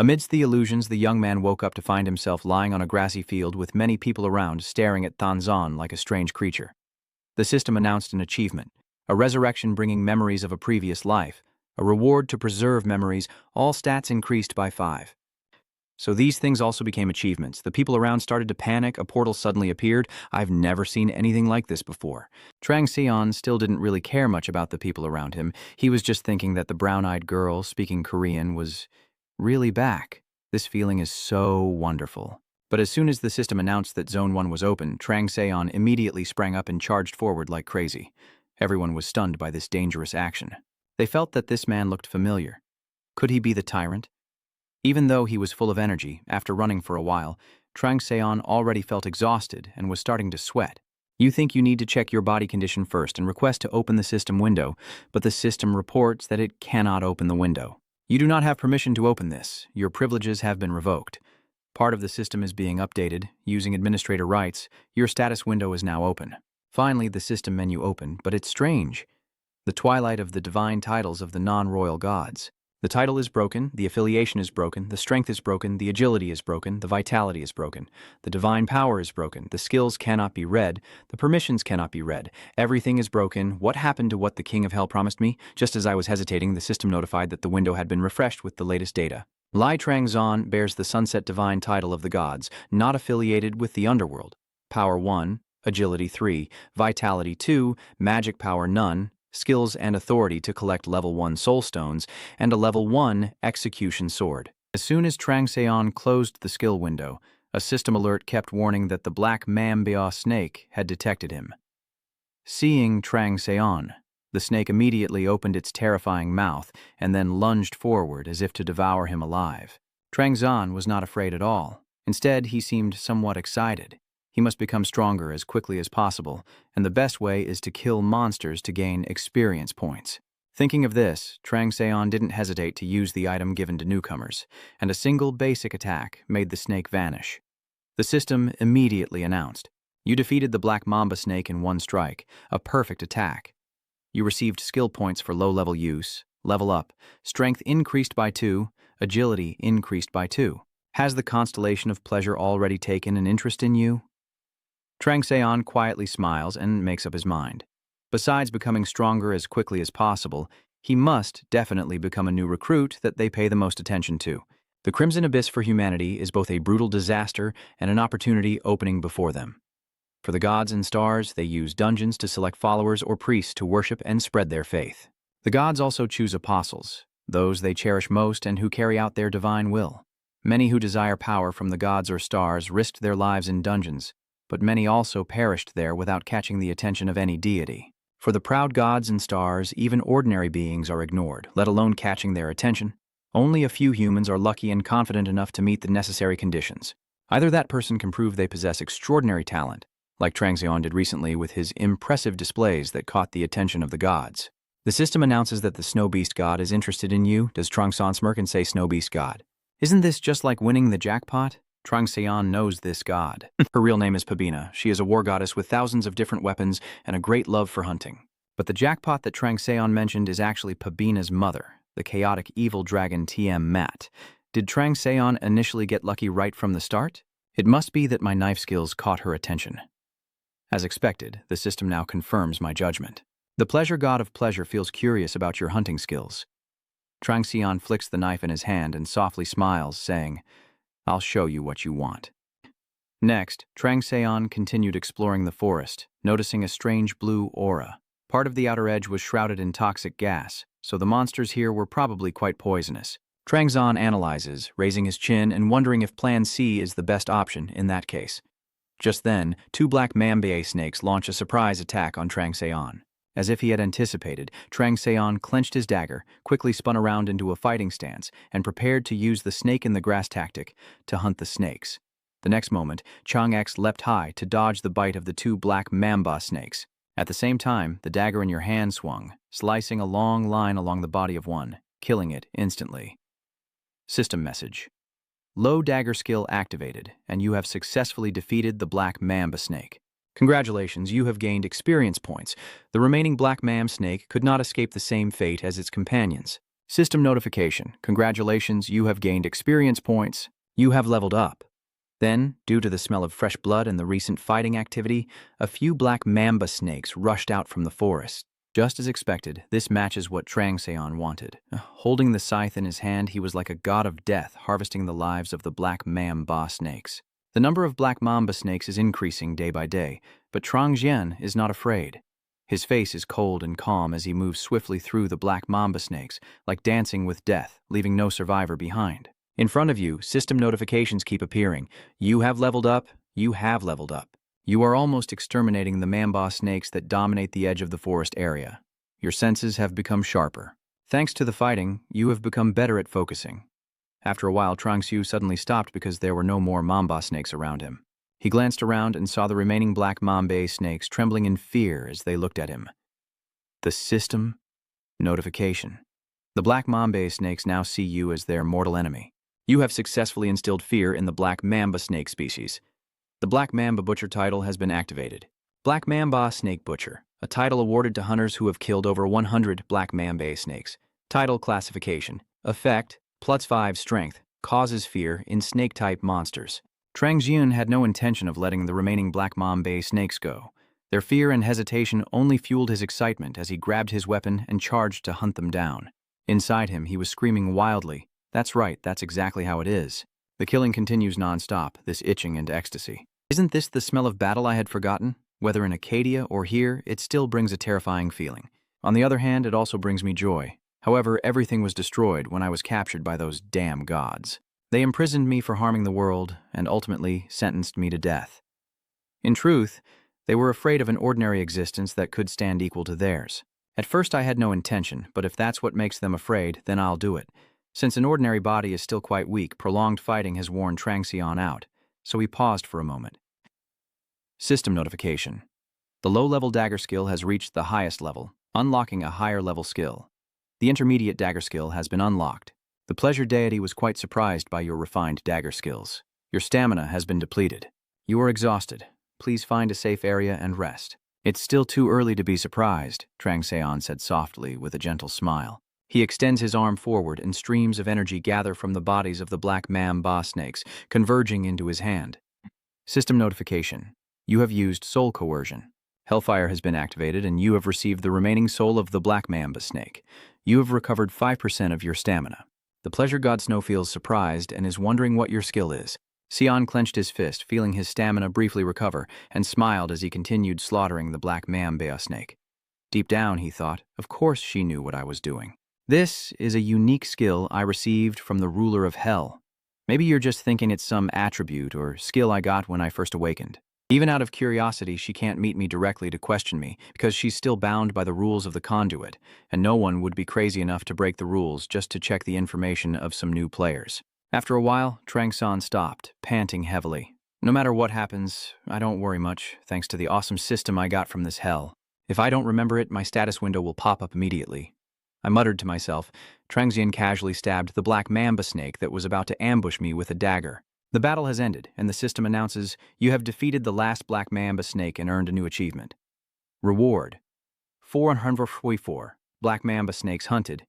Amidst the illusions, the young man woke up to find himself lying on a grassy field with many people around staring at Tanzan like a strange creature. The system announced an achievement, a resurrection bringing memories of a previous life, a reward to preserve memories, all stats increased by 5. So these things also became achievements. The people around started to panic, a portal suddenly appeared. I've never seen anything like this before. Trang Seon still didn't really care much about the people around him. He was just thinking that the brown-eyed girl speaking Korean was really back. This feeling is so wonderful. But as soon as the system announced that Zone 1 was open, Trang Seon immediately sprang up and charged forward like crazy. Everyone was stunned by this dangerous action. They felt that this man looked familiar. Could he be the tyrant? Even though he was full of energy, after running for a while, Trang Seon already felt exhausted and was starting to sweat. You think you need to check your body condition first and request to open the system window, but the system reports that it cannot open the window. You do not have permission to open this. Your privileges have been revoked. Part of the system is being updated. Using administrator rights, your status window is now open. Finally, the system menu opened, but it's strange. The twilight of the divine titles of the non-royal gods. The title is broken, the affiliation is broken, the strength is broken, the agility is broken, the vitality is broken, the divine power is broken, the skills cannot be read, the permissions cannot be read, everything is broken. What happened to what the King of Hell promised me? Just as I was hesitating, the system notified that the window had been refreshed with the latest data. Lai Trang bears the Sunset Divine title of the gods, not affiliated with the underworld. Power 1, agility 3, vitality 2, magic power none, skills and authority to collect level 1 soul stones, and a level 1 execution sword. As soon as Trang Seon closed the skill window, a system alert kept warning that the black Mamba snake had detected him. Seeing Trang Seon, the snake immediately opened its terrifying mouth and then lunged forward as if to devour him alive. Trang Seon was not afraid at all. Instead, he seemed somewhat excited. He must become stronger as quickly as possible, and the best way is to kill monsters to gain experience points. Thinking of this, Trang Seon didn't hesitate to use the item given to newcomers, and a single basic attack made the snake vanish. The system immediately announced, "You defeated the Black Mamba snake in one strike, a perfect attack. You received skill points for low-level use, level up, strength increased by 2, agility increased by 2. Has the constellation of pleasure already taken an interest in you?" Trang Seon quietly smiles and makes up his mind. Besides becoming stronger as quickly as possible, he must definitely become a new recruit that they pay the most attention to. The Crimson Abyss for humanity is both a brutal disaster and an opportunity opening before them. For the gods and stars, they use dungeons to select followers or priests to worship and spread their faith. The gods also choose apostles, those they cherish most and who carry out their divine will. Many who desire power from the gods or stars risked their lives in dungeons, but many also perished there without catching the attention of any deity. For the proud gods and stars, even ordinary beings are ignored, let alone catching their attention. Only a few humans are lucky and confident enough to meet the necessary conditions. Either that person can prove they possess extraordinary talent, like Trang Seon did recently with his impressive displays that caught the attention of the gods. The system announces that the Snow Beast God is interested in you. Does Trang Seon smirk and say Snow Beast God? Isn't this just like winning the jackpot? Trang Seon knows this god. Her real name is Pabina. She is a war goddess with thousands of different weapons and a great love for hunting. But the jackpot that Trang Seon mentioned is actually Pabina's mother, the chaotic evil dragon TM Mat. Did Trang Seon initially get lucky right from the start? It must be that my knife skills caught her attention. As expected, the system now confirms my judgment. The pleasure god of pleasure feels curious about your hunting skills. Trang Seon flicks the knife in his hand and softly smiles, saying, "I'll show you what you want." Next, Trang Seon continued exploring the forest, noticing a strange blue aura. Part of the outer edge was shrouded in toxic gas, so the monsters here were probably quite poisonous. Trang Seon analyzes, raising his chin and wondering if Plan C is the best option in that case. Just then, 2 black Mamba snakes launch a surprise attack on Trang Seon. As if he had anticipated, Trang Seon clenched his dagger, quickly spun around into a fighting stance, and prepared to use the snake in the grass tactic to hunt the snakes. The next moment, Chang X leapt high to dodge the bite of the 2 black Mamba snakes. At the same time, the dagger in your hand swung, slicing a long line along the body of one, killing it instantly. System message. Low dagger skill activated, and you have successfully defeated the black Mamba snake. Congratulations, you have gained experience points. The remaining black Mam snake could not escape the same fate as its companions. System notification. Congratulations, you have gained experience points. You have leveled up. Then, due to the smell of fresh blood and the recent fighting activity, a few black mamba snakes rushed out from the forest. Just as expected, this matches what Trang Seon wanted. Holding the scythe in his hand, he was like a god of death, harvesting the lives of the black mamba snakes. The number of black mamba snakes is increasing day by day, but Trang Jian is not afraid. His face is cold and calm as he moves swiftly through the black mamba snakes, like dancing with death, leaving no survivor behind. In front of you, system notifications keep appearing. You have leveled up. You have leveled up. You are almost exterminating the mamba snakes that dominate the edge of the forest area. Your senses have become sharper. Thanks to the fighting, you have become better at focusing. After a while, Trang Xiu suddenly stopped because there were no more mamba snakes around him. He glanced around and saw the remaining black mamba snakes trembling in fear as they looked at him. The system notification. The black mamba snakes now see you as their mortal enemy. You have successfully instilled fear in the black mamba snake species. The Black Mamba Butcher title has been activated. Black Mamba Snake Butcher, a title awarded to hunters who have killed over 100 black mamba snakes. Title classification. Effect, +5 strength, causes fear in snake-type monsters. Trang Jian had no intention of letting the remaining black mamba snakes go. Their fear and hesitation only fueled his excitement as he grabbed his weapon and charged to hunt them down. Inside him, he was screaming wildly. That's right, that's exactly how it is. The killing continues non-stop, this itching and ecstasy. Isn't this the smell of battle I had forgotten? Whether in Acadia or here, it still brings a terrifying feeling. On the other hand, it also brings me joy. However, everything was destroyed when I was captured by those damn gods. They imprisoned me for harming the world and ultimately sentenced me to death. In truth, they were afraid of an ordinary existence that could stand equal to theirs. At first I had no intention, but if that's what makes them afraid, then I'll do it. Since an ordinary body is still quite weak, prolonged fighting has worn Trang Xian out, so he paused for a moment. System notification. The low-level dagger skill has reached the highest level, unlocking a higher-level skill. The intermediate dagger skill has been unlocked. The pleasure deity was quite surprised by your refined dagger skills. Your stamina has been depleted. You are exhausted. Please find a safe area and rest. It's still too early to be surprised, Trang Seon said softly with a gentle smile. He extends his arm forward and streams of energy gather from the bodies of the black mamba snakes, converging into his hand. System notification. You have used soul coercion. Hellfire has been activated and you have received the remaining soul of the black mamba snake. You have recovered 5% of your stamina. The pleasure god Snow feels surprised and is wondering what your skill is. Sion clenched his fist, feeling his stamina briefly recover, and smiled as he continued slaughtering the black mamba snake. Deep down, he thought, of course she knew what I was doing. This is a unique skill I received from the ruler of hell. Maybe you're just thinking it's some attribute or skill I got when I first awakened. Even out of curiosity, she can't meet me directly to question me, because she's still bound by the rules of the conduit, and no one would be crazy enough to break the rules just to check the information of some new players. After a while, Trang San stopped, panting heavily. No matter what happens, I don't worry much, thanks to the awesome system I got from this hell. If I don't remember it, my status window will pop up immediately. I muttered to myself. Trang Xian casually stabbed the black mamba snake that was about to ambush me with a dagger. The battle has ended, and the system announces, you have defeated the last black mamba snake and earned a new achievement. Reward. 444 black mamba snakes hunted.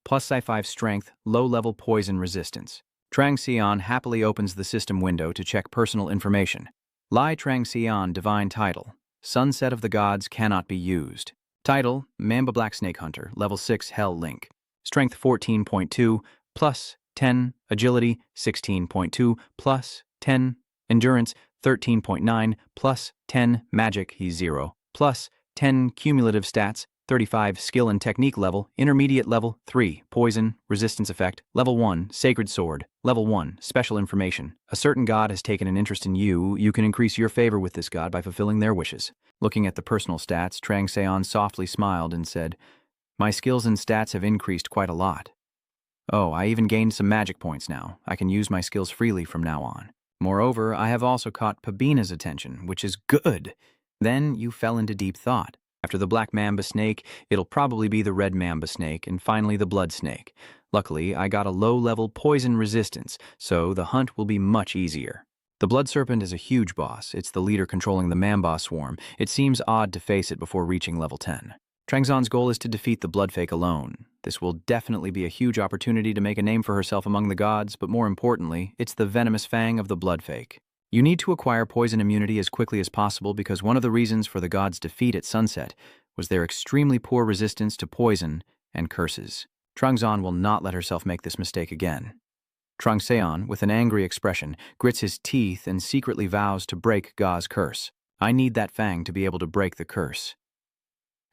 +5 strength, low-level poison resistance. Trang Xian happily opens the system window to check personal information. Lai Trang Xian divine title. Sunset of the gods cannot be used. Title, Mamba Black Snake Hunter, level 6 Hell Link. Strength 14.2, plus 10, Agility 16.2, plus 10, Endurance 13.9, plus 10, Magic, he's 0, plus 10, Cumulative Stats, 35, Skill and Technique level, Intermediate level, 3, Poison, Resistance Effect, level 1, Sacred Sword, level 1, Special Information. A certain god has taken an interest in you. You can increase your favor with this god by fulfilling their wishes. Looking at the personal stats, Trang Seon softly smiled and said, my skills and stats have increased quite a lot. Oh, I even gained some magic points now. I can use my skills freely from now on. Moreover, I have also caught Pabina's attention, which is good. Then you fell into deep thought. After the black mamba snake, it'll probably be the red mamba snake, and finally the blood snake. Luckily, I got a low-level poison resistance, so the hunt will be much easier. The blood serpent is a huge boss. It's the leader controlling the mamba swarm. It seems odd to face it before reaching level 10. Trangzon's goal is to defeat the blood fake alone. This will definitely be a huge opportunity to make a name for herself among the gods, but more importantly, it's the venomous fang of the blood fake. You need to acquire poison immunity as quickly as possible because one of the reasons for the gods' defeat at sunset was their extremely poor resistance to poison and curses. Trangzon will not let herself make this mistake again. Trangseon, with an angry expression, grits his teeth and secretly vows to break Ga's curse. I need that fang to be able to break the curse.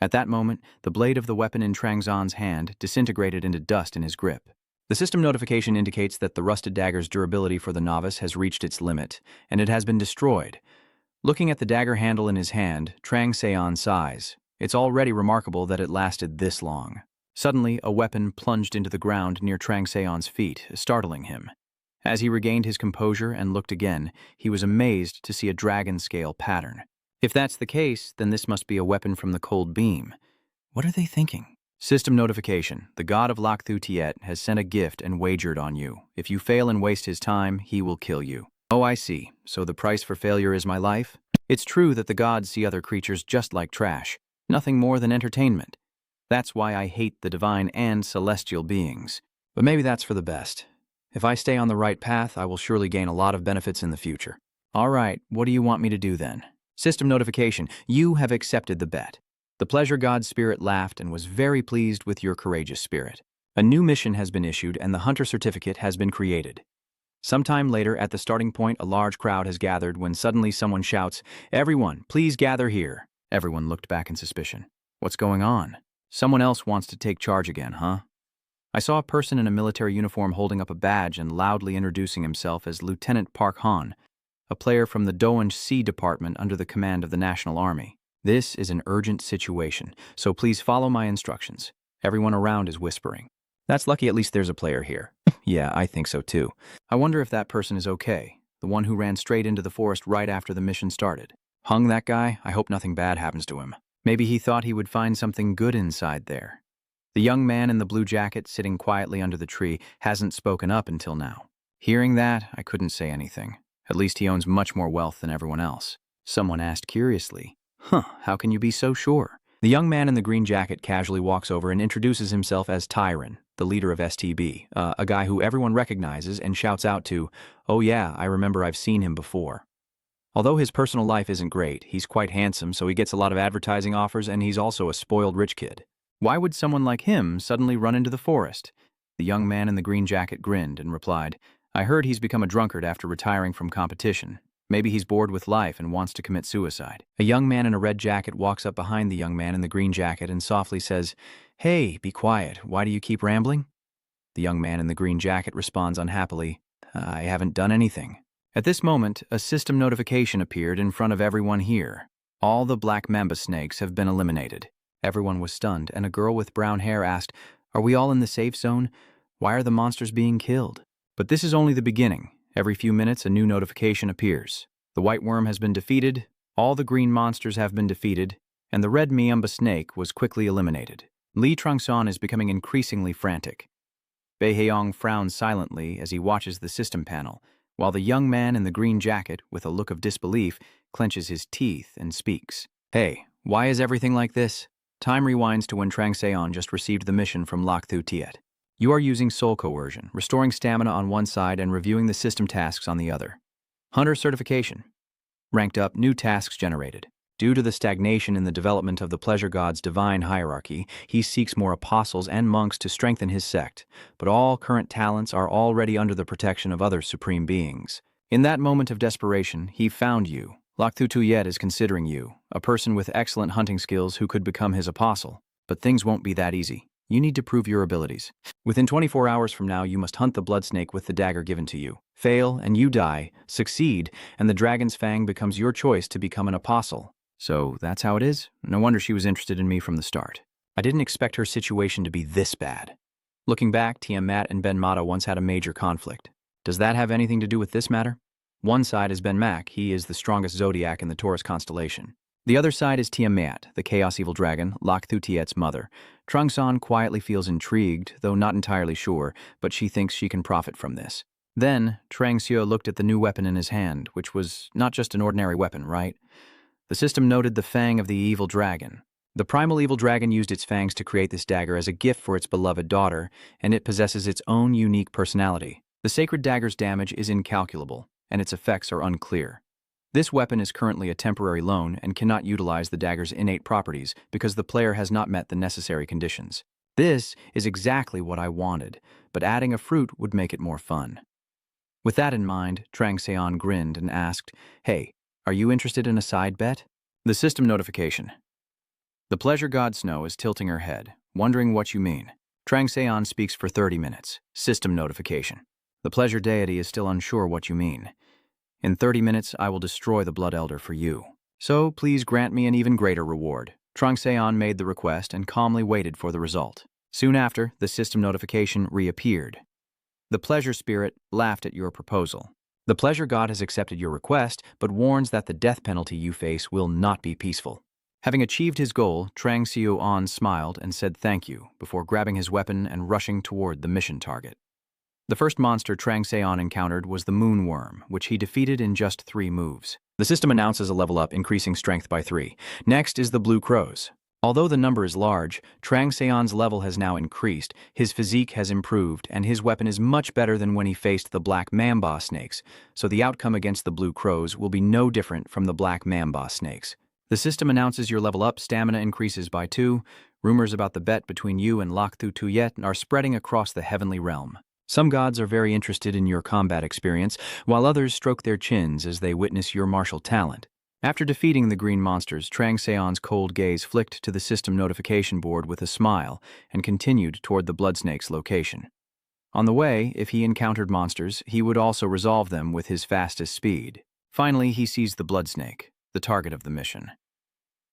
At that moment, the blade of the weapon in Trangzon's hand disintegrated into dust in his grip. The system notification indicates that the rusted dagger's durability for the novice has reached its limit, and it has been destroyed. Looking at the dagger handle in his hand, Trangseon sighs. It's already remarkable that it lasted this long. Suddenly, a weapon plunged into the ground near Trangseon's feet, startling him. As he regained his composure and looked again, he was amazed to see a dragon scale pattern. If that's the case, then this must be a weapon from the cold beam. What are they thinking? System notification. The god of Lakthu Tiet has sent a gift and wagered on you. If you fail and waste his time, he will kill you. Oh, I see. So the price for failure is my life? It's true that the gods see other creatures just like trash. Nothing more than entertainment. That's why I hate the divine and celestial beings. But maybe that's for the best. If I stay on the right path, I will surely gain a lot of benefits in the future. All right, what do you want me to do then? System notification. You have accepted the bet. The pleasure god's spirit laughed and was very pleased with your courageous spirit. A new mission has been issued and the hunter certificate has been created. Sometime later, at the starting point, a large crowd has gathered when suddenly someone shouts, "Everyone, please gather here." Everyone looked back in suspicion. What's going on? Someone else wants to take charge again, huh? I saw a person in a military uniform holding up a badge and loudly introducing himself as Lieutenant Park Han, a player from the Doan Sea Department under the command of the National Army. This is an urgent situation, so please follow my instructions. Everyone around is whispering. That's lucky at least there's a player here. Yeah, I think so too. I wonder if that person is okay, the one who ran straight into the forest right after the mission started. Hung that guy? I hope nothing bad happens to him. Maybe he thought he would find something good inside there. The young man in the blue jacket sitting quietly under the tree hasn't spoken up until now. Hearing that, I couldn't say anything. At least he owns much more wealth than everyone else. Someone asked curiously, how can you be so sure? The young man in the green jacket casually walks over and introduces himself as Tyron, the leader of STB, a guy who everyone recognizes and shouts out to, "Oh yeah, I remember I've seen him before." Although his personal life isn't great, he's quite handsome, so he gets a lot of advertising offers, and he's also a spoiled rich kid. Why would someone like him suddenly run into the forest? The young man in the green jacket grinned and replied, "I heard he's become a drunkard after retiring from competition. Maybe he's bored with life and wants to commit suicide." A young man in a red jacket walks up behind the young man in the green jacket and softly says, "Hey, be quiet. Why do you keep rambling?" The young man in the green jacket responds unhappily, "I haven't done anything." At this moment, a system notification appeared in front of everyone here. All the black mamba snakes have been eliminated. Everyone was stunned, and a girl with brown hair asked, "Are we all in the safe zone? Why are the monsters being killed?" But this is only the beginning. Every few minutes, a new notification appears. The white worm has been defeated, all the green monsters have been defeated, and the red Miamba snake was quickly eliminated. Li Trangson is becoming increasingly frantic. Bei Heong frowns silently as he watches the system panel, while the young man in the green jacket, with a look of disbelief, clenches his teeth and speaks. "Hey, why is everything like this?" Time rewinds to when Trangseon just received the mission from Lakthu Tiet. You are using soul coercion, restoring stamina on one side and reviewing the system tasks on the other. Hunter certification. Ranked up, new tasks generated. Due to the stagnation in the development of the pleasure god's divine hierarchy, he seeks more apostles and monks to strengthen his sect, but all current talents are already under the protection of other supreme beings. In that moment of desperation, he found you. Lakthu Tiet is considering you, a person with excellent hunting skills who could become his apostle. But things won't be that easy. You need to prove your abilities. Within 24 hours from now, you must hunt the blood snake with the dagger given to you. Fail, and you die. Succeed, and the dragon's fang becomes your choice to become an apostle. So that's how it is? No wonder she was interested in me from the start. I didn't expect her situation to be this bad. Looking back, Tiamat and Ben Mata once had a major conflict. Does that have anything to do with this matter? One side is Ben Mak. He is the strongest zodiac in the Taurus constellation. The other side is Tiamat, the Chaos Evil Dragon, Lakthu Tiet's mother. Trangson quietly feels intrigued, though not entirely sure, but she thinks she can profit from this. Then, Trangxiu looked at the new weapon in his hand, which was not just an ordinary weapon, right? The system noted the fang of the evil dragon. The primal evil dragon used its fangs to create this dagger as a gift for its beloved daughter, and it possesses its own unique personality. The sacred dagger's damage is incalculable, and its effects are unclear. This weapon is currently a temporary loan and cannot utilize the dagger's innate properties because the player has not met the necessary conditions. This is exactly what I wanted, but adding a fruit would make it more fun. With that in mind, Trang Seon grinned and asked, "Hey, are you interested in a side bet?" The system notification. The pleasure god Snow is tilting her head, wondering what you mean. Trang Seon speaks for 30 minutes. System notification. The pleasure deity is still unsure what you mean. In 30 minutes, I will destroy the Blood Elder for you. So please grant me an even greater reward. Trang Seon made the request and calmly waited for the result. Soon after, the system notification reappeared. The pleasure spirit laughed at your proposal. The pleasure god has accepted your request, but warns that the death penalty you face will not be peaceful. Having achieved his goal, Trang Seon smiled and said thank you before grabbing his weapon and rushing toward the mission target. The first monster Trang Seon encountered was the Moonworm, which he defeated in just 3 moves. The system announces a level up, increasing strength by 3. Next is the Blue Crows. Although the number is large, Trang Seon's level has now increased, his physique has improved, and his weapon is much better than when he faced the Black Mamba snakes, so the outcome against the Blue Crows will be no different from the Black Mamba snakes. The system announces your level up, stamina increases by 2. Rumors about the bet between you and Lak Thu Tuyet are spreading across the heavenly realm. Some gods are very interested in your combat experience, while others stroke their chins as they witness your martial talent. After defeating the green monsters, Trang Seon's cold gaze flicked to the system notification board with a smile and continued toward the Bloodsnake's location. On the way, if he encountered monsters, he would also resolve them with his fastest speed. Finally, he sees the Bloodsnake, the target of the mission.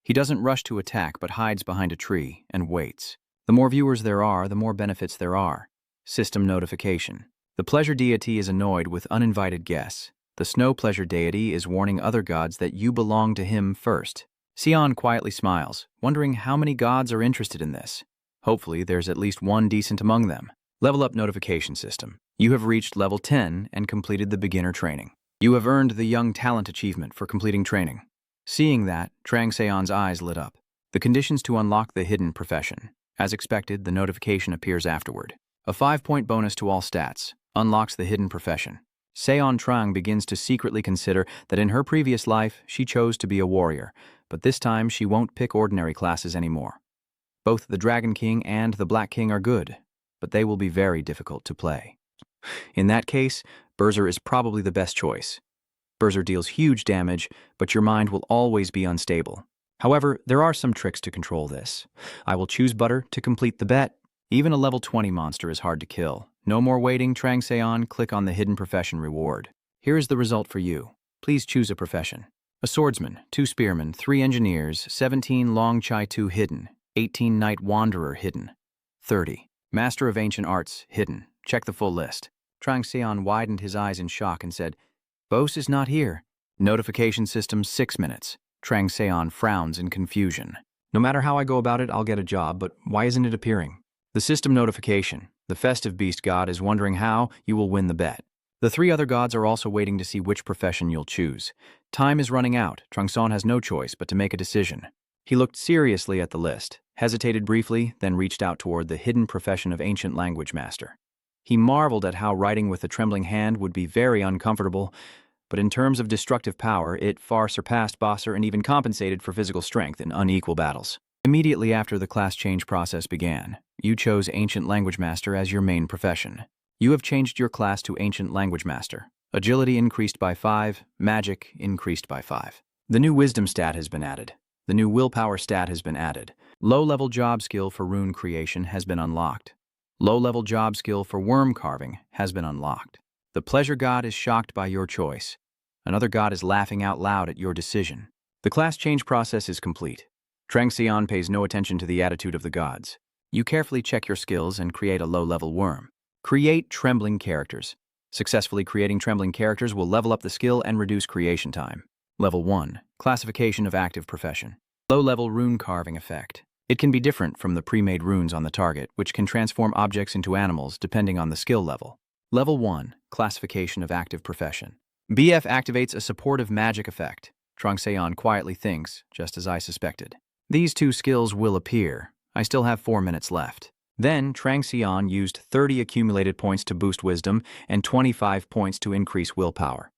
He doesn't rush to attack but hides behind a tree and waits. The more viewers there are, the more benefits there are. System notification. The pleasure deity is annoyed with uninvited guests. The snow pleasure deity is warning other gods that you belong to him first. Seon quietly smiles, wondering how many gods are interested in this. Hopefully, there's at least one decent among them. Level up notification system. You have reached level 10 and completed the beginner training. You have earned the Young Talent achievement for completing training. Seeing that, Trang Seon's eyes lit up. The conditions to unlock the hidden profession. As expected, the notification appears afterward. A 5-point bonus to all stats unlocks the hidden profession. Seon Trang begins to secretly consider that in her previous life, she chose to be a warrior, but this time she won't pick ordinary classes anymore. Both the Dragon King and the Black King are good, but they will be very difficult to play. In that case, Berser is probably the best choice. Berser deals huge damage, but your mind will always be unstable. However, there are some tricks to control this. I will choose Butter to complete the bet. Even a level 20 monster is hard to kill. No more waiting, Trang Seon, click on the hidden profession reward. Here is the result for you. Please choose a profession. A swordsman, 2 spearmen, 3 engineers, 17 long chai 2 hidden, 18 night wanderer hidden, 30. Master of ancient arts hidden. Check the full list. Trang Seon widened his eyes in shock and said, Bose is not here. Notification system 6 minutes. Trang Seon frowns in confusion. No matter how I go about it, I'll get a job, but why isn't it appearing? The system notification. The festive beast god is wondering how you will win the bet. The 3 other gods are also waiting to see which profession you'll choose. Time is running out. Trang Seon has no choice but to make a decision. He looked seriously at the list, hesitated briefly, then reached out toward the hidden profession of ancient language master. He marveled at how writing with a trembling hand would be very uncomfortable, but in terms of destructive power, it far surpassed Bosser and even compensated for physical strength in unequal battles. Immediately after the class change process began, you chose Ancient Language Master as your main profession. You have changed your class to Ancient Language Master. Agility increased by 5, Magic increased by 5. The new Wisdom stat has been added. The new Willpower stat has been added. Low-level job skill for rune creation has been unlocked. Low-level job skill for worm carving has been unlocked. The pleasure god is shocked by your choice. Another god is laughing out loud at your decision. The class change process is complete. Trang Seon pays no attention to the attitude of the gods. You carefully check your skills and create a low-level worm. Create trembling characters. Successfully creating trembling characters will level up the skill and reduce creation time. Level 1. Classification of active profession. Low-level rune carving effect. It can be different from the pre-made runes on the target, which can transform objects into animals depending on the skill level. Level 1. Classification of active profession. BF activates a supportive magic effect. Trang Seon quietly thinks, just as I suspected. These two skills will appear. I still have 4 minutes left. Then, Trang Xian used 30 accumulated points to boost wisdom and 25 points to increase willpower.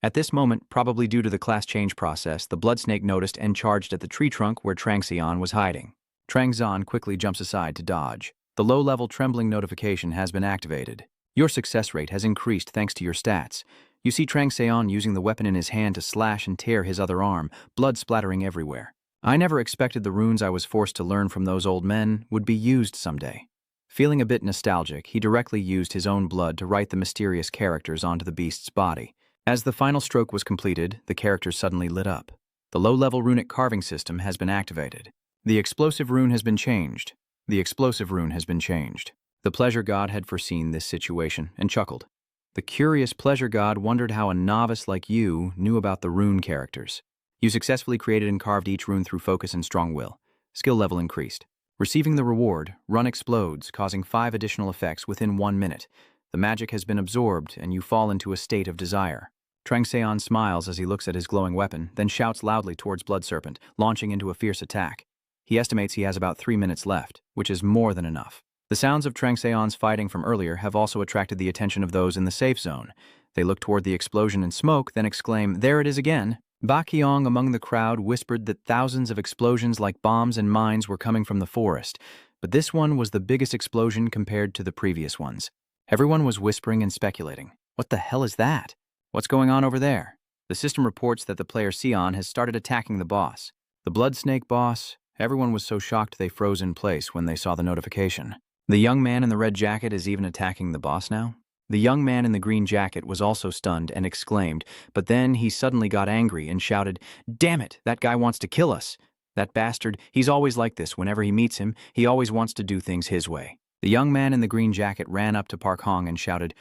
At this moment, probably due to the class change process, the blood snake noticed and charged at the tree trunk where Trang Xian was hiding. Trang Xian quickly jumps aside to dodge. The low-level trembling notification has been activated. Your success rate has increased thanks to your stats. You see Trang Xian using the weapon in his hand to slash and tear his other arm, blood splattering everywhere. I never expected the runes I was forced to learn from those old men would be used someday. Feeling a bit nostalgic, he directly used his own blood to write the mysterious characters onto the beast's body. As the final stroke was completed, the characters suddenly lit up. The low-level runic carving system has been activated. The explosive rune has been changed. The explosive rune has been changed. The pleasure god had foreseen this situation and chuckled. The curious pleasure god wondered how a novice like you knew about the rune characters. You successfully created and carved each rune through focus and strong will. Skill level increased. Receiving the reward, run explodes, causing 5 additional effects within 1 minute. The magic has been absorbed, and you fall into a state of desire. Trang Xian smiles as he looks at his glowing weapon, then shouts loudly towards Blood Serpent, launching into a fierce attack. He estimates he has about 3 minutes left, which is more than enough. The sounds of Trang Xian's fighting from earlier have also attracted the attention of those in the safe zone. They look toward the explosion and smoke, then exclaim, "There it is again!" Ba Qiong among the crowd whispered that thousands of explosions like bombs and mines were coming from the forest, but this one was the biggest explosion compared to the previous ones. Everyone was whispering and speculating. What the hell is that? What's going on over there? The system reports that the player Xian has started attacking the boss. The Blood Snake boss. Everyone was so shocked they froze in place when they saw the notification. The young man in the red jacket is even attacking the boss now? The young man in the green jacket was also stunned and exclaimed, but then he suddenly got angry and shouted, "Damn it, that guy wants to kill us. That bastard, he's always like this. Whenever he meets him, he always wants to do things his way." The young man in the green jacket ran up to Park Hong and shouted,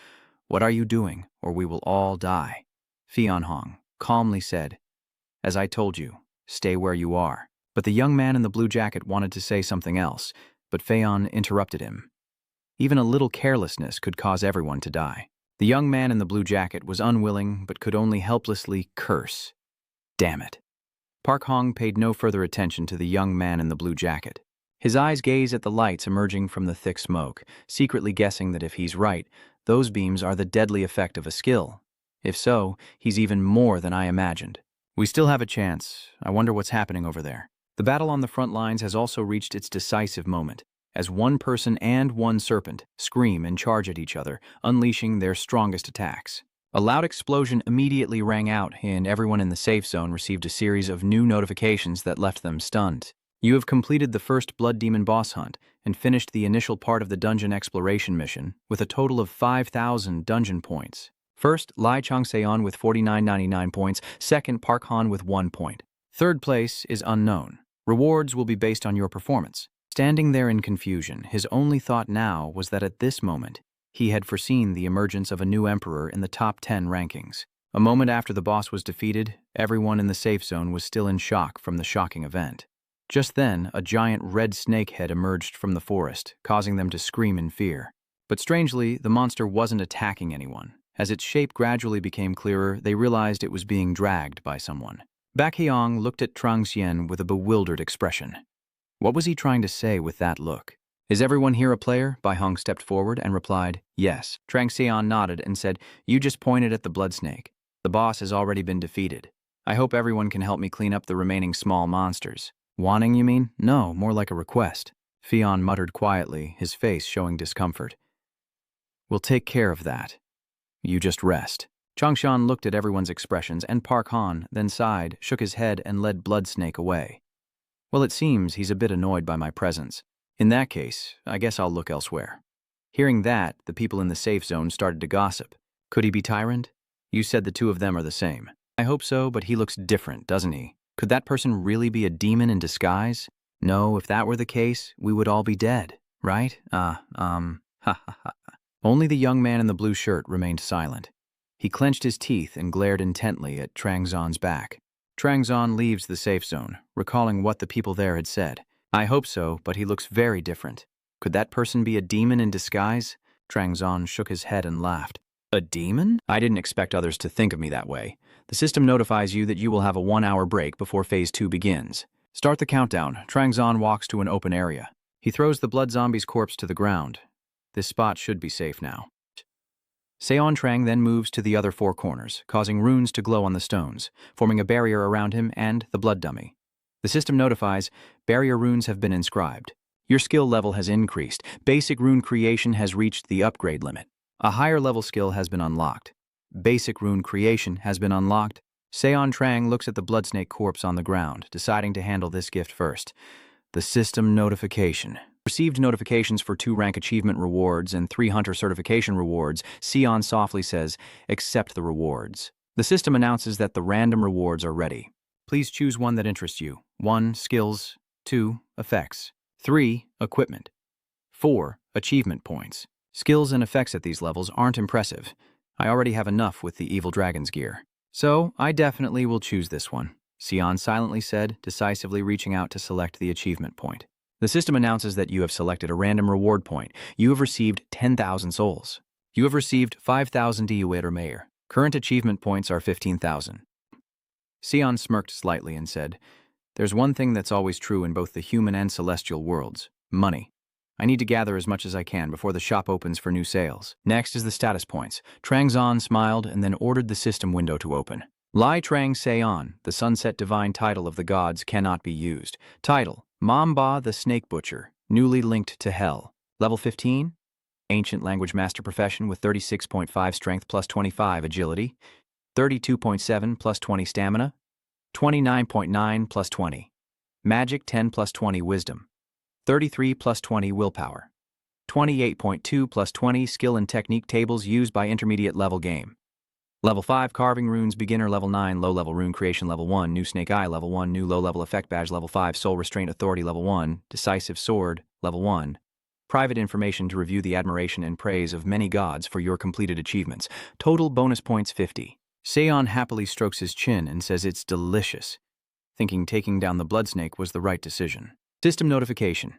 "What are you doing, or we will all die?" Fion Hong calmly said, "As I told you, stay where you are." But the young man in the blue jacket wanted to say something else, but Feon interrupted him. Even a little carelessness could cause everyone to die. The young man in the blue jacket was unwilling but could only helplessly curse. Damn it. Park Hong paid no further attention to the young man in the blue jacket. His eyes gaze at the lights emerging from the thick smoke, secretly guessing that if he's right, those beams are the deadly effect of a skill. If so, he's even more than I imagined. We still have a chance. I wonder what's happening over there. The battle on the front lines has also reached its decisive moment, as one person and one serpent scream and charge at each other, unleashing their strongest attacks. A loud explosion immediately rang out, and everyone in the safe zone received a series of new notifications that left them stunned. You have completed the first Blood Demon boss hunt and finished the initial part of the dungeon exploration mission with a total of 5,000 dungeon points. First, Lai Changseon with 4999 points, second, Park Han with 1 point. Third place is unknown. Rewards will be based on your performance. Standing there in confusion, his only thought now was that at this moment, he had foreseen the emergence of a new emperor in the top 10 rankings. A moment after the boss was defeated, everyone in the safe zone was still in shock from the shocking event. Just then, a giant red snake head emerged from the forest, causing them to scream in fear. But strangely, the monster wasn't attacking anyone. As its shape gradually became clearer, they realized it was being dragged by someone. Bak Heong looked at Trang Xian with a bewildered expression. What was he trying to say with that look? "Is everyone here a player?" Bai Hong stepped forward and replied, "Yes." Trang Xian nodded and said, "You just pointed at the blood snake. The boss has already been defeated. I hope everyone can help me clean up the remaining small monsters." "Wanting, you mean?" "No, more like a request." Fion muttered quietly, his face showing discomfort. "We'll take care of that. You just rest." Changshan looked at everyone's expressions, and Park Han then sighed, shook his head, and led Blood Snake away. "Well, it seems he's a bit annoyed by my presence. In that case, I guess I'll look elsewhere." Hearing that, the people in the safe zone started to gossip. "Could he be Tyrant? You said the two of them are the same." "I hope so, but he looks different, doesn't he? Could that person really be a demon in disguise? No, if that were the case, we would all be dead, right? Ha ha ha." Only the young man in the blue shirt remained silent. He clenched his teeth and glared intently at Trang Zon's back. Trang Zon leaves the safe zone, recalling what the people there had said. "I hope so, but he looks very different. Could that person be a demon in disguise?" Trang Zon shook his head and laughed. "A demon? I didn't expect others to think of me that way. The system notifies you that you will have a 1-hour break before Phase 2 begins. Start the countdown. Trangzon walks to an open area. He throws the blood zombie's corpse to the ground. This spot should be safe now. Seon Trang then moves to the other four corners, causing runes to glow on the stones, forming a barrier around him and the blood dummy. The system notifies, barrier runes have been inscribed. Your skill level has increased. Basic rune creation has reached the upgrade limit. A higher level skill has been unlocked. Basic rune creation has been unlocked. Seon Trang looks at the bloodsnake corpse on the ground, deciding to handle this gift first. The system notification. Received notifications for 2 rank achievement rewards and 3 hunter certification rewards. Seon softly says, accept the rewards. The system announces that the random rewards are ready. Please choose one that interests you. 1. Skills. 2. Effects. 3. Equipment. 4. Achievement points. Skills and effects at these levels aren't impressive. I already have enough with the Evil Dragon's gear. So, I definitely will choose this one, Seon silently said, decisively reaching out to select the achievement point. The system announces that you have selected a random reward point. You have received 10,000 souls. You have received 5,000 DUID Mayor. Current achievement points are 15,000. Seon smirked slightly and said, there's one thing that's always true in both the human and celestial worlds: money. I need to gather as much as I can before the shop opens for new sales. Next is the status points. Trangzon smiled and then ordered the system window to open. Lai Trang Seon, the Sunset Divine title of the gods, cannot be used. Title: Mamba the Snake Butcher, newly linked to Hell. Level 15? Ancient Language Master Profession with 36.5 Strength plus 25 Agility, 32.7 plus 20 Stamina, 29.9 plus 20. Magic 10 plus 20 Wisdom, 33 plus 20 Willpower, 28.2 plus 20 Skill and Technique tables used by intermediate level game. Level 5 Carving Runes Beginner Level 9 Low Level Rune Creation Level 1 New Snake Eye Level 1 New Low Level Effect Badge Level 5 Soul Restraint Authority Level 1 Decisive Sword Level 1 Private information to review the admiration and praise of many gods for your completed achievements. Total bonus points 50. Seon happily strokes his chin and says it's delicious, thinking taking down the bloodsnake was the right decision. System notification.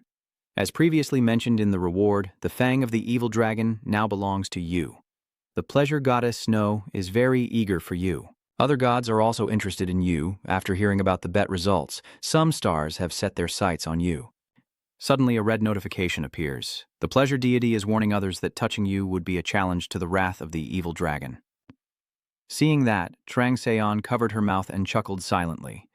As previously mentioned in the reward, the fang of the evil dragon now belongs to you. The pleasure goddess Snow is very eager for you. Other gods are also interested in you after hearing about the bet results. Some stars have set their sights on you. Suddenly a red notification appears. The pleasure deity is warning others that touching you would be a challenge to the wrath of the evil dragon. Seeing that, Trang Seon covered her mouth and chuckled silently.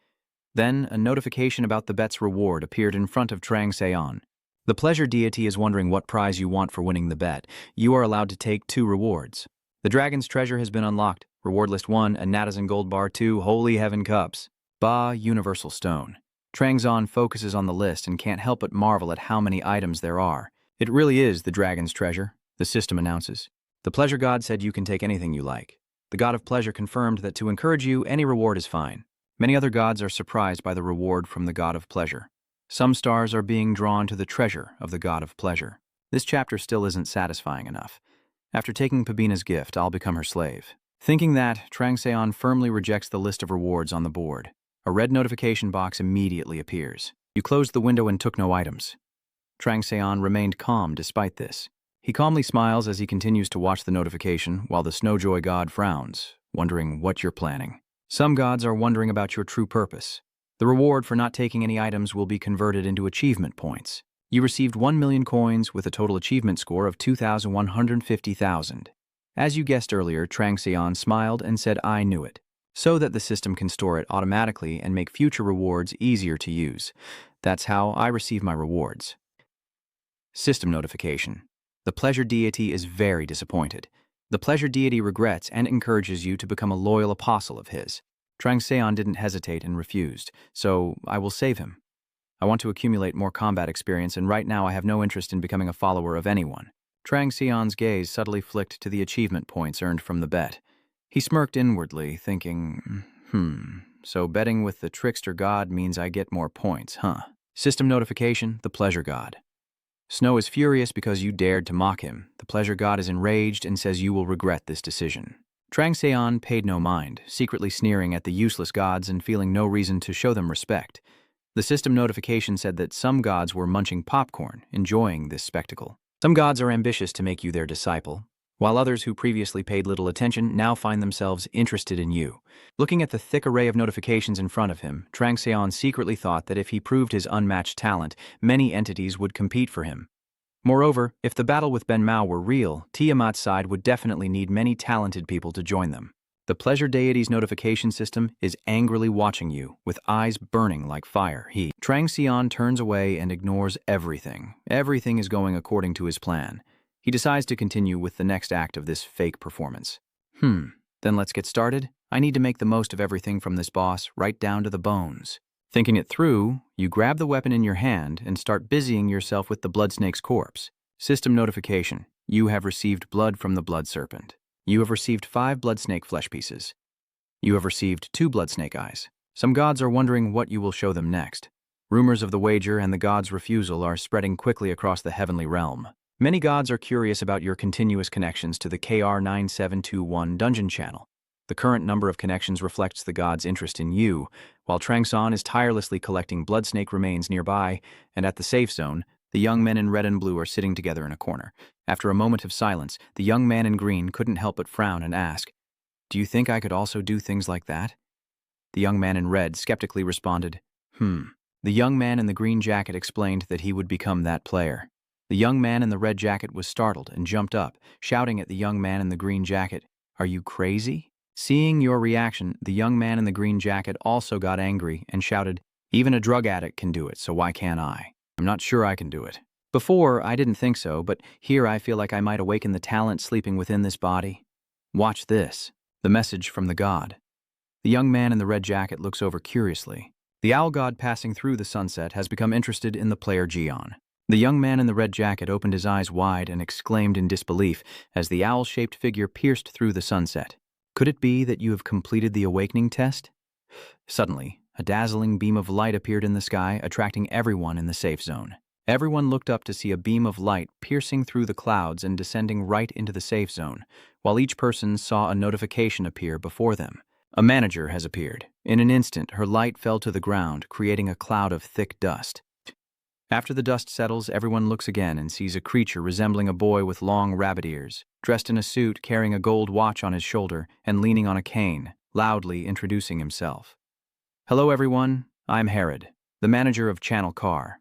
Then, a notification about the bet's reward appeared in front of Trang Seon. The pleasure deity is wondering what prize you want for winning the bet. You are allowed to take 2 rewards. The dragon's treasure has been unlocked. Reward list 1, a Natazan Gold Bar. 2, Holy Heaven Cups. Ba, Universal Stone. Trangzon focuses on the list and can't help but marvel at how many items there are. It really is the dragon's treasure, the system announces. The pleasure god said you can take anything you like. The god of pleasure confirmed that to encourage you, any reward is fine. Many other gods are surprised by the reward from the god of pleasure. Some stars are being drawn to the treasure of the god of pleasure. This chapter still isn't satisfying enough. After taking Pabina's gift, I'll become her slave. Thinking that, Trang Seon firmly rejects the list of rewards on the board. A red notification box immediately appears. You closed the window and took no items. Trang Seon remained calm despite this. He calmly smiles as he continues to watch the notification, while the Snowjoy god frowns, wondering what you're planning. Some gods are wondering about your true purpose. The reward for not taking any items will be converted into achievement points. You received 1 million coins with a total achievement score of 2,150,000. As you guessed earlier, Trang Seon smiled and said, I knew it. So that the system can store it automatically and make future rewards easier to use. That's how I receive my rewards. System notification. The pleasure deity is very disappointed. The pleasure deity regrets and encourages you to become a loyal apostle of his. Trang Seon didn't hesitate and refused, so I will save him. I want to accumulate more combat experience, and right now I have no interest in becoming a follower of anyone. Trang Seon's gaze subtly flicked to the achievement points earned from the bet. He smirked inwardly, thinking, so betting with the trickster god means I get more points, huh? System notification, the pleasure god. Snow is furious because you dared to mock him. The pleasure god is enraged and says you will regret this decision. Trang Seon paid no mind, secretly sneering at the useless gods and feeling no reason to show them respect. The system notification said that some gods were munching popcorn, enjoying this spectacle. Some gods are ambitious to make you their disciple, while others who previously paid little attention now find themselves interested in you. Looking at the thick array of notifications in front of him, Trang Seon secretly thought that if he proved his unmatched talent, many entities would compete for him. Moreover, if the battle with Ben Mao were real, Tiamat's side would definitely need many talented people to join them. The pleasure deity's notification system is angrily watching you, with eyes burning like fire. Trang Seon turns away and ignores everything. Everything is going according to his plan. He decides to continue with the next act of this fake performance. Then let's get started. I need to make the most of everything from this boss, right down to the bones. Thinking it through, you grab the weapon in your hand and start busying yourself with the Bloodsnake's corpse. System notification. You have received blood from the Blood Serpent. You have received 5 Bloodsnake flesh pieces. You have received 2 Bloodsnake eyes. Some gods are wondering what you will show them next. Rumors of the wager and the god's refusal are spreading quickly across the heavenly realm. Many gods are curious about your continuous connections to the KR9721 dungeon channel. The current number of connections reflects the god's interest in you, while Trang Seon is tirelessly collecting Bloodsnake remains nearby, and at the safe zone, the young men in red and blue are sitting together in a corner. After a moment of silence, the young man in green couldn't help but frown and ask, "Do you think I could also do things like that?" The young man in red skeptically responded, The young man in the green jacket explained that he would become that player. The young man in the red jacket was startled and jumped up, shouting at the young man in the green jacket, "Are you crazy?" Seeing your reaction, the young man in the green jacket also got angry and shouted, "Even a drug addict can do it, so why can't I? I'm not sure I can do it. Before, I didn't think so, but here I feel like I might awaken the talent sleeping within this body. Watch this." The message from the god. The young man in the red jacket looks over curiously. The owl god passing through the sunset has become interested in the player Jian. The young man in the red jacket opened his eyes wide and exclaimed in disbelief as the owl-shaped figure pierced through the sunset. Could it be that you have completed the awakening test? Suddenly, a dazzling beam of light appeared in the sky, attracting everyone in the safe zone. Everyone looked up to see a beam of light piercing through the clouds and descending right into the safe zone, while each person saw a notification appear before them. A manager has appeared. In an instant, her light fell to the ground, creating a cloud of thick dust. After the dust settles, everyone looks again and sees a creature resembling a boy with long rabbit ears, dressed in a suit, carrying a gold watch on his shoulder, and leaning on a cane, loudly introducing himself. "Hello everyone, I'm Herod, the manager of Channel Car."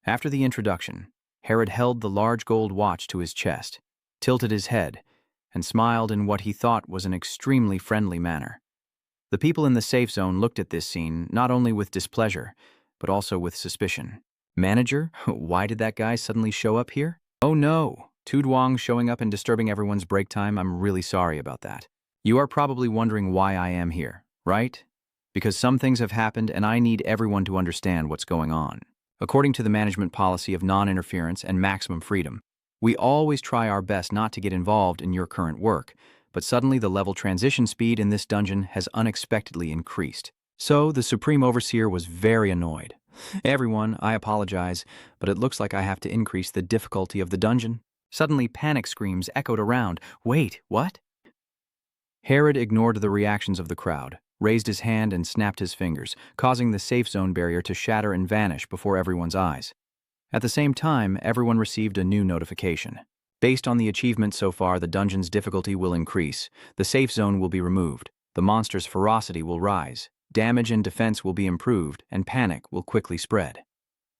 After the introduction, Herod held the large gold watch to his chest, tilted his head, and smiled in what he thought was an extremely friendly manner. The people in the safe zone looked at this scene not only with displeasure, but also with suspicion. "Manager? Why did that guy suddenly show up here? Oh no, Tudwong showing up and disturbing everyone's break time. I'm really sorry about that. You are probably wondering why I am here, right? Because some things have happened and I need everyone to understand what's going on. According to the management policy of non-interference and maximum freedom, we always try our best not to get involved in your current work, but suddenly the level transition speed in this dungeon has unexpectedly increased. So the Supreme Overseer was very annoyed. Everyone, I apologize, but it looks like I have to increase the difficulty of the dungeon." Suddenly, panic screams echoed around. "Wait, what?" Herod ignored the reactions of the crowd, raised his hand and snapped his fingers, causing the safe zone barrier to shatter and vanish before everyone's eyes. At the same time, everyone received a new notification. Based on the achievement so far, the dungeon's difficulty will increase, the safe zone will be removed, the monster's ferocity will rise, damage and defense will be improved, and panic will quickly spread.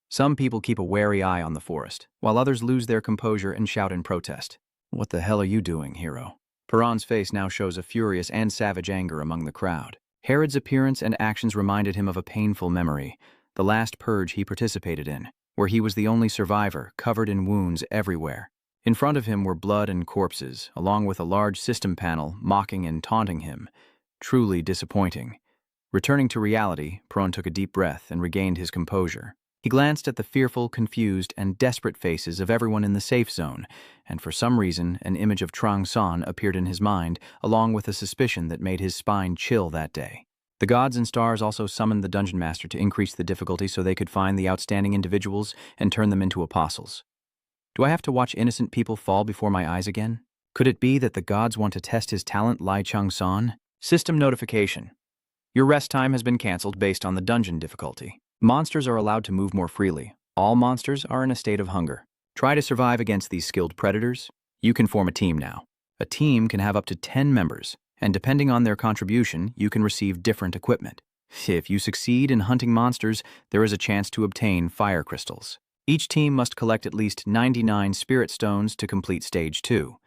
Some people keep a wary eye on the forest, while others lose their composure and shout in protest. "What the hell are you doing, hero?" Perron's face now shows a furious and savage anger among the crowd. Herod's appearance and actions reminded him of a painful memory, the last purge he participated in, where he was the only survivor, covered in wounds everywhere. In front of him were blood and corpses, along with a large system panel mocking and taunting him. Truly disappointing. Returning to reality, Perron took a deep breath and regained his composure. He glanced at the fearful, confused, and desperate faces of everyone in the safe zone, and for some reason, an image of Trang Seon appeared in his mind, along with a suspicion that made his spine chill that day. The gods and stars also summoned the dungeon master to increase the difficulty so they could find the outstanding individuals and turn them into apostles. Do I have to watch innocent people fall before my eyes again? Could it be that the gods want to test his talent, Lai Chung Son? System notification. Your rest time has been cancelled based on the dungeon difficulty. Monsters are allowed to move more freely. All monsters are in a state of hunger. Try to survive against these skilled predators. You can form a team now. A team can have up to 10 members, and depending on their contribution, you can receive different equipment. If you succeed in hunting monsters, there is a chance to obtain fire crystals. Each team must collect at least 99 spirit stones to complete Stage 2.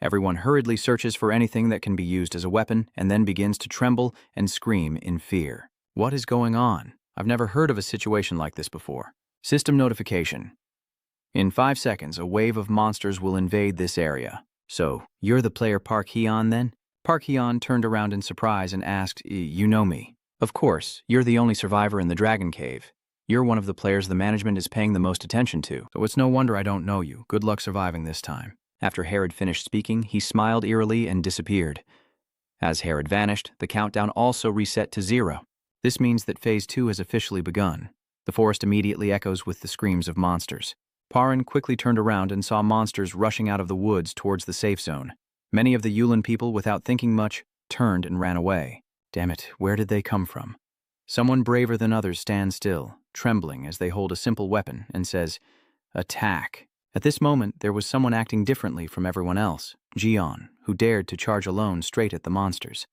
Everyone hurriedly searches for anything that can be used as a weapon and then begins to tremble and scream in fear. What is going on? I've never heard of a situation like this before. System notification. In 5 seconds, a wave of monsters will invade this area. So, you're the player Park Hyun then? Park Hyun turned around in surprise and asked, "You know me?" "Of course, you're the only survivor in the Dragon Cave. You're one of the players the management is paying the most attention to, so it's no wonder I don't know you. Good luck surviving this time." After Herod finished speaking, he smiled eerily and disappeared. As Herod vanished, the countdown also reset to 0. This means that Phase 2 has officially begun. The forest immediately echoes with the screams of monsters. Parin quickly turned around and saw monsters rushing out of the woods towards the safe zone. Many of the Yulin people, without thinking much, turned and ran away. Damn it, where did they come from? Someone braver than others stands still, trembling as they hold a simple weapon, and says, "Attack." At this moment, there was someone acting differently from everyone else, Jion, who dared to charge alone straight at the monsters.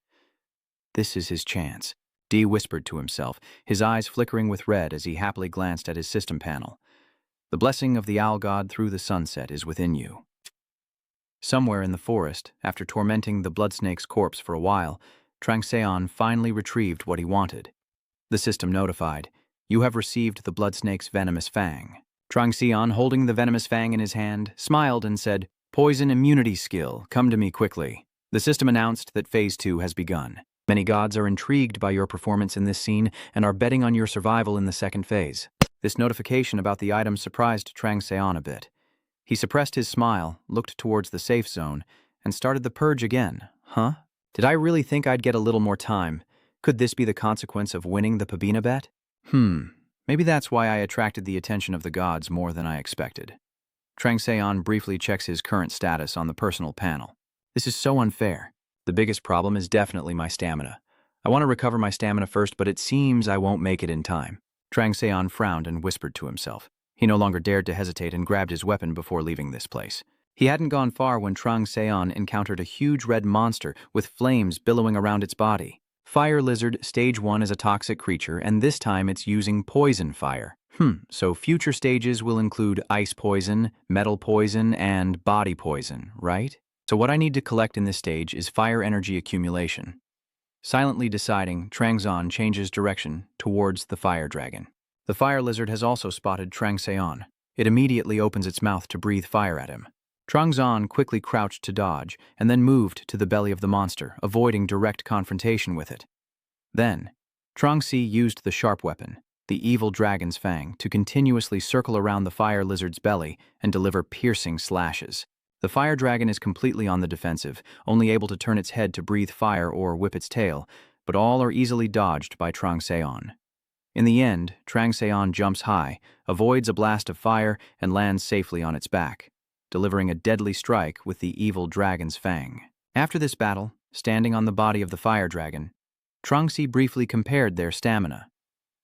This is his chance, Dee whispered to himself, his eyes flickering with red as he happily glanced at his system panel. The blessing of the owl god through the sunset is within you. Somewhere in the forest, after tormenting the bloodsnake's corpse for a while, Trangseon finally retrieved what he wanted. The system notified, "You have received the bloodsnake's venomous fang." Trangseon, holding the venomous fang in his hand, smiled and said, "Poison immunity skill, come to me quickly." The system announced that Phase 2 has begun. Many gods are intrigued by your performance in this scene and are betting on your survival in the second phase. This notification about the item surprised Trangseon a bit. He suppressed his smile, looked towards the safe zone, and started the purge again. Huh? Did I really think I'd get a little more time? Could this be the consequence of winning the Pabina bet? Maybe that's why I attracted the attention of the gods more than I expected. Trangseon briefly checks his current status on the personal panel. This is so unfair. The biggest problem is definitely my stamina. I want to recover my stamina first, but it seems I won't make it in time. Trangseon frowned and whispered to himself. He no longer dared to hesitate and grabbed his weapon before leaving this place. He hadn't gone far when Trangseon encountered a huge red monster with flames billowing around its body. Fire Lizard Stage 1 is a toxic creature, and this time it's using poison fire. So future stages will include ice poison, metal poison, and body poison, right? So what I need to collect in this stage is fire energy accumulation. Silently deciding, Trangseon changes direction towards the fire dragon. The fire lizard has also spotted Trangseon. It immediately opens its mouth to breathe fire at him. Trangseon quickly crouched to dodge, and then moved to the belly of the monster, avoiding direct confrontation with it. Then, Trangse used the sharp weapon, the evil dragon's fang, to continuously circle around the fire lizard's belly and deliver piercing slashes. The fire dragon is completely on the defensive, only able to turn its head to breathe fire or whip its tail, but all are easily dodged by Trangseon. In the end, Trangseon jumps high, avoids a blast of fire, and lands safely on its back, delivering a deadly strike with the evil dragon's fang. After this battle, standing on the body of the fire dragon, Trangse briefly compared their stamina.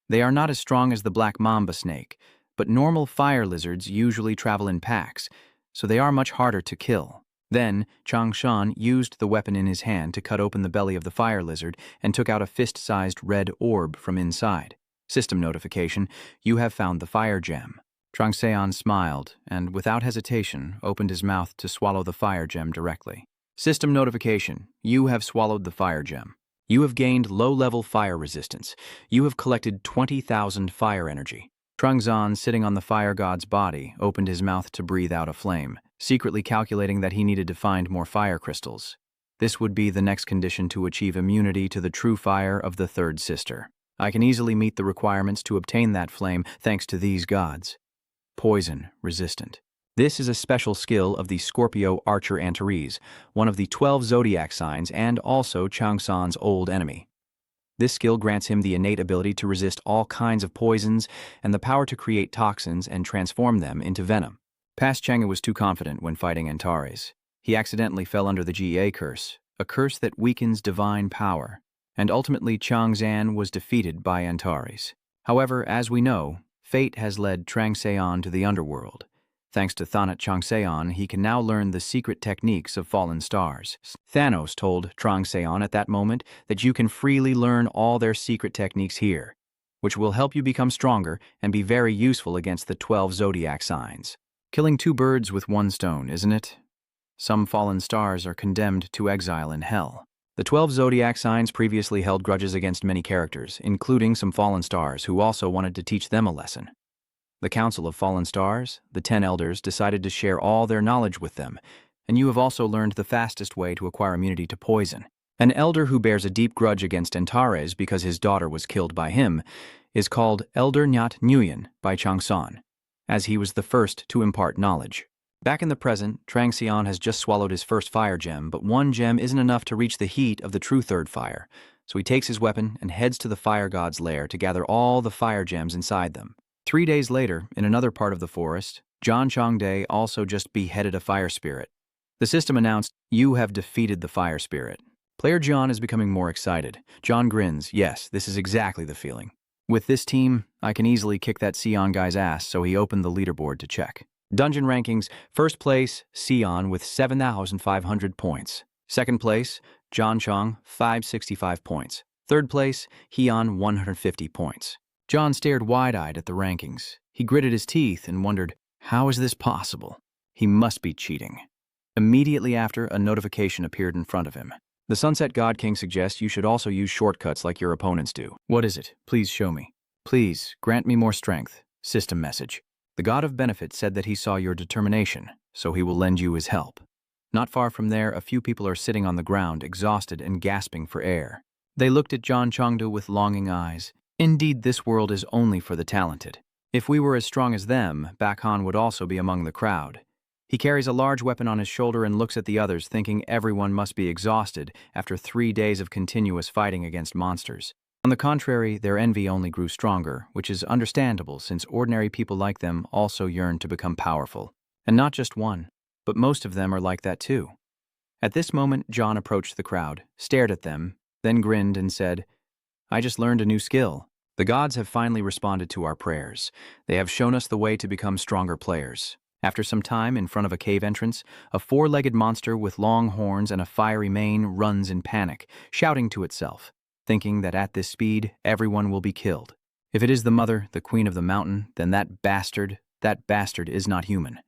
They are not as strong as the black mamba snake, but normal fire lizards usually travel in packs, so they are much harder to kill. Then, Changshan used the weapon in his hand to cut open the belly of the fire lizard and took out a fist-sized red orb from inside. System notification, you have found the fire gem. Trangseon smiled and, without hesitation, opened his mouth to swallow the fire gem directly. System notification, you have swallowed the fire gem. You have gained low-level fire resistance. You have collected 20,000 fire energy. Trangseon, sitting on the fire god's body, opened his mouth to breathe out a flame, secretly calculating that he needed to find more fire crystals. This would be the next condition to achieve immunity to the true fire of the third sister. I can easily meet the requirements to obtain that flame thanks to these gods. Poison resistant. This is a special skill of the Scorpio Archer Antares, one of the 12 zodiac signs and also Changshan's old enemy. This skill grants him the innate ability to resist all kinds of poisons and the power to create toxins and transform them into venom. Past Chang'e was too confident when fighting Antares. He accidentally fell under the GA curse, a curse that weakens divine power, and ultimately Chang'an was defeated by Antares. However, as we know, fate has led Trangseon to the underworld. Thanks to Thanat Changseon, he can now learn the secret techniques of fallen stars. Thanos told Changseon at that moment that you can freely learn all their secret techniques here, which will help you become stronger and be very useful against the 12 zodiac signs. Killing two birds with one stone, isn't it? Some fallen stars are condemned to exile in hell. The 12 zodiac signs previously held grudges against many characters, including some fallen stars who also wanted to teach them a lesson. The Council of Fallen Stars, the 10 elders, decided to share all their knowledge with them, and you have also learned the fastest way to acquire immunity to poison. An elder who bears a deep grudge against Antares because his daughter was killed by him is called Elder Nyat Nguyen by Changseon, as he was the first to impart knowledge. Back in the present, Changseon has just swallowed his first fire gem, but one gem isn't enough to reach the heat of the true third fire, so he takes his weapon and heads to the fire god's lair to gather all the fire gems inside them. 3 days later, in another part of the forest, John Changdae also just beheaded a fire spirit. The system announced, "You have defeated the fire spirit." Player John is becoming more excited. John grins, "Yes, this is exactly the feeling. With this team, I can easily kick that Sion guy's ass," so he opened the leaderboard to check. Dungeon rankings, first place, Sion with 7,500 points. Second place, John Chong, 565 points. Third place, Heon, 150 points. John stared wide-eyed at the rankings. He gritted his teeth and wondered, how is this possible? He must be cheating. Immediately after, a notification appeared in front of him. The Sunset God King suggests you should also use shortcuts like your opponents do. What is it? Please show me. Please, grant me more strength. System message. The God of Benefit said that he saw your determination, so he will lend you his help. Not far from there, a few people are sitting on the ground, exhausted and gasping for air. They looked at John Chongdo with longing eyes. Indeed, this world is only for the talented. If we were as strong as them, Bakhan would also be among the crowd. He carries a large weapon on his shoulder and looks at the others, thinking everyone must be exhausted after 3 days of continuous fighting against monsters. On the contrary, their envy only grew stronger, which is understandable since ordinary people like them also yearn to become powerful. And not just one, but most of them are like that too. At this moment, John approached the crowd, stared at them, then grinned and said, "I just learned a new skill. The gods have finally responded to our prayers. They have shown us the way to become stronger players." After some time, in front of a cave entrance, a 4-legged monster with long horns and a fiery mane runs in panic, shouting to itself, thinking that at this speed, everyone will be killed. If it is the mother, the queen of the mountain, then that bastard is not human.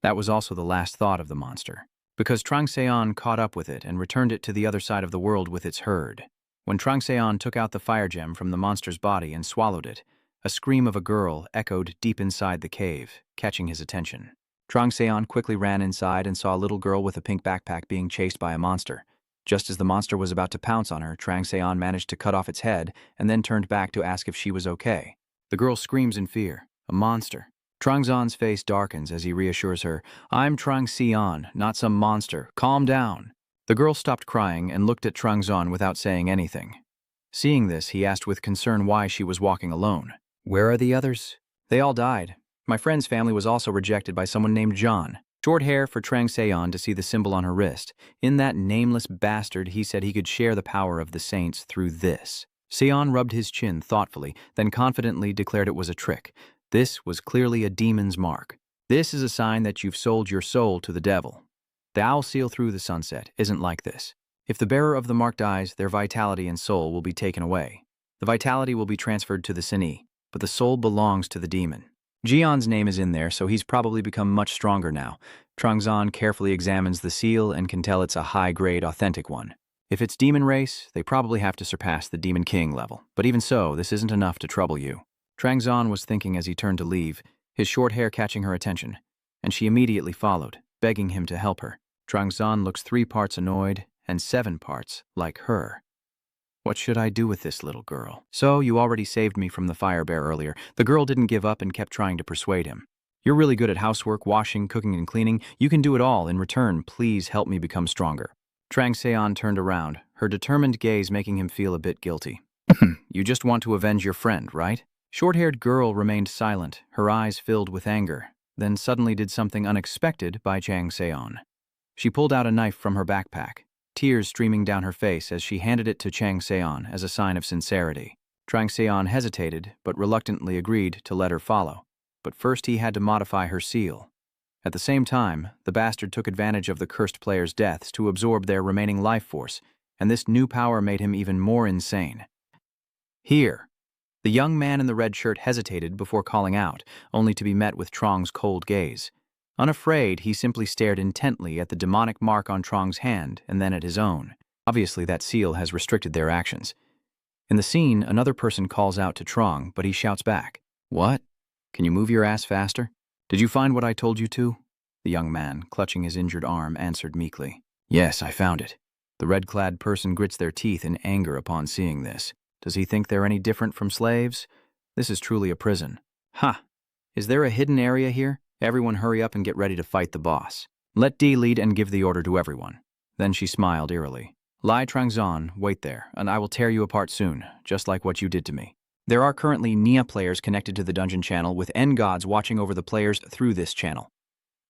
That was also the last thought of the monster, because Changseon caught up with it and returned it to the other side of the world with its herd. When Changseon took out the fire gem from the monster's body and swallowed it, a scream of a girl echoed deep inside the cave, catching his attention. Changseon quickly ran inside and saw a little girl with a pink backpack being chased by a monster. Just as the monster was about to pounce on her, Changseon managed to cut off its head and then turned back to ask if she was okay. The girl screams in fear. A monster. Changseon's face darkens as he reassures her, "I'm Changseon, not some monster. Calm down." The girl stopped crying and looked at Changseon without saying anything. Seeing this, he asked with concern why she was walking alone. "Where are the others?" "They all died. My friend's family was also rejected by someone named John." Short hair for Changseon to see the symbol on her wrist. In that nameless bastard, he said he could share the power of the saints through this. Seon rubbed his chin thoughtfully, then confidently declared it was a trick. This was clearly a demon's mark. "This is a sign that you've sold your soul to the devil. The owl seal through the sunset isn't like this. If the bearer of the mark dies, their vitality and soul will be taken away. The vitality will be transferred to the Sini, but the soul belongs to the demon. Jion's name is in there, so he's probably become much stronger now." Changseon carefully examines the seal and can tell it's a high-grade, authentic one. If it's demon race, they probably have to surpass the Demon King level. But even so, this isn't enough to trouble you. Changseon was thinking as he turned to leave, his short hair catching her attention, and she immediately followed, begging him to help her. Changseon looks 3 parts annoyed and 7 parts like her. "What should I do with this little girl?" "So, you already saved me from the fire bear earlier." The girl didn't give up and kept trying to persuade him. "You're really good at housework, washing, cooking, and cleaning. You can do it all. In return, please help me become stronger." Changseon turned around, her determined gaze making him feel a bit guilty. "You just want to avenge your friend, right?" Short-haired girl remained silent, her eyes filled with anger, then suddenly did something unexpected by Changseon. She pulled out a knife from her backpack, tears streaming down her face as she handed it to Changseon as a sign of sincerity. Changseon hesitated, but reluctantly agreed to let her follow. But first he had to modify her seal. At the same time, the bastard took advantage of the cursed players' deaths to absorb their remaining life force, and this new power made him even more insane. Here! The young man in the red shirt hesitated before calling out, only to be met with Trong's cold gaze. Unafraid, he simply stared intently at the demonic mark on Trong's hand and then at his own. Obviously, that seal has restricted their actions. In the scene, another person calls out to Trong, but he shouts back, "What? Can you move your ass faster? Did you find what I told you to?" The young man, clutching his injured arm, answered meekly, "Yes, I found it." The red-clad person grits their teeth in anger upon seeing this. Does he think they're any different from slaves? This is truly a prison. Ha! Is there a hidden area here? Everyone hurry up and get ready to fight the boss. Let D lead and give the order to everyone. Then she smiled eerily. Lai Trangzon, wait there, and I will tear you apart soon, just like what you did to me. There are currently Nia players connected to the dungeon channel with N gods watching over the players through this channel.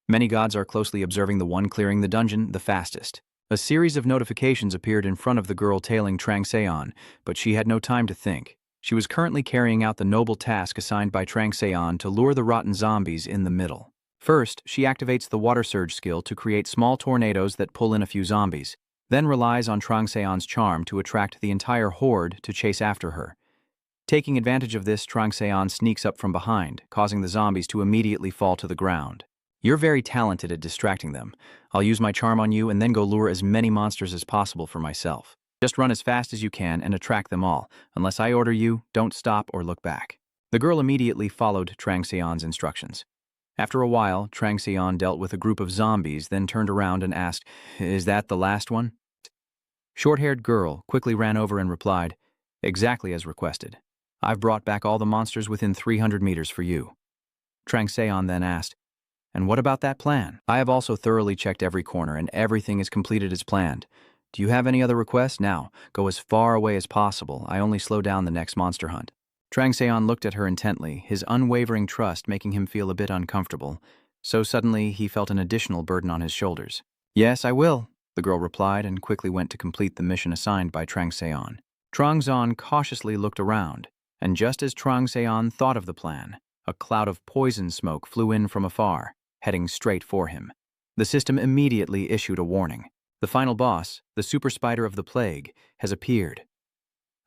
Many gods are closely observing the one clearing the dungeon the fastest. A series of notifications appeared in front of the girl tailing Trangseon, but she had no time to think. She was currently carrying out the noble task assigned by Trangseon to lure the rotten zombies in the middle. First, she activates the water surge skill to create small tornadoes that pull in a few zombies, then relies on Trangseon's charm to attract the entire horde to chase after her. Taking advantage of this, Trangseon sneaks up from behind, causing the zombies to immediately fall to the ground. You're very talented at distracting them. I'll use my charm on you and then go lure as many monsters as possible for myself. Just run as fast as you can and attract them all. Unless I order you, don't stop or look back. The girl immediately followed Trangseon's instructions. After a while, Trangseon dealt with a group of zombies, then turned around and asked, "Is that the last one?" Short-haired girl quickly ran over and replied, "Exactly as requested. I've brought back all the monsters within 300 meters for you." Trangseon then asked, "And what about that plan?" "I have also thoroughly checked every corner and everything is completed as planned. Do you have any other requests? Now, go as far away as possible. I only slow down the next monster hunt." Trangseon looked at her intently, his unwavering trust making him feel a bit uncomfortable. So suddenly, he felt an additional burden on his shoulders. "Yes, I will," the girl replied and quickly went to complete the mission assigned by Trangseon. Trangzon cautiously looked around, and just as Trangseon thought of the plan, a cloud of poison smoke flew in from afar, heading straight for him. The system immediately issued a warning. The final boss, the super spider of the plague, has appeared.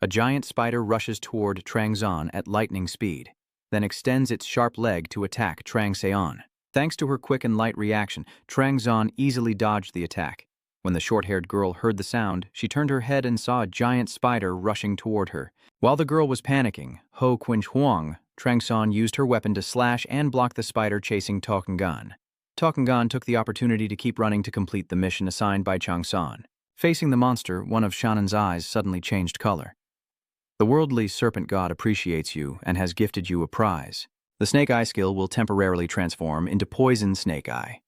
A giant spider rushes toward Trangzon at lightning speed, then extends its sharp leg to attack Trangseon. Thanks to her quick and light reaction, Trangzon easily dodged the attack. When the short-haired girl heard the sound, she turned her head and saw a giant spider rushing toward her. While the girl was panicking, Ho Quinhuang, Trangzon used her weapon to slash and block the spider chasing Tokengan. Tokengan took the opportunity to keep running to complete the mission assigned by Changsan. Facing the monster, one of Shannon's eyes suddenly changed color. The worldly serpent god appreciates you and has gifted you a prize. The Snake Eye skill will temporarily transform into Poison Snake Eye.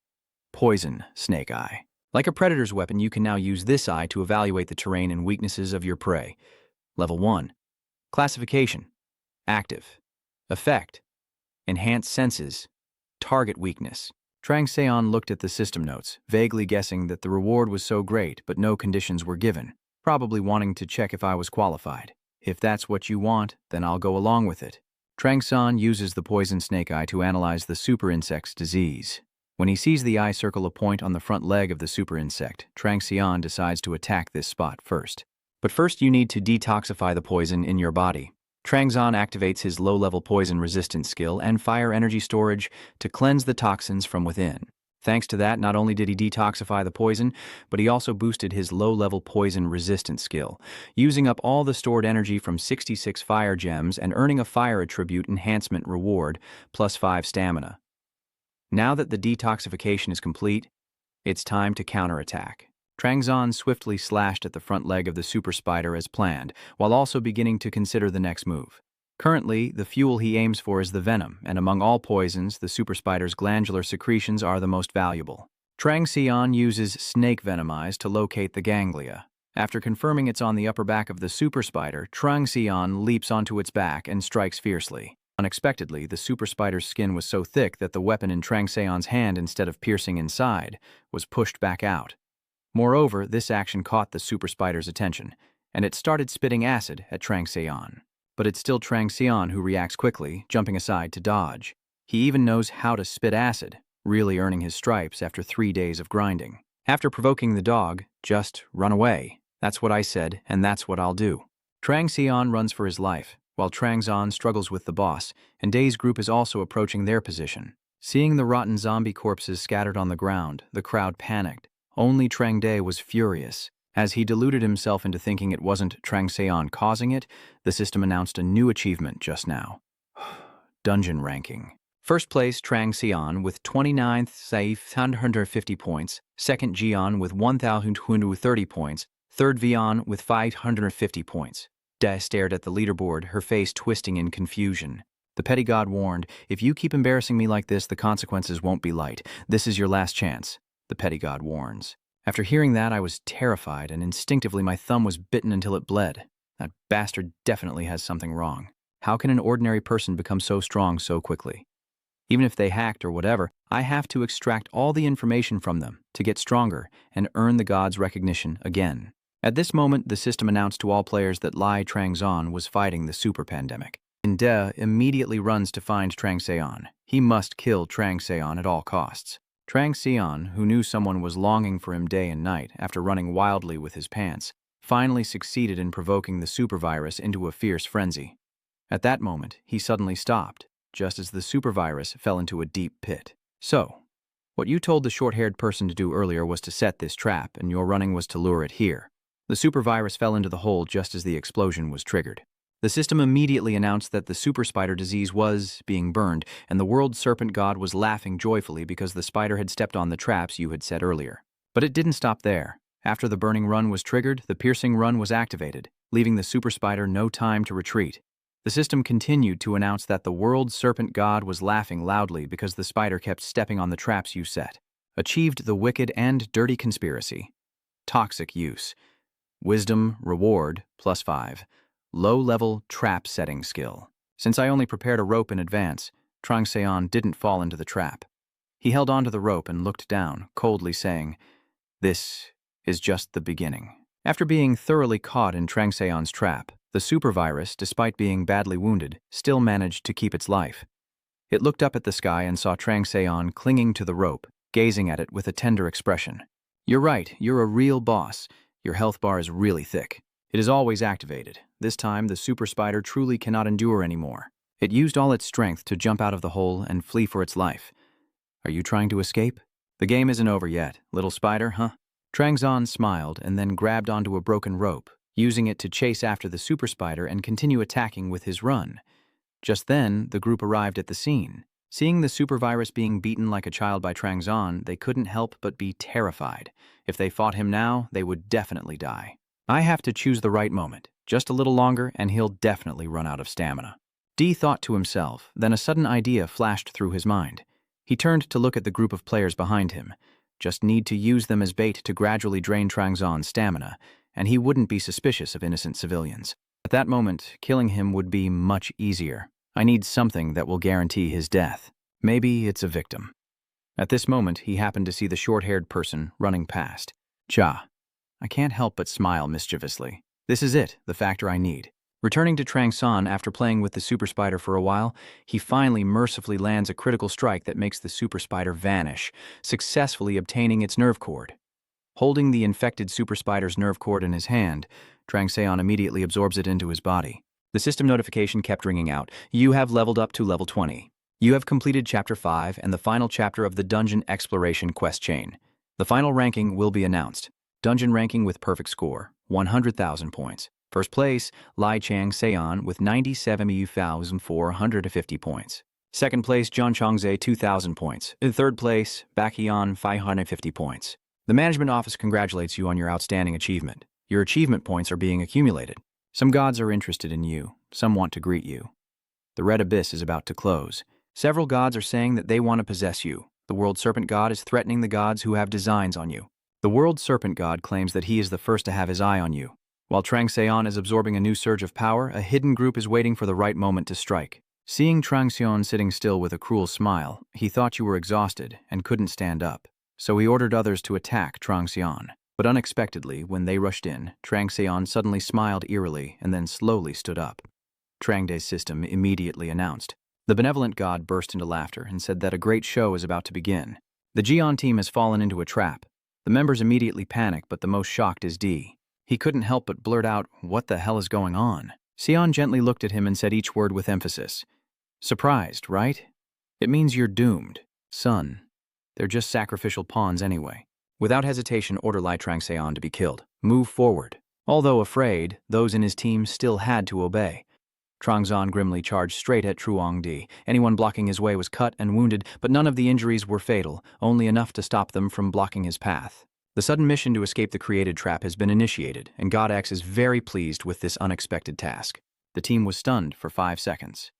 Poison Snake Eye. Like a predator's weapon, you can now use this eye to evaluate the terrain and weaknesses of your prey. Level 1. Classification. Active. Effect. Enhance senses. Target weakness. Trangseon looked at the system notes, vaguely guessing that the reward was so great, but no conditions were given, probably wanting to check if I was qualified. If that's what you want, then I'll go along with it. Trangzon uses the poison snake eye to analyze the super insect's disease. When he sees the eye circle a point on the front leg of the super insect, Trangseon decides to attack this spot first. But first you need to detoxify the poison in your body. Trangzon activates his low-level poison resistance skill and fire energy storage to cleanse the toxins from within. Thanks to that, not only did he detoxify the poison, but he also boosted his low-level poison resistance skill, using up all the stored energy from 66 fire gems and earning a fire attribute enhancement reward, plus 5 stamina. Now that the detoxification is complete, it's time to counterattack. Trangzon swiftly slashed at the front leg of the super spider as planned, while also beginning to consider the next move. Currently, the fuel he aims for is the venom, and among all poisons, the super spider's glandular secretions are the most valuable. Trangseon uses snake venom eyes to locate the ganglia. After confirming it's on the upper back of the super spider, Trangseon leaps onto its back and strikes fiercely. Unexpectedly, the super spider's skin was so thick that the weapon in Trangseon's hand, instead of piercing inside, was pushed back out. Moreover, this action caught the super spider's attention, and it started spitting acid at Trangseon. But it's still Trangseon who reacts quickly, jumping aside to dodge. He even knows how to spit acid. really earning his stripes after 3 days of grinding. After provoking the dog, just run away. That's what I said, and that's what I'll do. Trang Xian runs for his life, while Trang Zan struggles with the boss, and Day's group is also approaching their position. Seeing the rotten zombie corpses scattered on the ground, the crowd panicked. Only Trang Day was furious. As he deluded himself into thinking it wasn't Trang Xian causing it, the system announced a new achievement just now. Dungeon ranking. First place Trang Xian with 29th safe 150 points, second Jian with 1,230 points, third Vian with 550 points. Da stared at the leaderboard, her face twisting in confusion. The petty god warned, "If you keep embarrassing me like this, the consequences won't be light. This is your last chance," the petty god warns. After hearing that, I was terrified, and instinctively my thumb was bitten until it bled. That bastard definitely has something wrong. How can an ordinary person become so strong so quickly? Even if they hacked or whatever, I have to extract all the information from them to get stronger and earn the god's recognition again. At this moment, the system announced to all players that Lai Trangzon was fighting the super pandemic. De immediately runs to find Trang Xian. He must kill Trang Xian at all costs. Trang Xian, who knew someone was longing for him day and night after running wildly with his pants, finally succeeded in provoking the super virus into a fierce frenzy. At that moment, he suddenly stopped, just as the super virus fell into a deep pit. "So, what you told the short-haired person to do earlier was to set this trap, and your running was to lure it here." The super virus fell into the hole just as the explosion was triggered. The system immediately announced that the super spider disease was being burned, and the world serpent god was laughing joyfully because the spider had stepped on the traps you had set earlier. But it didn't stop there. After the burning run was triggered, the piercing run was activated, leaving the super spider no time to retreat. The system continued to announce that the world serpent god was laughing loudly because the spider kept stepping on the traps you set. Achieved the wicked and dirty conspiracy. Toxic use. Wisdom, reward, +5. Low-level trap setting skill. Since I only prepared a rope in advance, Trang Xian didn't fall into the trap. He held onto the rope and looked down, coldly saying, "This is just the beginning." After being thoroughly caught in Trang Xian's trap, the super virus, despite being badly wounded, still managed to keep its life. It looked up at the sky and saw Trang Xian clinging to the rope, gazing at it with a tender expression. "You're right, you're a real boss. Your health bar is really thick. It is always activated. This time, the super spider truly cannot endure anymore. It used all its strength to jump out of the hole and flee for its life. Are you trying to escape? The game isn't over yet, little spider, huh?" Trang Zan smiled and then grabbed onto a broken rope, using it to chase after the super spider and continue attacking with his run. Just then, the group arrived at the scene. Seeing the super virus being beaten like a child by Trang Zan, they couldn't help but be terrified. If they fought him now, they would definitely die. I have to choose the right moment. Just a little longer, and he'll definitely run out of stamina. D thought to himself, then a sudden idea flashed through his mind. He turned to look at the group of players behind him. Just need to use them as bait to gradually drain Trang Zan's stamina, and he wouldn't be suspicious of innocent civilians. At that moment, killing him would be much easier. I need something that will guarantee his death. Maybe it's a victim. At this moment, he happened to see the short-haired person running past. Cha. I can't help but smile mischievously. This is it, the factor I need. Returning to Trang San after playing with the super spider for a while, he finally mercifully lands a critical strike that makes the super spider vanish, successfully obtaining its nerve cord. Holding the infected super spider's nerve cord in his hand, Trang Seon immediately absorbs it into his body. The system notification kept ringing out. You have leveled up to level 20. You have completed Chapter 5 and the final chapter of the Dungeon Exploration quest chain. The final ranking will be announced. Dungeon ranking with perfect score, 100,000 points. First place, Lai Chang Seon with 97,450 points. Second place, John Chongze, 2,000 points. Third place, Bakhian, 550 points. The management office congratulates you on your outstanding achievement. Your achievement points are being accumulated. Some gods are interested in you. Some want to greet you. The Red Abyss is about to close. Several gods are saying that they want to possess you. The World Serpent God is threatening the gods who have designs on you. The World Serpent God claims that he is the first to have his eye on you. While Trang Seon is absorbing a new surge of power, a hidden group is waiting for the right moment to strike. Seeing Trang Seon sitting still with a cruel smile, he thought you were exhausted and couldn't stand up. So he ordered others to attack Trang Seon. But unexpectedly, when they rushed in, Trang Seon suddenly smiled eerily and then slowly stood up. Trang Dae's system immediately announced. The benevolent god burst into laughter and said that a great show is about to begin. The Jian team has fallen into a trap. The members immediately panic, but the most shocked is D. He couldn't help but blurt out, "What the hell is going on?" Sion gently looked at him and said each word with emphasis. "Surprised, right? It means you're doomed, son. They're just sacrificial pawns anyway." Without hesitation, order Lai Trangseon to be killed. Move forward. Although afraid, those in his team still had to obey. Trangzon grimly charged straight at Truong Di. Anyone blocking his way was cut and wounded, but none of the injuries were fatal, only enough to stop them from blocking his path. The sudden mission to escape the created trap has been initiated, and God X is very pleased with this unexpected task. The team was stunned for 5 seconds.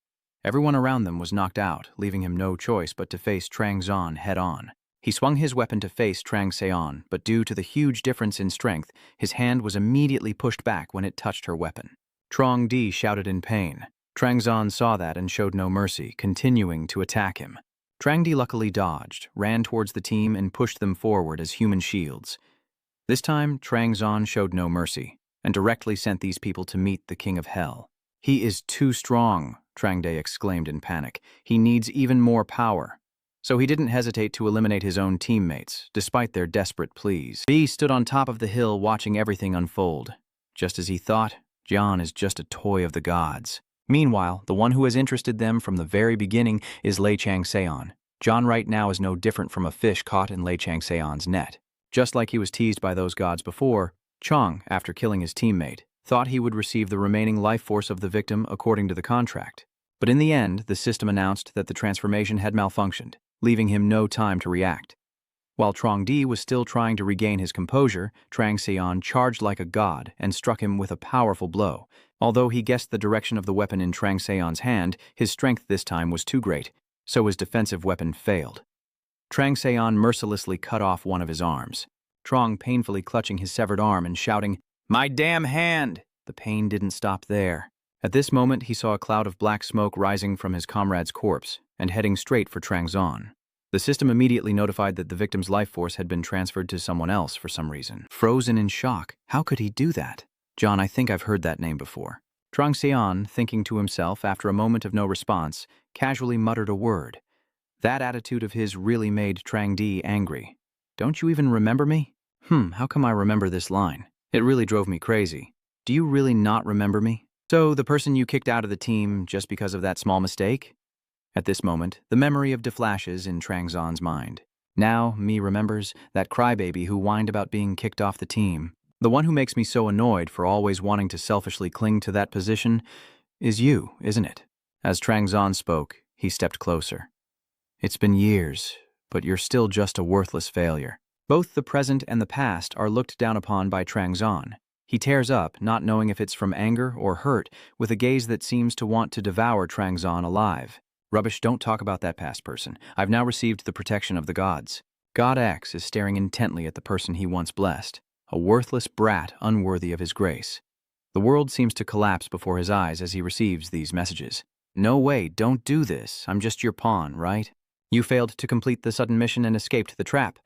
Everyone around them was knocked out, leaving him no choice but to face Trangzon head-on. He swung his weapon to face Trangseon, but due to the huge difference in strength, his hand was immediately pushed back when it touched her weapon. Trong Di shouted in pain. Trangzon saw that and showed no mercy, continuing to attack him. Trang Di luckily dodged, ran towards the team, and pushed them forward as human shields. This time, Trangzon showed no mercy, and directly sent these people to meet the King of Hell. "He is too strong," Trang Di exclaimed in panic. "He needs even more power." So he didn't hesitate to eliminate his own teammates, despite their desperate pleas. B stood on top of the hill watching everything unfold. Just as he thought, John is just a toy of the gods. Meanwhile, the one who has interested them from the very beginning is Lei Changseon. John right now is no different from a fish caught in Lei Changseon's net. Just like he was teased by those gods before, Chong, after killing his teammate, thought he would receive the remaining life force of the victim according to the contract. But in the end, the system announced that the transformation had malfunctioned, leaving him no time to react. While Trong Di was still trying to regain his composure, Trangseon charged like a god and struck him with a powerful blow. Although he guessed the direction of the weapon in Trangseon's hand, his strength this time was too great, so his defensive weapon failed. Trangseon mercilessly cut off one of his arms. Trong painfully clutching his severed arm and shouting, "My damn hand!" The pain didn't stop there. At this moment, he saw a cloud of black smoke rising from his comrade's corpse and heading straight for Trangzon. The system immediately notified that the victim's life force had been transferred to someone else for some reason. Frozen in shock, how could he do that? "John, I think I've heard that name before." Trangseon, thinking to himself after a moment of no response, casually muttered a word. That attitude of his really made Trang Di angry. "Don't you even remember me?" How come I remember this line? It really drove me crazy. "Do you really not remember me? So the person you kicked out of the team just because of that small mistake?" At this moment, the memory of deflashes in Trangzon's mind. Now, me remembers that crybaby who whined about being kicked off the team. The one who makes me so annoyed for always wanting to selfishly cling to that position is you, isn't it? As Trangzon spoke, he stepped closer. "It's been years, but you're still just a worthless failure." Both the present and the past are looked down upon by Trangzon. He tears up, not knowing if it's from anger or hurt, with a gaze that seems to want to devour Trangzon alive. "Rubbish, don't talk about that past person. I've now received the protection of the gods." God X is staring intently at the person he once blessed, a worthless brat unworthy of his grace. The world seems to collapse before his eyes as he receives these messages. "No way, don't do this. I'm just your pawn, right? You failed to complete the sudden mission and escaped the trap."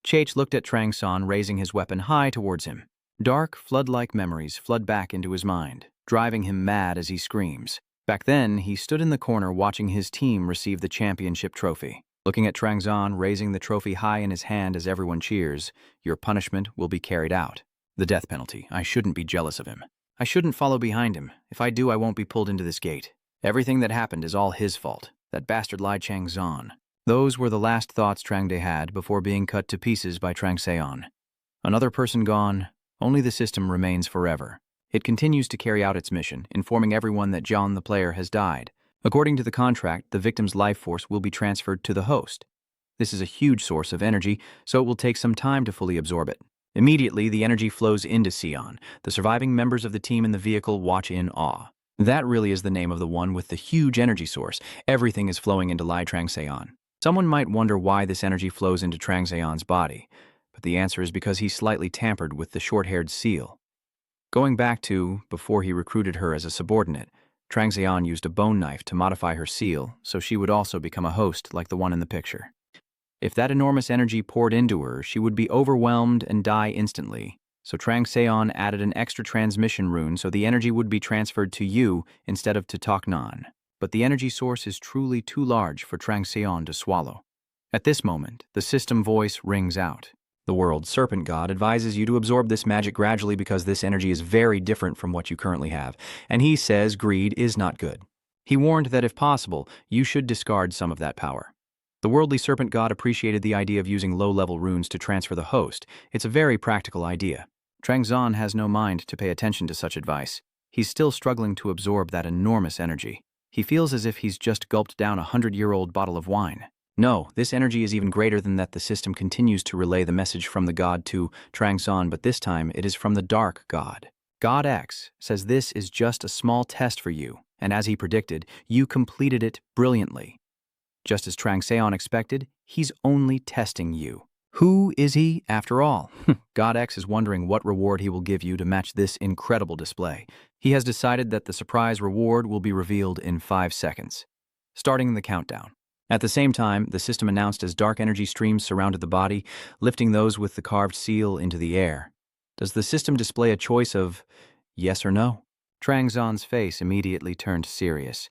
Cheich looked at Trangzon, raising his weapon high towards him. Dark, flood-like memories flood back into his mind, driving him mad as he screams. Back then, he stood in the corner watching his team receive the championship trophy. Looking at Trangzon raising the trophy high in his hand as everyone cheers, "Your punishment will be carried out." The death penalty. I shouldn't be jealous of him. I shouldn't follow behind him. If I do, I won't be pulled into this gate. Everything that happened is all his fault. That bastard Lai Changzon. Those were the last thoughts Trang De had before being cut to pieces by Trangseon. Another person gone, only the system remains forever. It continues to carry out its mission, informing everyone that John the player has died. According to the contract, the victim's life force will be transferred to the host. This is a huge source of energy, so it will take some time to fully absorb it. Immediately, the energy flows into Sion. The surviving members of the team in the vehicle watch in awe. That really is the name of the one with the huge energy source. Everything is flowing into Lai Trangseon. Someone might wonder why this energy flows into Trangseon's body, but the answer is because he slightly tampered with the short-haired seal. Going back to before he recruited her as a subordinate, Trangseon used a bone knife to modify her seal so she would also become a host like the one in the picture. If that enormous energy poured into her, she would be overwhelmed and die instantly. So Trangseon added an extra transmission rune so the energy would be transferred to you instead of to Toknan. but the energy source is truly too large for Trang Seon to swallow. At this moment, the system voice rings out. The world serpent god advises you to absorb this magic gradually because this energy is very different from what you currently have, and he says greed is not good. He warned that if possible, you should discard some of that power. The worldly serpent god appreciated the idea of using low-level runes to transfer the host. It's a very practical idea. Trang Zon has no mind to pay attention to such advice. He's still struggling to absorb that enormous energy. He feels as if he's just gulped down a 100-year-old bottle of wine. No, this energy is even greater than that. The system continues to relay the message from the god to Trang Zon, but this time it is from the dark god. God X says this is just a small test for you, and as he predicted, you completed it brilliantly. Just as Trang Seon expected, he's only testing you. Who is he, after all? God X is wondering what reward he will give you to match this incredible display. He has decided that the surprise reward will be revealed in 5 seconds, starting the countdown. At the same time, the system announced as dark energy streams surrounded the body, lifting those with the carved seal into the air. Does the system display a choice of yes or no? Trang Zon's face immediately turned serious.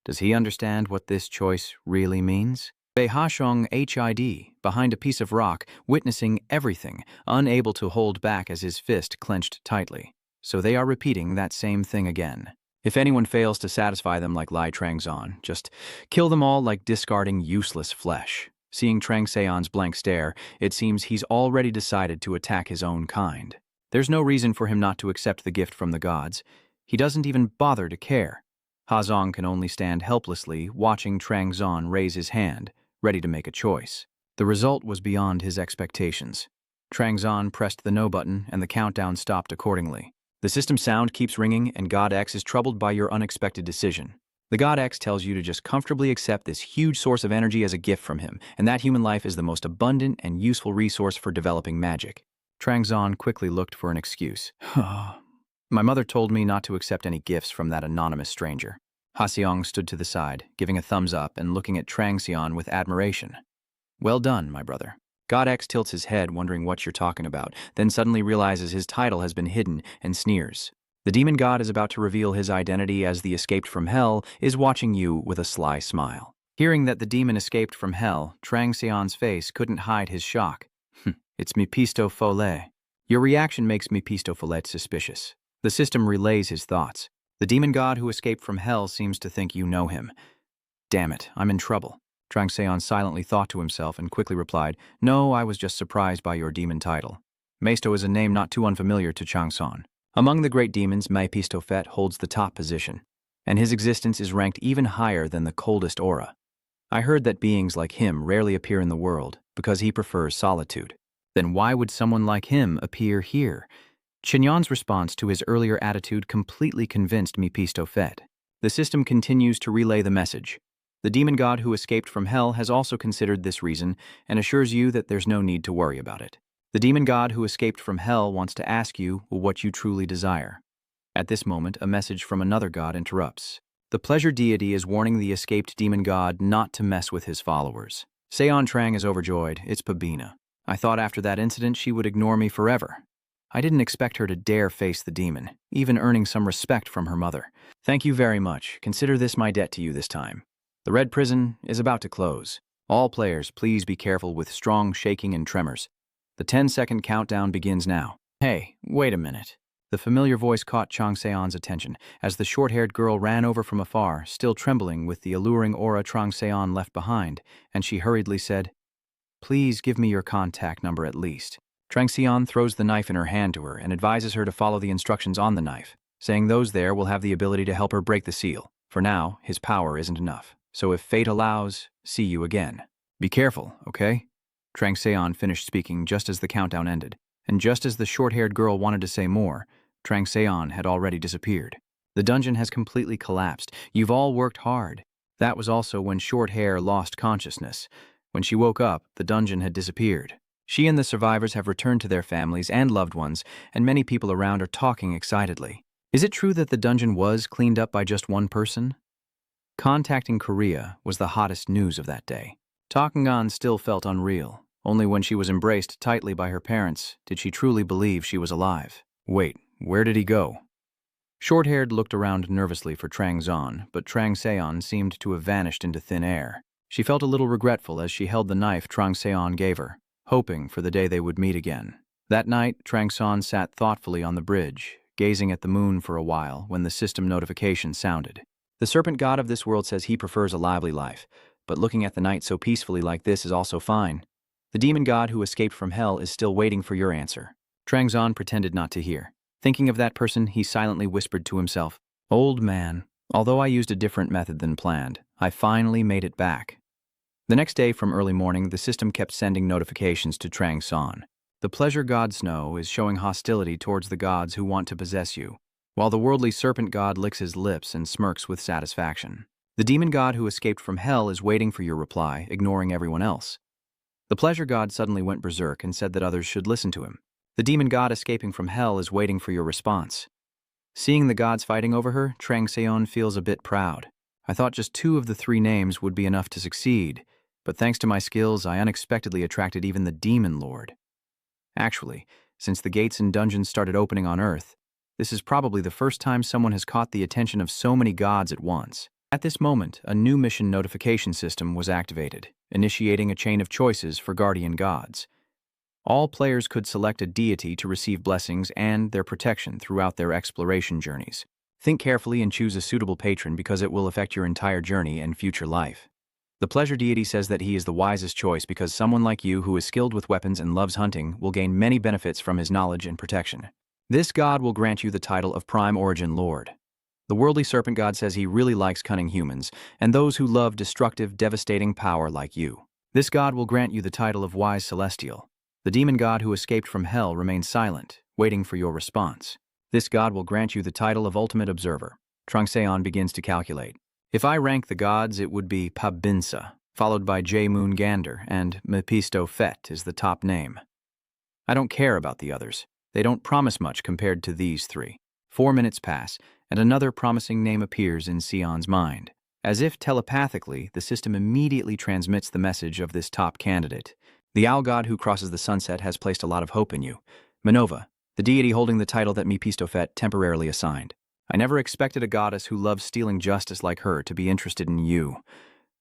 Does he understand what this choice really means? Bei Hashong HID, behind a piece of rock, witnessing everything, unable to hold back as his fist clenched tightly. So they are repeating that same thing again. If anyone fails to satisfy them like Lai Trang Zon, just kill them all like discarding useless flesh. Seeing Trang Seon's blank stare, it seems he's already decided to attack his own kind. There's no reason for him not to accept the gift from the gods. He doesn't even bother to care. Ha Zong can only stand helplessly, watching Trang Zon raise his hand, ready to make a choice. The result was beyond his expectations. Trang Zon pressed the no button, and the countdown stopped accordingly. The system sound keeps ringing, and God X is troubled by your unexpected decision. The God X tells you to just comfortably accept this huge source of energy as a gift from him, and that human life is the most abundant and useful resource for developing magic. Trang Zon quickly looked for an excuse. My mother told me not to accept any gifts from that anonymous stranger. Ha Seong stood to the side, giving a thumbs up and looking at Trang Seon with admiration. Well done, my brother. God X tilts his head, wondering what you're talking about, then suddenly realizes his title has been hidden and sneers. The demon god is about to reveal his identity as the escaped from hell is watching you with a sly smile. Hearing that the demon escaped from hell, Trang Seon's face couldn't hide his shock. It's Mephistophele. Your reaction makes Mephistophele suspicious. The system relays his thoughts. The demon god who escaped from hell seems to think you know him. Damn it, I'm in trouble. Trang Seon silently thought to himself and quickly replied, No, I was just surprised by your demon title. Meisto is a name not too unfamiliar to Trang Seon. Among the great demons, Mephistophet holds the top position, and his existence is ranked even higher than the coldest aura. I heard that beings like him rarely appear in the world because he prefers solitude. Then why would someone like him appear here? Chinyan's response to his earlier attitude completely convinced Mephistophete. The system continues to relay the message. The demon god who escaped from hell has also considered this reason and assures you that there's no need to worry about it. The demon god who escaped from hell wants to ask you what you truly desire. At this moment, a message from another god interrupts. The pleasure deity is warning the escaped demon god not to mess with his followers. Seon Trang is overjoyed. It's Pabina. I thought after that incident she would ignore me forever. I didn't expect her to dare face the demon, even earning some respect from her mother. Thank you very much. Consider this my debt to you this time. The red prison is about to close. All players, please be careful with strong shaking and tremors. The 10-second countdown begins now. Hey, wait a minute. The familiar voice caught Trang Seon's attention as the short-haired girl ran over from afar, still trembling with the alluring aura Trang Seon left behind, and she hurriedly said, Please give me your contact number at least. Trang Seon throws the knife in her hand to her and advises her to follow the instructions on the knife, saying those there will have the ability to help her break the seal. For now, his power isn't enough. So if fate allows, see you again. Be careful, okay? Trang Seon finished speaking just as the countdown ended, and just as the short-haired girl wanted to say more, Trang Seon had already disappeared. The dungeon has completely collapsed. You've all worked hard. That was also when Short Hair lost consciousness. When she woke up, the dungeon had disappeared. She and the survivors have returned to their families and loved ones, and many people around are talking excitedly. Is it true that the dungeon was cleaned up by just one person? Contacting Korea was the hottest news of that day. Takangan still felt unreal. Only when she was embraced tightly by her parents did she truly believe she was alive. Wait, where did he go? Short-haired looked around nervously for Trang Zon, but Trang Seon seemed to have vanished into thin air. She felt a little regretful as she held the knife Trang Seon gave her, hoping for the day they would meet again. That night, Trang Seon sat thoughtfully on the bridge, gazing at the moon for a while when the system notification sounded. The serpent god of this world says he prefers a lively life, but looking at the night so peacefully like this is also fine. The demon god who escaped from hell is still waiting for your answer. Trang Zon pretended not to hear. Thinking of that person, he silently whispered to himself, "Old man, although I used a different method than planned, I finally made it back." The next day from early morning, the system kept sending notifications to Trang Zon. The pleasure god Snow is showing hostility towards the gods who want to possess you, while the worldly serpent god licks his lips and smirks with satisfaction. The demon god who escaped from hell is waiting for your reply, ignoring everyone else. The pleasure god suddenly went berserk and said that others should listen to him. The demon god escaping from hell is waiting for your response. Seeing the gods fighting over her, Trang Seon feels a bit proud. I thought just 2 of the 3 names would be enough to succeed, but thanks to my skills, I unexpectedly attracted even the demon lord. Actually, since the gates and dungeons started opening on Earth, this is probably the first time someone has caught the attention of so many gods at once. At this moment, a new mission notification system was activated, initiating a chain of choices for guardian gods. All players could select a deity to receive blessings and their protection throughout their exploration journeys. Think carefully and choose a suitable patron because it will affect your entire journey and future life. The pleasure deity says that he is the wisest choice because someone like you who is skilled with weapons and loves hunting will gain many benefits from his knowledge and protection. This god will grant you the title of Prime Origin Lord. The worldly serpent god says he really likes cunning humans and those who love destructive, devastating power like you. This god will grant you the title of Wise Celestial. The demon god who escaped from hell remains silent, waiting for your response. This god will grant you the title of Ultimate Observer. Trang Seon begins to calculate. If I rank the gods, it would be Pabinsa, followed by Jaemoon Gander, and Mephisto Fet is the top name. I don't care about the others. They don't promise much compared to these 3. 4 minutes pass, and another promising name appears in Seon's mind. As if telepathically, the system immediately transmits the message of this top candidate. The owl god who crosses the sunset has placed a lot of hope in you. Manhwa, the deity holding the title that Mephisto Fet temporarily assigned. I never expected a goddess who loves stealing justice like her to be interested in you.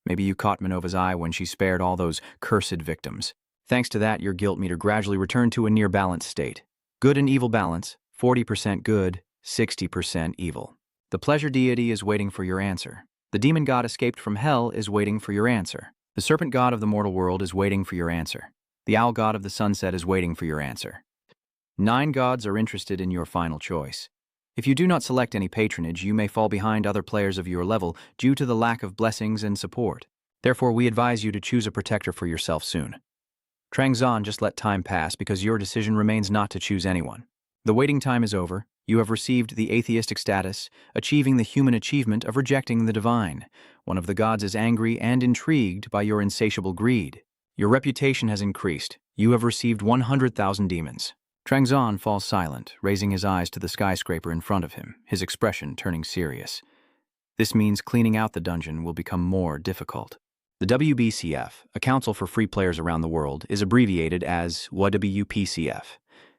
Maybe you caught Manhwa's eye when she spared all those cursed victims. Thanks to that, your guilt meter gradually returned to a near-balanced state. Good and evil balance, 40% good, 60% evil. The pleasure deity is waiting for your answer. The demon god escaped from hell is waiting for your answer. The serpent god of the mortal world is waiting for your answer. The owl god of the sunset is waiting for your answer. 9 gods are interested in your final choice. If you do not select any patronage, you may fall behind other players of your level due to the lack of blessings and support. Therefore, we advise you to choose a protector for yourself soon. Trang Zon just let time pass because your decision remains not to choose anyone. The waiting time is over. You have received the atheistic status, achieving the human achievement of rejecting the divine. One of the gods is angry and intrigued by your insatiable greed. Your reputation has increased. You have received 100,000 demons. Trang Zon falls silent, raising his eyes to the skyscraper in front of him, his expression turning serious. This means cleaning out the dungeon will become more difficult. The WBCF, a council for free players around the world, is abbreviated as WPCF.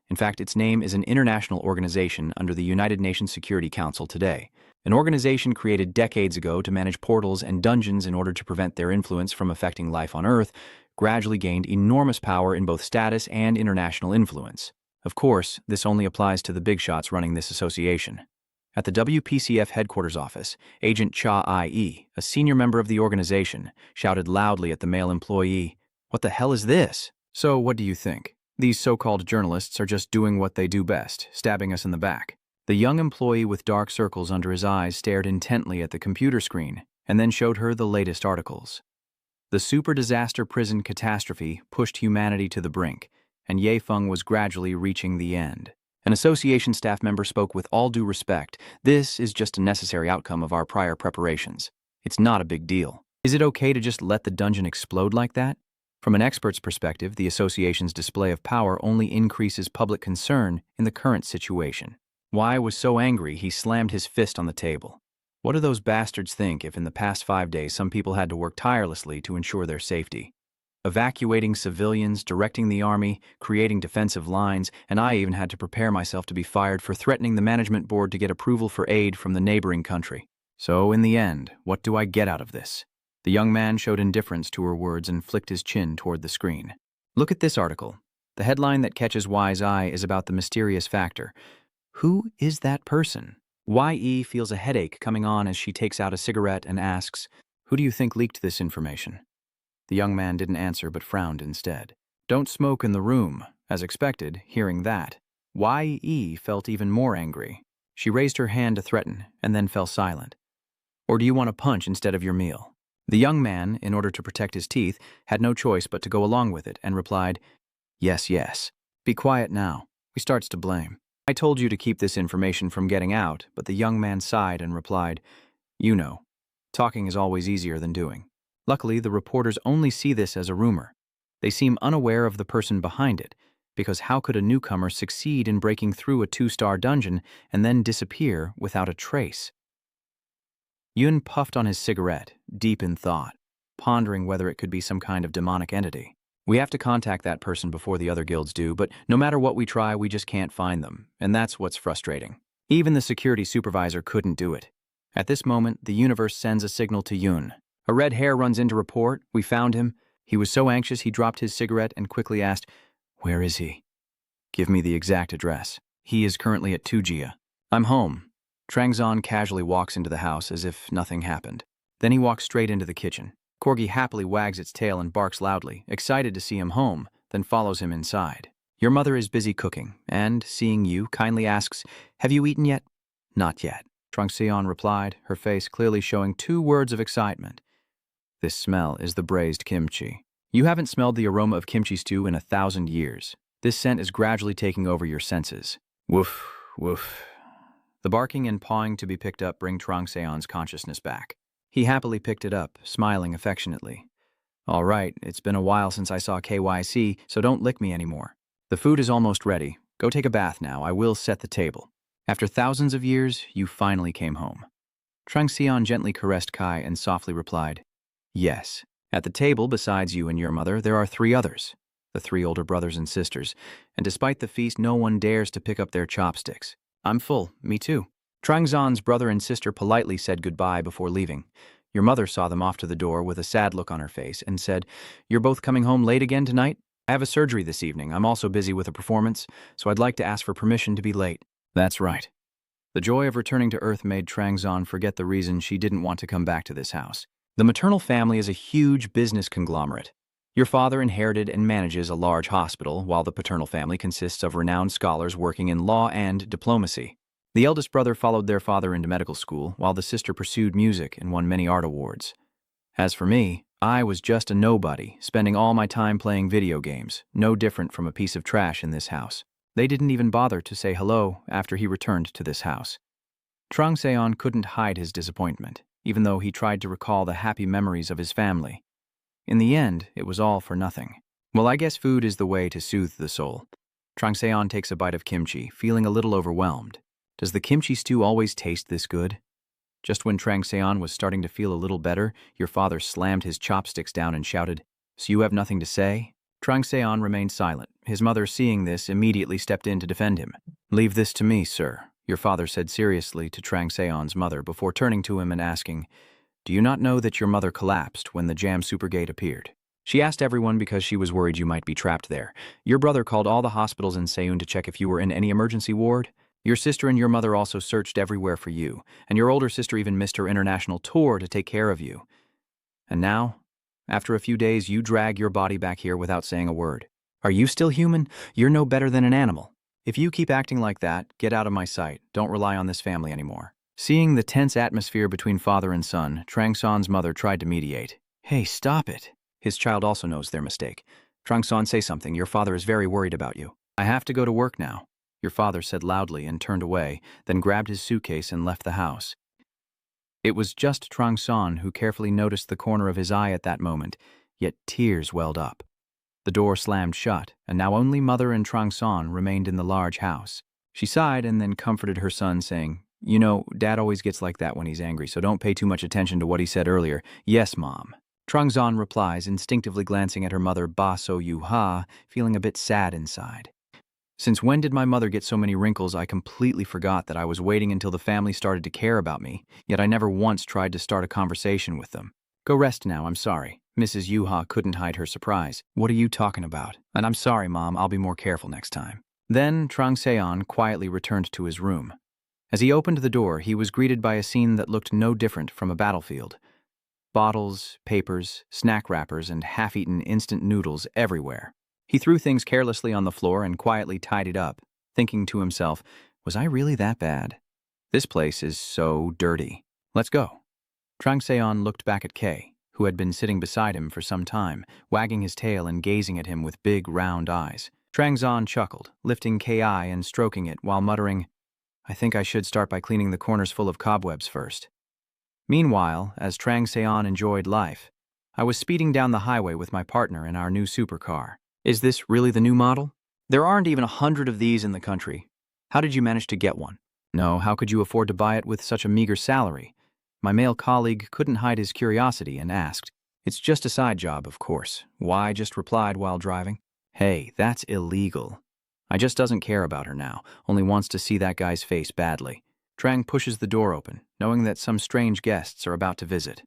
In fact, its name is an international organization under the United Nations Security Council today, an organization created decades ago to manage portals and dungeons in order to prevent their influence from affecting life on Earth, gradually gained enormous power in both status and international influence. Of course, this only applies to the big shots running this association. At the WPCF headquarters office, Agent Cha IE, a senior member of the organization, shouted loudly at the male employee, "What the hell is this?" So, what do you think? These so-called journalists are just doing what they do best, stabbing us in the back. The young employee with dark circles under his eyes stared intently at the computer screen and then showed her the latest articles. The super disaster prison catastrophe pushed humanity to the brink, and Yefeng was gradually reaching the end. An association staff member spoke with all due respect. This is just a necessary outcome of our prior preparations. It's not a big deal. Is it okay to just let the dungeon explode like that? From an expert's perspective, the association's display of power only increases public concern in the current situation. Wai was so angry he slammed his fist on the table. What do those bastards think if in the past 5 days some people had to work tirelessly to ensure their safety? evacuating civilians, directing the army, creating defensive lines, and I even had to prepare myself to be fired for threatening the management board to get approval for aid from the neighboring country. So, in the end, what do I get out of this? The young man showed indifference to her words and flicked his chin toward the screen. Look at this article. The headline that catches Y's eye is about the mysterious factor. Who is that person? YE feels a headache coming on as she takes out a cigarette and asks, "Who do you think leaked this information?" The young man didn't answer but frowned instead. "Don't smoke in the room." As expected, hearing that, YE felt even more angry. She raised her hand to threaten and then fell silent. "Or do you want a punch instead of your meal?" The young man, in order to protect his teeth, had no choice but to go along with it and replied, "Yes, yes. Be quiet now. He starts to blame. I told you to keep this information from getting out," but the young man sighed and replied, "You know, talking is always easier than doing." Luckily, the reporters only see this as a rumor. They seem unaware of the person behind it, because how could a newcomer succeed in breaking through a 2-star dungeon and then disappear without a trace? Yun puffed on his cigarette, deep in thought, pondering whether it could be some kind of demonic entity. We have to contact that person before the other guilds do, but no matter what we try, we just can't find them, and that's what's frustrating. Even the security supervisor couldn't do it. At this moment, the universe sends a signal to Yun. A red hair runs in to report, "We found him." He was so anxious he dropped his cigarette and quickly asked, "Where is he?" "Give me the exact address." "He is currently at Tujia." "I'm home." Trangzon casually walks into the house as if nothing happened. Then he walks straight into the kitchen. Corgi happily wags its tail and barks loudly, excited to see him home, then follows him inside. Your mother is busy cooking, and, seeing you, kindly asks, "Have you eaten yet?" "Not yet," Trangseon replied, her face clearly showing 2 words of excitement. "This smell is the braised kimchi. You haven't smelled the aroma of kimchi stew in 1,000 years. This scent is gradually taking over your senses." Woof, woof. The barking and pawing to be picked up bring Trangseon's consciousness back. He happily picked it up, smiling affectionately. "All right, it's been a while since I saw KYC, so don't lick me anymore. The food is almost ready. Go take a bath now. I will set the table. After thousands of years, you finally came home." Trangseon gently caressed Kai and softly replied, "Yes. At the table, besides you and your mother, there are 3 others, the 3 older brothers and sisters, and despite the feast, no one dares to pick up their chopsticks. I'm full, me too." Trangzon's brother and sister politely said goodbye before leaving. Your mother saw them off to the door with a sad look on her face and said, "You're both coming home late again tonight? I have a surgery this evening. I'm also busy with a performance, so I'd like to ask for permission to be late." That's right. The joy of returning to Earth made Trangzon forget the reason she didn't want to come back to this house. The maternal family is a huge business conglomerate. Your father inherited and manages a large hospital, while the paternal family consists of renowned scholars working in law and diplomacy. The eldest brother followed their father into medical school, while the sister pursued music and won many art awards. As for me, I was just a nobody, spending all my time playing video games, no different from a piece of trash in this house. They didn't even bother to say hello after he returned to this house. Trangseon couldn't hide his disappointment, even though he tried to recall the happy memories of his family. In the end, it was all for nothing. Well, I guess food is the way to soothe the soul. Trangseon takes a bite of kimchi, feeling a little overwhelmed. Does the kimchi stew always taste this good? Just when Trangseon was starting to feel a little better, your father slammed his chopsticks down and shouted, "So you have nothing to say?" Trangseon remained silent. His mother, seeing this, immediately stepped in to defend him. "Leave this to me, sir," your father said seriously to Trangseon's mother before turning to him and asking, "Do you not know that your mother collapsed when the Jam Supergate appeared? She asked everyone because she was worried you might be trapped there. Your brother called all the hospitals in Seoul to check if you were in any emergency ward. Your sister and your mother also searched everywhere for you, and your older sister even missed her international tour to take care of you. And now, after a few days, you drag your body back here without saying a word. Are you still human? You're no better than an animal. If you keep acting like that, get out of my sight. Don't rely on this family anymore." Seeing the tense atmosphere between father and son, Trangseon's mother tried to mediate. "Hey, stop it." His child also knows their mistake. "Trangseon, say something. Your father is very worried about you." "I have to go to work now," your father said loudly and turned away, then grabbed his suitcase and left the house. It was just Trangseon who carefully noticed the corner of his eye at that moment, yet tears welled up. The door slammed shut, and now only mother and Trangseon remained in the large house. She sighed and then comforted her son, saying, "You know, Dad always gets like that when he's angry, so don't pay too much attention to what he said earlier." "Yes, Mom." Trangzon replies, instinctively glancing at her mother Ba So Yu Ha, feeling a bit sad inside. Since when did my mother get so many wrinkles I completely forgot that I was waiting until the family started to care about me, yet I never once tried to start a conversation with them. Go rest now, I'm sorry. Mrs. Yuha couldn't hide her surprise. What are you talking about? And I'm sorry, Mom, I'll be more careful next time. Then Trang Seon quietly returned to his room. As he opened the door, he was greeted by a scene that looked no different from a battlefield. Bottles, papers, snack wrappers, and half-eaten instant noodles everywhere. He threw things carelessly on the floor and quietly tidied up, thinking to himself, was I really that bad? This place is so dirty. Let's go. Trang Seon looked back at Kay, who had been sitting beside him for some time, wagging his tail and gazing at him with big, round eyes. Trang Zon chuckled, lifting Ki and stroking it while muttering, I think I should start by cleaning the corners full of cobwebs first. Meanwhile, as Trang Seon enjoyed life, I was speeding down the highway with my partner in our new supercar. Is this really the new model? There aren't even 100 of these in the country. How did you manage to get one? No, how could you afford to buy it with such a meager salary? My male colleague couldn't hide his curiosity and asked. It's just a side job, of course. Why just replied while driving. Hey, that's illegal. I just doesn't care about her now, only wants to see that guy's face badly. Trang pushes the door open, knowing that some strange guests are about to visit.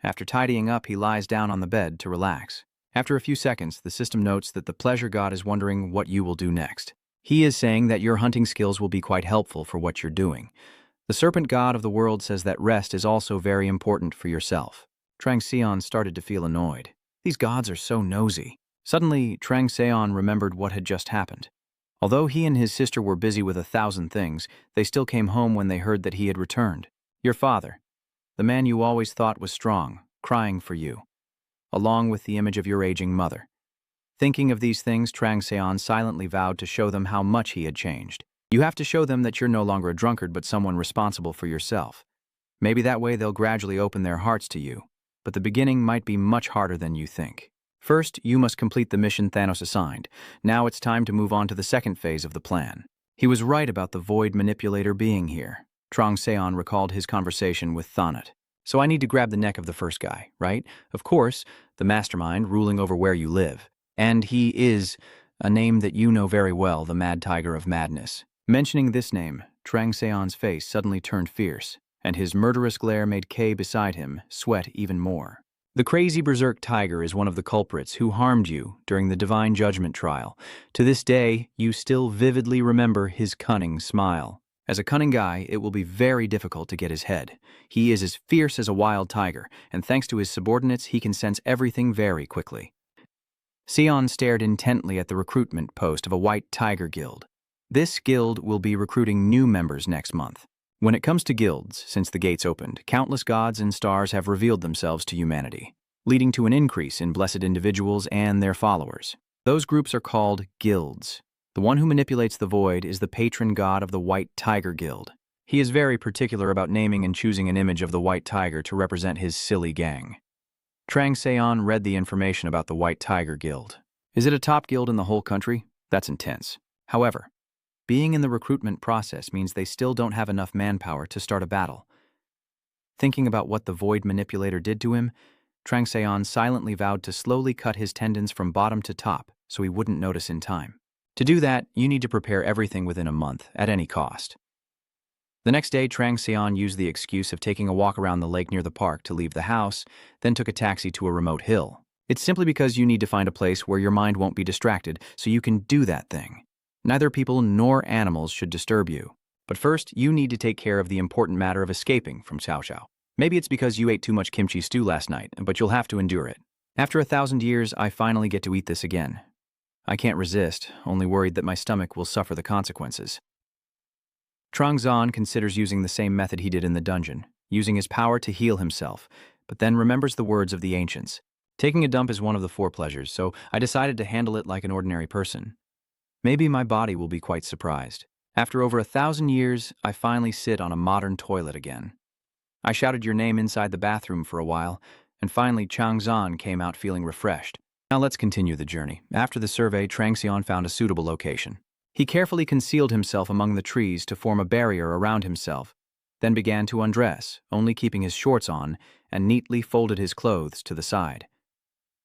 After tidying up, he lies down on the bed to relax. After a few seconds, the system notes that the pleasure god is wondering what you will do next. He is saying that your hunting skills will be quite helpful for what you're doing. The serpent god of the world says that rest is also very important for yourself. Trang Seon started to feel annoyed. These gods are so nosy. Suddenly, Trang Seon remembered what had just happened. Although he and his sister were busy with 1,000 things, they still came home when they heard that he had returned. Your father, the man you always thought was strong, crying for you, along with the image of your aging mother. Thinking of these things, Trang Seon silently vowed to show them how much he had changed. You have to show them that you're no longer a drunkard but someone responsible for yourself. Maybe that way they'll gradually open their hearts to you, but the beginning might be much harder than you think. First, you must complete the mission Thanos assigned. Now it's time to move on to the second phase of the plan. He was right about the Void Manipulator being here. Trang Seon recalled his conversation with Thonot. So I need to grab the neck of the first guy, right? Of course, the mastermind ruling over where you live. And he is a name that you know very well, the Mad Tiger of Madness. Mentioning this name, Trang Seon's face suddenly turned fierce, and his murderous glare made Kay beside him sweat even more. The crazy berserk tiger is one of the culprits who harmed you during the Divine Judgment trial. To this day, you still vividly remember his cunning smile. As a cunning guy, it will be very difficult to get his head. He is as fierce as a wild tiger, and thanks to his subordinates, he can sense everything very quickly. Seon stared intently at the recruitment post of a White Tiger Guild. This guild will be recruiting new members next month. When it comes to guilds, since the gates opened, countless gods and stars have revealed themselves to humanity, leading to an increase in blessed individuals and their followers. Those groups are called guilds. The one who manipulates the void is the patron god of the White Tiger Guild. He is very particular about naming and choosing an image of the White Tiger to represent his silly gang. Trang Seon read the information about the White Tiger Guild. Is it a top guild in the whole country? That's intense. However, being in the recruitment process means they still don't have enough manpower to start a battle. Thinking about what the Void Manipulator did to him, Trang Seon silently vowed to slowly cut his tendons from bottom to top so he wouldn't notice in time. To do that, you need to prepare everything within a month, at any cost. The next day, Trang Seon used the excuse of taking a walk around the lake near the park to leave the house, then took a taxi to a remote hill. It's simply because you need to find a place where your mind won't be distracted so you can do that thing. Neither people nor animals should disturb you. But first, you need to take care of the important matter of escaping from Cao Cao. Maybe it's because you ate too much kimchi stew last night, but you'll have to endure it. After 1,000 years, I finally get to eat this again. I can't resist, only worried that my stomach will suffer the consequences. Trang Zon considers using the same method he did in the dungeon, using his power to heal himself, but then remembers the words of the ancients. Taking a dump is one of the 4 pleasures, so I decided to handle it like an ordinary person. Maybe my body will be quite surprised. After over 1,000 years, I finally sit on a modern toilet again. I shouted your name inside the bathroom for a while, and finally Trang Zon came out feeling refreshed. Now let's continue the journey. After the survey, Trang Seon found a suitable location. He carefully concealed himself among the trees to form a barrier around himself. then began to undress, only keeping his shorts on, and neatly folded his clothes to the side.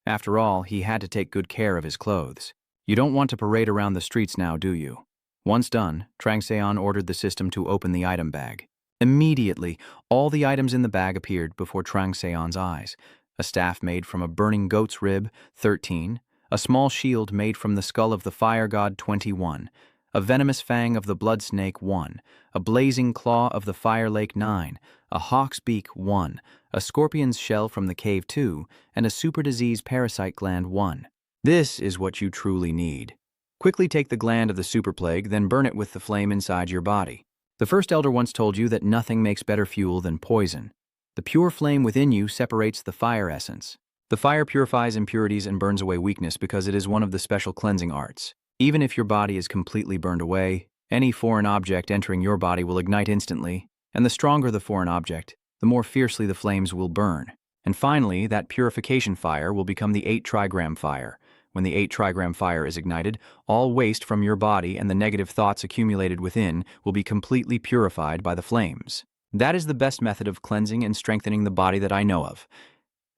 After all, he had to take good care of his clothes. You don't want to parade around the streets now, do you? Once done, Trangseon ordered the system to open the item bag. Immediately, all the items in the bag appeared before Trangseon's eyes. A staff made from a burning goat's rib, 13. A small shield made from the skull of the fire god, 21. A venomous fang of the blood snake, 1. A blazing claw of the fire lake, 9. A hawk's beak, 1. A scorpion's shell from the cave, 2. And a super disease parasite gland, 1. This is what you truly need. Quickly take the gland of the super plague, then burn it with the flame inside your body. The first elder once told you that nothing makes better fuel than poison. The pure flame within you separates the fire essence. The fire purifies impurities and burns away weakness because it is one of the special cleansing arts. Even if your body is completely burned away, any foreign object entering your body will ignite instantly, and the stronger the foreign object, the more fiercely the flames will burn. And finally, that purification fire will become the 8-trigram fire. When the 8-trigram fire is ignited, all waste from your body and the negative thoughts accumulated within will be completely purified by the flames. That is the best method of cleansing and strengthening the body that I know of.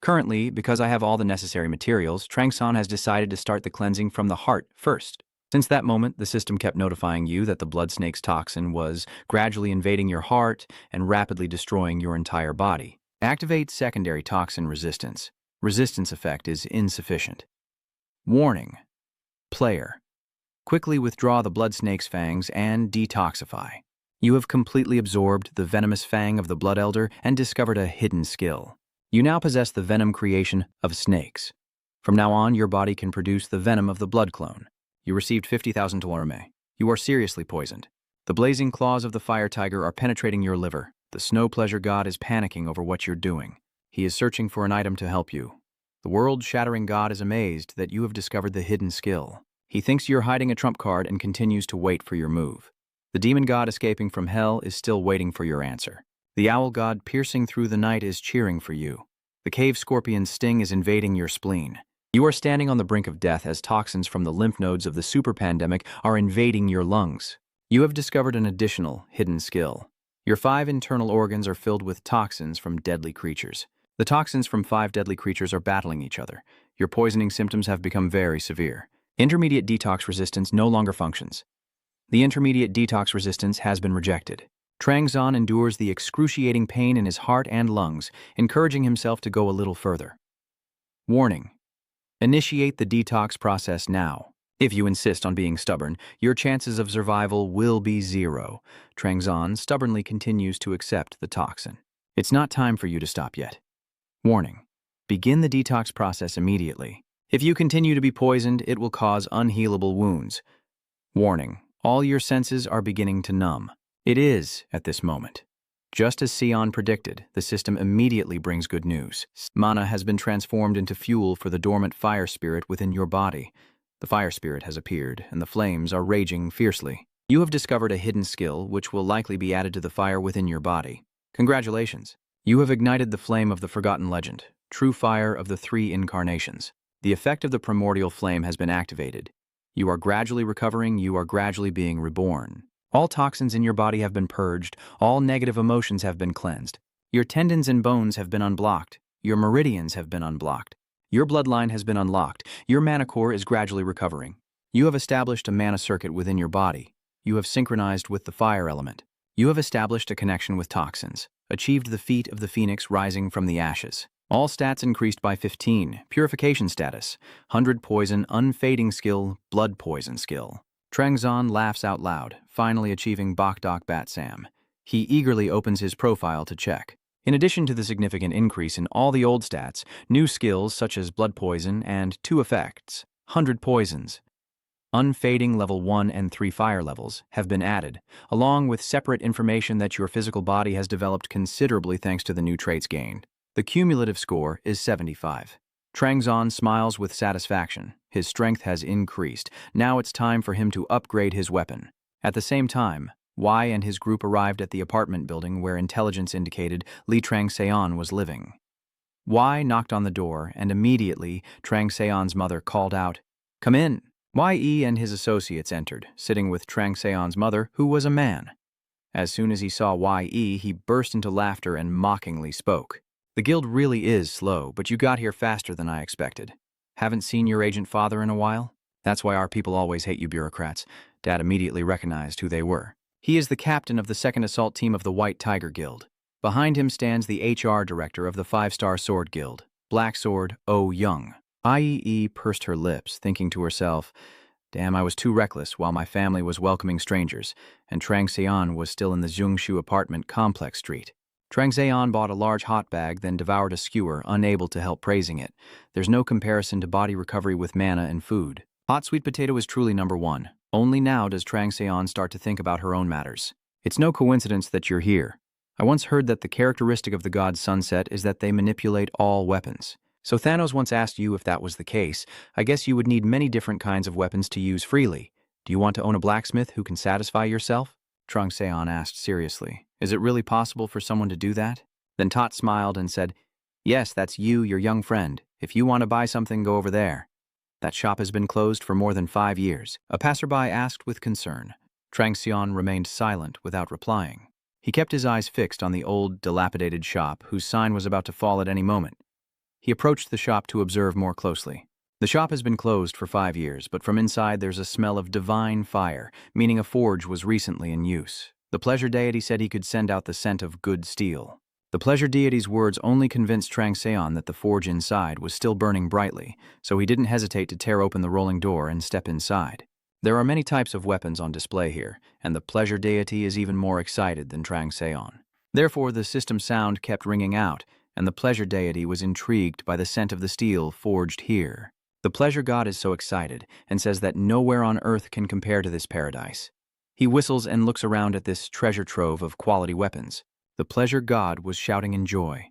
Currently, because I have all the necessary materials, Trangseon has decided to start the cleansing from the heart first. Since that moment, the system kept notifying you that the blood snake's toxin was gradually invading your heart and rapidly destroying your entire body. Activate secondary toxin resistance. Resistance effect is insufficient. Warning. Player. Quickly withdraw the blood snake's fangs and detoxify. You have completely absorbed the venomous fang of the Blood Elder and discovered a hidden skill. You now possess the venom creation of snakes. From now on, your body can produce the venom of the blood clone. You received 50,000 Tolorme. You are seriously poisoned. The blazing claws of the fire tiger are penetrating your liver. The snow pleasure god is panicking over what you're doing. He is searching for an item to help you. The world-shattering god is amazed that you have discovered the hidden skill. He thinks you're hiding a trump card and continues to wait for your move. The demon god escaping from hell is still waiting for your answer. The owl god piercing through the night is cheering for you. The cave scorpion's sting is invading your spleen. You are standing on the brink of death as toxins from the lymph nodes of the super pandemic are invading your lungs. You have discovered an additional hidden skill. Your 5 internal organs are filled with toxins from deadly creatures. The toxins from 5 deadly creatures are battling each other. Your poisoning symptoms have become very severe. Intermediate detox resistance no longer functions. The intermediate detox resistance has been rejected. Trangseon endures the excruciating pain in his heart and lungs, encouraging himself to go a little further. Warning. Initiate the detox process now. If you insist on being stubborn, your chances of survival will be 0. Trangseon stubbornly continues to accept the toxin. It's not time for you to stop yet. Warning. Begin the detox process immediately. If you continue to be poisoned, it will cause unhealable wounds. Warning. All your senses are beginning to numb. It is, at this moment. Just as Sion predicted, the system immediately brings good news. Mana has been transformed into fuel for the dormant fire spirit within your body. The fire spirit has appeared, and the flames are raging fiercely. You have discovered a hidden skill which will likely be added to the fire within your body. Congratulations. You have ignited the flame of the forgotten legend, true fire of the 3 incarnations. The effect of the primordial flame has been activated. You are gradually recovering, you are gradually being reborn. All toxins in your body have been purged, all negative emotions have been cleansed. Your tendons and bones have been unblocked, your meridians have been unblocked. Your bloodline has been unlocked, your mana core is gradually recovering. You have established a mana circuit within your body. You have synchronized with the fire element. You have established a connection with toxins, achieved the feat of the phoenix rising from the ashes. All stats increased by 15, purification status, 100 poison, unfading skill, blood poison skill. Trangseon laughs out loud, finally achieving Bokdok Batsam. He eagerly opens his profile to check. In addition to the significant increase in all the old stats, new skills such as blood poison and 2 effects, 100 poisons, unfading level 1 and 3 fire levels have been added, along with separate information that your physical body has developed considerably thanks to the new traits gained. The cumulative score is 75. Trangseon smiles with satisfaction. His strength has increased. Now it's time for him to upgrade his weapon. At the same time, Y and his group arrived at the apartment building where intelligence indicated Lee Trangseon was living. Y knocked on the door, and immediately Trangseon's mother called out, "Come in." Ye and his associates entered, sitting with Trangseon's mother, who was a man. As soon as he saw Ye, he burst into laughter and mockingly spoke. The guild really is slow, but you got here faster than I expected. Haven't seen your agent father in a while? That's why our people always hate you bureaucrats. Dad immediately recognized who they were. He is the captain of the 2nd Assault Team of the White Tiger Guild. Behind him stands the HR director of the 5-Star Sword Guild, Black Sword Oh Young. Ie pursed her lips, thinking to herself, damn, I was too reckless while my family was welcoming strangers, and Trang Seon was still in the Zhongshu apartment complex street. Trang Seon bought a large hot bag, then devoured a skewer, unable to help praising it. There's no comparison to body recovery with manna and food. Hot sweet potato is truly number one. Only now does Trang Seon start to think about her own matters. It's no coincidence that you're here. I once heard that the characteristic of the god Sunset is that they manipulate all weapons. So Thanos once asked you if that was the case. I guess you would need many different kinds of weapons to use freely. Do you want to own a blacksmith who can satisfy yourself? Trang Seon asked seriously. Is it really possible for someone to do that? Then Tot smiled and said, yes, that's you, your young friend. If you want to buy something, go over there. That shop has been closed for more than 5 years. A passerby asked with concern. Trang Seon remained silent without replying. He kept his eyes fixed on the old, dilapidated shop, whose sign was about to fall at any moment. He approached the shop to observe more closely. The shop has been closed for 5 years, but from inside there's a smell of divine fire, meaning a forge was recently in use. The pleasure deity said he could send out the scent of good steel. The pleasure deity's words only convinced Trang Seon that the forge inside was still burning brightly, so he didn't hesitate to tear open the rolling door and step inside. There are many types of weapons on display here, and the pleasure deity is even more excited than Trang Seon. Therefore, the system sound kept ringing out, and the pleasure deity was intrigued by the scent of the steel forged here. The pleasure god is so excited and says that nowhere on earth can compare to this paradise. He whistles and looks around at this treasure trove of quality weapons. The pleasure god was shouting in joy.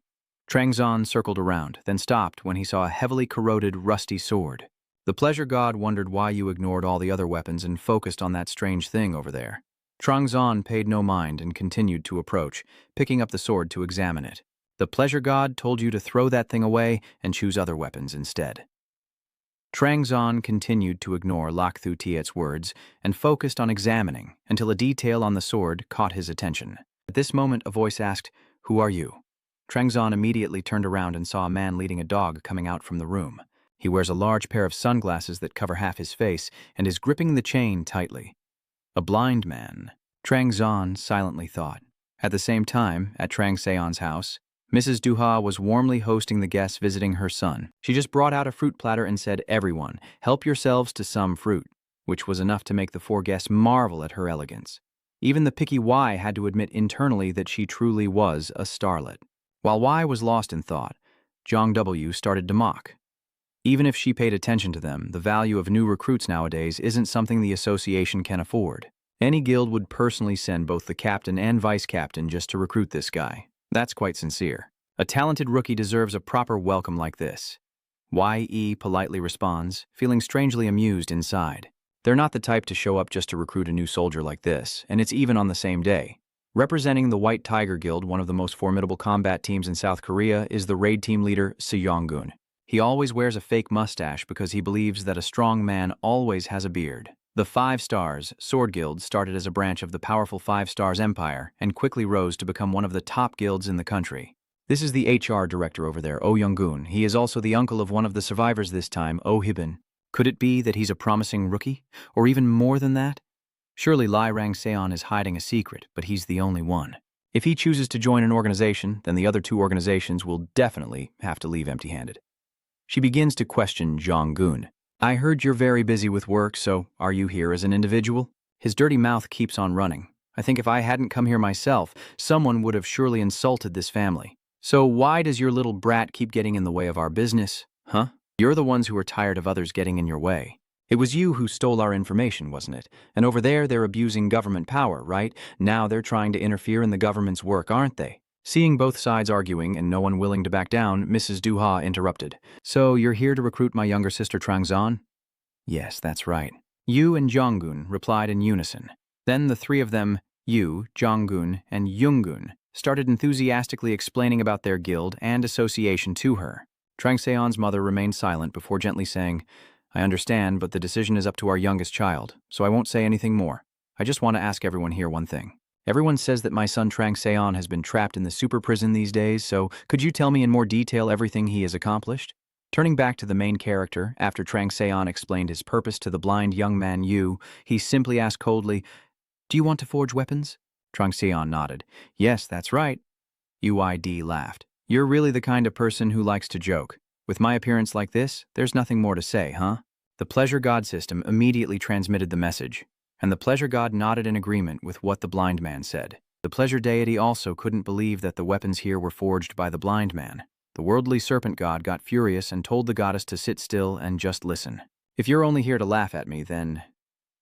Trang Seon circled around, then stopped when he saw a heavily corroded, rusty sword. The pleasure god wondered why you ignored all the other weapons and focused on that strange thing over there. Trang Seon paid no mind and continued to approach, picking up the sword to examine it. The pleasure god told you to throw that thing away and choose other weapons instead. Trang Seon continued to ignore Lak Thu Tiet's words and focused on examining until a detail on the sword caught his attention. At this moment, a voice asked, "Who are you?" Trang Seon immediately turned around and saw a man leading a dog coming out from the room. He wears a large pair of sunglasses that cover half his face and is gripping the chain tightly. A blind man, Trang Seon silently thought. At the same time, at Trang Seon's house, Mrs. Duha was warmly hosting the guests visiting her son. She just brought out a fruit platter and said, "Everyone, help yourselves to some fruit," which was enough to make the 4 guests marvel at her elegance. Even the picky Y had to admit internally that she truly was a starlet. While Y was lost in thought, Jong W started to mock. Even if she paid attention to them, the value of new recruits nowadays isn't something the association can afford. Any guild would personally send both the captain and vice captain just to recruit this guy. That's quite sincere. A talented rookie deserves a proper welcome like this. YE politely responds, feeling strangely amused inside. They're not the type to show up just to recruit a new soldier like this, and it's even on the same day. Representing the White Tiger Guild, one of the most formidable combat teams in South Korea, is the raid team leader, Seong-gun. He always wears a fake mustache because he believes that a strong man always has a beard. The 5 Stars Sword Guild started as a branch of the powerful 5 Stars Empire and quickly rose to become one of the top guilds in the country. This is the HR director over there, Oh Young-gun. He is also the uncle of one of the survivors this time, Oh Hibin. Could it be that he's a promising rookie? Or even more than that? Surely Lai Rang-seon is hiding a secret, but he's the only one. If he chooses to join an organization, then the other 2 organizations will definitely have to leave empty-handed. She begins to question Jong-gun. I heard you're very busy with work, so are you here as an individual? His dirty mouth keeps on running. I think if I hadn't come here myself, someone would have surely insulted this family. So why does your little brat keep getting in the way of our business? Huh? You're the ones who are tired of others getting in your way. It was you who stole our information, wasn't it? And over there, they're abusing government power, right? Now they're trying to interfere in the government's work, aren't they? Seeing both sides arguing and no one willing to back down, Mrs. Duha interrupted. So you're here to recruit my younger sister Trang Seon? Yes, that's right. Yu and Jong-gun replied in unison. Then the 3 of them, Yu, Jong-gun, and Young-gun, started enthusiastically explaining about their guild and association to her. Trang Seon's mother remained silent before gently saying, I understand, but the decision is up to our youngest child, so I won't say anything more. I just want to ask everyone here one thing. Everyone says that my son Trang Seon has been trapped in the super prison these days, so could you tell me in more detail everything he has accomplished? Turning back to the main character, after Trang Seon explained his purpose to the blind young man Yu, he simply asked coldly, "Do you want to forge weapons?" Trang Seon nodded. "Yes, that's right." UID laughed. "You're really the kind of person who likes to joke. With my appearance like this, there's nothing more to say, huh?" The Pleasure God system immediately transmitted the message, and the Pleasure God nodded in agreement with what the blind man said. The Pleasure Deity also couldn't believe that the weapons here were forged by the blind man. The worldly serpent god got furious and told the goddess to sit still and just listen. "If you're only here to laugh at me, then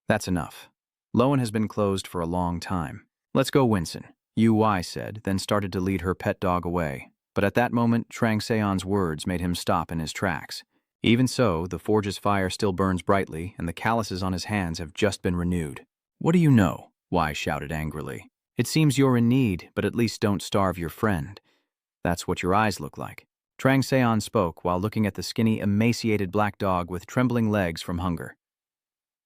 that's enough. Lowen has been closed for a long time. Let's go, Winston," UI said, then started to lead her pet dog away. But at that moment, Trang Seon's words made him stop in his tracks. Even so, the forge's fire still burns brightly, and the calluses on his hands have just been renewed. "What do you know?" Y shouted angrily. "It seems you're in need, but at least don't starve your friend. That's what your eyes look like." Trang Seon spoke while looking at the skinny, emaciated black dog with trembling legs from hunger.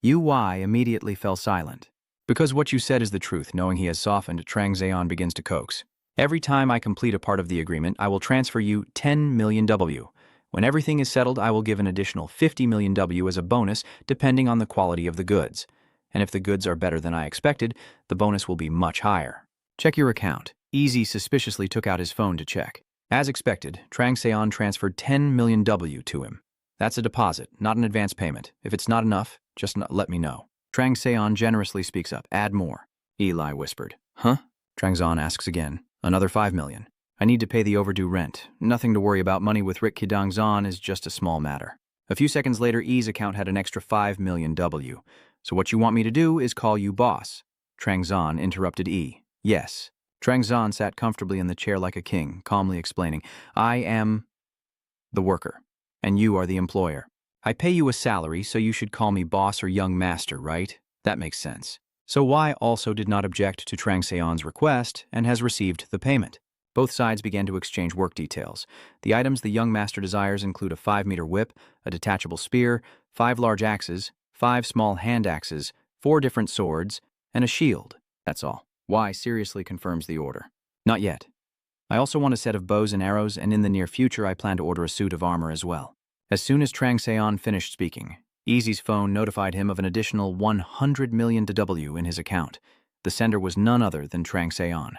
UY immediately fell silent. "Because what you said is the truth," knowing he has softened, Trang Seon begins to coax. "Every time I complete a part of the agreement, I will transfer you 10 million W. When everything is settled, I will give an additional 50 million W as a bonus, depending on the quality of the goods. And if the goods are better than I expected, the bonus will be much higher. Check your account." Easy suspiciously took out his phone to check. As expected, Trang Seon transferred 10 million W to him. "That's a deposit, not an advance payment. If it's not enough, just let me know." Trang Seon generously speaks up. "Add more," Eli whispered. "Huh?" Trang Seon asks again. "Another 5 million. I need to pay the overdue rent. Nothing to worry about. Money with Rick Kidang Zon is just a small matter." A few seconds later, E's account had an extra 5 million W. "So what you want me to do is call you boss?" Trang Zon interrupted E. "Yes." Trang Zon sat comfortably in the chair like a king, calmly explaining, "I am the worker, and you are the employer. I pay you a salary, so you should call me boss or young master, right? That makes sense." So Y also did not object to Trang Seon's request and has received the payment. Both sides began to exchange work details. The items the young master desires include a 5-meter whip, a detachable spear, 5 large axes, 5 small hand axes, 4 different swords, and a shield. That's all. Y seriously confirms the order. "Not yet. I also want a set of bows and arrows, and in the near future I plan to order a suit of armor as well." As soon as Trang Seon finished speaking, Easy's phone notified him of an additional 100 million W in his account. The sender was none other than Trang Seon.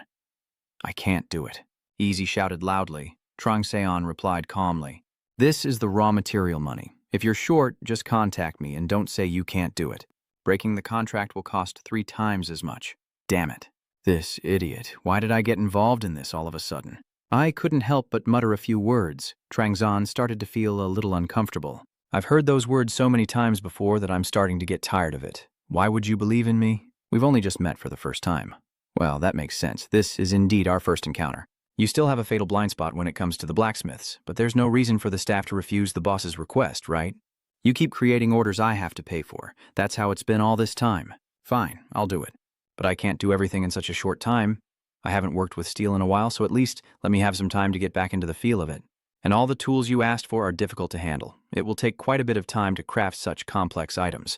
"I can't do it," Easy shouted loudly. Trang Seon replied calmly, "This is the raw material money. If you're short, just contact me and don't say you can't do it. Breaking the contract will cost 3 times as much." Damn it. This idiot. Why did I get involved in this all of a sudden? I couldn't help but mutter a few words. Trang Zon started to feel a little uncomfortable. "I've heard those words so many times before that I'm starting to get tired of it. Why would you believe in me? We've only just met for the first time." "Well, that makes sense. This is indeed our first encounter. You still have a fatal blind spot when it comes to the blacksmiths, but there's no reason for the staff to refuse the boss's request, right? You keep creating orders I have to pay for. That's how it's been all this time. Fine, I'll do it. But I can't do everything in such a short time. I haven't worked with steel in a while, so at least let me have some time to get back into the feel of it. And all the tools you asked for are difficult to handle. It will take quite a bit of time to craft such complex items.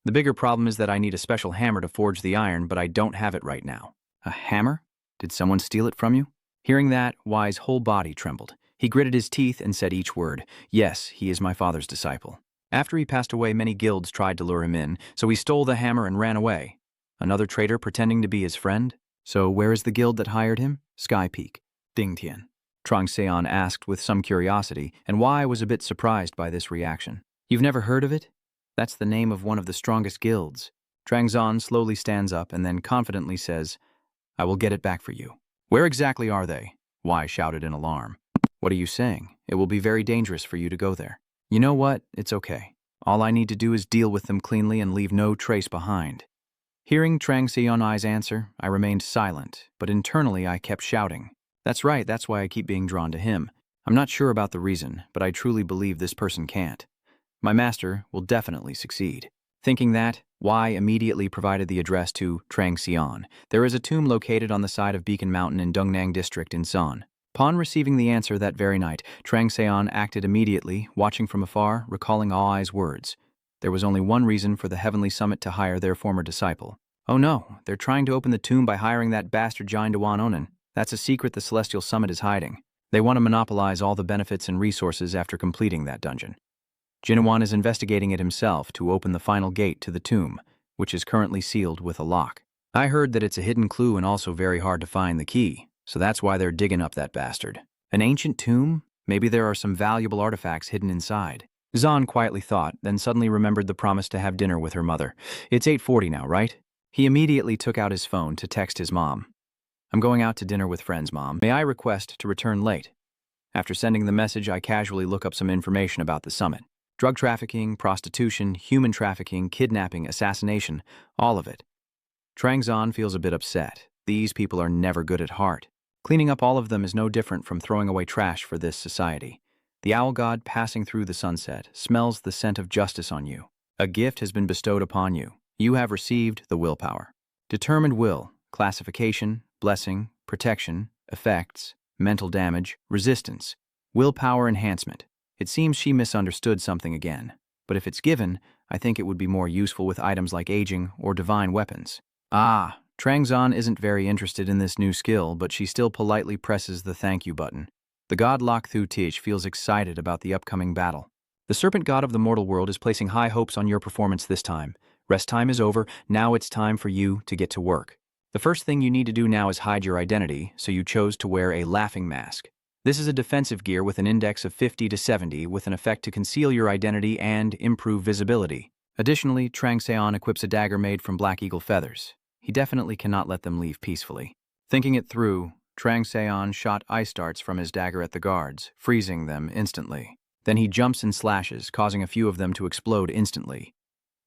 The bigger problem is that I need a special hammer to forge the iron, but I don't have it right now." "A hammer? Did someone steal it from you?" Hearing that, Y's whole body trembled. He gritted his teeth and said each word. "Yes, he is my father's disciple. After he passed away, many guilds tried to lure him in, so he stole the hammer and ran away. Another traitor pretending to be his friend? So where is the guild that hired him?" "Sky Peak." "Dingtian?" Trang Seon asked with some curiosity, and Y was a bit surprised by this reaction. "You've never heard of it? That's the name of one of the strongest guilds." Trang Zon slowly stands up and then confidently says, "I will get it back for you." "Where exactly are they?" Y shouted in alarm. "What are you saying? It will be very dangerous for you to go there." "You know what? It's okay. All I need to do is deal with them cleanly and leave no trace behind." Hearing Trang Seon-I's answer, I remained silent, but internally I kept shouting. "That's right, that's why I keep being drawn to him. I'm not sure about the reason, but I truly believe this person can't. My master will definitely succeed." Thinking that, Y immediately provided the address to Trang Seon. There is a tomb located on the side of Beacon Mountain in Dungnang District in Son. Upon receiving the answer that very night, Trang Seon acted immediately, watching from afar, recalling I's words. There was only one reason for the Heavenly Summit to hire their former disciple. Oh no, they're trying to open the tomb by hiring that bastard Jaindawan Onan. That's a secret the Celestial Summit is hiding. They want to monopolize all the benefits and resources after completing that dungeon. Jinawan is investigating it himself to open the final gate to the tomb, which is currently sealed with a lock. I heard that it's a hidden clue and also very hard to find the key, so that's why they're digging up that bastard. An ancient tomb? Maybe there are some valuable artifacts hidden inside. Zahn quietly thought, then suddenly remembered the promise to have dinner with her mother. It's 8:40 now, right? He immediately took out his phone to text his mom. I'm going out to dinner with friends, Mom. May I request to return late? After sending the message, I casually look up some information about the summit. Drug trafficking, prostitution, human trafficking, kidnapping, assassination, all of it. Trang Zan feels a bit upset. These people are never good at heart. Cleaning up all of them is no different from throwing away trash for this society. The owl god passing through the sunset smells the scent of justice on you. A gift has been bestowed upon you. You have received the willpower. Determined will, classification, blessing, protection, effects, mental damage, resistance, willpower enhancement. It seems she misunderstood something again, but if it's given, I think it would be more useful with items like aging or divine weapons. Ah, Trang Zan isn't very interested in this new skill, but she still politely presses the thank you button. The god Lok Thu Tij feels excited about the upcoming battle. The serpent god of the mortal world is placing high hopes on your performance this time. Rest time is over, now it's time for you to get to work. The first thing you need to do now is hide your identity, so you chose to wear a laughing mask. This is a defensive gear with an index of 50 to 70 with an effect to conceal your identity and improve visibility. Additionally, Trang Seon equips a dagger made from black eagle feathers. He definitely cannot let them leave peacefully. Thinking it through, Trang Seon shot ice darts from his dagger at the guards, freezing them instantly. Then he jumps and slashes, causing a few of them to explode instantly.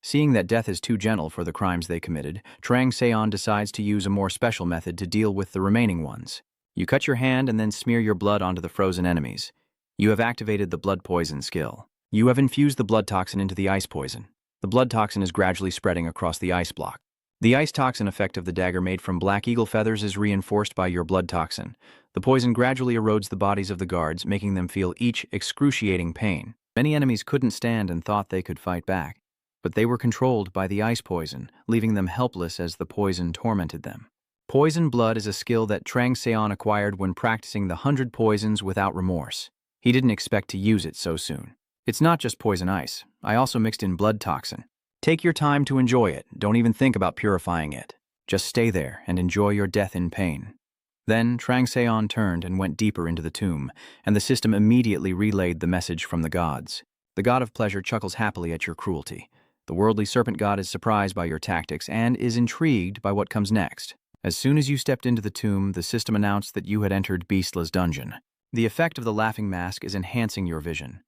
Seeing that death is too gentle for the crimes they committed, Trang Seon decides to use a more special method to deal with the remaining ones. You cut your hand and then smear your blood onto the frozen enemies. You have activated the blood poison skill. You have infused the blood toxin into the ice poison. The blood toxin is gradually spreading across the ice block. The ice toxin effect of the dagger made from black eagle feathers is reinforced by your blood toxin. The poison gradually erodes the bodies of the guards, making them feel each excruciating pain. Many enemies couldn't stand and thought they could fight back, but they were controlled by the ice poison, leaving them helpless as the poison tormented them. Poison blood is a skill that Trang Seon acquired when practicing the 100 poisons without remorse. He didn't expect to use it so soon. It's not just poison ice. I also mixed in blood toxin. Take your time to enjoy it. Don't even think about purifying it. Just stay there and enjoy your death in pain. Then Trang Seon turned and went deeper into the tomb, and the system immediately relayed the message from the gods. The god of pleasure chuckles happily at your cruelty. The worldly serpent god is surprised by your tactics and is intrigued by what comes next. As soon as you stepped into the tomb, the system announced that you had entered Beastla's dungeon. The effect of the laughing mask is enhancing your vision.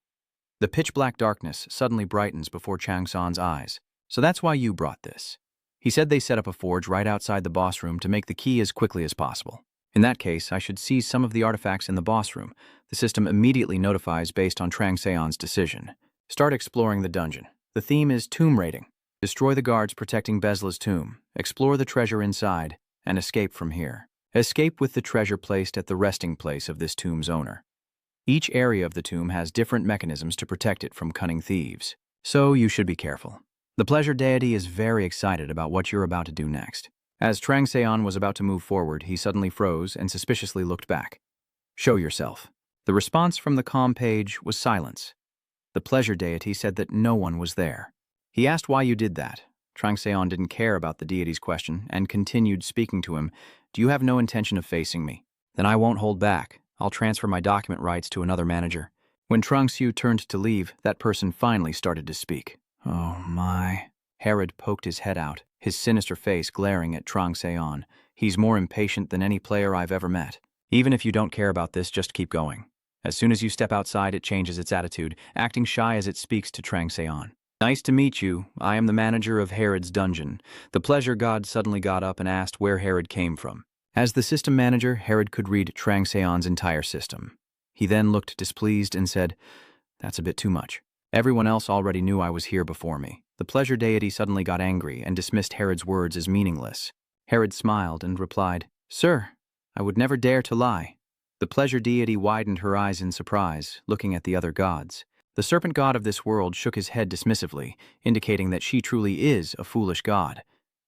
The pitch-black darkness suddenly brightens before Chang San's eyes. So that's why you brought this. He said they set up a forge right outside the boss room to make the key as quickly as possible. In that case, I should seize some of the artifacts in the boss room. The system immediately notifies based on Trang Seon's decision. Start exploring the dungeon. The theme is tomb raiding. Destroy the guards protecting Besla's tomb. Explore the treasure inside, and escape from here. Escape with the treasure placed at the resting place of this tomb's owner. Each area of the tomb has different mechanisms to protect it from cunning thieves, so you should be careful. The pleasure deity is very excited about what you're about to do next. As Trang Seon was about to move forward, he suddenly froze and suspiciously looked back. Show yourself. The response from the comm page was silence. The pleasure deity said that no one was there. He asked why you did that. Trang Seon didn't care about the deity's question and continued speaking to him. Do you have no intention of facing me? Then I won't hold back. I'll transfer my document rights to another manager. When Trang Xiu turned to leave, that person finally started to speak. Oh my. Herod poked his head out, his sinister face glaring at Trang Seon. He's more impatient than any player I've ever met. Even if you don't care about this, just keep going. As soon as you step outside, it changes its attitude, acting shy as it speaks to Trang Seon. Nice to meet you. I am the manager of Herod's dungeon. The pleasure god suddenly got up and asked where Herod came from. As the system manager, Herod could read Trang Seon's entire system. He then looked displeased and said, "That's a bit too much. Everyone else already knew I was here before me." The pleasure deity suddenly got angry and dismissed Herod's words as meaningless. Herod smiled and replied, "Sir, I would never dare to lie." The pleasure deity widened her eyes in surprise, looking at the other gods. The serpent god of this world shook his head dismissively, indicating that she truly is a foolish god.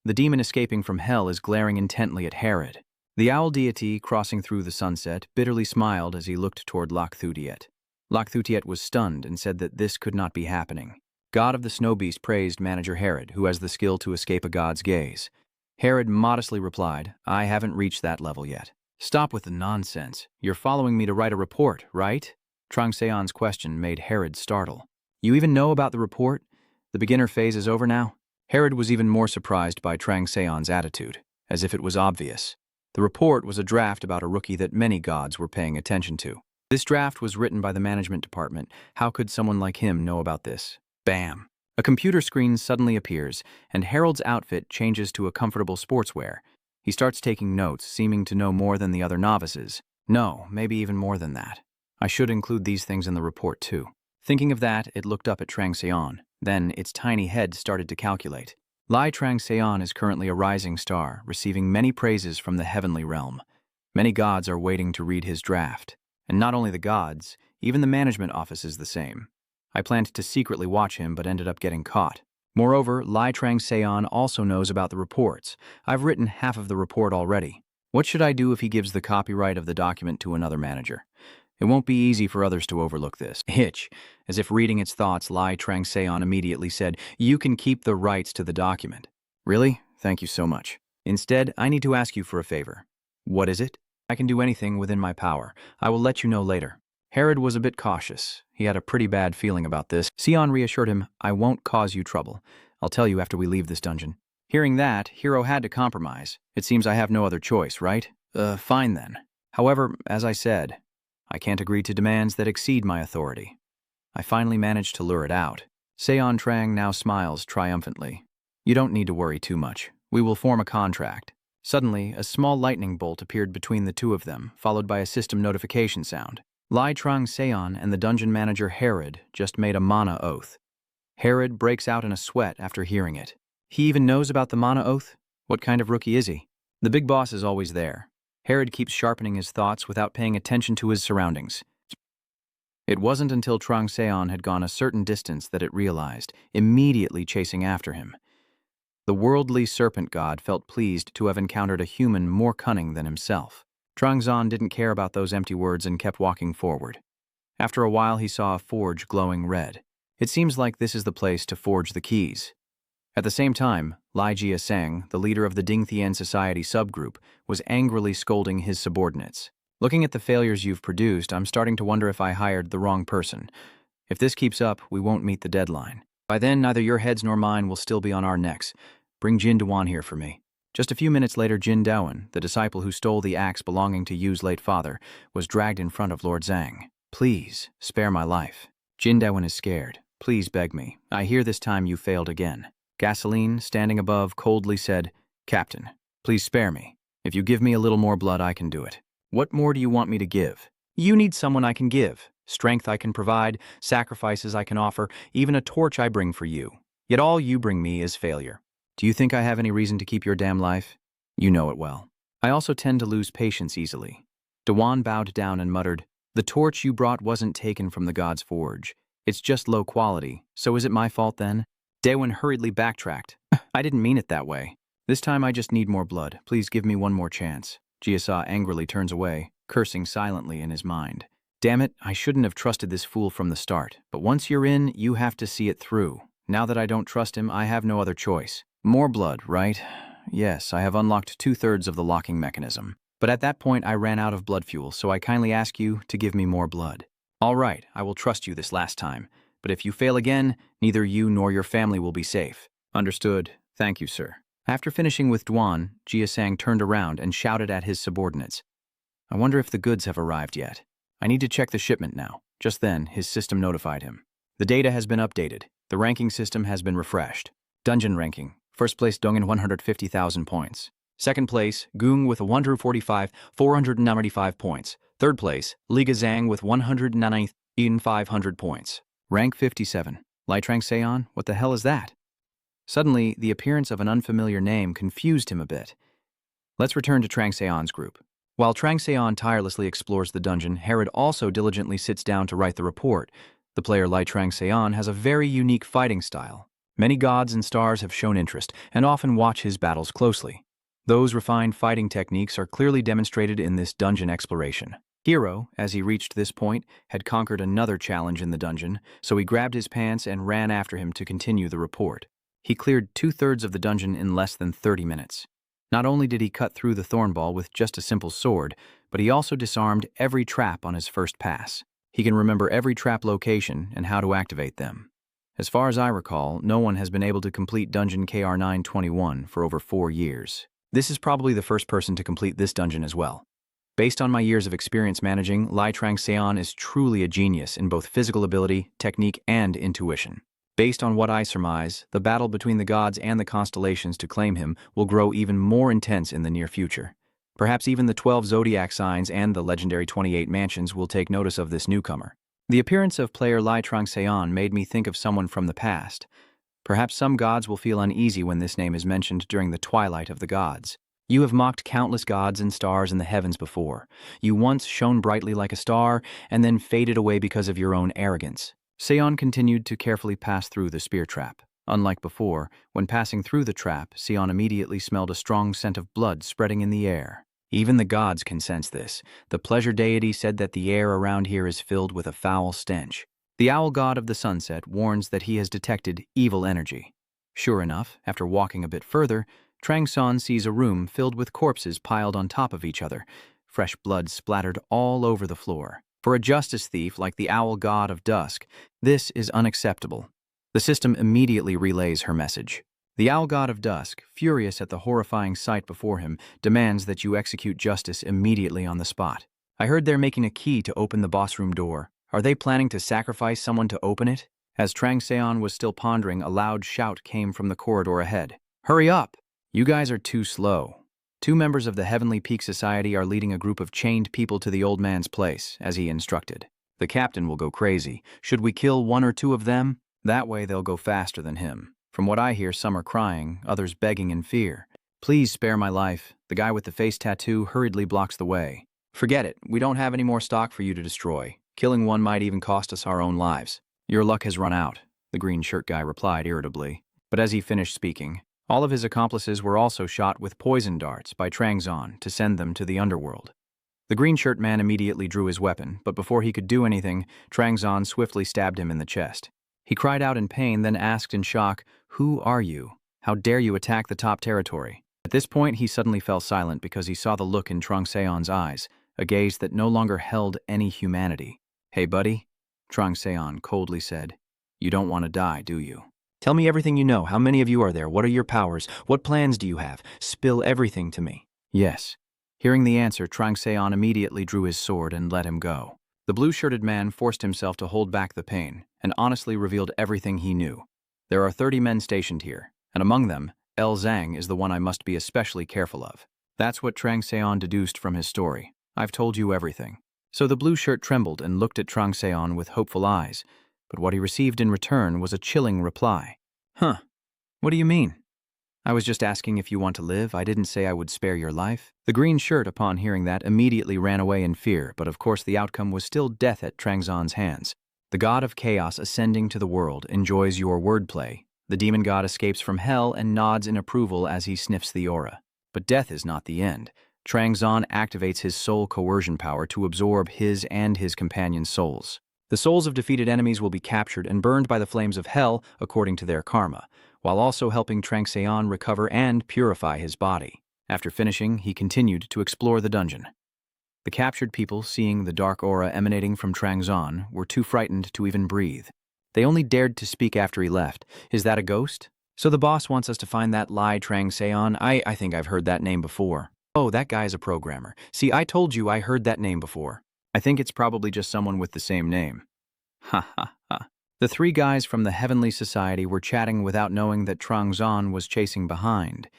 The demon escaping from hell is glaring intently at Herod. The owl deity, crossing through the sunset, bitterly smiled as he looked toward Lochthutiet. Lochthutiet was stunned and said that this could not be happening. God of the Snow Beast praised Manager Herod, who has the skill to escape a god's gaze. Herod modestly replied, "I haven't reached that level yet." "Stop with the nonsense. You're following me to write a report, right?" Trang Seon's question made Herod startle. "You even know about the report? The beginner phase is over now?" Herod was even more surprised by Trang Seon's attitude, as if it was obvious. The report was a draft about a rookie that many gods were paying attention to. This draft was written by the management department. How could someone like him know about this? Bam! A computer screen suddenly appears, and Harold's outfit changes to a comfortable sportswear. He starts taking notes, seeming to know more than the other novices. No, maybe even more than that. I should include these things in the report too. Thinking of that, it looked up at Trang Seon. Then its tiny head started to calculate. Lai Trang Seon is currently a rising star, receiving many praises from the heavenly realm. Many gods are waiting to read his draft. And not only the gods, even the management office is the same. I planned to secretly watch him, but ended up getting caught. Moreover, Lai Trang Seon also knows about the reports. I've written half of the report already. What should I do if he gives the copyright of the document to another manager? It won't be easy for others to overlook this. Hitch. As if reading its thoughts, Lai Trang Seon immediately said, "You can keep the rights to the document." "Really? Thank you so much. Instead, I need to ask you for a favor." "What is it?" "I can do anything within my power. I will let you know later." Herod was a bit cautious. He had a pretty bad feeling about this. Seon reassured him, "I won't cause you trouble. I'll tell you after we leave this dungeon." Hearing that, Hero had to compromise. "It seems I have no other choice, right?" Fine then. However, as I said, I can't agree to demands that exceed my authority." I finally managed to lure it out. Seon Trang now smiles triumphantly. "You don't need to worry too much. We will form a contract." Suddenly, a small lightning bolt appeared between the two of them, followed by a system notification sound. Lai Trang Seon and the dungeon manager Herod just made a mana oath. Herod breaks out in a sweat after hearing it. He even knows about the mana oath? What kind of rookie is he? The big boss is always there. Herod keeps sharpening his thoughts without paying attention to his surroundings. It wasn't until Trang Seon had gone a certain distance that it realized, immediately chasing after him. The worldly serpent god felt pleased to have encountered a human more cunning than himself. Trang Zon didn't care about those empty words and kept walking forward. After a while, he saw a forge glowing red. It seems like this is the place to forge the keys. At the same time, Lai Jia Sang, the leader of the Dingthien Society subgroup, was angrily scolding his subordinates. "Looking at the failures you've produced, I'm starting to wonder if I hired the wrong person. If this keeps up, we won't meet the deadline. By then, neither your heads nor mine will still be on our necks. Bring Jin Dawan here for me." Just a few minutes later, Jin Dawan, the disciple who stole the axe belonging to Yu's late father, was dragged in front of Lord Zhang. "Please, spare my life." Jin Dawan is scared. "Please beg me. I hear this time you failed again." Gasoline, standing above, coldly said, "Captain, please spare me. If you give me a little more blood, I can do it." "What more do you want me to give?" "You need someone I can give. Strength I can provide, sacrifices I can offer, even a torch I bring for you. Yet all you bring me is failure. Do you think I have any reason to keep your damn life? You know it well. I also tend to lose patience easily." Dawan bowed down and muttered, "The torch you brought wasn't taken from the god's forge. It's just low quality, so is it my fault then?" Dawan hurriedly backtracked. "I didn't mean it that way. This time I just need more blood. Please give me one more chance." Jiasa angrily turns away, cursing silently in his mind. "Damn it, I shouldn't have trusted this fool from the start. But once you're in, you have to see it through. Now that I don't trust him, I have no other choice. More blood, right? Yes, I have unlocked 2/3 of the locking mechanism. But at that point, I ran out of blood fuel, so I kindly ask you to give me more blood. All right, I will trust you this last time. But if you fail again, neither you nor your family will be safe." "Understood. Thank you, sir." After finishing with Duan, Jiasang turned around and shouted at his subordinates. "I wonder if the goods have arrived yet. I need to check the shipment now." Just then, his system notified him. "The data has been updated. The ranking system has been refreshed. Dungeon ranking. First place Dongan 150,000 points. Second place, Gung with 495 points. Third place, Liga Zhang with 195 points. Rank 57. Lai Trang Seon, what the hell is that?" Suddenly, the appearance of an unfamiliar name confused him a bit. Let's return to Trang Seon's group. While Trang Seon tirelessly explores the dungeon, Herod also diligently sits down to write the report. The player Lai Trang Seon has a very unique fighting style. Many gods and stars have shown interest and often watch his battles closely. Those refined fighting techniques are clearly demonstrated in this dungeon exploration. Hero, as he reached this point, had conquered another challenge in the dungeon, so he grabbed his pants and ran after him to continue the report. He cleared 2/3 of the dungeon in less than 30 minutes. Not only did he cut through the thornball with just a simple sword, but he also disarmed every trap on his first pass. He can remember every trap location and how to activate them. As far as I recall, no one has been able to complete Dungeon KR 921 for over 4 years. This is probably the first person to complete this dungeon as well. Based on my years of experience managing, Lai Trang-seon is truly a genius in both physical ability, technique, and intuition. Based on what I surmise, the battle between the gods and the constellations to claim him will grow even more intense in the near future. Perhaps even the 12 zodiac signs and the legendary 28 mansions will take notice of this newcomer. The appearance of player Lai Trang-seon made me think of someone from the past. Perhaps some gods will feel uneasy when this name is mentioned during the twilight of the gods. You have mocked countless gods and stars in the heavens before. You once shone brightly like a star and then faded away because of your own arrogance. Seon continued to carefully pass through the spear trap. Unlike before, when passing through the trap, Seon immediately smelled a strong scent of blood spreading in the air. Even the gods can sense this. The pleasure deity said that the air around here is filled with a foul stench. The owl god of the sunset warns that he has detected evil energy. Sure enough, after walking a bit further, Trang-seon sees a room filled with corpses piled on top of each other, fresh blood splattered all over the floor. For a justice thief like the owl god of dusk, this is unacceptable. The system immediately relays her message. The owl god of dusk, furious at the horrifying sight before him, demands that you execute justice immediately on the spot. I heard they're making a key to open the boss room door. Are they planning to sacrifice someone to open it? As Trang-seon was still pondering, a loud shout came from the corridor ahead. Hurry up! You guys are too slow. 2 members of the Heavenly Peak Society are leading a group of chained people to the old man's place, as he instructed. The captain will go crazy. Should we kill 1 or 2 of them? That way they'll go faster than him. From what I hear, some are crying, others begging in fear. Please spare my life. The guy with the face tattoo hurriedly blocks the way. Forget it. We don't have any more stock for you to destroy. Killing 1 might even cost us our own lives. Your luck has run out, the green shirt guy replied irritably. But as he finished speaking, all of his accomplices were also shot with poison darts by Trang-seon to send them to the underworld. The green shirt man immediately drew his weapon, but before he could do anything, Trang-seon swiftly stabbed him in the chest. He cried out in pain, then asked in shock, "Who are you? How dare you attack the top territory?" At this point, he suddenly fell silent because he saw the look in Trang-seon's eyes, a gaze that no longer held any humanity. "Hey, buddy," Trang-seon coldly said, "you don't want to die, do you? Tell me everything you know. How many of you are there? What are your powers? What plans do you have? Spill everything to me." "Yes." Hearing the answer, Trang-seon immediately drew his sword and let him go. The blue-shirted man forced himself to hold back the pain and honestly revealed everything he knew. There are 30 men stationed here, and among them, El Zhang is the one I must be especially careful of. That's what Trang-seon deduced from his story. I've told you everything. So the blue shirt trembled and looked at Trang-seon with hopeful eyes, but what he received in return was a chilling reply. "Huh. What do you mean? I was just asking if you want to live. I didn't say I would spare your life." The green shirt, upon hearing that, immediately ran away in fear, but of course the outcome was still death at Trang-seon's hands. The god of chaos ascending to the world enjoys your wordplay. The demon god escapes from hell and nods in approval as he sniffs the aura. But death is not the end. Trang-seon activates his soul coercion power to absorb his and his companions' souls. The souls of defeated enemies will be captured and burned by the flames of hell according to their karma, while also helping Trang-seon recover and purify his body. After finishing, he continued to explore the dungeon. The captured people, seeing the dark aura emanating from Trang-seon, were too frightened to even breathe. They only dared to speak after he left. "Is that a ghost? So the boss wants us to find that Lai Trang-seon? I think I've heard that name before. Oh, that guy is a programmer. See, I told you I heard that name before. I think it's probably just someone with the same name." Ha ha ha. The 3 guys from the Heavenly Society were chatting without knowing that Trang-seon was chasing behind,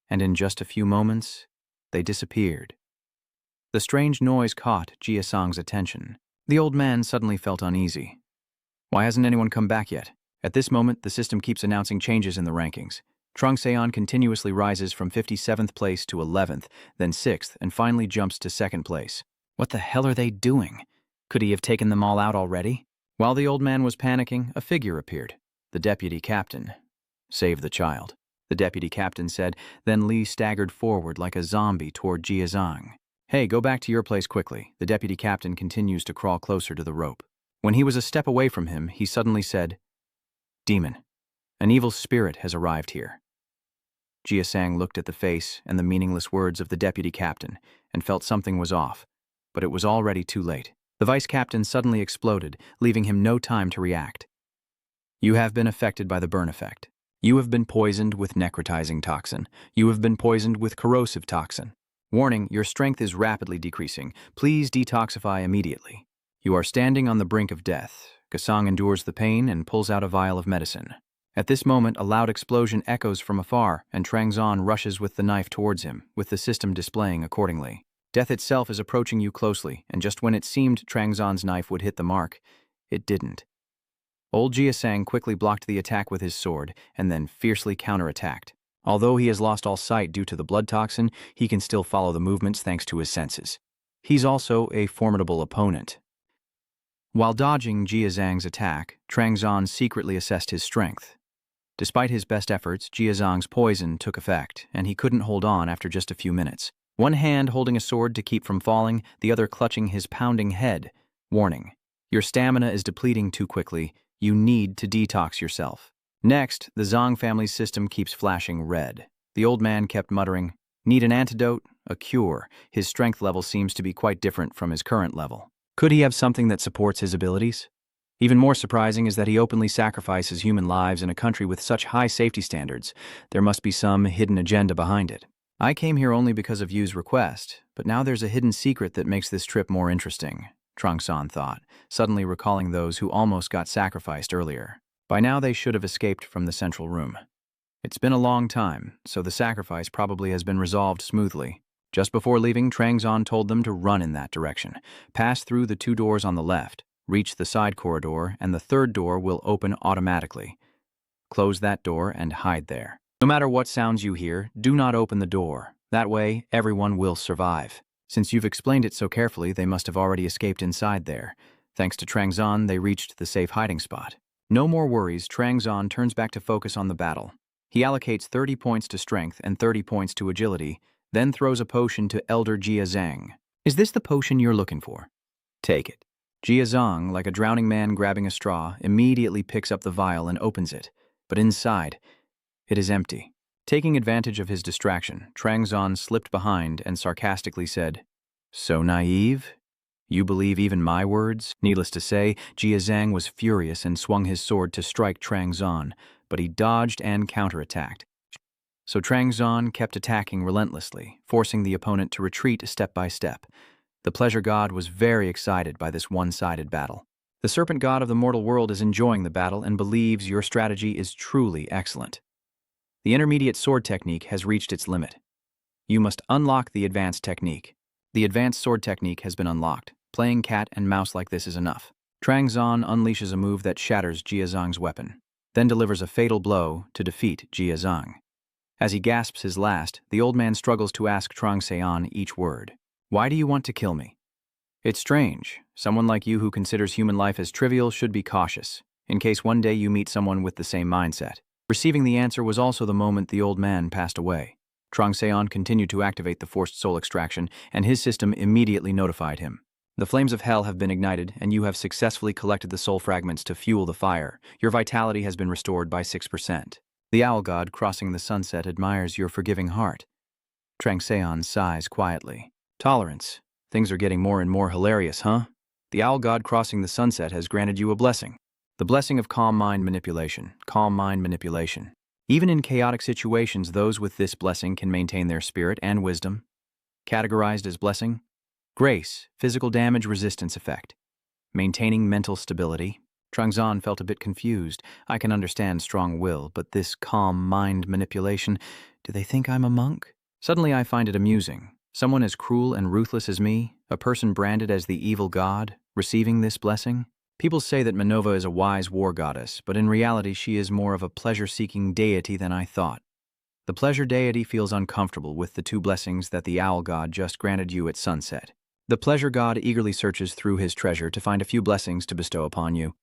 and in just a few moments, they disappeared. The strange noise caught Jia Song's attention. The old man suddenly felt uneasy. Why hasn't anyone come back yet? At this moment, the system keeps announcing changes in the rankings. Trang-seon continuously rises from 57th place to 11th, then 6th, and finally jumps to 2nd place. What the hell are they doing? Could he have taken them all out already? While the old man was panicking, a figure appeared. The deputy captain. Save the child, the deputy captain said, then Li staggered forward like a zombie toward Jiazhang. Hey, go back to your place quickly. The deputy captain continues to crawl closer to the rope. When he was a step away from him, he suddenly said, Demon, an evil spirit has arrived here. Jiazhang looked at the face and the meaningless words of the deputy captain and felt something was off, but it was already too late. The vice captain suddenly exploded, leaving him no time to react. You have been affected by the burn effect. You have been poisoned with necrotizing toxin. You have been poisoned with corrosive toxin. Warning, your strength is rapidly decreasing. Please detoxify immediately. You are standing on the brink of death. Gasang endures the pain and pulls out a vial of medicine. At this moment, a loud explosion echoes from afar, and Trangzon rushes with the knife towards him, with the system displaying accordingly. Death itself is approaching you closely, and just when it seemed Trangzon's knife would hit the mark, it didn't. Old Jiasang quickly blocked the attack with his sword, and then fiercely counterattacked. Although he has lost all sight due to the blood toxin, he can still follow the movements thanks to his senses. He's also a formidable opponent. While dodging Jiazhang's attack, Trangzon secretly assessed his strength. Despite his best efforts, Jiazhang's poison took effect, and he couldn't hold on after just a few minutes. One hand holding a sword to keep from falling, the other clutching his pounding head. Warning, your stamina is depleting too quickly. You need to detox yourself. Next, the Zhang family's system keeps flashing red. The old man kept muttering, need an antidote, a cure. His strength level seems to be quite different from his current level. Could he have something that supports his abilities? Even more surprising is that he openly sacrifices human lives in a country with such high safety standards. There must be some hidden agenda behind it. I came here only because of Yu's request, but now there's a hidden secret that makes this trip more interesting, Trangzon thought, suddenly recalling those who almost got sacrificed earlier. By now they should have escaped from the central room. It's been a long time, so the sacrifice probably has been resolved smoothly. Just before leaving, Trangzon told them to run in that direction, pass through the 2 doors on the left, reach the side corridor, and the 3rd door will open automatically. Close that door and hide there. No matter what sounds you hear, do not open the door. That way, everyone will survive. Since you've explained it so carefully, they must have already escaped inside there. Thanks to Trangzon, they reached the safe hiding spot. No more worries, Trangzon turns back to focus on the battle. He allocates 30 points to strength and 30 points to agility, then throws a potion to Elder Jiazhang. Is this the potion you're looking for? Take it. Jiazhang, like a drowning man grabbing a straw, immediately picks up the vial and opens it, but inside, it is empty. Taking advantage of his distraction, Trangzon slipped behind and sarcastically said, So naive? You believe even my words? Needless to say, Jiazhang was furious and swung his sword to strike Trangzon, but he dodged and counterattacked. So Trangzon kept attacking relentlessly, forcing the opponent to retreat step by step. The pleasure god was very excited by this one-sided battle. The serpent god of the mortal world is enjoying the battle and believes your strategy is truly excellent. The intermediate sword technique has reached its limit. You must unlock the advanced technique. The advanced sword technique has been unlocked. Playing cat and mouse like this is enough. Trangzon unleashes a move that shatters Jiazhang's weapon, then delivers a fatal blow to defeat Jiazhang. As he gasps his last, the old man struggles to ask Trangseon each word. Why do you want to kill me? It's strange. Someone like you who considers human life as trivial should be cautious, in case one day you meet someone with the same mindset. Receiving the answer was also the moment the old man passed away. Trangseon continued to activate the forced soul extraction, and his system immediately notified him. The flames of hell have been ignited, and you have successfully collected the soul fragments to fuel the fire. Your vitality has been restored by 6%. The owl god crossing the sunset admires your forgiving heart. Trangseon sighs quietly. Tolerance. Things are getting more and more hilarious, huh? The owl god crossing the sunset has granted you a blessing. The blessing of calm mind manipulation. Calm mind manipulation. Even in chaotic situations, those with this blessing can maintain their spirit and wisdom. Categorized as blessing. Grace, physical damage resistance effect. Maintaining mental stability. Trangzon felt a bit confused. I can understand strong will, but this calm mind manipulation, do they think I'm a monk? Suddenly I find it amusing. Someone as cruel and ruthless as me, a person branded as the evil god, receiving this blessing? People say that Manhwa is a wise war goddess, but in reality she is more of a pleasure-seeking deity than I thought. The pleasure deity feels uncomfortable with the 2 blessings that the owl god just granted you at sunset. The pleasure god eagerly searches through his treasure to find a few blessings to bestow upon you.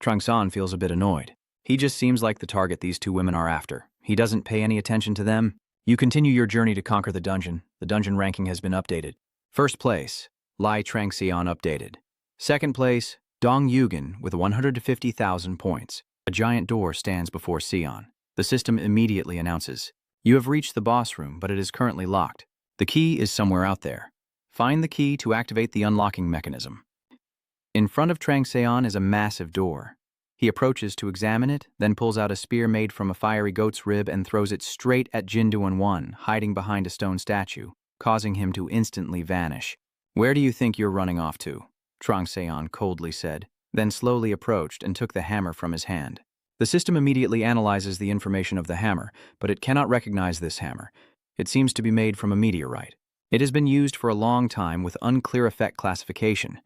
Trangzon feels a bit annoyed. He just seems like the target these two women are after. He doesn't pay any attention to them. You continue your journey to conquer the dungeon. The dungeon ranking has been updated. First place, Lai Trangxian updated. Second place, Dong Yugen with 150,000 points. A giant door stands before Sion. The system immediately announces, "You have reached the boss room, but it is currently locked. The key is somewhere out there. Find the key to activate the unlocking mechanism." In front of Trangxian is a massive door. He approaches to examine it, then pulls out a spear made from a fiery goat's rib and throws it straight at Jin Duan, hiding behind a stone statue, causing him to instantly vanish. "Where do you think you're running off to?" Trangxian coldly said, then slowly approached and took the hammer from his hand. The system immediately analyzes the information of the hammer, but it cannot recognize this hammer. It seems to be made from a meteorite. It has been used for a long time with unclear effect classification.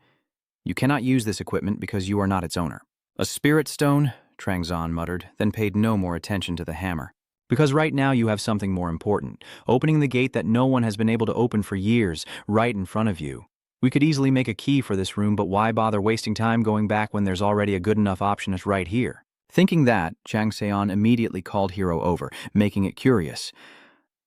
You cannot use this equipment because you are not its owner. "A spirit stone?" Trangxian muttered, then paid no more attention to the hammer. "Because right now you have something more important, opening the gate that no one has been able to open for years, right in front of you. We could easily make a key for this room, but why bother wasting time going back when there's already a good enough option as right here?" Thinking that, Trangxian immediately called Hero over, making it curious.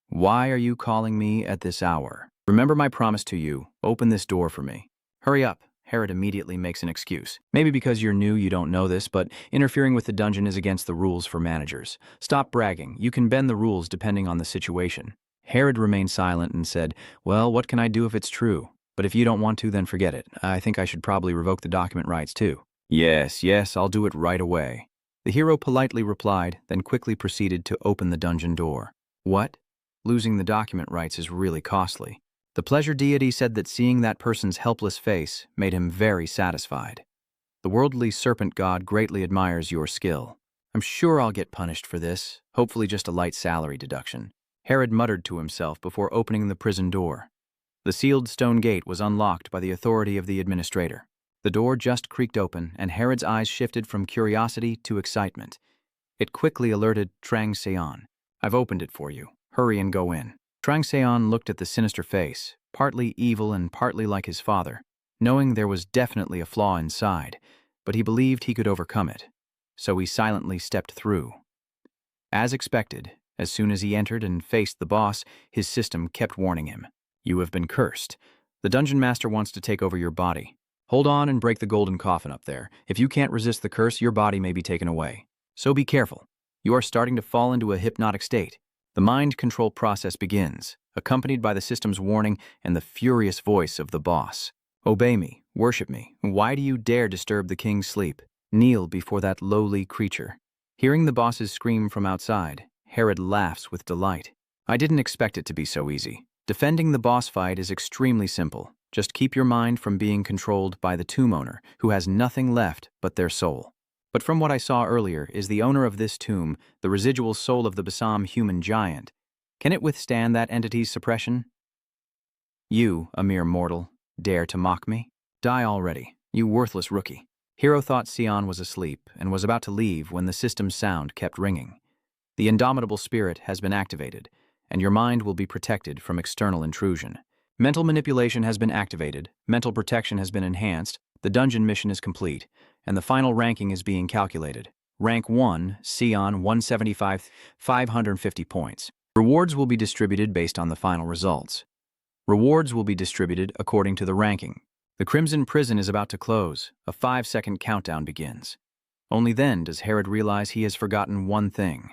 "Why are you calling me at this hour? Remember my promise to you, open this door for me." "Hurry up." Herod immediately makes an excuse. "Maybe because you're new you don't know this, but interfering with the dungeon is against the rules for managers. Stop bragging. You can bend the rules depending on the situation." Herod remained silent and said, "Well, what can I do if it's true? But if you don't want to, then forget it. I think I should probably revoke the document rights too." Yes, I'll do it right away." The hero politely replied, then quickly proceeded to open the dungeon door. "What? Losing the document rights is really costly." The pleasure deity said that seeing that person's helpless face made him very satisfied. "The worldly serpent god greatly admires your skill. I'm sure I'll get punished for this, hopefully just a light salary deduction." Herod muttered to himself before opening the prison door. The sealed stone gate was unlocked by the authority of the administrator. The door just creaked open, and Herod's eyes shifted from curiosity to excitement. It quickly alerted Trangxian. "I've opened it for you. Hurry and go in." Trangxian looked at the sinister face, partly evil and partly like his father, knowing there was definitely a flaw inside, but he believed he could overcome it. So he silently stepped through. As expected, as soon as he entered and faced the boss, his system kept warning him. "You have been cursed. The dungeon master wants to take over your body. Hold on and break the golden coffin up there. If you can't resist the curse, your body may be taken away. So be careful. You are starting to fall into a hypnotic state." The mind control process begins, accompanied by the system's warning and the furious voice of the boss. "Obey me, worship me. Why do you dare disturb the king's sleep? Kneel before that lowly creature." Hearing the boss's scream from outside, Herod laughs with delight. "I didn't expect it to be so easy. Defending the boss fight is extremely simple. Just keep your mind from being controlled by the tomb owner, who has nothing left but their soul. But from what I saw earlier, is the owner of this tomb the residual soul of the Basam human giant? Can it withstand that entity's suppression? You, a mere mortal, dare to mock me? Die already, you worthless rookie." Hero thought Sion was asleep and was about to leave when the system's sound kept ringing. "The indomitable spirit has been activated, and your mind will be protected from external intrusion. Mental manipulation has been activated, mental protection has been enhanced, the dungeon mission is complete, and the final ranking is being calculated. Rank 1, Sion 175, 550 points. Rewards will be distributed based on the final results. Rewards will be distributed according to the ranking. The Crimson Prison is about to close. A 5-second countdown begins. Only then does Herod realize he has forgotten one thing.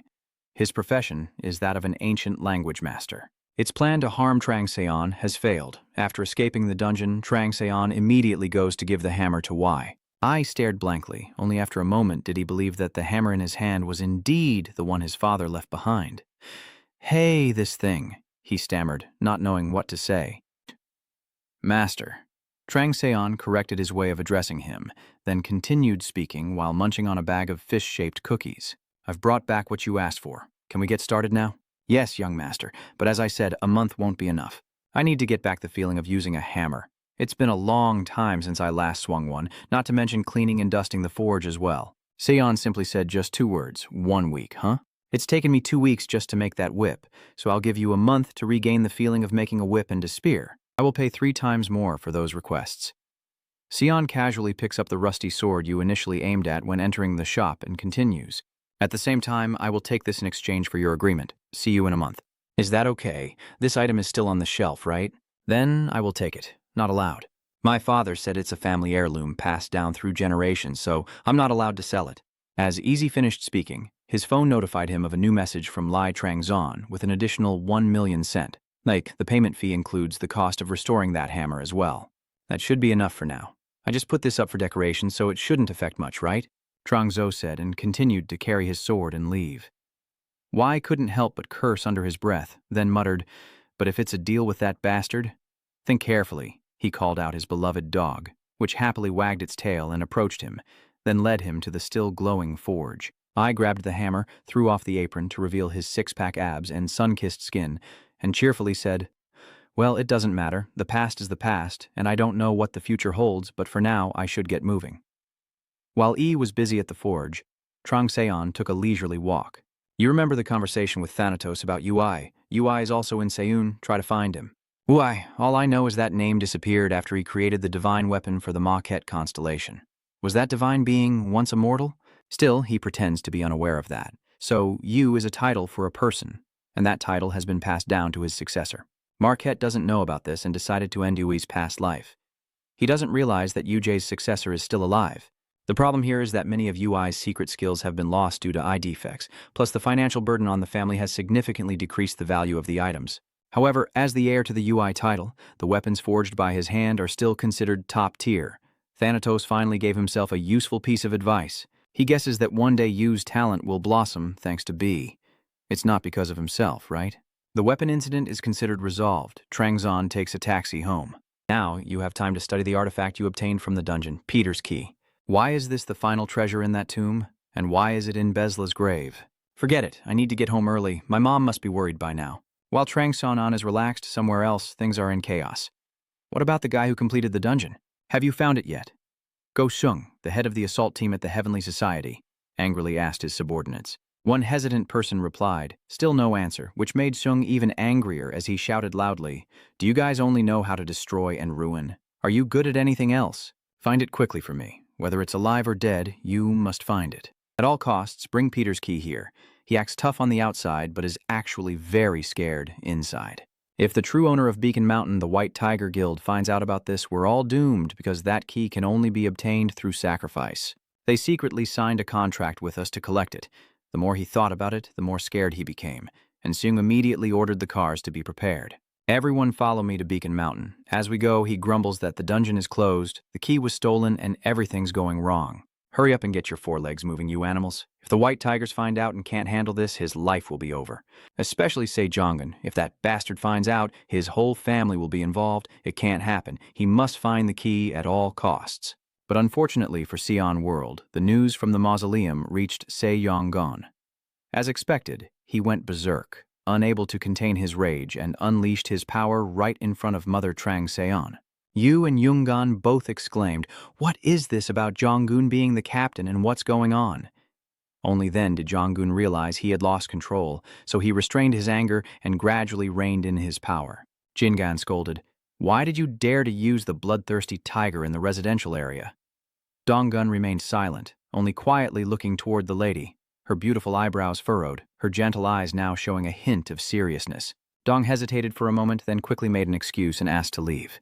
His profession is that of an ancient language master. Its plan to harm Trangxian has failed. After escaping the dungeon, Trangxian immediately goes to give the hammer to Y. I stared blankly. Only after a moment did he believe that the hammer in his hand was indeed the one his father left behind. "Hey, this thing," he stammered, not knowing what to say. "Master." Trangxian corrected his way of addressing him, then continued speaking while munching on a bag of fish-shaped cookies. "I've brought back what you asked for. Can we get started now?" "Yes, young master, but as I said, a month won't be enough. I need to get back the feeling of using a hammer. It's been a long time since I last swung one, not to mention cleaning and dusting the forge as well." Sion simply said just 2 words, 1 week, huh? "It's taken me 2 weeks just to make that whip, so I'll give you a month to regain the feeling of making a whip and a spear. I will pay 3 times more for those requests." Sion casually picks up the rusty sword you initially aimed at when entering the shop and continues. At the same time, I will take this in exchange for your agreement. See you in a month. Is that okay? This item is still on the shelf, right? Then I will take it. Not allowed. My father said it's a family heirloom passed down through generations, so I'm not allowed to sell it. As Easy finished speaking, his phone notified him of a new message from Lai Trangzon with an additional 1 million cent. Like, the payment fee includes the cost of restoring that hammer as well. That should be enough for now. I just put this up for decoration, so it shouldn't affect much, right? Trangzhou said and continued to carry his sword and leave. Wai couldn't help but curse under his breath, then muttered, "But if it's a deal with that bastard?" "Think carefully," he called out his beloved dog, which happily wagged its tail and approached him, then led him to the still glowing forge. I grabbed the hammer, threw off the apron to reveal his six-pack abs and sun-kissed skin, and cheerfully said, "Well, it doesn't matter. The past is the past, and I don't know what the future holds, but for now I should get moving." While E was busy at the forge, Trong Seon took a leisurely walk. "You remember the conversation with Thanatos about UI. UI is also in Seun. Try to find him." "Why, all I know is that name disappeared after he created the divine weapon for the Maquette constellation. Was that divine being once immortal? Still, he pretends to be unaware of that. So, Yu is a title for a person, and that title has been passed down to his successor. Marquette doesn't know about this and decided to end Yui's past life. He doesn't realize that Yujay's successor is still alive. The problem here is that many of UI's secret skills have been lost due to eye defects, plus the financial burden on the family has significantly decreased the value of the items. However, as the heir to the UI title, the weapons forged by his hand are still considered top tier. Thanatos finally gave himself a useful piece of advice. He guesses that one day Yu's talent will blossom thanks to B. It's not because of himself, right? The weapon incident is considered resolved. Trangzon takes a taxi home. Now, you have time to study the artifact you obtained from the dungeon, Peter's Key. Why is this the final treasure in that tomb? And why is it in Bezla's grave? Forget it. I need to get home early. My mom must be worried by now. While Trangzon is relaxed somewhere else, things are in chaos. What about the guy who completed the dungeon? Have you found it yet? Go Shung, the head of the assault team at the Heavenly Society, angrily asked his subordinates. One hesitant person replied, still no answer, which made Shung even angrier as he shouted loudly, "Do you guys only know how to destroy and ruin? Are you good at anything else? Find it quickly for me. Whether it's alive or dead, you must find it. At all costs, bring Peter's Key here. He acts tough on the outside, but is actually very scared inside. If the true owner of Beacon Mountain, the White Tiger Guild, finds out about this, we're all doomed because that key can only be obtained through sacrifice. They secretly signed a contract with us to collect it. The more he thought about it, the more scared he became, and Seung immediately ordered the cars to be prepared. Everyone follow me to Beacon Mountain. As we go, he grumbles that the dungeon is closed, the key was stolen, and everything's going wrong. Hurry up and get your forelegs moving, you animals. If the White Tigers find out and can't handle this, his life will be over. Especially Sejonggun. If that bastard finds out, his whole family will be involved. It can't happen. He must find the key at all costs. But unfortunately for Sion World, the news from the mausoleum reached Sejonggun. As expected, he went berserk, unable to contain his rage, and unleashed his power right in front of Mother Trangseon. Yu and Yungan both exclaimed, "What is this about Jonggun being the captain and what's going on?" Only then did Jonggun realize he had lost control, so he restrained his anger and gradually reined in his power. Jingan scolded, "Why did you dare to use the bloodthirsty tiger in the residential area?" Donggun remained silent, only quietly looking toward the lady, her beautiful eyebrows furrowed, her gentle eyes now showing a hint of seriousness. Dong hesitated for a moment, then quickly made an excuse and asked to leave.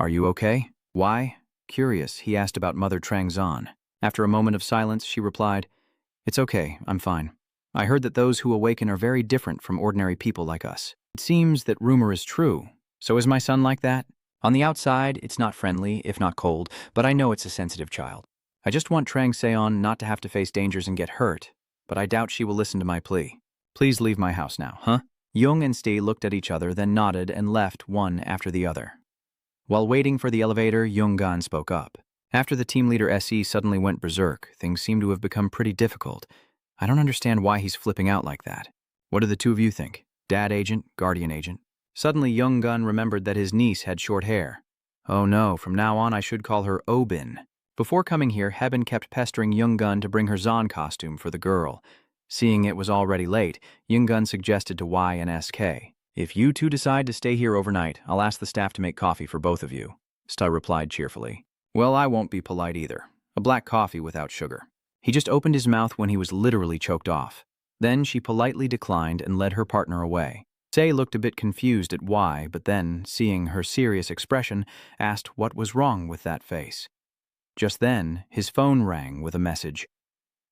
"Are you okay? Why?" Curious, he asked about Mother Trangzon. After a moment of silence, she replied, "It's okay, I'm fine. I heard that those who awaken are very different from ordinary people like us. It seems that rumor is true. So is my son like that? On the outside, it's not friendly, if not cold, but I know it's a sensitive child. I just want Trangseon not to have to face dangers and get hurt, but I doubt she will listen to my plea. Please leave my house now, huh?" Jung and Stee looked at each other, then nodded and left one after the other. While waiting for the elevator, Yungan spoke up. After the team leader SE suddenly went berserk, things seem to have become pretty difficult. I don't understand why he's flipping out like that. What do the two of you think? Dad agent, guardian agent? Suddenly, Yungan remembered that his niece had short hair. Oh no, from now on I should call her Obin. Before coming here, Hebben kept pestering Yungan to bring her Zon costume for the girl. Seeing it was already late, Yungan suggested to Y and SK. "If you two decide to stay here overnight, I'll ask the staff to make coffee for both of you." Sta replied cheerfully. "Well, I won't be polite either. A black coffee without sugar." He just opened his mouth when he was literally choked off. Then she politely declined and led her partner away. Sei looked a bit confused at why, but then, seeing her serious expression, asked what was wrong with that face. Just then, his phone rang with a message.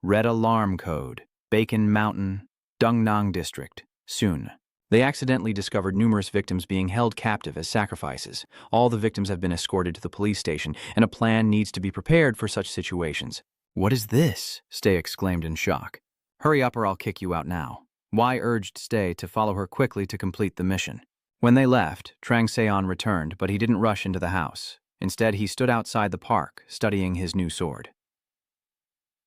Red alarm code, Bacon Mountain, Dungnang District, soon. They accidentally discovered numerous victims being held captive as sacrifices. All the victims have been escorted to the police station, and a plan needs to be prepared for such situations. What is this? Stay exclaimed in shock. Hurry up or I'll kick you out now. Wai urged Stay to follow her quickly to complete the mission. When they left, Trang Seon returned, but he didn't rush into the house. Instead, he stood outside the park, studying his new sword.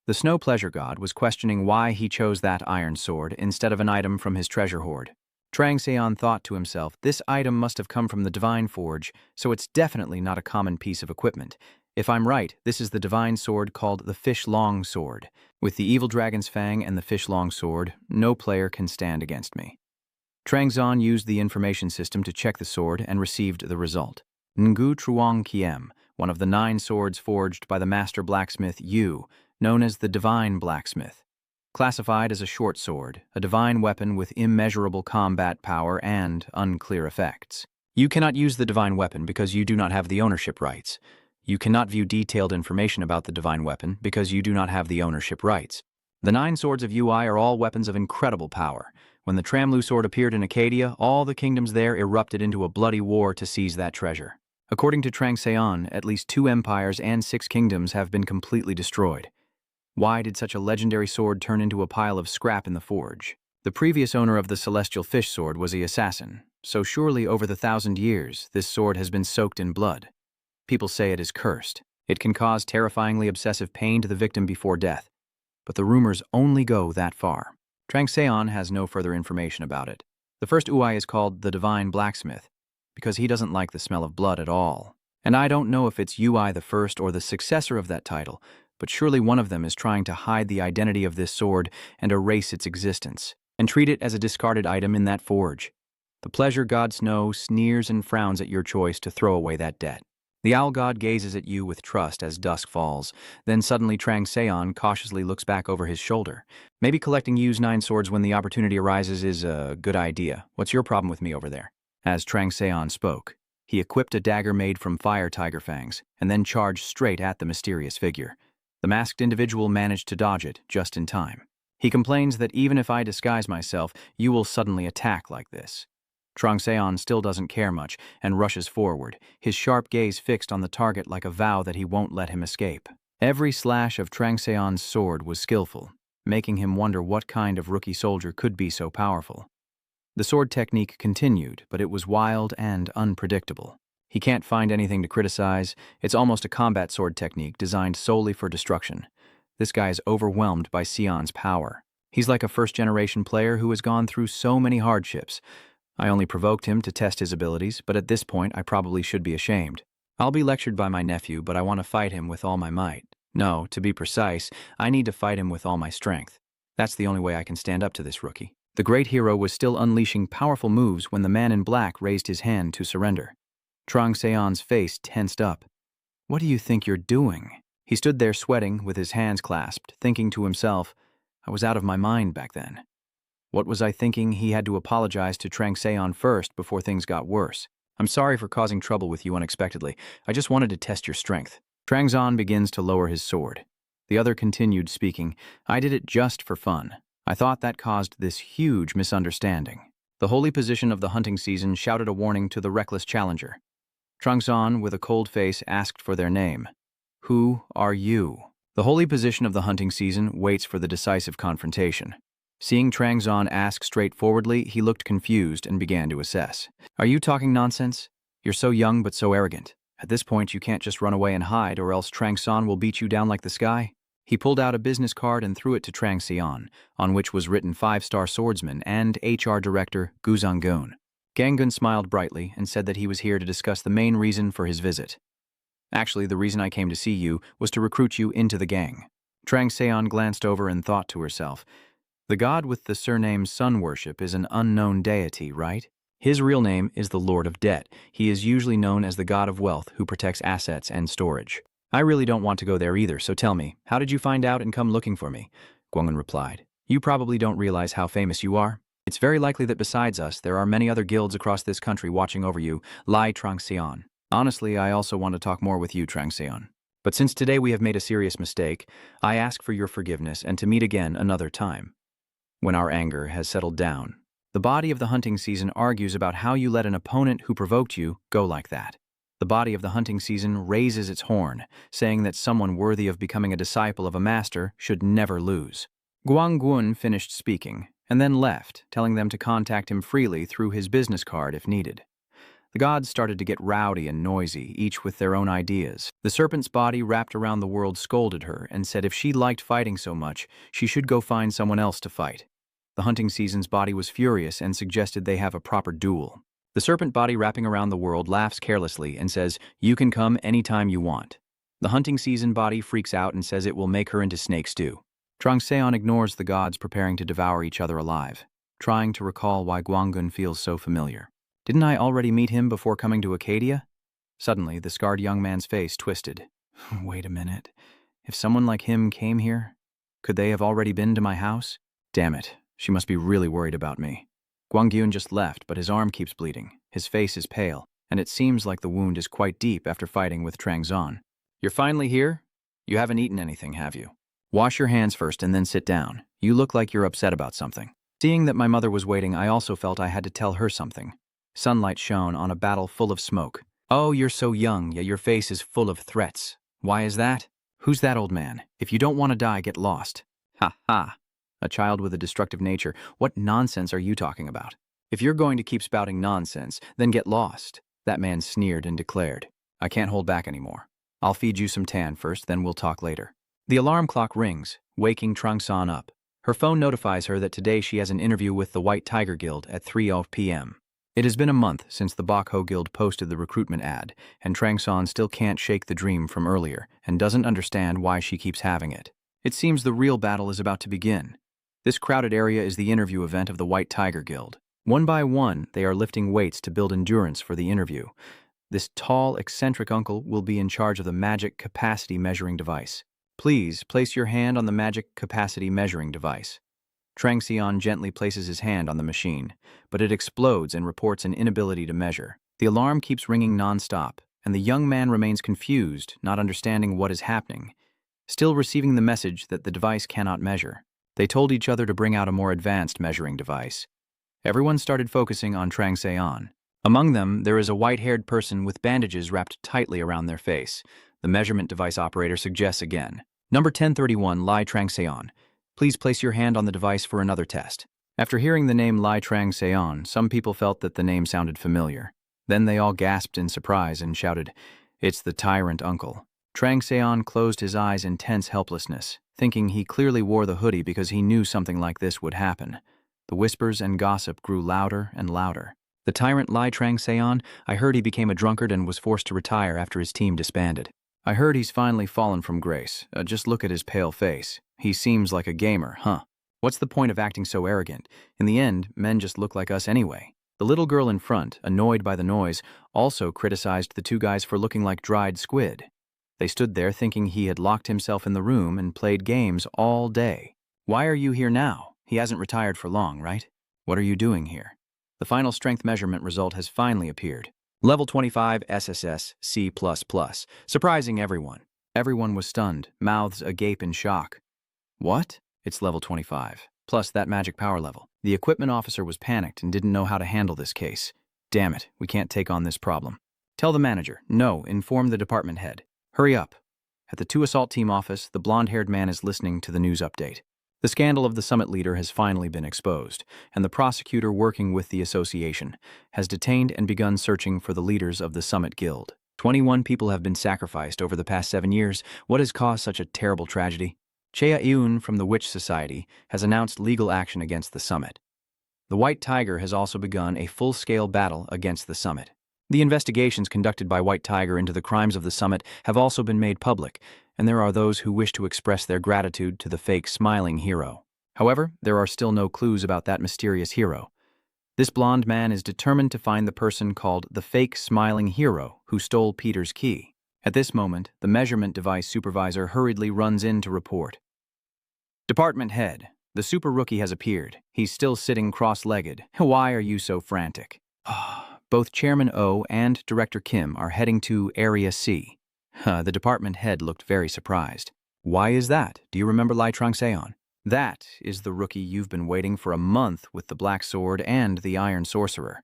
The snow pleasure god was questioning why he chose that iron sword instead of an item from his treasure hoard. Trang Seon thought to himself, this item must have come from the Divine Forge, so it's definitely not a common piece of equipment. If I'm right, this is the divine sword called the Fish Long Sword. With the evil dragon's fang and the Fish Long Sword, no player can stand against me. Trang Zon used the information system to check the sword and received the result. Ngu Truong Kiem, one of the 9 swords forged by the master blacksmith Yu, known as the Divine Blacksmith. Classified as a short sword, a divine weapon with immeasurable combat power and unclear effects. You cannot use the divine weapon because you do not have the ownership rights. You cannot view detailed information about the divine weapon because you do not have the ownership rights. The 9 swords of UI are all weapons of incredible power. When the Tramlu sword appeared in Acadia, all the kingdoms there erupted into a bloody war to seize that treasure. According to Trang Seon, at least 2 empires and 6 kingdoms have been completely destroyed. Why did such a legendary sword turn into a pile of scrap in the forge? The previous owner of the celestial fish sword was the assassin, so surely over the 1,000 years, this sword has been soaked in blood. People say it is cursed. It can cause terrifyingly obsessive pain to the victim before death. But the rumors only go that far. Trang Seon has no further information about it. The first Uai is called the Divine Blacksmith, because he doesn't like the smell of blood at all. And I don't know if it's Ui the first or the successor of that title, but surely one of them is trying to hide the identity of this sword and erase its existence, and treat it as a discarded item in that forge. The pleasure god Snow sneers and frowns at your choice to throw away that debt. The owl god gazes at you with trust as dusk falls. Then suddenly Trang Seon cautiously looks back over his shoulder. Maybe collecting Yu's 9 swords when the opportunity arises is a good idea. What's your problem with me over there? As Trang Seon spoke, he equipped a dagger made from fire tiger fangs and then charged straight at the mysterious figure. The masked individual managed to dodge it just in time. He complains that even if I disguise myself, you will suddenly attack like this. Trang Seon still doesn't care much and rushes forward, his sharp gaze fixed on the target like a vow that he won't let him escape. Every slash of Trang Seon's sword was skillful, making him wonder what kind of rookie soldier could be so powerful. The sword technique continued, but it was wild and unpredictable. He can't find anything to criticize. It's almost a combat sword technique designed solely for destruction. This guy is overwhelmed by Sion's power. He's like a first-generation player who has gone through so many hardships. I only provoked him to test his abilities, but at this point I probably should be ashamed. I'll be lectured by my nephew, but I want to fight him with all my might. No, to be precise, I need to fight him with all my strength. That's the only way I can stand up to this rookie. The great hero was still unleashing powerful moves when the man in black raised his hand to surrender. Trang Seon's face tensed up. What do you think you're doing? He stood there sweating with his hands clasped, thinking to himself, I was out of my mind back then. What was I thinking? He had to apologize to Trang Seon first before things got worse. I'm sorry for causing trouble with you unexpectedly. I just wanted to test your strength. Trang Zon begins to lower his sword. The other continued speaking, I did it just for fun. I thought that caused this huge misunderstanding. The holy position of the hunting season shouted a warning to the reckless challenger. Trang Zon, with a cold face, asked for their name. Who are you? The holy position of the hunting season waits for the decisive confrontation. Seeing Trang Zon ask straightforwardly, he looked confused and began to assess. Are you talking nonsense? You're so young but so arrogant. At this point, you can't just run away and hide, or else Trang Zon will beat you down like the sky. He pulled out a business card and threw it to Trang Seon, on which was written 5-star swordsman and HR director Gu Zhanggun. Gangun smiled brightly and said that he was here to discuss the main reason for his visit. Actually, the reason I came to see you was to recruit you into the gang. Trang Seon glanced over and thought to herself, the god with the surname Sun Worship is an unknown deity, right? His real name is the Lord of Debt. He is usually known as the god of wealth who protects assets and storage. I really don't want to go there either, so tell me, how did you find out and come looking for me? Guangun replied. You probably don't realize how famous you are. It's very likely that besides us, there are many other guilds across this country watching over you, Lai Trangxian. Honestly, I also want to talk more with you, Trangxian. But since today we have made a serious mistake, I ask for your forgiveness and to meet again another time. When our anger has settled down, the body of the hunting season argues about how you let an opponent who provoked you go like that. The body of the hunting season raises its horn, saying that someone worthy of becoming a disciple of a master should never lose. Guanggun finished speaking, and then left, telling them to contact him freely through his business card if needed. The gods started to get rowdy and noisy, each with their own ideas. The serpent's body wrapped around the world scolded her and said if she liked fighting so much, she should go find someone else to fight. The hunting season's body was furious and suggested they have a proper duel. The serpent body wrapping around the world laughs carelessly and says, you can come anytime you want. The hunting season body freaks out and says it will make her into snake stew. Trangseon ignores the gods preparing to devour each other alive, trying to recall why Guanggun feels so familiar. Didn't I already meet him before coming to Acadia? Suddenly, the scarred young man's face twisted. Wait a minute. If someone like him came here, could they have already been to my house? Damn it, she must be really worried about me. Guanggun just left, but his arm keeps bleeding. His face is pale, and it seems like the wound is quite deep after fighting with Trangzon. You're finally here? You haven't eaten anything, have you? Wash your hands first and then sit down. You look like you're upset about something. Seeing that my mother was waiting, I also felt I had to tell her something. Sunlight shone on a battle full of smoke. Oh, you're so young, yet your face is full of threats. Why is that? Who's that old man? If you don't want to die, get lost. Ha ha. A child with a destructive nature. What nonsense are you talking about? If you're going to keep spouting nonsense, then get lost. That man sneered and declared. I can't hold back anymore. I'll feed you some tan first, then we'll talk later. The alarm clock rings, waking Trangsan up. Her phone notifies her that today she has an interview with the White Tiger Guild at 3:00 p.m. It has been a month since the Bakho Guild posted the recruitment ad, and Trangsan still can't shake the dream from earlier and doesn't understand why she keeps having it. It seems the real battle is about to begin. This crowded area is the interview event of the White Tiger Guild. One by one, they are lifting weights to build endurance for the interview. This tall, eccentric uncle will be in charge of the magic capacity measuring device. Please place your hand on the magic capacity measuring device. Trangxian gently places his hand on the machine, but it explodes and reports an inability to measure. The alarm keeps ringing non-stop, and the young man remains confused, not understanding what is happening, still receiving the message that the device cannot measure. They told each other to bring out a more advanced measuring device. Everyone started focusing on Trangxian. Among them, there is a white-haired person with bandages wrapped tightly around their face. The measurement device operator suggests again. Number 1031, Lai Trangxian. Please place your hand on the device for another test. After hearing the name Lai Trangxian, some people felt that the name sounded familiar. Then they all gasped in surprise and shouted, "It's the tyrant uncle." Trangxian closed his eyes in tense helplessness, thinking he clearly wore the hoodie because he knew something like this would happen. The whispers and gossip grew louder and louder. The tyrant Lai Trangxian, I heard he became a drunkard and was forced to retire after his team disbanded. I heard he's finally fallen from grace. Just look at his pale face. He seems like a gamer, huh? What's the point of acting so arrogant? In the end, men just look like us anyway. The little girl in front, annoyed by the noise, also criticized the two guys for looking like dried squid. They stood there thinking he had locked himself in the room and played games all day. Why are you here now? He hasn't retired for long, right? What are you doing here? The final strength measurement result has finally appeared. Level 25 SSS C++, surprising everyone. Everyone was stunned, mouths agape in shock. What? It's level 25, plus that magic power level. The equipment officer was panicked and didn't know how to handle this case. Damn it, we can't take on this problem. Tell the manager. No, inform the department head. Hurry up. At the 2 assault team office, the blonde-haired man is listening to the news update. The scandal of the summit leader has finally been exposed, and the prosecutor working with the association has detained and begun searching for the leaders of the Summit Guild. 21 people have been sacrificed over the past 7 years. What has caused such a terrible tragedy? Chea Iun from the Witch Society has announced legal action against the Summit. The White Tiger has also begun a full-scale battle against the Summit. The investigations conducted by White Tiger into the crimes of the Summit have also been made public, and there are those who wish to express their gratitude to the fake smiling hero. However, there are still no clues about that mysterious hero. This blonde man is determined to find the person called the fake smiling hero who stole Peter's key. At this moment, the measurement device supervisor hurriedly runs in to report. Department head, the super rookie has appeared. He's still sitting cross-legged. Why are you so frantic? Both Chairman O and Director Kim are heading to Area C. The department head looked very surprised. Why is that? Do you remember Lai Trang-seon? That is the rookie you've been waiting for a month with the black sword and the iron sorcerer.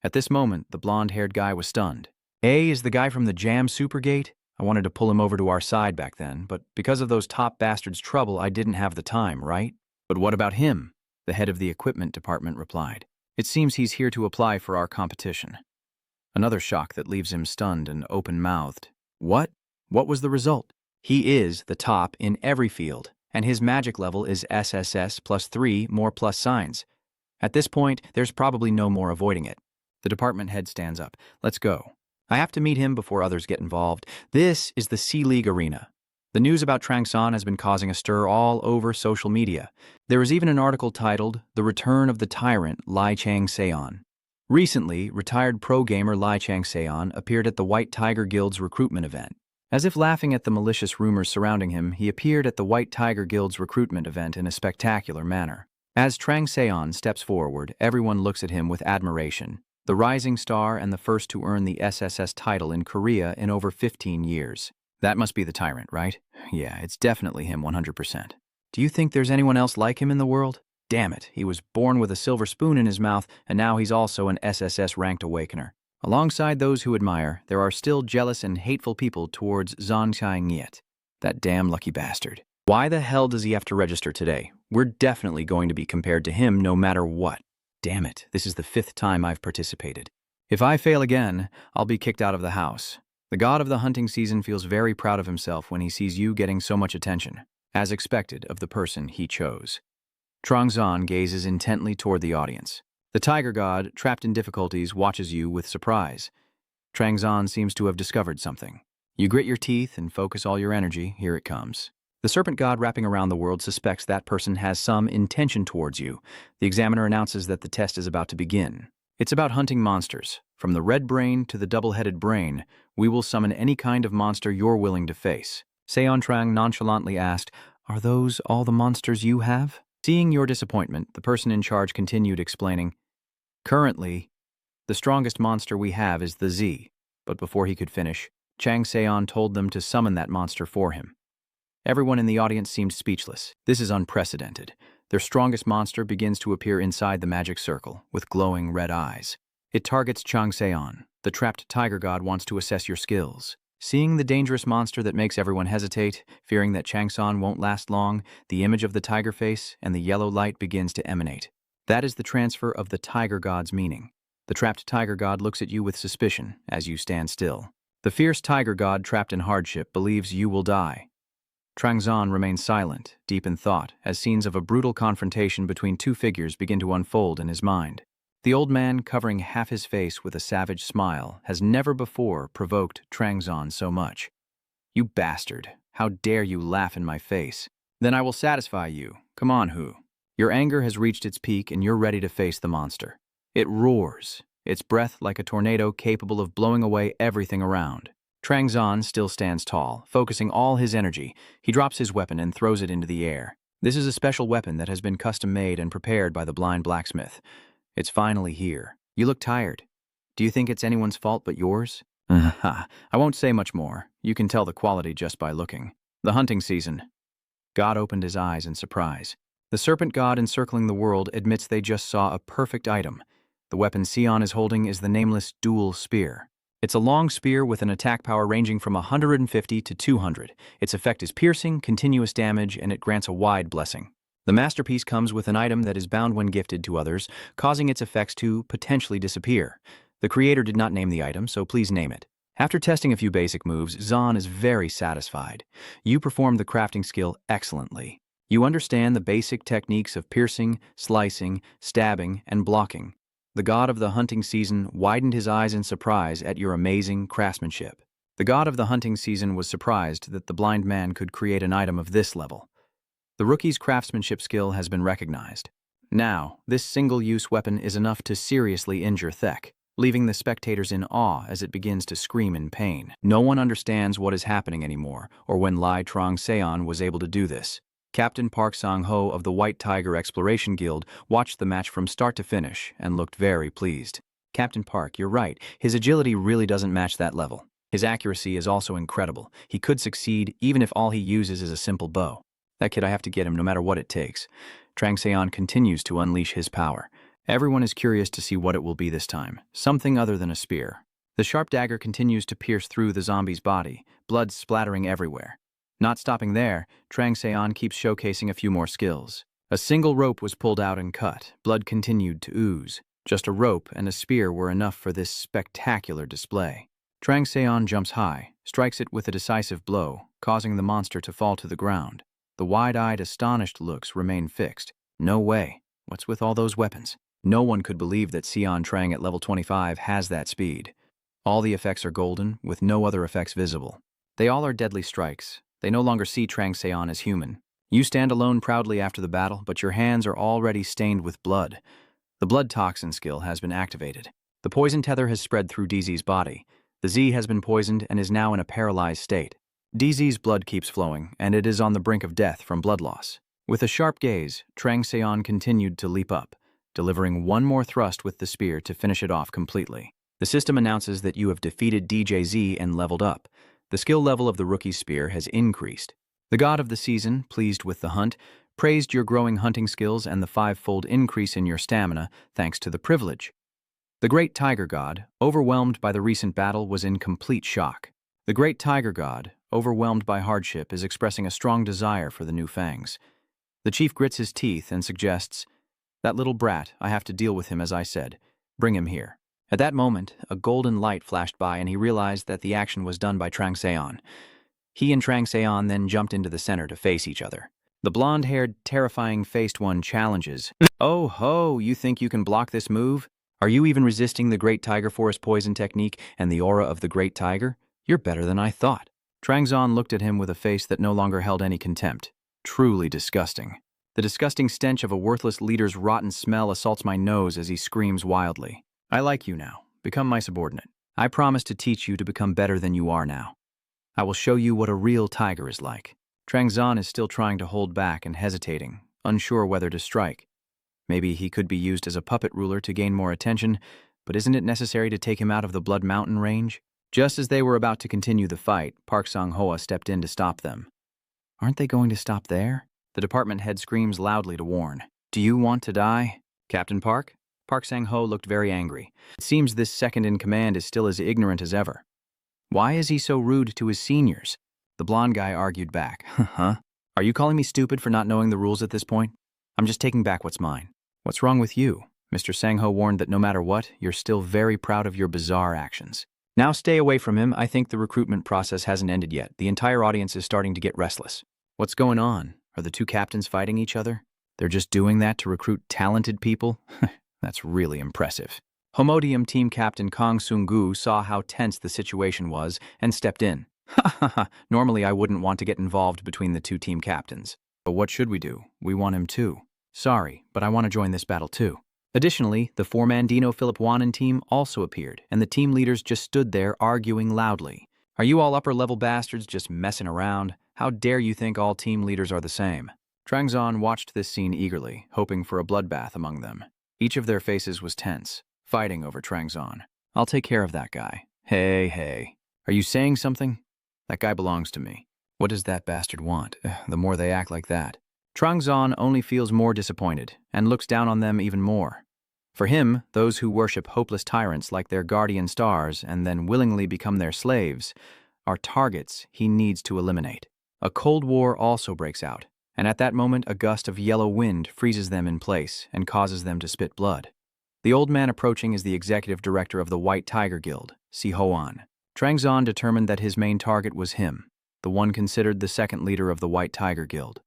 At this moment, the blonde-haired guy was stunned. A is the guy from the Jam Supergate? I wanted to pull him over to our side back then, but because of those top bastards' trouble, I didn't have the time, right? But what about him? The head of the equipment department replied. It seems he's here to apply for our competition. Another shock that leaves him stunned and open-mouthed. What? What was the result? He is the top in every field, and his magic level is SSS plus 3 more plus signs. At this point, there's probably no more avoiding it. The department head stands up. Let's go. I have to meet him before others get involved. This is the C-League arena. The news about Trang-san has been causing a stir all over social media. There is even an article titled, The Return of the Tyrant, Lai Chang-seon. Recently, retired pro-gamer Lai Chang-seon appeared at the White Tiger Guild's recruitment event. As if laughing at the malicious rumors surrounding him, he appeared at the White Tiger Guild's recruitment event in a spectacular manner. As Trang-seon steps forward, everyone looks at him with admiration. The rising star and the first to earn the SSS title in Korea in over 15 years. That must be the tyrant, right? Yeah, it's definitely him 100%. Do you think there's anyone else like him in the world? Damn it, he was born with a silver spoon in his mouth, and now he's also an SSS-ranked awakener. Alongside those who admire, there are still jealous and hateful people towards Zhang Chai-Niet. That damn lucky bastard. Why the hell does he have to register today? We're definitely going to be compared to him no matter what. Damn it, this is the 5th time I've participated. If I fail again, I'll be kicked out of the house. The god of the hunting season feels very proud of himself when he sees you getting so much attention, as expected of the person he chose. Trang-san gazes intently toward the audience. The tiger god, trapped in difficulties, watches you with surprise. Trang-san seems to have discovered something. You grit your teeth and focus all your energy. Here it comes. The serpent god wrapping around the world suspects that person has some intention towards you. The examiner announces that the test is about to begin. It's about hunting monsters. From the red brain to the double-headed brain, we will summon any kind of monster you're willing to face. Seon Trang nonchalantly asked, Are those all the monsters you have? Seeing your disappointment, the person in charge continued explaining, Currently, the strongest monster we have is the Z. But before he could finish, Chang Seon told them to summon that monster for him. Everyone in the audience seemed speechless. This is unprecedented. Their strongest monster begins to appear inside the magic circle, with glowing red eyes. It targets Chang Seon. The trapped tiger god wants to assess your skills. Seeing the dangerous monster that makes everyone hesitate, fearing that Chang-san won't last long, the image of the tiger face and the yellow light begins to emanate. That is the transfer of the tiger god's meaning. The trapped tiger god looks at you with suspicion as you stand still. The fierce tiger god trapped in hardship believes you will die. Trang-san remains silent, deep in thought, as scenes of a brutal confrontation between two figures begin to unfold in his mind. The old man, covering half his face with a savage smile, has never before provoked Trang-san so much. You bastard! How dare you laugh in my face? Then I will satisfy you. Come on, Hu. Your anger has reached its peak and you're ready to face the monster. It roars, its breath like a tornado capable of blowing away everything around. Trang-san still stands tall, focusing all his energy. He drops his weapon and throws it into the air. This is a special weapon that has been custom-made and prepared by the blind blacksmith. It's finally here. You look tired. Do you think it's anyone's fault but yours? I won't say much more. You can tell the quality just by looking. The hunting season. God opened his eyes in surprise. The serpent god encircling the world admits they just saw a perfect item. The weapon Sion is holding is the nameless dual spear. It's a long spear with an attack power ranging from 150 to 200. Its effect is piercing, continuous damage, and it grants a wide blessing. The masterpiece comes with an item that is bound when gifted to others, causing its effects to potentially disappear. The creator did not name the item, so please name it. After testing a few basic moves, Zahn is very satisfied. You performed the crafting skill excellently. You understand the basic techniques of piercing, slicing, stabbing, and blocking. The god of the hunting season widened his eyes in surprise at your amazing craftsmanship. The god of the hunting season was surprised that the blind man could create an item of this level. The rookie's craftsmanship skill has been recognized. Now, this single-use weapon is enough to seriously injure Thek. leaving the spectators in awe as it begins to scream in pain. No one understands what is happening anymore, or when Lai Trong-seon was able to do this. Captain Park Sang-ho of the White Tiger Exploration Guild watched the match from start to finish and looked very pleased. Captain Park, you're right. His agility really doesn't match that level. His accuracy is also incredible. He could succeed even if all he uses is a simple bow. That kid, I have to get him no matter what it takes. Trang-seon continues to unleash his power. Everyone is curious to see what it will be this time. Something other than a spear. The sharp dagger continues to pierce through the zombie's body, blood splattering everywhere. Not stopping there, Trang-seon keeps showcasing a few more skills. A single rope was pulled out and cut. Blood continued to ooze. Just a rope and a spear were enough for this spectacular display. Trang-seon jumps high, strikes it with a decisive blow, causing the monster to fall to the ground. The wide-eyed, astonished looks remain fixed. No way. What's with all those weapons? No one could believe that Seon Trang at level 25 has that speed. All the effects are golden, with no other effects visible. They all are deadly strikes. They no longer see Trang-seon as human. You stand alone proudly after the battle, but your hands are already stained with blood. The blood toxin skill has been activated. The poison tether has spread through DZ's body. The Z has been poisoned and is now in a paralyzed state. DZ's blood keeps flowing, and it is on the brink of death from blood loss. With a sharp gaze, Trang-seon continued to leap up, delivering one more thrust with the spear to finish it off completely. The system announces that you have defeated DJZ and leveled up. The skill level of the rookie's spear has increased. The god of the season, pleased with the hunt, praised your growing hunting skills and the 5-fold increase in your stamina thanks to the privilege. The great tiger god, overwhelmed by the recent battle, was in complete shock. The great tiger god, overwhelmed by hardship, is expressing a strong desire for the new fangs. The chief grits his teeth and suggests, "That little brat, I have to deal with him as I said. Bring him here." At that moment, a golden light flashed by and he realized that the action was done by Trang-seon. He and Trang-seon then jumped into the center to face each other. The blonde-haired, terrifying-faced one challenges, "Oh ho, you think you can block this move? Are you even resisting the Great Tiger Forest poison technique and the aura of the Great Tiger? You're better than I thought." Trang-seon looked at him with a face that no longer held any contempt. Truly disgusting. The disgusting stench of a worthless leader's rotten smell assaults my nose as he screams wildly. "I like you now. Become my subordinate. I promise to teach you to become better than you are now. I will show you what a real tiger is like." Trang-seon is still trying to hold back and hesitating, unsure whether to strike. Maybe he could be used as a puppet ruler to gain more attention, but isn't it necessary to take him out of the Blood Mountain range? Just as they were about to continue the fight, Park Sang-ho stepped in to stop them. "Aren't they going to stop there?" The department head screams loudly to warn. "Do you want to die, Captain Park?" Park Sang-ho looked very angry. It seems this second-in-command is still as ignorant as ever. Why is he so rude to his seniors? The blonde guy argued back. Huh? Are you calling me stupid for not knowing the rules at this point? I'm just taking back what's mine. What's wrong with you? Mr. Sang-ho warned that no matter what, you're still very proud of your bizarre actions. Now stay away from him. I think the recruitment process hasn't ended yet. The entire audience is starting to get restless. What's going on? Are the two captains fighting each other? They're just doing that to recruit talented people? That's really impressive. Homodium team captain Kong Seung-gu saw how tense the situation was and stepped in. Normally I wouldn't want to get involved between the two team captains. But what should we do? We want him too. Sorry, but I want to join this battle too. Additionally, the four-man Dino Philip Wanan team also appeared, and the team leaders just stood there arguing loudly. Are you all upper-level bastards just messing around? How dare you think all team leaders are the same? Trang-seon watched this scene eagerly, hoping for a bloodbath among them. Each of their faces was tense, fighting over Trang-seon. I'll take care of that guy. Hey. Are you saying something? That guy belongs to me. What does that bastard want? The more they act like that. Trang-seon only feels more disappointed and looks down on them even more. For him, those who worship hopeless tyrants like their guardian stars and then willingly become their slaves are targets he needs to eliminate. A cold war also breaks out, and at that moment a gust of yellow wind freezes them in place and causes them to spit blood. The old man approaching is the executive director of the White Tiger Guild, Si Ho-an. Trang-seon determined that his main target was him, the one considered the second leader of the White Tiger Guild.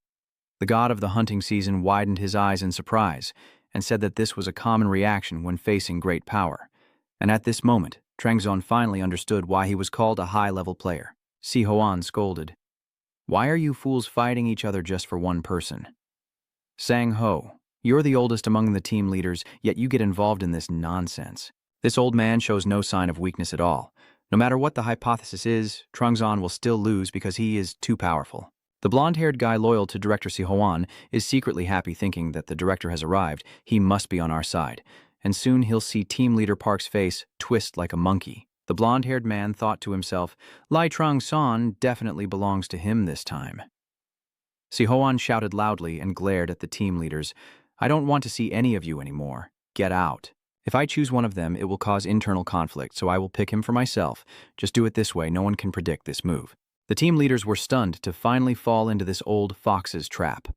The god of the hunting season widened his eyes in surprise and said that this was a common reaction when facing great power. And at this moment, Trang-seon finally understood why he was called a high-level player. Si Ho-an scolded, "Why are you fools fighting each other just for one person? Sang-ho, you're the oldest among the team leaders, yet you get involved in this nonsense. This old man shows no sign of weakness at all. No matter what the hypothesis is, Trungzon will still lose because he is too powerful. The blonde-haired guy loyal to Director Si Hoan is secretly happy thinking that the director has arrived. He must be on our side. And soon he'll see Team Leader Park's face twist like a monkey. The blonde-haired man thought to himself, Lai Trungzon definitely belongs to him this time. Si Hoan shouted loudly and glared at the team leaders. I don't want to see any of you anymore. Get out. If I choose one of them, it will cause internal conflict, so I will pick him for myself. Just do it this way, no one can predict this move. The team leaders were stunned to finally fall into this old fox's trap.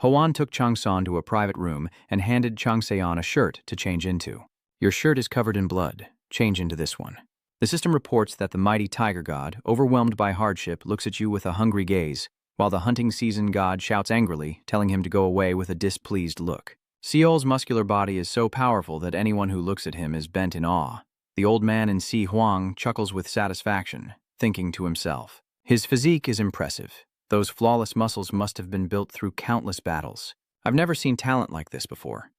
Hoan took Changsan to a private room and handed Changseon a shirt to change into. Your shirt is covered in blood. Change into this one. The system reports that the mighty tiger god, overwhelmed by hardship, looks at you with a hungry gaze, while the hunting season god shouts angrily, telling him to go away with a displeased look. Seol's muscular body is so powerful that anyone who looks at him is bent in awe. The old man in Si Huang chuckles with satisfaction, thinking to himself, his physique is impressive. Those flawless muscles must have been built through countless battles. I've never seen talent like this before.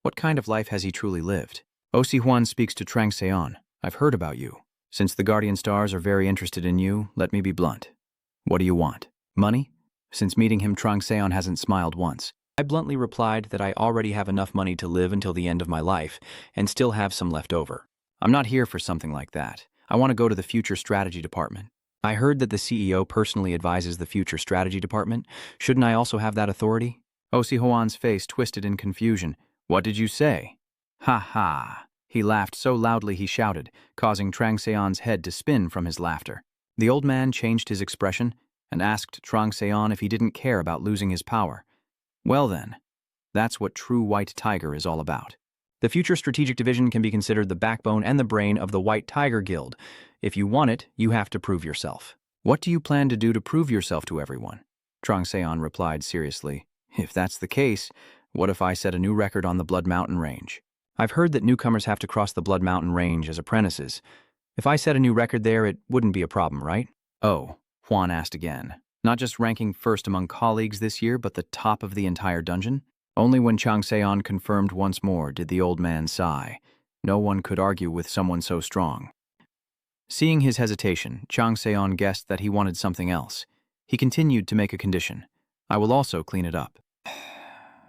What kind of life has he truly lived? Si Huan speaks to Trang Seon. I've heard about you. Since the Guardian Stars are very interested in you, let me be blunt. What do you want? Money? Since meeting him, Trang Seon hasn't smiled once. I bluntly replied that I already have enough money to live until the end of my life and still have some left over. I'm not here for something like that. I want to go to the Future Strategy Department. I heard that the CEO personally advises the Future Strategy Department. Shouldn't I also have that authority? Si Hoan's face twisted in confusion. What did you say? Ha ha. He laughed so loudly he shouted, causing Trang Seon's head to spin from his laughter. The old man changed his expression and asked Trang Seon if he didn't care about losing his power. Well then, that's what true White Tiger is all about. The Future Strategic Division can be considered the backbone and the brain of the White Tiger Guild. If you want it, you have to prove yourself. What do you plan to do to prove yourself to everyone? Trang Seon replied seriously. If that's the case, what if I set a new record on the Blood Mountain Range? I've heard that newcomers have to cross the Blood Mountain Range as apprentices. If I set a new record there, it wouldn't be a problem, right? Oh, Huan asked again. Not just ranking first among colleagues this year, but the top of the entire dungeon? Only when Trang Seon confirmed once more did the old man sigh. No one could argue with someone so strong. Seeing his hesitation, Trang Seon guessed that he wanted something else. He continued to make a condition. I will also clean it up.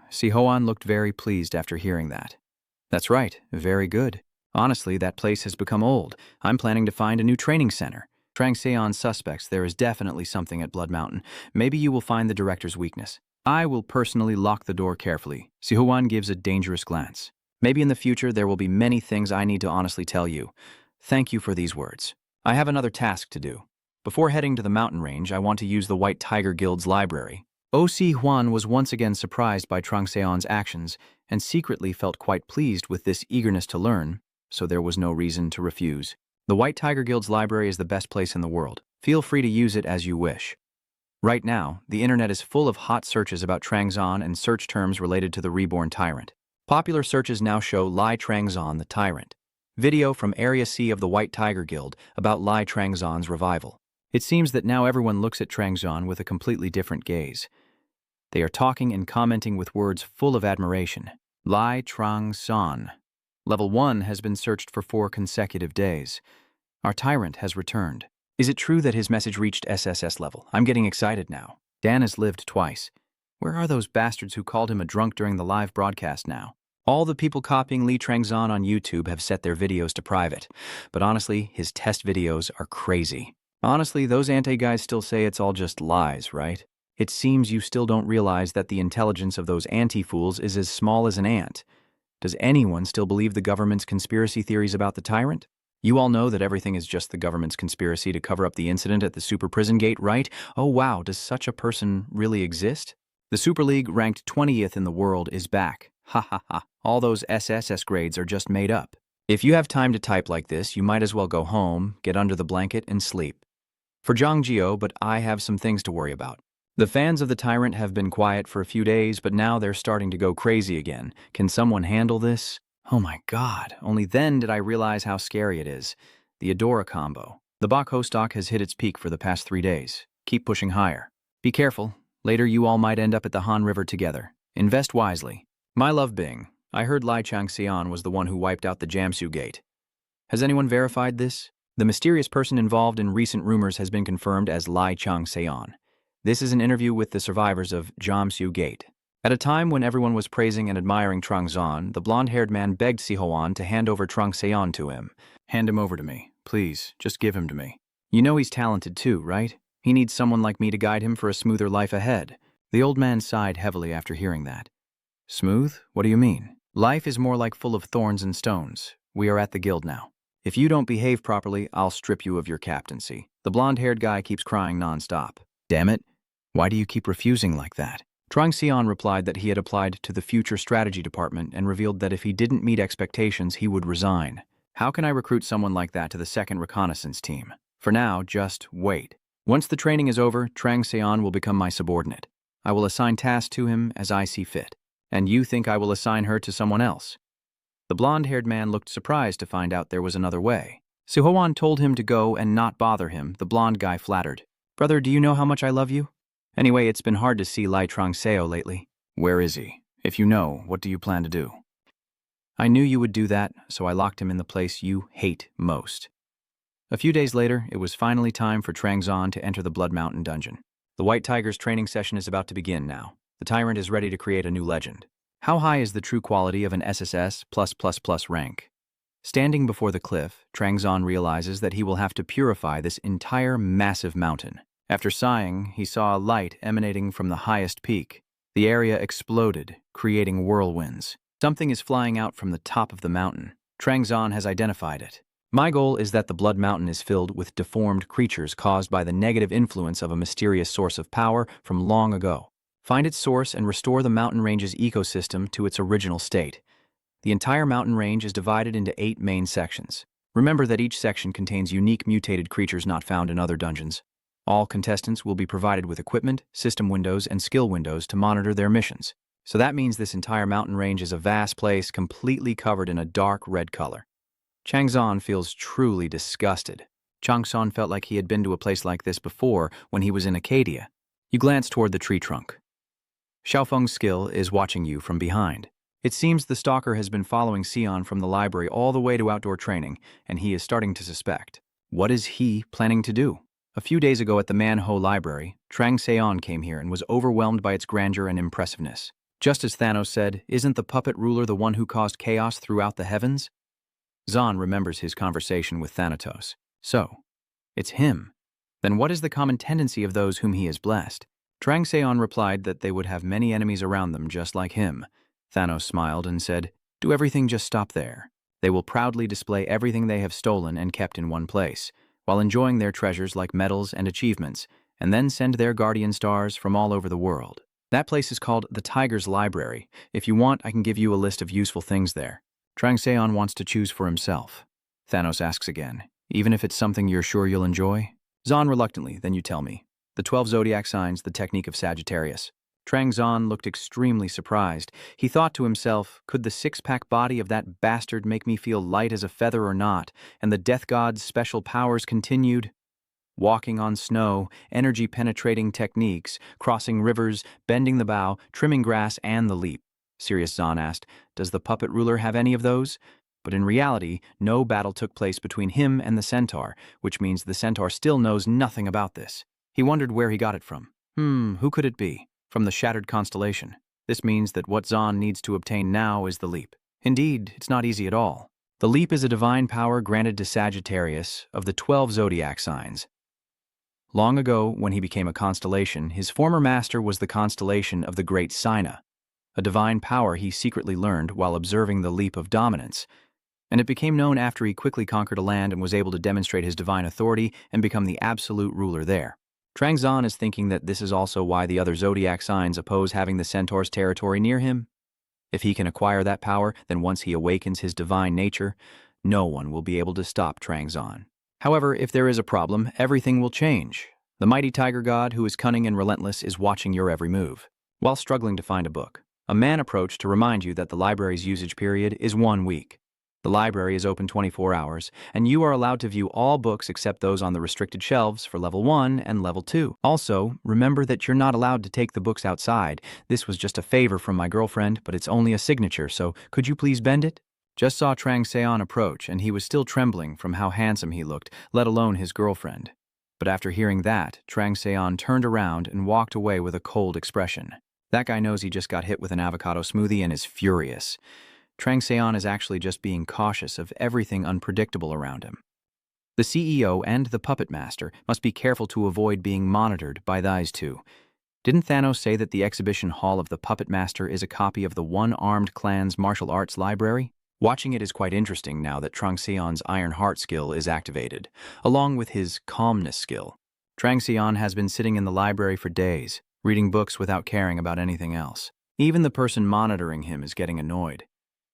Si Hoan looked very pleased after hearing that. That's right, very good. Honestly, that place has become old. I'm planning to find a new training center. Trang Seon suspects there is definitely something at Blood Mountain. Maybe you will find the director's weakness. I will personally lock the door carefully. Si Hoan gives a dangerous glance. Maybe in the future there will be many things I need to honestly tell you. Thank you for these words. I have another task to do. Before heading to the mountain range, I want to use the White Tiger Guild's library. Si Huan was once again surprised by Trang Seon's actions and secretly felt quite pleased with this eagerness to learn, so there was no reason to refuse. The White Tiger Guild's library is the best place in the world. Feel free to use it as you wish. Right now, the internet is full of hot searches about Trangzon and search terms related to the reborn tyrant. Popular searches now show Lai Trangzon the Tyrant. Video from Area C of the White Tiger Guild about Lai Trangzon's revival. It seems that now everyone looks at Trangzon with a completely different gaze. They are talking and commenting with words full of admiration. Lai Trangzon. Level 1 has been searched for 4 consecutive days. Our tyrant has returned. Is it true that his message reached SSS level? I'm getting excited now. Dan has lived twice. Where are those bastards who called him a drunk during the live broadcast now? All the people copying Li Trangzon on YouTube have set their videos to private. But honestly, his test videos are crazy. Honestly, those anti-guys still say it's all just lies, right? It seems you still don't realize that the intelligence of those anti-fools is as small as an ant. Does anyone still believe the government's conspiracy theories about the tyrant? You all know that everything is just the government's conspiracy to cover up the incident at the Super Prison Gate, right? Oh wow, does such a person really exist? The Super League, ranked 20th in the world, is back. Ha ha ha. All those SSS grades are just made up. If you have time to type like this, you might as well go home, get under the blanket, and sleep. For Zhongjio, but I have some things to worry about. The fans of the tyrant have been quiet for a few days, but now they're starting to go crazy again. Can someone handle this? Oh my god, only then did I realize how scary it is. The Adora combo. The Bakho stock has hit its peak for the past 3 days. Keep pushing higher. Be careful. Later you all might end up at the Han River together. Invest wisely. My love Bing. I heard Lai Changxian was the one who wiped out the Jamsu Gate. Has anyone verified this? The mysterious person involved in recent rumors has been confirmed as Lai Chang-seon. This is an interview with the survivors of Jamsu Gate. At a time when everyone was praising and admiring Trung Zon, the blonde-haired man begged Si-Hoan to hand over Trung Seon to him. Hand him over to me. Please, just give him to me. You know he's talented too, right? He needs someone like me to guide him for a smoother life ahead. The old man sighed heavily after hearing that. Smooth? What do you mean? Life is more like full of thorns and stones. We are at the guild now. If you don't behave properly, I'll strip you of your captaincy. The blonde-haired guy keeps crying nonstop. Damn it. Why do you keep refusing like that? Trung Seon replied that he had applied to the Future Strategy Department and revealed that if he didn't meet expectations, he would resign. How can I recruit someone like that to the 2nd Reconnaissance Team? For now, just wait. Once the training is over, Trung Seon will become my subordinate. I will assign tasks to him as I see fit. And you think I will assign her to someone else? The blonde-haired man looked surprised to find out there was another way. Si-Hoan told him to go and not bother him. The blonde guy flattered. Brother, do you know how much I love you? Anyway, it's been hard to see Lai Trang-seo lately. Where is he? If you know, what do you plan to do? I knew you would do that, so I locked him in the place you hate most. A few days later, it was finally time for Trang Zon to enter the Blood Mountain dungeon. The White Tiger's training session is about to begin now. The tyrant is ready to create a new legend. How high is the true quality of an SSS +++ rank? Standing before the cliff, Trang Zon realizes that he will have to purify this entire massive mountain. After sighing, he saw a light emanating from the highest peak. The area exploded, creating whirlwinds. Something is flying out from the top of the mountain. Trang Zon has identified it. My goal is that the Blood Mountain is filled with deformed creatures caused by the negative influence of a mysterious source of power from long ago. Find its source and restore the mountain range's ecosystem to its original state. The entire mountain range is divided into 8 main sections. Remember that each section contains unique mutated creatures not found in other dungeons. All contestants will be provided with equipment, system windows, and skill windows to monitor their missions. So that means this entire mountain range is a vast place completely covered in a dark red color. Trang Zon feels truly disgusted. Chang Son felt like he had been to a place like this before when he was in Acadia. You glance toward the tree trunk. Xiaofeng's skill is watching you from behind. It seems the stalker has been following Sion from the library all the way to outdoor training, and he is starting to suspect. What is he planning to do? A few days ago at the Manhwa library, Trang Seon came here and was overwhelmed by its grandeur and impressiveness. Just as Thanos said, "Isn't the puppet ruler the one who caused chaos throughout the heavens?" Zon remembers his conversation with Thanatos. So, it's him. Then what is the common tendency of those whom he has blessed? Trang Seon replied that they would have many enemies around them just like him. Thanos smiled and said, "Do everything just stop there. They will proudly display everything they have stolen and kept in one place, while enjoying their treasures like medals and achievements, and then send their guardian stars from all over the world. That place is called the Tiger's Library. If you want, I can give you a list of useful things there." Trang Seon wants to choose for himself. Thanos asks again, "Even if it's something you're sure you'll enjoy?" Zon reluctantly, "Then you tell me." The 12 zodiac signs, the technique of Sagittarius. Trang Zon looked extremely surprised. He thought to himself, could the six-pack body of that bastard make me feel light as a feather or not? And the death god's special powers continued. Walking on snow, energy-penetrating techniques, crossing rivers, bending the bow, trimming grass, and the leap. Sirius Zon asked, "Does the puppet ruler have any of those?" But in reality, no battle took place between him and the centaur, which means the centaur still knows nothing about this. He wondered where he got it from. Who could it be? From the shattered constellation. This means that what Zon needs to obtain now is the leap. Indeed, it's not easy at all. The leap is a divine power granted to Sagittarius of the 12 zodiac signs. Long ago, when he became a constellation, his former master was the constellation of the Great Sina, a divine power he secretly learned while observing the leap of dominance, and it became known after he quickly conquered a land and was able to demonstrate his divine authority and become the absolute ruler there. Trang Zon is thinking that this is also why the other zodiac signs oppose having the centaur's territory near him. If he can acquire that power, then once he awakens his divine nature, no one will be able to stop Trang Zon. However, if there is a problem, everything will change. The mighty tiger god, who is cunning and relentless, is watching your every move. While struggling to find a book, a man approached to remind you that the library's usage period is 1 week. The library is open 24 hours, and you are allowed to view all books except those on the restricted shelves for Level 1 and Level 2. Also, remember that you're not allowed to take the books outside. This was just a favor from my girlfriend, but it's only a signature, so could you please bend it? Just saw Trang Seon approach, and he was still trembling from how handsome he looked, let alone his girlfriend. But after hearing that, Trang Seon turned around and walked away with a cold expression. That guy knows he just got hit with an avocado smoothie and is furious. Trang Seon is actually just being cautious of everything unpredictable around him. The CEO and the puppet master must be careful to avoid being monitored by these two. Didn't Thanos say that the exhibition hall of the puppet master is a copy of the One-Armed Clan's martial arts library? Watching it is quite interesting now that Trang Seon's Iron Heart skill is activated, along with his calmness skill. Trang Seon has been sitting in the library for days, reading books without caring about anything else. Even the person monitoring him is getting annoyed.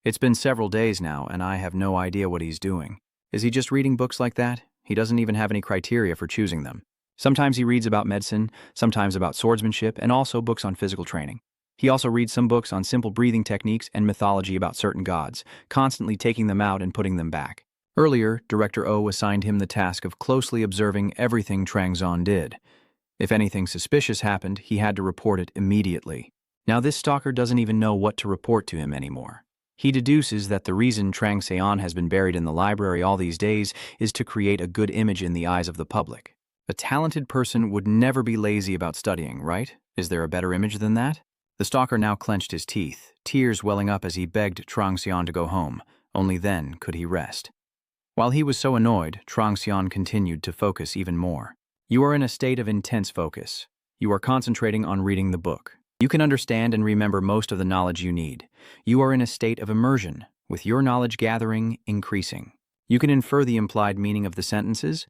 It's been several days now, and I have no idea what he's doing. Is he just reading books like that? He doesn't even have any criteria for choosing them. Sometimes he reads about medicine, sometimes about swordsmanship, and also books on physical training. He also reads some books on simple breathing techniques and mythology about certain gods, constantly taking them out and putting them back. Earlier, Director O assigned him the task of closely observing everything Trang Seon did. If anything suspicious happened, he had to report it immediately. Now this stalker doesn't even know what to report to him anymore. He deduces that the reason Trang Seon has been buried in the library all these days is to create a good image in the eyes of the public. A talented person would never be lazy about studying, right? Is there a better image than that? The stalker now clenched his teeth, tears welling up as he begged Trang Seon to go home. Only then could he rest. While he was so annoyed, Trang Seon continued to focus even more. You are in a state of intense focus. You are concentrating on reading the book. You can understand and remember most of the knowledge you need. You are in a state of immersion, with your knowledge gathering increasing. You can infer the implied meaning of the sentences.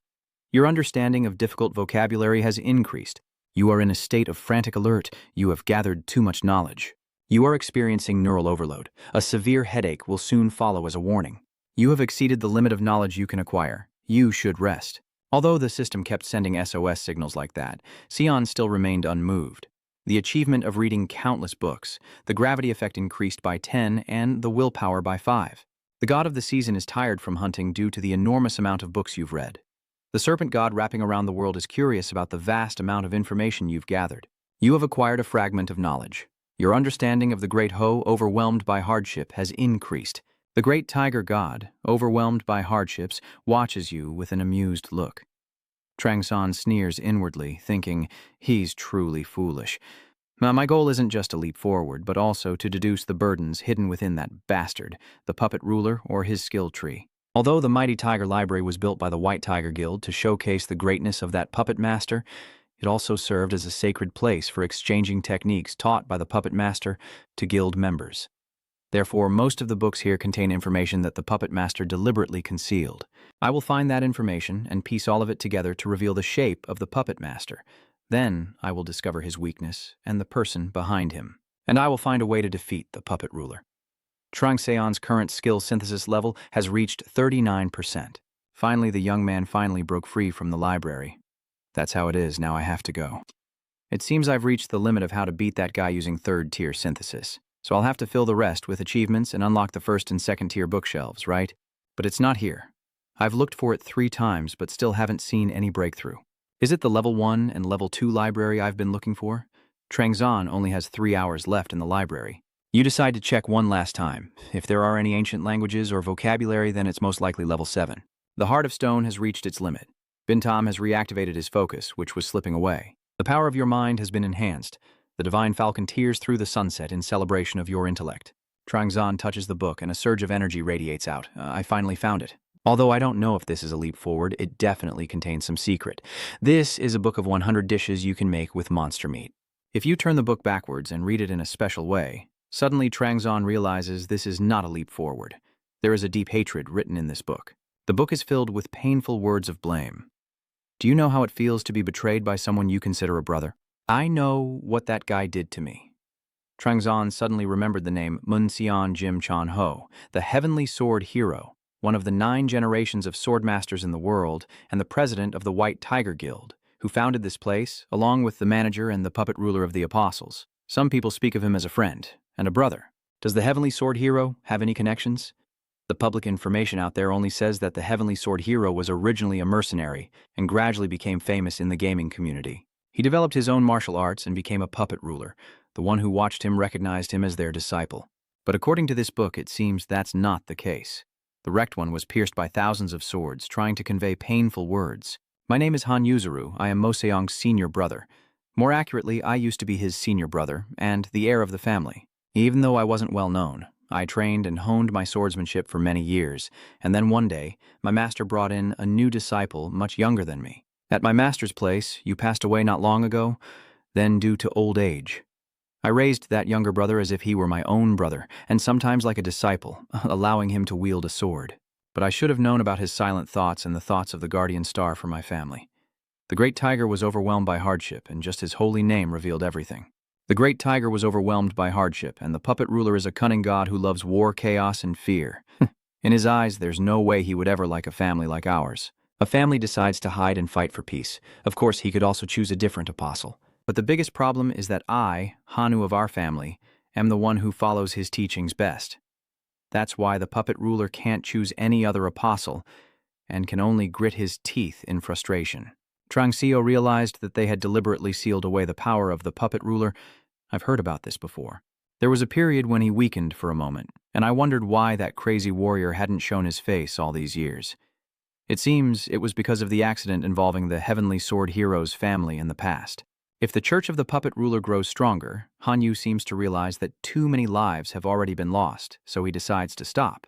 Your understanding of difficult vocabulary has increased. You are in a state of frantic alert. You have gathered too much knowledge. You are experiencing neural overload. A severe headache will soon follow as a warning. You have exceeded the limit of knowledge you can acquire. You should rest. Although the system kept sending SOS signals like that, Seon still remained unmoved. The achievement of reading countless books, the gravity effect increased by 10 and the willpower by 5. The god of the season is tired from hunting due to the enormous amount of books you've read. The serpent god wrapping around the world is curious about the vast amount of information you've gathered. You have acquired a fragment of knowledge. Your understanding of the great Ho, overwhelmed by hardship, has increased. The great tiger god, overwhelmed by hardships, watches you with an amused look. Trang Seon sneers inwardly, thinking, he's truly foolish. My goal isn't just to leap forward, but also to deduce the burdens hidden within that bastard, the puppet ruler or his skill tree. Although the Mighty Tiger Library was built by the White Tiger Guild to showcase the greatness of that puppet master, it also served as a sacred place for exchanging techniques taught by the puppet master to guild members. Therefore, most of the books here contain information that the puppet master deliberately concealed. I will find that information and piece all of it together to reveal the shape of the puppet master. Then I will discover his weakness and the person behind him. And I will find a way to defeat the puppet ruler. Trang Seon's current skill synthesis level has reached 39%. Finally, the young man broke free from the library. That's how it is, now I have to go. It seems I've reached the limit of how to beat that guy using third-tier synthesis. So I'll have to fill the rest with achievements and unlock the first and second-tier bookshelves, right? But it's not here. I've looked for it 3 times, but still haven't seen any breakthrough. Is it the level 1 and level 2 library I've been looking for? Trang Seon only has 3 hours left in the library. You decide to check one last time. If there are any ancient languages or vocabulary, then it's most likely level 7. The Heart of Stone has reached its limit. Bintam has reactivated his focus, which was slipping away. The power of your mind has been enhanced. The divine falcon tears through the sunset in celebration of your intellect. Trang Seon touches the book and a surge of energy radiates out. I finally found it. Although I don't know if this is a leap forward, it definitely contains some secret. This is a book of 100 dishes you can make with monster meat. If you turn the book backwards and read it in a special way, suddenly Trang Seon realizes this is not a leap forward. There is a deep hatred written in this book. The book is filled with painful words of blame. Do you know how it feels to be betrayed by someone you consider a brother? I know what that guy did to me. Trang Seon suddenly remembered the name Mun Seon Jim Chan Ho, the heavenly sword hero, one of the 9 generations of swordmasters in the world and the president of the White Tiger Guild, who founded this place, along with the manager and the puppet ruler of the apostles. Some people speak of him as a friend and a brother. Does the heavenly sword hero have any connections? The public information out there only says that the heavenly sword hero was originally a mercenary and gradually became famous in the gaming community. He developed his own martial arts and became a puppet ruler. The one who watched him recognized him as their disciple. But according to this book, it seems that's not the case. The wrecked one was pierced by thousands of swords, trying to convey painful words. My name is Han Yuzuru. I am Moseong's senior brother. More accurately, I used to be his senior brother, and the heir of the family. Even though I wasn't well known, I trained and honed my swordsmanship for many years, and then one day, my master brought in a new disciple much younger than me. At my master's place, you passed away not long ago, then due to old age. I raised that younger brother as if he were my own brother, and sometimes like a disciple, allowing him to wield a sword. But I should have known about his silent thoughts and the thoughts of the guardian star for my family. The great tiger was overwhelmed by hardship, and just his holy name revealed everything. The great tiger was overwhelmed by hardship, and the puppet ruler is a cunning god who loves war, chaos, and fear. In his eyes, there's no way he would ever like a family like ours. A family decides to hide and fight for peace. Of course, he could also choose a different apostle. But the biggest problem is that I, Hanu of our family, am the one who follows his teachings best. That's why the puppet ruler can't choose any other apostle and can only grit his teeth in frustration. Trangxio realized that they had deliberately sealed away the power of the puppet ruler. I've heard about this before. There was a period when he weakened for a moment, and I wondered why that crazy warrior hadn't shown his face all these years. It seems it was because of the accident involving the Heavenly Sword Hero's family in the past. If the Church of the Puppet Ruler grows stronger, Hanyu seems to realize that too many lives have already been lost, so he decides to stop.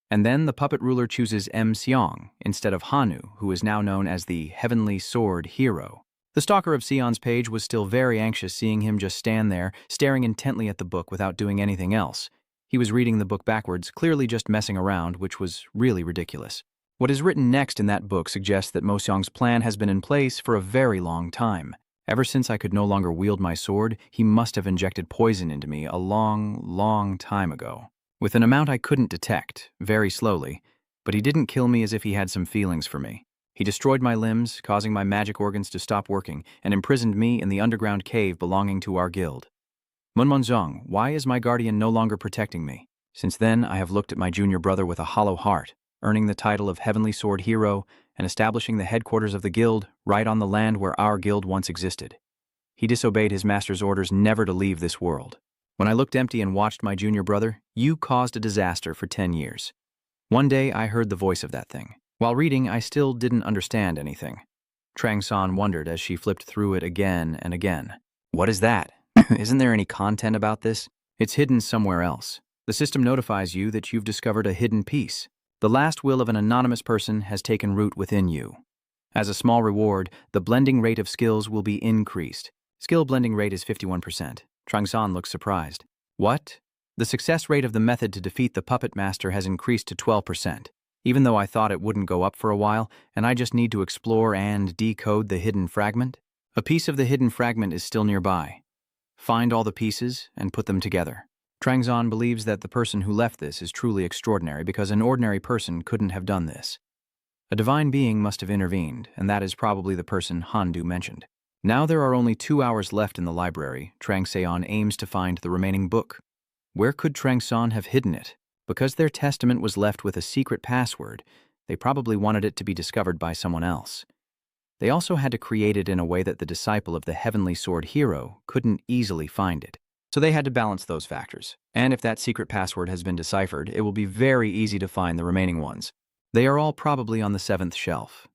And then the Puppet Ruler chooses M. Seong instead of Hanu, who is now known as the Heavenly Sword Hero. The stalker of Seon's page was still very anxious seeing him just stand there, staring intently at the book without doing anything else. He was reading the book backwards, clearly just messing around, which was really ridiculous. What is written next in that book suggests that Mo Seong's plan has been in place for a very long time. Ever since I could no longer wield my sword, he must have injected poison into me a long time ago. With an amount I couldn't detect, very slowly, but he didn't kill me as if he had some feelings for me. He destroyed my limbs, causing my magic organs to stop working, and imprisoned me in the underground cave belonging to our guild. Munmonzong, why is my guardian no longer protecting me? Since then, I have looked at my junior brother with a hollow heart, earning the title of Heavenly Sword Hero and establishing the headquarters of the guild right on the land where our guild once existed. He disobeyed his master's orders never to leave this world. When I looked empty and watched my junior brother, you caused a disaster for 10 years. One day, I heard the voice of that thing. While reading, I still didn't understand anything. Trang-san wondered as she flipped through it again and again. What is that? Isn't there any content about this? It's hidden somewhere else. The system notifies you that you've discovered a hidden piece. The last will of an anonymous person has taken root within you. As a small reward, the blending rate of skills will be increased. Skill blending rate is 51%. Trang-san looks surprised. What? The success rate of the method to defeat the puppet master has increased to 12%. Even though I thought it wouldn't go up for a while, and I just need to explore and decode the hidden fragment? A piece of the hidden fragment is still nearby. Find all the pieces and put them together. Trangzon believes that the person who left this is truly extraordinary because an ordinary person couldn't have done this. A divine being must have intervened, and that is probably the person Handu mentioned. Now there are only 2 hours left in the library. Trangseon aims to find the remaining book. Where could Trangson have hidden it? Because their testament was left with a secret password, they probably wanted it to be discovered by someone else. They also had to create it in a way that the disciple of the Heavenly Sword Hero couldn't easily find it. So they had to balance those factors. And if that secret password has been deciphered, it will be very easy to find the remaining ones. They are all probably on the 7th shelf.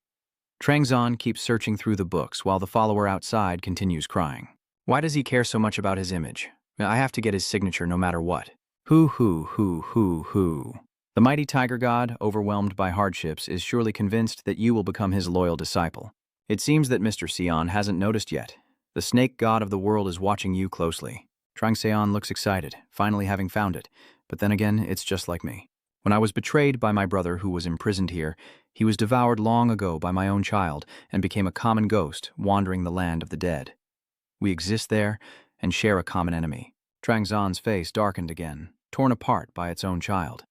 Trangzon keeps searching through the books while the follower outside continues crying. Why does he care so much about his image? I have to get his signature no matter what. Hoo. The mighty tiger god, overwhelmed by hardships, is surely convinced that you will become his loyal disciple. It seems that Mr. Sion hasn't noticed yet. The snake god of the world is watching you closely. Trangseon looks excited, finally having found it, but then again, it's just like me. When I was betrayed by my brother who was imprisoned here, he was devoured long ago by my own child and became a common ghost wandering the land of the dead. We exist there and share a common enemy. Trangzon's face darkened again, torn apart by its own child.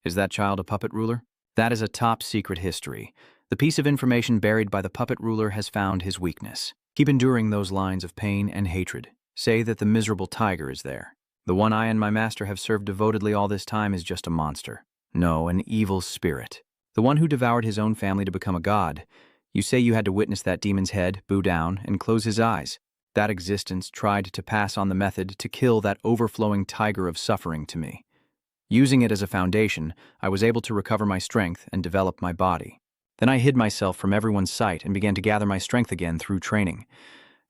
Is that child a puppet ruler? That is a top-secret history. The piece of information buried by the puppet ruler has found his weakness. Keep enduring those lines of pain and hatred. Say that the miserable tiger is there. The one I and my master have served devotedly all this time is just a monster. No, an evil spirit. The one who devoured his own family to become a god. You say you had to witness that demon's head bow down and close his eyes. That existence tried to pass on the method to kill that overflowing tiger of suffering to me. Using it as a foundation, I was able to recover my strength and develop my body. Then I hid myself from everyone's sight and began to gather my strength again through training.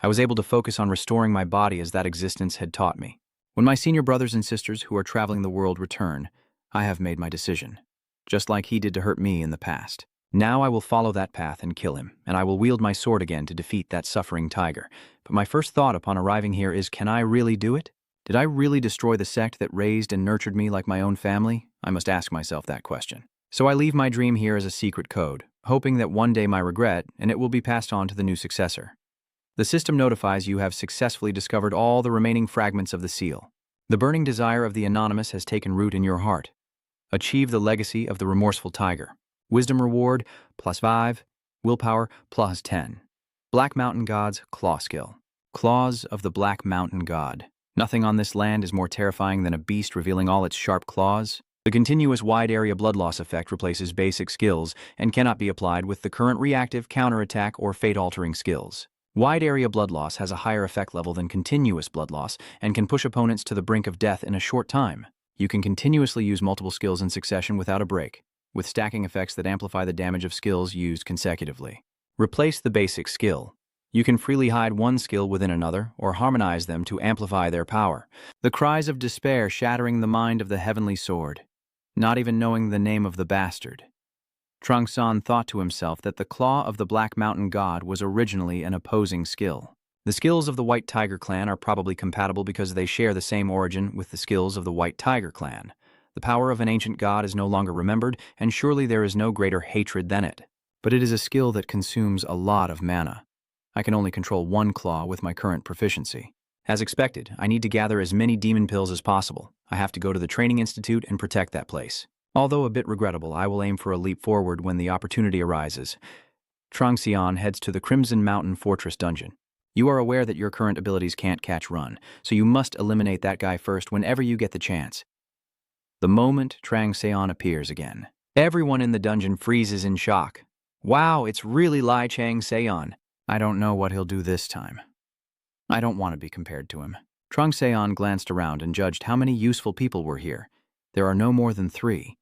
I was able to focus on restoring my body as that existence had taught me. When my senior brothers and sisters who are traveling the world return, I have made my decision. Just like he did to hurt me in the past. Now I will follow that path and kill him, and I will wield my sword again to defeat that suffering tiger. But my first thought upon arriving here is, can I really do it? Did I really destroy the sect that raised and nurtured me like my own family? I must ask myself that question. So I leave my dream here as a secret code, hoping that one day my regret, and it will be passed on to the new successor. The system notifies you have successfully discovered all the remaining fragments of the seal. The burning desire of the anonymous has taken root in your heart. Achieve the legacy of the remorseful tiger. Wisdom reward, +5. Willpower, +10. Black Mountain God's Claw Skill. Claws of the Black Mountain God. Nothing on this land is more terrifying than a beast revealing all its sharp claws. The continuous wide area blood loss effect replaces basic skills and cannot be applied with the current reactive, counterattack, or fate-altering skills. Wide area blood loss has a higher effect level than continuous blood loss and can push opponents to the brink of death in a short time. You can continuously use multiple skills in succession without a break, with stacking effects that amplify the damage of skills used consecutively. Replace the basic skill. You can freely hide one skill within another or harmonize them to amplify their power. The cries of despair shattering the mind of the heavenly sword, not even knowing the name of the bastard. Trung San thought to himself that the Claw of the Black Mountain God was originally an opposing skill. The skills of the White Tiger clan are probably compatible because they share the same origin with the skills of the White Tiger clan. The power of an ancient god is no longer remembered, and surely there is no greater hatred than it. But it is a skill that consumes a lot of mana. I can only control one claw with my current proficiency. As expected, I need to gather as many demon pills as possible. I have to go to the training institute and protect that place. Although a bit regrettable, I will aim for a leap forward when the opportunity arises. Trung Xian heads to the Crimson Mountain Fortress dungeon. You are aware that your current abilities can't catch run, so you must eliminate that guy first whenever you get the chance. The moment Trung Xian appears again, everyone in the dungeon freezes in shock. Wow, it's really Lai Chang Xian. I don't know what he'll do this time. I don't want to be compared to him. Trung Xian glanced around and judged how many useful people were here. There are no more than 3.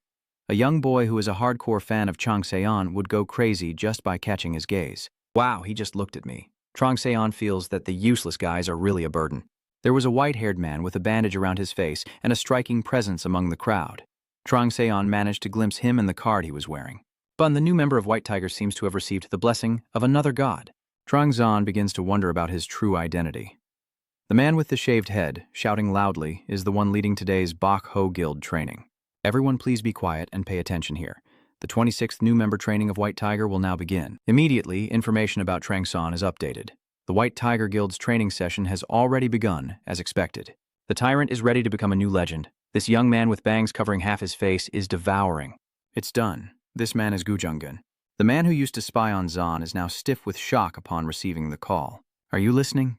A young boy who is a hardcore fan of Trung Xian would go crazy just by catching his gaze. Wow, he just looked at me. Trung Xian feels that the useless guys are really a burden. There was a white-haired man with a bandage around his face and a striking presence among the crowd. Trung Xian managed to glimpse him and the card he was wearing. Bun, the new member of White Tiger, seems to have received the blessing of another god. Trung Xian begins to wonder about his true identity. The man with the shaved head, shouting loudly, is the one leading today's Bok Ho Guild training. Everyone please be quiet and pay attention here. The 26th new member training of White Tiger will now begin. Immediately, information about Trung Xian is updated. The White Tiger Guild's training session has already begun, as expected. The tyrant is ready to become a new legend. This young man with bangs covering half his face is devouring. It's done. This man is Gu Jungun. The man who used to spy on Zan is now stiff with shock upon receiving the call. Are you listening?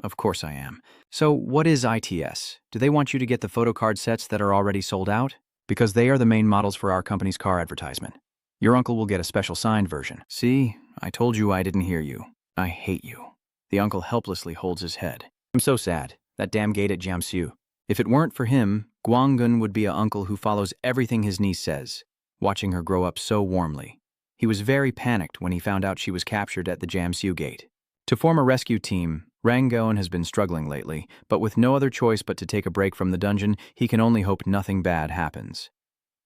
Of course I am. So what is ITS? Do they want you to get the photo card sets that are already sold out? Because they are the main models for our company's car advertisement. Your uncle will get a special signed version. See, I told you I didn't hear you. I hate you. The uncle helplessly holds his head. I'm so sad. That damn gate at Jiangsu. If it weren't for him, Guanggun would be an uncle who follows everything his niece says, watching her grow up so warmly. He was very panicked when he found out she was captured at the Jiangsu gate. To form a rescue team, Rangoon has been struggling lately, but with no other choice but to take a break from the dungeon, he can only hope nothing bad happens.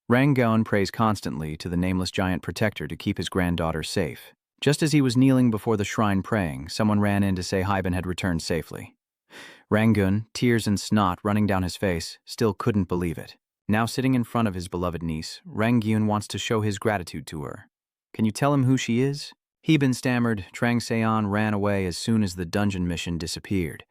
Rangoon prays constantly to the nameless giant protector to keep his granddaughter safe. Just as he was kneeling before the shrine praying, someone ran in to say Hyben had returned safely. Rangoon, tears and snot running down his face, still couldn't believe it. Now sitting in front of his beloved niece, Rangoon wants to show his gratitude to her. Can you tell him who she is? Hyben stammered. Trung Xian ran away as soon as the dungeon mission disappeared.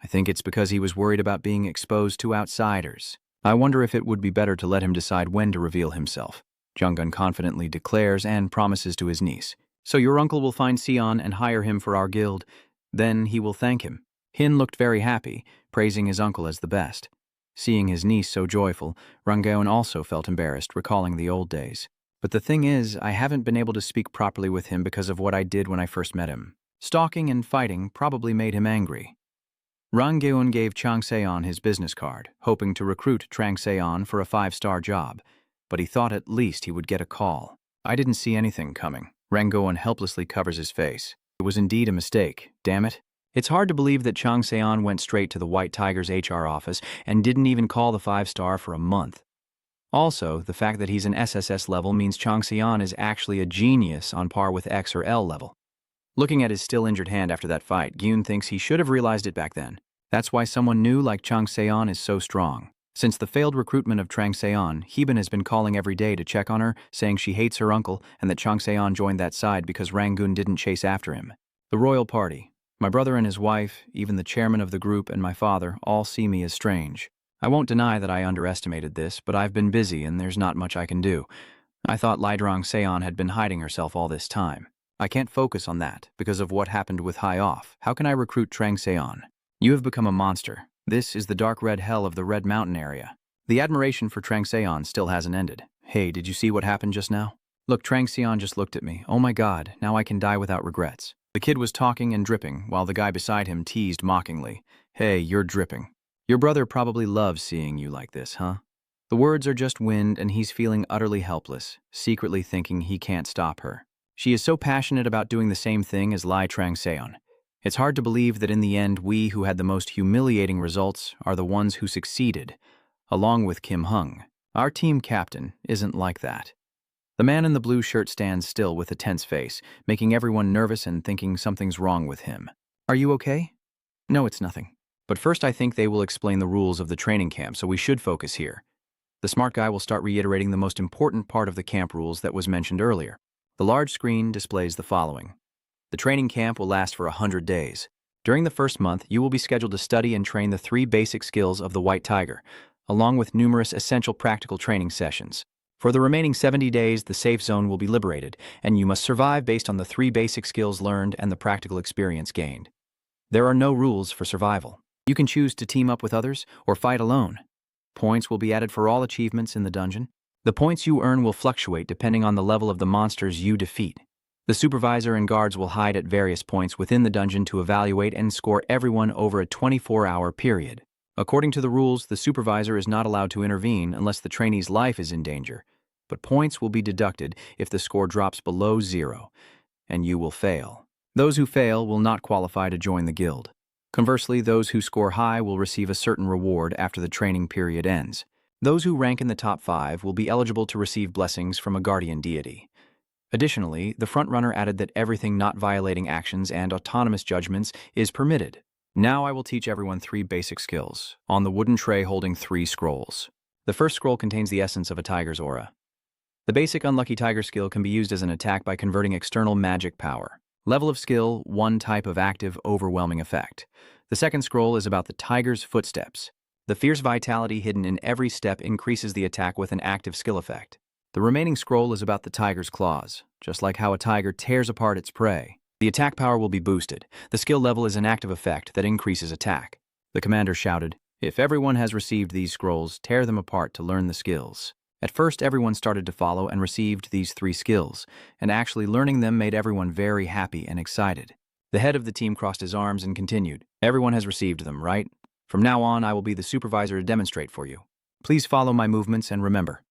I think it's because he was worried about being exposed to outsiders. I wonder if it would be better to let him decide when to reveal himself. Jungun confidently declares and promises to his niece. So your uncle will find Xian and hire him for our guild. Then he will thank him. Hin looked very happy, praising his uncle as the best. Seeing his niece so joyful, Rangoon also felt embarrassed, recalling the old days. But the thing is, I haven't been able to speak properly with him because of what I did when I first met him. Stalking and fighting probably made him angry. Rang Geun gave Chang Se-on his business card, hoping to recruit Trang Se-on for a 5-star job, but he thought at least he would get a call. I didn't see anything coming. Rang Geun helplessly covers his face. It was indeed a mistake, damn it. It's hard to believe that Chang Se-on went straight to the White Tiger's HR office and didn't even call the 5-star for a month. Also, the fact that he's an SSS level means Chang Se-on is actually a genius on par with X or L level. Looking at his still injured hand after that fight, Gyun thinks he should have realized it back then. That's why someone new like Chang Se-on is so strong. Since the failed recruitment of Trang Se-on, Heben has been calling every day to check on her, saying she hates her uncle and that Chang Se-on joined that side because Rangoon didn't chase after him. The royal party. My brother and his wife, even the chairman of the group and my father, all see me as strange. I won't deny that I underestimated this, but I've been busy and there's not much I can do. I thought Lidrang Se-on had been hiding herself all this time. I can't focus on that because of what happened with High Off. How can I recruit Trang Se-on? You have become a monster. This is the dark red hell of the Red Mountain area. The admiration for Trang Se-on still hasn't ended. Hey, did you see what happened just now? Look, Trang Se-on just looked at me. Oh my god, now I can die without regrets. The kid was talking and dripping, while the guy beside him teased mockingly. Hey, you're dripping. Your brother probably loves seeing you like this, huh? The words are just wind and he's feeling utterly helpless, secretly thinking he can't stop her. She is so passionate about doing the same thing as Lai Trang Se-on. It's hard to believe that in the end we who had the most humiliating results are the ones who succeeded, along with Kim Hung. Our team captain isn't like that. The man in the blue shirt stands still with a tense face, making everyone nervous and thinking something's wrong with him. Are you okay? No, it's nothing. But first I think they will explain the rules of the training camp, so we should focus here. The smart guy will start reiterating the most important part of the camp rules that was mentioned earlier. The large screen displays the following. The training camp will last for 100 days. During the first month, you will be scheduled to study and train the 3 basic skills of the White Tiger, along with numerous essential practical training sessions. For the remaining 70 days, the safe zone will be liberated, and you must survive based on the 3 basic skills learned and the practical experience gained. There are no rules for survival. You can choose to team up with others or fight alone. Points will be added for all achievements in the dungeon. The points you earn will fluctuate depending on the level of the monsters you defeat. The supervisor and guards will hide at various points within the dungeon to evaluate and score everyone over a 24-hour period. According to the rules, the supervisor is not allowed to intervene unless the trainee's life is in danger, but points will be deducted if the score drops below 0, and you will fail. Those who fail will not qualify to join the guild. Conversely, those who score high will receive a certain reward after the training period ends. Those who rank in the top 5 will be eligible to receive blessings from a guardian deity. Additionally, the frontrunner added that everything not violating actions and autonomous judgments is permitted. Now I will teach everyone 3 basic skills, on the wooden tray holding 3 scrolls. The first scroll contains the essence of a tiger's aura. The basic Unlucky Tiger skill can be used as an attack by converting external magic power. Level of skill, 1 type of active, overwhelming effect. The second scroll is about the tiger's footsteps. The fierce vitality hidden in every step increases the attack with an active skill effect. The remaining scroll is about the tiger's claws. Just like how a tiger tears apart its prey, the attack power will be boosted. The skill level is an active effect that increases attack. The commander shouted, "If everyone has received these scrolls, tear them apart to learn the skills." At first, everyone started to follow and received these 3 skills, and actually learning them made everyone very happy and excited. The head of the team crossed his arms and continued, "Everyone has received them, right? From now on, I will be the supervisor to demonstrate for you. Please follow my movements and remember."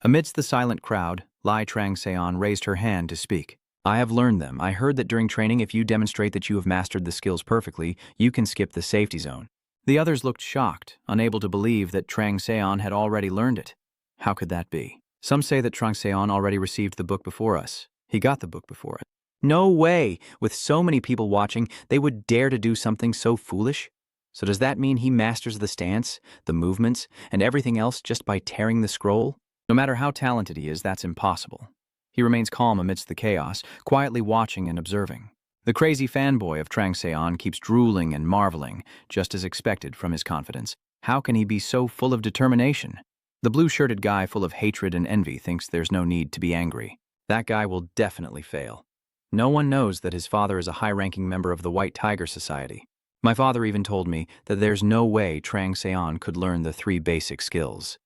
Amidst the silent crowd, Lai Trang Se-on raised her hand to speak. "I have learned them. I heard that during training, if you demonstrate that you have mastered the skills perfectly, you can skip the safety zone." The others looked shocked, unable to believe that Trang Se-on had already learned it. How could that be? Some say that Trang Se-on already received the book before us. He got the book before us. No way! With so many people watching, they would dare to do something so foolish? So does that mean he masters the stance, the movements, and everything else just by tearing the scroll? No matter how talented he is, that's impossible. He remains calm amidst the chaos, quietly watching and observing. The crazy fanboy of Trang Se-on keeps drooling and marveling, just as expected from his confidence. How can he be so full of determination? The blue-shirted guy full of hatred and envy thinks there's no need to be angry. That guy will definitely fail. No one knows that his father is a high-ranking member of the White Tiger Society. My father even told me that there's no way Trang Se-on could learn the 3 basic skills.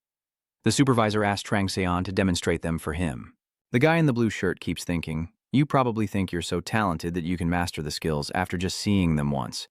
The supervisor asked Trang Se-on to demonstrate them for him. The guy in the blue shirt keeps thinking, "You probably think you're so talented that you can master the skills after just seeing them once."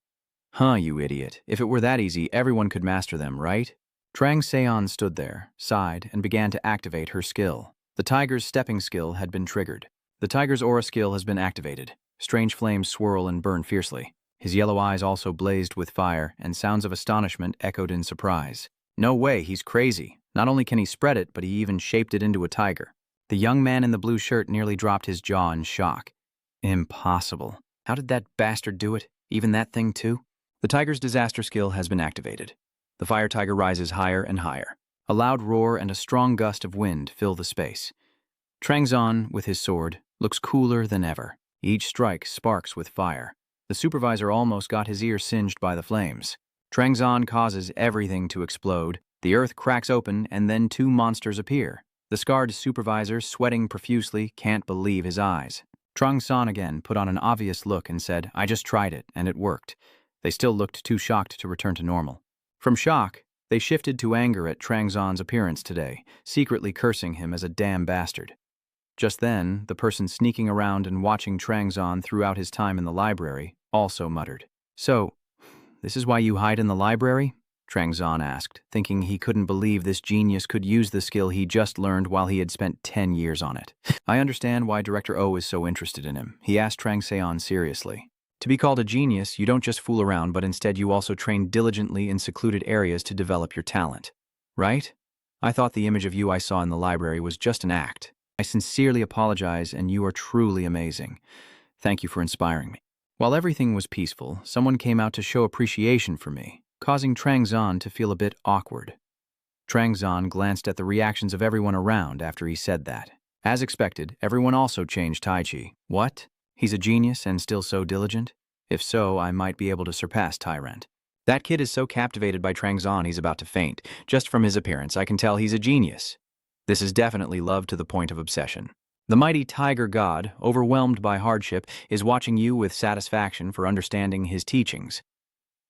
Huh, you idiot. If it were that easy, everyone could master them, right? Trang Seon stood there, sighed, and began to activate her skill. The tiger's stepping skill had been triggered. The tiger's aura skill has been activated. Strange flames swirl and burn fiercely. His yellow eyes also blazed with fire, and sounds of astonishment echoed in surprise. No way, he's crazy. Not only can he spread it, but he even shaped it into a tiger. The young man in the blue shirt nearly dropped his jaw in shock. Impossible. How did that bastard do it? Even that thing too? The tiger's disaster skill has been activated. The fire tiger rises higher and higher. A loud roar and a strong gust of wind fill the space. Trangzon, with his sword, looks cooler than ever. Each strike sparks with fire. The supervisor almost got his ear singed by the flames. Trangzon causes everything to explode. The earth cracks open, and then two monsters appear. The scarred supervisor, sweating profusely, can't believe his eyes. Trangzon again put on an obvious look and said, "I just tried it, and it worked." They still looked too shocked to return to normal. From shock, they shifted to anger at Trangzon's appearance today, secretly cursing him as a damn bastard. Just then, the person sneaking around and watching Trangzon throughout his time in the library also muttered. "So, this is why you hide in the library?" Trangzon asked, thinking he couldn't believe this genius could use the skill he just learned while he had spent 10 years on it. "I understand why Director O is so interested in him," he asked Trang Seon seriously. "To be called a genius, you don't just fool around, but instead you also train diligently in secluded areas to develop your talent. Right? I thought the image of you I saw in the library was just an act. I sincerely apologize, and you are truly amazing. Thank you for inspiring me." While everything was peaceful, someone came out to show appreciation for me, causing Trangzon to feel a bit awkward. Trangzon glanced at the reactions of everyone around after he said that. As expected, everyone also changed Tai Chi. What? He's a genius and still so diligent? If so, I might be able to surpass Tyrant. That kid is so captivated by Trangzon he's about to faint. Just from his appearance, I can tell he's a genius. This is definitely love to the point of obsession. The mighty tiger god, overwhelmed by hardship, is watching you with satisfaction for understanding his teachings.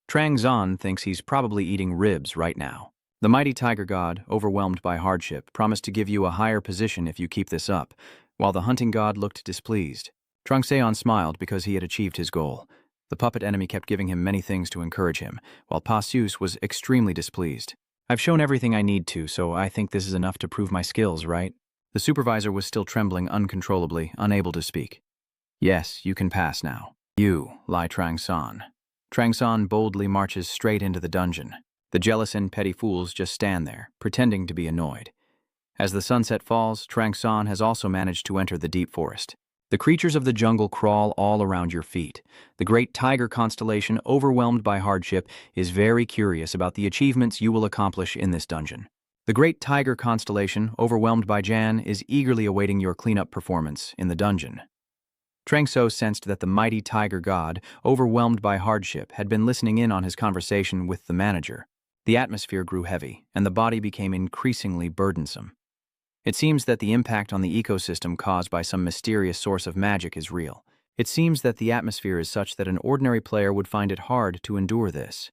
Trangzon thinks he's probably eating ribs right now. The mighty tiger god, overwhelmed by hardship, promised to give you a higher position if you keep this up, while the hunting god looked displeased. Trangseon smiled because he had achieved his goal. The puppet enemy kept giving him many things to encourage him, while Pasius was extremely displeased. "I've shown everything I need to, so I think this is enough to prove my skills, right?" The supervisor was still trembling uncontrollably, unable to speak. "Yes, you can pass now. You, Lai Trangson." Trangson boldly marches straight into the dungeon. The jealous and petty fools just stand there, pretending to be annoyed. As the sunset falls, Trangson has also managed to enter the deep forest. The creatures of the jungle crawl all around your feet. The great tiger constellation, overwhelmed by hardship, is very curious about the achievements you will accomplish in this dungeon. The great tiger constellation, overwhelmed by Jan, is eagerly awaiting your cleanup performance in the dungeon. Trangso sensed that the mighty tiger god, overwhelmed by hardship, had been listening in on his conversation with the manager. The atmosphere grew heavy, and the body became increasingly burdensome. It seems that the impact on the ecosystem caused by some mysterious source of magic is real. It seems that the atmosphere is such that an ordinary player would find it hard to endure this.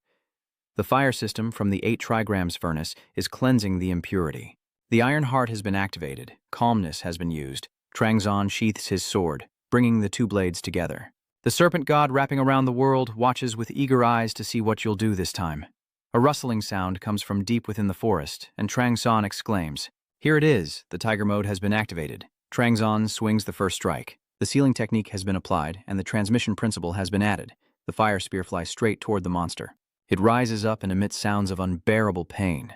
The fire system from the 8 trigrams furnace is cleansing the impurity. The iron heart has been activated. Calmness has been used. Trangzon sheaths his sword, bringing the two blades together. The serpent god wrapping around the world watches with eager eyes to see what you'll do this time. A rustling sound comes from deep within the forest, and Trangzon exclaims, "Here it is, the tiger mode has been activated." Trangzon swings the first strike. The sealing technique has been applied, and the transmission principle has been added. The fire spear flies straight toward the monster. It rises up and emits sounds of unbearable pain.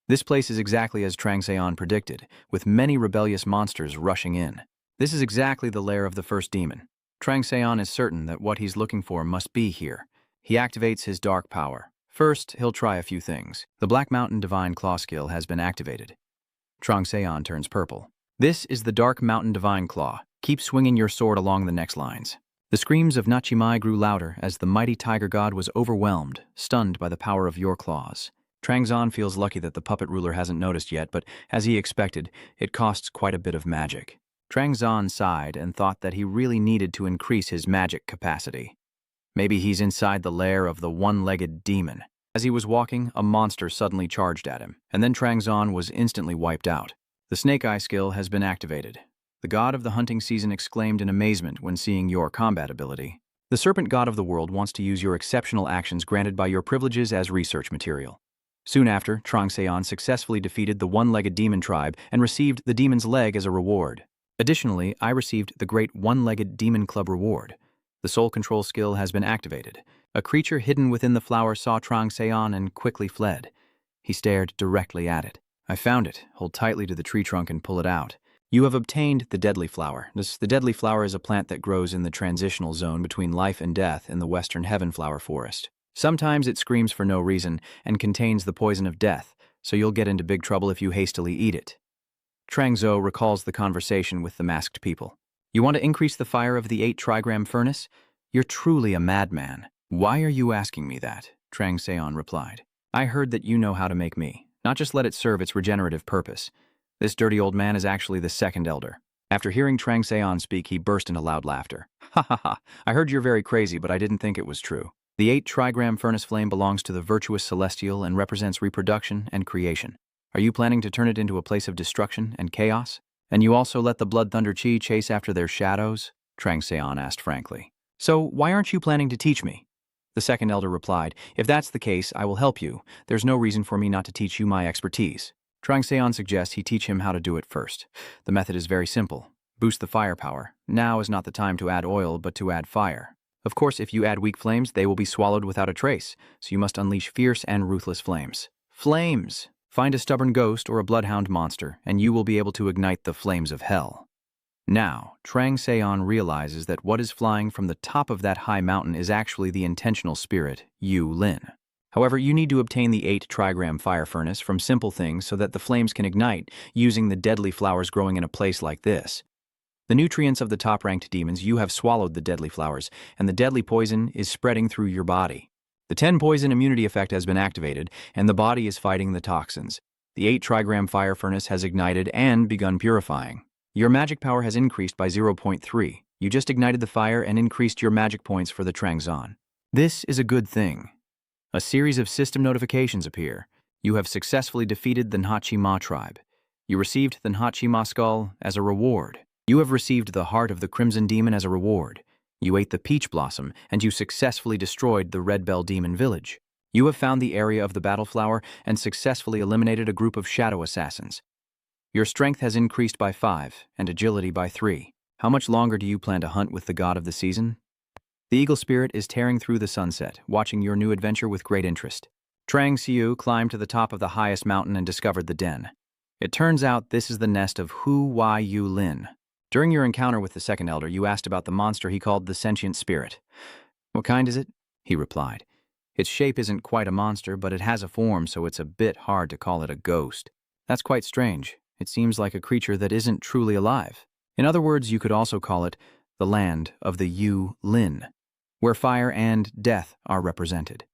This place is exactly as Trangseon predicted, with many rebellious monsters rushing in. This is exactly the lair of the first demon. Trangseon is certain that what he's looking for must be here. He activates his dark power. First, he'll try a few things. The Black Mountain Divine Claw skill has been activated. Trangseon turns purple. This is the Dark Mountain Divine Claw. Keep swinging your sword along the next lines. The screams of Nachimai grew louder as the mighty tiger god was overwhelmed, stunned by the power of your claws. Trangzon feels lucky that the puppet ruler hasn't noticed yet, but as he expected, it costs quite a bit of magic. Trangzon sighed and thought that he really needed to increase his magic capacity. Maybe he's inside the lair of the one-legged demon. As he was walking, a monster suddenly charged at him, and then Trangzon was instantly wiped out. The Snake Eye skill has been activated. The god of the hunting season exclaimed in amazement when seeing your combat ability. The serpent god of the world wants to use your exceptional actions granted by your privileges as research material. Soon after, Trangseon successfully defeated the one-legged demon tribe and received the demon's leg as a reward. Additionally, I received the great one-legged demon club reward. The soul control skill has been activated. A creature hidden within the flower saw Trangseon and quickly fled. He stared directly at it. I found it. Hold tightly to the tree trunk and pull it out. You have obtained the deadly flower. The deadly flower is a plant that grows in the transitional zone between life and death in the western heavenflower forest. Sometimes it screams for no reason and contains the poison of death, so you'll get into big trouble if you hastily eat it. Trangzo recalls the conversation with the masked people. You want to increase the fire of the 8-trigram furnace? You're truly a madman. Why are you asking me that? Trangseon replied. I heard that you know how to make me, not just let it serve its regenerative purpose. This dirty old man is actually the second elder. After hearing Trangseon speak, he burst into loud laughter. Ha ha ha, I heard you're very crazy, but I didn't think it was true. The 8-trigram furnace flame belongs to the virtuous celestial and represents reproduction and creation. Are you planning to turn it into a place of destruction and chaos? And you also let the Blood Thunder Chi chase after their shadows? Trangseon asked frankly. So why aren't you planning to teach me? The second elder replied, if that's the case, I will help you. There's no reason for me not to teach you my expertise. Trangseon suggests he teach him how to do it first. The method is very simple. Boost the firepower. Now is not the time to add oil, but to add fire. Of course, if you add weak flames, they will be swallowed without a trace, so you must unleash fierce and ruthless flames. Flames! Find a stubborn ghost or a bloodhound monster, and you will be able to ignite the flames of hell. Now, Trangseon realizes that what is flying from the top of that high mountain is actually the intentional spirit, Yu Lin. However, you need to obtain the 8-trigram fire furnace from simple things so that the flames can ignite, using the deadly flowers growing in a place like this. The nutrients of the top-ranked demons, you have swallowed the deadly flowers, and the deadly poison is spreading through your body. The 10-poison immunity effect has been activated, and the body is fighting the toxins. The 8-trigram fire furnace has ignited and begun purifying. Your magic power has increased by 0.3. You just ignited the fire and increased your magic points for the Trangzon. This is a good thing. A series of system notifications appear. You have successfully defeated the Nhachi Ma tribe. You received the Nhachi Ma skull as a reward. You have received the heart of the Crimson Demon as a reward. You ate the Peach Blossom, and you successfully destroyed the Red Bell Demon village. You have found the area of the Battle Flower and successfully eliminated a group of shadow assassins. Your strength has increased by 5 and agility by 3. How much longer do you plan to hunt with the god of the season? The eagle spirit is tearing through the sunset, watching your new adventure with great interest. Trang Xiu climbed to the top of the highest mountain and discovered the den. It turns out this is the nest of Hu Wai Yu Lin. During your encounter with the second elder, you asked about the monster he called the sentient spirit. What kind is it? He replied. Its shape isn't quite a monster, but it has a form, so it's a bit hard to call it a ghost. That's quite strange. It seems like a creature that isn't truly alive. In other words, you could also call it the land of the Yu Lin, where fire and death are represented.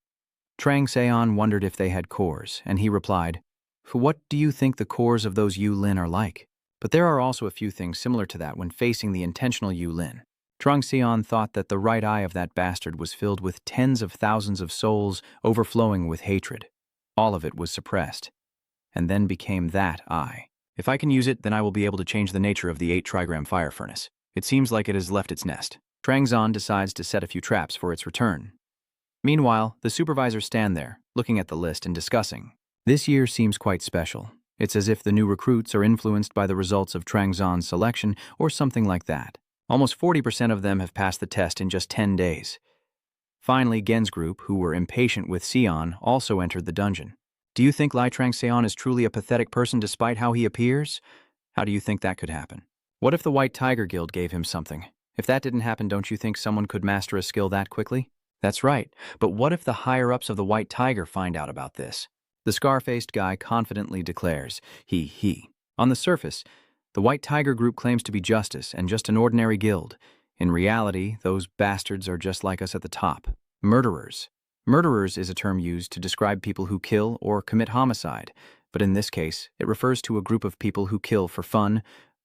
Trangseon wondered if they had cores, and he replied, what do you think the cores of those Yu Lin are like? But there are also a few things similar to that when facing the intentional Yu Lin. Trangseon thought that the right eye of that bastard was filled with tens of thousands of souls overflowing with hatred. All of it was suppressed, and then became that eye. If I can use it, then I will be able to change the nature of the 8-trigram fire furnace. It seems like it has left its nest. Trangzon decides to set a few traps for its return. Meanwhile, the supervisors stand there, looking at the list and discussing. This year seems quite special. It's as if the new recruits are influenced by the results of Trangzon's selection or something like that. Almost 40% of them have passed the test in just 10 days. Finally, Gen's group, who were impatient with Sion, also entered the dungeon. Do you think Lai Trangseon is truly a pathetic person despite how he appears? How do you think that could happen? What if the White Tiger Guild gave him something? If that didn't happen, don't you think someone could master a skill that quickly? That's right, but what if the higher-ups of the White Tiger find out about this? The scar-faced guy confidently declares, he. On the surface, the White Tiger group claims to be justice and just an ordinary guild. In reality, those bastards are just like us at the top. Murderers. Murderers is a term used to describe people who kill or commit homicide, but in this case, it refers to a group of people who kill for fun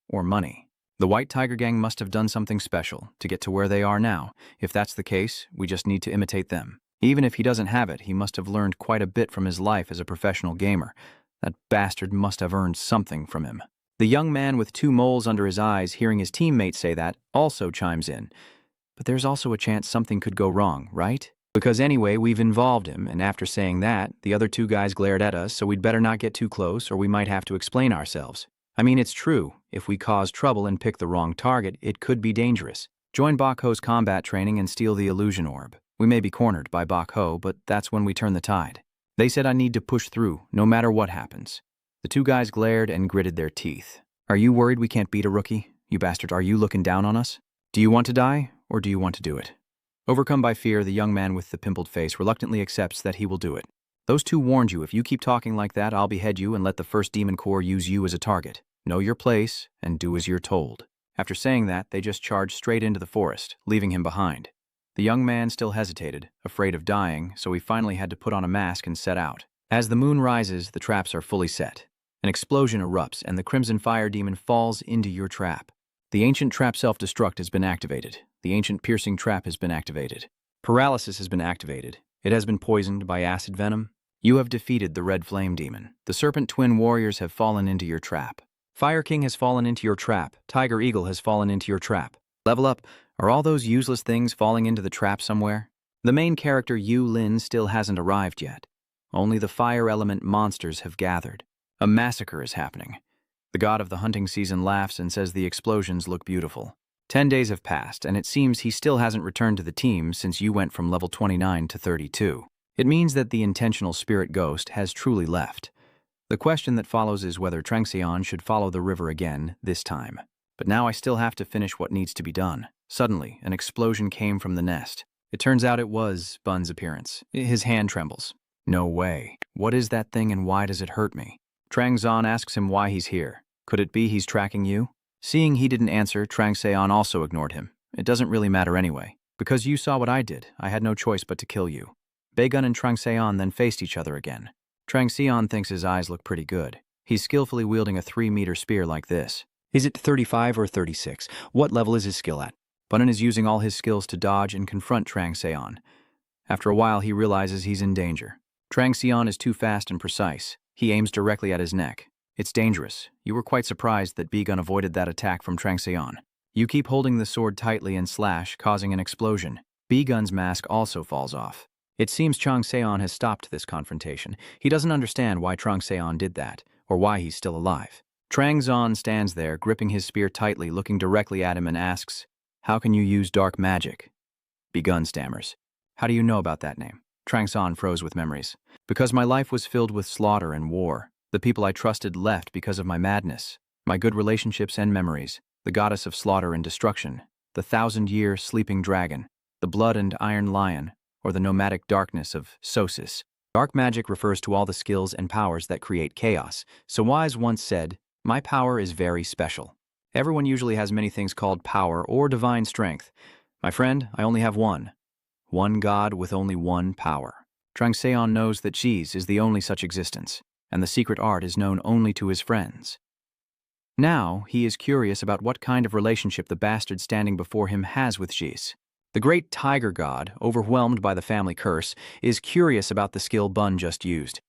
or money. The White Tiger Gang must have done something special to get to where they are now. If that's the case, we just need to imitate them. Even if he doesn't have it, he must have learned quite a bit from his life as a professional gamer. That bastard must have earned something from him. The young man with 2 moles under his eyes, hearing his teammates say that, also chimes in. But there's also a chance something could go wrong, right? Because anyway, we've involved him, and after saying that, the other two guys glared at us, so we'd better not get too close or we might have to explain ourselves. I mean, it's true. If we cause trouble and pick the wrong target, it could be dangerous. Join Bakho's combat training and steal the illusion orb. We may be cornered by Bakho, but that's when we turn the tide. They said I need to push through, no matter what happens. The two guys glared and gritted their teeth. Are you worried we can't beat a rookie? You bastard, are you looking down on us? Do you want to die, or do you want to do it? Overcome by fear, the young man with the pimpled face reluctantly accepts that he will do it. Those two warned you, if you keep talking like that, I'll behead you and let the first Demon Corps use you as a target. Know your place, and do as you're told. After saying that, they just charged straight into the forest, leaving him behind. The young man still hesitated, afraid of dying, so he finally had to put on a mask and set out. As the moon rises, the traps are fully set. An explosion erupts, and the Crimson Fire Demon falls into your trap. The ancient trap self-destruct has been activated. The ancient piercing trap has been activated. Paralysis has been activated. It has been poisoned by acid venom. You have defeated the Red Flame Demon. The Serpent Twin Warriors have fallen into your trap. Fire King has fallen into your trap. Tiger Eagle has fallen into your trap. Level up. Are all those useless things falling into the trap somewhere? The main character, Yu Lin, still hasn't arrived yet. Only the fire element monsters have gathered. A massacre is happening. The god of the hunting season laughs and says the explosions look beautiful. 10 days have passed, and it seems he still hasn't returned to the team since you went from level 29 to 32. It means that the intentional spirit ghost has truly left. The question that follows is whether Trangseon should follow the river again this time. But now I still have to finish what needs to be done. Suddenly, an explosion came from the nest. It turns out it was Bun's appearance. His hand trembles. No way. What is that thing and why does it hurt me? Trangzon asks him why he's here. Could it be he's tracking you? Seeing he didn't answer, Trangseon also ignored him. It doesn't really matter anyway. Because you saw what I did, I had no choice but to kill you. Baegun and Trangseon then faced each other again. Trangseon thinks his eyes look pretty good. He's skillfully wielding a 3-meter spear like this. Is it 35 or 36? What level is his skill at? Bunun is using all his skills to dodge and confront Trangseon. After a while, he realizes he's in danger. Trangseon is too fast and precise. He aims directly at his neck. It's dangerous. You were quite surprised that Baegun avoided that attack from Trangseon. You keep holding the sword tightly and slash, causing an explosion. Baegun's mask also falls off. It seems Trangseon has stopped this confrontation. He doesn't understand why Trangseon did that, or why he's still alive. Trangzon stands there, gripping his spear tightly, looking directly at him and asks, "How can you use dark magic?" Baegun stammers. "How do you know about that name?" Trangzon froze with memories. "Because my life was filled with slaughter and war. The people I trusted left because of my madness. My good relationships and memories. The goddess of slaughter and destruction. The 1,000-year sleeping dragon. The blood and iron lion. Or the nomadic darkness of Sosis. Dark magic refers to all the skills and powers that create chaos. So Wise once said, 'My power is very special.' Everyone usually has many things called power or divine strength. My friend, I only have one. One god with only one power. Trangseon knows that Cheese is the only such existence, and the secret art is known only to his friends. Now, he is curious about what kind of relationship the bastard standing before him has with Cheese. The great tiger god, overwhelmed by the family curse, is curious about the skill Bun just used.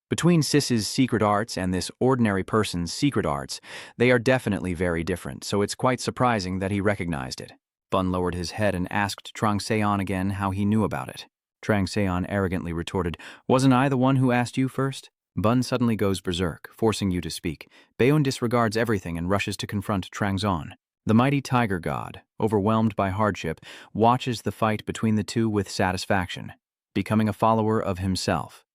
Between Sis's secret arts and this ordinary person's secret arts, they are definitely very different, so it's quite surprising that he recognized it. Bun lowered his head and asked Trangseon again how he knew about it. Trangseon arrogantly retorted, "Wasn't I the one who asked you first?" Bun suddenly goes berserk, forcing you to speak. Baeun disregards everything and rushes to confront Trangzon. The mighty tiger god, overwhelmed by hardship, watches the fight between the two with satisfaction, becoming a follower of himself.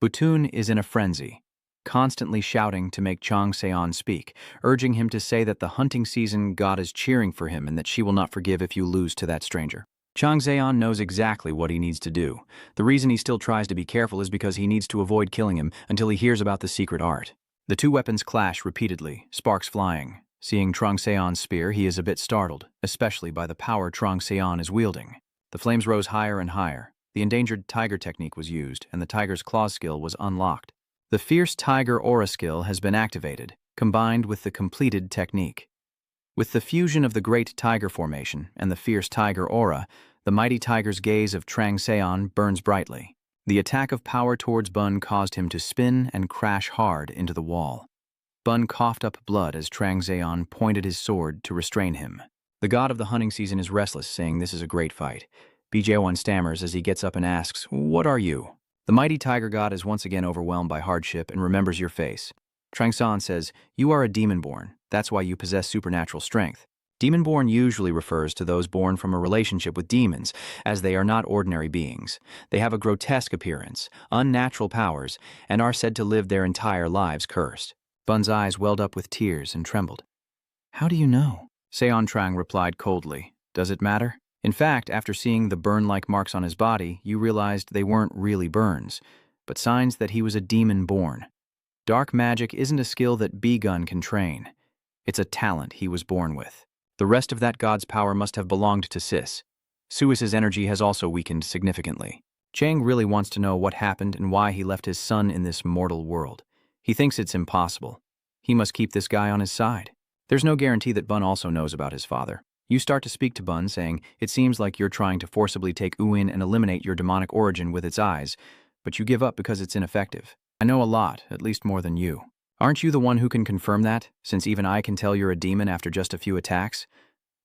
Butun is in a frenzy, constantly shouting to make Trangseon speak, urging him to say that the hunting season god is cheering for him and that she will not forgive if you lose to that stranger. Trangseon knows exactly what he needs to do. The reason he still tries to be careful is because he needs to avoid killing him until he hears about the secret art. The two weapons clash repeatedly, sparks flying. Seeing Trangseon's spear, he is a bit startled, especially by the power Trangseon is wielding. The flames rose higher and higher. The endangered tiger technique was used, and the tiger's claw skill was unlocked. The fierce tiger aura skill has been activated, combined with the completed technique. With the fusion of the great tiger formation and the fierce tiger aura, the mighty tiger's gaze of Trangseon burns brightly. The attack of power towards Bun caused him to spin and crash hard into the wall. Bun coughed up blood as Trangseon pointed his sword to restrain him. The god of the hunting season is restless, saying this is a great fight. BJ1 stammers as he gets up and asks, "What are you?" The mighty tiger god is once again overwhelmed by hardship and remembers your face. Trangsan says, "You are a demon-born. That's why you possess supernatural strength." Demon-born usually refers to those born from a relationship with demons, as they are not ordinary beings. They have a grotesque appearance, unnatural powers, and are said to live their entire lives cursed. Bun's eyes welled up with tears and trembled. "How do you know?" Seon Trang replied coldly. "Does it matter? In fact, after seeing the burn-like marks on his body, you realized they weren't really burns, but signs that he was a demon-born. Dark magic isn't a skill that B-Gun can train. It's a talent he was born with. The rest of that god's power must have belonged to Sis. Suis's energy has also weakened significantly. Chang really wants to know what happened and why he left his son in this mortal world. He thinks it's impossible. He must keep this guy on his side. There's no guarantee that Bun also knows about his father. You start to speak to Bun, saying, "It seems like you're trying to forcibly take Uin and eliminate your demonic origin with its eyes, but you give up because it's ineffective. I know a lot, at least more than you. Aren't you the one who can confirm that, since even I can tell you're a demon after just a few attacks?"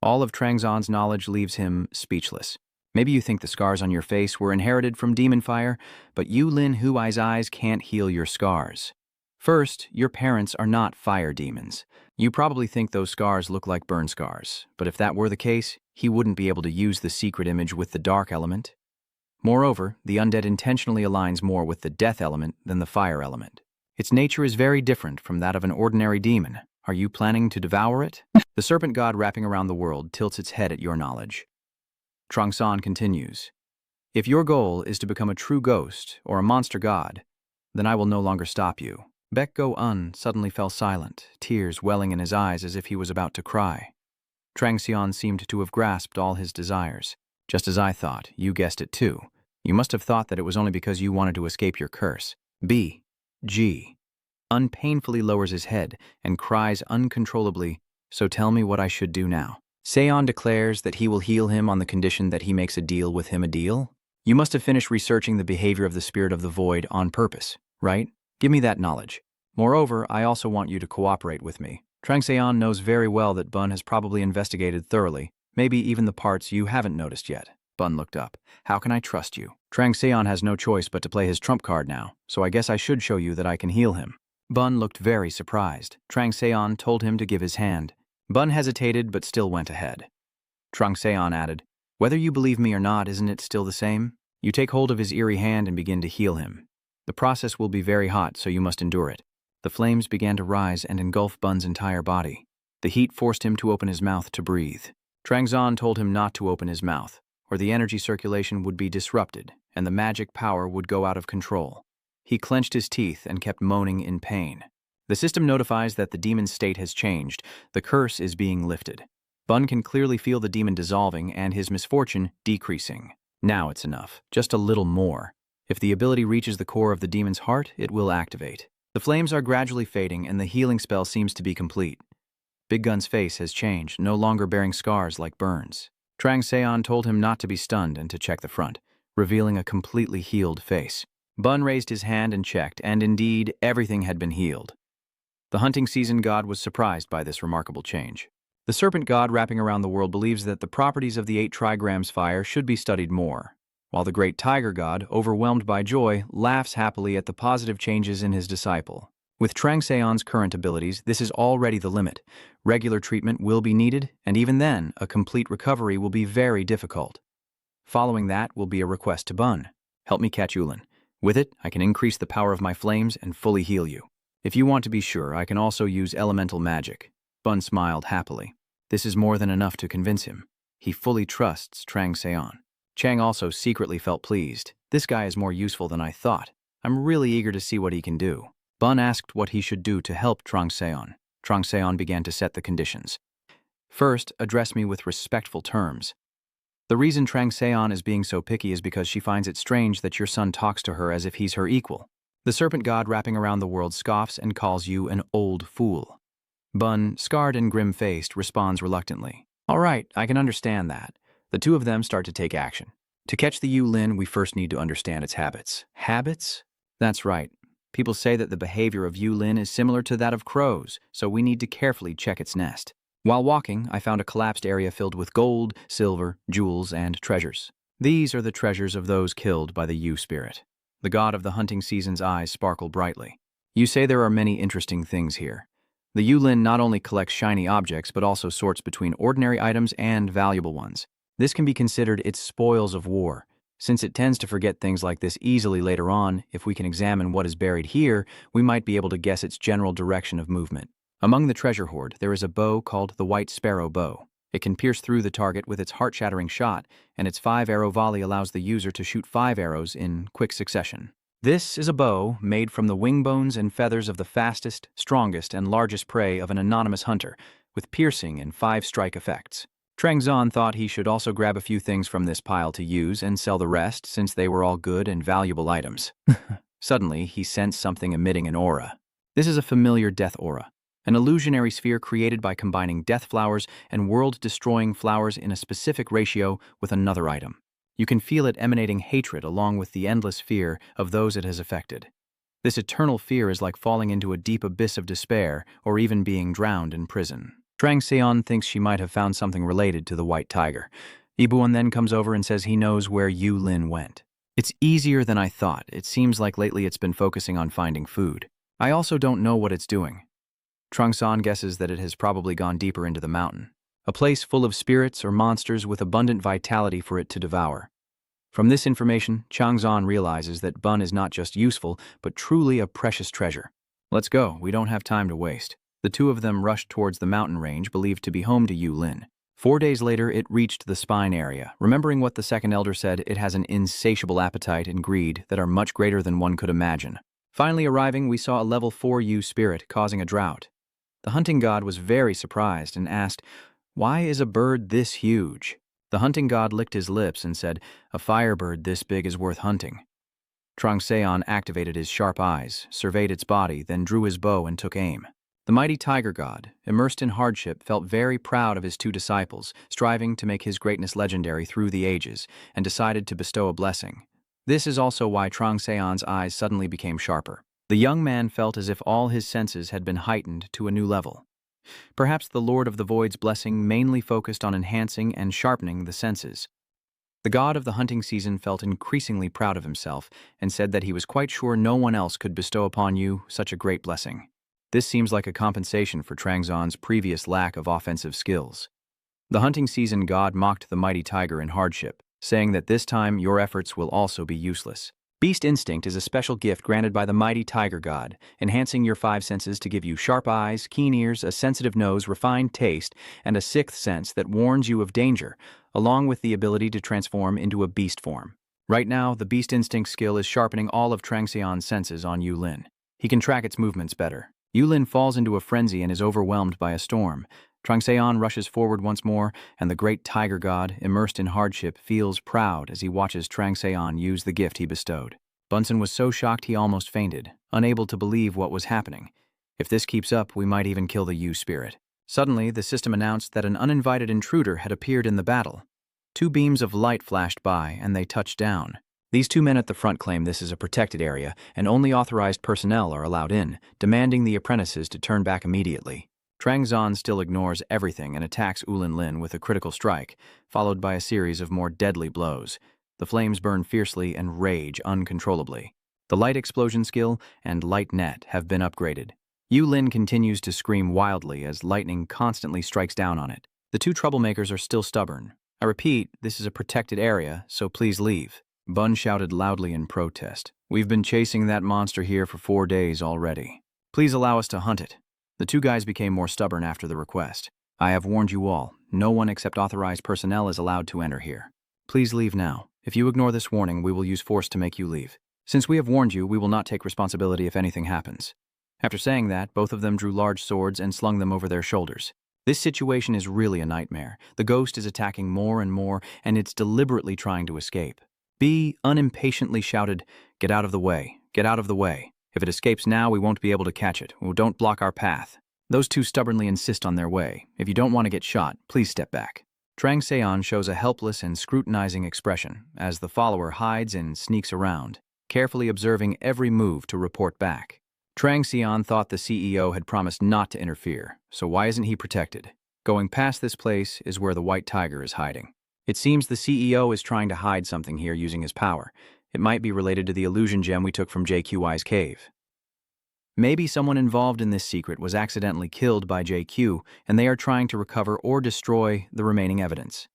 All of Trangzon's knowledge leaves him speechless. Maybe you think the scars on your face were inherited from demon fire, but you Lin Huai's eyes can't heal your scars. First, your parents are not fire demons. You probably think those scars look like burn scars, but if that were the case, he wouldn't be able to use the secret image with the dark element. Moreover, the undead intentionally aligns more with the death element than the fire element. Its nature is very different from that of an ordinary demon. Are you planning to devour it? The serpent god wrapping around the world tilts its head at your knowledge. Trangsan continues, "If your goal is to become a true ghost or a monster god, then I will no longer stop you." Baek Go-un suddenly fell silent, tears welling in his eyes as if he was about to cry. Trangxian seemed to have grasped all his desires. "Just as I thought, you guessed it too. You must have thought that it was only because you wanted to escape your curse." B.G. unpainfully lowers his head and cries uncontrollably, "So tell me what I should do now." Seon declares that he will heal him on the condition that he makes a deal with him. A deal? You must have finished researching the behavior of the spirit of the void on purpose, right? Give me that knowledge. Moreover, I also want you to cooperate with me. Trangseon knows very well that Bun has probably investigated thoroughly, maybe even the parts you haven't noticed yet. Bun looked up. "How can I trust you?" Trangseon has no choice but to play his trump card now, so I guess I should show you that I can heal him. Bun looked very surprised. Trangseon told him to give his hand. Bun hesitated but still went ahead. Trangseon added, "Whether you believe me or not, isn't it still the same? You take hold of his eerie hand and begin to heal him. The process will be very hot, so you must endure it." The flames began to rise and engulf Bun's entire body. The heat forced him to open his mouth to breathe. Trangzon told him not to open his mouth, or the energy circulation would be disrupted, and the magic power would go out of control. He clenched his teeth and kept moaning in pain. The system notifies that the demon's state has changed. The curse is being lifted. Bun can clearly feel the demon dissolving and his misfortune decreasing. Now it's enough. Just a little more. If the ability reaches the core of the demon's heart, it will activate. The flames are gradually fading and the healing spell seems to be complete. Big Gun's face has changed, no longer bearing scars like burns. Trangseon told him not to be stunned and to check the front, revealing a completely healed face. Bun raised his hand and checked, and indeed, everything had been healed. The hunting season god was surprised by this remarkable change. The serpent god wrapping around the world believes that the properties of the 8 trigrams fire should be studied more, while the great tiger god, overwhelmed by joy, laughs happily at the positive changes in his disciple. With Trangseon's current abilities, this is already the limit. Regular treatment will be needed, and even then, a complete recovery will be very difficult. Following that will be a request to Bun. "Help me catch Yulin. With it, I can increase the power of my flames and fully heal you. If you want to be sure, I can also use elemental magic." Bun smiled happily. This is more than enough to convince him. He fully trusts Trangseon. Chang also secretly felt pleased. This guy is more useful than I thought. I'm really eager to see what he can do. Bun asked what he should do to help Trangseon. Trangseon began to set the conditions. "First, address me with respectful terms. The reason Trangseon is being so picky is because she finds it strange that your son talks to her as if he's her equal. The serpent god wrapping around the world scoffs and calls you an old fool." Bun, scarred and grim-faced, responds reluctantly. "All right, I can understand that." The two of them start to take action. To catch the Yulin, we first need to understand its habits. Habits? That's right. People say that the behavior of Yulin is similar to that of crows, so we need to carefully check its nest. While walking, I found a collapsed area filled with gold, silver, jewels, and treasures. These are the treasures of those killed by the Yu spirit. The god of the hunting season's eyes sparkle brightly. You say there are many interesting things here. The Yulin not only collects shiny objects but also sorts between ordinary items and valuable ones. This can be considered its spoils of war. Since it tends to forget things like this easily later on, if we can examine what is buried here, we might be able to guess its general direction of movement. Among the treasure hoard, there is a bow called the White Sparrow Bow. It can pierce through the target with its heart-shattering shot, and its 5-arrow volley allows the user to shoot 5 arrows in quick succession. This is a bow made from the wing bones and feathers of the fastest, strongest, and largest prey of an anonymous hunter, with piercing and 5-strike effects. Trang Zan thought he should also grab a few things from this pile to use and sell the rest since they were all good and valuable items. Suddenly, he sensed something emitting an aura. This is a familiar death aura, an illusionary sphere created by combining death flowers and world-destroying flowers in a specific ratio with another item. You can feel it emanating hatred along with the endless fear of those it has affected. This eternal fear is like falling into a deep abyss of despair or even being drowned in prison. Trang Seon thinks she might have found something related to the white tiger. Ibuan then comes over and says he knows where Yu Lin went. It's easier than I thought. It seems like lately it's been focusing on finding food. I also don't know what it's doing. Trang San guesses that it has probably gone deeper into the mountain, a place full of spirits or monsters with abundant vitality for it to devour. From this information, Chang Zan realizes that Bun is not just useful, but truly a precious treasure. Let's go, we don't have time to waste. The two of them rushed towards the mountain range believed to be home to Yu Lin. 4 days later, it reached the spine area. Remembering what the second elder said, it has an insatiable appetite and greed that are much greater than one could imagine. Finally arriving, we saw a level 4 Yu spirit causing a drought. The hunting god was very surprised and asked, "Why is a bird this huge?" The hunting god licked his lips and said, "A firebird this big is worth hunting." Trang Seon activated his sharp eyes, surveyed its body, then drew his bow and took aim. The mighty tiger god, immersed in hardship, felt very proud of his 2 disciples, striving to make his greatness legendary through the ages, and decided to bestow a blessing. This is also why Trang Seon's eyes suddenly became sharper. The young man felt as if all his senses had been heightened to a new level. Perhaps the Lord of the Void's blessing mainly focused on enhancing and sharpening the senses. The god of the hunting season felt increasingly proud of himself and said that he was quite sure no one else could bestow upon you such a great blessing. This seems like a compensation for Trang Zan's previous lack of offensive skills. The hunting season god mocked the mighty tiger in hardship, saying that this time your efforts will also be useless. Beast instinct is a special gift granted by the mighty tiger god, enhancing your 5 senses to give you sharp eyes, keen ears, a sensitive nose, refined taste, and a 6th sense that warns you of danger, along with the ability to transform into a beast form. Right now, the beast instinct skill is sharpening all of Trang Seon's senses on Yu Lin. He can track its movements better. Yu Lin falls into a frenzy and is overwhelmed by a storm. Trang Seon rushes forward once more, and the great tiger god, immersed in hardship, feels proud as he watches Trang Seon use the gift he bestowed. Bunsen was so shocked he almost fainted, unable to believe what was happening. If this keeps up, we might even kill the Yu spirit. Suddenly, the system announced that an uninvited intruder had appeared in the battle. 2 beams of light flashed by, and they touched down. These 2 men at the front claim this is a protected area, and only authorized personnel are allowed in, demanding the apprentices to turn back immediately. Trang Zan still ignores everything and attacks Ulin Lin with a critical strike, followed by a series of more deadly blows. The flames burn fiercely and rage uncontrollably. The light explosion skill and light net have been upgraded. Yu Lin continues to scream wildly as lightning constantly strikes down on it. The 2 troublemakers are still stubborn. I repeat, this is a protected area, so please leave. Bun shouted loudly in protest. "We've been chasing that monster here for 4 days already. Please allow us to hunt it." The 2 guys became more stubborn after the request. "I have warned you all. No one except authorized personnel is allowed to enter here. Please leave now. If you ignore this warning, we will use force to make you leave. Since we have warned you, we will not take responsibility if anything happens." After saying that, both of them drew large swords and slung them over their shoulders. This situation is really a nightmare. The ghost is attacking more and more, and it's deliberately trying to escape. B unimpatiently shouted, "Get out of the way. Get out of the way. If it escapes now, we won't be able to catch it. Don't block our path." Those 2 stubbornly insist on their way. "If you don't want to get shot, please step back." Trang Seon shows a helpless and scrutinizing expression as the follower hides and sneaks around, carefully observing every move to report back. Trang Seon thought the CEO had promised not to interfere, so why isn't he protected? Going past this place is where the white tiger is hiding. It seems the CEO is trying to hide something here using his power. It might be related to the illusion gem we took from JQI's cave. Maybe someone involved in this secret was accidentally killed by JQ, and they are trying to recover or destroy the remaining evidence.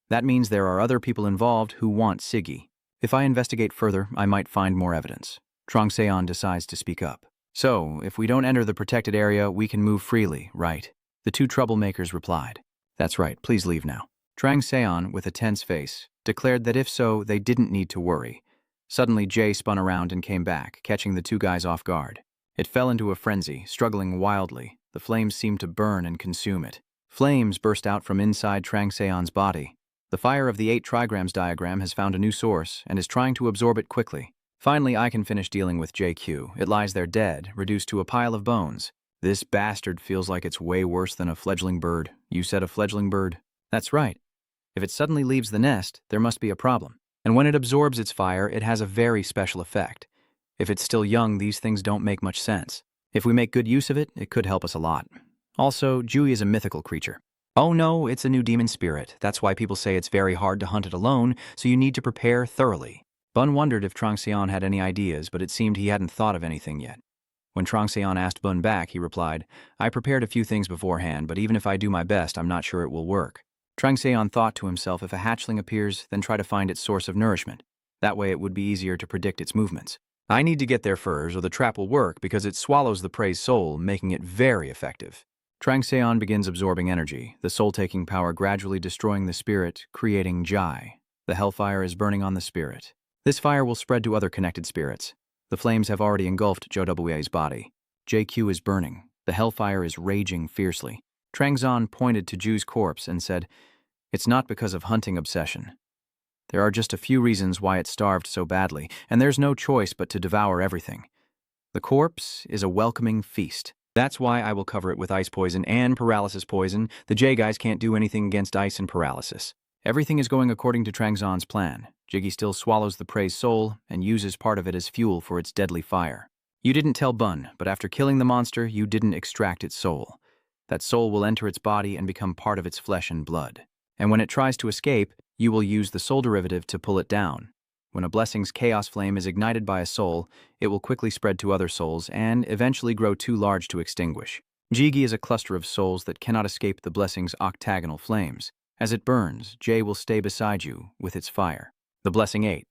That means there are other people involved who want Siggy. If I investigate further, I might find more evidence. Trong Seon decides to speak up. So, if we don't enter the protected area, we can move freely, right? The two troublemakers replied. That's right, please leave now. Trong Seon, with a tense face, declared that if so, they didn't need to worry. Suddenly, Jay spun around and came back, catching the two guys off guard. It fell into a frenzy, struggling wildly. The flames seemed to burn and consume it. Flames burst out from inside Trong Seon's body. The fire of the 8 trigrams diagram has found a new source and is trying to absorb it quickly. Finally, I can finish dealing with JQ. It lies there dead, reduced to a pile of bones. This bastard feels like it's way worse than a fledgling bird. You said a fledgling bird? That's right. If it suddenly leaves the nest, there must be a problem. And when it absorbs its fire, it has a very special effect. If it's still young, these things don't make much sense. If we make good use of it, it could help us a lot. Also, Jui is a mythical creature. Oh no, it's a new demon spirit. That's why people say it's very hard to hunt it alone, so you need to prepare thoroughly. Bun wondered if Trong Seon had any ideas, but it seemed he hadn't thought of anything yet. When Trong Seon asked Bun back, he replied, I prepared a few things beforehand, but even if I do my best, I'm not sure it will work. Trong Seon thought to himself, if a hatchling appears, then try to find its source of nourishment. That way it would be easier to predict its movements. I need to get there first, or the trap will work because it swallows the prey's soul, making it very effective. Trong Seon begins absorbing energy, the soul-taking power gradually destroying the spirit, creating Jai. The hellfire is burning on the spirit. This fire will spread to other connected spirits. The flames have already engulfed Jowe's body. JQ is burning. The hellfire is raging fiercely. Trong Seon pointed to Ju's corpse and said, It's not because of hunting obsession. There are just a few reasons why it starved so badly, and there's no choice but to devour everything. The corpse is a welcoming feast. That's why I will cover it with ice poison and paralysis poison. The J guys can't do anything against ice and paralysis. Everything is going according to Trong Seon's plan. Jiggy still swallows the prey's soul and uses part of it as fuel for its deadly fire. You didn't tell Bun, but after killing the monster, you didn't extract its soul. That soul will enter its body and become part of its flesh and blood. And when it tries to escape, you will use the soul derivative to pull it down. When a blessing's chaos flame is ignited by a soul, it will quickly spread to other souls and eventually grow too large to extinguish. Jigi is a cluster of souls that cannot escape the blessing's octagonal flames. As it burns, J will stay beside you with its fire. The Blessing 8.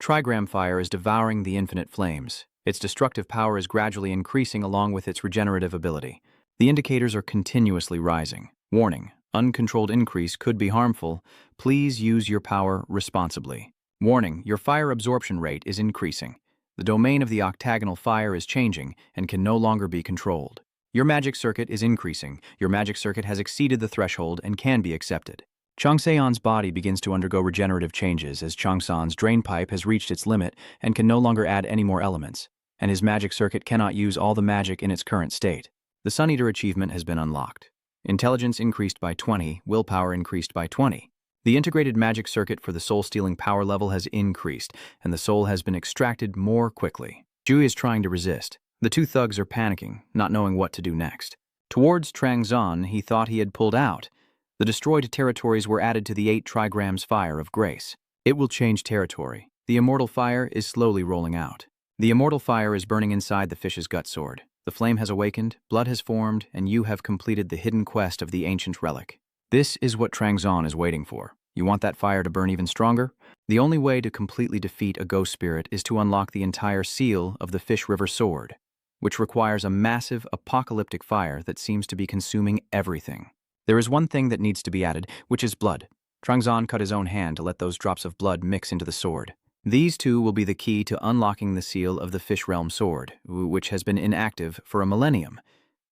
Trigram fire is devouring the infinite flames. Its destructive power is gradually increasing along with its regenerative ability. The indicators are continuously rising. Warning. Uncontrolled increase could be harmful. Please use your power responsibly. Warning, your fire absorption rate is increasing. The domain of the octagonal fire is changing and can no longer be controlled. Your magic circuit is increasing. Your magic circuit has exceeded the threshold and can be accepted. Trong Seon's body begins to undergo regenerative changes as Trong Seon's drain pipe has reached its limit and can no longer add any more elements, and his magic circuit cannot use all the magic in its current state. The Sun Eater achievement has been unlocked. Intelligence increased by 20, willpower increased by 20. The integrated magic circuit for the soul-stealing power level has increased, and the soul has been extracted more quickly. Jui is trying to resist. The two thugs are panicking, not knowing what to do next. Towards Trong Seon, he thought he had pulled out. The destroyed territories were added to the 8 trigrams fire of grace. It will change territory. The immortal fire is slowly rolling out. The immortal fire is burning inside the fish's gut sword. The flame has awakened, blood has formed, and you have completed the hidden quest of the ancient relic. This is what Trong Seon is waiting for. You want that fire to burn even stronger? The only way to completely defeat a ghost spirit is to unlock the entire seal of the Fish River Sword, which requires a massive apocalyptic fire that seems to be consuming everything. There is one thing that needs to be added, which is blood. Trong Seon cut his own hand to let those drops of blood mix into the sword. These two will be the key to unlocking the seal of the Fish Realm Sword, which has been inactive for a millennium.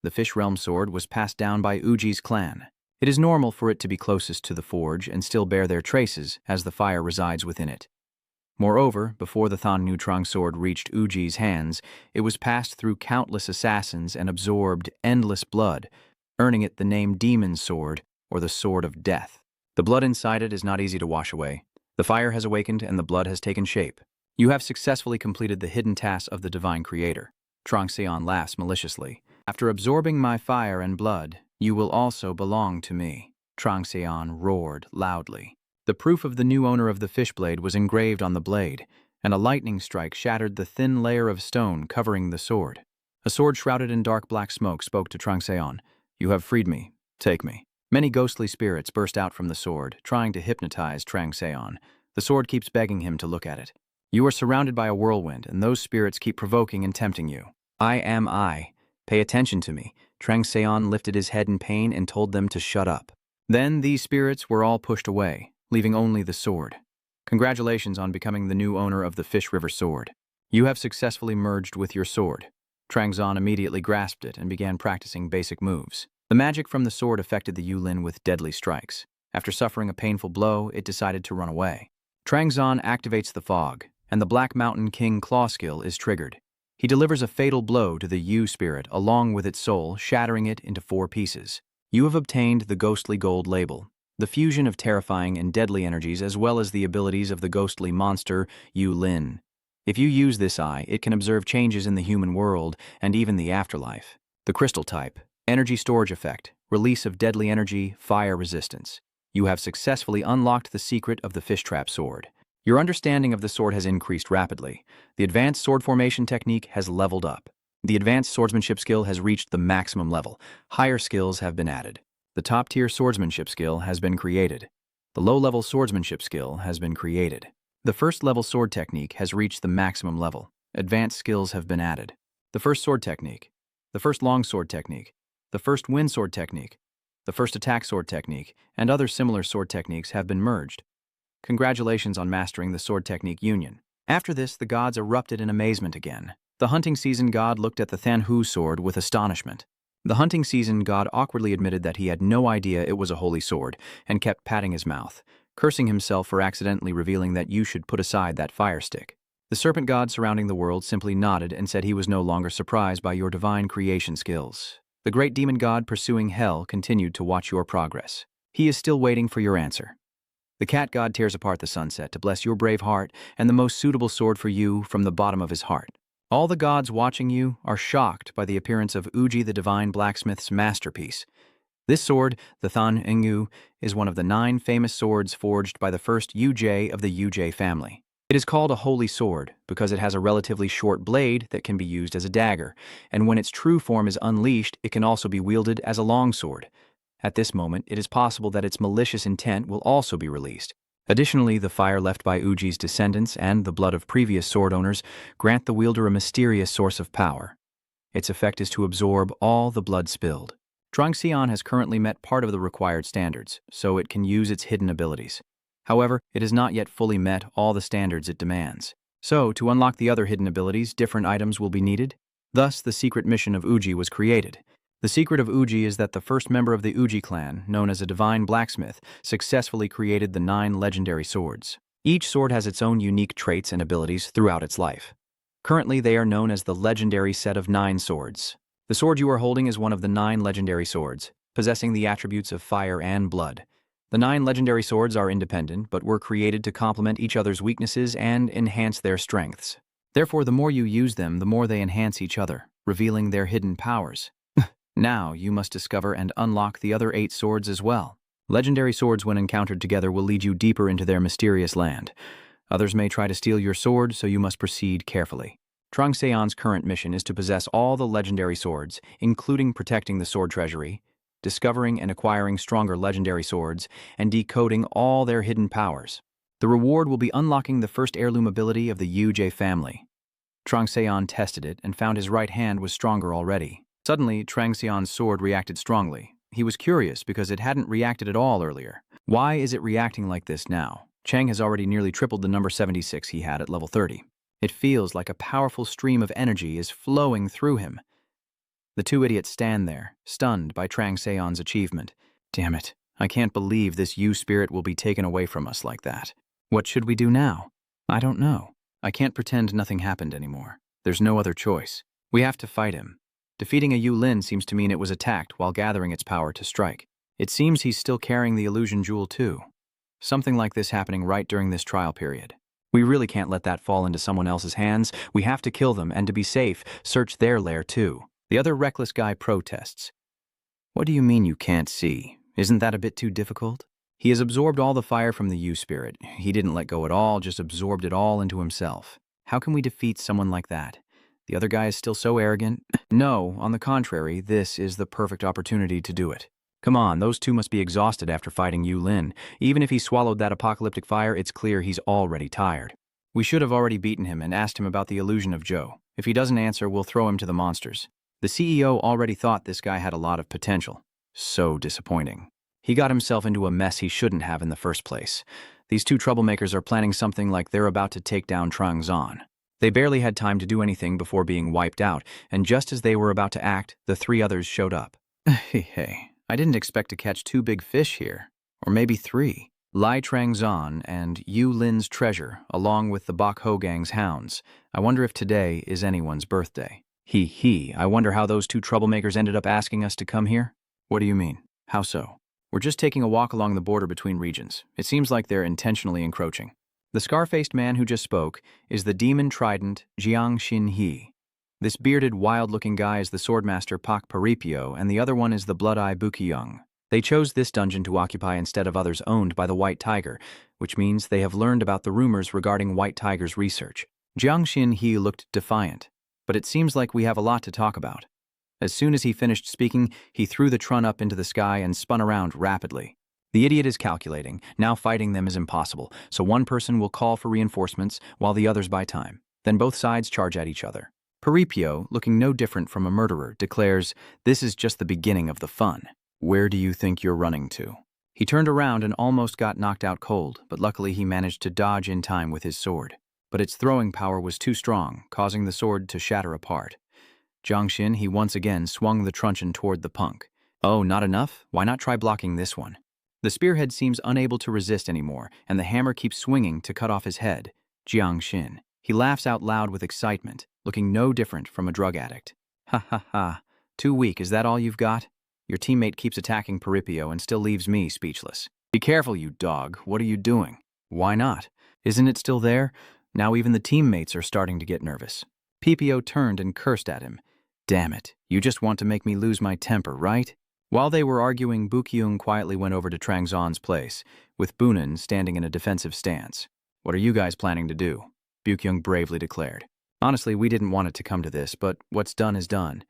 The Fish Realm Sword was passed down by Uji's clan. It is normal for it to be closest to the forge and still bear their traces, as the fire resides within it. Moreover, before the Thon Neutrong Sword reached Uji's hands, it was passed through countless assassins and absorbed endless blood, earning it the name Demon Sword, or the Sword of Death. The blood inside it is not easy to wash away. The fire has awakened and the blood has taken shape. You have successfully completed the hidden task of the Divine Creator. Trong Seon laughs maliciously. After absorbing my fire and blood, You will also belong to me, Trangseon roared loudly. The proof of the new owner of the fish blade was engraved on the blade, and a lightning strike shattered the thin layer of stone covering the sword. A sword shrouded in dark black smoke spoke to Trangseon. You have freed me. Take me. Many ghostly spirits burst out from the sword, trying to hypnotize Trangseon. The sword keeps begging him to look at it. You are surrounded by a whirlwind, and those spirits keep provoking and tempting you. I am I. Pay attention to me. Trangseon lifted his head in pain and told them to shut up. Then these spirits were all pushed away, leaving only the sword. Congratulations on becoming the new owner of the Fish River sword. You have successfully merged with your sword. Trangseon immediately grasped it and began practicing basic moves. The magic from the sword affected the Yulin with deadly strikes. After suffering a painful blow, it decided to run away. Trangseon activates the fog, and the Black Mountain King Claw skill is triggered. He delivers a fatal blow to the Yu spirit along with its soul, shattering it into 4 pieces. You have obtained the Ghostly Gold label, the fusion of terrifying and deadly energies as well as the abilities of the ghostly monster Yulin. If you use this eye, it can observe changes in the human world and even the afterlife. The crystal type, energy storage effect, release of deadly energy, fire resistance. You have successfully unlocked the secret of the fish trap sword. Your understanding of the sword has increased rapidly. The advanced sword formation technique has leveled up. The advanced swordsmanship skill has reached the maximum level. Higher skills have been added. The top-tier swordsmanship skill has been created. The low-level swordsmanship skill has been created. The first-level sword technique has reached the maximum level. Advanced skills have been added. The first sword technique, the first long sword technique, the first wind sword technique, the first attack sword technique, and other similar sword techniques have been merged. Congratulations on mastering the sword technique union. After this, the gods erupted in amazement again. The hunting season god looked at the Thanhu sword with astonishment. The hunting season god awkwardly admitted that he had no idea it was a holy sword and kept patting his mouth, cursing himself for accidentally revealing that you should put aside that fire stick. The serpent god surrounding the world simply nodded and said he was no longer surprised by your divine creation skills. The great demon god pursuing hell continued to watch your progress. He is still waiting for your answer. The cat god tears apart the sunset to bless your brave heart and the most suitable sword for you from the bottom of his heart. All the gods watching you are shocked by the appearance of Uji the divine blacksmith's masterpiece. This sword, the Than Engu, is one of the 9 famous swords forged by the first Uj of the Uj family. It is called a holy sword because it has a relatively short blade that can be used as a dagger, and when its true form is unleashed, it can also be wielded as a long sword. At this moment, it is possible that its malicious intent will also be released. Additionally, the fire left by Uji's descendants and the blood of previous sword owners grant the wielder a mysterious source of power. Its effect is to absorb all the blood spilled. Trangseon has currently met part of the required standards, so it can use its hidden abilities. However, it has not yet fully met all the standards it demands. So, to unlock the other hidden abilities, different items will be needed. Thus, the secret mission of Uji was created. The secret of Uji is that the first member of the Uji clan, known as a divine blacksmith, successfully created the 9 legendary swords. Each sword has its own unique traits and abilities throughout its life. Currently, they are known as the legendary set of 9 swords. The sword you are holding is one of the 9 legendary swords, possessing the attributes of fire and blood. The 9 legendary swords are independent, but were created to complement each other's weaknesses and enhance their strengths. Therefore, the more you use them, the more they enhance each other, revealing their hidden powers. Now, you must discover and unlock the other 8 swords as well. Legendary swords, when encountered together, will lead you deeper into their mysterious land. Others may try to steal your sword, so you must proceed carefully. Trangseon's current mission is to possess all the legendary swords, including protecting the sword treasury, discovering and acquiring stronger legendary swords, and decoding all their hidden powers. The reward will be unlocking the first heirloom ability of the Uj family. Trangseon tested it and found his right hand was stronger already. Suddenly, Trangseon's sword reacted strongly. He was curious because it hadn't reacted at all earlier. Why is it reacting like this now? Chang has already nearly tripled the number 76 he had at level 30. It feels like a powerful stream of energy is flowing through him. The 2 idiots stand there, stunned by Trangseon's achievement. Damn it, I can't believe this Yu spirit will be taken away from us like that. What should we do now? I don't know. I can't pretend nothing happened anymore. There's no other choice. We have to fight him. Defeating a Yulin seems to mean it was attacked while gathering its power to strike. It seems he's still carrying the illusion jewel too. Something like this happening right during this trial period. We really can't let that fall into someone else's hands. We have to kill them, and to be safe, search their lair too. The other reckless guy protests. What do you mean you can't see? Isn't that a bit too difficult? He has absorbed all the fire from the U-spirit. He didn't let go at all, just absorbed it all into himself. How can we defeat someone like that? The other guy is still so arrogant. No, on the contrary, this is the perfect opportunity to do it. Come on, those two must be exhausted after fighting Yu Lin. Even if he swallowed that apocalyptic fire, it's clear he's already tired. We should have already beaten him and asked him about the illusion of Joe. If he doesn't answer, we'll throw him to the monsters. The CEO already thought this guy had a lot of potential. So disappointing. He got himself into a mess he shouldn't have in the first place. These two troublemakers are planning something like they're about to take down Trangzan. They barely had time to do anything before being wiped out, and just as they were about to act, the three others showed up. Hey, I didn't expect to catch two big fish here. Or maybe three. Lai Trangzan and Yu Lin's treasure, along with the Bok Ho gang's hounds. I wonder if today is anyone's birthday. I wonder how those two troublemakers ended up asking us to come here? What do you mean? How so? We're just taking a walk along the border between regions. It seems like they're intentionally encroaching. The scar-faced man who just spoke is the demon trident Jiang Xin-he. This bearded, wild-looking guy is the swordmaster Pak Paripio, and the other one is the blood-eye Bukyung. They chose this dungeon to occupy instead of others owned by the White Tiger, which means they have learned about the rumors regarding White Tiger's research. Jiang Xin-he looked defiant, but it seems like we have a lot to talk about. As soon as he finished speaking, he threw the trun up into the sky and spun around rapidly. The idiot is calculating. Now fighting them is impossible, so one person will call for reinforcements while the others buy time. Then both sides charge at each other. Paripio, looking no different from a murderer, declares, "This is just the beginning of the fun. Where do you think you're running to?" He turned around and almost got knocked out cold, but luckily he managed to dodge in time with his sword. But its throwing power was too strong, causing the sword to shatter apart. Jiang Xin, he once again swung the truncheon toward the punk. Oh, not enough? Why not try blocking this one? The spearhead seems unable to resist anymore, and the hammer keeps swinging to cut off his head. Jiang Xin. He laughs out loud with excitement, looking no different from a drug addict. Ha ha ha. Too weak, is that all you've got? Your teammate keeps attacking Paripio and still leaves me speechless. Be careful, you dog. What are you doing? Why not? Isn't it still there? Now even the teammates are starting to get nervous. Pipio turned and cursed at him. Damn it, you just want to make me lose my temper, right? While they were arguing, Bukyung quietly went over to Trangzan's place, with Bunin standing in a defensive stance. What are you guys planning to do? Bukyung bravely declared. Honestly, we didn't want it to come to this, but what's done is done.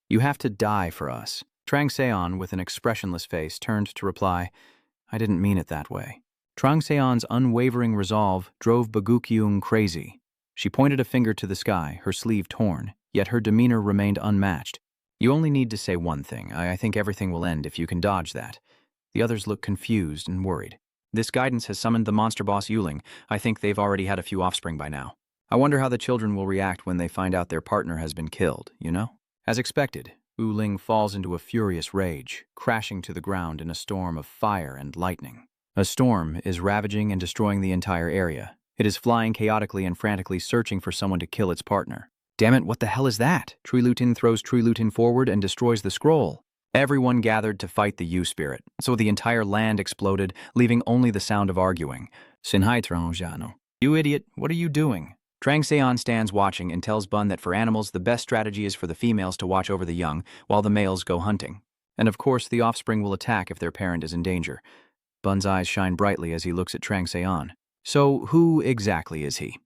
You have to die for us. Trangseon, with an expressionless face, turned to reply, I didn't mean it that way. Trangseon's unwavering resolve drove Bukyung crazy. She pointed a finger to the sky, her sleeve torn, yet her demeanor remained unmatched. You only need to say one thing. I think everything will end if you can dodge that. The others look confused and worried. This guidance has summoned the monster boss Yuling. I think they've already had a few offspring by now. I wonder how the children will react when they find out their partner has been killed, you know? As expected, Yuling falls into a furious rage, crashing to the ground in a storm of fire and lightning. A storm is ravaging and destroying the entire area. It is flying chaotically and frantically searching for someone to kill its partner. Damn it, what the hell is that? Trilutin throws Trilutin forward and destroys the scroll. Everyone gathered to fight the U-spirit, so the entire land exploded, leaving only the sound of arguing. Sinhai Tranjano. You idiot, what are you doing? Trangseon stands watching and tells Bun that for animals the best strategy is for the females to watch over the young, while the males go hunting. And of course the offspring will attack if their parent is in danger. Bun's eyes shine brightly as he looks at Trangseon. So who exactly is he?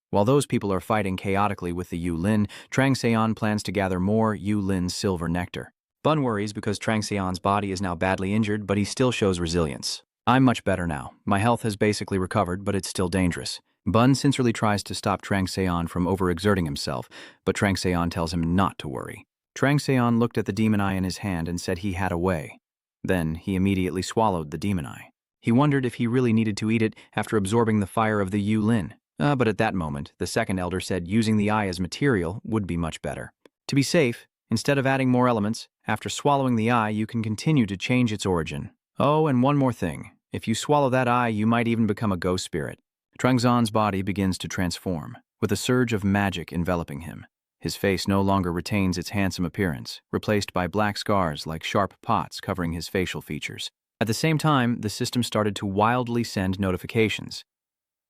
While those people are fighting chaotically with the Yu Lin, Trangseon plans to gather more Yu Lin's silver nectar. Bun worries because Trangseon's body is now badly injured, but he still shows resilience. I'm much better now. My health has basically recovered, but it's still dangerous. Bun sincerely tries to stop Trangseon from overexerting himself, but Trangseon tells him not to worry. Trangseon looked at the demon eye in his hand and said he had a way. Then he immediately swallowed the demon eye. He wondered if he really needed to eat it after absorbing the fire of the Yu Lin. But at that moment, the second elder said using the eye as material would be much better. To be safe, instead of adding more elements, after swallowing the eye, you can continue to change its origin. Oh, and one more thing. If you swallow that eye, you might even become a ghost spirit. Trangzan's body begins to transform, with a surge of magic enveloping him. His face no longer retains its handsome appearance, replaced by black scars like sharp pots covering his facial features. At the same time, the system started to wildly send notifications.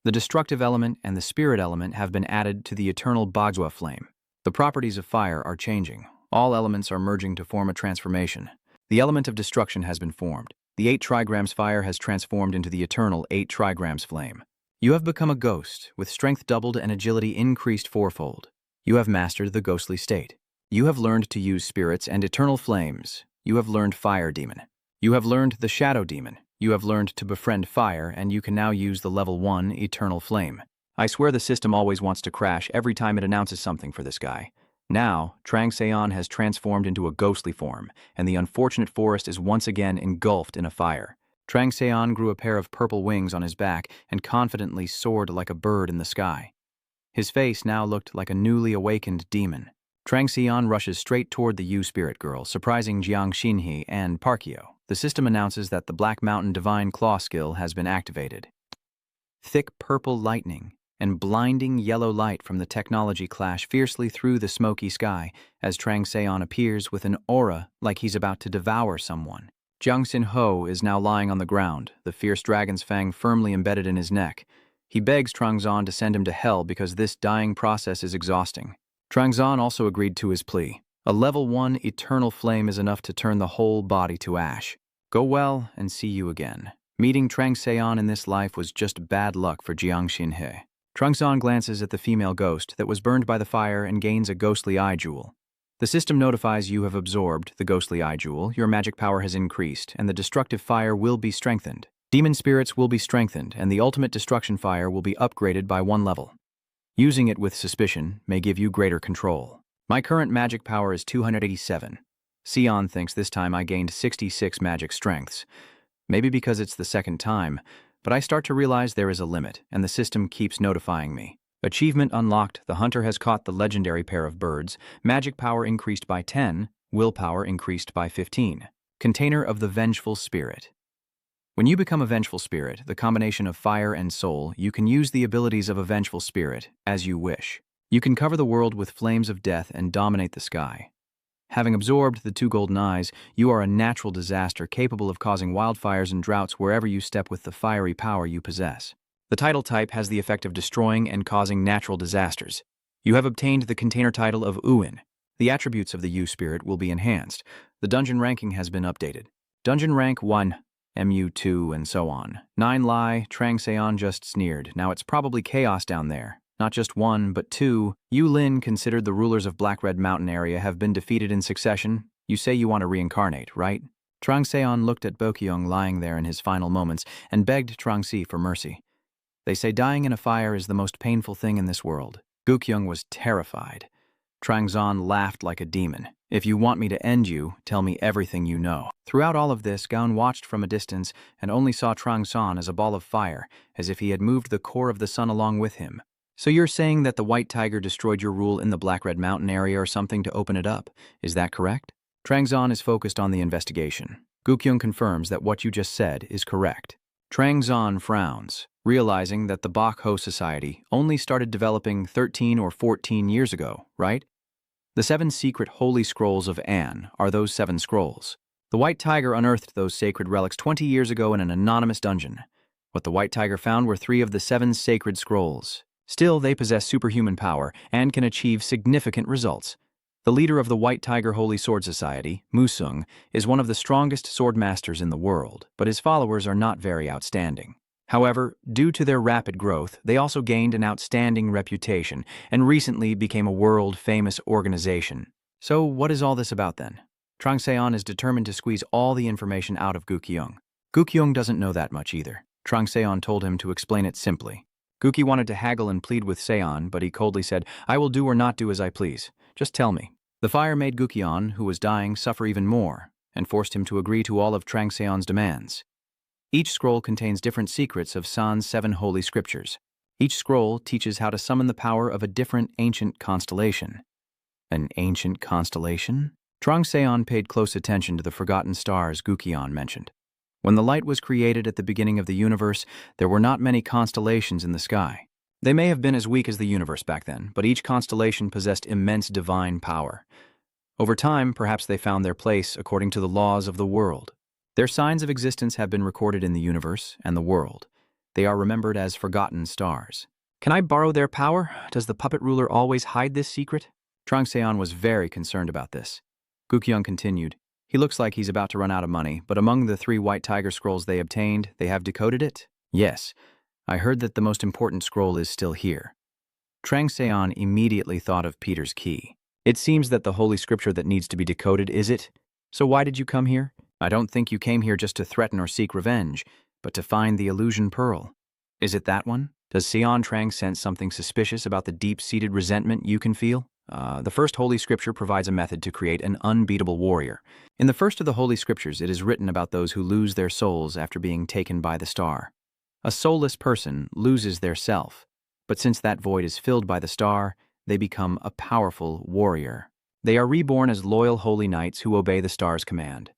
The destructive element and the spirit element have been added to the eternal Bagua flame. The properties of fire are changing. All elements are merging to form a transformation. The element of destruction has been formed. The 8 trigrams fire has transformed into the eternal 8 trigrams flame. You have become a ghost, with strength doubled and agility increased fourfold. You have mastered the ghostly state. You have learned to use spirits and eternal flames. You have learned fire demon. You have learned the shadow demon. You have learned to befriend fire, and you can now use the level 1 eternal flame. I swear the system always wants to crash every time it announces something for this guy. Now, Trang Seon has transformed into a ghostly form, and the unfortunate forest is once again engulfed in a fire. Trang Seon grew a pair of purple wings on his back and confidently soared like a bird in the sky. His face now looked like a newly awakened demon. Trang Seon rushes straight toward the U-Spirit girl, surprising Jiang Xinhe and Parkyo. The system announces that the Black Mountain Divine Claw skill has been activated. Thick purple lightning and blinding yellow light from the technology clash fiercely through the smoky sky as Trang Seon appears with an aura like he's about to devour someone. Jiang Xinhe is now lying on the ground, the fierce dragon's fang firmly embedded in his neck. He begs Trang Zan to send him to hell because this dying process is exhausting. Trang Zan also agreed to his plea. A level 1 eternal flame is enough to turn the whole body to ash. Go well and see you again. Meeting Trang Seon in this life was just bad luck for Jiang Xinhe. Trang Zan glances at the female ghost that was burned by the fire and gains a ghostly eye jewel. The system notifies you have absorbed the ghostly eye jewel, your magic power has increased, and the destructive fire will be strengthened. Demon spirits will be strengthened, and the ultimate destruction fire will be upgraded by 1 level. Using it with suspicion may give you greater control. My current magic power is 287. Sion thinks this time I gained 66 magic strengths. Maybe because it's the second time, but I start to realize there is a limit, and the system keeps notifying me. Achievement unlocked, the hunter has caught the legendary pair of birds, magic power increased by 10, willpower increased by 15. Container of the Vengeful Spirit. When you become a Vengeful Spirit, the combination of fire and soul, you can use the abilities of a Vengeful Spirit as you wish. You can cover the world with flames of death and dominate the sky. Having absorbed the 2 golden eyes, you are a natural disaster capable of causing wildfires and droughts wherever you step with the fiery power you possess. The title type has the effect of destroying and causing natural disasters. You have obtained the container title of Uin. The attributes of the U-Spirit will be enhanced. The dungeon ranking has been updated. Dungeon rank 1, MU2, and so on. 9 lie, Trang Seon just sneered. Now it's probably chaos down there. Not just 1, but 2. Yu Lin considered the rulers of Black Red Mountain area have been defeated in succession. You say you want to reincarnate, right? Trang Seon looked at Bokyung lying there in his final moments and begged Trang Si for mercy. They say dying in a fire is the most painful thing in this world. Gukyung was terrified. Trang Zan laughed like a demon. If you want me to end you, tell me everything you know. Throughout all of this, Gaon watched from a distance and only saw Trang San as a ball of fire, as if he had moved the core of the sun along with him. So you're saying that the White Tiger destroyed your rule in the Black Red Mountain area or something to open it up, is that correct? Trang Zan is focused on the investigation. Gukyung confirms that what you just said is correct. Trang Zan frowns, realizing that the Bach Ho Society only started developing 13 or 14 years ago, right? The 7 secret holy scrolls of An are those 7 scrolls. The White Tiger unearthed those sacred relics 20 years ago in an anonymous dungeon. What the White Tiger found were 3 of the 7 sacred scrolls. Still, they possess superhuman power and can achieve significant results. The leader of the White Tiger Holy Sword Society, Musung, is one of the strongest sword masters in the world, but his followers are not very outstanding. However, due to their rapid growth, they also gained an outstanding reputation and recently became a world-famous organization. So what is all this about then? Trang Seon is determined to squeeze all the information out of Gukyung. Gukyung doesn't know that much either. Trang Seon told him to explain it simply. Guki wanted to haggle and plead with Seon, but he coldly said, "I will do or not do as I please. Just tell me." The fire made Gukyeon, who was dying, suffer even more, and forced him to agree to all of Trang Seon's demands. Each scroll contains different secrets of San's 7 holy scriptures. Each scroll teaches how to summon the power of a different ancient constellation. An ancient constellation? Trang Seon paid close attention to the forgotten stars Gukyeon mentioned. When the light was created at the beginning of the universe, there were not many constellations in the sky. They may have been as weak as the universe back then, but each constellation possessed immense divine power. Over time, perhaps they found their place according to the laws of the world. Their signs of existence have been recorded in the universe and the world. They are remembered as forgotten stars. Can I borrow their power? Does the puppet ruler always hide this secret? Trang Seon was very concerned about this. Gukyeon continued, He looks like he's about to run out of money, but among the 3 white tiger scrolls they obtained, they have decoded it? Yes. I heard that the most important scroll is still here. Trang Seon immediately thought of Peter's key. It seems that the holy scripture that needs to be decoded, is it? So why did you come here? I don't think you came here just to threaten or seek revenge, but to find the illusion pearl. Is it that one? Does Seon Trang sense something suspicious about the deep-seated resentment you can feel? The first Holy Scripture provides a method to create an unbeatable warrior. In the first of the Holy Scriptures, it is written about those who lose their souls after being taken by the star. A soulless person loses their self, but since that void is filled by the star, they become a powerful warrior. They are reborn as loyal holy knights who obey the star's command.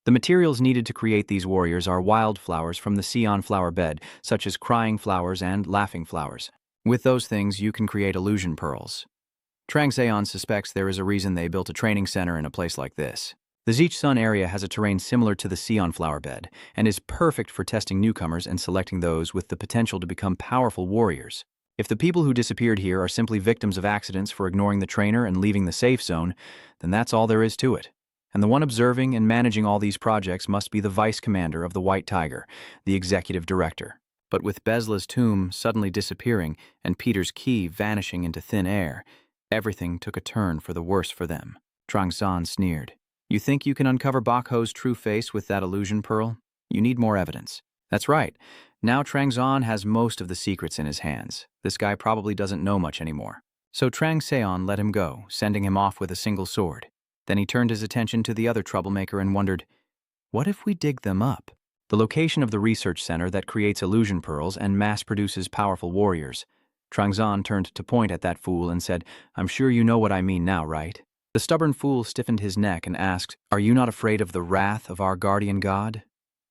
The materials needed to create these warriors are wildflowers from the Seon flower bed, such as crying flowers and laughing flowers. With those things, you can create illusion pearls. Trang Seon suspects there is a reason they built a training center in a place like this. The Zeech-sun area has a terrain similar to the Seon flower bed, and is perfect for testing newcomers and selecting those with the potential to become powerful warriors. If the people who disappeared here are simply victims of accidents for ignoring the trainer and leaving the safe zone, then that's all there is to it. And the one observing and managing all these projects must be the vice commander of the White Tiger, the executive director. But with Besla's tomb suddenly disappearing and Peter's key vanishing into thin air, everything took a turn for the worse for them. Trang Seon sneered. You think you can uncover Bakho's true face with that illusion pearl? You need more evidence. That's right. Now Trang Seon has most of the secrets in his hands. This guy probably doesn't know much anymore. So Trang Seon let him go, sending him off with a single sword. Then he turned his attention to the other troublemaker and wondered, what if we dig them up? The location of the research center that creates illusion pearls and mass-produces powerful warriors. Trang Seon turned to point at that fool and said, I'm sure you know what I mean now, right? The stubborn fool stiffened his neck and asked, are you not afraid of the wrath of our guardian god?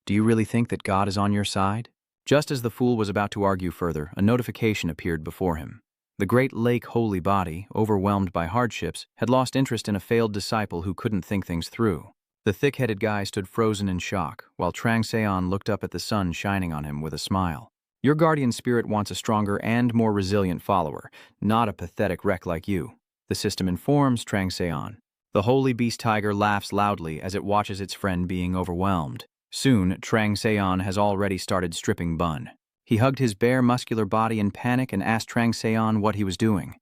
Do you really think that God is on your side? Just as the fool was about to argue further, a notification appeared before him. The great lake holy body, overwhelmed by hardships, had lost interest in a failed disciple who couldn't think things through. The thick-headed guy stood frozen in shock, while Trang Seon looked up at the sun shining on him with a smile. Your guardian spirit wants a stronger and more resilient follower, not a pathetic wreck like you. The system informs Trang Seon. The holy beast tiger laughs loudly as it watches its friend being overwhelmed. Soon, Trang Seon has already started stripping Bun. He hugged his bare, muscular body in panic and asked Trang Seon what he was doing.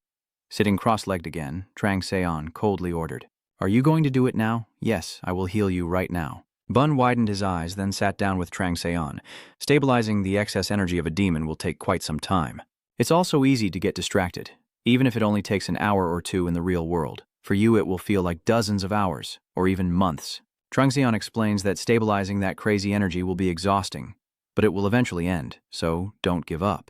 Sitting cross-legged again, Trang Seon coldly ordered, are you going to do it now? Yes, I will heal you right now. Bun widened his eyes, then sat down with Trang Seon. Stabilizing the excess energy of a demon will take quite some time. It's also easy to get distracted, even if it only takes an hour or two in the real world. For you, it will feel like dozens of hours, or even months. Trang Seon explains that stabilizing that crazy energy will be exhausting, but it will eventually end, so don't give up.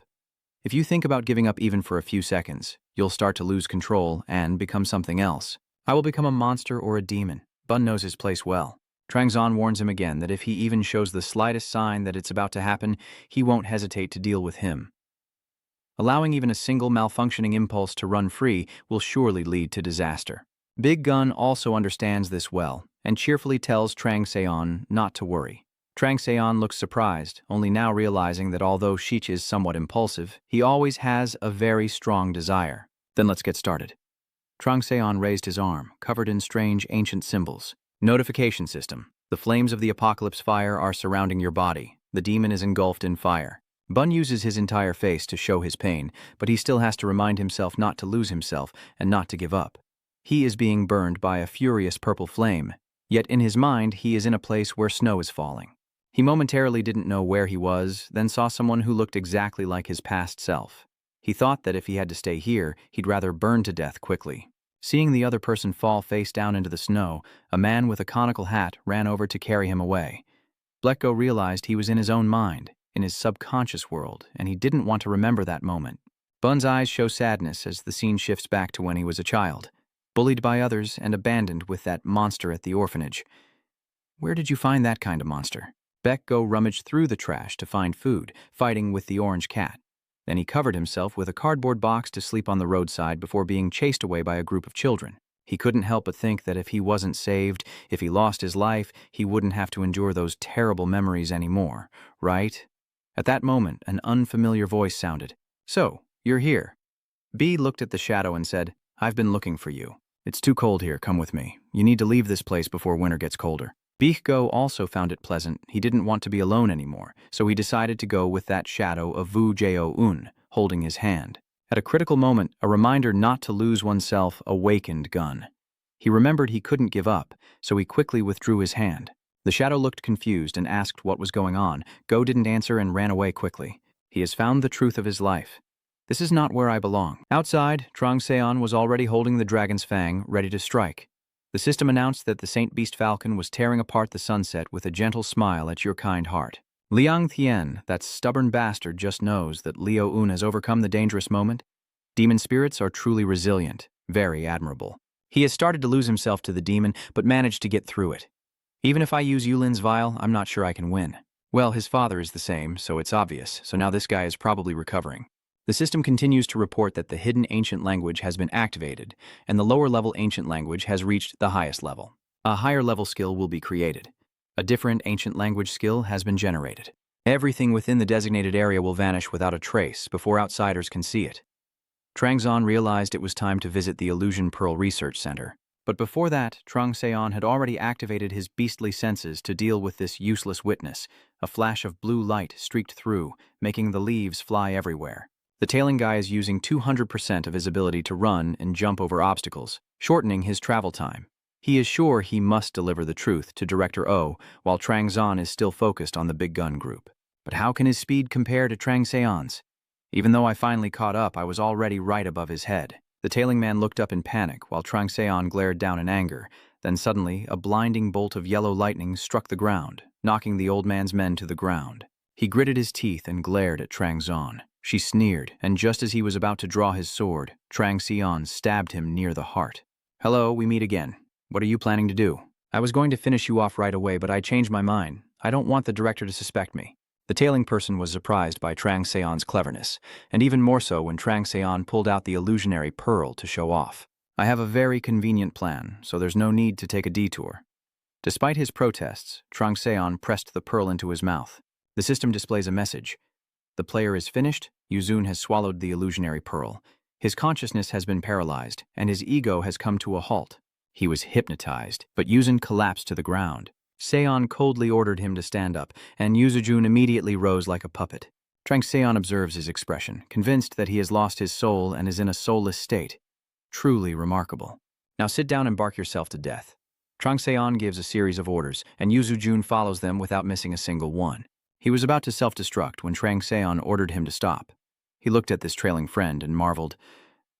If you think about giving up even for a few seconds, you'll start to lose control and become something else. I will become a monster or a demon. Bun knows his place well. Trang Seon warns him again that if he even shows the slightest sign that it's about to happen, he won't hesitate to deal with him. Allowing even a single malfunctioning impulse to run free will surely lead to disaster. Big Gun also understands this well, and cheerfully tells Trang Seon not to worry. Trang Seon looks surprised, only now realizing that although Sheech is somewhat impulsive, he always has a very strong desire. Then let's get started. Trang Seon raised his arm, covered in strange ancient symbols. Notification system. The flames of the apocalypse fire are surrounding your body. The demon is engulfed in fire. Bun uses his entire face to show his pain, but he still has to remind himself not to lose himself and not to give up. He is being burned by a furious purple flame, yet in his mind he is in a place where snow is falling. He momentarily didn't know where he was, then saw someone who looked exactly like his past self. He thought that if he had to stay here, he'd rather burn to death quickly. Seeing the other person fall face down into the snow, a man with a conical hat ran over to carry him away. Blekko realized he was in his own mind, in his subconscious world, and he didn't want to remember that moment. Bun's eyes show sadness as the scene shifts back to when he was a child, bullied by others and abandoned with that monster at the orphanage. Where did you find that kind of monster? Blekko rummaged through the trash to find food, fighting with the orange cat. Then he covered himself with a cardboard box to sleep on the roadside before being chased away by a group of children. He couldn't help but think that if he wasn't saved, if he lost his life, he wouldn't have to endure those terrible memories anymore, right? At that moment, an unfamiliar voice sounded. So, you're here. B looked at the shadow and said, I've been looking for you. It's too cold here, come with me. You need to leave this place before winter gets colder. Bichgo also found it pleasant. He didn't want to be alone anymore, so he decided to go with that shadow of Wu Jao-un, holding his hand. At a critical moment, a reminder not to lose oneself awakened Gun. He remembered he couldn't give up, so he quickly withdrew his hand. The shadow looked confused and asked what was going on. Go didn't answer and ran away quickly. He has found the truth of his life. This is not where I belong. Outside, Trong Seon was already holding the dragon's fang, ready to strike. The system announced that the Saint Beast Falcon was tearing apart the sunset with a gentle smile at your kind heart. Liang Thien, that stubborn bastard, just knows that Liu Un has overcome the dangerous moment. Demon spirits are truly resilient, very admirable. He has started to lose himself to the demon, but managed to get through it. Even if I use Yulin's vial, I'm not sure I can win. Well, his father is the same, so it's obvious, so now this guy is probably recovering. The system continues to report that the hidden ancient language has been activated, and the lower-level ancient language has reached the highest level. A higher-level skill will be created. A different ancient language skill has been generated. Everything within the designated area will vanish without a trace before outsiders can see it. Trangzon realized it was time to visit the Illusion Pearl Research Center. But before that, Trong Seon had already activated his beastly senses to deal with this useless witness. A flash of blue light streaked through, making the leaves fly everywhere. The tailing guy is using 200% of his ability to run and jump over obstacles, shortening his travel time. He is sure he must deliver the truth to Director O, while Trangzon is still focused on the big gun group. But how can his speed compare to Trong Seon's? Even though I finally caught up, I was already right above his head. The tailing man looked up in panic, while Trong Seon glared down in anger. Then suddenly, a blinding bolt of yellow lightning struck the ground, knocking the old man's men to the ground. He gritted his teeth and glared at Trangzon. She sneered, and just as he was about to draw his sword, Trong Seon stabbed him near the heart. Hello, we meet again. What are you planning to do? I was going to finish you off right away, but I changed my mind. I don't want the director to suspect me. The tailing person was surprised by Trong Seon's cleverness, and even more so when Trong Seon pulled out the illusionary pearl to show off. I have a very convenient plan, so there's no need to take a detour. Despite his protests, Trong Seon pressed the pearl into his mouth. The system displays a message. The player is finished. Yuzun has swallowed the illusionary pearl. His consciousness has been paralyzed, and his ego has come to a halt. He was hypnotized, but Yuzun collapsed to the ground. Seon coldly ordered him to stand up, and Yuzujun immediately rose like a puppet. Trong Seon observes his expression, convinced that he has lost his soul and is in a soulless state. Truly remarkable. Now sit down and bark yourself to death. Trong Seon gives a series of orders, and Yuzujun follows them without missing a single one. He was about to self-destruct when Trong Seon ordered him to stop. He looked at this trailing friend and marveled.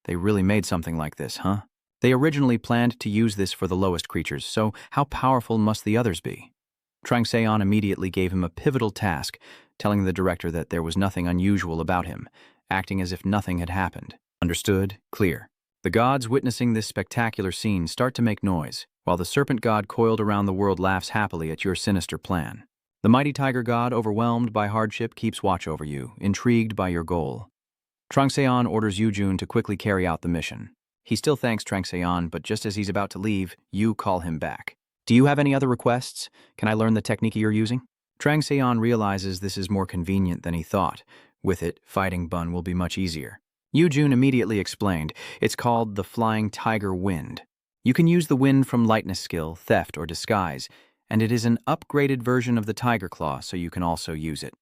They really made something like this, huh? They originally planned to use this for the lowest creatures, so how powerful must the others be? Trong Seon immediately gave him a pivotal task, telling the director that there was nothing unusual about him, acting as if nothing had happened. Understood? Clear. The gods witnessing this spectacular scene start to make noise, while the serpent god coiled around the world laughs happily at your sinister plan. The mighty tiger god, overwhelmed by hardship, keeps watch over you, intrigued by your goal. Trong Seon orders Yujun to quickly carry out the mission. He still thanks Trong Seon, but just as he's about to leave, you call him back. Do you have any other requests? Can I learn the technique you're using? Trong Seon realizes this is more convenient than he thought. With it, fighting Bun will be much easier. Yujun immediately explained, it's called the Flying Tiger Wind. You can use the wind from lightness skill, theft, or disguise, and it is an upgraded version of the Tiger Claw, so you can also use it.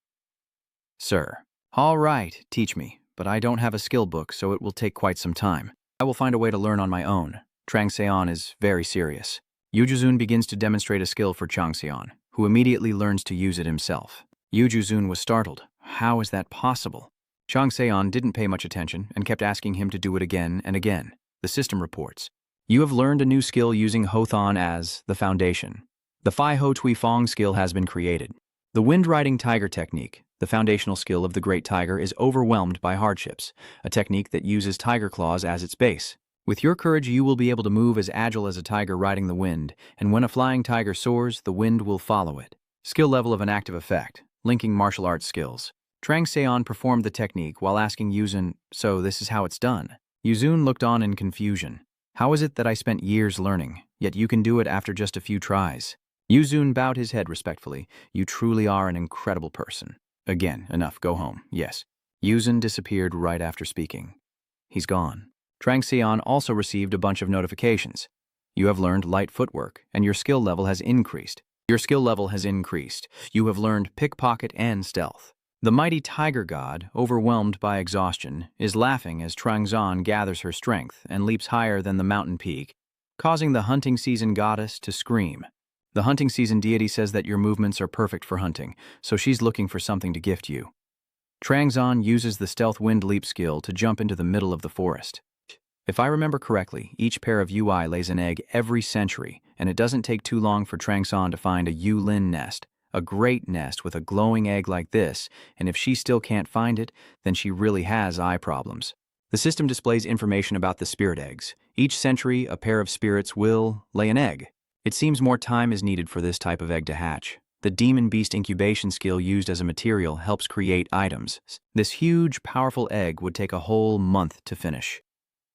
Sir. All right, teach me, but I don't have a skill book, so it will take quite some time. I will find a way to learn on my own. Trong Seon is very serious. Yujuzun begins to demonstrate a skill for Trong Seon, who immediately learns to use it himself. Yujuzun was startled. How is that possible? Trong Seon didn't pay much attention and kept asking him to do it again and again. The system reports. You have learned a new skill using Hothon as the foundation. The Phi Ho Tui Fong skill has been created. The Wind Riding Tiger technique, the foundational skill of the Great Tiger, is overwhelmed by hardships, a technique that uses tiger claws as its base. With your courage, you will be able to move as agile as a tiger riding the wind, and when a flying tiger soars, the wind will follow it. Skill level of an active effect, linking martial arts skills. Trong Seon performed the technique while asking Yuzun, so this is how it's done. Yuzun looked on in confusion. How is it that I spent years learning, yet you can do it after just a few tries? Yuzun bowed his head respectfully. You truly are an incredible person. Again, enough, go home, yes. Yuzun disappeared right after speaking. He's gone. Trong Seon also received a bunch of notifications. You have learned light footwork, and your skill level has increased. Your skill level has increased. You have learned pickpocket and stealth. The mighty tiger god, overwhelmed by exhaustion, is laughing as Trangzon gathers her strength and leaps higher than the mountain peak, causing the hunting season goddess to scream. The hunting season deity says that your movements are perfect for hunting, so she's looking for something to gift you. Trangzon uses the stealth wind leap skill to jump into the middle of the forest. If I remember correctly, each pair of UI lays an egg every century, and it doesn't take too long for Trangzon to find a Yulin nest. A great nest with a glowing egg like this, and if she still can't find it, then she really has eye problems. The system displays information about the spirit eggs. Each century, a pair of spirits will lay an egg. It seems more time is needed for this type of egg to hatch. The demon beast incubation skill used as a material helps create items. This huge, powerful egg would take a whole month to finish.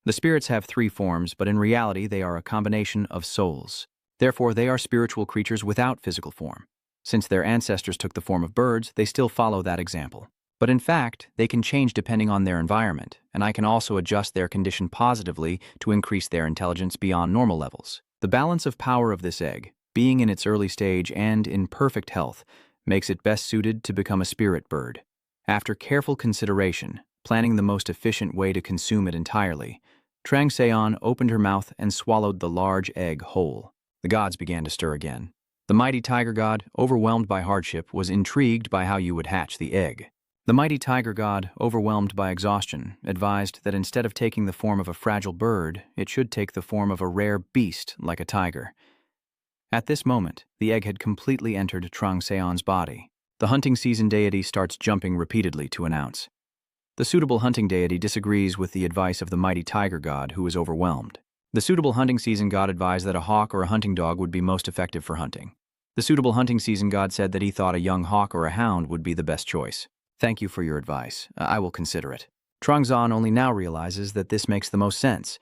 The spirits have 3 forms, but in reality they are a combination of souls. Therefore, they are spiritual creatures without physical form. Since their ancestors took the form of birds, they still follow that example. But in fact, they can change depending on their environment, and I can also adjust their condition positively to increase their intelligence beyond normal levels. The balance of power of this egg, being in its early stage and in perfect health, makes it best suited to become a spirit bird. After careful consideration, planning the most efficient way to consume it entirely, Trangseon opened her mouth and swallowed the large egg whole. The gods began to stir again. The mighty tiger god, overwhelmed by hardship, was intrigued by how you would hatch the egg. The mighty tiger god, overwhelmed by exhaustion, advised that instead of taking the form of a fragile bird, it should take the form of a rare beast like a tiger. At this moment, the egg had completely entered Trangseon's body. The hunting season deity starts jumping repeatedly to announce. The suitable hunting deity disagrees with the advice of the mighty tiger god, who is overwhelmed. The suitable hunting season god advised that a hawk or a hunting dog would be most effective for hunting. The suitable hunting season god said that he thought a young hawk or a hound would be the best choice. Thank you for your advice. I will consider it. Trangzon only now realizes that this makes the most sense.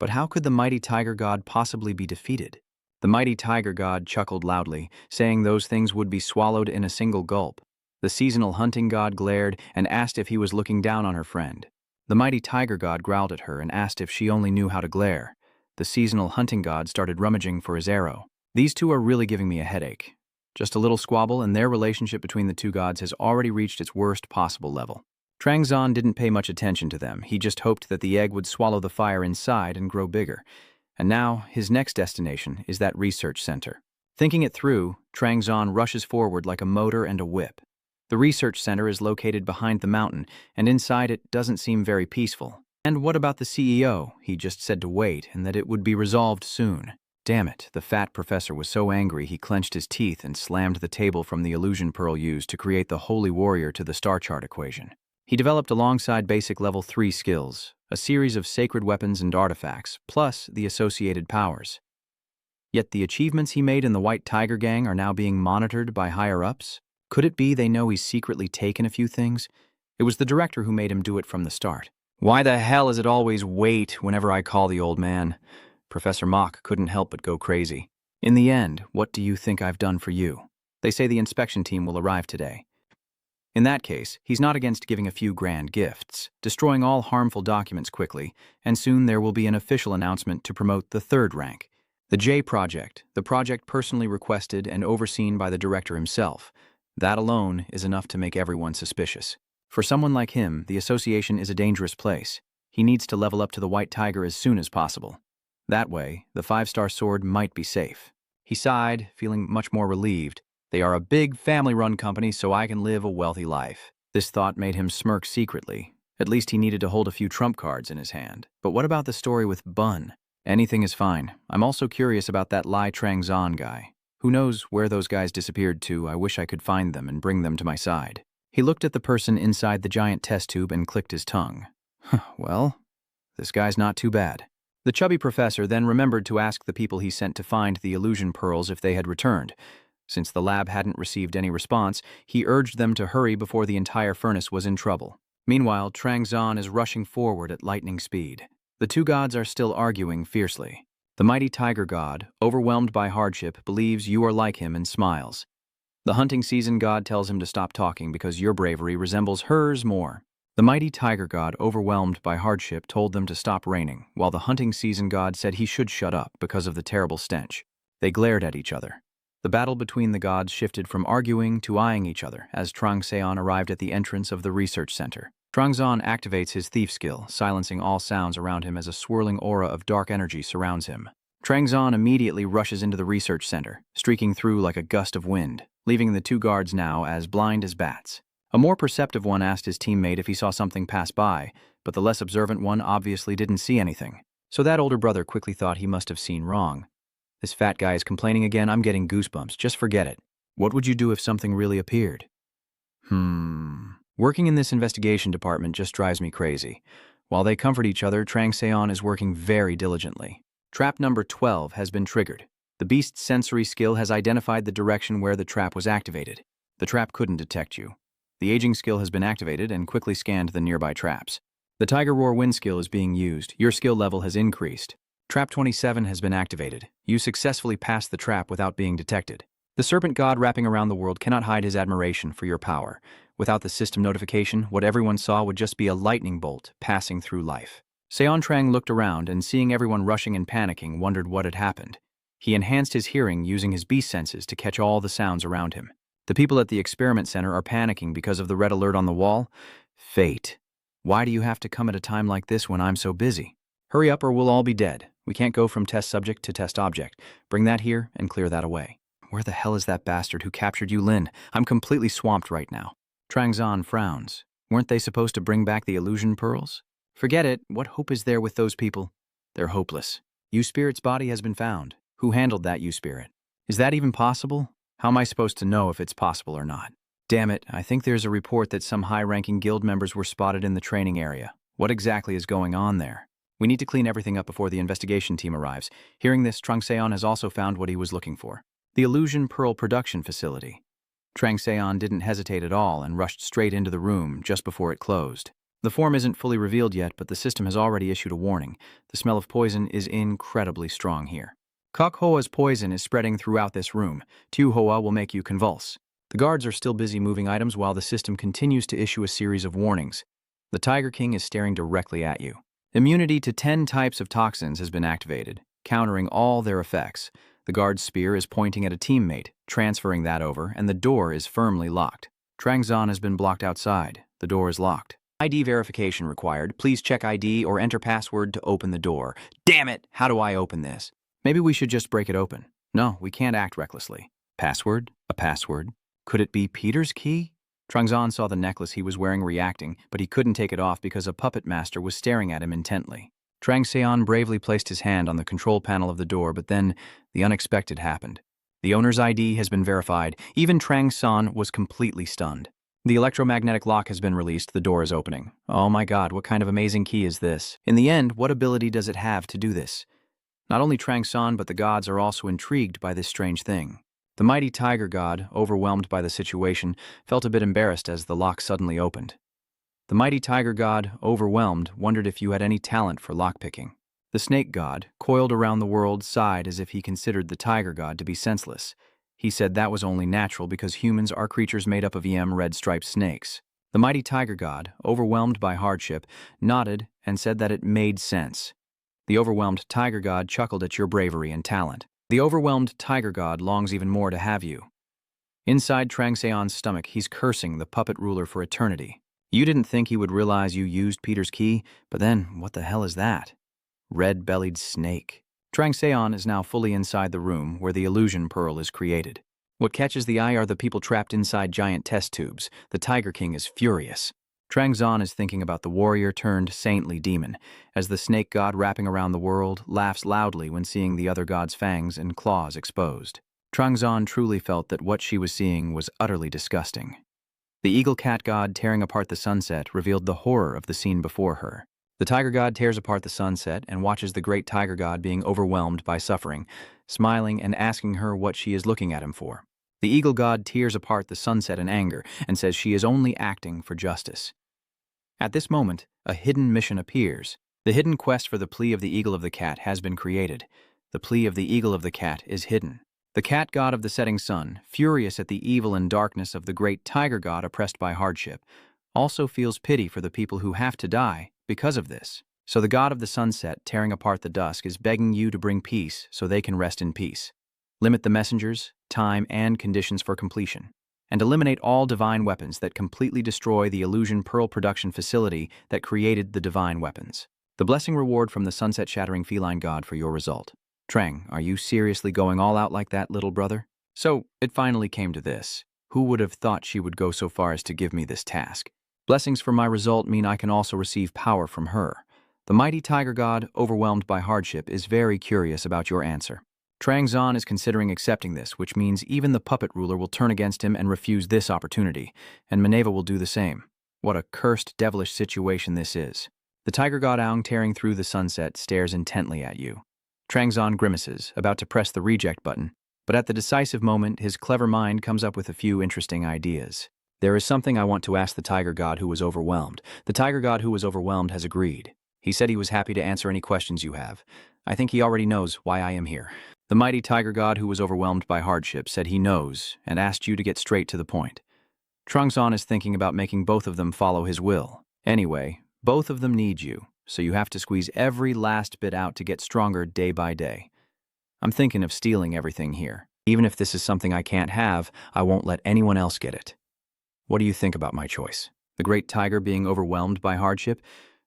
But how could the mighty tiger god possibly be defeated? The mighty tiger god chuckled loudly, saying those things would be swallowed in a single gulp. The seasonal hunting god glared and asked if he was looking down on her friend. The mighty tiger god growled at her and asked if she only knew how to glare. The seasonal hunting god started rummaging for his arrow. These two are really giving me a headache. Just a little squabble, and their relationship between the two gods has already reached its worst possible level. Trangzon didn't pay much attention to them. He just hoped that the egg would swallow the fire inside and grow bigger. And now, his next destination is that research center. Thinking it through, Trangzon rushes forward like a motor and a whip. The research center is located behind the mountain, and inside it doesn't seem very peaceful. And what about the CEO? He just said to wait and that it would be resolved soon. Damn it, the fat professor was so angry he clenched his teeth and slammed the table from the illusion pearl used to create the holy warrior to the star chart equation. He developed alongside basic level 3 skills, a series of sacred weapons and artifacts, plus the associated powers. Yet the achievements he made in the White Tiger Gang are now being monitored by higher-ups? Could it be they know he's secretly taken a few things? It was the director who made him do it from the start. Why the hell is it always wait whenever I call the old man? Professor Mock couldn't help but go crazy. In the end, what do you think I've done for you? They say the inspection team will arrive today. In that case, he's not against giving a few grand gifts, destroying all harmful documents quickly, and soon there will be an official announcement to promote the 3rd rank. The J Project, the project personally requested and overseen by the director himself. That alone is enough to make everyone suspicious. For someone like him, the association is a dangerous place. He needs to level up to the White Tiger as soon as possible. That way, the 5-star sword might be safe. He sighed, feeling much more relieved. They are a big family-run company, so I can live a wealthy life. This thought made him smirk secretly. At least he needed to hold a few trump cards in his hand. But what about the story with Bun? Anything is fine. I'm also curious about that Lai Trangzon guy. Who knows where those guys disappeared to? I wish I could find them and bring them to my side. He looked at the person inside the giant test tube and clicked his tongue. Well, this guy's not too bad. The chubby professor then remembered to ask the people he sent to find the illusion pearls if they had returned. Since the lab hadn't received any response, he urged them to hurry before the entire furnace was in trouble. Meanwhile, Trangzon is rushing forward at lightning speed. The two gods are still arguing fiercely. The mighty tiger god, overwhelmed by hardship, believes you are like him and smiles. The hunting season god tells him to stop talking because your bravery resembles hers more. The mighty tiger god, overwhelmed by hardship, told them to stop raining, while the hunting season god said he should shut up because of the terrible stench. They glared at each other. The battle between the gods shifted from arguing to eyeing each other as Trangseon arrived at the entrance of the research center. Trangzon activates his thief skill, silencing all sounds around him as a swirling aura of dark energy surrounds him. Trangzon immediately rushes into the research center, streaking through like a gust of wind, leaving the two guards now as blind as bats. A more perceptive one asked his teammate if he saw something pass by, but the less observant one obviously didn't see anything. So that older brother quickly thought he must have seen wrong. This fat guy is complaining again. I'm getting goosebumps. Just forget it. What would you do if something really appeared? Working in this investigation department just drives me crazy. While they comfort each other, Trangseon is working very diligently. Trap number 12 has been triggered. The beast's sensory skill has identified the direction where the trap was activated. The trap couldn't detect you. The aging skill has been activated and quickly scanned the nearby traps. The Tiger Roar wind skill is being used. Your skill level has increased. Trap 27 has been activated. You successfully passed the trap without being detected. The serpent god wrapping around the world cannot hide his admiration for your power. Without the system notification, what everyone saw would just be a lightning bolt passing through life. Seon Trang looked around and seeing everyone rushing and panicking wondered what had happened. He enhanced his hearing using his beast senses to catch all the sounds around him. The people at the experiment center are panicking because of the red alert on the wall. Fate. Why do you have to come at a time like this when I'm so busy? Hurry up or we'll all be dead. We can't go from test subject to test object. Bring that here and clear that away. Where the hell is that bastard who captured you, Lin? I'm completely swamped right now. Trangzon frowns. Weren't they supposed to bring back the illusion pearls? Forget it. What hope is there with those people? They're hopeless. U-Spirit's body has been found. Who handled that U-Spirit? Is that even possible? How am I supposed to know if it's possible or not? Damn it, I think there's a report that some high-ranking guild members were spotted in the training area. What exactly is going on there? We need to clean everything up before the investigation team arrives. Hearing this, Trangseon has also found what he was looking for. The Illusion Pearl production facility. Trangseon didn't hesitate at all and rushed straight into the room just before it closed. The form isn't fully revealed yet, but the system has already issued a warning. The smell of poison is incredibly strong here. Kok Hoa's poison is spreading throughout this room. Tu Hoa will make you convulse. The guards are still busy moving items while the system continues to issue a series of warnings. The Tiger King is staring directly at you. Immunity to 10 types of toxins has been activated, countering all their effects. The guard's spear is pointing at a teammate, transferring that over, and the door is firmly locked. Trangzon has been blocked outside. The door is locked. ID verification required. Please check ID or enter password to open the door. Damn it! How do I open this? Maybe we should just break it open. No, we can't act recklessly. Password? A password? Could it be Peter's key? Trangzon saw the necklace he was wearing reacting, but he couldn't take it off because a puppet master was staring at him intently. Trangseon bravely placed his hand on the control panel of the door, but then the unexpected happened. The owner's ID has been verified. Even Trangseon was completely stunned. The electromagnetic lock has been released. The door is opening. Oh my god, what kind of amazing key is this? In the end, what ability does it have to do this? Not only Trangseon, but the gods are also intrigued by this strange thing. The mighty tiger god, overwhelmed by the situation, felt a bit embarrassed as the lock suddenly opened. The mighty tiger god, overwhelmed, wondered if you had any talent for lockpicking. The snake god, coiled around the world, sighed as if he considered the tiger god to be senseless. He said that was only natural because humans are creatures made up of red-striped snakes. The mighty tiger god, overwhelmed by hardship, nodded and said that it made sense. The overwhelmed tiger god chuckled at your bravery and talent. The overwhelmed tiger god longs even more to have you. Inside Trangseon's stomach, he's cursing the puppet ruler for eternity. You didn't think he would realize you used Peter's key, but then, what the hell is that? Red-bellied snake. Trangseon is now fully inside the room where the illusion pearl is created. What catches the eye are the people trapped inside giant test tubes. The Tiger King is furious. Trangzon is thinking about the warrior-turned-saintly demon, as the snake god wrapping around the world laughs loudly when seeing the other god's fangs and claws exposed. Trangzon truly felt that what she was seeing was utterly disgusting. The eagle cat god tearing apart the sunset revealed the horror of the scene before her. The tiger god tears apart the sunset and watches the great tiger god being overwhelmed by suffering, smiling and asking her what she is looking at him for. The eagle god tears apart the sunset in anger and says she is only acting for justice. At this moment, a hidden mission appears. The hidden quest for the plea of the eagle of the cat has been created. The plea of the eagle of the cat is hidden. The cat god of the setting sun, furious at the evil and darkness of the great tiger god oppressed by hardship, also feels pity for the people who have to die because of this. So the god of the sunset, tearing apart the dusk, is begging you to bring peace so they can rest in peace. Limit the messengers, time, and conditions for completion. And eliminate all divine weapons that completely destroy the illusion pearl production facility that created the divine weapons. The blessing reward from the sunset-shattering feline god for your result. Trang, are you seriously going all out like that, little brother? So, it finally came to this. Who would have thought she would go so far as to give me this task? Blessings for my result mean I can also receive power from her. The mighty tiger god, overwhelmed by hardship, is very curious about your answer. Trang Zan is considering accepting this, which means even the puppet ruler will turn against him and refuse this opportunity, and Manhwa will do the same. What a cursed, devilish situation this is. The tiger god Aang, tearing through the sunset, stares intently at you. Trang Zan grimaces, about to press the reject button, but at the decisive moment, his clever mind comes up with a few interesting ideas. There is something I want to ask the tiger god who was overwhelmed. The tiger god who was overwhelmed has agreed. He said he was happy to answer any questions you have. I think he already knows why I am here. The mighty tiger god who was overwhelmed by hardship said he knows and asked you to get straight to the point. Trang Zan is thinking about making both of them follow his will. Anyway, both of them need you, so you have to squeeze every last bit out to get stronger day by day. I'm thinking of stealing everything here. Even if this is something I can't have, I won't let anyone else get it. What do you think about my choice? The great tiger being overwhelmed by hardship?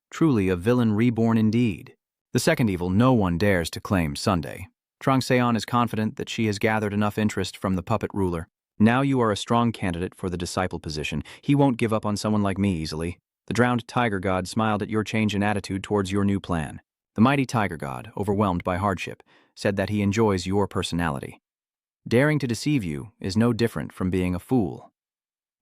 Truly a villain reborn indeed. The second evil no one dares to claim Sunday. Trang Seon is confident that she has gathered enough interest from the puppet ruler. Now you are a strong candidate for the disciple position. He won't give up on someone like me easily. The drowned tiger god smiled at your change in attitude towards your new plan. The mighty tiger god, overwhelmed by hardship, said that he enjoys your personality. Daring to deceive you is no different from being a fool.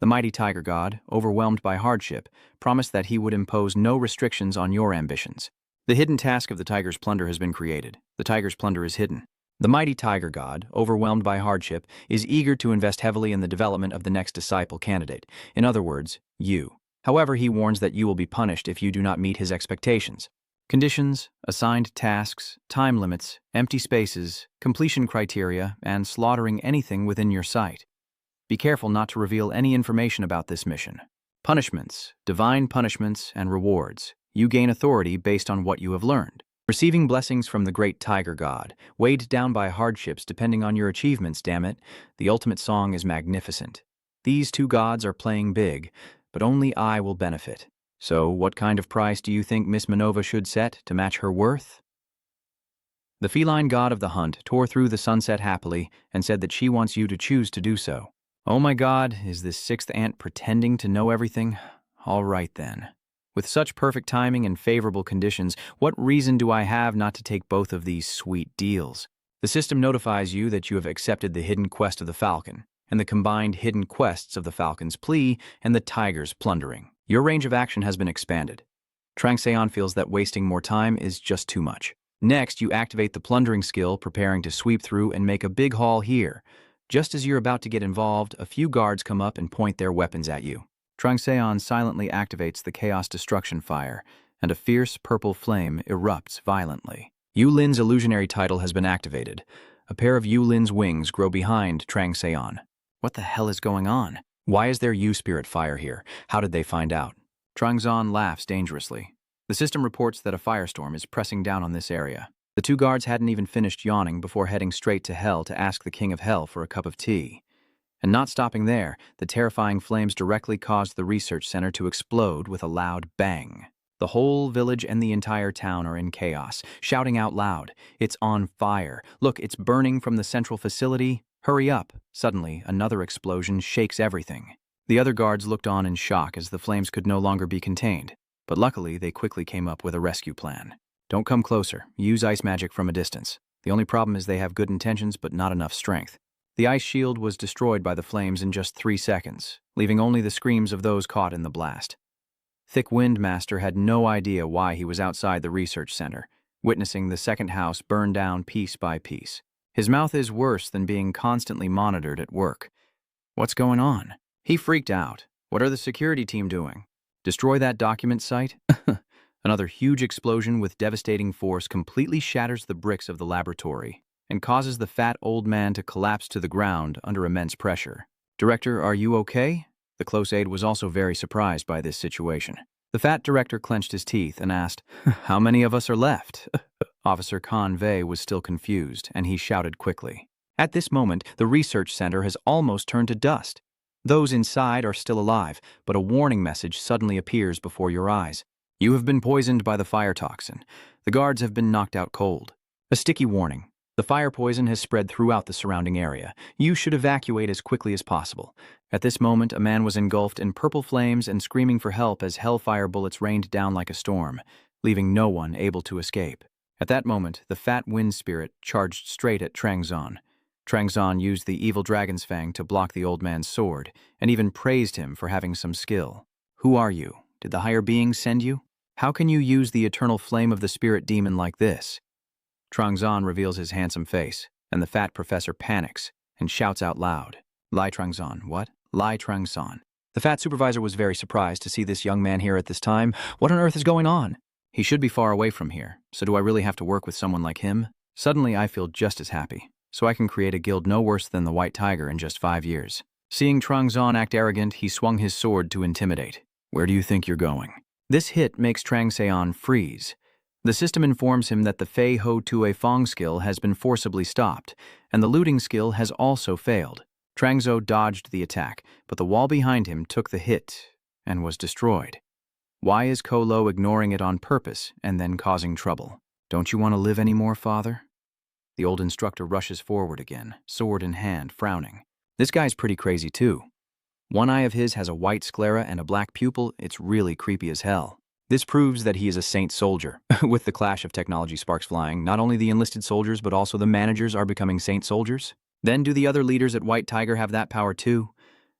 The mighty tiger god, overwhelmed by hardship, promised that he would impose no restrictions on your ambitions. The hidden task of the tiger's plunder has been created. The tiger's plunder is hidden. The mighty tiger god, overwhelmed by hardship, is eager to invest heavily in the development of the next disciple candidate. In other words, you. However, he warns that you will be punished if you do not meet his expectations. Conditions, assigned tasks, time limits, empty spaces, completion criteria, and slaughtering anything within your sight. Be careful not to reveal any information about this mission. Punishments, divine punishments, and rewards. You gain authority based on what you have learned. Receiving blessings from the great tiger god, weighed down by hardships depending on your achievements, damn it. The ultimate song is magnificent. These two gods are playing big, but only I will benefit. So, what kind of price do you think Miss Manhwa should set to match her worth? The feline god of the hunt tore through the sunset happily and said that she wants you to choose to do so. Oh my god, is this sixth ant pretending to know everything? All right then. With such perfect timing and favorable conditions, what reason do I have not to take both of these sweet deals? The system notifies you that you have accepted the hidden quest of the falcon, and the combined hidden quests of the falcon's plea and the tiger's plundering. Your range of action has been expanded. Trang Seon feels that wasting more time is just too much. Next, you activate the plundering skill, preparing to sweep through and make a big haul here. Just as you're about to get involved, a few guards come up and point their weapons at you. Trang Seon silently activates the Chaos Destruction Fire, and a fierce purple flame erupts violently. Yu Lin's illusionary title has been activated. A pair of Yu Lin's wings grow behind Trang Seon. What the hell is going on? Why is there Yu Spirit fire here? How did they find out? Trang Zan laughs dangerously. The system reports that a firestorm is pressing down on this area. The two guards hadn't even finished yawning before heading straight to Hell to ask the King of Hell for a cup of tea. And not stopping there, the terrifying flames directly caused the research center to explode with a loud bang. The whole village and the entire town are in chaos, shouting out loud, "It's on fire! Look, it's burning from the central facility! Hurry up!" Suddenly, another explosion shakes everything. The other guards looked on in shock as the flames could no longer be contained, but luckily they quickly came up with a rescue plan. Don't come closer. Use ice magic from a distance. The only problem is they have good intentions but not enough strength. The ice shield was destroyed by the flames in just 3 seconds, leaving only the screams of those caught in the blast. Thick Wind Master had no idea why he was outside the research center, witnessing the second house burn down piece by piece. His mouth is worse than being constantly monitored at work. What's going on? He freaked out. What are the security team doing? Destroy that document site? Another huge explosion with devastating force completely shatters the bricks of the laboratory and causes the fat old man to collapse to the ground under immense pressure. Director, are you okay? The close aide was also very surprised by this situation. The fat director clenched his teeth and asked, "How many of us are left?" Officer Convey was still confused, and he shouted quickly, At this moment, the research center has almost turned to dust. Those inside are still alive, but a warning message suddenly appears before your eyes. You have been poisoned by the fire toxin. The guards have been knocked out cold. A sticky warning. The fire poison has spread throughout the surrounding area. You should evacuate as quickly as possible. At this moment, a man was engulfed in purple flames and screaming for help as hellfire bullets rained down like a storm, leaving no one able to escape. At that moment, the fat wind spirit charged straight at Trangzon. Trangzon used the evil dragon's fang to block the old man's sword, and even praised him for having some skill. Who are you? Did the higher beings send you? How can you use the eternal flame of the spirit demon like this? Trangzon reveals his handsome face, and the fat professor panics and shouts out loud. Lai Trangzon, what? Lai Trangzon. The fat supervisor was very surprised to see this young man here at this time. What on earth is going on? He should be far away from here, so do I really have to work with someone like him? Suddenly I feel just as happy, so I can create a guild no worse than the White Tiger in just 5 years. Seeing Trangzon act arrogant, he swung his sword to intimidate. Where do you think you're going? This hit makes Trangseon freeze. The system informs him that the Fei Ho Tue Fong skill has been forcibly stopped, and the looting skill has also failed. Trangzo dodged the attack, but the wall behind him took the hit and was destroyed. Why is Kolo ignoring it on purpose and then causing trouble? Don't you want to live anymore, father? The old instructor rushes forward again, sword in hand, frowning. This guy's pretty crazy too. One eye of his has a white sclera and a black pupil. It's really creepy as hell. This proves that he is a saint soldier. With the clash of technology sparks flying, not only the enlisted soldiers but also the managers are becoming saint soldiers. Then do the other leaders at White Tiger have that power too?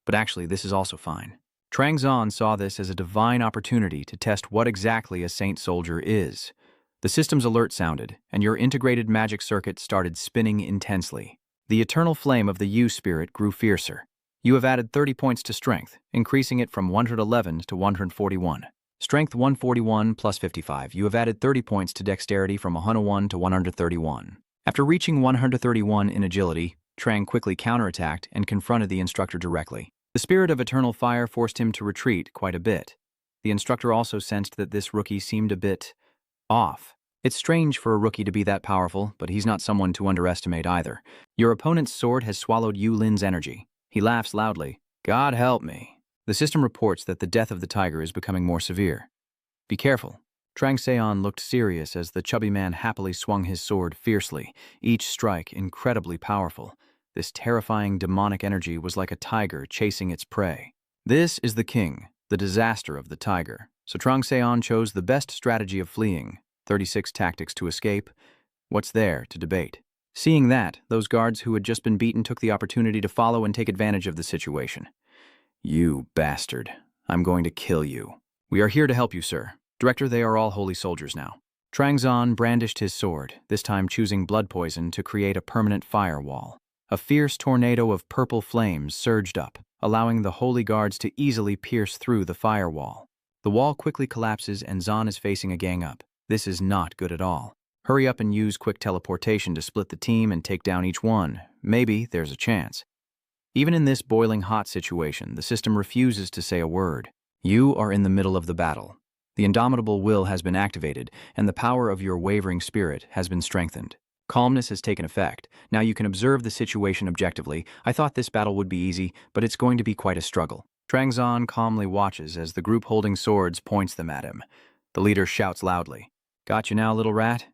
But actually, this is also fine. Trangzon saw this as a divine opportunity to test what exactly a saint soldier is. The system's alert sounded, and your integrated magic circuit started spinning intensely. The eternal flame of the U-spirit grew fiercer. You have added 30 points to strength, increasing it from 111 to 141. Strength 141 plus 55. You have added 30 points to dexterity from 101 to 131. After reaching 131 in agility, Trang quickly counterattacked and confronted the instructor directly. The spirit of eternal fire forced him to retreat quite a bit. The instructor also sensed that this rookie seemed a bit off. It's strange for a rookie to be that powerful, but he's not someone to underestimate either. Your opponent's sword has swallowed Yu Lin's energy. He laughs loudly. God help me. The system reports that the death of the tiger is becoming more severe. Be careful. Trangseon looked serious as the chubby man happily swung his sword fiercely, each strike incredibly powerful. This terrifying demonic energy was like a tiger chasing its prey. This is the king, the disaster of the tiger. So Trangseon chose the best strategy of fleeing, 36 tactics to escape. What's there to debate? Seeing that, those guards who had just been beaten took the opportunity to follow and take advantage of the situation. You bastard. I'm going to kill you. We are here to help you, sir. Director, they are all holy soldiers now. Trangzon brandished his sword, this time choosing blood poison to create a permanent firewall. A fierce tornado of purple flames surged up, allowing the holy guards to easily pierce through the firewall. The wall quickly collapses and Zon is facing a gang up. This is not good at all. Hurry up and use quick teleportation to split the team and take down each one. Maybe there's a chance. Even in this boiling hot situation, the system refuses to say a word. You are in the middle of the battle. The indomitable will has been activated, and the power of your wavering spirit has been strengthened. Calmness has taken effect. Now you can observe the situation objectively. I thought this battle would be easy, but it's going to be quite a struggle. Trangzon calmly watches as the group holding swords points them at him. The leader shouts loudly, "Got you now, little rat?"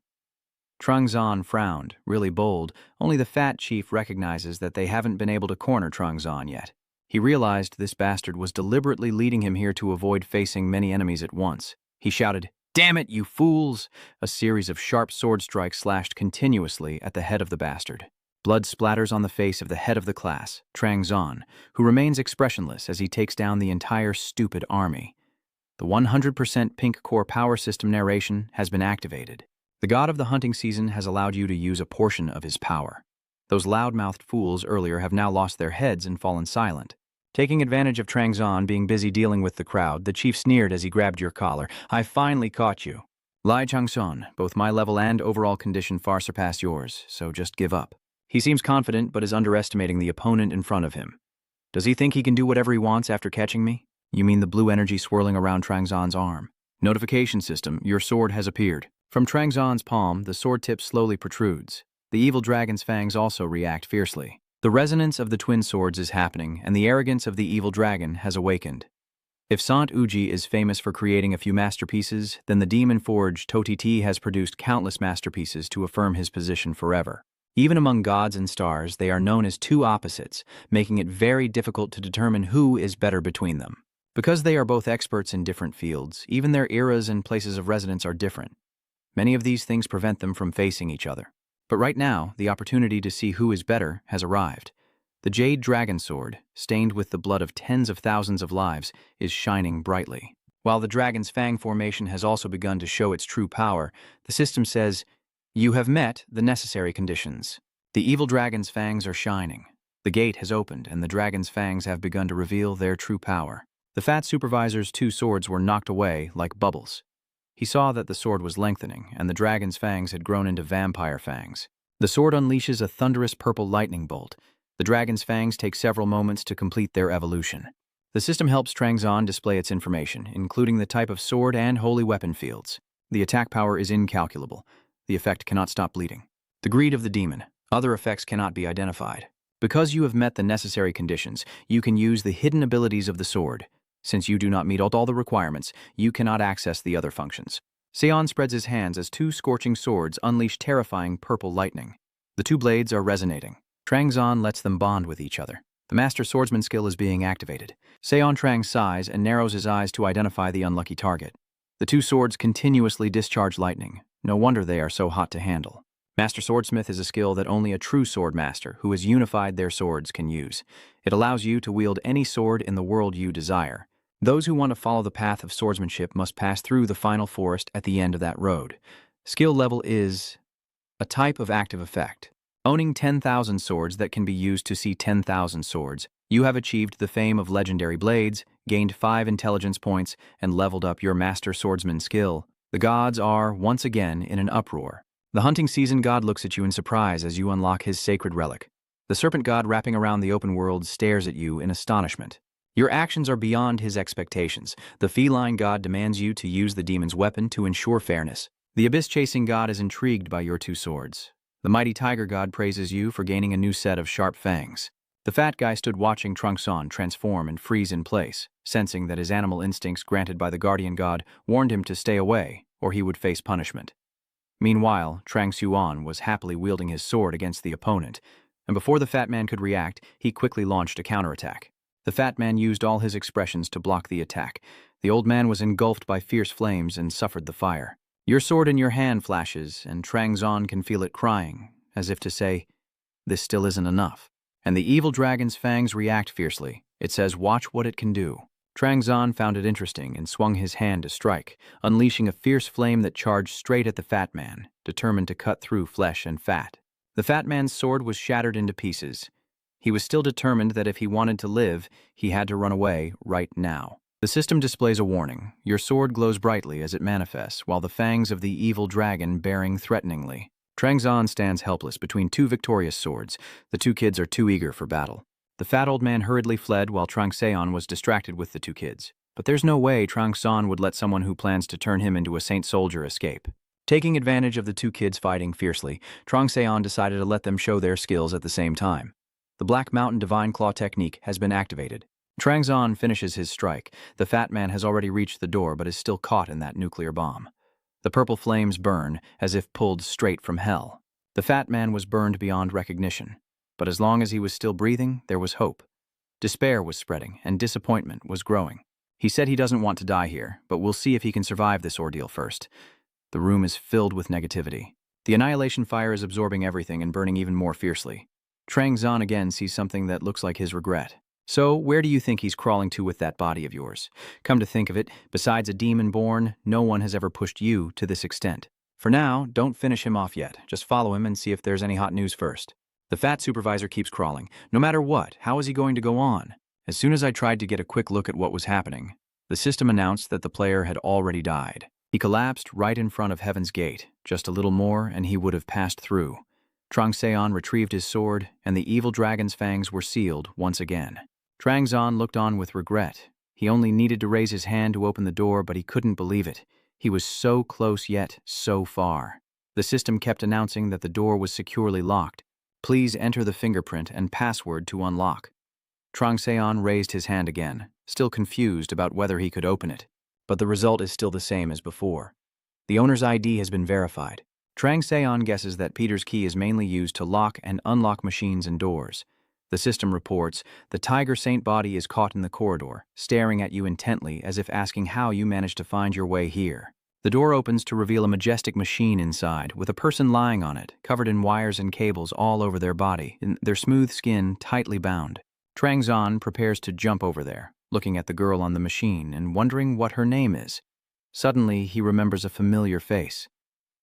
Trangzon frowned, really bold. Only the fat chief recognizes that they haven't been able to corner Trangzon yet. He realized this bastard was deliberately leading him here to avoid facing many enemies at once. He shouted, "Damn it, you fools!" A series of sharp sword strikes slashed continuously at the head of the bastard. Blood splatters on the face of the head of the class, Trangzon, who remains expressionless as he takes down the entire stupid army. The 100% pink core power system narration has been activated. The god of the hunting season has allowed you to use a portion of his power. Those loud-mouthed fools earlier have now lost their heads and fallen silent. Taking advantage of Trangzon being busy dealing with the crowd, the chief sneered as he grabbed your collar. "I finally caught you. Lai Changson, both my level and overall condition far surpass yours, so just give up." He seems confident but is underestimating the opponent in front of him. Does he think he can do whatever he wants after catching me? You mean the blue energy swirling around Trangzon's arm? Notification system, your sword has appeared. From Trangzon's palm, the sword tip slowly protrudes. The evil dragon's fangs also react fiercely. The resonance of the twin swords is happening, and the arrogance of the evil dragon has awakened. If Sant Uji is famous for creating a few masterpieces, then the demon forge Totiti has produced countless masterpieces to affirm his position forever. Even among gods and stars, they are known as two opposites, making it very difficult to determine who is better between them. Because they are both experts in different fields, even their eras and places of residence are different. Many of these things prevent them from facing each other. But right now, the opportunity to see who is better has arrived. The Jade Dragon Sword, stained with the blood of tens of thousands of lives, is shining brightly. While the dragon's fang formation has also begun to show its true power, the system says, "You have met the necessary conditions." The evil dragon's fangs are shining. The gate has opened, and the dragon's fangs have begun to reveal their true power. The fat supervisor's two swords were knocked away like bubbles. He saw that the sword was lengthening, and the dragon's fangs had grown into vampire fangs. The sword unleashes a thunderous purple lightning bolt. The dragon's fangs take several moments to complete their evolution. The system helps Trangzon display its information, including the type of sword and holy weapon fields. The attack power is incalculable. The effect cannot stop bleeding. The greed of the demon. Other effects cannot be identified. Because you have met the necessary conditions, you can use the hidden abilities of the sword. Since you do not meet all the requirements, you cannot access the other functions. Seon spreads his hands as two scorching swords unleash terrifying purple lightning. The two blades are resonating. Trangzon lets them bond with each other. The Master Swordsman skill is being activated. Seon Trang sighs and narrows his eyes to identify the unlucky target. The two swords continuously discharge lightning. No wonder they are so hot to handle. Master Swordsmith is a skill that only a true sword master who has unified their swords can use. It allows you to wield any sword in the world you desire. Those who want to follow the path of swordsmanship must pass through the final forest at the end of that road. Skill level is a type of active effect. Owning 10,000 swords that can be used to see 10,000 swords, you have achieved the fame of legendary blades, gained 5 intelligence points, and leveled up your Master Swordsman skill. The gods are, once again, in an uproar. The hunting season god looks at you in surprise as you unlock his sacred relic. The serpent god wrapping around the open world stares at you in astonishment. Your actions are beyond his expectations. The feline god demands you to use the demon's weapon to ensure fairness. The abyss-chasing god is intrigued by your two swords. The mighty tiger god praises you for gaining a new set of sharp fangs. The fat guy stood watching Trangzon transform and freeze in place, sensing that his animal instincts granted by the guardian god warned him to stay away, or he would face punishment. Meanwhile, Trangsuan was happily wielding his sword against the opponent, and before the fat man could react, he quickly launched a counterattack. The fat man used all his expressions to block the attack. The old man was engulfed by fierce flames and suffered the fire. Your sword in your hand flashes, and Trangzon can feel it crying, as if to say, "This still isn't enough." And the evil dragon's fangs react fiercely. It says, "Watch what it can do." Trangzon found it interesting and swung his hand to strike, unleashing a fierce flame that charged straight at the fat man, determined to cut through flesh and fat. The fat man's sword was shattered into pieces. He was still determined that if he wanted to live, he had to run away right now. The system displays a warning. Your sword glows brightly as it manifests, while the fangs of the evil dragon bearing threateningly. Trangzon stands helpless between two victorious swords. The two kids are too eager for battle. The fat old man hurriedly fled while Trangseon was distracted with the two kids. But there's no way Trangzon would let someone who plans to turn him into a saint soldier escape. Taking advantage of the two kids fighting fiercely, Trangseon decided to let them show their skills at the same time. The Black Mountain Divine Claw technique has been activated. Trangzon finishes his strike. The fat man has already reached the door but is still caught in that nuclear bomb. The purple flames burn as if pulled straight from hell. The fat man was burned beyond recognition. But as long as he was still breathing, there was hope. Despair was spreading and disappointment was growing. He said he doesn't want to die here, but we'll see if he can survive this ordeal first. The room is filled with negativity. The annihilation fire is absorbing everything and burning even more fiercely. Trangzon again sees something that looks like his regret. So, where do you think he's crawling to with that body of yours? Come to think of it, besides a demon born, no one has ever pushed you to this extent. For now, don't finish him off yet. Just follow him and see if there's any hot news first. The fat supervisor keeps crawling. No matter what, how is he going to go on? As soon as I tried to get a quick look at what was happening, the system announced that the player had already died. He collapsed right in front of Heaven's Gate. Just a little more and he would have passed through. Trangseon retrieved his sword, and the evil dragon's fangs were sealed once again. Trangzon looked on with regret. He only needed to raise his hand to open the door, but he couldn't believe it. He was so close yet so far. The system kept announcing that the door was securely locked. Please enter the fingerprint and password to unlock. Trang Seon raised his hand again, still confused about whether he could open it. But the result is still the same as before. The owner's ID has been verified. Trang Seon guesses that Peter's key is mainly used to lock and unlock machines and doors. The system reports, the Tiger Saint body is caught in the corridor, staring at you intently as if asking how you managed to find your way here. The door opens to reveal a majestic machine inside, with a person lying on it, covered in wires and cables all over their body, their smooth skin tightly bound. Trang Zan prepares to jump over there, looking at the girl on the machine and wondering what her name is. Suddenly, he remembers a familiar face.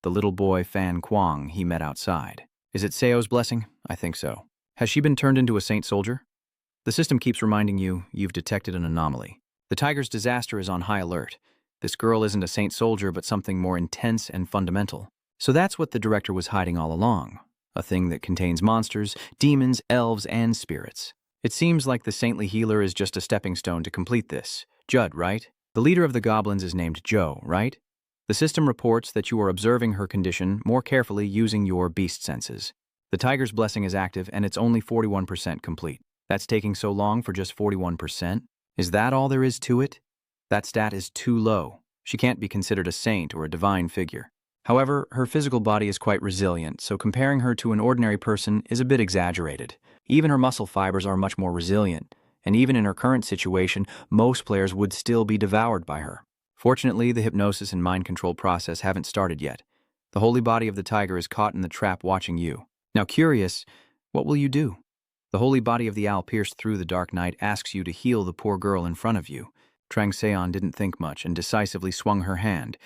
The little boy Fan Kwang he met outside. Is it Seo's blessing? I think so. Has she been turned into a saint soldier? The system keeps reminding you you've detected an anomaly. The Tiger's disaster is on high alert. This girl isn't a saint soldier but something more intense and fundamental. So that's what the director was hiding all along. A thing that contains monsters, demons, elves, and spirits. It seems like the saintly healer is just a stepping stone to complete this. Judd, right? The leader of the goblins is named Joe, right? The system reports that you are observing her condition more carefully using your beast senses. The Tiger's blessing is active and it's only 41% complete. That's taking so long for just 41%? Is that all there is to it? That stat is too low. She can't be considered a saint or a divine figure. However, her physical body is quite resilient, so comparing her to an ordinary person is a bit exaggerated. Even her muscle fibers are much more resilient, and even in her current situation, most players would still be devoured by her. Fortunately, the hypnosis and mind control process haven't started yet. The holy body of the tiger is caught in the trap watching you. Now curious, what will you do? The holy body of the owl pierced through the dark night asks you to heal the poor girl in front of you. Trang Seon didn't think much and decisively swung her hand.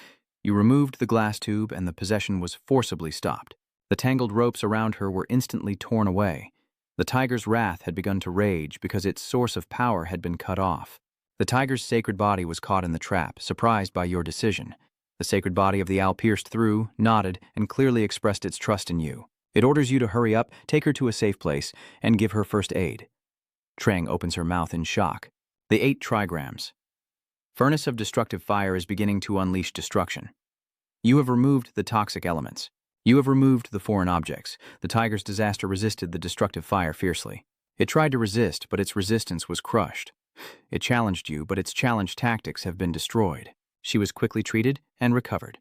You removed the glass tube and the possession was forcibly stopped. The tangled ropes around her were instantly torn away. The tiger's wrath had begun to rage because its source of power had been cut off. The tiger's sacred body was caught in the trap, surprised by your decision. The sacred body of the owl pierced through, nodded, and clearly expressed its trust in you. It orders you to hurry up, take her to a safe place, and give her first aid. Trang opens her mouth in shock. They ate trigrams. Furnace of destructive fire is beginning to unleash destruction. You have removed the toxic elements. You have removed the foreign objects. The tiger's disaster resisted the destructive fire fiercely. It tried to resist, but its resistance was crushed. It challenged you, but its challenge tactics have been destroyed. She was quickly treated and recovered.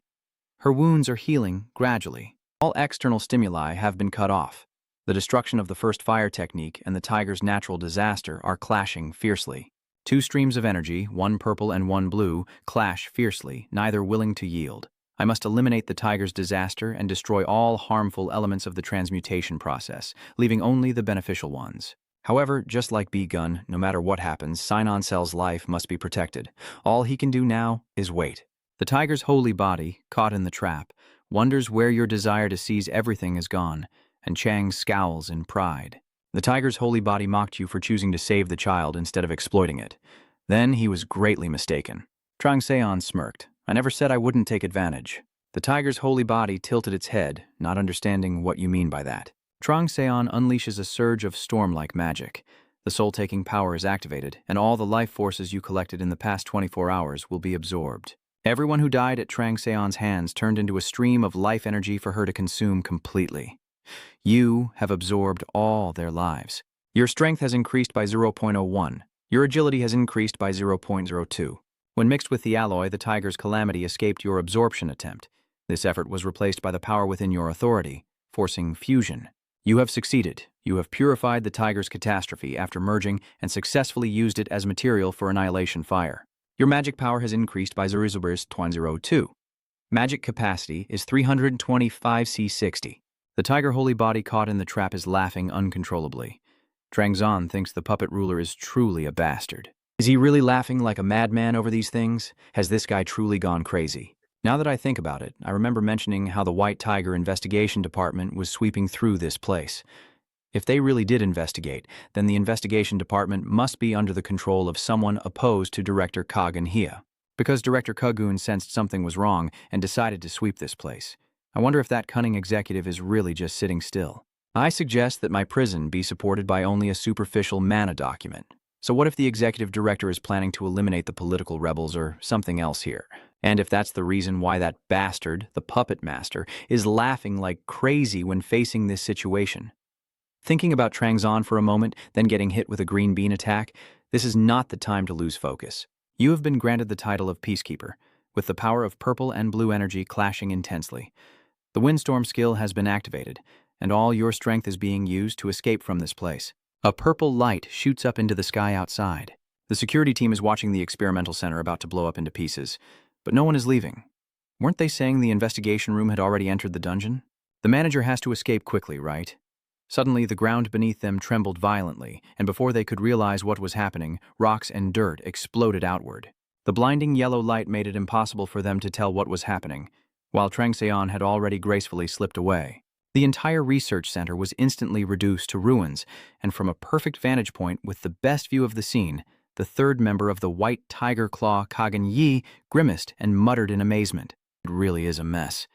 Her wounds are healing gradually. All external stimuli have been cut off. The destruction of the first fire technique and the tiger's natural disaster are clashing fiercely. Two streams of energy, one purple and one blue, clash fiercely, neither willing to yield. I must eliminate the tiger's disaster and destroy all harmful elements of the transmutation process, leaving only the beneficial ones. However, just like B-Gun, no matter what happens, Sinon Cell's life must be protected. All he can do now is wait. The tiger's holy body, caught in the trap, wonders where your desire to seize everything is gone, and Chang scowls in pride. The tiger's holy body mocked you for choosing to save the child instead of exploiting it. Then he was greatly mistaken. Trang Seon smirked. I never said I wouldn't take advantage. The tiger's holy body tilted its head, not understanding what you mean by that. Trang Seon unleashes a surge of storm-like magic. The soul-taking power is activated, and all the life forces you collected in the past 24 hours will be absorbed. Everyone who died at Trang Seon's hands turned into a stream of life energy for her to consume completely. You have absorbed all their lives. Your strength has increased by 0.01. Your agility has increased by 0.02. When mixed with the alloy, the tiger's calamity escaped your absorption attempt. This effort was replaced by the power within your authority, forcing fusion. You have succeeded. You have purified the tiger's catastrophe after merging and successfully used it as material for annihilation fire. Your magic power has increased by 0.02. Magic capacity is 325 C60. The tiger holy body caught in the trap is laughing uncontrollably. Trang Zan thinks the puppet ruler is truly a bastard. Is he really laughing like a madman over these things? Has this guy truly gone crazy? Now that I think about it, I remember mentioning how the White Tiger Investigation Department was sweeping through this place. If they really did investigate, then the investigation department must be under the control of someone opposed to Director Kagan Hia. Because Director Kagun sensed something was wrong and decided to sweep this place. I wonder if that cunning executive is really just sitting still. I suggest that my prison be supported by only a superficial mana document. So what if the executive director is planning to eliminate the political rebels or something else here? And if that's the reason why that bastard, the puppet master, is laughing like crazy when facing this situation. Thinking about Trangzon for a moment, then getting hit with a green bean attack, this is not the time to lose focus. You have been granted the title of Peacekeeper, with the power of purple and blue energy clashing intensely. The Windstorm skill has been activated, and all your strength is being used to escape from this place. A purple light shoots up into the sky outside. The security team is watching the experimental center about to blow up into pieces, but no one is leaving. Weren't they saying the investigation room had already entered the dungeon? The manager has to escape quickly, right? Suddenly, the ground beneath them trembled violently, and before they could realize what was happening, rocks and dirt exploded outward. The blinding yellow light made it impossible for them to tell what was happening, while Trangseon had already gracefully slipped away. The entire research center was instantly reduced to ruins, and from a perfect vantage point with the best view of the scene, the third member of the White Tiger Claw, Kagan Yi, grimaced and muttered in amazement. It really is a mess.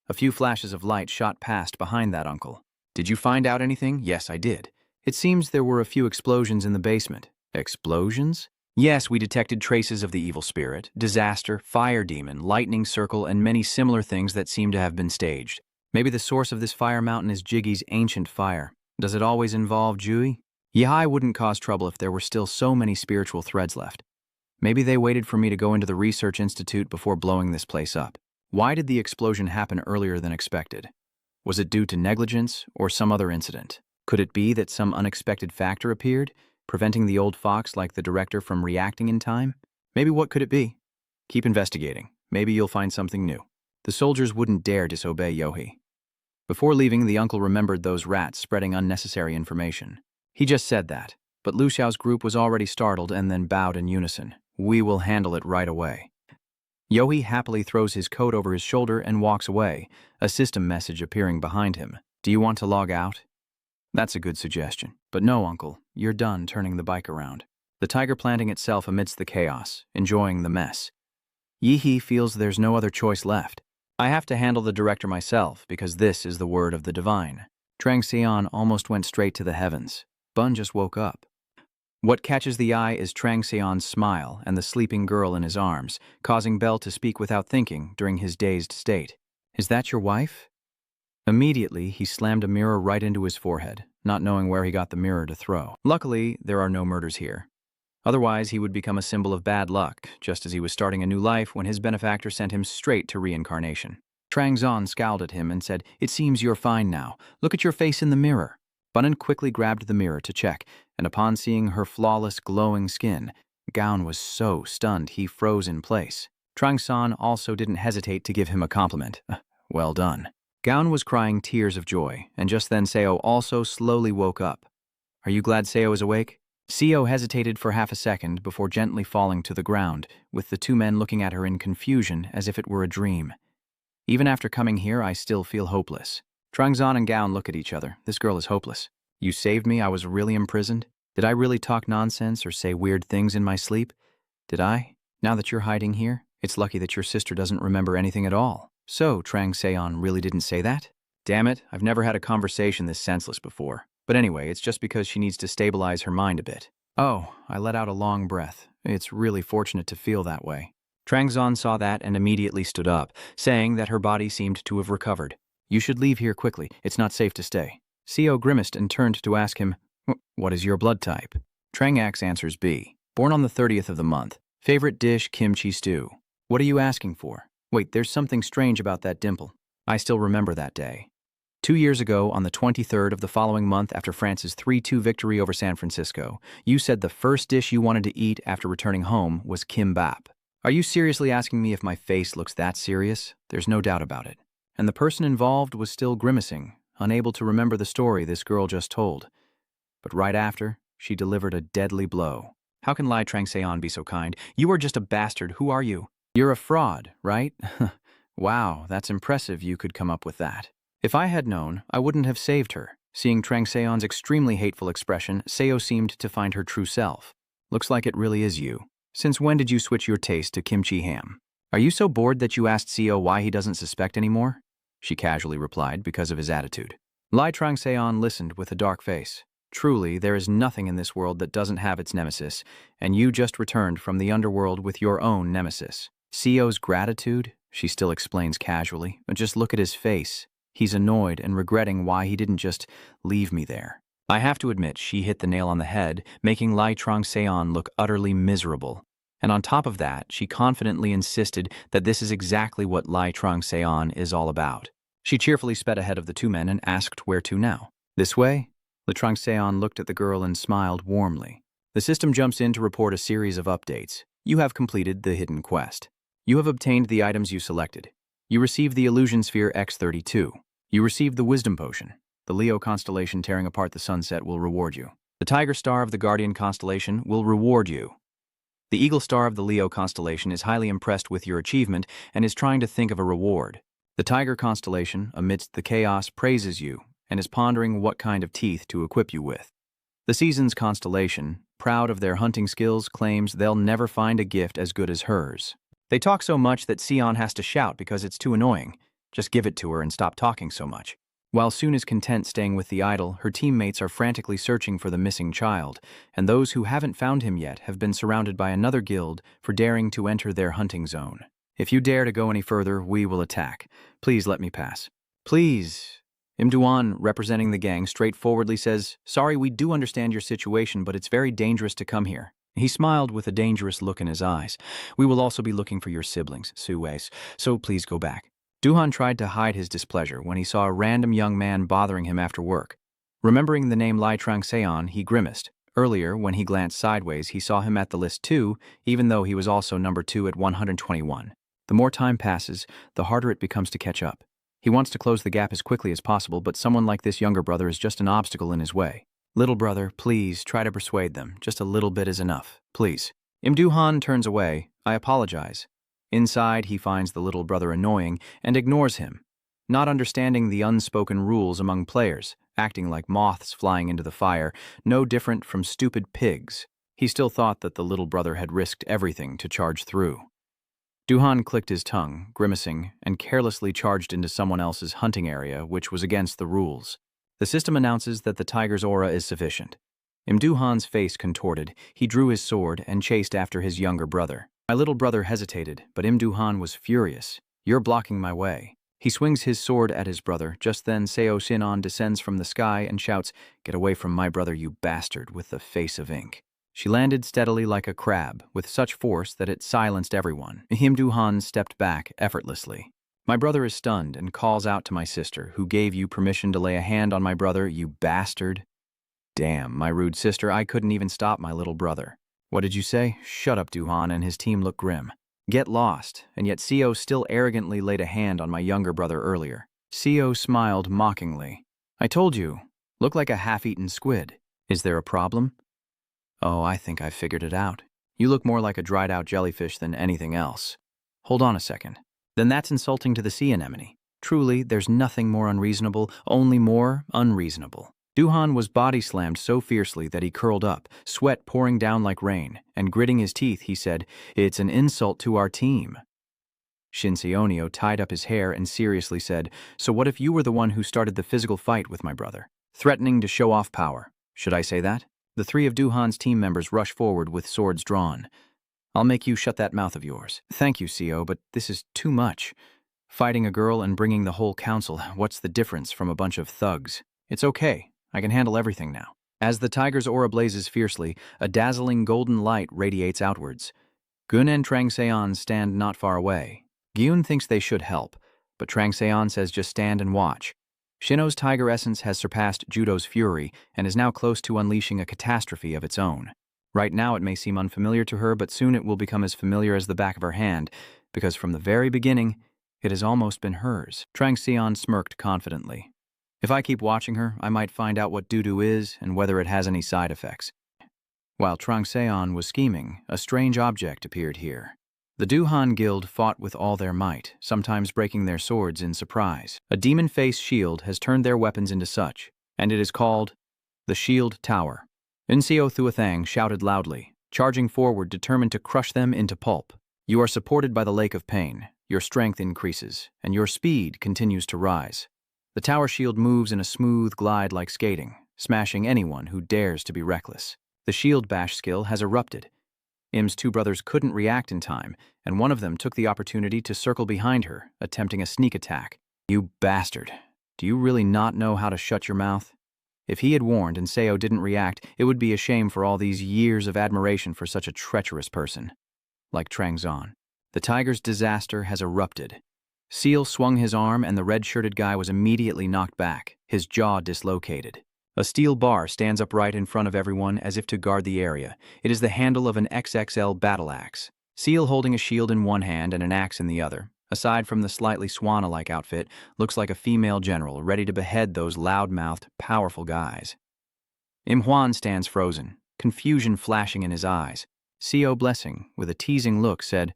A few flashes of light shot past behind that uncle. Did you find out anything? Yes, I did. It seems there were a few explosions in the basement. Explosions? Yes, we detected traces of the evil spirit, disaster, fire demon, lightning circle, and many similar things that seem to have been staged. Maybe the source of this fire mountain is Jiggy's ancient fire. Does it always involve Jui? Yihai wouldn't cause trouble if there were still so many spiritual threads left. Maybe they waited for me to go into the research institute before blowing this place up. Why did the explosion happen earlier than expected? Was it due to negligence or some other incident? Could it be that some unexpected factor appeared, preventing the old fox like the director from reacting in time? Maybe what could it be? Keep investigating. Maybe you'll find something new. The soldiers wouldn't dare disobey Yohei. Before leaving, the uncle remembered those rats spreading unnecessary information. He just said that, but Lu Xiao's group was already startled and then bowed in unison. We will handle it right away. Yohei happily throws his coat over his shoulder and walks away, a system message appearing behind him. Do you want to log out? That's a good suggestion. But no, uncle, you're done turning the bike around. The tiger planting itself amidst the chaos, enjoying the mess. Yihi feels there's no other choice left. I have to handle the director myself because this is the word of the divine. Trangseon almost went straight to the heavens. Bun just woke up. What catches the eye is Trangseon's smile and the sleeping girl in his arms, causing Bell to speak without thinking during his dazed state. Is that your wife? Immediately, he slammed a mirror right into his forehead, not knowing where he got the mirror to throw. Luckily, there are no murders here. Otherwise, he would become a symbol of bad luck, just as he was starting a new life when his benefactor sent him straight to reincarnation. Trangzon scowled at him and said, "It seems you're fine now. Look at your face in the mirror." Bunnan quickly grabbed the mirror to check, and upon seeing her flawless, glowing skin, Gaon was so stunned he froze in place. Trangzon also didn't hesitate to give him a compliment. Well done. Gaon was crying tears of joy, and just then Seo also slowly woke up. Are you glad Seo is awake? Seo hesitated for half a second before gently falling to the ground, with the two men looking at her in confusion as if it were a dream. Even after coming here, I still feel hopeless. Trangzon and Gaon look at each other. This girl is hopeless. You saved me? I was really imprisoned? Did I really talk nonsense or say weird things in my sleep? Did I? Now that you're hiding here, it's lucky that your sister doesn't remember anything at all. So, Trangseon really didn't say that? Damn it, I've never had a conversation this senseless before. But anyway, it's just because she needs to stabilize her mind a bit. Oh, I let out a long breath. It's really fortunate to feel that way. Trangzon saw that and immediately stood up, saying that her body seemed to have recovered. You should leave here quickly. It's not safe to stay. Seo grimaced and turned to ask him, what is your blood type? Trangax answers B. Born on the 30th of the month. Favorite dish, kimchi stew. What are you asking for? Wait, there's something strange about that dimple. I still remember that day. 2 years ago, on the 23rd of the following month after France's 3-2 victory over San Francisco, you said the first dish you wanted to eat after returning home was kimbap. Are you seriously asking me if my face looks that serious? There's no doubt about it. And the person involved was still grimacing, unable to remember the story this girl just told. But right after, she delivered a deadly blow. How can Lai Trangseon be so kind? You are just a bastard. Who are you? You're a fraud, right? Wow, that's impressive you could come up with that. If I had known, I wouldn't have saved her. Seeing Trangseon's extremely hateful expression, Seo seemed to find her true self. Looks like it really is you. Since when did you switch your taste to kimchi ham? Are you so bored that you asked Seo why he doesn't suspect anymore? She casually replied because of his attitude. Lai Trangseon listened with a dark face. Truly, there is nothing in this world that doesn't have its nemesis, and you just returned from the underworld with your own nemesis. CO's gratitude? She still explains casually, but just look at his face. He's annoyed and regretting why he didn't just leave me there. I have to admit, she hit the nail on the head, making Lai Trong-seon look utterly miserable. And on top of that, she confidently insisted that this is exactly what Lai Trong-seon is all about. She cheerfully sped ahead of the two men and asked where to now. This way? Lai Trong-seon looked at the girl and smiled warmly. The system jumps in to report a series of updates. You have completed the hidden quest. You have obtained the items you selected. You received the Illusion Sphere X32. You received the Wisdom Potion. The Leo constellation tearing apart the sunset will reward you. The Tiger Star of the Guardian constellation will reward you. The Eagle Star of the Leo constellation is highly impressed with your achievement and is trying to think of a reward. The Tiger constellation, amidst the chaos, praises you and is pondering what kind of teeth to equip you with. The Seasons constellation, proud of their hunting skills, claims they'll never find a gift as good as hers. They talk so much that Sion has to shout because it's too annoying. Just give it to her and stop talking so much. While Soon is content staying with the idol, her teammates are frantically searching for the missing child, and those who haven't found him yet have been surrounded by another guild for daring to enter their hunting zone. If you dare to go any further, we will attack. Please let me pass. Please. Im Duan, representing the gang, straightforwardly says, "Sorry, we do understand your situation, but it's very dangerous to come here." He smiled with a dangerous look in his eyes. "We will also be looking for your siblings, Su-Wei, so please go back." Duhan tried to hide his displeasure when he saw a random young man bothering him after work. Remembering the name Lai Trong-seon, he grimaced. Earlier, when he glanced sideways, he saw him at the list too, even though he was also number 2 at 121. The more time passes, the harder it becomes to catch up. He wants to close the gap as quickly as possible, but someone like this younger brother is just an obstacle in his way. "Little brother, please, try to persuade them. Just a little bit is enough. Please." Im Duhan turns away. "I apologize." Inside, he finds the little brother annoying and ignores him, not understanding the unspoken rules among players, acting like moths flying into the fire, no different from stupid pigs. He still thought that the little brother had risked everything to charge through. Duhan clicked his tongue, grimacing, and carelessly charged into someone else's hunting area, which was against the rules. The system announces that the tiger's aura is sufficient. Im Duhan's face contorted. He drew his sword and chased after his younger brother. My little brother hesitated, but Im Duhan was furious. "You're blocking my way." He swings his sword at his brother. Just then, Seo Shinon descends from the sky and shouts, "Get away from my brother, you bastard with the face of ink." She landed steadily like a crab, with such force that it silenced everyone. Im Duhan stepped back effortlessly. "My brother is stunned and calls out to my sister, who gave you permission to lay a hand on my brother, you bastard." "Damn, my rude sister, I couldn't even stop my little brother." "What did you say?" "Shut up, Duhan," and his team looked grim. "Get lost," and yet Seo still arrogantly laid a hand on my younger brother earlier. Seo smiled mockingly. "I told you, look like a half-eaten squid. Is there a problem?" "Oh, I think I've figured it out. You look more like a dried-out jellyfish than anything else." "Hold on a second. Then that's insulting to the sea anemone. Truly, there's nothing more unreasonable, only more unreasonable." Duhan was body-slammed so fiercely that he curled up, sweat pouring down like rain, and gritting his teeth, he said, "It's an insult to our team." Shin Seonio tied up his hair and seriously said, "So what if you were the one who started the physical fight with my brother? Threatening to show off power. Should I say that?" The 3 of Duhan's team members rush forward with swords drawn. "I'll make you shut that mouth of yours." "Thank you, Seo, but this is too much. Fighting a girl and bringing the whole council, what's the difference from a bunch of thugs? It's okay. I can handle everything now." As the tiger's aura blazes fiercely, a dazzling golden light radiates outwards. Gun and Trang-seon stand not far away. Gyun thinks they should help, but Trang-seon says just stand and watch. Shino's tiger essence has surpassed Judo's fury and is now close to unleashing a catastrophe of its own. Right now it may seem unfamiliar to her, but soon it will become as familiar as the back of her hand, because from the very beginning, it has almost been hers. Trang-seon smirked confidently. "If I keep watching her, I might find out what doo-doo is and whether it has any side effects." While Trang-seon was scheming, a strange object appeared here. The Duhan Guild fought with all their might, sometimes breaking their swords in surprise. A demon face shield has turned their weapons into such, and it is called the Shield Tower. Unseo Thuathang shouted loudly, charging forward determined to crush them into pulp. "You are supported by the Lake of Pain. Your strength increases, and your speed continues to rise." The tower shield moves in a smooth glide like skating, smashing anyone who dares to be reckless. The shield bash skill has erupted. Im's two brothers couldn't react in time, and one of them took the opportunity to circle behind her, attempting a sneak attack. You bastard. Do you really not know how to shut your mouth? If he had warned and Seo didn't react, it would be a shame for all these years of admiration for such a treacherous person. Like Trangzon. The tiger's disaster has erupted. Seal swung his arm and the red-shirted guy was immediately knocked back, his jaw dislocated. A steel bar stands upright in front of everyone as if to guard the area. It is the handle of an XXL battle axe. Seal holding a shield in one hand and an axe in the other. Aside from the slightly swan-like outfit, looks like a female general ready to behead those loud-mouthed, powerful guys. Im Hwan stands frozen, confusion flashing in his eyes. Seo Blessing, with a teasing look, said,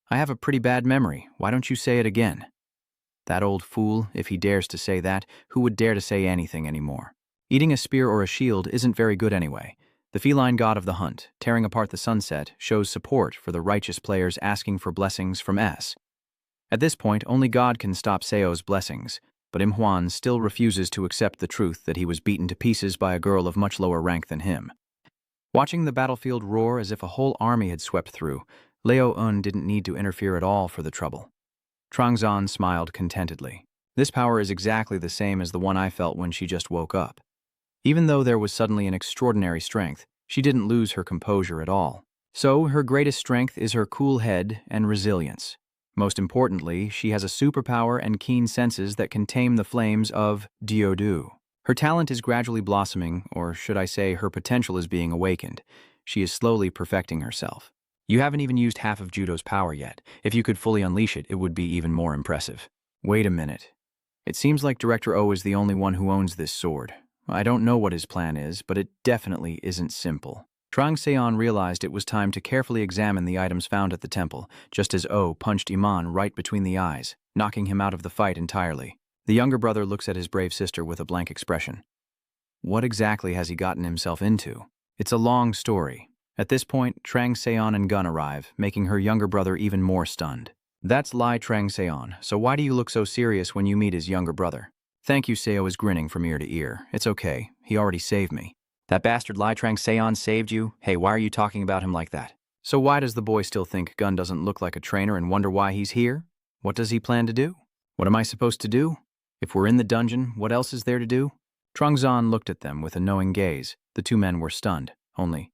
"I have a pretty bad memory. Why don't you say it again?" That old fool, if he dares to say that, who would dare to say anything anymore? Eating a spear or a shield isn't very good anyway. The feline god of the hunt, tearing apart the sunset, shows support for the righteous players asking for blessings from S. At this point, only God can stop Seo's blessings, but Im Hwan still refuses to accept the truth that he was beaten to pieces by a girl of much lower rank than him. Watching the battlefield roar as if a whole army had swept through, Leo Un didn't need to interfere at all for the trouble. Trangzon smiled contentedly. This power is exactly the same as the one I felt when she just woke up. Even though there was suddenly an extraordinary strength, she didn't lose her composure at all. So, her greatest strength is her cool head and resilience. Most importantly, she has a superpower and keen senses that can tame the flames of Diodu. Her talent is gradually blossoming, or should I say her potential is being awakened. She is slowly perfecting herself. You haven't even used half of Judo's power yet. If you could fully unleash it, it would be even more impressive. Wait a minute. It seems like Director O is the only one who owns this sword. I don't know what his plan is, but it definitely isn't simple. Trangseon realized it was time to carefully examine the items found at the temple, just as O punched Iman right between the eyes, knocking him out of the fight entirely. The younger brother looks at his brave sister with a blank expression. What exactly has he gotten himself into? It's a long story. At this point, Trangseon and Gun arrive, making her younger brother even more stunned. That's Lai Trangseon, so why do you look so serious when you meet his younger brother? Thank you, Seo is grinning from ear to ear. It's okay. He already saved me. That bastard Lai Trangseon saved you? Hey, why are you talking about him like that? So why does the boy still think Gun doesn't look like a trainer and wonder why he's here? What does he plan to do? What am I supposed to do? If we're in the dungeon, what else is there to do? Trangzon looked at them with a knowing gaze. The two men were stunned, only.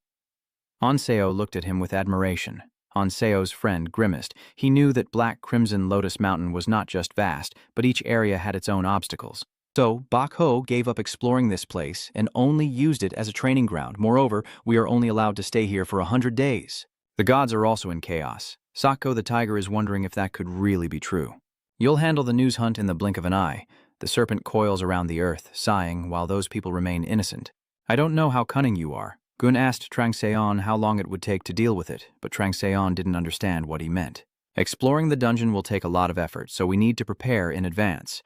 Anseo looked at him with admiration. Anseo's friend grimaced. He knew that Black Crimson Lotus Mountain was not just vast, but each area had its own obstacles. So, Bak Ho gave up exploring this place and only used it as a training ground. Moreover, we are only allowed to stay here for 100 days. The gods are also in chaos. Sakko the tiger is wondering if that could really be true. You'll handle the news hunt in the blink of an eye. The serpent coils around the earth, sighing, while those people remain innocent. I don't know how cunning you are. Gun asked Trangseon how long it would take to deal with it, but Trangseon didn't understand what he meant. Exploring the dungeon will take a lot of effort, so we need to prepare in advance.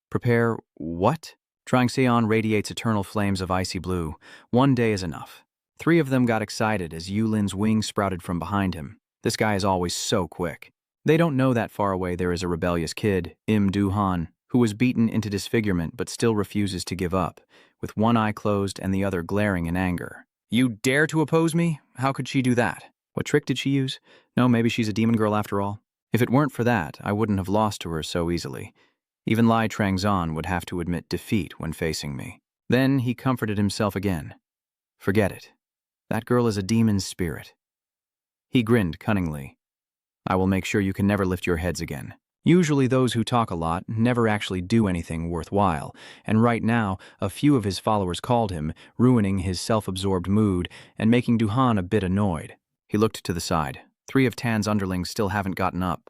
Prepare what? Trangseon radiates eternal flames of icy blue. 1 day is enough. 3 of them got excited as Yulin's wings sprouted from behind him. This guy is always so quick. They don't know that far away there is a rebellious kid, Im Du-han, who was beaten into disfigurement but still refuses to give up, with one eye closed and the other glaring in anger. You dare to oppose me? How could she do that? What trick did she use? No, maybe she's a demon girl after all. If it weren't for that, I wouldn't have lost to her so easily. Even Lai Trangzon would have to admit defeat when facing me. Then he comforted himself again. Forget it. That girl is a demon's spirit. He grinned cunningly. I will make sure you can never lift your heads again. Usually those who talk a lot never actually do anything worthwhile, and right now a few of his followers called him, ruining his self-absorbed mood and making Du-han a bit annoyed. He looked to the side. 3 of Tan's underlings still haven't gotten up.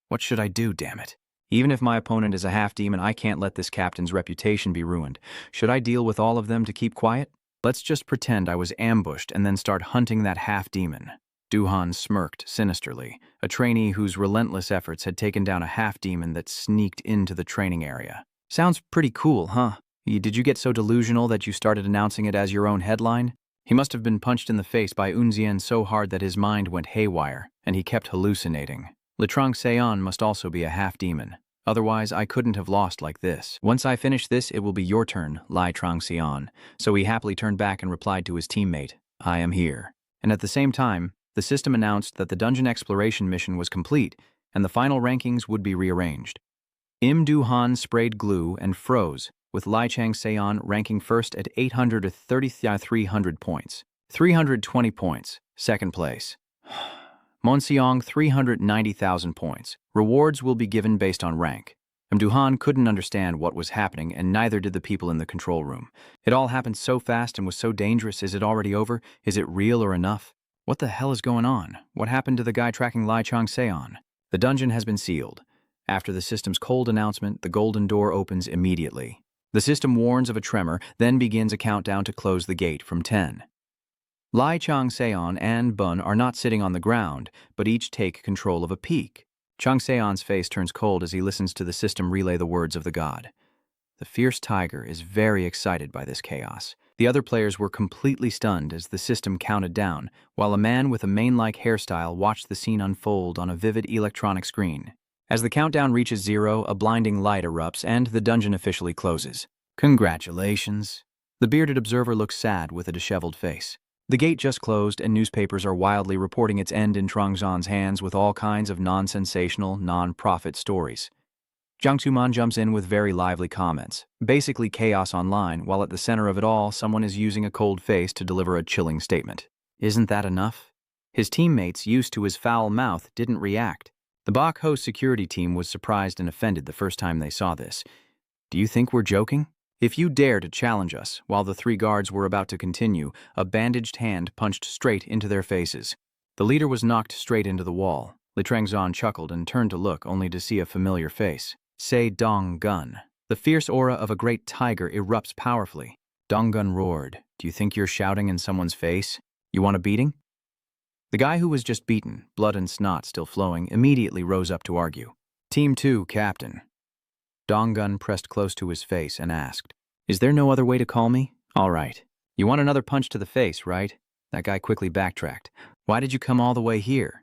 What should I do, damn it? Even if my opponent is a half-demon, I can't let this captain's reputation be ruined. Should I deal with all of them to keep quiet? Let's just pretend I was ambushed and then start hunting that half-demon. Du-han smirked sinisterly, a trainee whose relentless efforts had taken down a half-demon that sneaked into the training area. Sounds pretty cool, huh? Did you get so delusional that you started announcing it as your own headline? He must have been punched in the face by Unzian so hard that his mind went haywire, and he kept hallucinating. Le Trangseon must also be a half-demon. Otherwise, I couldn't have lost like this. Once I finish this, it will be your turn, Lai Trangseon. So he happily turned back and replied to his teammate, I am here. And at the same time, the system announced that the dungeon exploration mission was complete and the final rankings would be rearranged. Im Du-han sprayed glue and froze, with Lai Chang-seon ranking first at 833 points. 320 points, second place. Monseong 390,000 points. Rewards will be given based on rank. Im Du-han couldn't understand what was happening, and neither did the people in the control room. It all happened so fast and was so dangerous. Is it already over? Is it real or enough? What the hell is going on? What happened to the guy tracking Lai Chang-seon? The dungeon has been sealed. After the system's cold announcement, the golden door opens immediately. The system warns of a tremor, then begins a countdown to close the gate from 10. Lai Chang-seon and Bun are not sitting on the ground, but each take control of a peak. Chang-seon's face turns cold as he listens to the system relay the words of the god. The fierce tiger is very excited by this chaos. The other players were completely stunned as the system counted down, while a man with a mane-like hairstyle watched the scene unfold on a vivid electronic screen. As the countdown reaches 0, a blinding light erupts and the dungeon officially closes. Congratulations. The bearded observer looks sad with a disheveled face. The gate just closed and newspapers are wildly reporting its end in Trongzon's hands with all kinds of non-sensational, non-profit stories. Jiang Tsuman jumps in with very lively comments. Basically chaos online, while at the center of it all, someone is using a cold face to deliver a chilling statement. Isn't that enough? His teammates, used to his foul mouth, didn't react. The Bach Ho security team was surprised and offended the first time they saw this. Do you think we're joking? If you dare to challenge us, while the 3 guards were about to continue, a bandaged hand punched straight into their faces. The leader was knocked straight into the wall. Li Trengzon chuckled and turned to look, only to see a familiar face. Say Dong Gun. The fierce aura of a great tiger erupts powerfully. Dong Gun roared. Do you think you're shouting in someone's face? You want a beating? The guy who was just beaten, blood and snot still flowing, immediately rose up to argue. Team 2, Captain. Donggun pressed close to his face and asked, Is there no other way to call me? All right. You want another punch to the face, right? That guy quickly backtracked. Why did you come all the way here?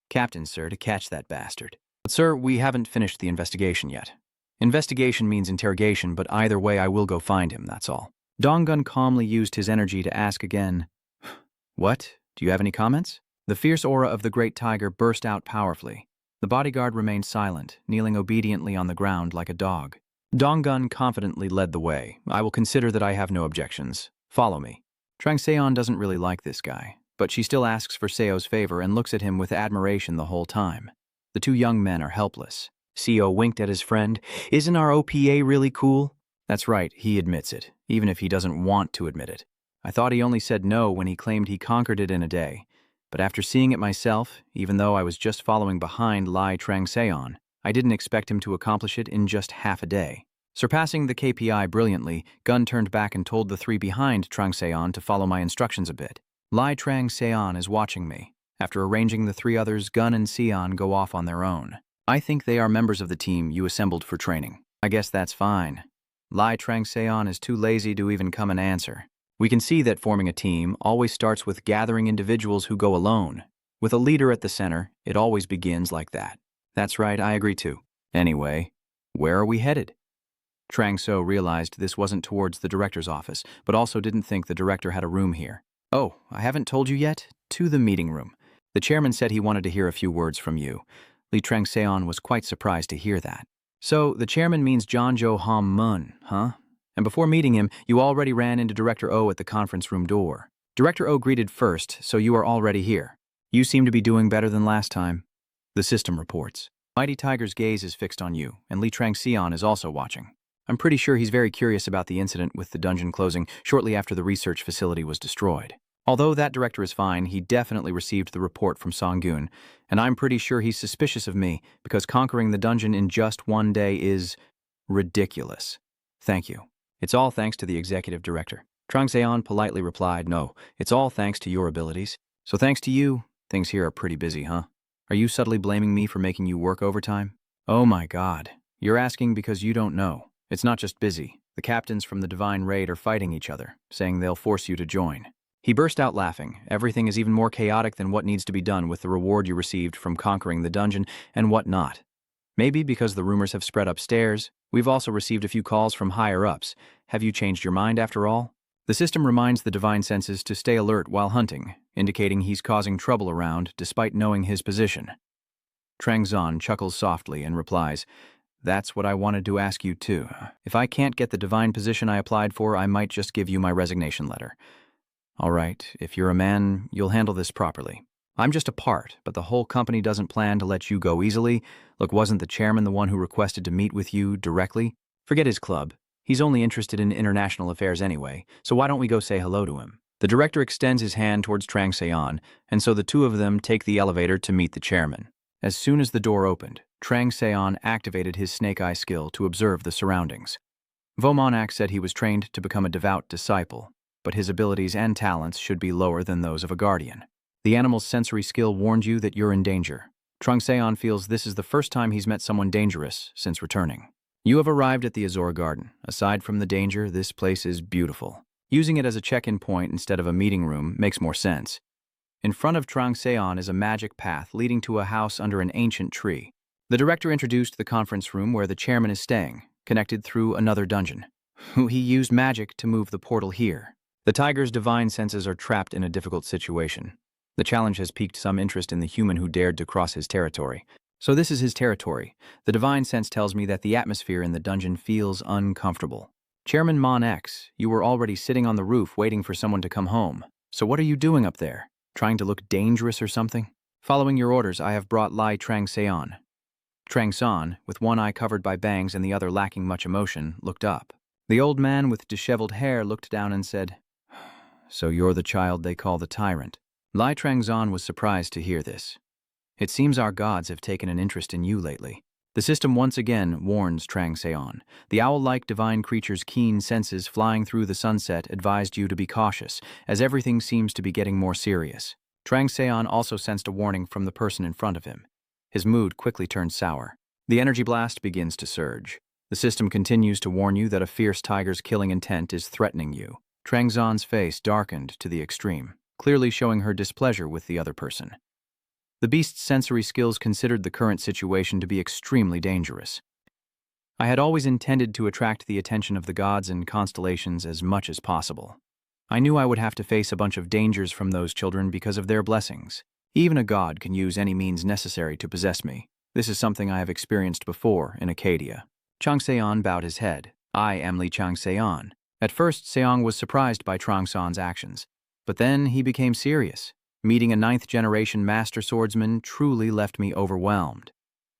Captain, sir, to catch that bastard. But sir, we haven't finished the investigation yet. Investigation means interrogation, but either way I will go find him, that's all. Donggun calmly used his energy to ask again, What? Do you have any comments? The fierce aura of the great tiger burst out powerfully. The bodyguard remained silent, kneeling obediently on the ground like a dog. Donggun confidently led the way. I will consider that I have no objections. Follow me. Trangseon doesn't really like this guy, but she still asks for Seo's favor and looks at him with admiration the whole time. The 2 young men are helpless. Seo winked at his friend. Isn't our OPA really cool? That's right, he admits it, even if he doesn't want to admit it. I thought he only said no when he claimed he conquered it in a day. But after seeing it myself, even though I was just following behind Lai Trangseon, I didn't expect him to accomplish it in just half a day. Surpassing the KPI brilliantly, Gun turned back and told the 3 behind Trangseon to follow my instructions a bit. Lai Trangseon is watching me. After arranging the 3 others, Gun and Seon go off on their own. I think they are members of the team you assembled for training. I guess that's fine. Lai Trangseon is too lazy to even come and answer. We can see that forming a team always starts with gathering individuals who go alone. With a leader at the center, it always begins like that. That's right, I agree too. Anyway, where are we headed? Trang So realized this wasn't towards the director's office, but also didn't think the director had a room here. Oh, I haven't told you yet? To the meeting room. The chairman said he wanted to hear a few words from you. Li Trangseon was quite surprised to hear that. So, the chairman means John Jo Ham Mun, huh? And before meeting him, you already ran into Director O at the conference room door. Director O greeted first, so you are already here. You seem to be doing better than last time. The system reports. Mighty Tiger's gaze is fixed on you, and Li Trangseon is also watching. I'm pretty sure he's very curious about the incident with the dungeon closing shortly after the research facility was destroyed. Although that director is fine, he definitely received the report from Songgun, and I'm pretty sure he's suspicious of me because conquering the dungeon in just one day is ridiculous. Thank you. It's all thanks to the executive director. Trangseon politely replied, No, it's all thanks to your abilities. So thanks to you, things here are pretty busy, huh? Are you subtly blaming me for making you work overtime? Oh my god. You're asking because you don't know. It's not just busy. The captains from the Divine Raid are fighting each other, saying they'll force you to join. He burst out laughing. Everything is even more chaotic than what needs to be done with the reward you received from conquering the dungeon and what not. Maybe because the rumors have spread upstairs. We've also received a few calls from higher-ups. Have you changed your mind after all? The system reminds the divine senses to stay alert while hunting, indicating he's causing trouble around despite knowing his position. Trangzon chuckles softly and replies, "That's what I wanted to ask you too. If I can't get the divine position I applied for, I might just give you my resignation letter. All right, if you're a man, you'll handle this properly. I'm just a part, but the whole company doesn't plan to let you go easily. Look, wasn't the chairman the one who requested to meet with you directly? Forget his club. He's only interested in international affairs anyway, so why don't we go say hello to him?" The director extends his hand towards Trangseon, and so the two of them take the elevator to meet the chairman. As soon as the door opened, Trangseon activated his snake eye skill to observe the surroundings. Vomonak said he was trained to become a devout disciple, but his abilities and talents should be lower than those of a guardian. The animal's sensory skill warned you that you're in danger. Trangseon feels this is the first time he's met someone dangerous since returning. You have arrived at the Azor Garden. Aside from the danger, this place is beautiful. Using it as a check-in point instead of a meeting room makes more sense. In front of Trangseon is a magic path leading to a house under an ancient tree. The director introduced the conference room where the chairman is staying, connected through another dungeon. He used magic to move the portal here. The tiger's divine senses are trapped in a difficult situation. The challenge has piqued some interest in the human who dared to cross his territory. So this is his territory. The divine sense tells me that the atmosphere in the dungeon feels uncomfortable. Chairman Mon X, you were already sitting on the roof waiting for someone to come home. So what are you doing up there? Trying to look dangerous or something? Following your orders, I have brought Lai Trangseon. Trangseon, with one eye covered by bangs and the other lacking much emotion, looked up. The old man with disheveled hair looked down and said, "So you're the child they call the tyrant." Lai Trangseon was surprised to hear this. "It seems our gods have taken an interest in you lately." The system once again warns Trangseon. The owl-like divine creature's keen senses flying through the sunset advised you to be cautious, as everything seems to be getting more serious. Trangseon also sensed a warning from the person in front of him. His mood quickly turned sour. The energy blast begins to surge. The system continues to warn you that a fierce tiger's killing intent is threatening you. Trangseon's face darkened to the extreme, clearly showing her displeasure with the other person. The beast's sensory skills considered the current situation to be extremely dangerous. I had always intended to attract the attention of the gods and constellations as much as possible. I knew I would have to face a bunch of dangers from those children because of their blessings. Even a god can use any means necessary to possess me. This is something I have experienced before in Acadia. Trangseon bowed his head. I am Li Trangseon. At first, Seong was surprised by Trangseon's actions, but then he became serious. Meeting a 9th-generation master swordsman truly left me overwhelmed.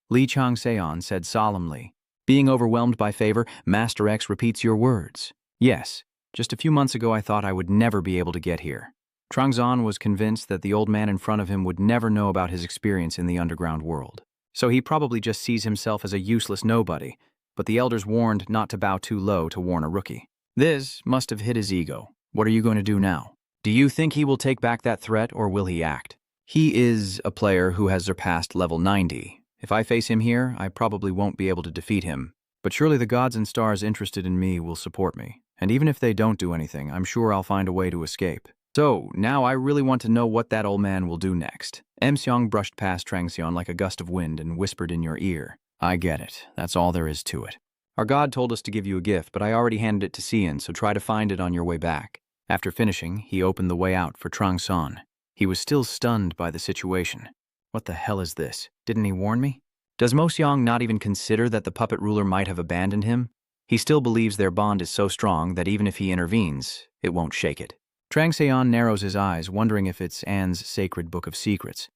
Li Trangseon said solemnly, "Being overwhelmed by favor, Master X repeats your words." Yes, just a few months ago I thought I would never be able to get here. Trangseon was convinced that the old man in front of him would never know about his experience in the underground world. So he probably just sees himself as a useless nobody, but the elders warned not to bow too low to warn a rookie. This must have hit his ego. What are you going to do now? Do you think he will take back that threat, or will he act? He is a player who has surpassed level 90. If I face him here, I probably won't be able to defeat him. But surely the gods and stars interested in me will support me. And even if they don't do anything, I'm sure I'll find a way to escape. So, now I really want to know what that old man will do next. Seong brushed past Trangseon like a gust of wind and whispered in your ear. I get it. That's all there is to it. Our god told us to give you a gift, but I already handed it to Cian, so try to find it on your way back. After finishing, he opened the way out for Trangseon. He was still stunned by the situation. What the hell is this? Didn't he warn me? Does Mo Seong not even consider that the puppet ruler might have abandoned him? He still believes their bond is so strong that even if he intervenes, it won't shake it. Trangseon narrows his eyes, wondering if it's Anne's sacred book of secrets.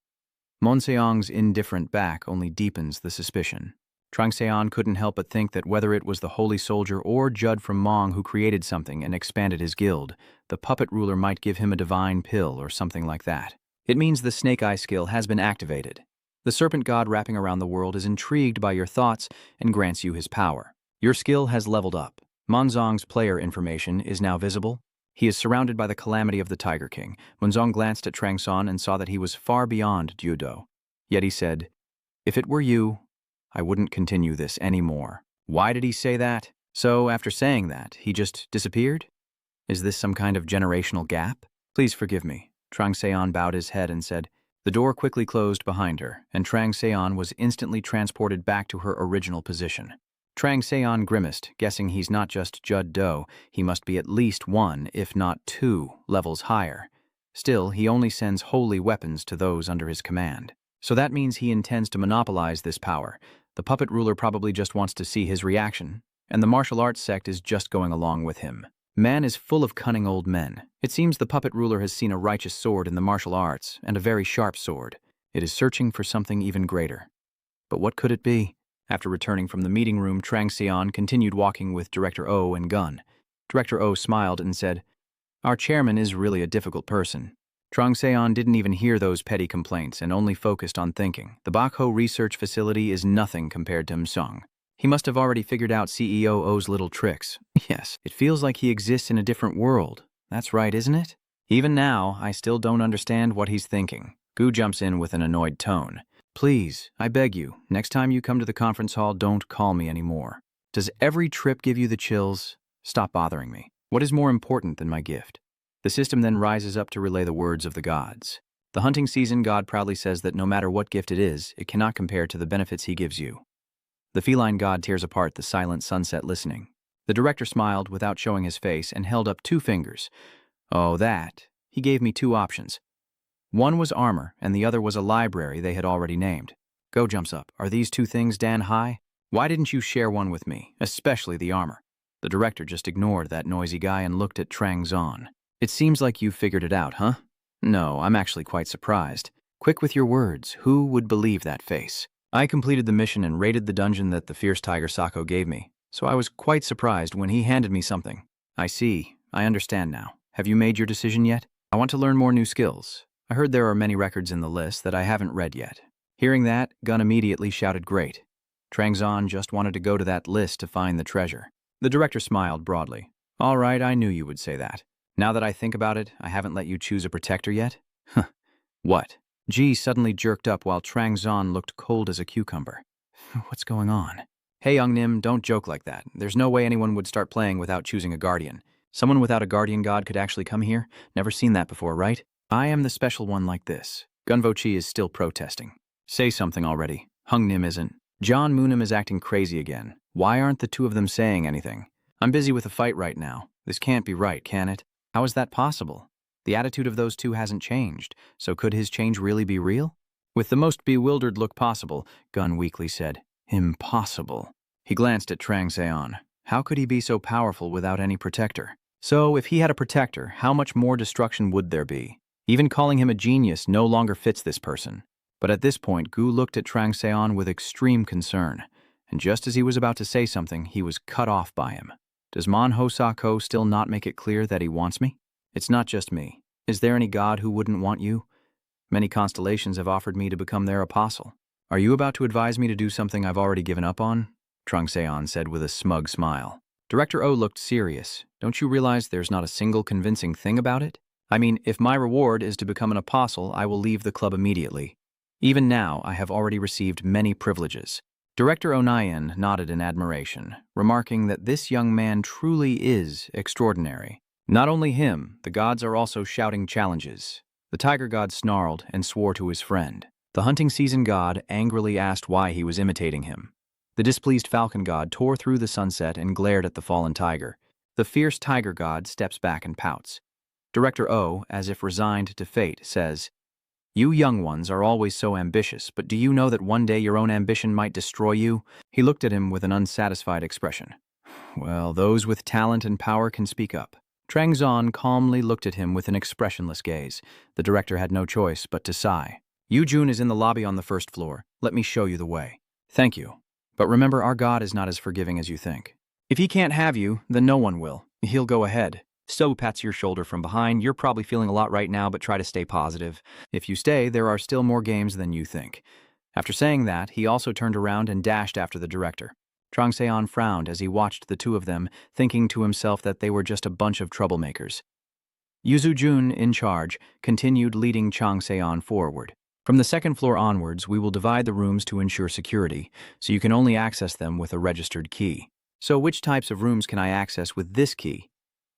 Mon Seong's indifferent back only deepens the suspicion. Trangseon couldn't help but think that whether it was the holy soldier or Judd from Mong who created something and expanded his guild, the puppet ruler might give him a divine pill or something like that. It means the snake eye skill has been activated. The serpent god wrapping around the world is intrigued by your thoughts and grants you his power. Your skill has leveled up. Monzong's player information is now visible. He is surrounded by the calamity of the Tiger King. Monzong glanced at Trangseon and saw that he was far beyond Judo. Yet he said, "If it were you, I wouldn't continue this anymore." Why did he say that? So, after saying that, he just disappeared? Is this some kind of generational gap? Please forgive me. Trangseon bowed his head and said. The door quickly closed behind her, and Trangseon was instantly transported back to her original position. Trang Seon grimaced, guessing he's not just Judd Do, he must be at least 1, if not 2, levels higher. Still, he only sends holy weapons to those under his command. So that means he intends to monopolize this power. The puppet ruler probably just wants to see his reaction, and the martial arts sect is just going along with him. Man is full of cunning old men. It seems the puppet ruler has seen a righteous sword in the martial arts, and a very sharp sword. It is searching for something even greater. But what could it be? After returning from the meeting room, Trang Seon continued walking with Director Oh and Gun. Director Oh smiled and said, "Our chairman is really a difficult person." Trang Seon didn't even hear those petty complaints and only focused on thinking. The Bakho research facility is nothing compared to Msung. He must have already figured out CEO O's little tricks. Yes, it feels like he exists in a different world. That's right, isn't it? Even now, I still don't understand what he's thinking. Gu jumps in with an annoyed tone. "Please, I beg you, next time you come to the conference hall, don't call me anymore. Does every trip give you the chills? Stop bothering me. What is more important than my gift?" The system then rises up to relay the words of the gods. The hunting season god proudly says that no matter what gift it is, it cannot compare to the benefits he gives you. The feline god tears apart the silent sunset listening. The director smiled without showing his face and held up 2 fingers. "Oh, that. He gave me 2 options. One was armor, and the other was a library they had already named." Go jumps up. "Are these 2 things Dan high? Why didn't you share one with me, especially the armor?" The director just ignored that noisy guy and looked at Trang Zon. "It seems like you figured it out, huh?" "No, I'm actually quite surprised. Quick with your words. Who would believe that face?" "I completed the mission and raided the dungeon that the fierce tiger Sako gave me, so I was quite surprised when he handed me something." "I see. I understand now. Have you made your decision yet?" "I want to learn more new skills. I heard there are many records in the list that I haven't read yet." Hearing that, Gun immediately shouted, "Great." Trang Zon just wanted to go to that list to find the treasure. The director smiled broadly. "All right, I knew you would say that. Now that I think about it, I haven't let you choose a protector yet?" "Huh. What?" G suddenly jerked up while Trang Zon looked cold as a cucumber. "What's going on?" "Hey, Young Nim, don't joke like that. There's no way anyone would start playing without choosing a guardian. Someone without a guardian god could actually come here? Never seen that before, right? I am the special one like this." Gunvo Chi is still protesting. "Say something already. Hung Nim isn't. John Moonim is acting crazy again. Why aren't the 2 of them saying anything? I'm busy with a fight right now. This can't be right, can it? How is that possible? The attitude of those 2 hasn't changed, so could his change really be real?" With the most bewildered look possible, Gun weakly said, "Impossible." He glanced at Trang Seon. How could he be so powerful without any protector? So, if he had a protector, how much more destruction would there be? Even calling him a genius no longer fits this person. But at this point, Gu looked at Trang Seon with extreme concern, and just as he was about to say something, he was cut off by him. "Does Manhwa Sako still not make it clear that he wants me? It's not just me. Is there any god who wouldn't want you? Many constellations have offered me to become their apostle. Are you about to advise me to do something I've already given up on?" Trang Seon said with a smug smile. Director O looked serious. "Don't you realize there's not a single convincing thing about it? I mean, if my reward is to become an apostle, I will leave the club immediately. Even now, I have already received many privileges." Director Onayan nodded in admiration, remarking that this young man truly is extraordinary. Not only him, the gods are also shouting challenges. The tiger god snarled and swore to his friend. The hunting season god angrily asked why he was imitating him. The displeased falcon god tore through the sunset and glared at the fallen tiger. The fierce tiger god steps back and pouts. Director O, as if resigned to fate, says, "You young ones are always so ambitious, but do you know that one day your own ambition might destroy you?" He looked at him with an unsatisfied expression. "Well, those with talent and power can speak up." Trang Zon calmly looked at him with an expressionless gaze. The director had no choice but to sigh. "Yu Jun is in the lobby on the 1st floor. Let me show you the way." "Thank you. But remember, our God is not as forgiving as you think. If he can't have you, then no one will. He'll go ahead." Stowe pats your shoulder from behind. "You're probably feeling a lot right now, but try to stay positive. If you stay, there are still more games than you think." After saying that, he also turned around and dashed after the director. Trang Seon frowned as he watched the 2 of them, thinking to himself that they were just a bunch of troublemakers. Yuzu Jun, in charge, continued leading Trang Seon forward. "From the 2nd floor onwards, we will divide the rooms to ensure security, so you can only access them with a registered key. So which types of rooms can I access with this key?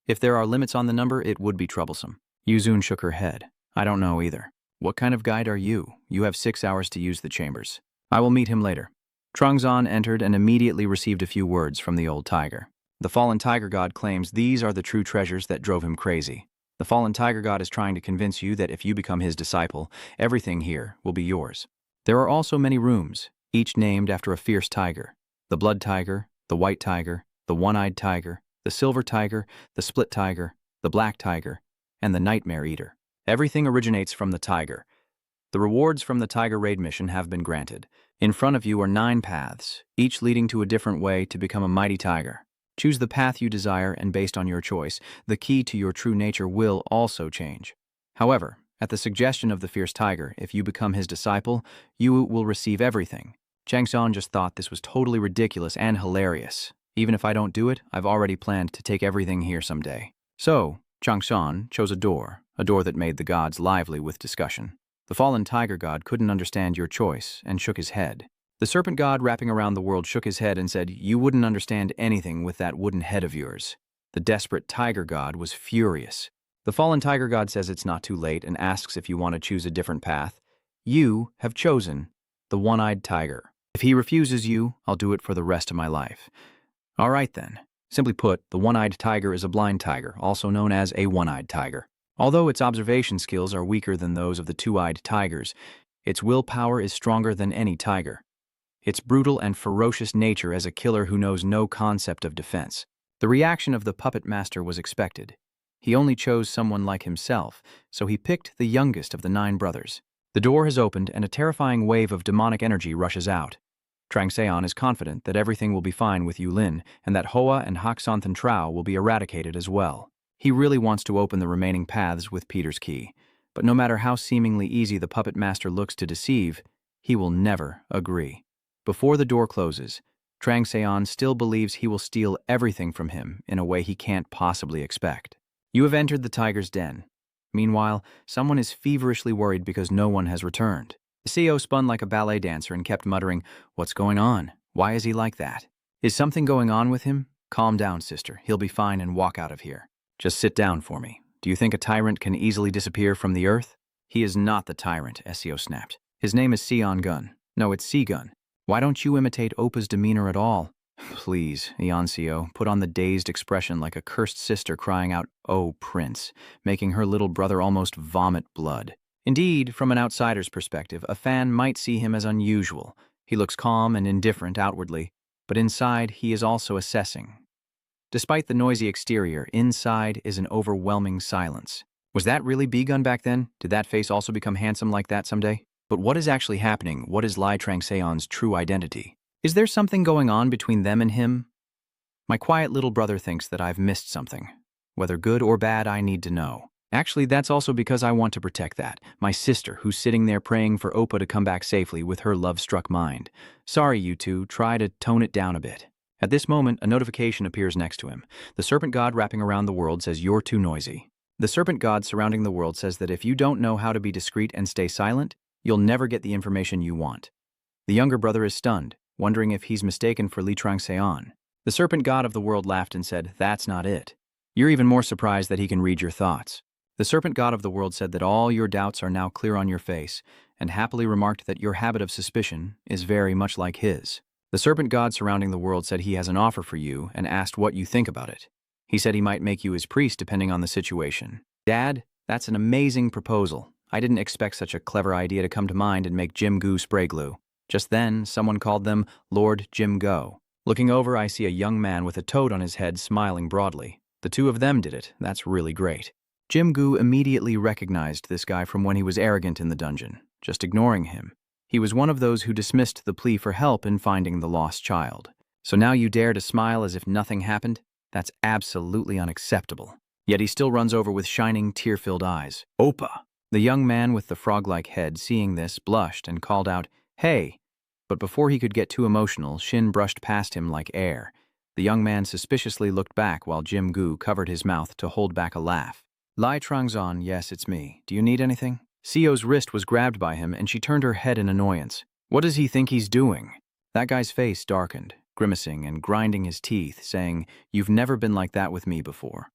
If there are limits on the number, it would be troublesome." Yuzun shook her head. "I don't know either. What kind of guide are you? You have 6 hours to use the chambers." "I will meet him later." Trungzon entered and immediately received a few words from the old tiger. The fallen tiger god claims these are the true treasures that drove him crazy. The fallen tiger god is trying to convince you that if you become his disciple, everything here will be yours. There are also many rooms, each named after a fierce tiger. The blood tiger, the white tiger, the one-eyed tiger, the silver tiger, the split tiger, the black tiger, and the nightmare eater. Everything originates from the tiger. The rewards from the tiger raid mission have been granted. In front of you are 9 paths, each leading to a different way to become a mighty tiger. Choose the path you desire, and based on your choice, the key to your true nature will also change. However, at the suggestion of the fierce tiger, if you become his disciple, you will receive everything. Changson just thought this was totally ridiculous and hilarious. Even if I don't do it, I've already planned to take everything here someday. So, Changson chose a door that made the gods lively with discussion. The fallen tiger god couldn't understand your choice and shook his head. The serpent god wrapping around the world shook his head and said, "You wouldn't understand anything with that wooden head of yours." The desperate tiger god was furious. The fallen tiger god says it's not too late and asks if you want to choose a different path. You have chosen the one-eyed tiger. If he refuses you, I'll do it for the rest of my life. All right then. Simply put, the one-eyed tiger is a blind tiger, also known as a one-eyed tiger. Although its observation skills are weaker than those of the two-eyed tigers, its willpower is stronger than any tiger. Its brutal and ferocious nature as a killer who knows no concept of defense. The reaction of the puppet master was expected. He only chose someone like himself, so he picked the youngest of the 9 brothers. The door has opened and a terrifying wave of demonic energy rushes out. Trangseon is confident that everything will be fine with Yulin and that Hoa and Hoksanthan Trao will be eradicated as well. He really wants to open the remaining paths with Peter's key, but no matter how seemingly easy the puppet master looks to deceive, he will never agree. Before the door closes, Trangseon still believes he will steal everything from him in a way he can't possibly expect. You have entered the tiger's den. Meanwhile, someone is feverishly worried because no one has returned. The CEO spun like a ballet dancer and kept muttering, "What's going on? Why is he like that? Is something going on with him? Calm down, sister. He'll be fine," and walk out of here. "Just sit down for me. Do you think a tyrant can easily disappear from the earth?" "He is not the tyrant," SEO snapped. "His name is Sion Gun. No, it's Segun. Why don't you imitate Opa's demeanor at all?" "Please," Eonseo put on the dazed expression like a cursed sister crying out, "Oh, Prince," making her little brother almost vomit blood. Indeed, from an outsider's perspective, a fan might see him as unusual. He looks calm and indifferent outwardly, but inside he is also assessing. Despite the noisy exterior, inside is an overwhelming silence. Was that really B-Gun back then? Did that face also become handsome like that someday? But what is actually happening? What is Lai Trangseon's true identity? Is there something going on between them and him? My quiet little brother thinks that I've missed something. Whether good or bad, I need to know. Actually, that's also because I want to protect that. My sister, who's sitting there praying for Opa to come back safely with her love-struck mind. Sorry, you two, try to tone it down a bit. At this moment, a notification appears next to him. The serpent god wrapping around the world says, "You're too noisy." The serpent god surrounding the world says that if you don't know how to be discreet and stay silent, you'll never get the information you want. The younger brother is stunned, wondering if he's mistaken for Li Trangseon. The serpent god of the world laughed and said, "That's not it. You're even more surprised that he can read your thoughts." The serpent god of the world said that all your doubts are now clear on your face, and happily remarked that your habit of suspicion is very much like his. The serpent god surrounding the world said he has an offer for you and asked what you think about it. He said he might make you his priest depending on the situation. "Dad, that's an amazing proposal. I didn't expect such a clever idea to come to mind and make Jim Goo spray glue." Just then, someone called them Lord Jim Go. Looking over, I see a young man with a toad on his head smiling broadly. The two of them did it. That's really great. Jim Goo immediately recognized this guy from when he was arrogant in the dungeon, just ignoring him. He was one of those who dismissed the plea for help in finding the lost child. So now you dare to smile as if nothing happened? That's absolutely unacceptable. Yet he still runs over with shining, tear-filled eyes. "Opa!" The young man with the frog-like head, seeing this, blushed and called out, "Hey!" But before he could get too emotional, Shin brushed past him like air. The young man suspiciously looked back while Jim Goo covered his mouth to hold back a laugh. "Lai Trangzon, yes, it's me. Do you need anything?" Sio's wrist was grabbed by him and she turned her head in annoyance. What does he think he's doing? That guy's face darkened, grimacing and grinding his teeth, saying, "You've never been like that with me before."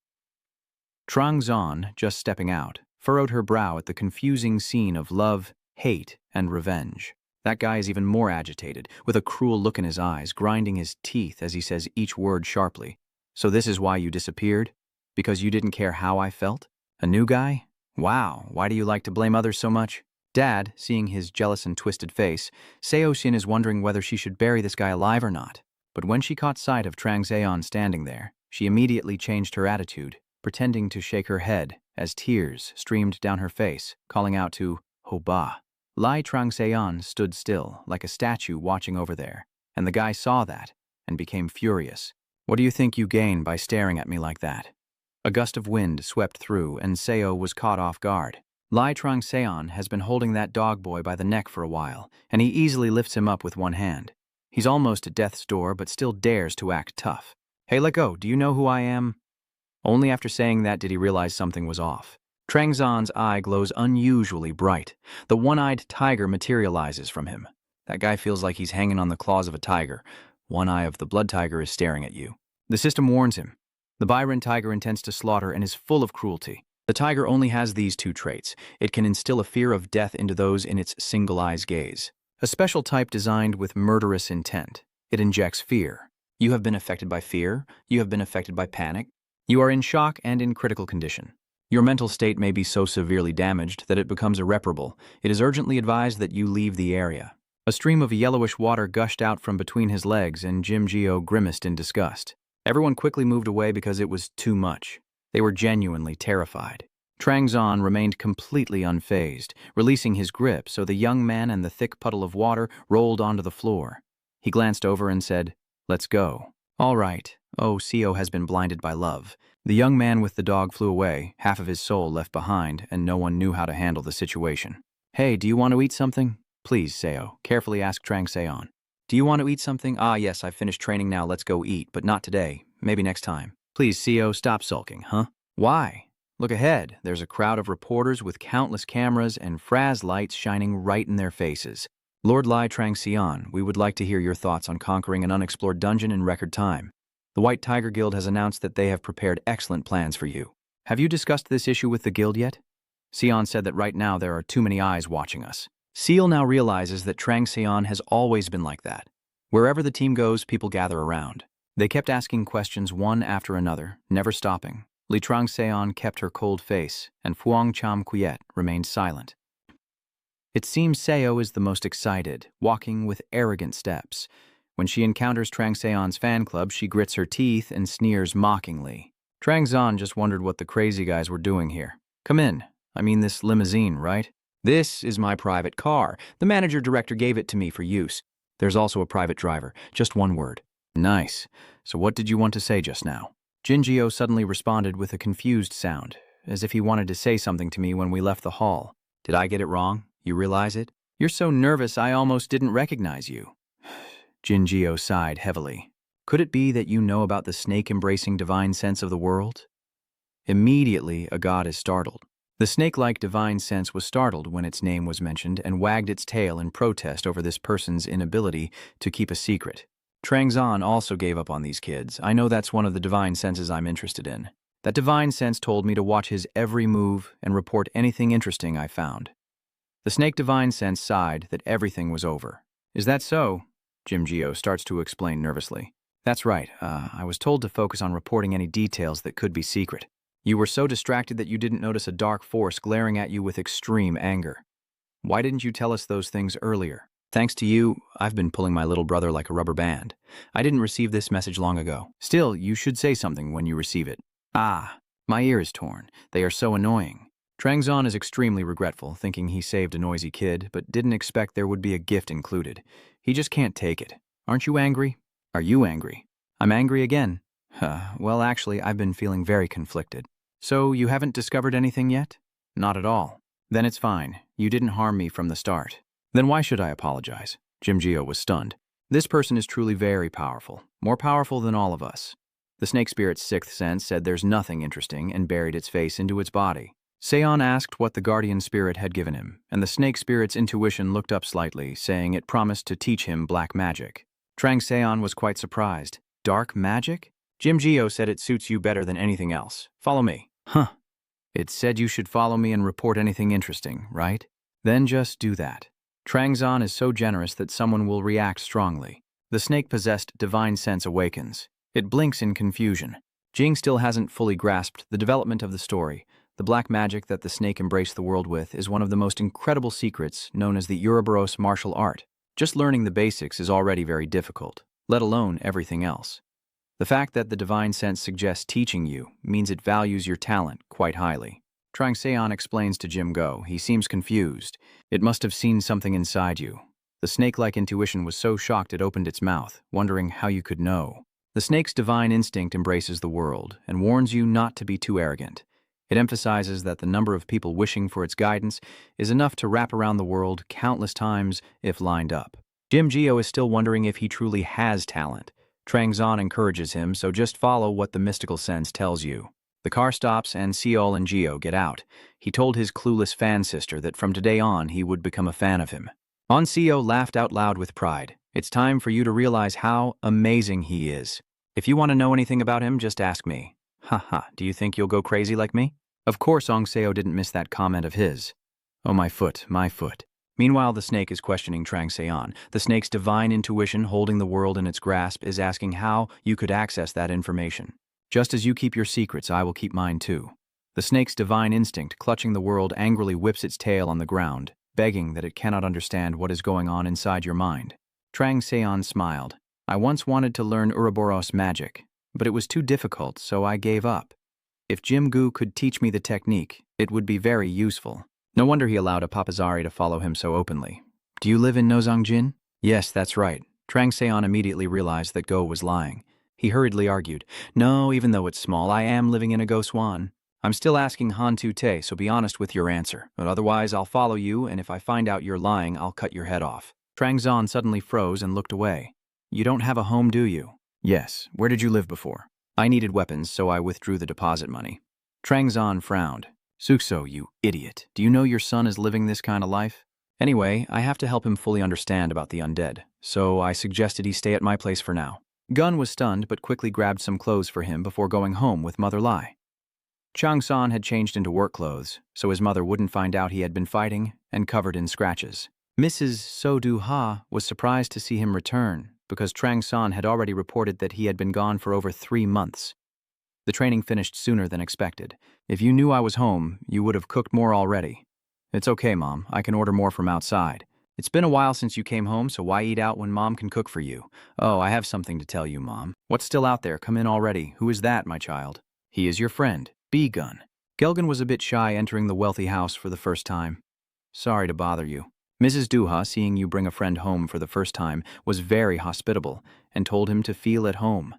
Trangzon, just stepping out, furrowed her brow at the confusing scene of love, hate, and revenge. That guy is even more agitated, with a cruel look in his eyes, grinding his teeth as he says each word sharply. So this is why you disappeared? Because you didn't care how I felt? A new guy? Wow, why do you like to blame others so much? Dad, seeing his jealous and twisted face, Seo-shin is wondering whether she should bury this guy alive or not. But when she caught sight of Trang Seon standing there, she immediately changed her attitude, pretending to shake her head as tears streamed down her face, calling out to Ho-ba. Lai Trang Seon stood still, like a statue watching over there, and the guy saw that and became furious. What do you think you gain by staring at me like that? A gust of wind swept through, and Seo was caught off guard. Lai Trang Seon has been holding that dog boy by the neck for a while, and he easily lifts him up with one hand. He's almost at death's door, but still dares to act tough. Hey, let go, do you know who I am? Only after saying that did he realize something was off. Trang Zon's eye glows unusually bright. The one-eyed tiger materializes from him. That guy feels like he's hanging on the claws of a tiger. One eye of the blood tiger is staring at you. The system warns him. The Byron tiger intends to slaughter and is full of cruelty. The tiger only has these two traits. It can instill a fear of death into those in its single-eyes gaze. A special type designed with murderous intent. It injects fear. You have been affected by fear. You have been affected by panic. You are in shock and in critical condition. Your mental state may be so severely damaged that it becomes irreparable. It is urgently advised that you leave the area. A stream of yellowish water gushed out from between his legs, and Jim Geo grimaced in disgust. Everyone quickly moved away because it was too much. They were genuinely terrified. Trang Zon remained completely unfazed, releasing his grip so the young man and the thick puddle of water rolled onto the floor. He glanced over and said, "Let's go." "All right. Oh, Seo has been blinded by love." The young man with the dog flew away, half of his soul left behind, and no one knew how to handle the situation. "Hey, do you want to eat something?" "Please, Seo," carefully asked Trang Seon. "Do you want to eat something?" "Ah, yes, I've finished training now, let's go eat, but not today. Maybe next time." "Please, Seo, stop sulking, huh?" "Why?" "Look ahead. There's a crowd of reporters with countless cameras and fraz lights shining right in their faces. Lord Lai Trang Seon, we would like to hear your thoughts on conquering an unexplored dungeon in record time. The White Tiger Guild has announced that they have prepared excellent plans for you. Have you discussed this issue with the guild yet?" Seon said that right now there are too many eyes watching us. Seal now realizes that Trang Seon has always been like that. Wherever the team goes, people gather around. They kept asking questions one after another, never stopping. Li Trang Seon kept her cold face, and Phuong Cham Quiet remained silent. It seems Seo is the most excited, walking with arrogant steps. When she encounters Trang Seon's fan club, she grits her teeth and sneers mockingly. Trang Zon just wondered what the crazy guys were doing here. "Come in. I mean this limousine, right?" "This is my private car. The manager-director gave it to me for use. There's also a private driver. Just one word." "Nice. So what did you want to say just now?" Jinjio suddenly responded with a confused sound, as if he wanted to say something to me when we left the hall. "Did I get it wrong? You realize it? You're so nervous I almost didn't recognize you." Jinjio sighed heavily. "Could it be that you know about the snake-embracing divine sense of the world?" Immediately, a god is startled. The snake-like divine sense was startled when its name was mentioned and wagged its tail in protest over this person's inability to keep a secret. Trang Zon also gave up on these kids. I know that's one of the divine senses I'm interested in. That divine sense told me to watch his every move and report anything interesting I found. The snake divine sense sighed that everything was over. "Is that so?" Jim Geo starts to explain nervously. "That's right. I was told to focus on reporting any details that could be secret. You were so distracted that you didn't notice a dark force glaring at you with extreme anger. Why didn't you tell us those things earlier? Thanks to you, I've been pulling my little brother like a rubber band. I didn't receive this message long ago. Still, you should say something when you receive it." "Ah, my ear is torn. They are so annoying." Trang Zon is extremely regretful, thinking he saved a noisy kid, but didn't expect there would be a gift included. He just can't take it. "Aren't you angry?" "Are you angry?" "I'm angry again." Well, actually, I've been feeling very conflicted." "So you haven't discovered anything yet?" "Not at all." "Then it's fine. You didn't harm me from the start." "Then why should I apologize?" Jim Geo was stunned. "This person is truly very powerful, more powerful than all of us." The snake spirit's sixth sense said there's nothing interesting and buried its face into its body. Seon asked what the guardian spirit had given him, and the snake spirit's intuition looked up slightly, saying it promised to teach him black magic. Trang Seon was quite surprised. "Dark magic?" "Jim Geo said it suits you better than anything else. Follow me." "Huh. It said you should follow me and report anything interesting, right? Then just do that." Trangzon is so generous that someone will react strongly. The snake-possessed divine sense awakens. It blinks in confusion. Jing still hasn't fully grasped the development of the story. The black magic that the snake embraced the world with is one of the most incredible secrets known as the Ouroboros martial art. Just learning the basics is already very difficult, let alone everything else. The fact that the divine sense suggests teaching you means it values your talent quite highly. Trangseon explains to Jim Go. He seems confused. It must have seen something inside you. The snake-like intuition was so shocked it opened its mouth, wondering how you could know. The snake's divine instinct embraces the world and warns you not to be too arrogant. It emphasizes that the number of people wishing for its guidance is enough to wrap around the world countless times if lined up. Jim Geo is still wondering if he truly has talent. Trangzon encourages him, so just follow what the mystical sense tells you. The car stops and Seol and Geo get out. He told his clueless fan sister that from today on he would become a fan of him. Seo laughed out loud with pride. It's time for you to realize how amazing he is. If you want to know anything about him, just ask me. Haha, do you think you'll go crazy like me? Of course Seo didn't miss that comment of his. Oh, my foot, my foot. Meanwhile, the snake is questioning Trangseon. The snake's divine intuition holding the world in its grasp is asking how you could access that information. Just as you keep your secrets, I will keep mine too. The snake's divine instinct, clutching the world, angrily whips its tail on the ground, begging that it cannot understand what is going on inside your mind. Trangseon smiled. I once wanted to learn Ouroboros magic, but it was too difficult, so I gave up. If Jim Gu could teach me the technique, it would be very useful. No wonder he allowed a papazari to follow him so openly. Do you live in Nozangjin? Yes, that's right. Trangseon immediately realized that Go was lying. He hurriedly argued, no, even though it's small, I am living in a Go Swan. I'm still asking Han Tu Te, so be honest with your answer. But otherwise, I'll follow you, and if I find out you're lying, I'll cut your head off. Trangzon suddenly froze and looked away. You don't have a home, do you? Yes. Where did you live before? I needed weapons, so I withdrew the deposit money. Trangzon frowned. Sukso, you idiot. Do you know your son is living this kind of life? Anyway, I have to help him fully understand about the undead, so I suggested he stay at my place for now. Gun was stunned but quickly grabbed some clothes for him before going home with Mother Lai. Changsan had changed into work clothes, so his mother wouldn't find out he had been fighting and covered in scratches. Mrs. So Ha was surprised to see him return because Trangsan had already reported that he had been gone for over 3 months. The training finished sooner than expected. If you knew I was home, you would have cooked more already. It's okay, Mom. I can order more from outside. It's been a while since you came home, so why eat out when Mom can cook for you? Oh, I have something to tell you, Mom. What's still out there? Come in already. Who is that, my child? He is your friend, B-Gun. Gelgan was a bit shy entering the wealthy house for the first time. Sorry to bother you. Mrs. Duha, seeing you bring a friend home for the first time, was very hospitable and told him to feel at home.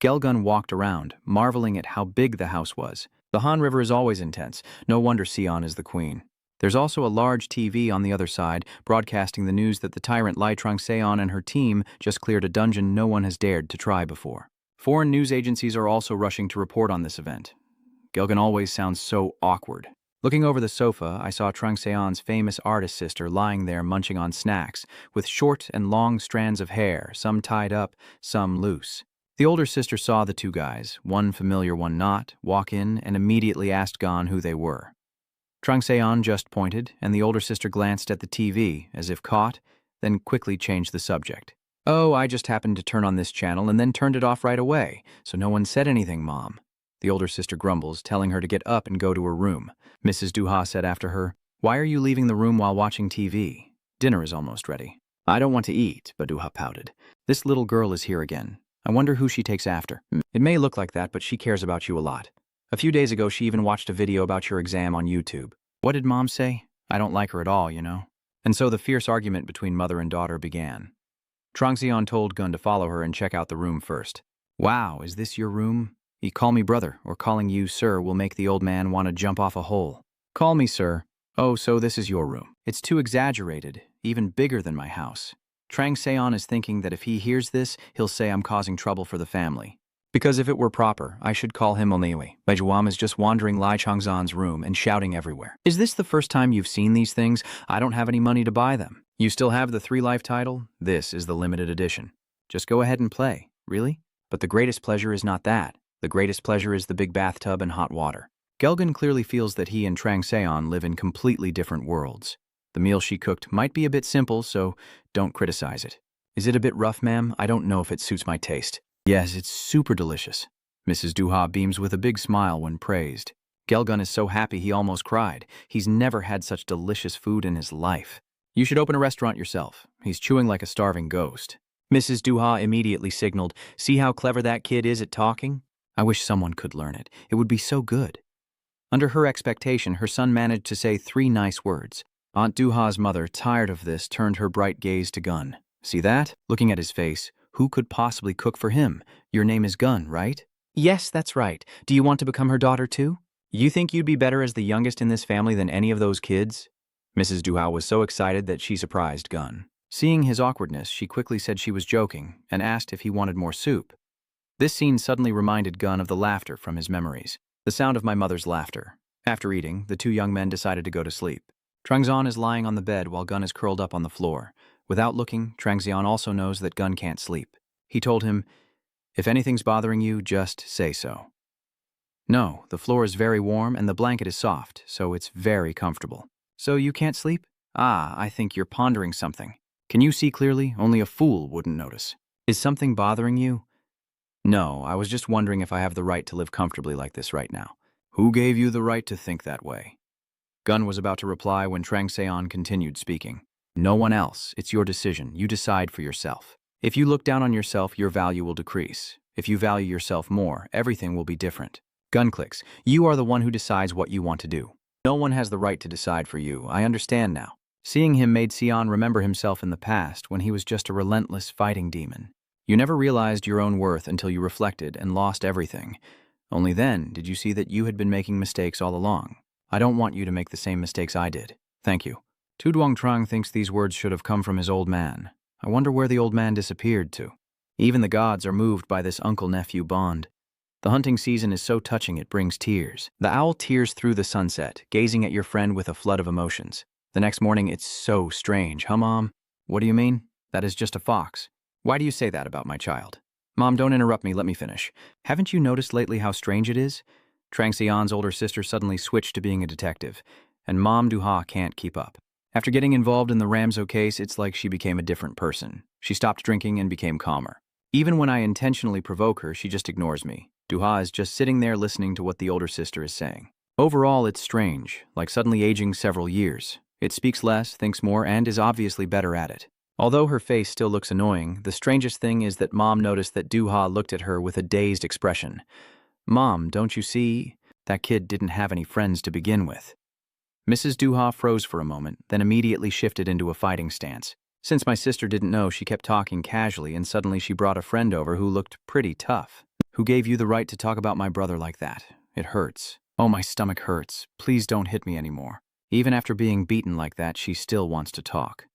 Gelgun walked around, marveling at how big the house was. The Han River is always intense. No wonder Sion is the queen. There's also a large TV on the other side, broadcasting the news that the tyrant Lai Trangseon and her team just cleared a dungeon no one has dared to try before. Foreign news agencies are also rushing to report on this event. Gelgan always sounds so awkward. Looking over the sofa, I saw Trangseon's famous artist sister lying there munching on snacks, with short and long strands of hair, some tied up, some loose. The older sister saw the two guys, one familiar, one not, walk in and immediately asked Gon who they were. Trangseon just pointed, and the older sister glanced at the TV, as if caught, then quickly changed the subject. Oh, I just happened to turn on this channel and then turned it off right away, so no one said anything, Mom. The older sister grumbles, telling her to get up and go to her room. Mrs. Duha said after her, Why are you leaving the room while watching TV? Dinner is almost ready. I don't want to eat, Duha pouted. This little girl is here again. I wonder who she takes after. It may look like that, but she cares about you a lot. A few days ago, she even watched a video about your exam on YouTube. What did Mom say? I don't like her at all, you know. And so the fierce argument between mother and daughter began. Trangseon told Gun to follow her and check out the room first. Wow, is this your room? You call me brother, or calling you sir will make the old man want to jump off a hole. Call me sir. Oh, so this is your room. It's too exaggerated, even bigger than my house. Trangseon is thinking that if he hears this, he'll say I'm causing trouble for the family. Because if it were proper, I should call him Onlewi. Bejuam is just wandering Lai Changzan's room and shouting everywhere. Is this the first time you've seen these things? I don't have any money to buy them. You still have the 3-life title? This is the limited edition. Just go ahead and play. Really? But the greatest pleasure is not that. The greatest pleasure is the big bathtub and hot water. Gelgan clearly feels that he and Trangseon live in completely different worlds. The meal she cooked might be a bit simple, so don't criticize it. Is it a bit rough, ma'am? I don't know if it suits my taste. Yes, it's super delicious. Mrs. Duha beams with a big smile when praised. Gelgun is so happy he almost cried. He's never had such delicious food in his life. You should open a restaurant yourself. He's chewing like a starving ghost. Mrs. Duha immediately signaled, "See how clever that kid is at talking? I wish someone could learn it. It would be so good." Under her expectation, her son managed to say 3 nice words. Aunt Duha's mother, tired of this, turned her bright gaze to Gun. "See that?" Looking at his face. "Who could possibly cook for him? Your name is Gun, right?" "Yes, that's right. Do you want to become her daughter too? You think you'd be better as the youngest in this family than any of those kids?" Mrs. Duha was so excited that she surprised Gun. Seeing his awkwardness, she quickly said she was joking and asked if he wanted more soup. This scene suddenly reminded Gun of the laughter from his memories. The sound of my mother's laughter. After eating, the 2 young men decided to go to sleep. Trangxian is lying on the bed while Gun is curled up on the floor. Without looking, Trangxian also knows that Gun can't sleep. He told him, "If anything's bothering you, just say so." No, the floor is very warm and the blanket is soft, so it's very comfortable. "So you can't sleep? Ah, I think you're pondering something. Can you see clearly? Only a fool wouldn't notice. Is something bothering you?" "No, I was just wondering if I have the right to live comfortably like this right now." "Who gave you the right to think that way?" Gun was about to reply when Trangxian continued speaking. "No one else. It's your decision. You decide for yourself. If you look down on yourself, your value will decrease. If you value yourself more, everything will be different." Gun clicks. "You are the one who decides what you want to do. No one has the right to decide for you. I understand now." Seeing him made Xian remember himself in the past when he was just a relentless fighting demon. You never realized your own worth until you reflected and lost everything. Only then did you see that you had been making mistakes all along. I don't want you to make the same mistakes I did. Thank you. Tu Duongtrang thinks these words should have come from his old man. I wonder where the old man disappeared to. Even the gods are moved by this uncle-nephew bond. The hunting season is so touching it brings tears. The owl tears through the sunset, gazing at your friend with a flood of emotions. The next morning, it's so strange, huh, Mom? What do you mean? That is just a fox. Why do you say that about my child? Mom, don't interrupt me, let me finish. Haven't you noticed lately how strange it is? Trangxian's older sister suddenly switched to being a detective, and Mom Duha can't keep up. After getting involved in the Ramzo case, it's like she became a different person. She stopped drinking and became calmer. Even when I intentionally provoke her, she just ignores me. Duha is just sitting there listening to what the older sister is saying. Overall, it's strange, like suddenly aging several years. It speaks less, thinks more, and is obviously better at it. Although her face still looks annoying, the strangest thing is that Mom noticed that Duha looked at her with a dazed expression. "Mom, don't you see? That kid didn't have any friends to begin with." Mrs. Duha froze for a moment, then immediately shifted into a fighting stance. Since my sister didn't know, she kept talking casually, and suddenly she brought a friend over who looked pretty tough. "Who gave you the right to talk about my brother like that? It hurts. Oh, my stomach hurts. Please don't hit me anymore." Even after being beaten like that, she still wants to talk.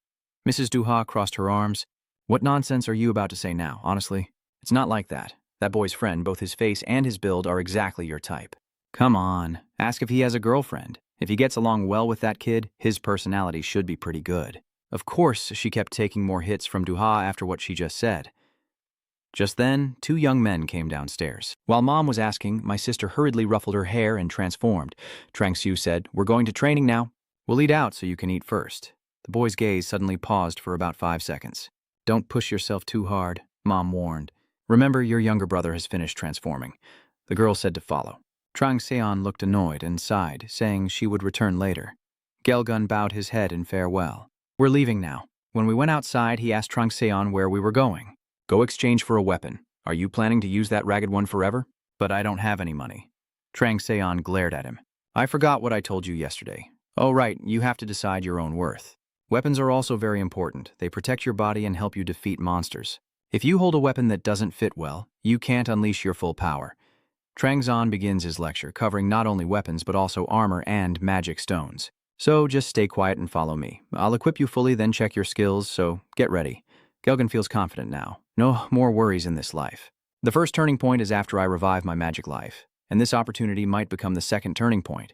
Mrs. Duha crossed her arms. "What nonsense are you about to say now, honestly? It's not like that. That boy's friend, both his face and his build, are exactly your type. Come on, ask if he has a girlfriend. If he gets along well with that kid, his personality should be pretty good." Of course, she kept taking more hits from Duha after what she just said. Just then, 2 young men came downstairs. While Mom was asking, my sister hurriedly ruffled her hair and transformed. Trangxiu said, "We're going to training now. We'll eat out so you can eat first." The boy's gaze suddenly paused for about 5 seconds. "Don't push yourself too hard," Mom warned. "Remember, your younger brother has finished transforming." The girl said to follow. Trangxian looked annoyed and sighed, saying she would return later. Gelgun bowed his head in farewell. "We're leaving now." When we went outside, he asked Trangxian where we were going. "Go exchange for a weapon. Are you planning to use that ragged one forever?" "But I don't have any money." Trangxian glared at him. "I forgot what I told you yesterday. Oh right, you have to decide your own worth. Weapons are also very important. They protect your body and help you defeat monsters. If you hold a weapon that doesn't fit well, you can't unleash your full power." Trangxian begins his lecture, covering not only weapons but also armor and magic stones. "So just stay quiet and follow me. I'll equip you fully, then check your skills, so get ready." Gelgun feels confident now. No more worries in this life. The first turning point is after I revive my magic life, and this opportunity might become the second turning point.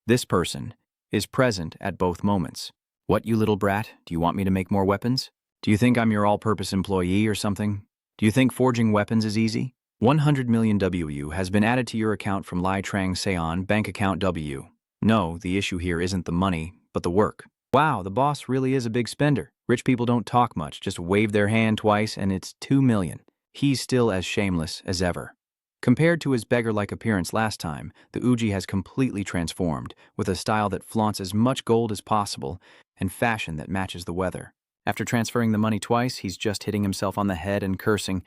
This person is present at both moments. "What, you little brat? Do you want me to make more weapons? Do you think I'm your all-purpose employee or something? Do you think forging weapons is easy? 100 million WU has been added to your account from Lai Trangxian bank account W. No, the issue here isn't the money, but the work. Wow, the boss really is a big spender. Rich people don't talk much, just wave their hand twice and it's 2 million. He's still as shameless as ever. Compared to his beggar-like appearance last time, the Uji has completely transformed, with a style that flaunts as much gold as possible and fashion that matches the weather. After transferring the money twice, he's just hitting himself on the head and cursing.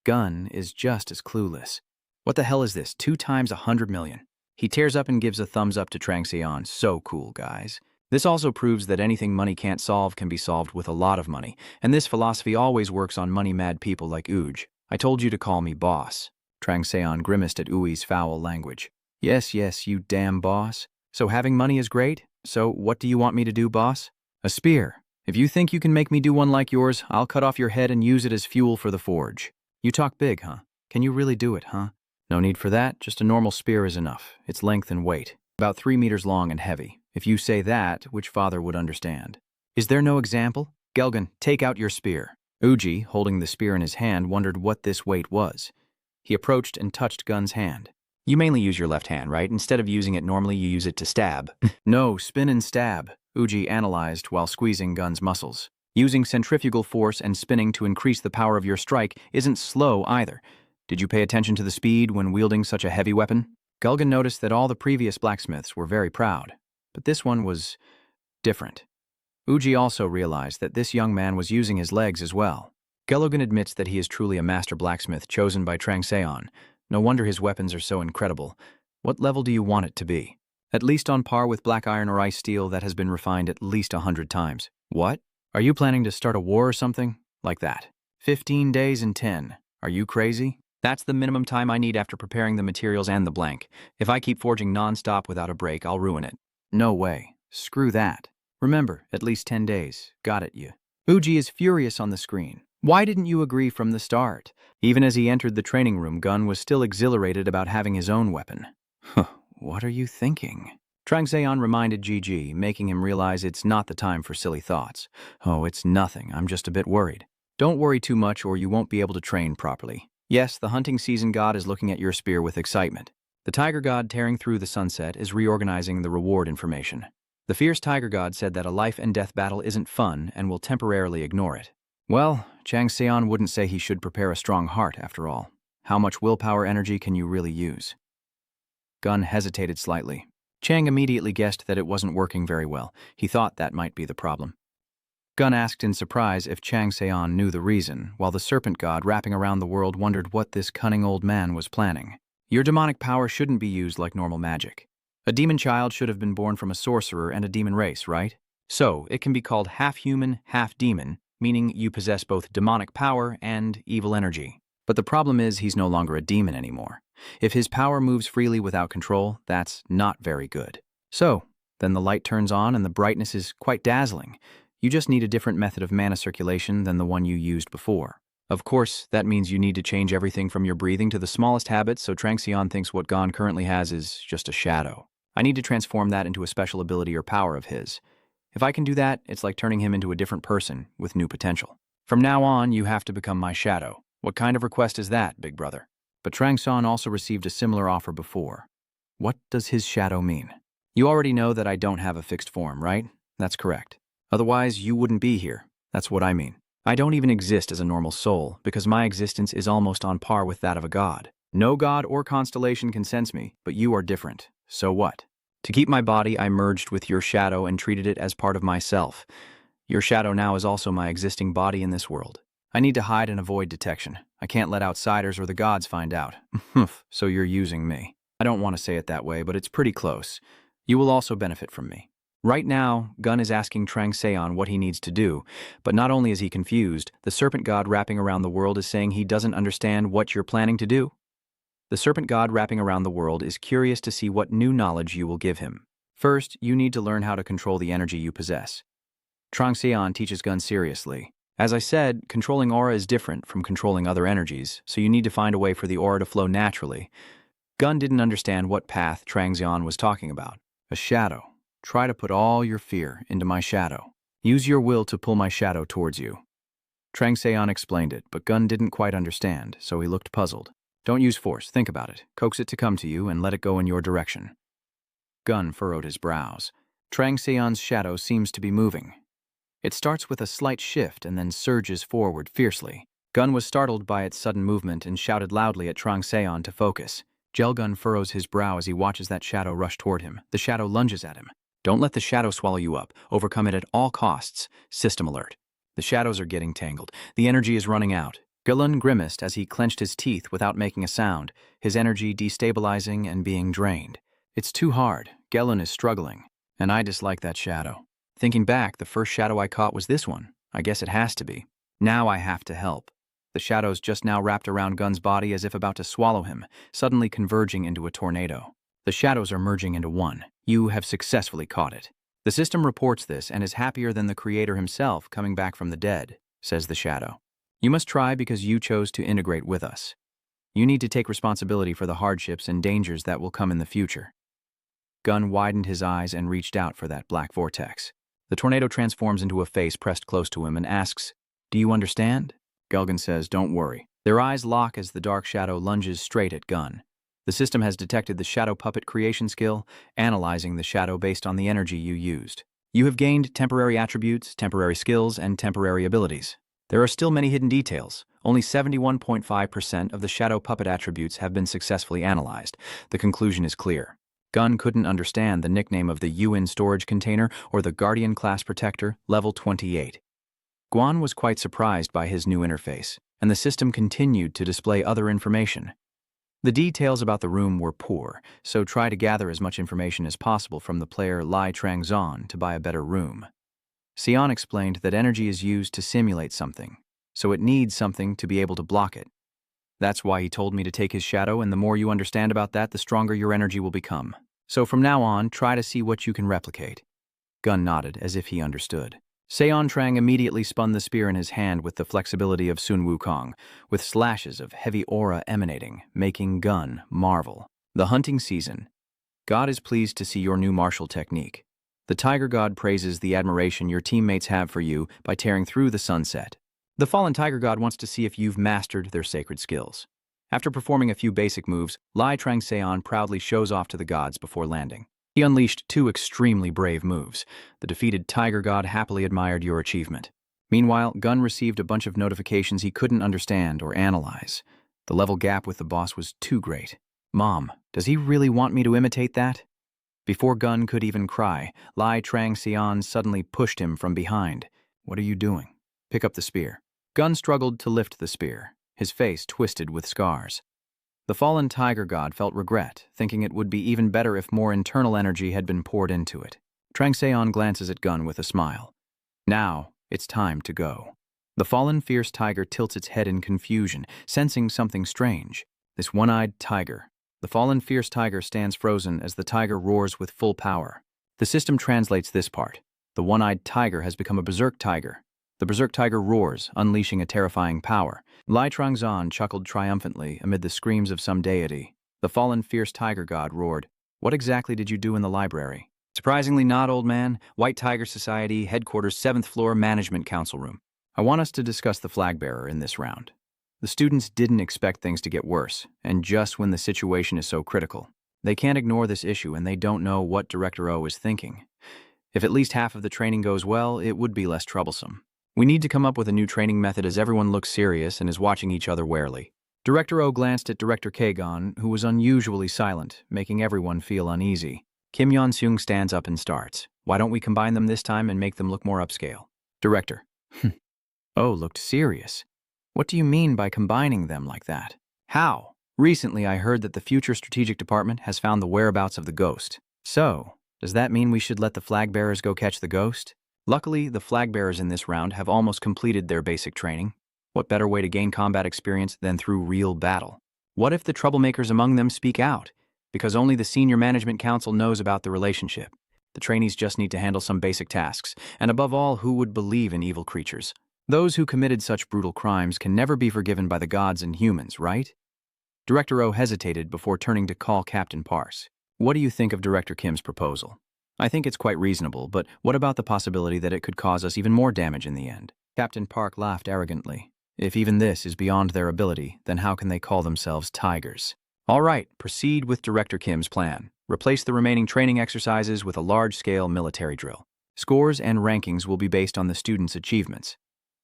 Gun is just as clueless. What the hell is this? 2 times 100 million. He tears up and gives a thumbs up to Trangseon. So cool, guys. This also proves that anything money can't solve can be solved with a lot of money, and this philosophy always works on money-mad people like Uj. I told you to call me boss. Trangseon grimaced at Ui's foul language. Yes, you damn boss. So having money is great? So what do you want me to do, boss? A spear. If you think you can make me do one like yours, I'll cut off your head and use it as fuel for the forge. You talk big, huh? Can you really do it, huh? No need for that, just a normal spear is enough. Its length and weight. About 3 meters long and heavy. If you say that, which father would understand? Is there no example? Gelgan, take out your spear. Uji, holding the spear in his hand, wondered what this weight was. He approached and touched Gun's hand. You mainly use your left hand, right? Instead of using it normally, you use it to stab. No, spin and stab, Uji analyzed while squeezing Gun's muscles. Using centrifugal force and spinning to increase the power of your strike isn't slow either. Did you pay attention to the speed when wielding such a heavy weapon? Gulgan noticed that all the previous blacksmiths were very proud, but this one was different. Uji also realized that this young man was using his legs as well. Gelogan admits that he is truly a master blacksmith chosen by Trangseon. No wonder his weapons are so incredible. What level do you want it to be? At least on par with black iron or ice steel that has been refined at least 100 times. What? Are you planning to start a war or something? Like that. 15 days and 10. Are you crazy? That's the minimum time I need after preparing the materials and the blank. If I keep forging non-stop without a break, I'll ruin it. No way. Screw that. Remember, at least 10 days. Got it, you. Uji is furious on the screen. Why didn't you agree from the start? Even as he entered the training room, Gun was still exhilarated about having his own weapon. Huh, what are you thinking? Trangseon reminded GG, making him realize it's not the time for silly thoughts. Oh, it's nothing. I'm just a bit worried. Don't worry too much or you won't be able to train properly. Yes, the hunting season god is looking at your spear with excitement. The tiger god tearing through the sunset is reorganizing the reward information. The fierce tiger god said that a life and death battle isn't fun and will temporarily ignore it. Well, Trangseon wouldn't say he should prepare a strong heart after all. How much willpower energy can you really use? Gun hesitated slightly. Chang immediately guessed that it wasn't working very well. He thought that might be the problem. Gun asked in surprise if Trangseon knew the reason, while the serpent god wrapping around the world wondered what this cunning old man was planning. Your demonic power shouldn't be used like normal magic. A demon child should have been born from a sorcerer and a demon race, right? So, it can be called half-human, half-demon, meaning you possess both demonic power and evil energy. But the problem is he's no longer a demon anymore. If his power moves freely without control, that's not very good. So, then the light turns on and the brightness is quite dazzling. You just need a different method of mana circulation than the one you used before. Of course, that means you need to change everything from your breathing to the smallest habits, so Trangseon thinks what Gon currently has is just a shadow. I need to transform that into a special ability or power of his. If I can do that, it's like turning him into a different person with new potential. From now on, you have to become my shadow. What kind of request is that, big brother? But Trangseon also received a similar offer before. What does his shadow mean? You already know that I don't have a fixed form, right? That's correct. Otherwise, you wouldn't be here. That's what I mean. I don't even exist as a normal soul, because my existence is almost on par with that of a god. No god or constellation can sense me, but you are different. So what? To keep my body, I merged with your shadow and treated it as part of myself. Your shadow now is also my existing body in this world. I need to hide and avoid detection. I can't let outsiders or the gods find out. So you're using me. I don't want to say it that way, but it's pretty close. You will also benefit from me. Right now, Gun is asking Trangseon what he needs to do, but not only is he confused, the serpent god wrapping around the world is saying he doesn't understand what you're planning to do. The serpent god wrapping around the world is curious to see what new knowledge you will give him. First, you need to learn how to control the energy you possess. Trangseon teaches Gun seriously. As I said, controlling aura is different from controlling other energies, so you need to find a way for the aura to flow naturally. Gun didn't understand what path Trangseon was talking about. A shadow. Try to put all your fear into my shadow. Use your will to pull my shadow towards you. Trangseon explained it, but Gun didn't quite understand, so he looked puzzled. Don't use force, think about it. Coax it to come to you and let it go in your direction. Gun furrowed his brows. Trang Seon's shadow seems to be moving. It starts with a slight shift and then surges forward fiercely. Gun was startled by its sudden movement and shouted loudly at Trang Seon to focus. Gelgun furrows his brow as he watches that shadow rush toward him. The shadow lunges at him. Don't let the shadow swallow you up. Overcome it at all costs. System alert. The shadows are getting tangled. The energy is running out. Gelgun grimaced as he clenched his teeth without making a sound, his energy destabilizing and being drained. It's too hard. Gelgun is struggling. And I dislike that shadow. Thinking back, the first shadow I caught was this one. I guess it has to be. Now I have to help. The shadows just now wrapped around Gun's body as if about to swallow him, suddenly converging into a tornado. The shadows are merging into one. You have successfully caught it. The system reports this and is happier than the creator himself coming back from the dead, says the shadow. You must try because you chose to integrate with us. You need to take responsibility for the hardships and dangers that will come in the future. Gun widened his eyes and reached out for that black vortex. The tornado transforms into a face pressed close to him and asks, "Do you understand?" Gelgun says, "Don't worry." Their eyes lock as the dark shadow lunges straight at Gun. The system has detected the shadow puppet creation skill, analyzing the shadow based on the energy you used. You have gained temporary attributes, temporary skills, and temporary abilities. There are still many hidden details. Only 71.5% of the shadow puppet attributes have been successfully analyzed. The conclusion is clear. Gun couldn't understand the nickname of the UN storage container or the Guardian class protector, level 28. Guan was quite surprised by his new interface, and the system continued to display other information. The details about the room were poor, so try to gather as much information as possible from the player Lai Trangzon to buy a better room. Sion explained that energy is used to simulate something, so it needs something to be able to block it. That's why he told me to take his shadow, and the more you understand about that, the stronger your energy will become. So from now on, try to see what you can replicate. Gun nodded, as if he understood. Seon Trang immediately spun the spear in his hand with the flexibility of Sun Wukong, with slashes of heavy aura emanating, making Gun marvel. The hunting season. God is pleased to see your new martial technique. The Tiger God praises the admiration your teammates have for you by tearing through the sunset. The fallen Tiger God wants to see if you've mastered their sacred skills. After performing a few basic moves, Lai Trangseon proudly shows off to the gods before landing. He unleashed two extremely brave moves. The defeated Tiger God happily admired your achievement. Meanwhile, Gun received a bunch of notifications he couldn't understand or analyze. The level gap with the boss was too great. Mom, does he really want me to imitate that? Before Gun could even cry, Lai Trangseon suddenly pushed him from behind. What are you doing? Pick up the spear. Gun struggled to lift the spear, his face twisted with scars. The fallen Tiger God felt regret, thinking it would be even better if more internal energy had been poured into it. Trangseon glances at Gun with a smile. Now, it's time to go. The fallen fierce tiger tilts its head in confusion, sensing something strange. This one-eyed tiger. The fallen fierce tiger stands frozen as the tiger roars with full power. The system translates this part. The one-eyed tiger has become a berserk tiger. The berserk tiger roars, unleashing a terrifying power. Lai Trangzon chuckled triumphantly amid the screams of some deity. The fallen fierce tiger god roared, "What exactly did you do in the library?" "Surprisingly not, old man. White Tiger Society, headquarters, 7th floor, management council room. I want us to discuss the flag bearer in this round." The students didn't expect things to get worse, and just when the situation is so critical. They can't ignore this issue, and they don't know what Director O is thinking. If at least half of the training goes well, it would be less troublesome. We need to come up with a new training method as everyone looks serious and is watching each other warily. Director O glanced at Director Kagon, who was unusually silent, making everyone feel uneasy. Kim Yeon-seung stands up and starts. "Why don't we combine them this time and make them look more upscale?" Director. O looked serious. "What do you mean by combining them like that?" "How? Recently I heard that the future strategic department has found the whereabouts of the ghost. So, does that mean we should let the flag bearers go catch the ghost?" Luckily, the flag bearers in this round have almost completed their basic training. What better way to gain combat experience than through real battle? What if the troublemakers among them speak out? Because only the senior management council knows about the relationship. The trainees just need to handle some basic tasks, and above all, who would believe in evil creatures? Those who committed such brutal crimes can never be forgiven by the gods and humans, right? Director O hesitated before turning to call Captain Parse. "What do you think of Director Kim's proposal?" "I think it's quite reasonable, but what about the possibility that it could cause us even more damage in the end?" Captain Park laughed arrogantly. "If even this is beyond their ability, then how can they call themselves tigers?" "All right, proceed with Director Kim's plan." Replace the remaining training exercises with a large-scale military drill. Scores and rankings will be based on the student's achievements.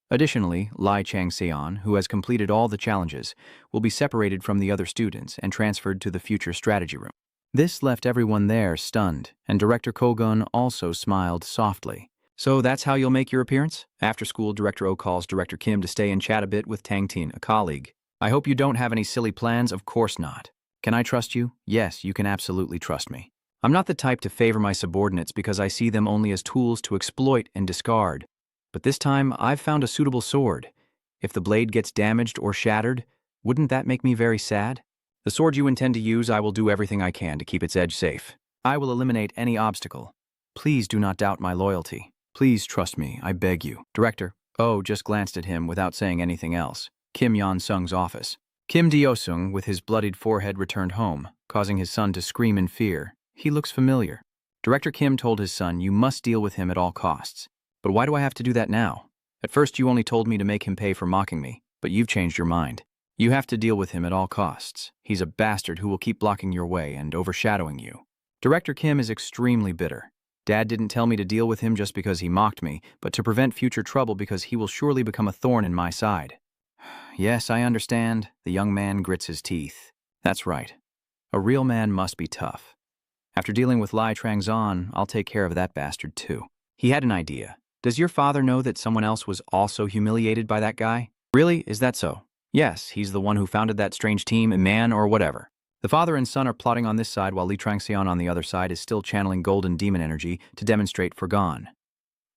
Additionally, Lai Changseon, who has completed all the challenges, will be separated from the other students and transferred to the future strategy room. This left everyone there stunned, and Director Kogun also smiled softly. So that's how you'll make your appearance? After school, Director O calls Director Kim to stay and chat a bit with Tang Tin, a colleague. I hope you don't have any silly plans. Of course not. Can I trust you? Yes, you can absolutely trust me. I'm not the type to favor my subordinates because I see them only as tools to exploit and discard. But this time, I've found a suitable sword. If the blade gets damaged or shattered, wouldn't that make me very sad? The sword you intend to use, I will do everything I can to keep its edge safe. I will eliminate any obstacle. Please do not doubt my loyalty. Please trust me, I beg you. Director Oh just glanced at him without saying anything else. Kim Yon-sung's office. Kim Dyo-sung, with his bloodied forehead, returned home, causing his son to scream in fear. He looks familiar. Director Kim told his son, you must deal with him at all costs. But why do I have to do that now? At first you only told me to make him pay for mocking me, but you've changed your mind. You have to deal with him at all costs. He's a bastard who will keep blocking your way and overshadowing you. Director Kim is extremely bitter. Dad didn't tell me to deal with him just because he mocked me, but to prevent future trouble because he will surely become a thorn in my side. Yes, I understand. The young man grits his teeth. That's right. A real man must be tough. After dealing with Lai Trangzon, I'll take care of that bastard too. He had an idea. Does your father know that someone else was also humiliated by that guy? Really? Is that so? Yes, he's the one who founded that strange team, a man or whatever. The father and son are plotting on this side while Li Trangseon on the other side is still channeling golden demon energy to demonstrate for Gon.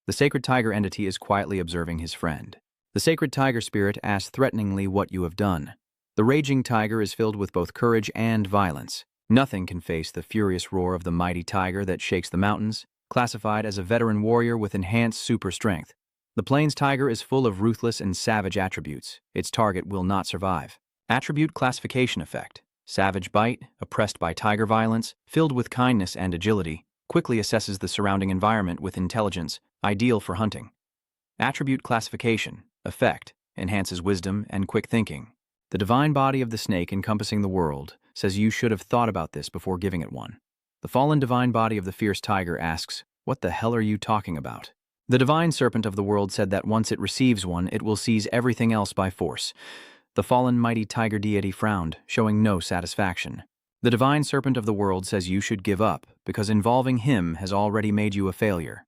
The sacred tiger entity is quietly observing his friend. The sacred tiger spirit asks threateningly what you have done. The raging tiger is filled with both courage and violence. Nothing can face the furious roar of the mighty tiger that shakes the mountains, classified as a veteran warrior with enhanced super strength. The Plains tiger is full of ruthless and savage attributes. Its target will not survive. Attribute classification effect. Savage bite, oppressed by tiger violence, filled with kindness and agility, quickly assesses the surrounding environment with intelligence, ideal for hunting. Attribute classification. Effect. Enhances wisdom and quick thinking. The divine body of the snake encompassing the world says you should have thought about this before giving it one. The fallen divine body of the fierce tiger asks, what the hell are you talking about? The divine serpent of the world said that once it receives one, it will seize everything else by force. The fallen mighty tiger deity frowned, showing no satisfaction. The divine serpent of the world says you should give up, because involving him has already made you a failure.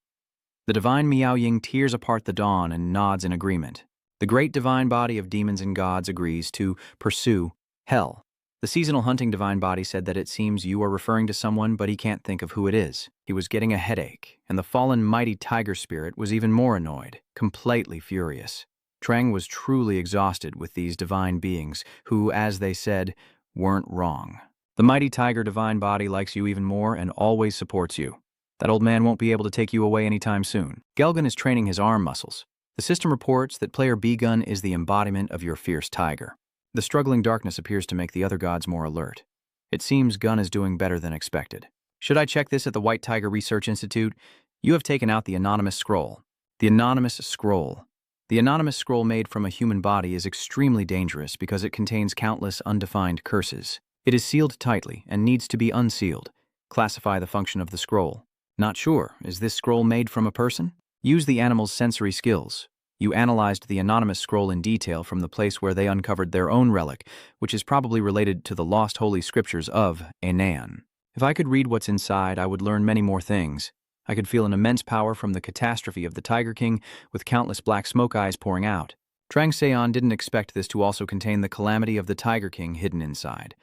The divine Miao Ying tears apart the dawn and nods in agreement. The great divine body of demons and gods agrees to pursue hell. The seasonal hunting divine body said that it seems you are referring to someone, but he can't think of who it is. He was getting a headache, and the fallen mighty tiger spirit was even more annoyed, completely furious. Trang was truly exhausted with these divine beings who, as they said, weren't wrong. The mighty tiger divine body likes you even more and always supports you. That old man won't be able to take you away anytime soon. Gelgun is training his arm muscles. The system reports that player B-Gun is the embodiment of your fierce tiger. The struggling darkness appears to make the other gods more alert. It seems Gun is doing better than expected. Should I check this at the White Tiger Research Institute? You have taken out the anonymous scroll. The anonymous scroll. The anonymous scroll made from a human body is extremely dangerous because it contains countless undefined curses. It is sealed tightly and needs to be unsealed. Classify the function of the scroll. Not sure. Is this scroll made from a person? Use the animal's sensory skills. You analyzed the anonymous scroll in detail from the place where they uncovered their own relic, which is probably related to the lost holy scriptures of Anan. If I could read what's inside, I would learn many more things. I could feel an immense power from the catastrophe of the Tiger King, with countless black smoke eyes pouring out. Trang Seon didn't expect this to also contain the calamity of the Tiger King hidden inside.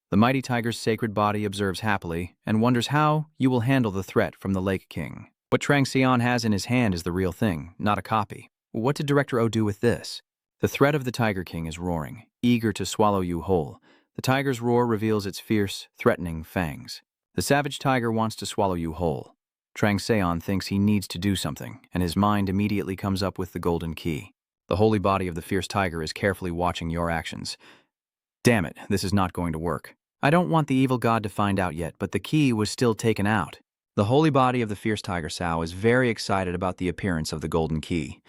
The mighty tiger's sacred body observes happily and wonders how you will handle the threat from the Lake King. What Trang Seon has in his hand is the real thing, not a copy. What did Director O do with this? The threat of the Tiger King is roaring, eager to swallow you whole. The tiger's roar reveals its fierce, threatening fangs. The savage tiger wants to swallow you whole. Trang Seon thinks he needs to do something, and his mind immediately comes up with the golden key. The holy body of the fierce tiger is carefully watching your actions. Damn it, this is not going to work. I don't want the evil god to find out yet, but the key was still taken out. The holy body of the fierce tiger Sao is very excited about the appearance of the golden key.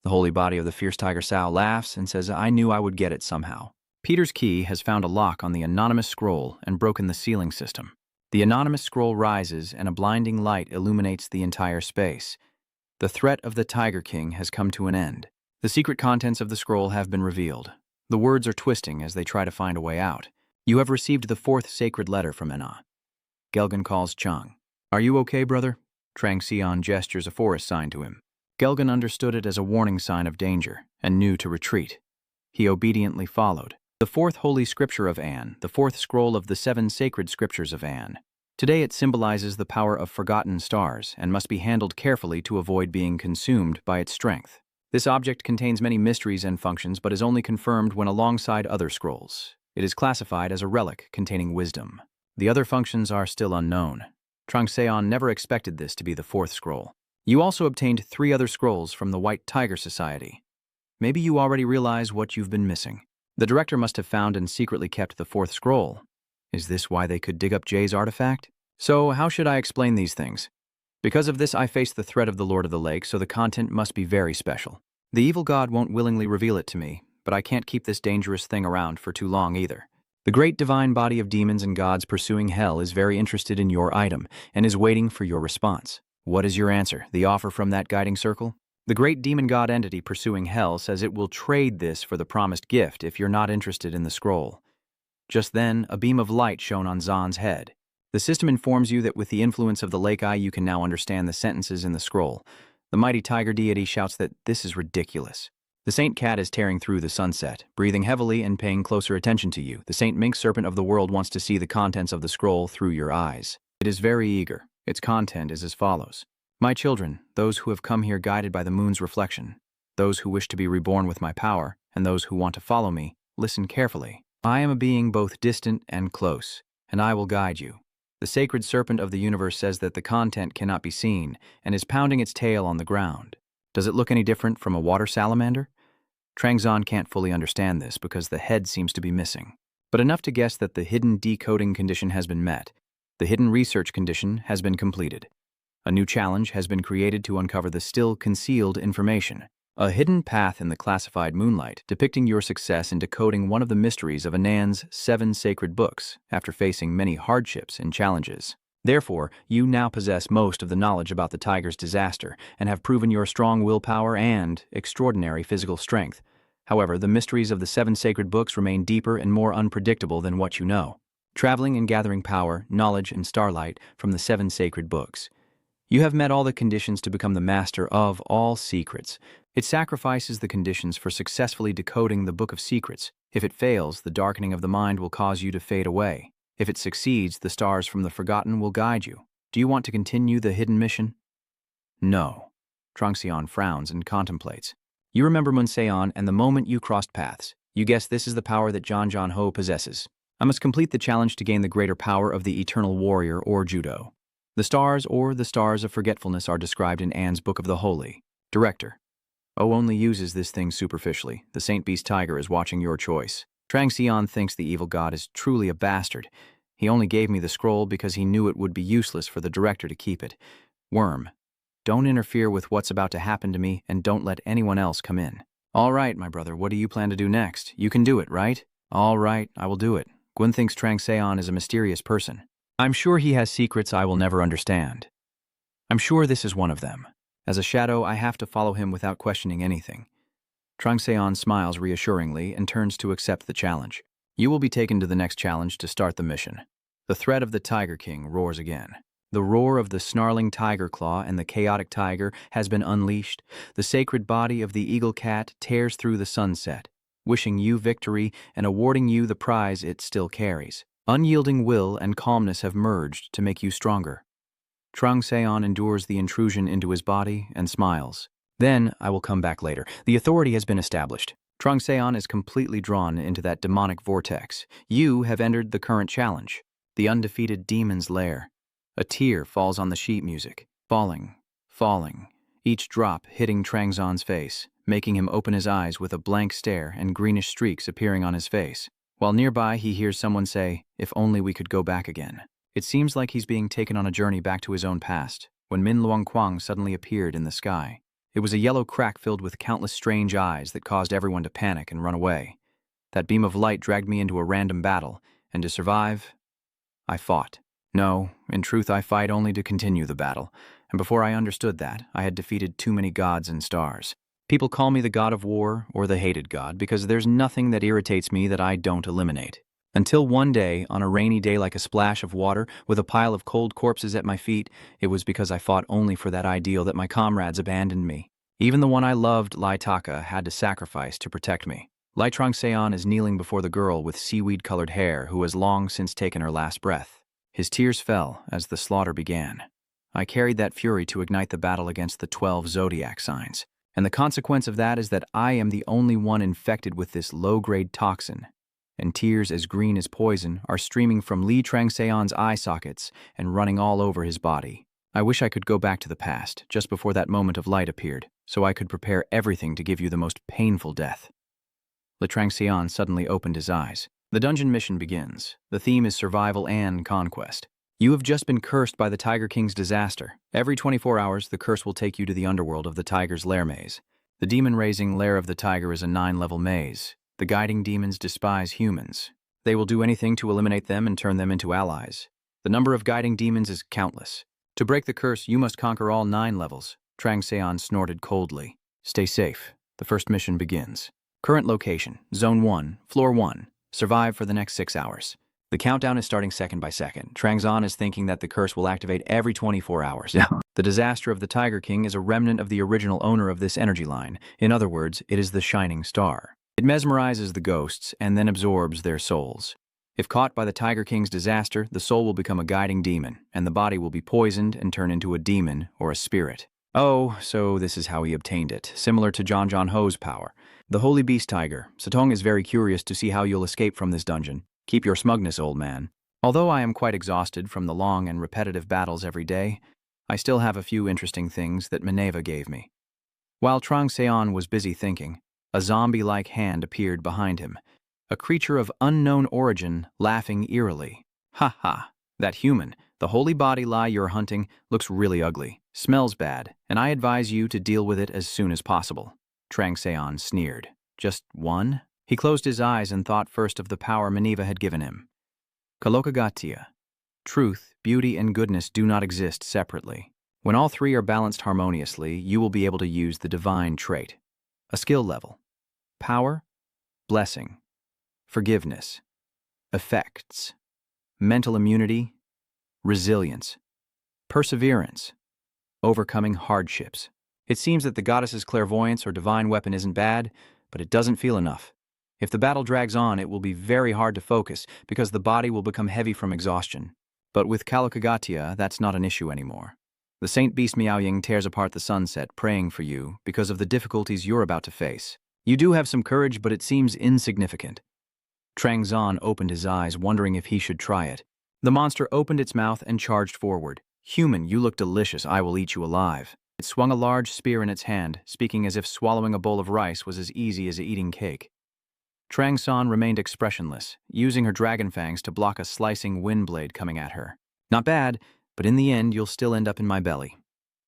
The holy body of the fierce tiger Sao laughs and says, I knew I would get it somehow. Peter's key has found a lock on the anonymous scroll and broken the sealing system. The anonymous scroll rises, and a blinding light illuminates the entire space. The threat of the Tiger King has come to an end. The secret contents of the scroll have been revealed. The words are twisting as they try to find a way out. You have received the fourth sacred letter from Manhwa. Gelgan calls Chang. Are you okay, brother? Trang Xian gestures a forest sign to him. Gelgan understood it as a warning sign of danger and knew to retreat. He obediently followed. The fourth holy scripture of An, the fourth scroll of the seven sacred scriptures of An. Today it symbolizes the power of forgotten stars and must be handled carefully to avoid being consumed by its strength. This object contains many mysteries and functions but is only confirmed when alongside other scrolls. It is classified as a relic containing wisdom. The other functions are still unknown. Trang Xian never expected this to be the fourth scroll. You also obtained 3 other scrolls from the White Tiger Society. Maybe you already realize what you've been missing. The director must have found and secretly kept the fourth scroll. Is this why they could dig up Jay's artifact? So how should I explain these things? Because of this, I face the threat of the Lord of the Lake, so the content must be very special. The evil god won't willingly reveal it to me, but I can't keep this dangerous thing around for too long either. The great divine body of demons and gods pursuing hell is very interested in your item and is waiting for your response. What is your answer? The offer from that guiding circle? The great demon god entity pursuing hell says it will trade this for the promised gift if you're not interested in the scroll. Just then, a beam of light shone on Zan's head. The system informs you that with the influence of the lake eye you can now understand the sentences in the scroll. The mighty tiger deity shouts that this is ridiculous. The Saint Cat is tearing through the sunset, breathing heavily and paying closer attention to you. The Saint Mink Serpent of the world wants to see the contents of the scroll through your eyes. It is very eager. Its content is as follows. My children, those who have come here guided by the moon's reflection, those who wish to be reborn with my power, and those who want to follow me, listen carefully. I am a being both distant and close, and I will guide you. The sacred serpent of the universe says that the content cannot be seen and is pounding its tail on the ground. Does it look any different from a water salamander? Trang Zan can't fully understand this because the head seems to be missing, but enough to guess that the hidden decoding condition has been met. The hidden research condition has been completed. A new challenge has been created to uncover the still concealed information. A hidden path in the classified moonlight, depicting your success in decoding one of the mysteries of Anan's 7 sacred books after facing many hardships and challenges. Therefore, you now possess most of the knowledge about the tiger's disaster and have proven your strong willpower and extraordinary physical strength. However, the mysteries of the 7 sacred books remain deeper and more unpredictable than what you know. Traveling and gathering power, knowledge, and starlight from the 7 sacred books. You have met all the conditions to become the master of all secrets. It sacrifices the conditions for successfully decoding the Book of Secrets. If it fails, the darkening of the mind will cause you to fade away. If it succeeds, the stars from the forgotten will guide you. Do you want to continue the hidden mission? No. Trang Xian frowns and contemplates. You remember Mun Seon and the moment you crossed paths. You guess this is the power that John Ho possesses. I must complete the challenge to gain the greater power of the Eternal Warrior or Judo. The stars or the stars of forgetfulness are described in Anne's Book of the Holy. Director. O only uses this thing superficially. The Saint Beast Tiger is watching your choice. Trang Xian thinks the evil god is truly a bastard. He only gave me the scroll because he knew it would be useless for the director to keep it. Worm. Don't interfere with what's about to happen to me and don't let anyone else come in. All right, my brother, what do you plan to do next? You can do it, right? All right, I will do it. Gwen thinks Trang Xian is a mysterious person. I'm sure he has secrets I will never understand. I'm sure this is one of them. As a shadow, I have to follow him without questioning anything. Trang Xian smiles reassuringly and turns to accept the challenge. You will be taken to the next challenge to start the mission. The threat of the Tiger King roars again. The roar of the snarling tiger claw and the chaotic tiger has been unleashed. The sacred body of the eagle cat tears through the sunset, wishing you victory and awarding you the prize it still carries. Unyielding will and calmness have merged to make you stronger. Trang Xian endures the intrusion into his body and smiles. Then, I will come back later. The authority has been established. Trang Xian is completely drawn into that demonic vortex. You have entered the current challenge, the undefeated demon's lair. A tear falls on the sheet music, falling, falling, each drop hitting Trang Xian's face, making him open his eyes with a blank stare and greenish streaks appearing on his face. While nearby, he hears someone say, "If only we could go back again." It seems like he's being taken on a journey back to his own past, when Min Luang Quang suddenly appeared in the sky. It was a yellow crack filled with countless strange eyes that caused everyone to panic and run away. That beam of light dragged me into a random battle, and to survive, I fought. No, in truth I fight only to continue the battle, and before I understood that, I had defeated too many gods and stars. People call me the god of war or the hated god because there's nothing that irritates me that I don't eliminate. Until one day, on a rainy day like a splash of water, with a pile of cold corpses at my feet, it was because I fought only for that ideal that my comrades abandoned me. Even the one I loved, Lai Taka, had to sacrifice to protect me. Lai Trongseon is kneeling before the girl with seaweed-colored hair who has long since taken her last breath. His tears fell as the slaughter began. I carried that fury to ignite the battle against the 12 zodiac signs. And the consequence of that is that I am the only one infected with this low-grade toxin. And tears as green as poison are streaming from Li Trangseon's eye sockets and running all over his body. I wish I could go back to the past, just before that moment of light appeared, so I could prepare everything to give you the most painful death. Li Trangseon suddenly opened his eyes. The dungeon mission begins. The theme is survival and conquest. You have just been cursed by the Tiger King's disaster. Every 24 hours, the curse will take you to the underworld of the Tiger's lair maze. The demon-raising lair of the Tiger is a 9-level maze. The guiding demons despise humans. They will do anything to eliminate them and turn them into allies. The number of guiding demons is countless. To break the curse, you must conquer all 9 levels. Trangseon snorted coldly. Stay safe. The first mission begins. Current location, Zone 1, Floor 1. Survive for the next 6 hours. The countdown is starting second by second. Trangseon is thinking that the curse will activate every 24 hours. The disaster of the Tiger King is a remnant of the original owner of this energy line. In other words, it is the shining star. It mesmerizes the ghosts and then absorbs their souls. If caught by the Tiger King's disaster, the soul will become a guiding demon, and the body will be poisoned and turn into a demon or a spirit. Oh, so this is how he obtained it, similar to John Ho's power. The Holy Beast Tiger. Satong is very curious to see how you'll escape from this dungeon. Keep your smugness, old man. Although I am quite exhausted from the long and repetitive battles every day, I still have a few interesting things that Manhwa gave me. While Trangseon was busy thinking, a zombie-like hand appeared behind him, a creature of unknown origin laughing eerily. Ha ha, that human, the holy body lie you're hunting, looks really ugly, smells bad, and I advise you to deal with it as soon as possible. Trangseon sneered. Just one? He closed his eyes and thought first of the power Manhwa had given him. Kalokagatia. Truth, beauty, and goodness do not exist separately. When all three are balanced harmoniously, you will be able to use the divine trait. A skill level. Power, blessing, forgiveness, effects, mental immunity, resilience, perseverance, overcoming hardships. It seems that the goddess's clairvoyance or divine weapon isn't bad, but it doesn't feel enough. If the battle drags on, it will be very hard to focus because the body will become heavy from exhaustion. But with Kalokagatia, that's not an issue anymore. The Saint Beast Miaoying tears apart the sunset, praying for you because of the difficulties you're about to face. You do have some courage, but it seems insignificant. Trangseon opened his eyes, wondering if he should try it. The monster opened its mouth and charged forward. Human, you look delicious, I will eat you alive. It swung a large spear in its hand, speaking as if swallowing a bowl of rice was as easy as eating cake. Trangseon remained expressionless, using her dragon fangs to block a slicing wind blade coming at her. Not bad, but in the end you'll still end up in my belly.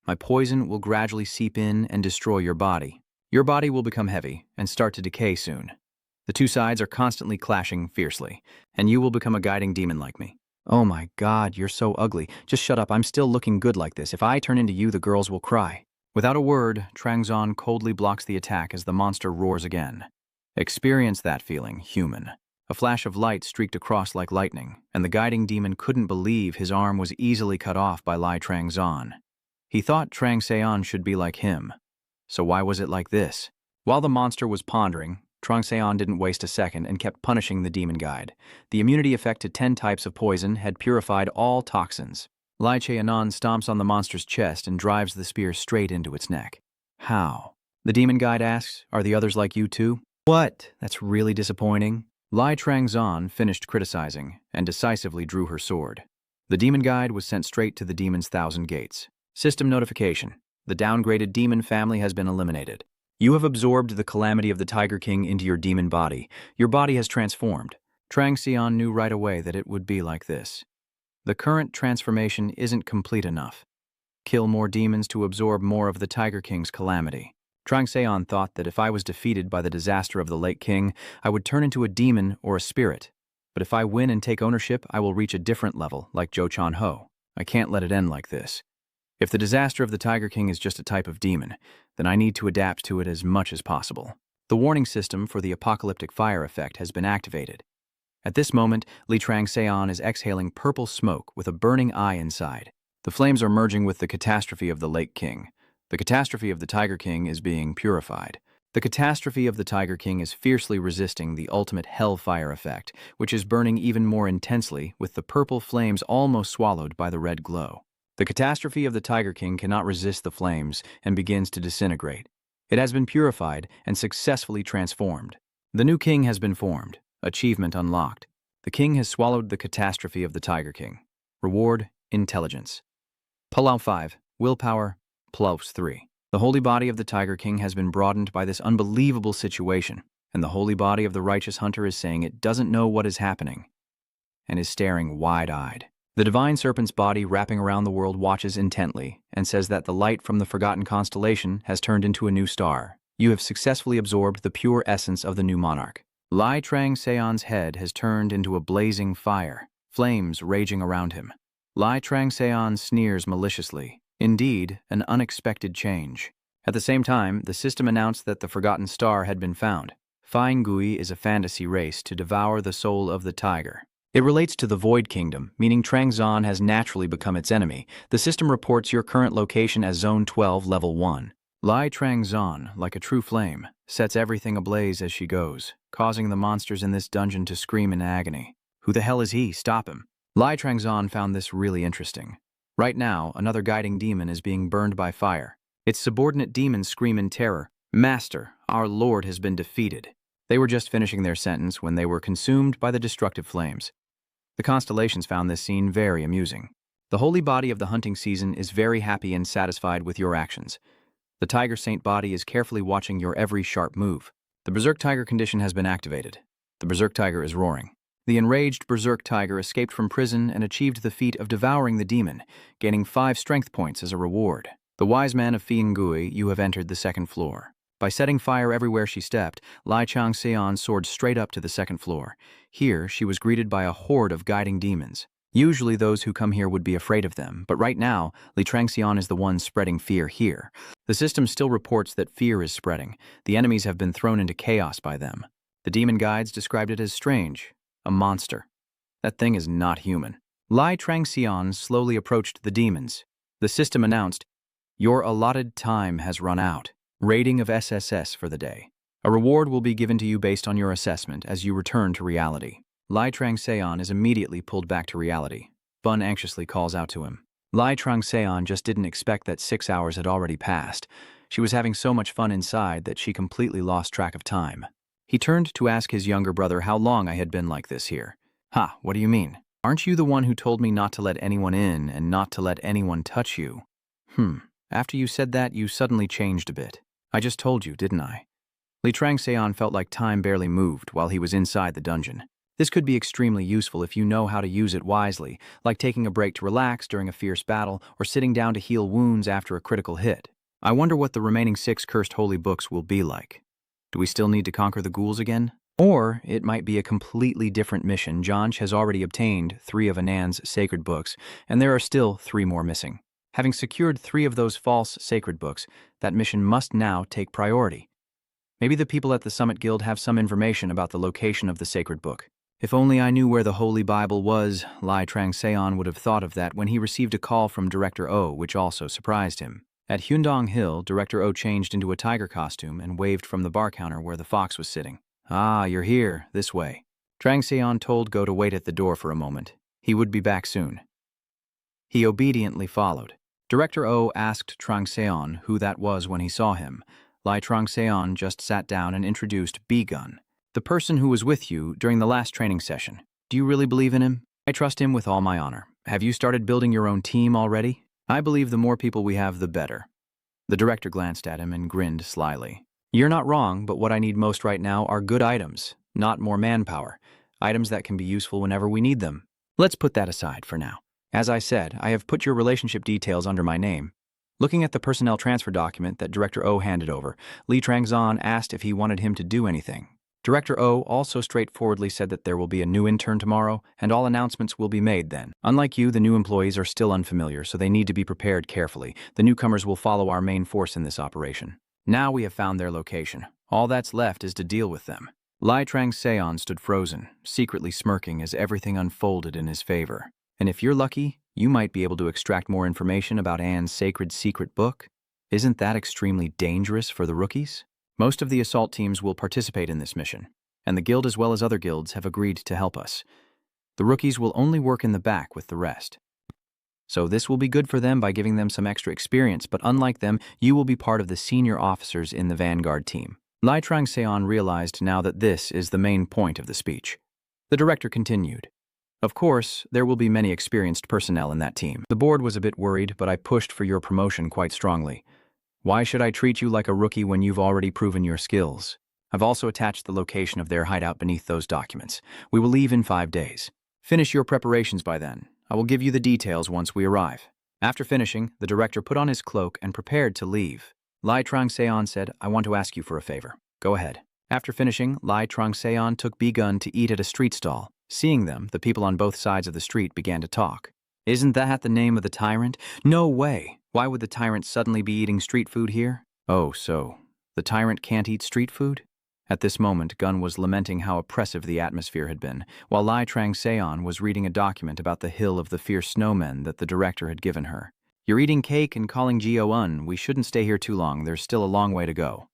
My poison will gradually seep in and destroy your body. Your body will become heavy and start to decay soon. The two sides are constantly clashing fiercely, and you will become a guiding demon like me. Oh my God, you're so ugly. Just shut up, I'm still looking good like this. If I turn into you, the girls will cry. Without a word, Trangseon coldly blocks the attack as the monster roars again. Experience that feeling, human. A flash of light streaked across like lightning, and the guiding demon couldn't believe his arm was easily cut off by Lai Trangseon. He thought Trangseon should be like him. So why was it like this? While the monster was pondering, Trangseon didn't waste a second and kept punishing the demon guide. The immunity effect to 10 types of poison had purified all toxins. Lai Cheanan stomps on the monster's chest and drives the spear straight into its neck. How? The demon guide asks, are the others like you too? What? That's really disappointing. Lai Trangseon finished criticizing and decisively drew her sword. The demon guide was sent straight to the demon's 1,000 gates. System notification. The downgraded demon family has been eliminated. You have absorbed the calamity of the Tiger King into your demon body. Your body has transformed. Trangseon knew right away that it would be like this. The current transformation isn't complete enough. Kill more demons to absorb more of the Tiger King's calamity. Trangseon thought that if I was defeated by the disaster of the late king, I would turn into a demon or a spirit. But if I win and take ownership, I will reach a different level, like Zhou Chanho. I can't let it end like this. If the disaster of the Tiger King is just a type of demon, then I need to adapt to it as much as possible. The warning system for the apocalyptic fire effect has been activated. At this moment, Li Trangseon is exhaling purple smoke with a burning eye inside. The flames are merging with the catastrophe of the Lake King. The catastrophe of the Tiger King is being purified. The catastrophe of the Tiger King is fiercely resisting the ultimate hellfire effect, which is burning even more intensely with the purple flames almost swallowed by the red glow. The catastrophe of the Tiger King cannot resist the flames and begins to disintegrate. It has been purified and successfully transformed. The new king has been formed. Achievement unlocked. The king has swallowed the catastrophe of the Tiger King. Reward, intelligence. Pull-out 5, willpower, plus 3. The holy body of the Tiger King has been broadened by this unbelievable situation, and the holy body of the righteous hunter is saying it doesn't know what is happening, and is staring wide-eyed. The divine serpent's body wrapping around the world watches intently and says that the light from the forgotten constellation has turned into a new star. You have successfully absorbed the pure essence of the new monarch. Li Trangseon's head has turned into a blazing fire, flames raging around him. Li Trangseon sneers maliciously. Indeed, an unexpected change. At the same time, the system announced that the forgotten star had been found. Fine Gui is a fantasy race to devour the soul of the tiger. It relates to the Void Kingdom, meaning Trangzon has naturally become its enemy. The system reports your current location as Zone 12, Level 1. Li Trangzon, like a true flame, sets everything ablaze as she goes, causing the monsters in this dungeon to scream in agony. Who the hell is he? Stop him. Li Trangzon found this really interesting. Right now, another guiding demon is being burned by fire. Its subordinate demons scream in terror. Master, our lord has been defeated. They were just finishing their sentence when they were consumed by the destructive flames. The constellations found this scene very amusing. The holy body of the hunting season is very happy and satisfied with your actions. The Tiger Saint body is carefully watching your every sharp move. The Berserk Tiger condition has been activated. The Berserk Tiger is roaring. The enraged Berserk Tiger escaped from prison and achieved the feat of devouring the demon, gaining 5 strength points as a reward. The wise man of Fiangui, you have entered the second floor. By setting fire everywhere she stepped, Li Trangseon soared straight up to the second floor. Here, she was greeted by a horde of guiding demons. Usually those who come here would be afraid of them, but right now, Li Trangseon is the one spreading fear here. The system still reports that fear is spreading. The enemies have been thrown into chaos by them. The demon guides described it as strange, a monster. That thing is not human. Li Trangseon slowly approached the demons. The system announced, "Your allotted time has run out. Rating of SSS for the day. A reward will be given to you based on your assessment as you return to reality." Li Trangseon is immediately pulled back to reality. Bun anxiously calls out to him. Li Trangseon just didn't expect that 6 hours had already passed. She was having so much fun inside that she completely lost track of time. He turned to ask his younger brother how long I had been like this here. "Ha, what do you mean? Aren't you the one who told me not to let anyone in and not to let anyone touch you?" After you said that, you suddenly changed a bit. I just told you, didn't I? Li Trangseon felt like time barely moved while he was inside the dungeon. This could be extremely useful if you know how to use it wisely, like taking a break to relax during a fierce battle or sitting down to heal wounds after a critical hit. I wonder what the remaining 6 cursed holy books will be like. Do we still need to conquer the ghouls again? Or it might be a completely different mission. Janj has already obtained 3 of Anand's sacred books, and there are still 3 more missing. Having secured 3 of those false sacred books, that mission must now take priority. Maybe the people at the Summit Guild have some information about the location of the sacred book. If only I knew where the Holy Bible was, Li Trangseon would have thought of that when he received a call from Director O, which also surprised him. At Hyundong Hill, Director O changed into a tiger costume and waved from the bar counter where the fox was sitting. "Ah, you're here, this way." Trangseon told Go to wait at the door for a moment. He would be back soon. He obediently followed. Director O asked Trangseon who that was when he saw him. Li Trangseon just sat down and introduced B-Gun, the person who was with you during the last training session. Do you really believe in him? I trust him with all my honor. Have you started building your own team already? I believe the more people we have, the better. The director glanced at him and grinned slyly. You're not wrong, but what I need most right now are good items, not more manpower. Items that can be useful whenever we need them. Let's put that aside for now. As I said, I have put your relationship details under my name. Looking at the personnel transfer document that Director O handed over, Li Trangzon asked if he wanted him to do anything. Director O also straightforwardly said that there will be a new intern tomorrow, and all announcements will be made then. Unlike you, the new employees are still unfamiliar, so they need to be prepared carefully. The newcomers will follow our main force in this operation. Now we have found their location. All that's left is to deal with them. Lai Trang-seon stood frozen, secretly smirking as everything unfolded in his favor. And if you're lucky, you might be able to extract more information about Anne's sacred secret book. Isn't that extremely dangerous for the rookies? Most of the assault teams will participate in this mission, and the guild as well as other guilds have agreed to help us. The rookies will only work in the back with the rest. So this will be good for them by giving them some extra experience, but unlike them, you will be part of the senior officers in the vanguard team. Lai Trang-seon realized now that this is the main point of the speech. The director continued. Of course, there will be many experienced personnel in that team. The board was a bit worried, but I pushed for your promotion quite strongly. Why should I treat you like a rookie when you've already proven your skills? I've also attached the location of their hideout beneath those documents. We will leave in 5 days. Finish your preparations by then. I will give you the details once we arrive. After finishing, the director put on his cloak and prepared to leave. Lai Trang-seon said, I want to ask you for a favor. Go ahead. After finishing, Lai Trang-seon took Begun to eat at a street stall. Seeing them, the people on both sides of the street began to talk. Isn't that the name of the tyrant? No way! Why would the tyrant suddenly be eating street food here? Oh, so the tyrant can't eat street food? At this moment, Gun was lamenting how oppressive the atmosphere had been, while Lai Trang-seon was reading a document about the Hill of the Fierce Snowmen that the director had given her. You're eating cake and calling Gio-un. We shouldn't stay here too long. There's still a long way to go.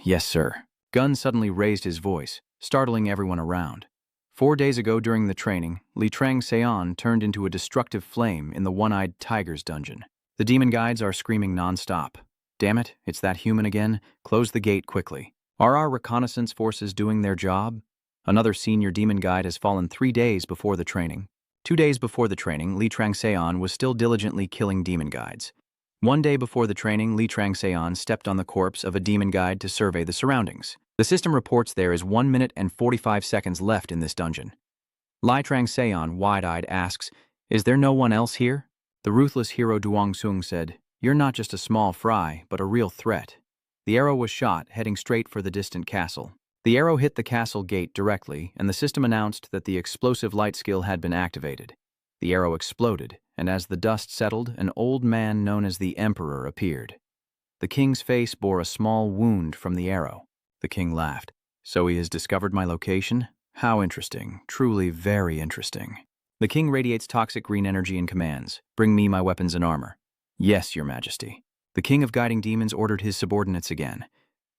Yes, sir. Gun suddenly raised his voice, startling everyone around. 4 days ago during the training, Li Trang-seon turned into a destructive flame in the One-Eyed Tiger's dungeon. The demon guides are screaming non-stop. Damn it, it's that human again. Close the gate quickly. Are our reconnaissance forces doing their job? Another senior demon guide has fallen 3 days before the training. 2 days before the training, Li Trang-seon was still diligently killing demon guides. 1 day before the training, Li Trang-seon stepped on the corpse of a demon guide to survey the surroundings. The system reports there is 1 minute and 45 seconds left in this dungeon. Lai Trang-seon, wide-eyed, asks, Is there no one else here? The ruthless hero Duong-sung said, You're not just a small fry, but a real threat. The arrow was shot, heading straight for the distant castle. The arrow hit the castle gate directly, and the system announced that the explosive light skill had been activated. The arrow exploded, and as the dust settled, an old man known as the Emperor appeared. The king's face bore a small wound from the arrow. The king laughed. So he has discovered my location? How interesting. Truly very interesting. The king radiates toxic green energy and commands. Bring me my weapons and armor. Yes, your majesty. The king of guiding demons ordered his subordinates again.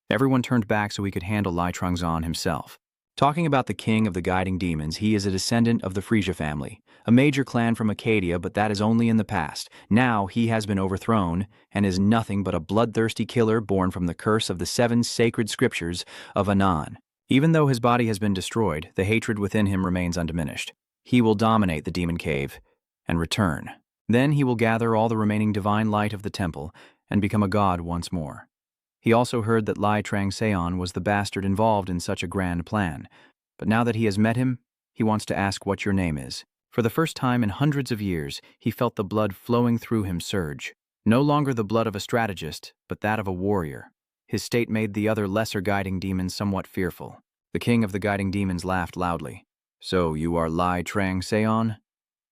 Everyone turned back so he could handle Lai Trang-seon himself. Talking about the king of the guiding demons, he is a descendant of the Frisia family, a major clan from Acadia, but that is only in the past. Now he has been overthrown and is nothing but a bloodthirsty killer born from the curse of the 7 sacred scriptures of Anan. Even though his body has been destroyed, the hatred within him remains undiminished. He will dominate the demon cave and return. Then he will gather all the remaining divine light of the temple and become a god once more. He also heard that Lai Trang-seon was the bastard involved in such a grand plan, but now that he has met him, he wants to ask what your name is. For the first time in hundreds of years, he felt the blood flowing through him surge. No longer the blood of a strategist, but that of a warrior. His state made the other lesser guiding demons somewhat fearful. The king of the guiding demons laughed loudly. So you are Lai Trang-seon?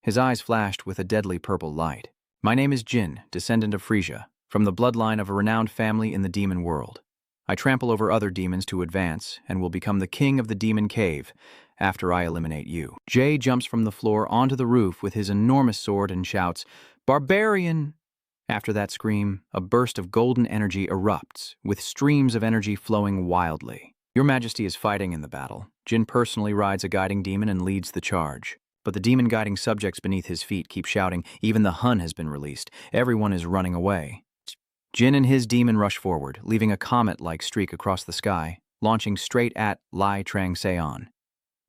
His eyes flashed with a deadly purple light. My name is Jin, descendant of Frisia, from the bloodline of a renowned family in the demon world. I trample over other demons to advance and will become the king of the demon cave after I eliminate you. Jay jumps from the floor onto the roof with his enormous sword and shouts, Barbarian! After that scream, a burst of golden energy erupts, with streams of energy flowing wildly. Your Majesty is fighting in the battle. Jin personally rides a guiding demon and leads the charge. But the demon guiding subjects beneath his feet keep shouting, even the Hun has been released. Everyone is running away. Jin and his demon rush forward, leaving a comet-like streak across the sky, launching straight at Lai Trang-seon.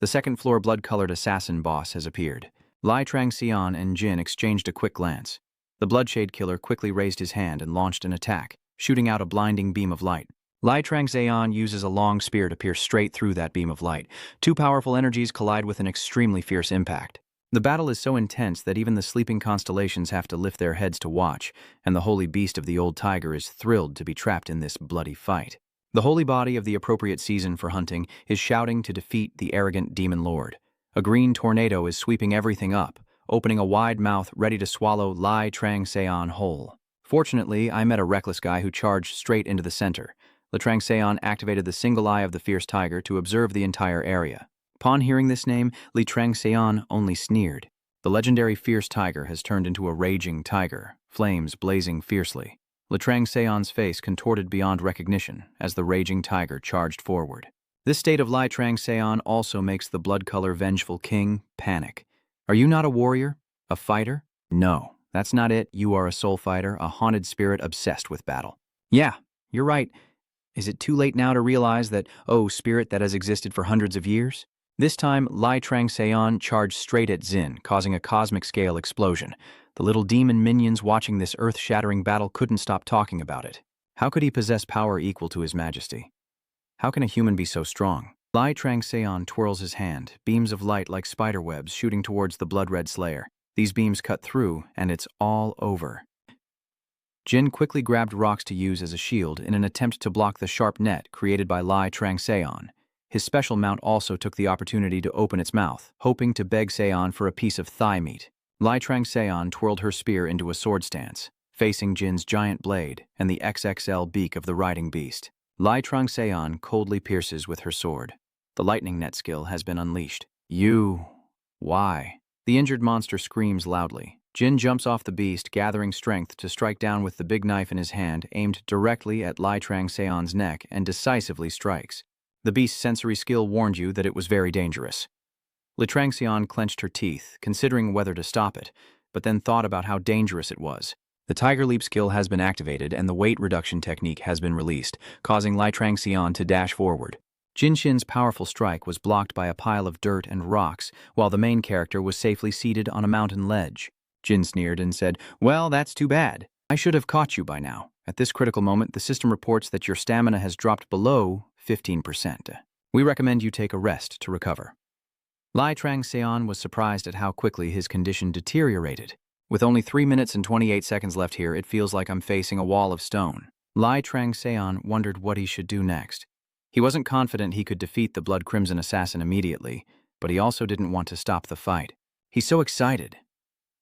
The second-floor blood-colored assassin boss has appeared. Lai Trang-seon and Jin exchanged a quick glance. The Bloodshade Killer quickly raised his hand and launched an attack, shooting out a blinding beam of light. Lai Trang-seon uses a long spear to pierce straight through that beam of light. 2 powerful energies collide with an extremely fierce impact. The battle is so intense that even the sleeping constellations have to lift their heads to watch, and the holy beast of the old tiger is thrilled to be trapped in this bloody fight. The holy body of the appropriate season for hunting is shouting to defeat the arrogant demon lord. A green tornado is sweeping everything up, opening a wide mouth ready to swallow Lai Trang-seon whole. Fortunately, I met a reckless guy who charged straight into the center. Lai Trang-seon activated the single eye of the fierce tiger to observe the entire area. Upon hearing this name, Lai Trang-seon only sneered. The legendary fierce tiger has turned into a raging tiger, flames blazing fiercely. Lai Trang-seon's face contorted beyond recognition as the raging tiger charged forward. This state of Lai Trang-seon also makes the blood-color vengeful king panic. Are you not a warrior? A fighter? No, that's not it. You are a soul fighter, a haunted spirit obsessed with battle. Yeah, you're right. Is it too late now to realize that, oh, spirit that has existed for hundreds of years? This time, Lai Trang-seon charged straight at Xin, causing a cosmic-scale explosion. The little demon minions watching this earth-shattering battle couldn't stop talking about it. How could he possess power equal to his majesty? How can a human be so strong? Lai Trang-seon twirls his hand, beams of light like spiderwebs shooting towards the blood-red slayer. These beams cut through, and it's all over. Jin quickly grabbed rocks to use as a shield in an attempt to block the sharp net created by Lai Trang-seon. His special mount also took the opportunity to open its mouth, hoping to beg Seon for a piece of thigh meat. Lai Trang-seon twirled her spear into a sword stance, facing Jin's giant blade and the XXL beak of the riding beast. Lai Trang-seon coldly pierces with her sword. The lightning net skill has been unleashed. Why? The injured monster screams loudly. Jin jumps off the beast, gathering strength to strike down with the big knife in his hand, aimed directly at Lai Trang-seon's neck, and decisively strikes. The beast's sensory skill warned you that it was very dangerous. Lai Trang-seon clenched her teeth, considering whether to stop it, but then thought about how dangerous it was. The Tiger Leap skill has been activated and the weight reduction technique has been released, causing Lai Trang-seon to dash forward. Jin Shin's powerful strike was blocked by a pile of dirt and rocks, while the main character was safely seated on a mountain ledge. Jin sneered and said, "Well, that's too bad. I should have caught you by now. At this critical moment, the system reports that your stamina has dropped below 15%. We recommend you take a rest to recover." Lai Trang-seon was surprised at how quickly his condition deteriorated. With only 3 minutes and 28 seconds left here, it feels like I'm facing a wall of stone. Lai Trang-seon wondered what he should do next. He wasn't confident he could defeat the Blood Crimson assassin immediately, but he also didn't want to stop the fight. He's so excited.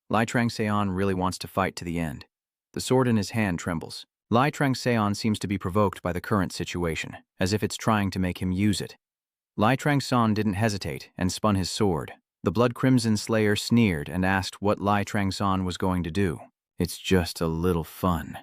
Lai Trang-seon really wants to fight to the end. The sword in his hand trembles. Lai Trang-seon seems to be provoked by the current situation, as if it's trying to make him use it. Lai Trang-seon didn't hesitate and spun his sword. The Blood Crimson Slayer sneered and asked what Lai Trang-seon was going to do. "It's just a little fun."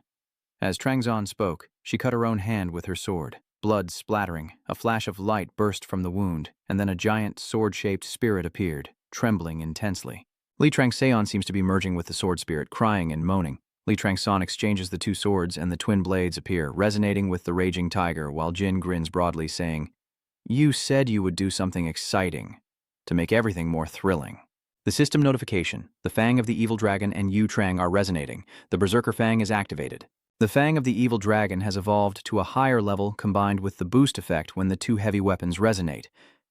As Trang-seon spoke, she cut her own hand with her sword. Blood splattering, a flash of light burst from the wound, and then a giant sword-shaped spirit appeared, trembling intensely. Lai Trang-seon seems to be merging with the sword spirit, crying and moaning. Lai Trang-seon exchanges the two swords and the twin blades appear, resonating with the raging tiger, while Jin grins broadly, saying, "You said you would do something exciting, to make everything more thrilling." The system notification, the Fang of the Evil Dragon and Yu Trang are resonating. The Berserker Fang is activated. The Fang of the Evil Dragon has evolved to a higher level combined with the boost effect when the two heavy weapons resonate,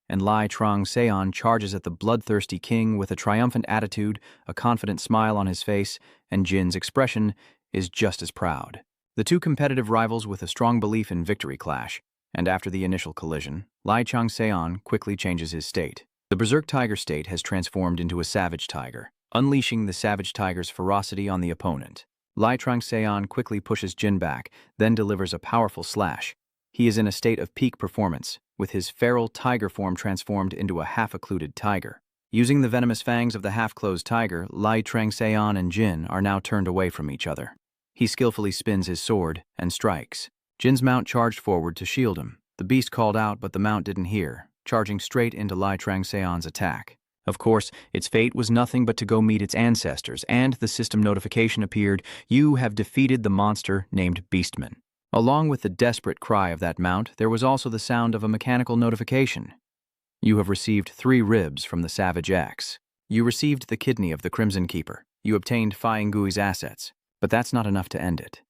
and Lai Trang-seon charges at the bloodthirsty king with a triumphant attitude, a confident smile on his face, and Jin's expression is just as proud. The two competitive rivals with a strong belief in victory clash, and after the initial collision, Lai Trang-seon quickly changes his state. The Berserk Tiger state has transformed into a Savage Tiger, unleashing the Savage Tiger's ferocity on the opponent. Lai Trang-seon quickly pushes Jin back, then delivers a powerful slash. He is in a state of peak performance, with his feral tiger form transformed into a half-occluded tiger. Using the venomous fangs of the half-closed tiger, Lai Trang-seon and Jin are now turned away from each other. He skillfully spins his sword and strikes. Jin's mount charged forward to shield him. The beast called out, but the mount didn't hear, charging straight into Lai Trang-seon's attack. Of course, its fate was nothing but to go meet its ancestors, and the system notification appeared, "You have defeated the monster named Beastman." Along with the desperate cry of that mount, there was also the sound of a mechanical notification. "You have received 3 ribs from the Savage X. You received the kidney of the Crimson Keeper. You obtained Fa Ngui's assets. But that's not enough to end it."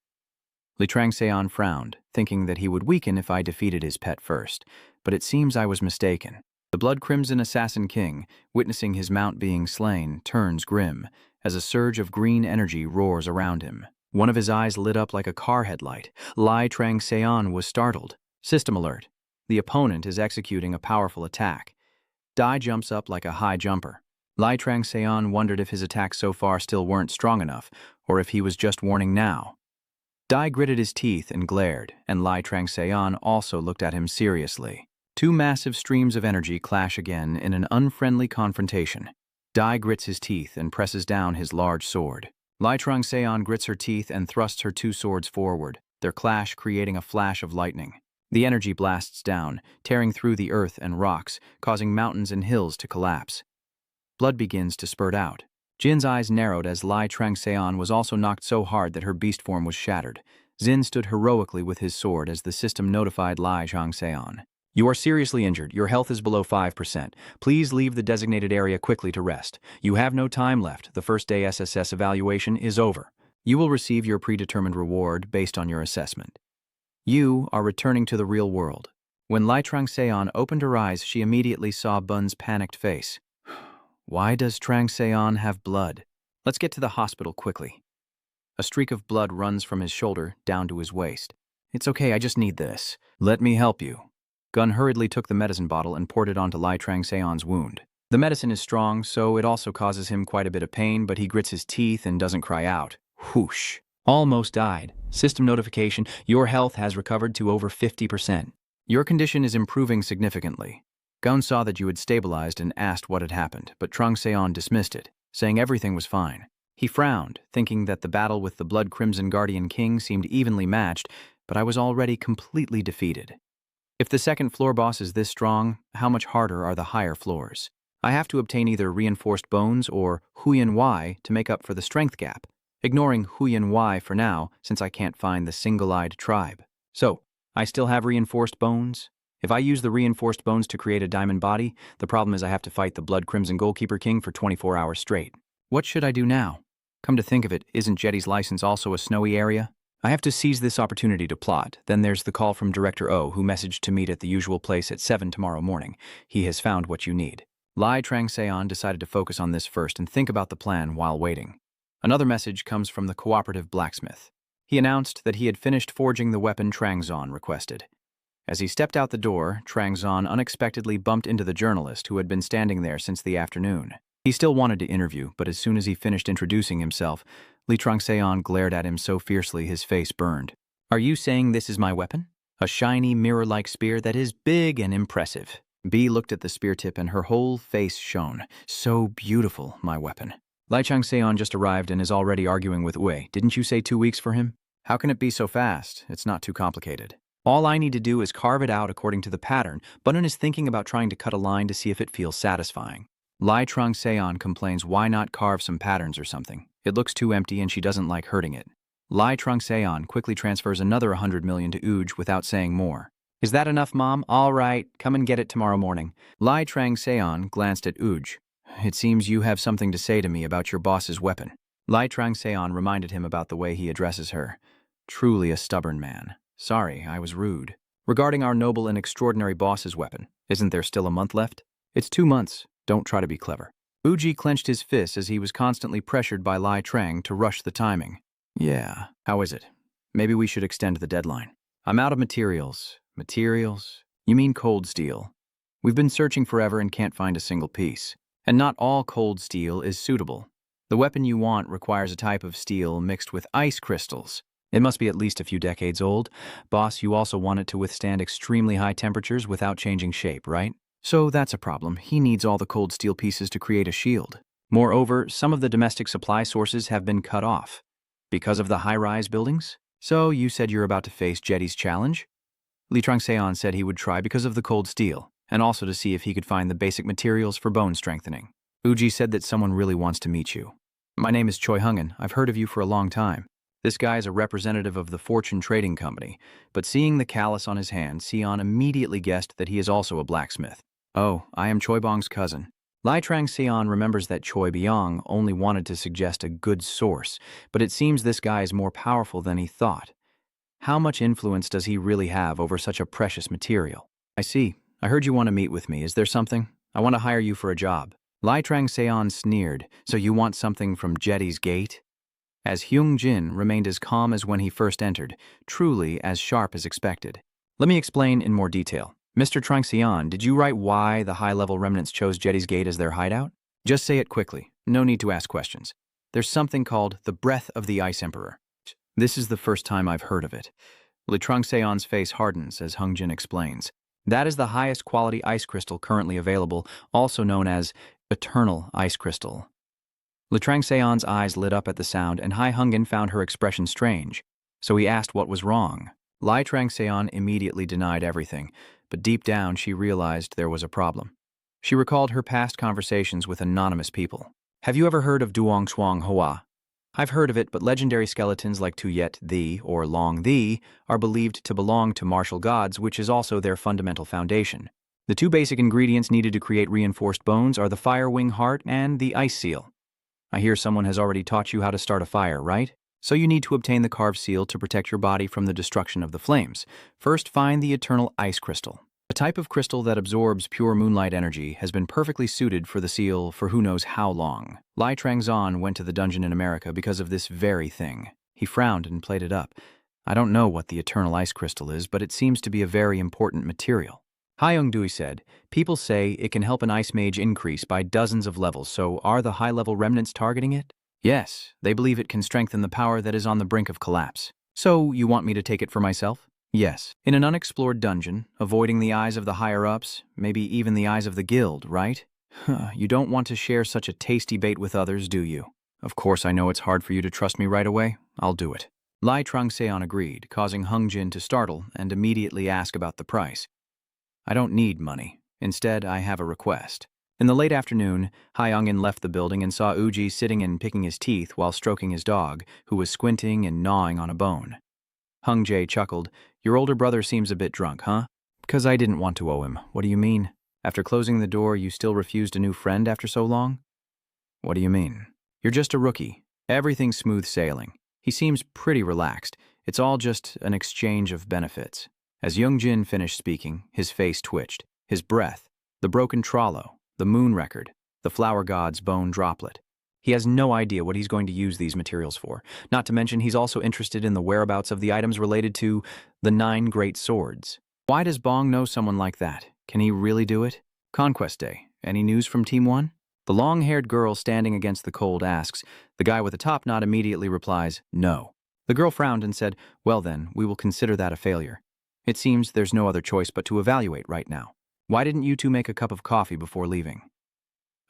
Lai Trang-seon frowned, thinking that he would weaken if I defeated his pet first, but it seems I was mistaken. The Blood Crimson Assassin King, witnessing his mount being slain, turns grim, as a surge of green energy roars around him. One of his eyes lit up like a car headlight. Lai Trang-seon was startled. System alert. The opponent is executing a powerful attack. Dai jumps up like a high jumper. Lai Trangseon wondered if his attacks so far still weren't strong enough, or if he was just warning now. Dai gritted his teeth and glared, and Lai Trangseon also looked at him seriously. Two massive streams of energy clash again in an unfriendly confrontation. Dai grits his teeth and presses down his large sword. Lai Trangseon grits her teeth and thrusts her two swords forward, their clash creating a flash of lightning. The energy blasts down, tearing through the earth and rocks, causing mountains and hills to collapse. Blood begins to spurt out. Jin's eyes narrowed as Lai Trangseon was also knocked so hard that her beast form was shattered. Jin stood heroically with his sword as the system notified Lai Trangseon. You are seriously injured. Your health is below 5%. Please leave the designated area quickly to rest. You have no time left. The first day SSS evaluation is over. You will receive your predetermined reward based on your assessment. You are returning to the real world. When Lai Trangseon opened her eyes, she immediately saw Bun's panicked face. Why does Trangseon have blood? Let's get to the hospital quickly. A streak of blood runs from his shoulder down to his waist. It's okay, I just need this. Let me help you. Gun hurriedly took the medicine bottle and poured it onto Lai Trangseon's wound. The medicine is strong, so it also causes him quite a bit of pain, but he grits his teeth and doesn't cry out. Whoosh. Almost died. System notification, your health has recovered to over 50%. Your condition is improving significantly. Gun saw that you had stabilized and asked what had happened, but Trangseon dismissed it, saying everything was fine. He frowned, thinking that the battle with the Blood Crimson Guardian King seemed evenly matched, but I was already completely defeated. If the second floor boss is this strong, how much harder are the higher floors? I have to obtain either reinforced bones or Huyan Y to make up for the strength gap, ignoring Huyan Y for now since I can't find the single-eyed tribe. So, I still have reinforced bones? If I use the reinforced bones to create a diamond body, the problem is I have to fight the Blood Crimson Goalkeeper King for 24 hours straight. What should I do now? Come to think of it, isn't Jetty's license also a snowy area? I have to seize this opportunity to plot. Then there's the call from Director O, who messaged to meet at the usual place at 7 tomorrow morning. He has found what you need. Lai Trangseon decided to focus on this first and think about the plan while waiting. Another message comes from the cooperative blacksmith. He announced that he had finished forging the weapon Trangzon requested. As he stepped out the door, Trangzon unexpectedly bumped into the journalist who had been standing there since the afternoon. He still wanted to interview, but as soon as he finished introducing himself, Li Trangseon glared at him so fiercely his face burned. Are you saying this is my weapon? A shiny, mirror-like spear that is big and impressive. B looked at the spear tip and her whole face shone. So beautiful, my weapon. Lai Trangseon just arrived and is already arguing with Ue. Didn't you say 2 weeks for him? How can it be so fast? It's not too complicated. All I need to do is carve it out according to the pattern. Bunun is thinking about trying to cut a line to see if it feels satisfying. Lai Trangseon complains why not carve some patterns or something. It looks too empty and she doesn't like hurting it. Lai Trangseon quickly transfers another 100 million to Uj without saying more. Is that enough, Mom? All right, come and get it tomorrow morning. Lai Trangseon glanced at Uj. It seems you have something to say to me about your boss's weapon. Lai Trangseon reminded him about the way he addresses her. Truly a stubborn man. Sorry, I was rude. Regarding our noble and extraordinary boss's weapon, isn't there still a month left? It's 2 months. Don't try to be clever. Uji clenched his fists as he was constantly pressured by Lai Trang to rush the timing. Yeah, how is it? Maybe we should extend the deadline. I'm out of materials. Materials? You mean cold steel. We've been searching forever and can't find a single piece. And not all cold steel is suitable. The weapon you want requires a type of steel mixed with ice crystals. It must be at least a few decades old. Boss, you also want it to withstand extremely high temperatures without changing shape, right? So that's a problem. He needs all the cold steel pieces to create a shield. Moreover, some of the domestic supply sources have been cut off. Because of the high-rise buildings? So you said you're about to face Jetty's challenge? Li Trangseon said he would try because of the cold steel, and also to see if he could find the basic materials for bone strengthening. Uji said that someone really wants to meet you. My name is Choi Hungen. I've heard of you for a long time. This guy is a representative of the Fortune Trading Company, but seeing the callus on his hand, Sion immediately guessed that he is also a blacksmith. Oh, I am Choi Bong's cousin. Lai Trangseon remembers that Choi Byong only wanted to suggest a good source, but it seems this guy is more powerful than he thought. How much influence does he really have over such a precious material? I see. I heard you want to meet with me. Is there something? I want to hire you for a job. Lai Trangseon sneered. So you want something from Jetty's Gate? As Hyung Jin remained as calm as when he first entered, truly as sharp as expected. Let me explain in more detail. Mr. Trunxian, did you write why the high-level remnants chose Jetty's Gate as their hideout? Just say it quickly. No need to ask questions. There's something called the Breath of the Ice Emperor. This is the first time I've heard of it. Li Trungseon's face hardens as Hungjin explains. That is the highest quality ice crystal currently available, also known as Eternal Ice Crystal. Li Trungseon's eyes lit up at the sound, and Hai Hungin found her expression strange, so he asked what was wrong. Li Trungseon immediately denied everything, but deep down she realized there was a problem. She recalled her past conversations with anonymous people. Have you ever heard of Duong Chuang Hoa? I've heard of it, but legendary skeletons like Tuyet the or Long the are believed to belong to martial gods, which is also their fundamental foundation. The two basic ingredients needed to create reinforced bones are the fire wing heart and the ice seal. I hear someone has already taught you how to start a fire, right? So you need to obtain the carved seal to protect your body from the destruction of the flames. First, find the eternal ice crystal. A type of crystal that absorbs pure moonlight energy has been perfectly suited for the seal for who knows how long. Li Trangzon went to the dungeon in America because of this very thing. He frowned and played it up. I don't know what the eternal ice crystal is, but it seems to be a very important material. Hyung-dui said, people say it can help an ice mage increase by dozens of levels, so are the high-level remnants targeting it? Yes, they believe it can strengthen the power that is on the brink of collapse. So you want me to take it for myself? Yes. In an unexplored dungeon, avoiding the eyes of the higher-ups, maybe even the eyes of the guild, right? You don't want to share such a tasty bait with others, do you? Of course I know it's hard for you to trust me right away. I'll do it. Li Trungseon agreed, causing Hungjin to startle and immediately ask about the price. I don't need money. Instead, I have a request. In the late afternoon, Hyungin left the building and saw Uji sitting and picking his teeth while stroking his dog, who was squinting and gnawing on a bone. Hung Jae chuckled. Your older brother seems a bit drunk, huh? Because I didn't want to owe him. What do you mean? After closing the door, you still refused a new friend after so long? What do you mean? You're just a rookie. Everything's smooth sailing. He seems pretty relaxed. It's all just an exchange of benefits. As Youngjin finished speaking, his face twitched. His breath, the broken trollo, the moon record, the flower god's bone droplet. He has no idea what he's going to use these materials for. Not to mention, he's also interested in the whereabouts of the items related to the 9 great swords. Why does Bong know someone like that? Can he really do it? Conquest Day. Any news from Team 1? The long-haired girl standing against the cold asks. The guy with the top knot immediately replies, no. The girl frowned and said, well then, we will consider that a failure. It seems there's no other choice but to evaluate right now. Why didn't you two make a cup of coffee before leaving?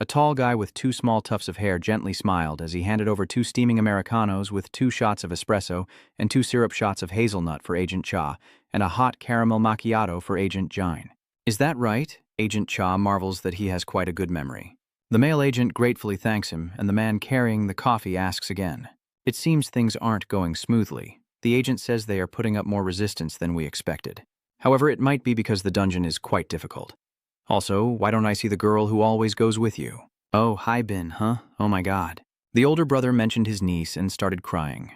A tall guy with 2 small tufts of hair gently smiled as he handed over 2 steaming Americanos with 2 shots of espresso and 2 syrup shots of hazelnut for Agent Cha and a hot caramel macchiato for Agent Jine. Is that right? Agent Cha marvels that he has quite a good memory. The male agent gratefully thanks him, and the man carrying the coffee asks again. It seems things aren't going smoothly. The agent says they are putting up more resistance than we expected. However, it might be because the dungeon is quite difficult. Also, why don't I see the girl who always goes with you? Oh, hi Bin, huh? Oh my god. The older brother mentioned his niece and started crying.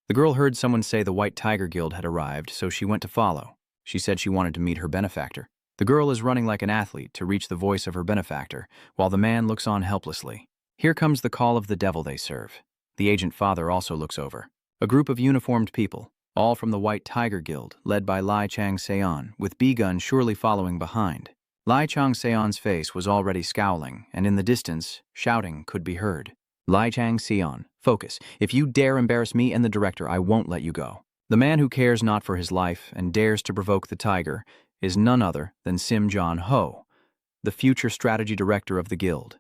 The girl heard someone say the White Tiger Guild had arrived, so she went to follow. She said she wanted to meet her benefactor. The girl is running like an athlete to reach the voice of her benefactor, while the man looks on helplessly. Here comes the call of the devil they serve. The agent father also looks over. A group of uniformed people, all from the White Tiger Guild, led by Lai Chang-seon, with B-Gun surely following behind. Lai Chang-seon's face was already scowling, and in the distance, shouting could be heard. Lai Chang-seon, focus. If you dare embarrass me and the director, I won't let you go. The man who cares not for his life and dares to provoke the tiger is none other than Sim John-ho, the future strategy director of the guild.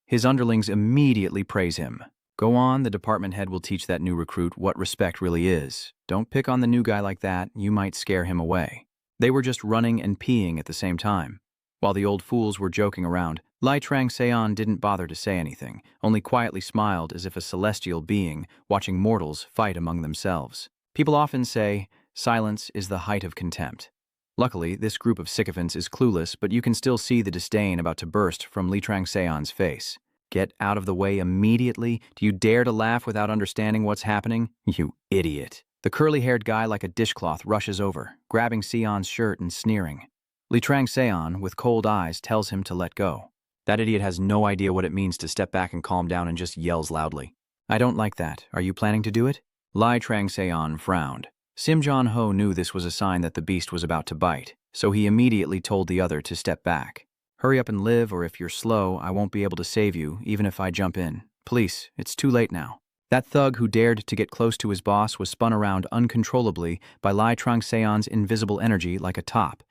His underlings immediately praise him. Go on, the department head will teach that new recruit what respect really is. Don't pick on the new guy like that, you might scare him away. They were just running and peeing at the same time. While the old fools were joking around, Lai Trang-seon didn't bother to say anything, only quietly smiled as if a celestial being watching mortals fight among themselves. People often say, silence is the height of contempt. Luckily, this group of sycophants is clueless, but you can still see the disdain about to burst from Li Trang-seon's face. Get out of the way immediately. Do you dare to laugh without understanding what's happening? You idiot. The curly-haired guy like a dishcloth rushes over, grabbing Sion's shirt and sneering. Li Trang-seon, with cold eyes, tells him to let go. That idiot has no idea what it means to step back and calm down and just yells loudly. I don't like that. Are you planning to do it? Lai Trang-seon frowned. Sim John Ho knew this was a sign that the beast was about to bite, so he immediately told the other to step back. Hurry up and live, or if you're slow, I won't be able to save you, even if I jump in. Police, it's too late now. That thug who dared to get close to his boss was spun around uncontrollably by Lai Trang-seon's invisible energy like a top,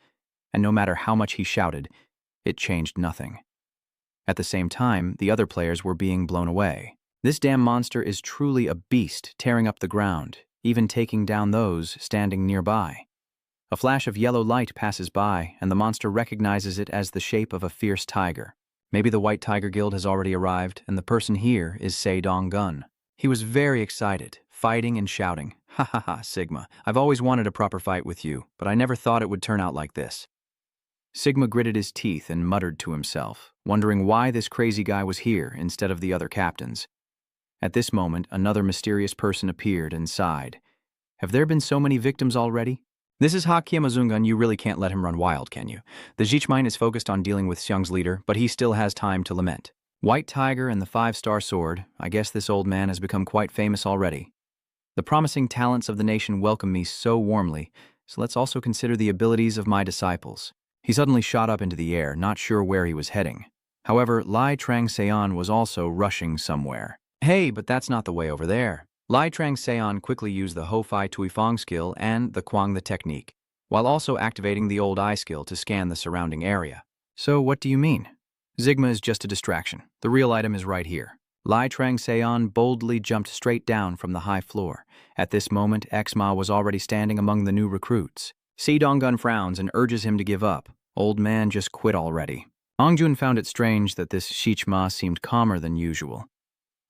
and no matter how much he shouted, it changed nothing. At the same time, the other players were being blown away. This damn monster is truly a beast, tearing up the ground, even taking down those standing nearby. A flash of yellow light passes by, and the monster recognizes it as the shape of a fierce tiger. Maybe the White Tiger Guild has already arrived, and the person here is Se Dong-gun. He was very excited, fighting and shouting, "Ha ha ha, Sigma, I've always wanted a proper fight with you, but I never thought it would turn out like this." Sigma gritted his teeth and muttered to himself, wondering why this crazy guy was here instead of the other captains. At this moment, another mysterious person appeared and sighed. Have there been so many victims already? This is Ha Kiamazungun. You really can't let him run wild, can you? The Jichmine is focused on dealing with Xiong's leader, but he still has time to lament. White Tiger and the 5-star sword. I guess this old man has become quite famous already. The promising talents of the nation welcome me so warmly, so let's also consider the abilities of my disciples. He suddenly shot up into the air, not sure where he was heading. However, Lai Trang-seon was also rushing somewhere. Hey, but that's not the way over there. Lai Trang-seon quickly used the Ho-Fi Tuifong skill and the Kwang the technique, while also activating the Old Eye skill to scan the surrounding area. So what do you mean? Sigma is just a distraction. The real item is right here. Lai Trang-seon boldly jumped straight down from the high floor. At this moment, Xma was already standing among the new recruits. Se Dong-gun frowns and urges him to give up. Old man, just quit already. Ongjun found it strange that this Shichma seemed calmer than usual.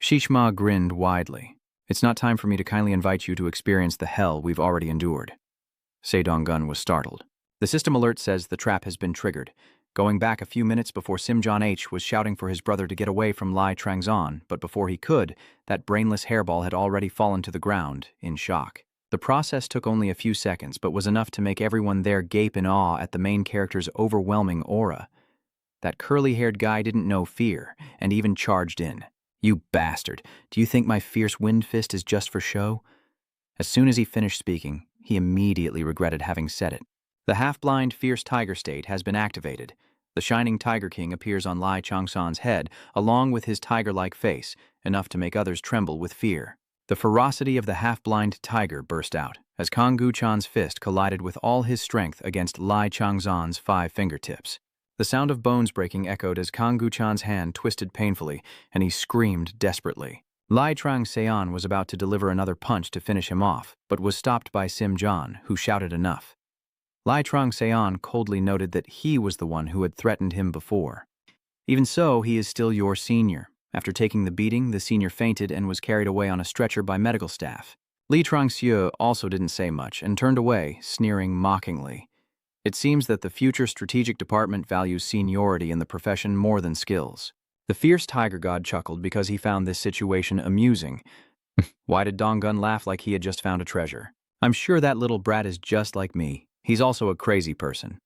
Shichma grinned widely. It's not time for me to kindly invite you to experience the hell we've already endured. Se Dong-gun was startled. The system alert says the trap has been triggered. Going back a few minutes before Simjon H was shouting for his brother to get away from Lai Trangzon, but before he could, that brainless hairball had already fallen to the ground, in shock. The process took only a few seconds, but was enough to make everyone there gape in awe at the main character's overwhelming aura. That curly-haired guy didn't know fear, and even charged in. You bastard, do you think my fierce wind fist is just for show? As soon as he finished speaking, he immediately regretted having said it. The half-blind fierce tiger state has been activated. The shining Tiger King appears on Lai Changshan's head, along with his tiger-like face, enough to make others tremble with fear. The ferocity of the half-blind tiger burst out, as Kang Gu-chan's fist collided with all his strength against Lai Changzan's 5 fingertips. The sound of bones breaking echoed as Kang Gu-chan's hand twisted painfully, and he screamed desperately. Lai Trang-seon was about to deliver another punch to finish him off, but was stopped by Sim John, who shouted enough. Lai Trang-seon coldly noted that he was the one who had threatened him before. Even so, he is still your senior. After taking the beating, the senior fainted and was carried away on a stretcher by medical staff. Li Trang-xiu also didn't say much and turned away, sneering mockingly. It seems that the future strategic department values seniority in the profession more than skills. The fierce tiger god chuckled because he found this situation amusing. Why did Dong-gun laugh like he had just found a treasure? I'm sure that little brat is just like me. He's also a crazy person.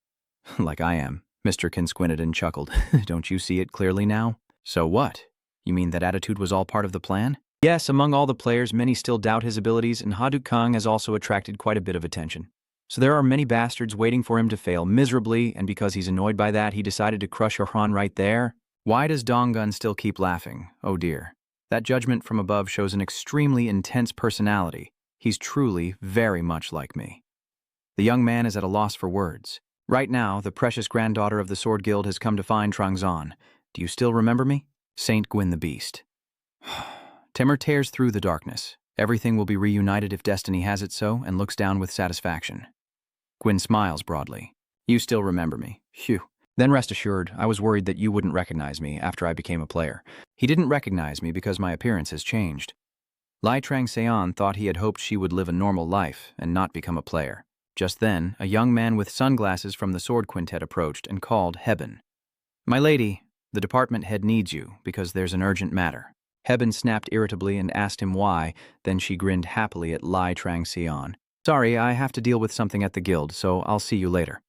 Like I am. Mr. Kin squinted and chuckled. Don't you see it clearly now? So what? You mean that attitude was all part of the plan? Yes, among all the players, many still doubt his abilities, and Haduk Kang has also attracted quite a bit of attention. So there are many bastards waiting for him to fail miserably, and because he's annoyed by that, he decided to crush Orhan right there. Why does Dong-gun still keep laughing? Oh dear. That judgment from above shows an extremely intense personality. He's truly very much like me. The young man is at a loss for words. Right now, the precious granddaughter of the Sword Guild has come to find Trangzon. Do you still remember me? Saint Gwyn the Beast. Timur tears through the darkness. Everything will be reunited if destiny has it so, and looks down with satisfaction. Gwyn smiles broadly. You still remember me. Phew. Then rest assured, I was worried that you wouldn't recognize me after I became a player. He didn't recognize me because my appearance has changed. Lai Trang-seon thought he had hoped she would live a normal life and not become a player. Just then, a young man with sunglasses from the Sword Quintet approached and called Heben. My lady, the department head needs you because there's an urgent matter. Heben snapped irritably and asked him why, then she grinned happily at Lai Trang-seon. Sorry, I have to deal with something at the guild, so I'll see you later.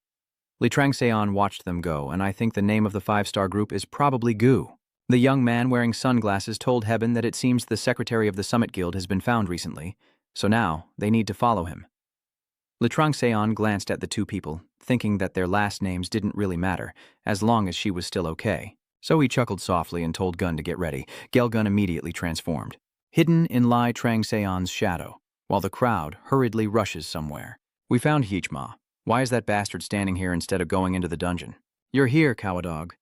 Li Trang-seon watched them go, and I think the name of the 5-star group is probably Gu. The young man wearing sunglasses told Heben that it seems the secretary of the Summit Guild has been found recently, so now they need to follow him. Litrang Seon glanced at the two people, thinking that their last names didn't really matter, as long as she was still okay. So he chuckled softly and told Gun to get ready. Gelgun immediately transformed, hidden in Lai Trang Seon's shadow, while the crowd hurriedly rushes somewhere. We found Hichma. Why is that bastard standing here instead of going into the dungeon? You're here, Cowadog.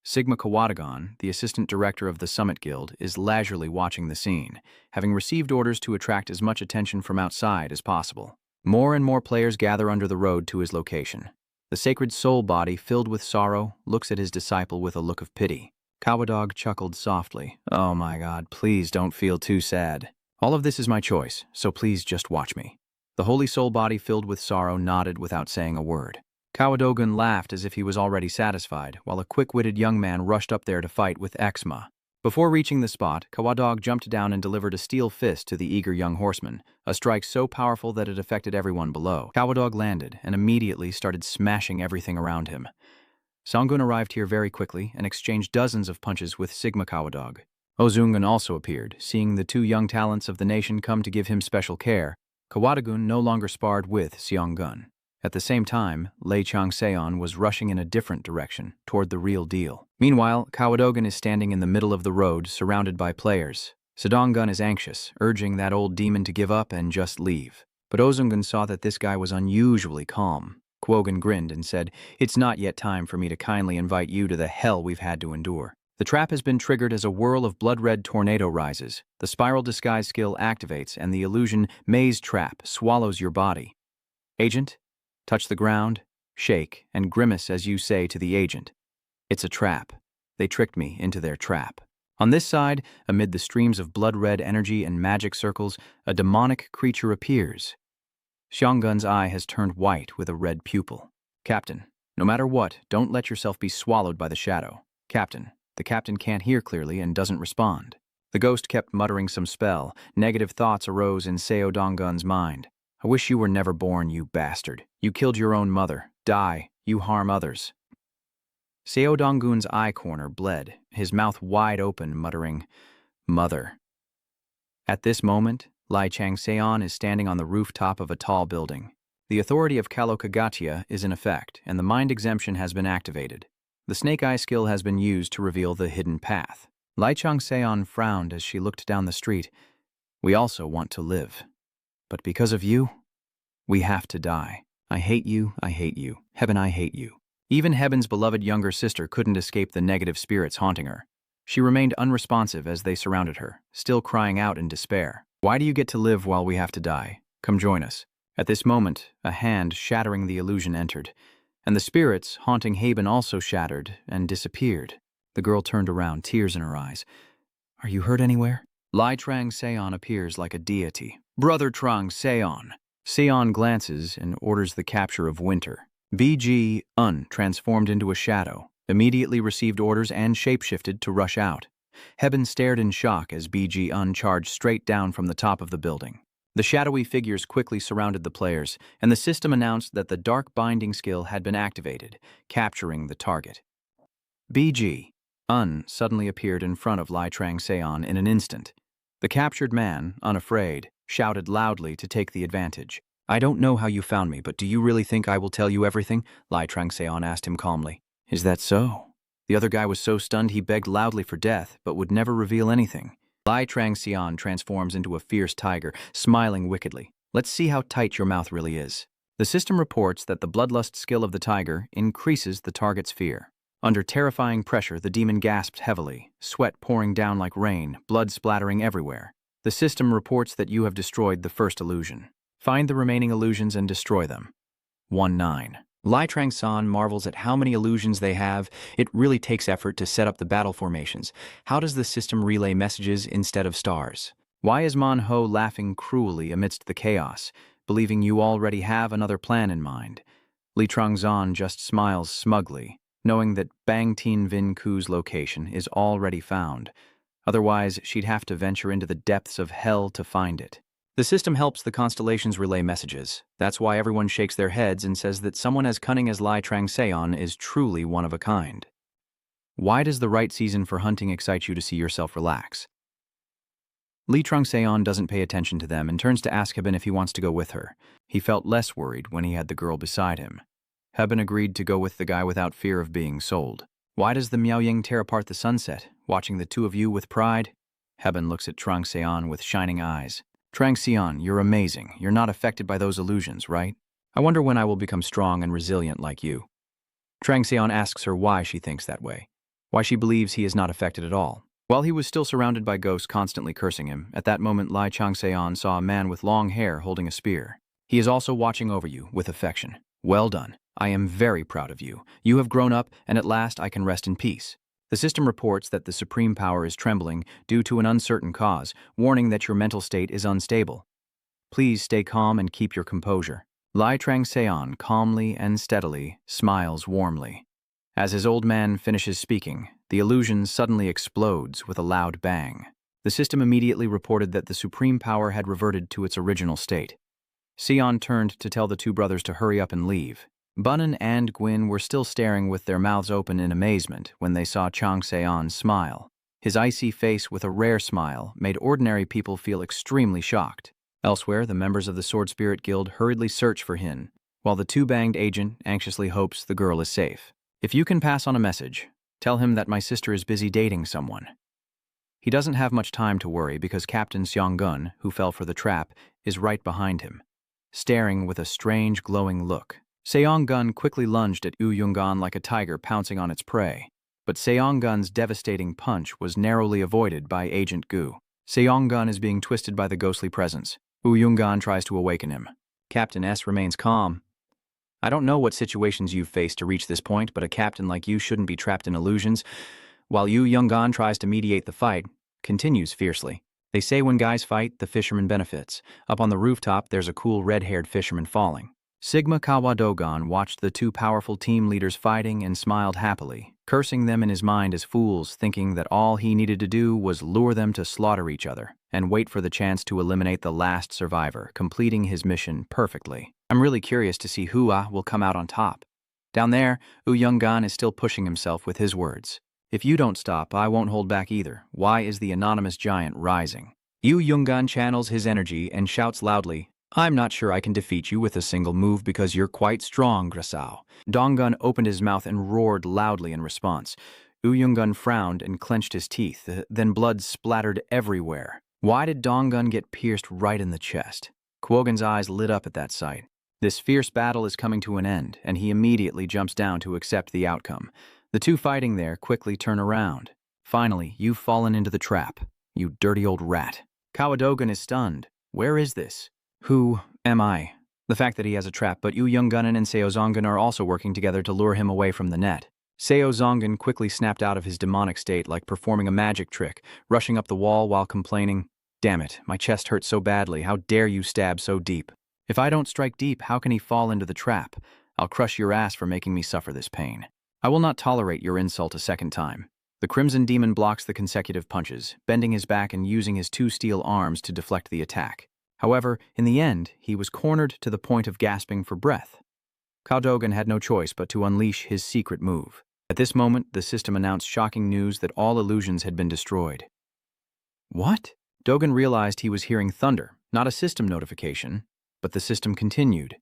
Sigma Kawadagon, the assistant director of the Summit Guild, is leisurely watching the scene, having received orders to attract as much attention from outside as possible. More and more players gather under the road to his location. The sacred soul body, filled with sorrow, looks at his disciple with a look of pity. Cowadog chuckled softly. Oh my God, please don't feel too sad. All of this is my choice, so please just watch me. The holy soul body filled with sorrow nodded without saying a word. Cowadogan laughed as if he was already satisfied, while a quick-witted young man rushed up there to fight with Exma. Before reaching the spot, Cowadog jumped down and delivered a steel fist to the eager young horseman, a strike so powerful that it affected everyone below. Cowadog landed and immediately started smashing everything around him. Songun arrived here very quickly and exchanged dozens of punches with Sigma Cowadog. Ozungun also appeared, seeing the two young talents of the nation come to give him special care. Kawadagun no longer sparred with Seonggun. At the same time, Lei Chang Seon was rushing in a different direction, toward the real deal. Meanwhile, Cowadogan is standing in the middle of the road, surrounded by players. Sedonggun is anxious, urging that old demon to give up and just leave. But Ozungun saw that this guy was unusually calm. Kwogan grinned and said, "It's not yet time for me to kindly invite you to the hell we've had to endure." The trap has been triggered as a whirl of blood-red tornado rises. The spiral disguise skill activates, and the illusion Maze Trap swallows your body. Agent? Touch the ground, shake, and grimace as you say to the agent, "It's a trap. They tricked me into their trap." On this side, amid the streams of blood-red energy and magic circles, a demonic creature appears. Xionggun's eye has turned white with a red pupil. "Captain, no matter what, don't let yourself be swallowed by the shadow." "Captain." The captain can't hear clearly and doesn't respond. The ghost kept muttering some spell. Negative thoughts arose in Seo Donggun's mind. "I wish you were never born, you bastard. You killed your own mother. Die. You harm others." Seo Donggun's eye corner bled, his mouth wide open, muttering, "Mother." At this moment, Lai Chang Seon is standing on the rooftop of a tall building. The authority of Kalokagatia is in effect, and the mind exemption has been activated. The snake eye skill has been used to reveal the hidden path. Lai Chang Seon frowned as she looked down the street. "We also want to live. But because of you, we have to die. I hate you, I hate you. Heaven, I hate you." Even Heaven's beloved younger sister couldn't escape the negative spirits haunting her. She remained unresponsive as they surrounded her, still crying out in despair. "Why do you get to live while we have to die? Come join us." At this moment, a hand shattering the illusion entered, and the spirits haunting Haben also shattered and disappeared. The girl turned around, tears in her eyes. "Are you hurt anywhere?" Lai Trang Seon appears like a deity. "Brother Trang Seon." Seon glances and orders the capture of Winter. BG Un, transformed into a shadow, immediately received orders and shapeshifted to rush out. Haben stared in shock as BG Un charged straight down from the top of the building. The shadowy figures quickly surrounded the players, and the system announced that the dark binding skill had been activated, capturing the target. BG Un suddenly appeared in front of Lai Trang Seon in an instant. The captured man, unafraid, shouted loudly to take the advantage. "I don't know how you found me, but do you really think I will tell you everything?" Lai Trang Seon asked him calmly. "Is that so?" The other guy was so stunned he begged loudly for death, but would never reveal anything. Lai Trang Seon transforms into a fierce tiger, smiling wickedly. "Let's see how tight your mouth really is." The system reports that the bloodlust skill of the tiger increases the target's fear. Under terrifying pressure, the demon gasped heavily, sweat pouring down like rain, blood splattering everywhere. The system reports that you have destroyed the first illusion. Find the remaining illusions and destroy them. 1-9. Lai Trang Seon marvels at how many illusions they have. It really takes effort to set up the battle formations. How does the system relay messages instead of stars? Why is Manhwa laughing cruelly amidst the chaos, believing you already have another plan in mind? Li Trangzan just smiles smugly, knowing that Bang Tin Vin Ku's location is already found. Otherwise, she'd have to venture into the depths of hell to find it. The system helps the constellations relay messages. That's why everyone shakes their heads and says that someone as cunning as Lai Trang Seon is truly one of a kind. Why does the right season for hunting excite you to see yourself relax? Lee Trung-seon doesn't pay attention to them and turns to ask Hebben if he wants to go with her. He felt less worried when he had the girl beside him. Hebben agreed to go with the guy without fear of being sold. Why does the Miaoying tear apart the sunset, watching the two of you with pride? Hebben looks at Trung-seon with shining eyes. Trung-seon, you're amazing. You're not affected by those illusions, right? I wonder when I will become strong and resilient like you. Trung-seon asks her why she thinks that way, why she believes he is not affected at all. While he was still surrounded by ghosts constantly cursing him, at that moment Lee Trung-seon saw a man with long hair holding a spear. He is also watching over you with affection. Well done. I am very proud of you. You have grown up, and at last I can rest in peace. The system reports that the supreme power is trembling due to an uncertain cause, warning that your mental state is unstable. Please stay calm and keep your composure. Lee Trung-seon calmly and steadily smiles warmly. As his old man finishes speaking, the illusion suddenly explodes with a loud bang. The system immediately reported that the supreme power had reverted to its original state. Seon turned to tell the two brothers to hurry up and leave. Bunnen and Gwyn were still staring with their mouths open in amazement when they saw Trung-seon smile. His icy face with a rare smile made ordinary people feel extremely shocked. Elsewhere, the members of the Sword Spirit Guild hurriedly search for Hin, while the two-banged agent anxiously hopes the girl is safe. If you can pass on a message, tell him that my sister is busy dating someone. He doesn't have much time to worry because Captain Seong-gun, who fell for the trap, is right behind him, staring with a strange glowing look. Seong-gun quickly lunged at Yoo-young-gun like a tiger pouncing on its prey, but Seong-gun's devastating punch was narrowly avoided by Agent Gu. Seong-gun is being twisted by the ghostly presence. Yoo-young-gun tries to awaken him. Captain S remains calm. I don't know what situations you've faced to reach this point, but a captain like you shouldn't be trapped in illusions. While Yoo-young-gun tries to mediate the fight, continues fiercely. They say when guys fight, the fisherman benefits. Up on the rooftop, there's a cool red-haired fisherman falling. Sigma Kawadogon watched the two powerful team leaders fighting and smiled happily, cursing them in his mind as fools, thinking that all he needed to do was lure them to slaughter each other and wait for the chance to eliminate the last survivor, completing his mission perfectly. I'm really curious to see who will come out on top. Down there, Yoo-young-gun is still pushing himself with his words. If you don't stop, I won't hold back either. Why is the anonymous giant rising? Yoo-young-gun channels his energy and shouts loudly, I'm not sure I can defeat you with a single move because you're quite strong, Grasao. Donggun opened his mouth and roared loudly in response. Yoo-young-gun frowned and clenched his teeth, then blood splattered everywhere. Why did Donggun get pierced right in the chest? Kwogan's eyes lit up at that sight. This fierce battle is coming to an end, and he immediately jumps down to accept the outcome. The two fighting there quickly turn around. Finally, you've fallen into the trap. You dirty old rat. Kawadogan is stunned. Where is this? Who am I? The fact that he has a trap, but Yoo-young-gun and Seo Zongun are also working together to lure him away from the net. Seo Zongun quickly snapped out of his demonic state like performing a magic trick, rushing up the wall while complaining, Damn it, my chest hurts so badly, how dare you stab so deep? If I don't strike deep, how can he fall into the trap? I'll crush your ass for making me suffer this pain. I will not tolerate your insult a second time. The Crimson Demon blocks the consecutive punches, bending his back and using his two steel arms to deflect the attack. However, in the end, he was cornered to the point of gasping for breath. Kawadogan had no choice but to unleash his secret move. At this moment, the system announced shocking news that all illusions had been destroyed. What? Dogen realized he was hearing thunder, not a system notification, but the system continued.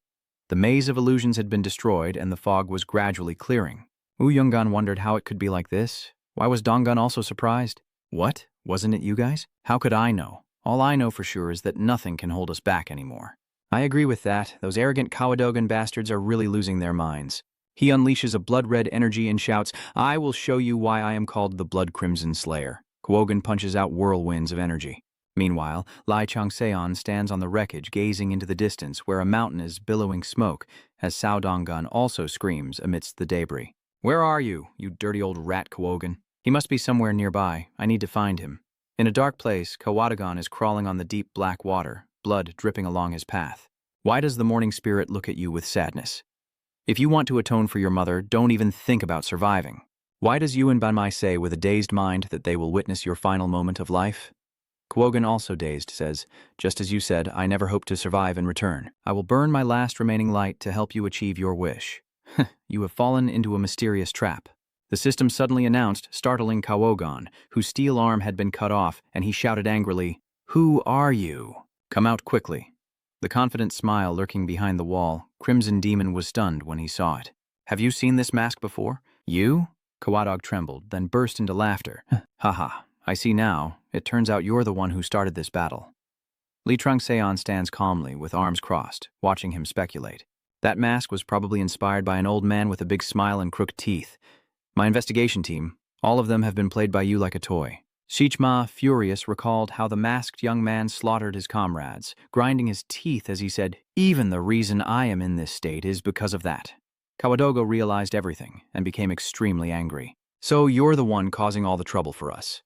The maze of illusions had been destroyed and the fog was gradually clearing. Yoo-young-gun wondered how it could be like this. Why was Donggun also surprised? What? Wasn't it you guys? How could I know? All I know for sure is that nothing can hold us back anymore. I agree with that. Those arrogant Kawadogan bastards are really losing their minds. He unleashes a blood-red energy and shouts, I will show you why I am called the Blood Crimson Slayer. Kwogan punches out whirlwinds of energy. Meanwhile, Lee Trung-seon stands on the wreckage gazing into the distance where a mountain is billowing smoke as Sao Donggun also screams amidst the debris. Where are you, you dirty old rat, Kwogan? He must be somewhere nearby. I need to find him. In a dark place, Kawadogan is crawling on the deep black water, blood dripping along his path. Why does the morning spirit look at you with sadness? If you want to atone for your mother, don't even think about surviving. Why does Yuan Banmai say with a dazed mind that they will witness your final moment of life? Kwogan, also dazed, says, just as you said, I never hope to survive and return. I will burn my last remaining light to help you achieve your wish. You have fallen into a mysterious trap. The system suddenly announced, startling Kwogan, whose steel arm had been cut off, and he shouted angrily, Who are you? Come out quickly. The confident smile lurking behind the wall, Crimson Demon was stunned when he saw it. Have you seen this mask before? You? Kawadog trembled, then burst into laughter. Haha, I see now. It turns out you're the one who started this battle. Li Trangseon stands calmly, with arms crossed, watching him speculate. That mask was probably inspired by an old man with a big smile and crooked teeth. My investigation team, all of them have been played by you like a toy. Shichima, furious, recalled how the masked young man slaughtered his comrades, grinding his teeth as he said, "Even the reason I am in this state is because of that." Kawadogo realized everything and became extremely angry. So you're the one causing all the trouble for us.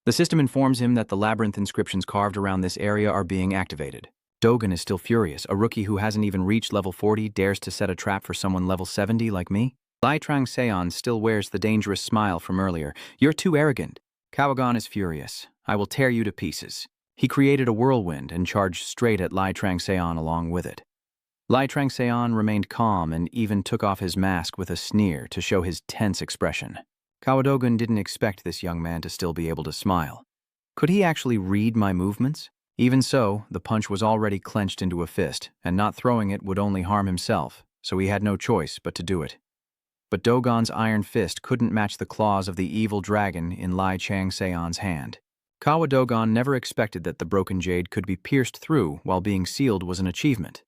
The system informs him that the labyrinth inscriptions carved around this area are being activated. Dogen is still furious. A rookie who hasn't even reached level 40 dares to set a trap for someone level 70 like me? Lai Trangseon still wears the dangerous smile from earlier. You're too arrogant. Kawagon is furious. I will tear you to pieces. He created a whirlwind and charged straight at Lai Trangseon along with it. Lai Trangseon remained calm and even took off his mask with a sneer to show his tense expression. Kawadogun didn't expect this young man to still be able to smile. Could he actually read my movements? Even so, the punch was already clenched into a fist, and not throwing it would only harm himself, so he had no choice but to do it. But Dogon's iron fist couldn't match the claws of the evil dragon in Lai Trangseon's hand. Kawadogon never expected that the broken jade could be pierced through while being sealed was an achievement.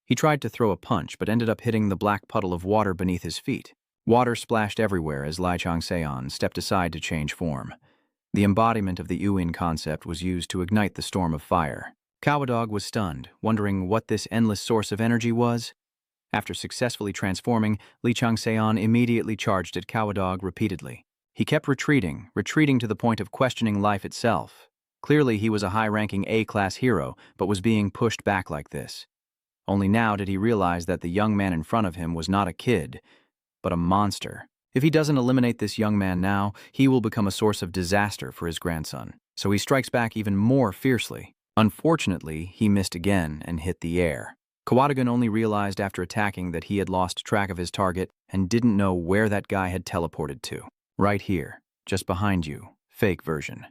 He tried to throw a punch, but ended up hitting the black puddle of water beneath his feet. Water splashed everywhere as Lai Trangseon stepped aside to change form. The embodiment of the Uin concept was used to ignite the storm of fire. Kawadog was stunned, wondering what this endless source of energy was. After successfully transforming, Li Trangseon immediately charged at Kawadog repeatedly. He kept retreating to the point of questioning life itself. Clearly he was a high-ranking A-class hero, but was being pushed back like this. Only now did he realize that the young man in front of him was not a kid, but a monster. If he doesn't eliminate this young man now, he will become a source of disaster for his grandson. So he strikes back even more fiercely. Unfortunately, he missed again and hit the air. Kawadogun only realized after attacking that he had lost track of his target and didn't know where that guy had teleported to. Right here, just behind you, fake version.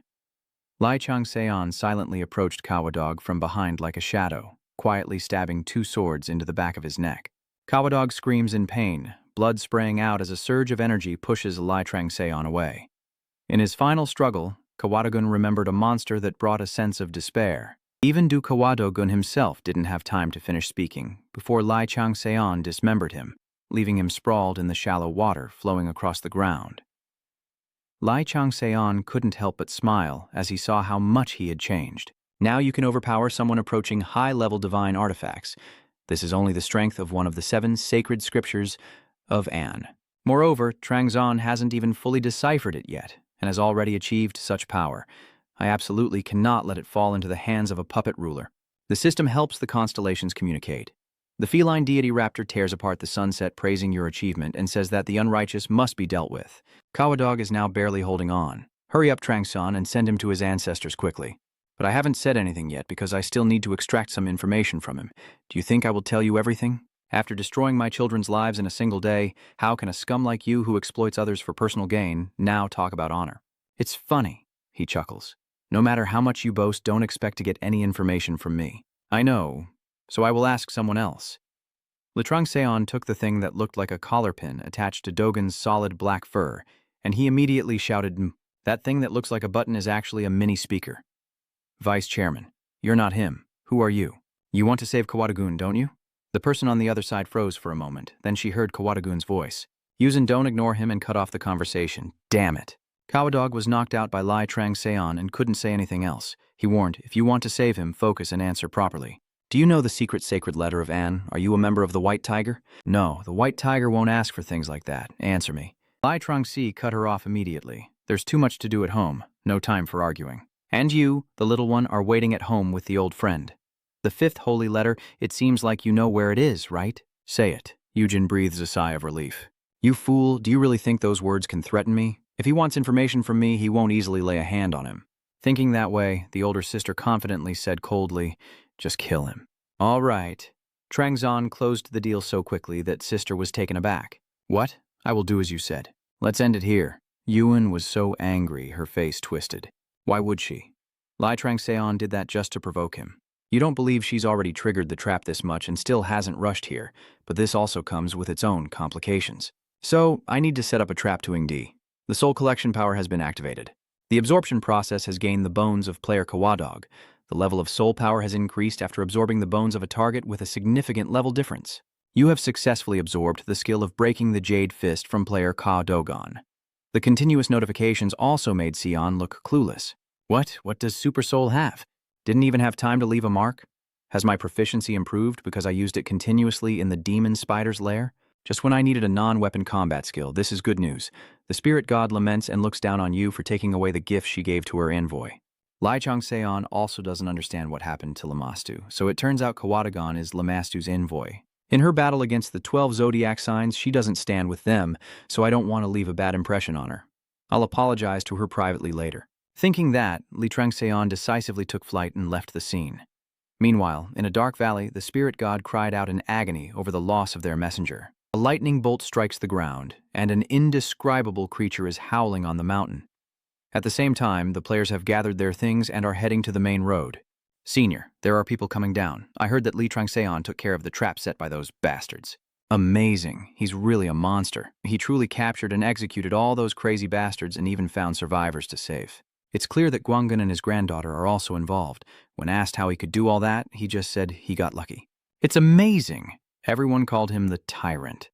Lai Trangseon silently approached Kawadog from behind like a shadow, quietly stabbing 2 swords into the back of his neck. Kawadog screams in pain, blood spraying out as a surge of energy pushes Lai Trangseon away. In his final struggle, Kawadogun remembered a monster that brought a sense of despair. Even Kawadogun himself didn't have time to finish speaking before Lai Trangseon dismembered him, leaving him sprawled in the shallow water flowing across the ground. Lai Trangseon couldn't help but smile as he saw how much he had changed. Now you can overpower someone approaching high-level divine artifacts. This is only the strength of one of the 7 sacred scriptures of An. Moreover, Trangzon hasn't even fully deciphered it yet, and has already achieved such power. I absolutely cannot let it fall into the hands of a puppet ruler. The system helps the constellations communicate. The feline deity Raptor tears apart the sunset praising your achievement and says that the unrighteous must be dealt with. Kawadog is now barely holding on. Hurry up, Trangzon, and send him to his ancestors quickly. But I haven't said anything yet because I still need to extract some information from him. Do you think I will tell you everything? After destroying my children's lives in a single day, how can a scum like you who exploits others for personal gain now talk about honor? It's funny, he chuckles. No matter how much you boast, don't expect to get any information from me. I know, so I will ask someone else. Li Trangseon took the thing that looked like a collar pin attached to Dogen's solid black fur, and he immediately shouted, "That thing that looks like a button is actually a mini speaker." Vice Chairman, you're not him. Who are you? You want to save Kawadogun, don't you? The person on the other side froze for a moment, then she heard Kawadogun's voice. Yuzin, don't ignore him and cut off the conversation. Damn it. Kawadog was knocked out by Lai Trangseon and couldn't say anything else. He warned, if you want to save him, focus and answer properly. Do you know the secret sacred letter of An? Are you a member of the White Tiger? No, the White Tiger won't ask for things like that. Answer me. Lai Trangsi cut her off immediately. There's too much to do at home. No time for arguing. And you, the little one, are waiting at home with the old friend. The 5th holy letter, it seems like you know where it is, right? Say it. Yujin breathes a sigh of relief. You fool, do you really think those words can threaten me? If he wants information from me, he won't easily lay a hand on him. Thinking that way, the older sister confidently said coldly, just kill him. All right. Trangzon closed the deal so quickly that sister was taken aback. What? I will do as you said. Let's end it here. Yuan was so angry, her face twisted. Why would she? Lai Trangseon did that just to provoke him. You don't believe she's already triggered the trap this much and still hasn't rushed here, but this also comes with its own complications. So, I need to set up a trap to Ingdi. The soul collection power has been activated. The absorption process has gained the bones of player Kawadog. The level of soul power has increased after absorbing the bones of a target with a significant level difference. You have successfully absorbed the skill of breaking the Jade Fist from player Ka Dogon. The continuous notifications also made Sion look clueless. What does Super Soul have? Didn't even have time to leave a mark? Has my proficiency improved because I used it continuously in the demon spider's lair? Just when I needed a non-weapon combat skill, this is good news. The spirit god laments and looks down on you for taking away the gift she gave to her envoy. Lai Changseon also doesn't understand what happened to Lamastu, so it turns out Kawadagon is Lamastu's envoy. In her battle against the 12 zodiac signs, she doesn't stand with them, so I don't want to leave a bad impression on her. I'll apologize to her privately later. Thinking that, Li Trangseon decisively took flight and left the scene. Meanwhile, in a dark valley, the spirit god cried out in agony over the loss of their messenger. A lightning bolt strikes the ground, and an indescribable creature is howling on the mountain. At the same time, the players have gathered their things and are heading to the main road. Senior, there are people coming down. I heard that Li Trangseon took care of the trap set by those bastards. Amazing. He's really a monster. He truly captured and executed all those crazy bastards and even found survivors to save. It's clear that Guanggun and his granddaughter are also involved. When asked how he could do all that, he just said he got lucky. It's amazing. Everyone called him the Tyrant.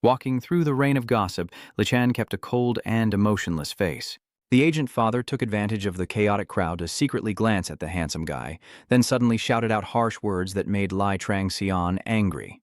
Walking through the rain of gossip, Lichan kept a cold and emotionless face. The agent father took advantage of the chaotic crowd to secretly glance at the handsome guy, then suddenly shouted out harsh words that made Lai Trangseon angry.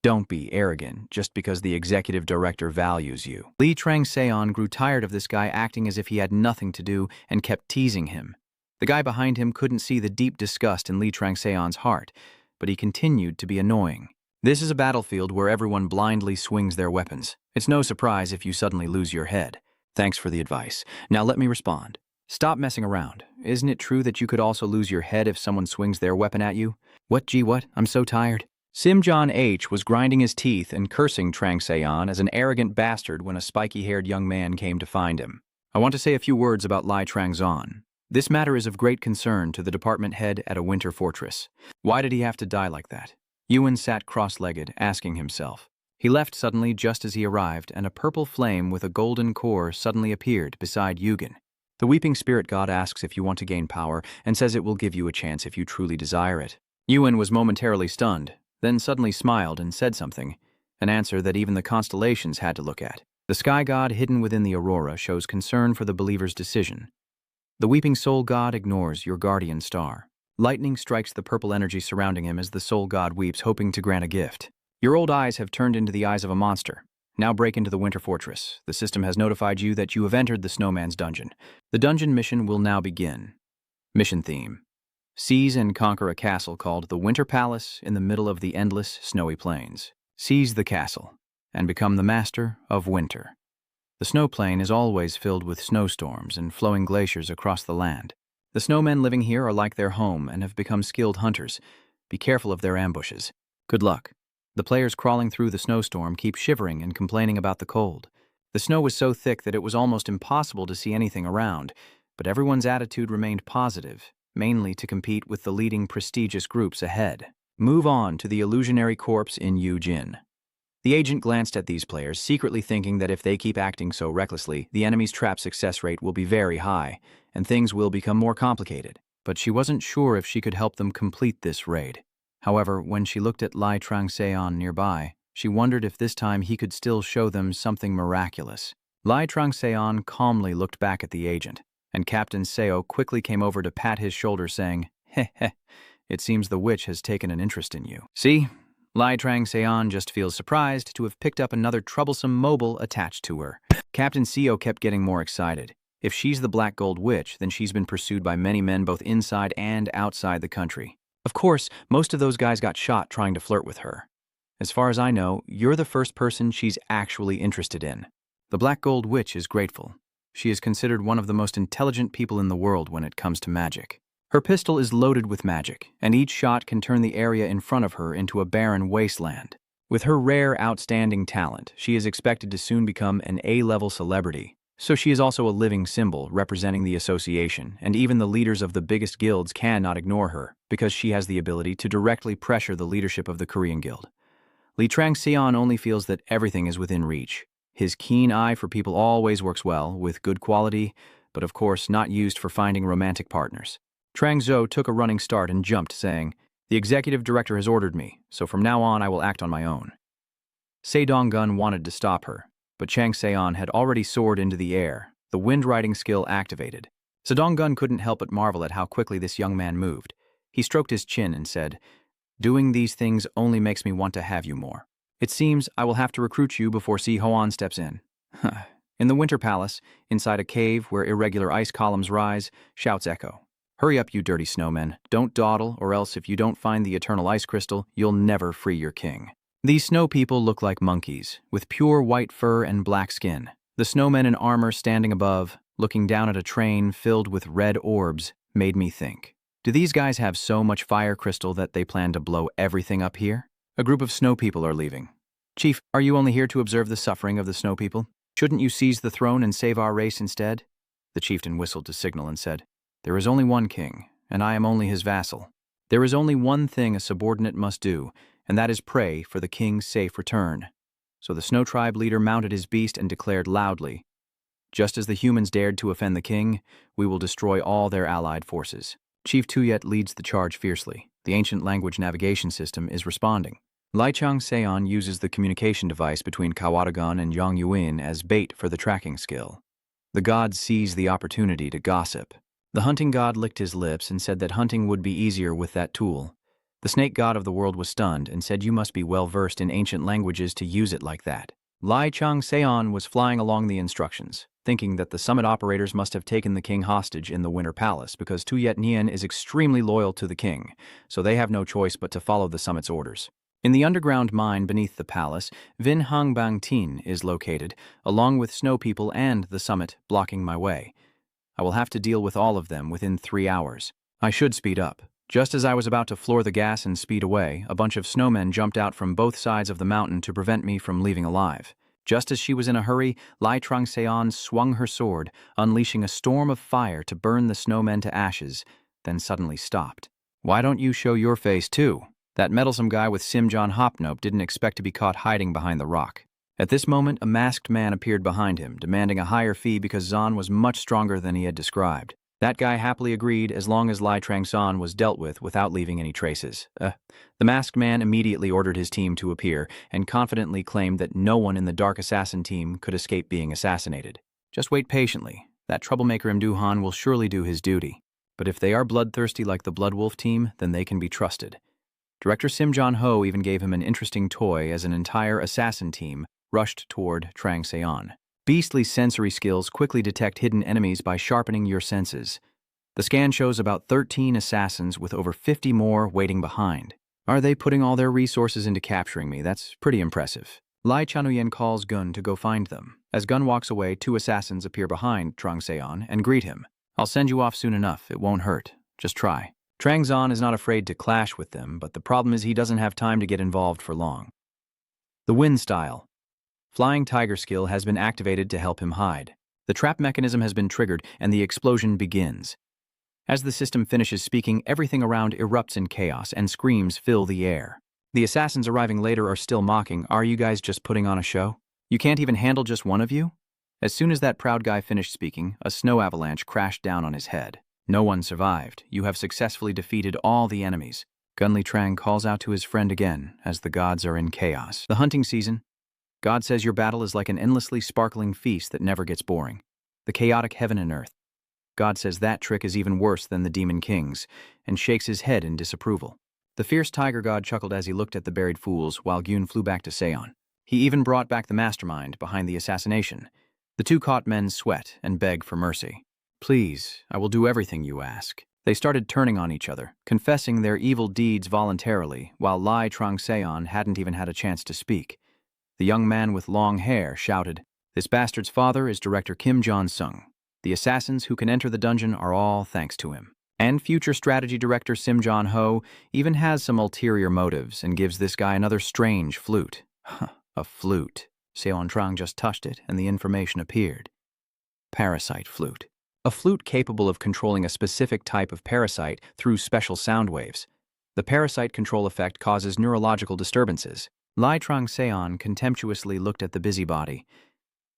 Don't be arrogant just because the executive director values you. Li Trangseon grew tired of this guy acting as if he had nothing to do and kept teasing him. The guy behind him couldn't see the deep disgust in Li Trangseon's heart, but he continued to be annoying. This is a battlefield where everyone blindly swings their weapons. It's no surprise if you suddenly lose your head. Thanks for the advice. Now let me respond. Stop messing around. Isn't it true that you could also lose your head if someone swings their weapon at you? What? I'm so tired. Simjon H. was grinding his teeth and cursing Trangseon as an arrogant bastard when a spiky-haired young man came to find him. I want to say a few words about Lai Trangseon. This matter is of great concern to the department head at a winter fortress. Why did he have to die like that? Yuan sat cross-legged, asking himself. He left suddenly just as he arrived, and a purple flame with a golden core suddenly appeared beside Yugen. The weeping spirit god asks if you want to gain power and says it will give you a chance if you truly desire it. Yuan was momentarily stunned, then suddenly smiled and said something, an answer that even the constellations had to look at. The sky god hidden within the aurora shows concern for the believer's decision. The weeping soul god ignores your guardian star. Lightning strikes the purple energy surrounding him as the soul god weeps, hoping to grant a gift. Your old eyes have turned into the eyes of a monster. Now break into the winter fortress. The system has notified you that you have entered the snowman's dungeon. The dungeon mission will now begin. Mission theme. Seize and conquer a castle called the Winter Palace in the middle of the endless snowy plains. Seize the castle and become the master of winter. The snow plain is always filled with snowstorms and flowing glaciers across the land. The snowmen living here are like their home and have become skilled hunters. Be careful of their ambushes. Good luck. The players crawling through the snowstorm keep shivering and complaining about the cold. The snow was so thick that it was almost impossible to see anything around, but everyone's attitude remained positive, mainly to compete with the leading prestigious groups ahead. Move on to the illusionary corpse in Yujin. The agent glanced at these players, secretly thinking that if they keep acting so recklessly, the enemy's trap success rate will be very high, and things will become more complicated. But she wasn't sure if she could help them complete this raid. However, when she looked at Lai Trangseon nearby, she wondered if this time he could still show them something miraculous. Lai Trangseon calmly looked back at the agent, and Captain Seo quickly came over to pat his shoulder, saying, "Heh heh, it seems the witch has taken an interest in you." See? Lai Trangseon just feels surprised to have picked up another troublesome mobile attached to her. Captain Seo kept getting more excited. If she's the Black Gold Witch, then she's been pursued by many men both inside and outside the country. Of course, most of those guys got shot trying to flirt with her. As far as I know, you're the first person she's actually interested in. The Black Gold Witch is grateful. She is considered one of the most intelligent people in the world when it comes to magic. Her pistol is loaded with magic, and each shot can turn the area in front of her into a barren wasteland. With her rare, outstanding talent, she is expected to soon become an A-level celebrity. So she is also a living symbol representing the association, and even the leaders of the biggest guilds cannot ignore her, because she has the ability to directly pressure the leadership of the Korean guild. Lee Trang-seon only feels that everything is within reach. His keen eye for people always works well, with good quality, but of course not used for finding romantic partners. Trang-zo took a running start and jumped, saying, "The executive director has ordered me, so from now on I will act on my own." Se Dong-gun wanted to stop her, but Chang Se-on had already soared into the air, the wind-riding skill activated. Se Dong-gun couldn't help but marvel at how quickly this young man moved. He stroked his chin and said, "Doing these things only makes me want to have you more. It seems I will have to recruit you before Si Hoan steps in." In the Winter Palace, inside a cave where irregular ice columns rise, shouts echo. "Hurry up, you dirty snowmen. Don't dawdle, or else if you don't find the eternal ice crystal, you'll never free your king." These snow people look like monkeys, with pure white fur and black skin. The snowmen in armor standing above, looking down at a train filled with red orbs, made me think. Do these guys have so much fire crystal that they plan to blow everything up here? A group of snow people are leaving. "Chief, are you only here to observe the suffering of the snow people? Shouldn't you seize the throne and save our race instead?" The chieftain whistled to signal and said, "There is only one king, and I am only his vassal. There is only one thing a subordinate must do, and that is pray for the king's safe return." So the snow tribe leader mounted his beast and declared loudly, "Just as the humans dared to offend the king, we will destroy all their allied forces." Chief Tuyet leads the charge fiercely. The ancient language navigation system is responding. Lai Chang-seon uses the communication device between Kawadagon and Yong Yuin as bait for the tracking skill. The god sees the opportunity to gossip. The hunting god licked his lips and said that hunting would be easier with that tool. The snake god of the world was stunned and said you must be well versed in ancient languages to use it like that. Lai Chang-seon was flying along the instructions, thinking that the summit operators must have taken the king hostage in the Winter Palace because Tuyet Nian is extremely loyal to the king, so they have no choice but to follow the summit's orders. In the underground mine beneath the palace, Vin Hang Bang Tin is located, along with snow people and the summit blocking my way. I will have to deal with all of them within 3 hours. I should speed up. Just as I was about to floor the gas and speed away, a bunch of snowmen jumped out from both sides of the mountain to prevent me from leaving alive. Just as she was in a hurry, Lai Trang-seon swung her sword, unleashing a storm of fire to burn the snowmen to ashes, then suddenly stopped. "Why don't you show your face too?" That meddlesome guy with Simjon Hopnope didn't expect to be caught hiding behind the rock. At this moment, a masked man appeared behind him, demanding a higher fee because Zahn was much stronger than he had described. That guy happily agreed as long as Lai Trang-seon was dealt with without leaving any traces. The masked man immediately ordered his team to appear and confidently claimed that no one in the Dark Assassin team could escape being assassinated. Just wait patiently. That troublemaker Imdu-han will surely do his duty. But if they are bloodthirsty like the Blood Wolf team, then they can be trusted. Director Sim John-ho even gave him an interesting toy as an entire assassin team rushed toward Trang-seon. Beastly sensory skills quickly detect hidden enemies by sharpening your senses. The scan shows about 13 assassins with over 50 more waiting behind. Are they putting all their resources into capturing me? That's pretty impressive. Lai Chanuyen calls Gun to go find them. As Gun walks away, 2 assassins appear behind Trang-seon and greet him. "I'll send you off soon enough. It won't hurt. Just try." Trang-seon is not afraid to clash with them, but the problem is he doesn't have time to get involved for long. The Wind Style. Flying Tiger skill has been activated to help him hide. The trap mechanism has been triggered, and the explosion begins. As the system finishes speaking, everything around erupts in chaos, and screams fill the air. The assassins arriving later are still mocking, "Are you guys just putting on a show? You can't even handle just one of you?" As soon as that proud guy finished speaking, a snow avalanche crashed down on his head. No one survived. You have successfully defeated all the enemies. Gunli Trang calls out to his friend again, as the gods are in chaos. The hunting season. God says your battle is like an endlessly sparkling feast that never gets boring. The chaotic heaven and earth. God says that trick is even worse than the demon kings, and shakes his head in disapproval. The fierce tiger god chuckled as he looked at the buried fools, while Gyun flew back to Seon. He even brought back the mastermind behind the assassination. The 2 caught men sweat and beg for mercy. "Please, I will do everything you ask." They started turning on each other, confessing their evil deeds voluntarily, while Lai Trang-seon hadn't even had a chance to speak. The young man with long hair shouted, "This bastard's father is Director Kim Jong-sung. The assassins who can enter the dungeon are all thanks to him. And future strategy director Sim John-ho even has some ulterior motives and gives this guy another strange flute." A flute. Seon Trang just touched it, and the information appeared. Parasite flute. A flute capable of controlling a specific type of parasite through special sound waves. The parasite control effect causes neurological disturbances. Lai Trang-seon contemptuously looked at the busybody.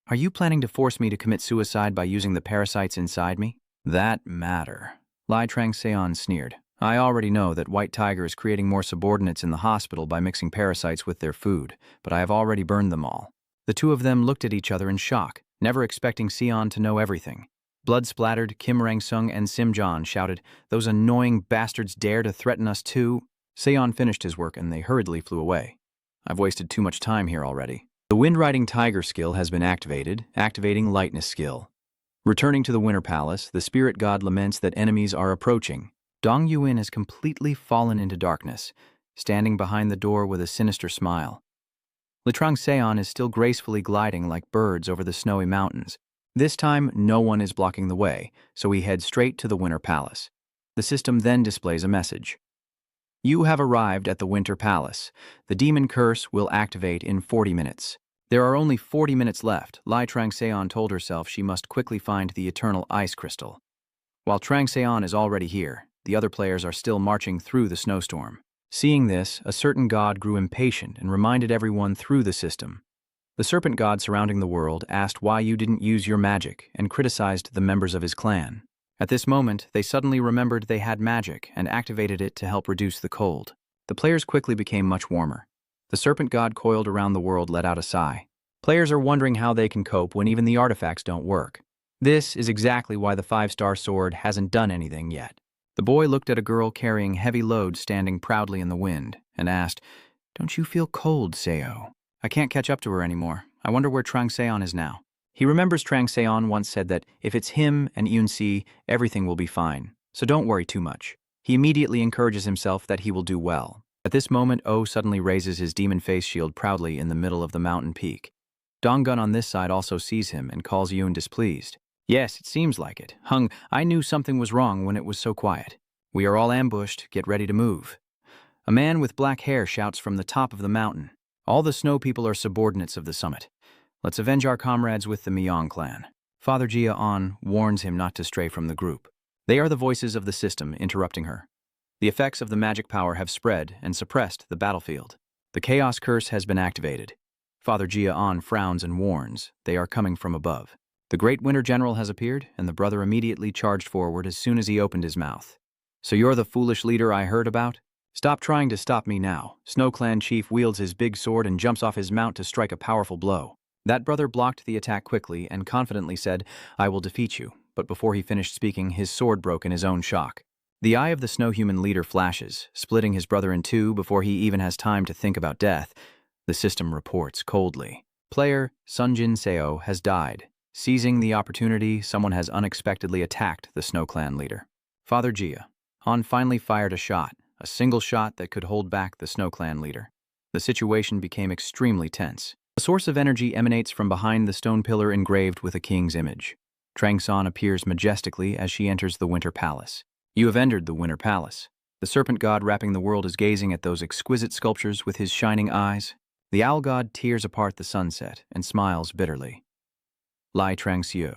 Are you planning to force me to commit suicide by using the parasites inside me? That matter. Lai Trang-seon sneered. I already know that White Tiger is creating more subordinates in the hospital by mixing parasites with their food, but I have already burned them all. The two of them looked at each other in shock, never expecting Seon to know everything. Blood-splattered, Kim Rang-sung and Sim John shouted, "Those annoying bastards dare to threaten us too." Seon finished his work and they hurriedly flew away. I've wasted too much time here already. The Wind-Riding Tiger skill has been activated, activating Lightness skill. Returning to the Winter Palace, the spirit god laments that enemies are approaching. Dong Yuin has completely fallen into darkness, standing behind the door with a sinister smile. Li Trang-seon is still gracefully gliding like birds over the snowy mountains. This time, no one is blocking the way, so he heads straight to the Winter Palace. The system then displays a message. You have arrived at the Winter Palace. The demon curse will activate in 40 minutes. There are only 40 minutes left. Lai Trang-seon told herself she must quickly find the eternal ice crystal. While Trang-seon is already here, the other players are still marching through the snowstorm. Seeing this, a certain god grew impatient and reminded everyone through the system. The serpent god surrounding the world asked why you didn't use your magic and criticized the members of his clan. At this moment, they suddenly remembered they had magic and activated it to help reduce the cold. The players quickly became much warmer. The serpent god coiled around the world let out a sigh. Players are wondering how they can cope when even the artifacts don't work. This is exactly why the 5-star sword hasn't done anything yet. The boy looked at a girl carrying heavy loads standing proudly in the wind and asked, "Don't you feel cold, Seo? I can't catch up to her anymore. I wonder where Trang-seon is now." He remembers Trang-seon once said that if it's him and Yoon-si, everything will be fine, so don't worry too much. He immediately encourages himself that he will do well. At this moment, Oh suddenly raises his demon face shield proudly in the middle of the mountain peak. Donggun on this side also sees him and calls Yoon displeased. Yes, it seems like it. Hung, I knew something was wrong when it was so quiet. We are all ambushed. Get ready to move. A man with black hair shouts from the top of the mountain. All the snow people are subordinates of the summit. Let's avenge our comrades with the Myong clan. Father Jia-on warns him not to stray from the group. They are the voices of the system interrupting her. The effects of the magic power have spread and suppressed the battlefield. The chaos curse has been activated. Father Jia-on frowns and warns. They are coming from above. The great winter general has appeared, and the brother immediately charged forward as soon as he opened his mouth. So you're the foolish leader I heard about? Stop trying to stop me now. Snow Clan chief wields his big sword and jumps off his mount to strike a powerful blow. That brother blocked the attack quickly and confidently said, "I will defeat you," but before he finished speaking, his sword broke in his own shock. The eye of the snow-human leader flashes, splitting his brother in two before he even has time to think about death. The system reports coldly. Player Sunjin Seo has died. Seizing the opportunity, someone has unexpectedly attacked the Snow Clan leader. Father Jia-on finally fired a single shot that could hold back the Snow Clan leader. The situation became extremely tense. A source of energy emanates from behind the stone pillar engraved with a king's image. Trang-san appears majestically as she enters the Winter Palace. You have entered the Winter Palace. The serpent god wrapping the world is gazing at those exquisite sculptures with his shining eyes. The owl god tears apart the sunset and smiles bitterly. Lai Trang-seon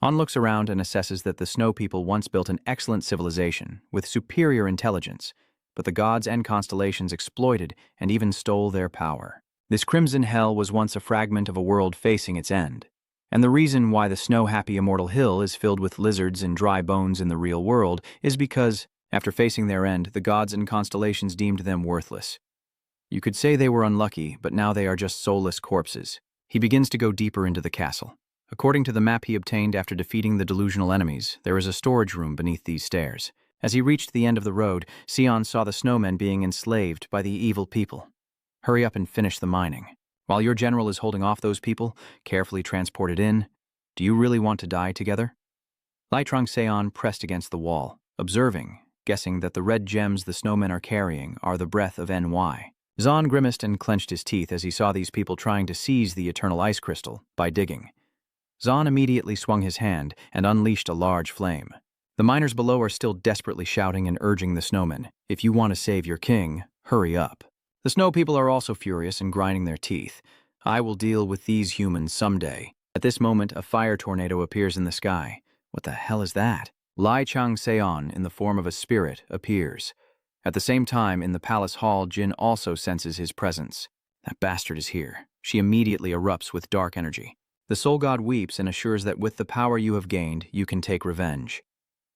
looks around and assesses that the snow people once built an excellent civilization with superior intelligence, but the gods and constellations exploited and even stole their power. This crimson hell was once a fragment of a world facing its end. And the reason why the snow-happy immortal hill is filled with lizards and dry bones in the real world is because, after facing their end, the gods and constellations deemed them worthless. You could say they were unlucky, but now they are just soulless corpses. He begins to go deeper into the castle. According to the map he obtained after defeating the delusional enemies, there is a storage room beneath these stairs. As he reached the end of the road, Sion saw the snowmen being enslaved by the evil people. Hurry up and finish the mining. While your general is holding off those people, carefully transported in, do you really want to die together? Lai Trang-seon pressed against the wall, observing, guessing that the red gems the snowmen are carrying are the breath of NY. Zahn grimaced and clenched his teeth as he saw these people trying to seize the eternal ice crystal by digging. Zahn immediately swung his hand and unleashed a large flame. The miners below are still desperately shouting and urging the snowmen, "If you want to save your king, hurry up." The snow people are also furious and grinding their teeth. "I will deal with these humans someday." At this moment, a fire tornado appears in the sky. What the hell is that? Lai Chang-seon, in the form of a spirit, appears. At the same time, in the palace hall, Jin also senses his presence. That bastard is here. She immediately erupts with dark energy. The soul god weeps and assures that with the power you have gained, you can take revenge.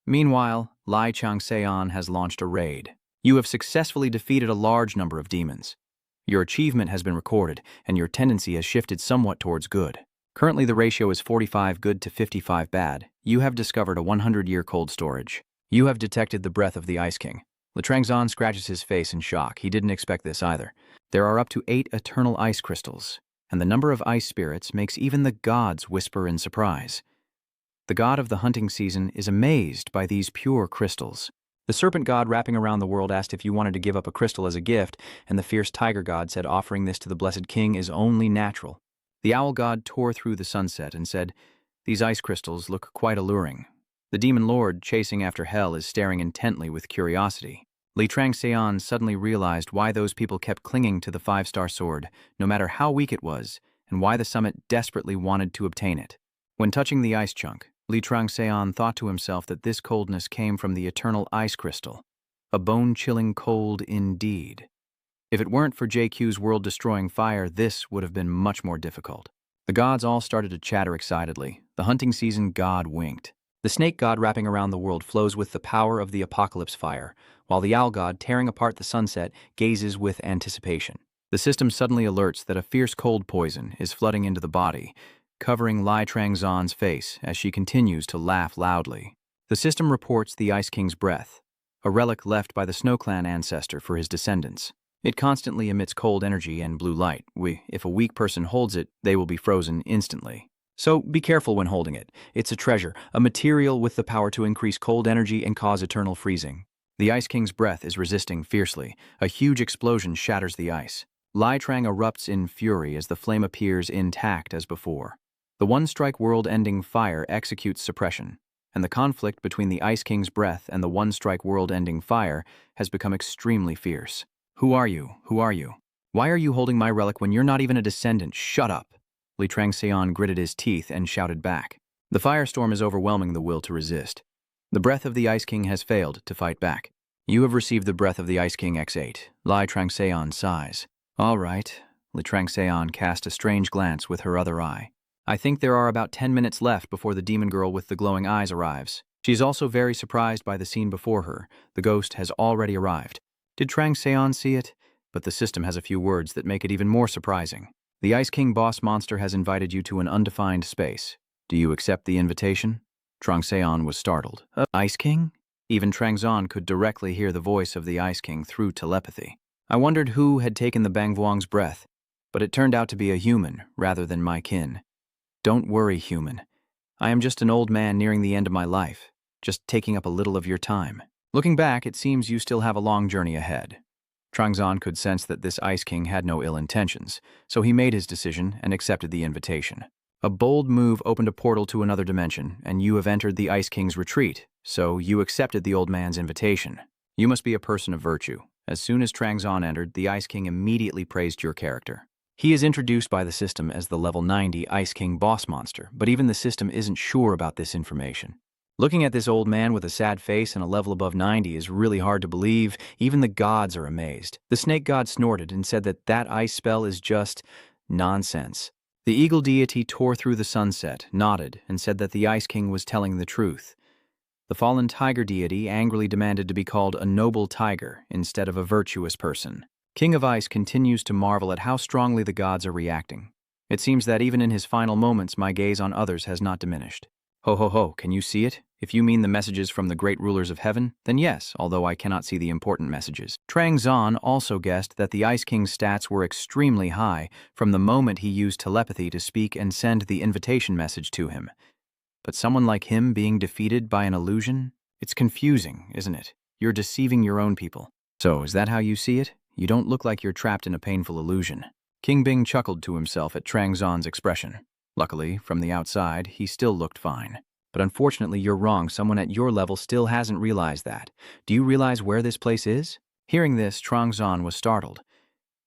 Meanwhile, Lai Chang-seon has launched a raid. You have successfully defeated a large number of demons. Your achievement has been recorded, and your tendency has shifted somewhat towards good. Currently, the ratio is 45 good to 55 bad. You have discovered a 100-year cold storage. You have detected the breath of the Ice King. Litrangzon scratches his face in shock. He didn't expect this either. There are up to 8 eternal ice crystals, and the number of ice spirits makes even the gods whisper in surprise. The god of the hunting season is amazed by these pure crystals. The serpent god wrapping around the world asked if you wanted to give up a crystal as a gift, and the fierce tiger god said offering this to the blessed king is only natural. The owl god tore through the sunset and said, "These ice crystals look quite alluring." The demon lord, chasing after hell, is staring intently with curiosity. Li Trang-seon suddenly realized why those people kept clinging to the 5-star sword, no matter how weak it was, and why the summit desperately wanted to obtain it. When touching the ice chunk, Li Trang-seon thought to himself that this coldness came from the eternal ice crystal. A bone-chilling cold indeed. If it weren't for JQ's world-destroying fire, this would have been much more difficult. The gods all started to chatter excitedly. The hunting season god winked. The snake god wrapping around the world flows with the power of the apocalypse fire, while the owl god, tearing apart the sunset, gazes with anticipation. The system suddenly alerts that a fierce cold poison is flooding into the body, covering Lai Trang-zon's face as she continues to laugh loudly. The system reports the Ice King's breath, a relic left by the Snow Clan ancestor for his descendants. It constantly emits cold energy and blue light. If a weak person holds it, they will be frozen instantly. So be careful when holding it. It's a treasure, a material with the power to increase cold energy and cause eternal freezing. The Ice King's breath is resisting fiercely. A huge explosion shatters the ice. Lai Trang erupts in fury as the flame appears intact as before. The one-strike world-ending fire executes suppression, and the conflict between the Ice King's breath and the one-strike world-ending fire has become extremely fierce. Who are you? Who are you? Why are you holding my relic when you're not even a descendant? Shut up! Li Trang-seon gritted his teeth and shouted back. The firestorm is overwhelming the will to resist. The breath of the Ice King has failed to fight back. You have received the breath of the Ice King X8. Lai Trang-seon sighs. All right. Li Trang-seon cast a strange glance with her other eye. I think there are about 10 minutes left before the demon girl with the glowing eyes arrives. She is also very surprised by the scene before her. The ghost has already arrived. Did Trang-seon see it? But the system has a few words that make it even more surprising. The Ice King boss monster has invited you to an undefined space. Do you accept the invitation? Trang-seon was startled. Ice King? Even Trang-zon could directly hear the voice of the Ice King through telepathy. I wondered who had taken the Bangvuang's breath, but it turned out to be a human rather than my kin. Don't worry, human. I am just an old man nearing the end of my life, just taking up a little of your time. Looking back, it seems you still have a long journey ahead. Trang-zon could sense that this Ice King had no ill intentions, so he made his decision and accepted the invitation. A bold move opened a portal to another dimension, and you have entered the Ice King's retreat, so you accepted the old man's invitation. You must be a person of virtue. As soon as Trang-zon entered, the Ice King immediately praised your character. He is introduced by the system as the level 90 Ice King boss monster, but even the system isn't sure about this information. Looking at this old man with a sad face and a level above 90 is really hard to believe. Even the gods are amazed. The snake god snorted and said that that ice spell is just nonsense. The eagle deity tore through the sunset, nodded, and said that the Ice King was telling the truth. The fallen tiger deity angrily demanded to be called a noble tiger instead of a virtuous person. King of Ice continues to marvel at how strongly the gods are reacting. It seems that even in his final moments, my gaze on others has not diminished. Ho ho ho, can you see it? If you mean the messages from the great rulers of heaven, then yes, although I cannot see the important messages. Trang-zon also guessed that the Ice King's stats were extremely high from the moment he used telepathy to speak and send the invitation message to him. But someone like him being defeated by an illusion? It's confusing, isn't it? You're deceiving your own people. So, is that how you see it? You don't look like you're trapped in a painful illusion. King Bing chuckled to himself at Trang-zon's expression. Luckily, from the outside, he still looked fine. But unfortunately, you're wrong. Someone at your level still hasn't realized that. Do you realize where this place is? Hearing this, Trang-zon was startled.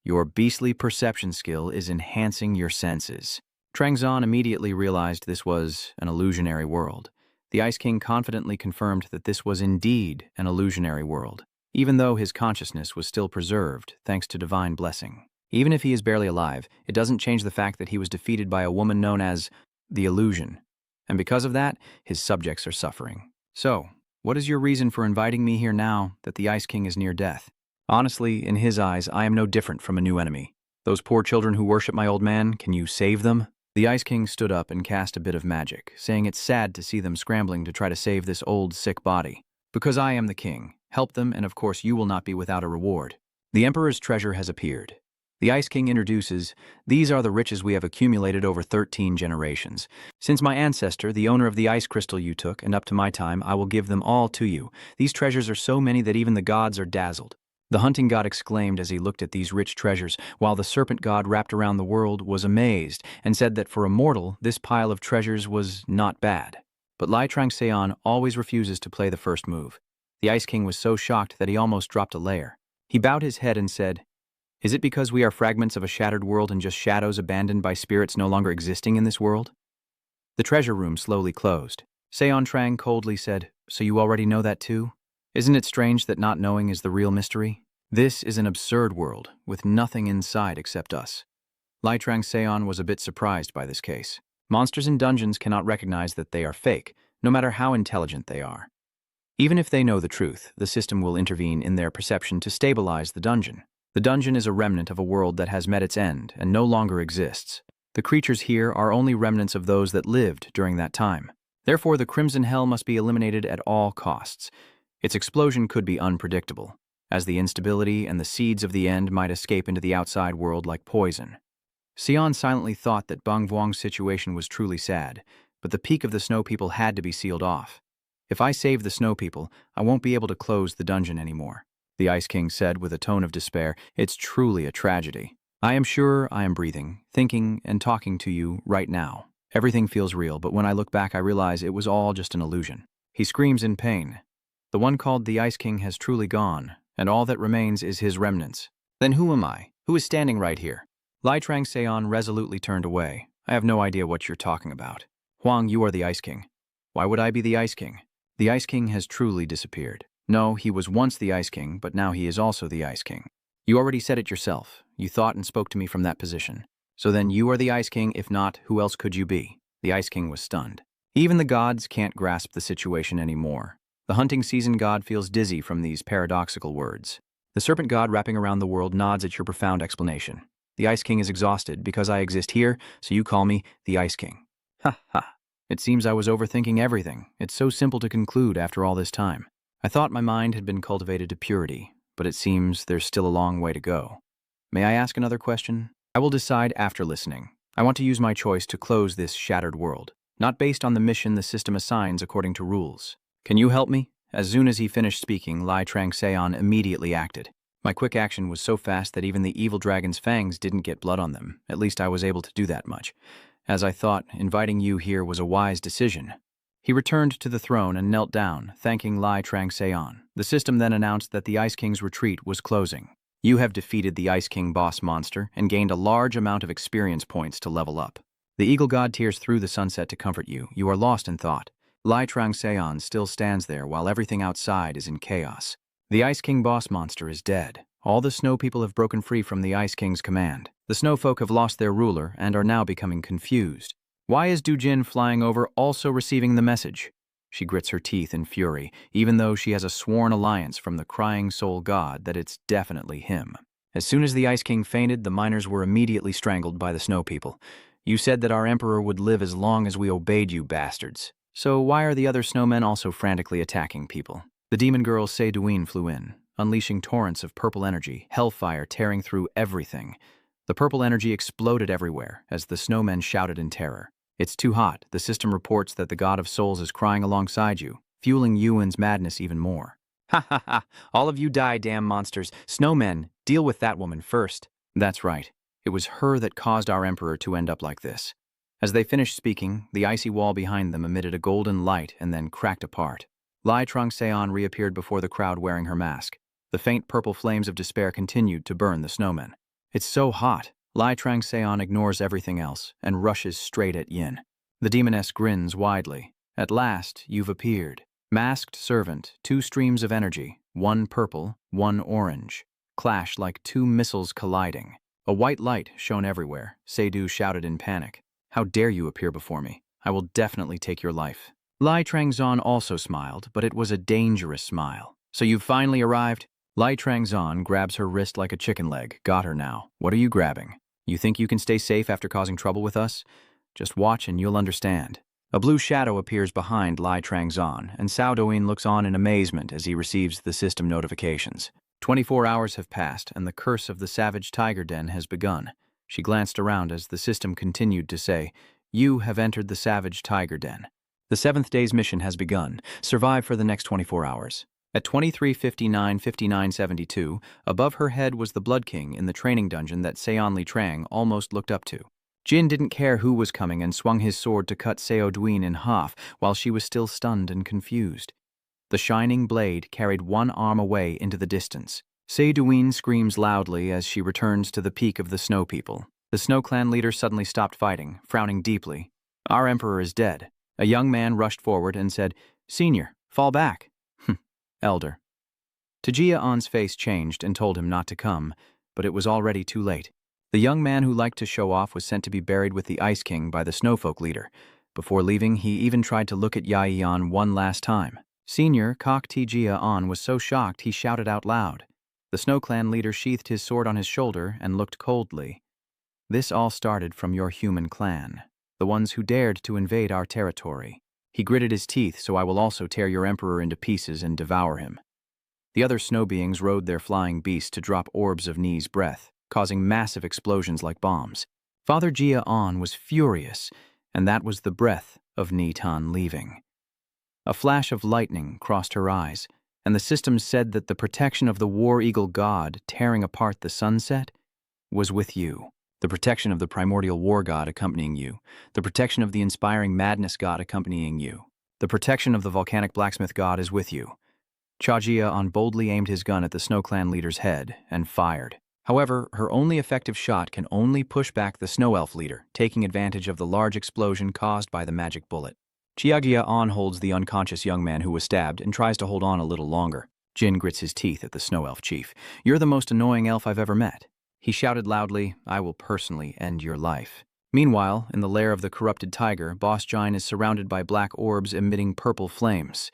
Your beastly perception skill is enhancing your senses. Trangzon immediately realized this was an illusionary world. The Ice King confidently confirmed that this was indeed an illusionary world, even though his consciousness was still preserved thanks to divine blessing. Even if he is barely alive, it doesn't change the fact that he was defeated by a woman known as the Illusion. And because of that, his subjects are suffering. So, what is your reason for inviting me here now that the Ice King is near death? Honestly, in his eyes, I am no different from a new enemy. Those poor children who worship my old man, can you save them? The Ice King stood up and cast a bit of magic, saying it's sad to see them scrambling to try to save this old, sick body. Because I am the king, help them, and of course you will not be without a reward. The Emperor's treasure has appeared. The Ice King introduces, these are the riches we have accumulated over 13 generations. Since my ancestor, the owner of the ice crystal you took, and up to my time, I will give them all to you. These treasures are so many that even the gods are dazzled. The hunting god exclaimed as he looked at these rich treasures, while the serpent god wrapped around the world was amazed and said that for a mortal, this pile of treasures was not bad. But Lai Trangseon always refuses to play the first move. The Ice King was so shocked that he almost dropped a layer. He bowed his head and said, is it because we are fragments of a shattered world and just shadows abandoned by spirits no longer existing in this world? The treasure room slowly closed. Seon Trang coldly said, so you already know that too? Isn't it strange that not knowing is the real mystery? This is an absurd world, with nothing inside except us. Lai Trangseon was a bit surprised by this case. Monsters in dungeons cannot recognize that they are fake, no matter how intelligent they are. Even if they know the truth, the system will intervene in their perception to stabilize the dungeon. The dungeon is a remnant of a world that has met its end and no longer exists. The creatures here are only remnants of those that lived during that time. Therefore, the Crimson Hell must be eliminated at all costs. Its explosion could be unpredictable, as the instability and the seeds of the end might escape into the outside world like poison. Sion silently thought that Bang Vuong's situation was truly sad, but the peak of the Snow People had to be sealed off. If I save the Snow People, I won't be able to close the dungeon anymore. The Ice King said with a tone of despair, it's truly a tragedy. I am sure I am breathing, thinking, and talking to you right now. Everything feels real, but when I look back I realize it was all just an illusion. He screams in pain. The one called the Ice King has truly gone, and all that remains is his remnants. Then who am I? Who is standing right here? Lai Trangseon resolutely turned away. I have no idea what you're talking about. Huang, you are the Ice King. Why would I be the Ice King? The Ice King has truly disappeared. No, he was once the Ice King, but now he is also the Ice King. You already said it yourself. You thought and spoke to me from that position. So then you are the Ice King. If not, who else could you be? The Ice King was stunned. Even the gods can't grasp the situation anymore. The hunting season god feels dizzy from these paradoxical words. The serpent god wrapping around the world nods at your profound explanation. The Ice King is exhausted because I exist here, so you call me the Ice King. Ha ha. It seems I was overthinking everything. It's so simple to conclude after all this time. I thought my mind had been cultivated to purity, but it seems there's still a long way to go. May I ask another question? I will decide after listening. I want to use my choice to close this shattered world, not based on the mission the system assigns according to rules. Can you help me? As soon as he finished speaking, Lai Trangseon immediately acted. My quick action was so fast that even the evil dragon's fangs didn't get blood on them. At least I was able to do that much. As I thought, inviting you here was a wise decision. He returned to the throne and knelt down, thanking Lai Trangseon. The system then announced that the Ice King's retreat was closing. You have defeated the Ice King boss monster and gained a large amount of experience points to level up. The eagle god tears through the sunset to comfort you. You are lost in thought. Lai Trangseon still stands there while everything outside is in chaos. The Ice King boss monster is dead. All the Snow People have broken free from the Ice King's command. The Snow Folk have lost their ruler and are now becoming confused. Why is Dujin flying over also receiving the message? She grits her teeth in fury, even though she has a sworn alliance from the crying soul god that it's definitely him. As soon as the Ice King fainted, the miners were immediately strangled by the Snow People. You said that our emperor would live as long as we obeyed you bastards. So why are the other snowmen also frantically attacking people? The demon girl Seiduin flew in, unleashing torrents of purple energy, hellfire tearing through everything. The purple energy exploded everywhere as the snowmen shouted in terror. It's too hot. The system reports that the God of Souls is crying alongside you, fueling Yuan's madness even more. Ha ha ha! All of you die, damn monsters. Snowmen, deal with that woman first. That's right. It was her that caused our emperor to end up like this. As they finished speaking, the icy wall behind them emitted a golden light and then cracked apart. Lai Trangseon reappeared before the crowd wearing her mask. The faint purple flames of despair continued to burn the snowmen. It's so hot. Lai Trangseon ignores everything else and rushes straight at Yin. The demoness grins widely. At last, you've appeared. Masked servant, 2 streams of energy, 1 purple, 1 orange, clash like 2 missiles colliding. A white light shone everywhere. Seidu shouted in panic. How dare you appear before me? I will definitely take your life. Lai Trangzon also smiled, but it was a dangerous smile. So you've finally arrived? Lai Trangzon grabs her wrist like a chicken leg. Got her now. What are you grabbing? You think you can stay safe after causing trouble with us? Just watch and you'll understand. A blue shadow appears behind Lai Trangzon, and Cao Douyin looks on in amazement as he receives the system notifications. 24 hours have passed, and the curse of the savage tiger den has begun. She glanced around as the system continued to say, "You have entered the savage tiger den. The 7th day's mission has begun. Survive for the next 24 hours." At 23:59:59:72, above her head was the Blood King in the training dungeon that Seon Li Trang almost looked up to. Jin didn't care who was coming and swung his sword to cut Cao Douyin in half while she was still stunned and confused. The shining blade carried 1 arm away into the distance. Cao Douyin screams loudly as she returns to the peak of the Snow People. The Snow Clan leader suddenly stopped fighting, frowning deeply. "Our emperor is dead." A young man rushed forward and said, "Senior, fall back." Elder. Tajia On's face changed and told him not to come, but it was already too late. The young man who liked to show off was sent to be buried with the Ice King by the Snowfolk leader. Before leaving, he even tried to look at Yaeon one last time. Senior Kok Tajia On was so shocked he shouted out loud. The Snow Clan leader sheathed his sword on his shoulder and looked coldly. "This all started from your human clan, the ones who dared to invade our territory. He gritted his teeth, so I will also tear your emperor into pieces and devour him." The other snow beings rode their flying beasts to drop orbs of Ni's breath, causing massive explosions like bombs. Father Jia On was furious, and that was the breath of Ni Tan leaving. A flash of lightning crossed her eyes, and the systems said that the protection of the War Eagle God tearing apart the sunset was with you. The protection of the primordial war god accompanying you, the protection of the inspiring madness god accompanying you, the protection of the volcanic blacksmith god is with you. Chajia On boldly aimed his gun at the Snow Clan leader's head and fired. However, her only effective shot can only push back the Snow Elf leader, taking advantage of the large explosion caused by the magic bullet. Chiagia On holds the unconscious young man who was stabbed and tries to hold on a little longer. Jin grits his teeth at the Snow Elf chief. "You're the most annoying elf I've ever met." He shouted loudly, "I will personally end your life." Meanwhile, in the lair of the corrupted tiger, Boss Jine is surrounded by black orbs emitting purple flames.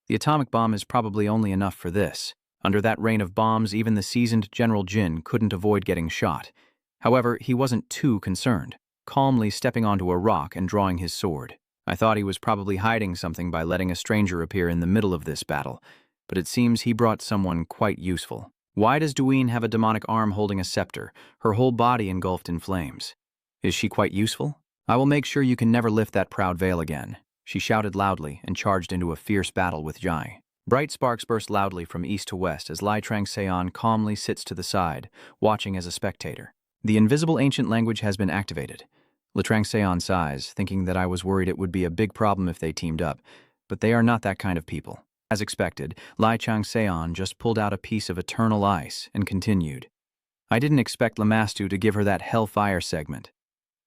The atomic bomb is probably only enough for this. Under that rain of bombs, even the seasoned General Jin couldn't avoid getting shot. However, he wasn't too concerned, calmly stepping onto a rock and drawing his sword. I thought he was probably hiding something by letting a stranger appear in the middle of this battle, but it seems he brought someone quite useful. Why does Douyin have a demonic arm holding a scepter, her whole body engulfed in flames? Is she quite useful? I will make sure you can never lift that proud veil again. She shouted loudly and charged into a fierce battle with Jai. Bright sparks burst loudly from east to west as Lai Trangseon calmly sits to the side, watching as a spectator. The invisible ancient language has been activated. Lai Trangseon sighs, thinking that I was worried it would be a big problem if they teamed up, but they are not that kind of people. As expected, Lai Trangseon just pulled out a piece of eternal ice and continued. I didn't expect Lamastu to give her that hellfire segment.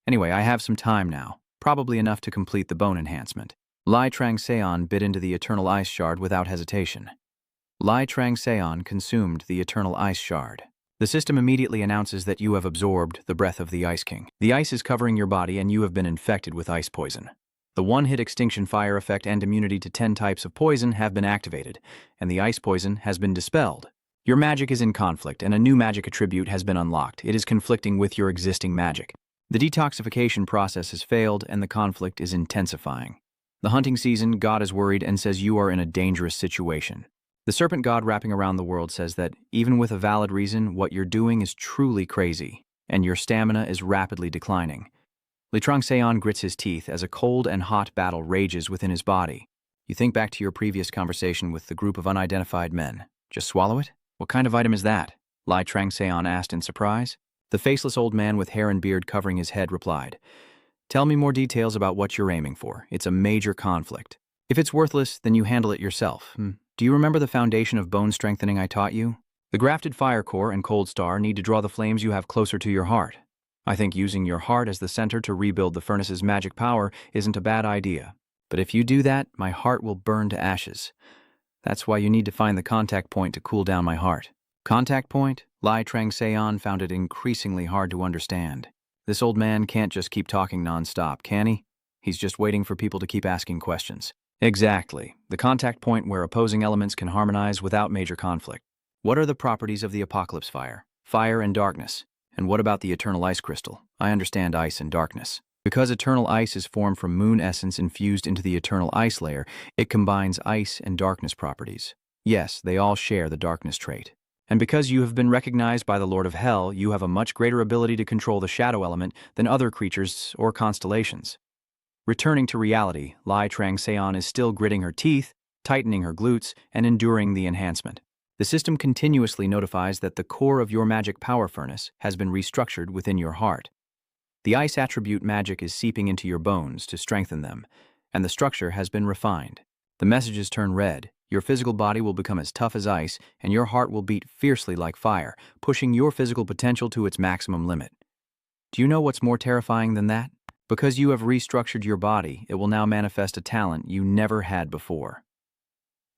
Anyway, I have some time now, probably enough to complete the bone enhancement. Lai Trangseon bit into the eternal ice shard without hesitation. Lai Trangseon consumed the eternal ice shard. The system immediately announces that you have absorbed the breath of the Ice King. The ice is covering your body and you have been infected with ice poison. The one-hit extinction fire effect and immunity to 10 types of poison have been activated, and the ice poison has been dispelled. Your magic is in conflict, and a new magic attribute has been unlocked. It is conflicting with your existing magic. The detoxification process has failed, and the conflict is intensifying. The hunting season, God is worried and says you are in a dangerous situation. The serpent god wrapping around the world says that, even with a valid reason, what you're doing is truly crazy, and your stamina is rapidly declining. Li Trangseon grits his teeth as a cold and hot battle rages within his body. You think back to your previous conversation with the group of unidentified men. Just swallow it? What kind of item is that? Lai Trangseon asked in surprise. The faceless old man with hair and beard covering his head replied, Tell me more details about what you're aiming for. It's a major conflict. If it's worthless, then you handle it yourself. Do you remember the foundation of bone strengthening I taught you? The grafted fire core and cold star need to draw the flames you have closer to your heart. I think using your heart as the center to rebuild the furnace's magic power isn't a bad idea. But if you do that, my heart will burn to ashes. That's why you need to find the contact point to cool down my heart. Contact point? Lai Trang-seon found it increasingly hard to understand. This old man can't just keep talking non-stop, can he? He's just waiting for people to keep asking questions. Exactly. The contact point where opposing elements can harmonize without major conflict. What are the properties of the apocalypse fire? Fire and darkness. And what about the eternal ice crystal? I understand ice and darkness. Because eternal ice is formed from moon essence infused into the eternal ice layer, it combines ice and darkness properties. Yes, they all share the darkness trait. And because you have been recognized by the Lord of Hell, you have a much greater ability to control the shadow element than other creatures or constellations. Returning to reality, Lai Trang-seon is still gritting her teeth, tightening her glutes, and enduring the enhancement. The system continuously notifies that the core of your magic power furnace has been restructured within your heart. The ice attribute magic is seeping into your bones to strengthen them, and the structure has been refined. The messages turn red, your physical body will become as tough as ice, and your heart will beat fiercely like fire, pushing your physical potential to its maximum limit. Do you know what's more terrifying than that? Because you have restructured your body, it will now manifest a talent you never had before.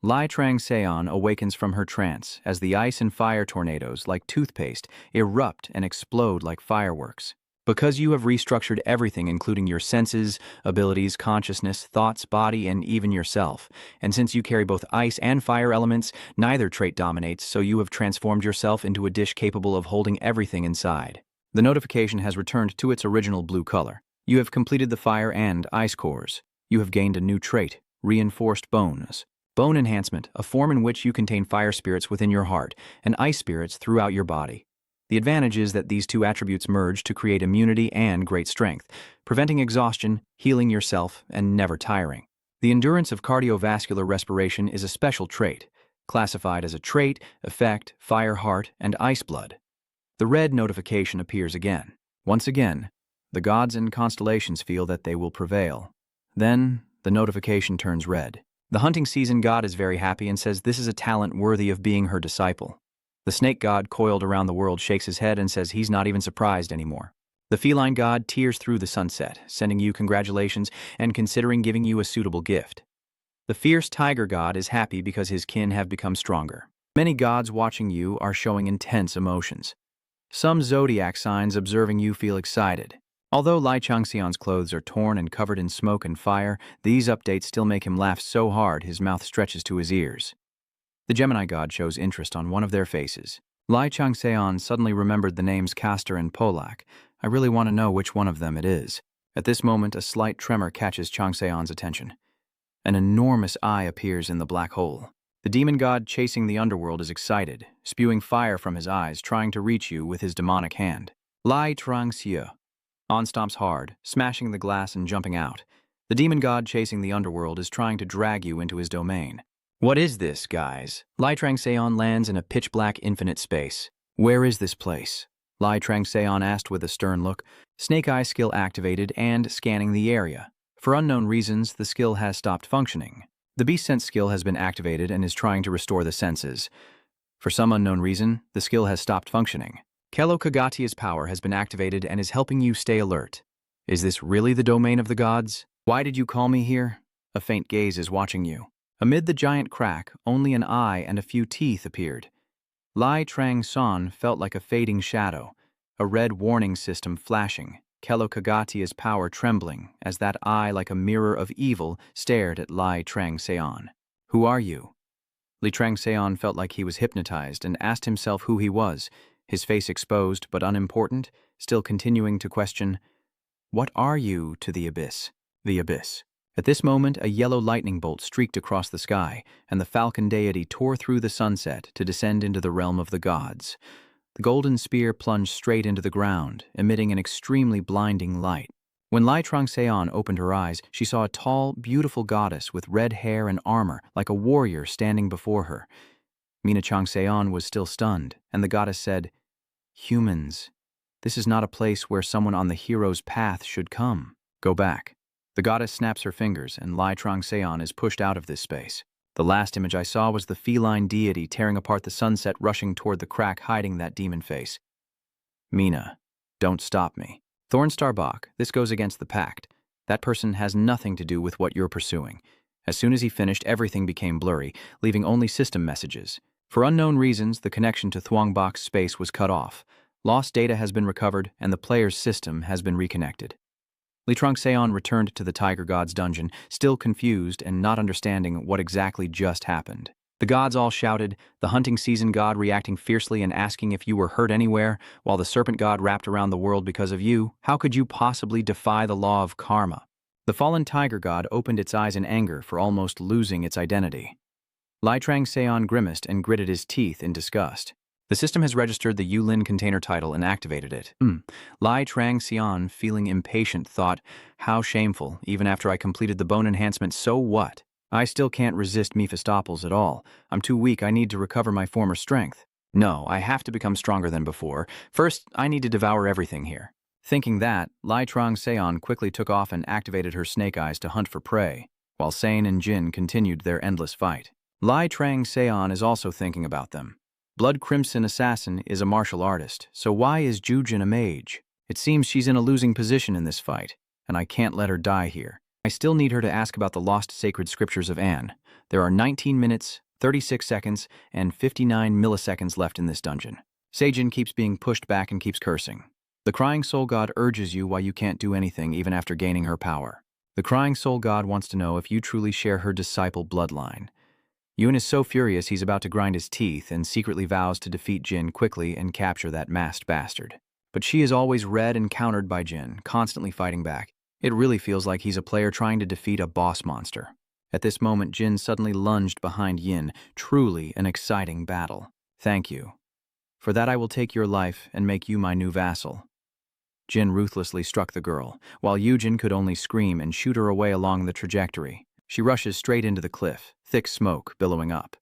Lai Trang-seon awakens from her trance as the ice and fire tornadoes, like toothpaste, erupt and explode like fireworks. Because you have restructured everything, including your senses, abilities, consciousness, thoughts, body, and even yourself. And since you carry both ice and fire elements, neither trait dominates, so you have transformed yourself into a dish capable of holding everything inside. The notification has returned to its original blue color. You have completed the fire and ice cores. You have gained a new trait, reinforced bones. Bone enhancement, a form in which you contain fire spirits within your heart and ice spirits throughout your body. The advantage is that these two attributes merge to create immunity and great strength, preventing exhaustion, healing yourself, and never tiring. The endurance of cardiovascular respiration is a special trait, classified as a trait, effect, fire heart, and ice blood. The red notification appears again. Once again, the gods and constellations feel that they will prevail. Then, the notification turns red. The hunting season god is very happy and says this is a talent worthy of being her disciple. The snake god coiled around the world shakes his head and says he's not even surprised anymore. The feline god tears through the sunset, sending you congratulations and considering giving you a suitable gift. The fierce tiger god is happy because his kin have become stronger. Many gods watching you are showing intense emotions. Some zodiac signs observing you feel excited. Although Lai Trang-seon's clothes are torn and covered in smoke and fire, these updates still make him laugh so hard his mouth stretches to his ears. The Gemini god shows interest on one of their faces. Lai Trang-seon suddenly remembered the names Castor and Polak. I really want to know which one of them it is. At this moment, a slight tremor catches Trang-seon's attention. An enormous eye appears in the black hole. The demon god chasing the underworld is excited, spewing fire from his eyes, trying to reach you with his demonic hand. Lai Trang-seon on stomps hard, smashing the glass and jumping out. The demon god chasing the underworld is trying to drag you into his domain. What is this, guys? Lai Trang-seon lands in a pitch-black infinite space. Where is this place? Lai Trang-seon asked with a stern look. Snake Eye skill activated and scanning the area. For unknown reasons, the skill has stopped functioning. The Beast Sense skill has been activated and is trying to restore the senses. For some unknown reason, the skill has stopped functioning. Kello Kagatia's power has been activated and is helping you stay alert. Is this really the domain of the gods? Why did you call me here? A faint gaze is watching you. Amid the giant crack, only an eye and a few teeth appeared. Lai Trang-seon felt like a fading shadow, a red warning system flashing, Kello Kagatia's power trembling as that eye like a mirror of evil stared at Lai Trang-seon. Who are you? Lai Trang-seon felt like he was hypnotized and asked himself who he was, his face exposed but unimportant, still continuing to question, "What are you to the abyss?" The abyss. At this moment, a yellow lightning bolt streaked across the sky, and the falcon deity tore through the sunset to descend into the realm of the gods. The golden spear plunged straight into the ground, emitting an extremely blinding light. When Lai Trang-seon opened her eyes, she saw a tall, beautiful goddess with red hair and armor, like a warrior standing before her. Mina Trang-seon was still stunned, and the goddess said, "Humans, this is not a place where someone on the hero's path should come. Go back." The goddess snaps her fingers, and Lai Trang-seon is pushed out of this space. The last image I saw was the feline deity tearing apart the sunset, rushing toward the crack hiding that demon face. Mina. Don't stop me. Thorn Starbach, this goes against the pact. That person has nothing to do with what you're pursuing. As soon as he finished, everything became blurry, leaving only system messages. For unknown reasons, the connection to Thuangbach's space was cut off. Lost data has been recovered, and the player's system has been reconnected. Li Seon returned to the Tiger God's dungeon, still confused and not understanding what exactly just happened. The gods all shouted, the hunting season god reacting fiercely and asking if you were hurt anywhere, while the serpent god wrapped around the world because of you. How could you possibly defy the law of karma? The fallen tiger god opened its eyes in anger for almost losing its identity. Li Seon grimaced and gritted his teeth in disgust. The system has registered the Yulin container title and activated it. Li Seon, feeling impatient, thought, how shameful, even after I completed the bone enhancement, so what? I still can't resist Mephistopheles at all. I'm too weak, I need to recover my former strength. No, I have to become stronger than before. First, I need to devour everything here. Thinking that, Li Seon quickly took off and activated her snake eyes to hunt for prey, while Sane and Jin continued their endless fight. Li Seon is also thinking about them. Blood Crimson Assassin is a martial artist, so why is Jujin a mage? It seems she's in a losing position in this fight, and I can't let her die here. I still need her to ask about the lost sacred scriptures of Anne. There are 19 minutes, 36 seconds, and 59 milliseconds left in this dungeon. Seijin keeps being pushed back and keeps cursing. The Crying Soul God urges you why you can't do anything even after gaining her power. The Crying Soul God wants to know if you truly share her disciple bloodline. Yoon is so furious he's about to grind his teeth and secretly vows to defeat Jin quickly and capture that masked bastard. But she is always read and countered by Jin, constantly fighting back. It really feels like he's a player trying to defeat a boss monster. At this moment, Jin suddenly lunged behind Yin, truly an exciting battle. Thank you. For that I will take your life and make you my new vassal. Jin ruthlessly struck the girl, while Yujin could only scream and shoot her away along the trajectory. She rushes straight into the cliff, thick smoke billowing up.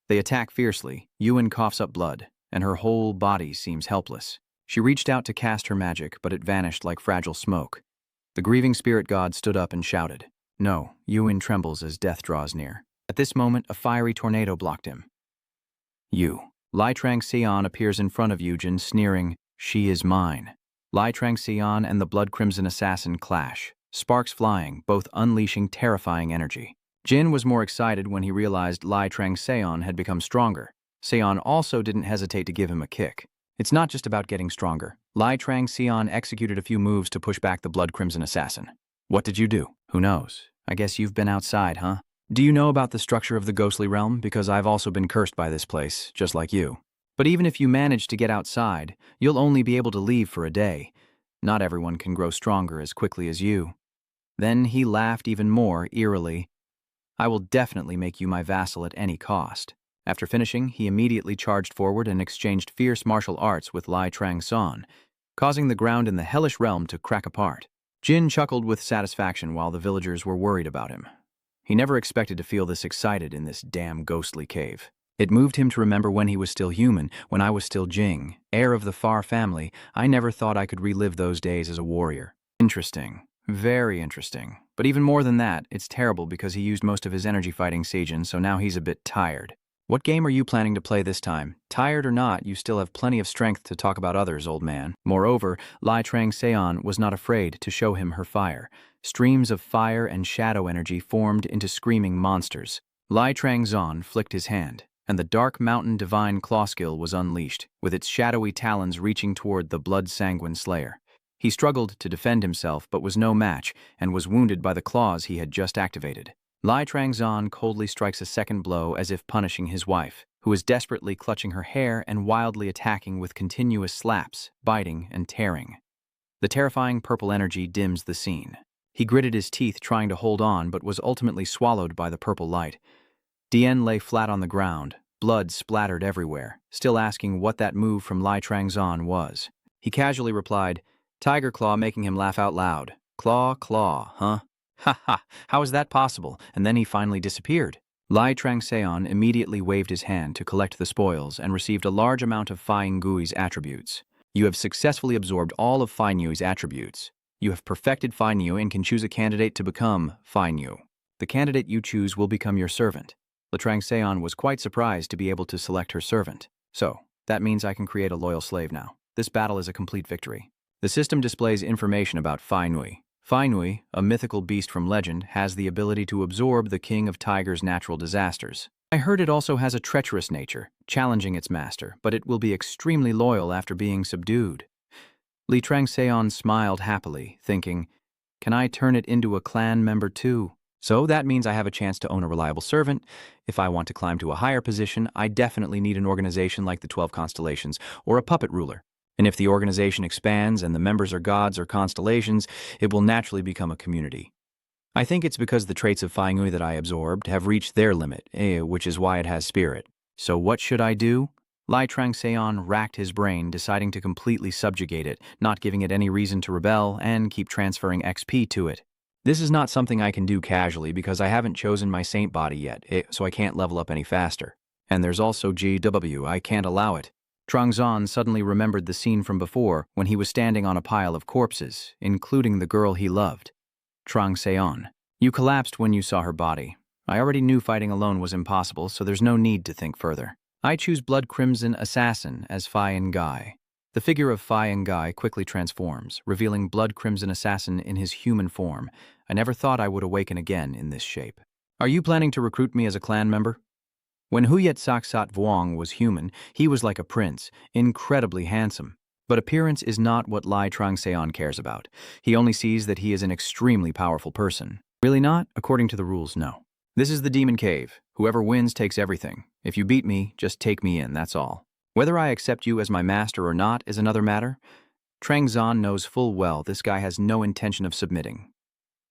They attack fiercely. Yuen coughs up blood, and her whole body seems helpless. She reached out to cast her magic, but it vanished like fragile smoke. The grieving spirit god stood up and shouted. No, Yuen trembles as death draws near. At this moment, a fiery tornado blocked him. You. Li Seon appears in front of Yujin, sneering, she is mine. Li Seon and the Blood Crimson Assassin clash, sparks flying, both unleashing terrifying energy. Jin was more excited when he realized Li Seon had become stronger. Seon also didn't hesitate to give him a kick. It's not just about getting stronger. Li Seon executed a few moves to push back the Blood Crimson Assassin. What did you do? Who knows? I guess you've been outside, huh? Do you know about the structure of the ghostly realm? Because I've also been cursed by this place, just like you. But even if you manage to get outside, you'll only be able to leave for a day. Not everyone can grow stronger as quickly as you. Then he laughed even more eerily. I will definitely make you my vassal at any cost. After finishing, he immediately charged forward and exchanged fierce martial arts with Li Seon, causing the ground in the hellish realm to crack apart. Jin chuckled with satisfaction while the villagers were worried about him. He never expected to feel this excited in this damn ghostly cave. It moved him to remember when he was still human, when I was still Jing, heir of the Far family. I never thought I could relive those days as a warrior. Interesting. Very interesting. But even more than that, it's terrible because he used most of his energy fighting Seijin, so now he's a bit tired. What game are you planning to play this time? Tired or not, you still have plenty of strength to talk about others, old man. Moreover, Li Seon was not afraid to show him her fire. Streams of fire and shadow energy formed into screaming monsters. Li Zon flicked his hand, and the dark mountain divine claw skill was unleashed, with its shadowy talons reaching toward the blood-sanguine slayer. He struggled to defend himself but was no match and was wounded by the claws he had just activated. Li Zon coldly strikes a second blow as if punishing his wife, who is desperately clutching her hair and wildly attacking with continuous slaps, biting, and tearing. The terrifying purple energy dims the scene. He gritted his teeth trying to hold on but was ultimately swallowed by the purple light. Dien lay flat on the ground, blood splattered everywhere, still asking what that move from Li Zon was. He casually replied, Tiger Claw, making him laugh out loud. Claw, huh? Ha ha, how is that possible? And then he finally disappeared. Li Seon immediately waved his hand to collect the spoils and received a large amount of Fai Ngui's attributes. You have successfully absorbed all of Fai Ngui's attributes. You have perfected Fai Ngu and can choose a candidate to become Fai Ngu. The candidate you choose will become your servant. Li Seon was quite surprised to be able to select her servant. So, that means I can create a loyal slave now. This battle is a complete victory. The system displays information about Fai Nui. Fai Nui, a mythical beast from legend, has the ability to absorb the king of tigers' natural disasters. I heard it also has a treacherous nature, challenging its master, but it will be extremely loyal after being subdued. Li Trangseon smiled happily, thinking, can I turn it into a clan member too? So that means I have a chance to own a reliable servant. If I want to climb to a higher position, I definitely need an organization like the 12 Constellations or a puppet ruler. And if the organization expands and the members are gods or constellations, it will naturally become a community. I think it's because the traits of Fai Nui that I absorbed have reached their limit, which is why it has spirit. So what should I do? Lai Trangseon racked his brain, deciding to completely subjugate it, not giving it any reason to rebel, and keep transferring XP to it. This is not something I can do casually because I haven't chosen my saint body yet, so I can't level up any faster. And there's also GW, I can't allow it. Trangzon suddenly remembered the scene from before when he was standing on a pile of corpses, including the girl he loved. Trangseon, you collapsed when you saw her body. I already knew fighting alone was impossible, so there's no need to think further. I choose Blood Crimson Assassin as Fai Ngai. The figure of Fai Ngai quickly transforms, revealing Blood Crimson Assassin in his human form. I never thought I would awaken again in this shape. Are you planning to recruit me as a clan member? When Huyet Saksat Vuong was human, he was like a prince, incredibly handsome. But appearance is not what Lai Trangseon cares about. He only sees that he is an extremely powerful person. Really not? According to the rules, no. This is the Demon Cave. Whoever wins takes everything. If you beat me, just take me in, that's all. Whether I accept you as my master or not is another matter. Trangzon knows full well this guy has no intention of submitting.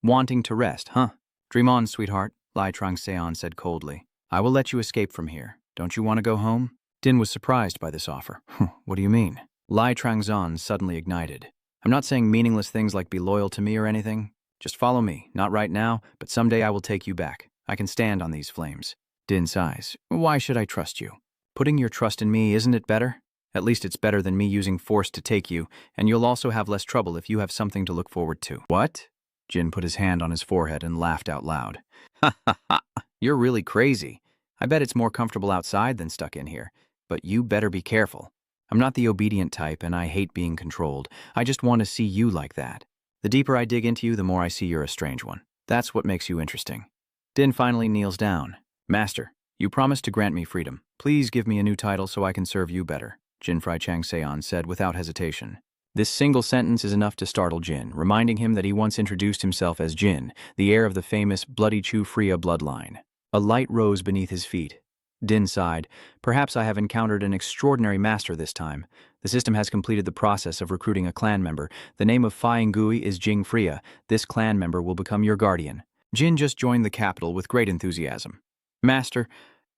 Wanting to rest, huh? Dream on, sweetheart, Lai Trangseon said coldly. I will let you escape from here. Don't you want to go home? Din was surprised by this offer. What do you mean? Lai Trangzon suddenly ignited. I'm not saying meaningless things like be loyal to me or anything. Just follow me, not right now, but someday I will take you back. I can stand on these flames. Din sighs. Why should I trust you? Putting your trust in me, isn't it better? At least it's better than me using force to take you, and you'll also have less trouble if you have something to look forward to. What? Jin put his hand on his forehead and laughed out loud. Ha ha ha, you're really crazy. I bet it's more comfortable outside than stuck in here, but you better be careful. I'm not the obedient type and I hate being controlled. I just want to see you like that. The deeper I dig into you, the more I see you're a strange one. That's what makes you interesting. Din finally kneels down. Master, you promised to grant me freedom. Please give me a new title so I can serve you better, Jin Trangseon said without hesitation. This single sentence is enough to startle Jin, reminding him that he once introduced himself as Jin, the heir of the famous Bloody Chu Freya bloodline. A light rose beneath his feet. Din sighed. Perhaps I have encountered an extraordinary master this time. The system has completed the process of recruiting a clan member. The name of Fai Ngui is Jing Freya. This clan member will become your guardian. Jin just joined the capital with great enthusiasm. Master,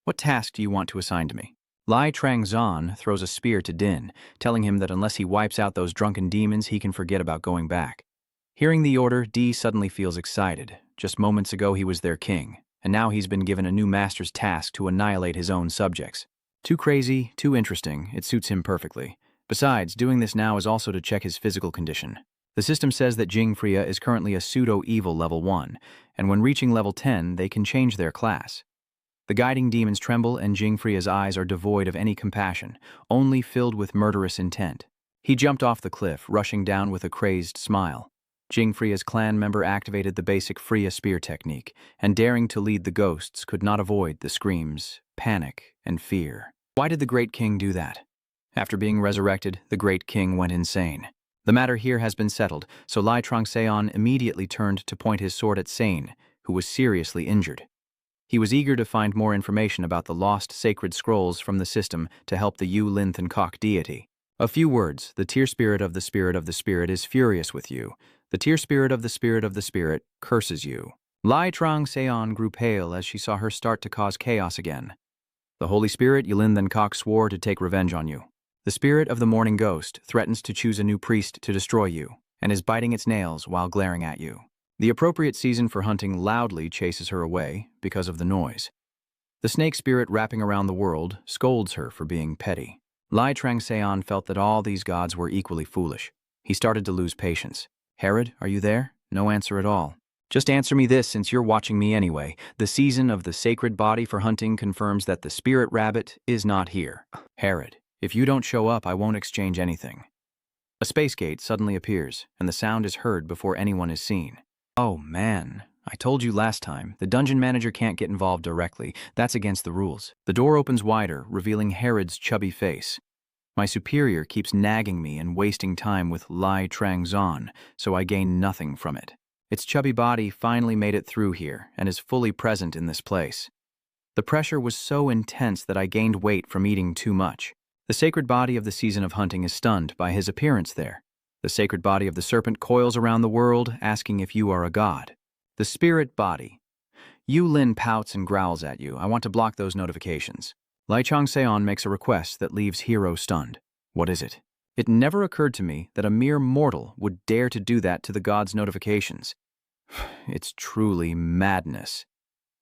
what task do you want to assign to me? Lai Trangzon throws a spear to Din, telling him that unless he wipes out those drunken demons, he can forget about going back. Hearing the order, Di suddenly feels excited. Just moments ago he was their king, and now he's been given a new master's task to annihilate his own subjects. Too crazy, too interesting, it suits him perfectly. Besides, doing this now is also to check his physical condition. The system says that Jing Freya is currently a pseudo-evil level 1, and when reaching level 10, they can change their class. The guiding demons tremble and Jing Freya's eyes are devoid of any compassion, only filled with murderous intent. He jumped off the cliff, rushing down with a crazed smile. Jing Freya's clan member activated the basic Freya spear technique, and daring to lead the ghosts could not avoid the screams, panic, and fear. Why did the Great King do that? After being resurrected, the Great King went insane. The matter here has been settled, so Lai Trangseon immediately turned to point his sword at Sane, who was seriously injured. He was eager to find more information about the lost sacred scrolls from the system to help the Yu Lin Kok deity. A few words. The Tear Spirit of the Spirit of the Spirit is furious with you. The Tear Spirit of the Spirit of the Spirit curses you. Lai Trangseon grew pale as she saw her start to cause chaos again. The Holy Spirit, Yulin Kok, swore to take revenge on you. The spirit of the Morning Ghost threatens to choose a new priest to destroy you, and is biting its nails while glaring at you. The appropriate season for hunting loudly chases her away because of the noise. The snake spirit wrapping around the world scolds her for being petty. Lai Trangseon felt that all these gods were equally foolish. He started to lose patience. Herod, are you there? No answer at all. Just answer me this since you're watching me anyway. The season of the sacred body for hunting confirms that the spirit rabbit is not here. Herod, if you don't show up, I won't exchange anything. A space gate suddenly appears, and the sound is heard before anyone is seen. Oh man, I told you last time, the dungeon manager can't get involved directly. That's against the rules. The door opens wider, revealing Herod's chubby face. My superior keeps nagging me and wasting time with Lai Trang-zon, so I gain nothing from it. Its chubby body finally made it through here and is fully present in this place. The pressure was so intense that I gained weight from eating too much. The sacred body of the season of hunting is stunned by his appearance there. The sacred body of the serpent coils around the world, asking if you are a god. The spirit body. Yu Lin pouts and growls at you. I want to block those notifications. Lai Chang-seon makes a request that leaves Hero stunned. What is it? It never occurred to me that a mere mortal would dare to do that to the god's notifications. It's truly madness.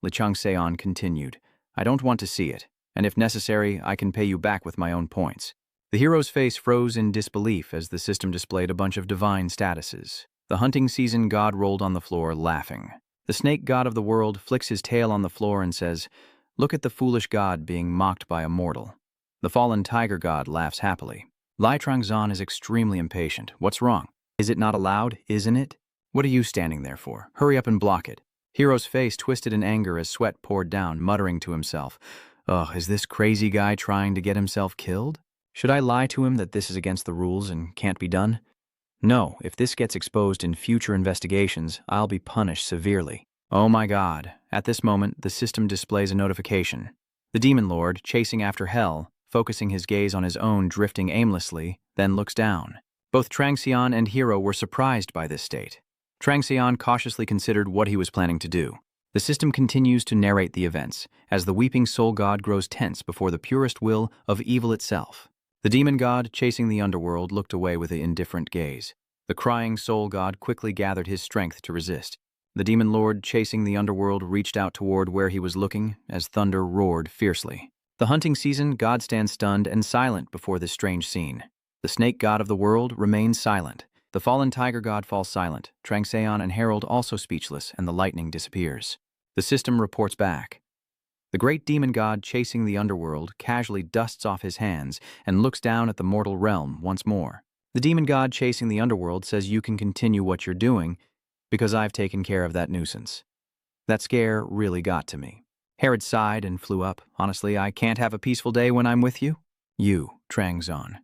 Lai Chang-seon continued. I don't want to see it, and if necessary, I can pay you back with my own points. The hero's face froze in disbelief as the system displayed a bunch of divine statuses. The hunting season god rolled on the floor, laughing. The snake god of the world flicks his tail on the floor and says, "Look at the foolish god being mocked by a mortal." The fallen tiger god laughs happily. Lai Trang-zon is extremely impatient. What's wrong? Is it not allowed, isn't it? What are you standing there for? Hurry up and block it. Hero's face twisted in anger as sweat poured down, muttering to himself, "Ugh, is this crazy guy trying to get himself killed? Should I lie to him that this is against the rules and can't be done? No, if this gets exposed in future investigations, I'll be punished severely." Oh my god. At this moment, the system displays a notification. The demon lord, chasing after hell, focusing his gaze on his own drifting aimlessly, then looks down. Both Trang-seon and Hero were surprised by this state. Trang-seon cautiously considered what he was planning to do. The system continues to narrate the events, as the weeping soul god grows tense before the purest will of evil itself. The demon god, chasing the underworld, looked away with an indifferent gaze. The crying soul god quickly gathered his strength to resist. The demon lord, chasing the underworld, reached out toward where he was looking, as thunder roared fiercely. The hunting season god stands stunned and silent before this strange scene. The snake god of the world remains silent. The fallen tiger god falls silent. Trang-seon and Herald also speechless, and the lightning disappears. The system reports back. The great demon god chasing the underworld casually dusts off his hands and looks down at the mortal realm once more. The demon god chasing the underworld says you can continue what you're doing because I've taken care of that nuisance. That scare really got to me. Herod sighed and flew up. Honestly, I can't have a peaceful day when I'm with you. You, Trang-zon.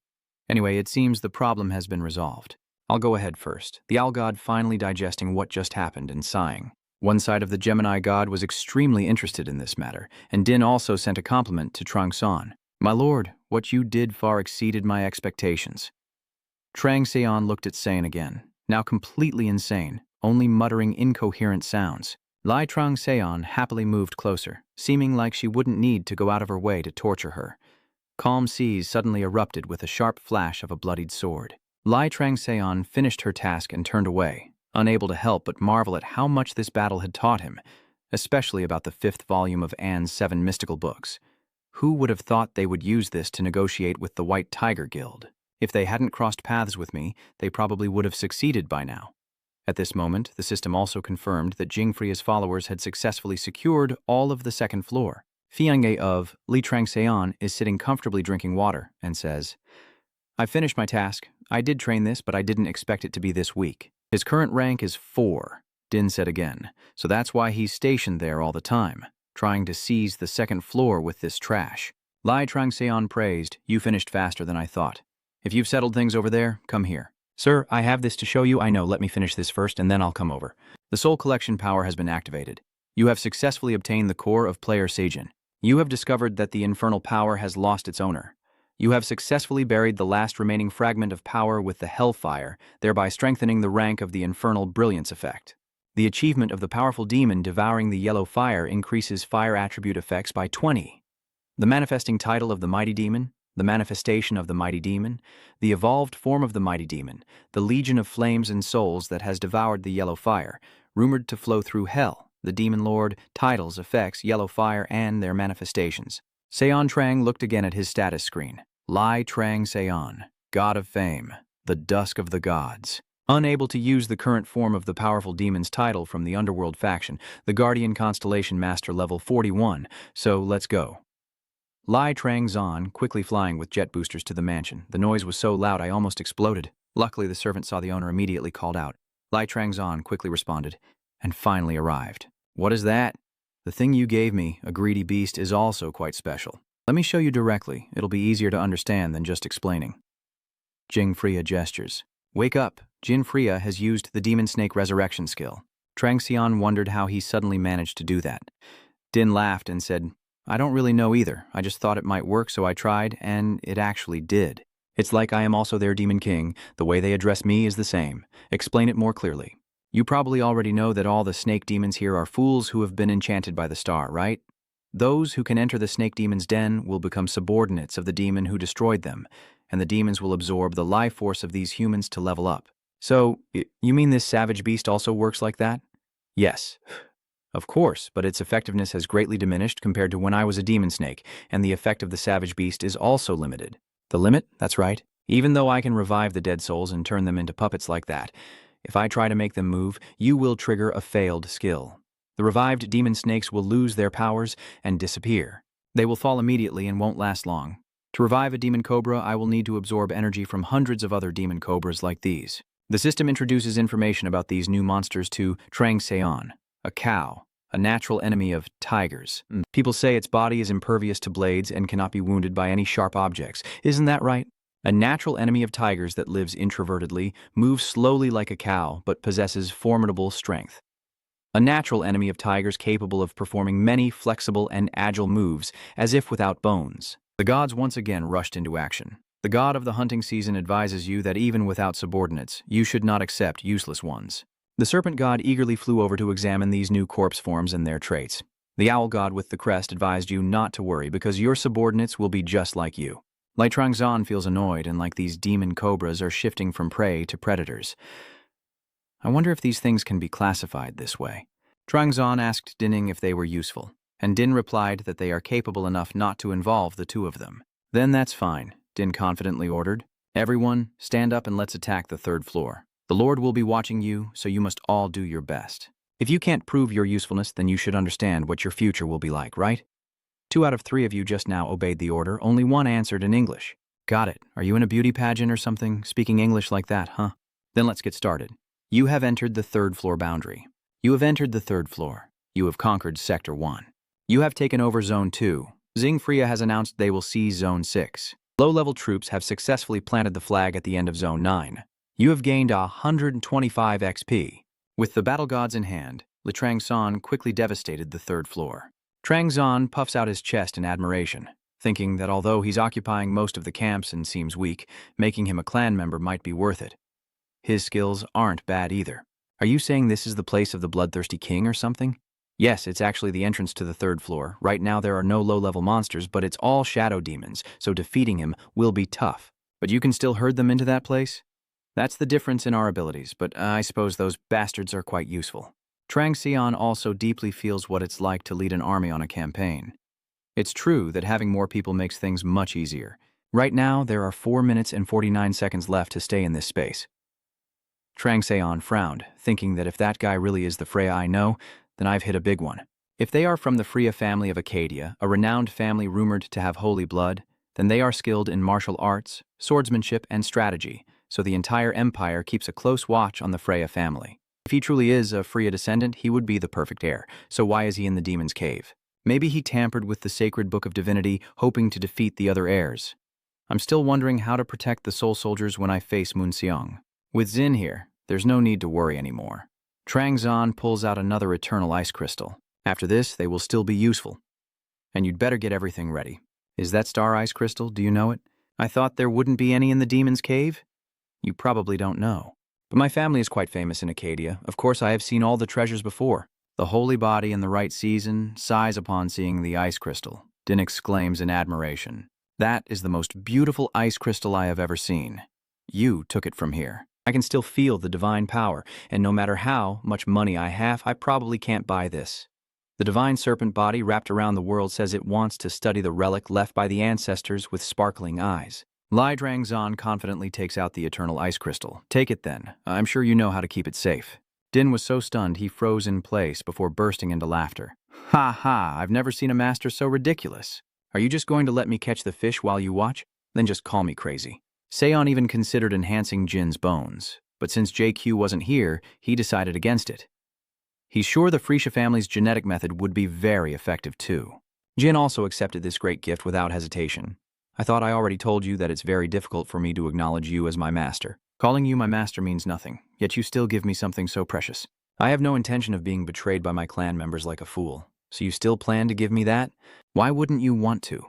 Anyway, it seems the problem has been resolved. I'll go ahead first. The owl god finally digesting what just happened and sighing. One side of the Gemini god was extremely interested in this matter, and Din also sent a compliment to Trang-seon. My lord, what you did far exceeded my expectations. Trang-seon looked at Sane again, now completely insane, only muttering incoherent sounds. Lai Trang-seon happily moved closer, seeming like she wouldn't need to go out of her way to torture her. Calm seas suddenly erupted with a sharp flash of a bloodied sword. Lai Trang-seon finished her task and turned away, unable to help but marvel at how much this battle had taught him, especially about the 5th volume of Anne's 7 mystical books. Who would have thought they would use this to negotiate with the White Tiger Guild? If they hadn't crossed paths with me, they probably would have succeeded by now. At this moment, the system also confirmed that Jingfria's followers had successfully secured all of the 2nd floor. Fiange of Li Trang-seon is sitting comfortably drinking water and says, I've finished my task. I did train this, but I didn't expect it to be this weak. His current rank is 4, Din said again, so that's why he's stationed there all the time, trying to seize the 2nd floor with this trash. Lai Trang-seon praised, you finished faster than I thought. If you've settled things over there, come here. Sir, I have this to show you. I know, let me finish this first and then I'll come over. The soul collection power has been activated. You have successfully obtained the core of player Seijin. You have discovered that the infernal power has lost its owner. You have successfully buried the last remaining fragment of power with the Hellfire, thereby strengthening the rank of the infernal brilliance effect. The achievement of the powerful demon devouring the yellow fire increases fire attribute effects by 20. The manifesting title of the mighty demon, the manifestation of the mighty demon, the evolved form of the mighty demon, the legion of flames and souls that has devoured the yellow fire, rumored to flow through hell, the demon lord, titles, effects, yellow fire, and their manifestations. Seon Trang looked again at his status screen. Lai Trang-seon, god of fame, the dusk of the gods. Unable to use the current form of the powerful demon's title from the underworld faction, the Guardian Constellation Master level 41, so let's go. Lai Trang-zon quickly flying with jet boosters to the mansion. The noise was so loud I almost exploded. Luckily, the servant saw the owner immediately called out. Lai Trangzon quickly responded, and finally arrived. What is that? The thing you gave me, a greedy beast, is also quite special. Let me show you directly. It'll be easier to understand than just explaining. Jing Freya gestures. Wake up. Jin Freya has used the demon snake resurrection skill. Trang Xian wondered how he suddenly managed to do that. Din laughed and said, I don't really know either. I just thought it might work, so I tried, and it actually did. It's like I am also their demon king. The way they address me is the same. Explain it more clearly. You probably already know that all the snake demons here are fools who have been enchanted by the star, right? Those who can enter the snake demon's den will become subordinates of the demon who destroyed them, and the demons will absorb the life force of these humans to level up. So, you mean this savage beast also works like that? Yes. Of course, but its effectiveness has greatly diminished compared to when I was a demon snake, and the effect of the savage beast is also limited. The limit? That's right. Even though I can revive the dead souls and turn them into puppets like that, if I try to make them move, you will trigger a failed skill. The revived demon snakes will lose their powers and disappear. They will fall immediately and won't last long. To revive a demon cobra, I will need to absorb energy from hundreds of other demon cobras like these. The system introduces information about these new monsters to Trang Xian, a cow, a natural enemy of tigers. People say its body is impervious to blades and cannot be wounded by any sharp objects. Isn't that right? A natural enemy of tigers that lives introvertedly, moves slowly like a cow, but possesses formidable strength. A natural enemy of tigers capable of performing many flexible and agile moves, as if without bones. The gods once again rushed into action. The god of the hunting season advises you that even without subordinates, you should not accept useless ones. The serpent god eagerly flew over to examine these new corpse forms and their traits. The owl god with the crest advised you not to worry because your subordinates will be just like you. Lai Trangzon feels annoyed and like these demon cobras are shifting from prey to predators. I wonder if these things can be classified this way. Trangzon asked Dinning if they were useful, and Din replied that they are capable enough not to involve the two of them. Then that's fine, Din confidently ordered. Everyone, stand up and let's attack the third floor. The Lord will be watching you, so you must all do your best. If you can't prove your usefulness, then you should understand what your future will be like, right? 2 out of 3 of you just now obeyed the order, only 1 answered in English. Got it. Are you in a beauty pageant or something, speaking English like that, huh? Then let's get started. You have entered the 3rd floor boundary. You have entered the 3rd floor. You have conquered Sector 1. You have taken over Zone 2. Xing Freya has announced they will seize Zone 6. Low-level troops have successfully planted the flag at the end of Zone 9. You have gained 125 XP. With the battle gods in hand, Li Trangzon quickly devastated the 3rd floor. Trangzon puffs out his chest in admiration, thinking that although he's occupying most of the camps and seems weak, making him a clan member might be worth it. His skills aren't bad either. Are you saying this is the place of the bloodthirsty king or something? Yes, it's actually the entrance to the 3rd floor. Right now there are no low-level monsters, but it's all shadow demons, so defeating him will be tough. But you can still herd them into that place? That's the difference in our abilities, but I suppose those bastards are quite useful. Trang Xian also deeply feels what it's like to lead an army on a campaign. It's true that having more people makes things much easier. Right now, there are 4 minutes and 49 seconds left to stay in this space. Trang Xian frowned, thinking that if that guy really is the Freya I know, then I've hit a big one. If they are from the Freya family of Acadia, a renowned family rumored to have holy blood, then they are skilled in martial arts, swordsmanship, and strategy, so the entire empire keeps a close watch on the Freya family. If he truly is a Freya descendant, he would be the perfect heir, so why is he in the demon's cave? Maybe he tampered with the sacred book of divinity, hoping to defeat the other heirs. I'm still wondering how to protect the soul soldiers when I face Mun Xiong. With Xin here, there's no need to worry anymore. Trangzon pulls out another eternal ice crystal. After this, they will still be useful. And you'd better get everything ready. Is that star ice crystal? Do you know it? I thought there wouldn't be any in the demon's cave? You probably don't know. But my family is quite famous in Acadia. Of course, I have seen all the treasures before. The holy body in the right season sighs upon seeing the ice crystal. Din exclaims in admiration. That is the most beautiful ice crystal I have ever seen. You took it from here. I can still feel the divine power, and no matter how much money I have, I probably can't buy this. The divine serpent body wrapped around the world says it wants to study the relic left by the ancestors with sparkling eyes. Lai Trangzon confidently takes out the eternal ice crystal. Take it then. I'm sure you know how to keep it safe. Din was so stunned he froze in place before bursting into laughter. Ha ha, I've never seen a master so ridiculous. Are you just going to let me catch the fish while you watch? Then just call me crazy. Seon even considered enhancing Jin's bones, but since JQ wasn't here, he decided against it. He's sure the Freesia family's genetic method would be very effective too. Jin also accepted this great gift without hesitation. I thought I already told you that it's very difficult for me to acknowledge you as my master. Calling you my master means nothing, yet you still give me something so precious. I have no intention of being betrayed by my clan members like a fool. So you still plan to give me that? Why wouldn't you want to?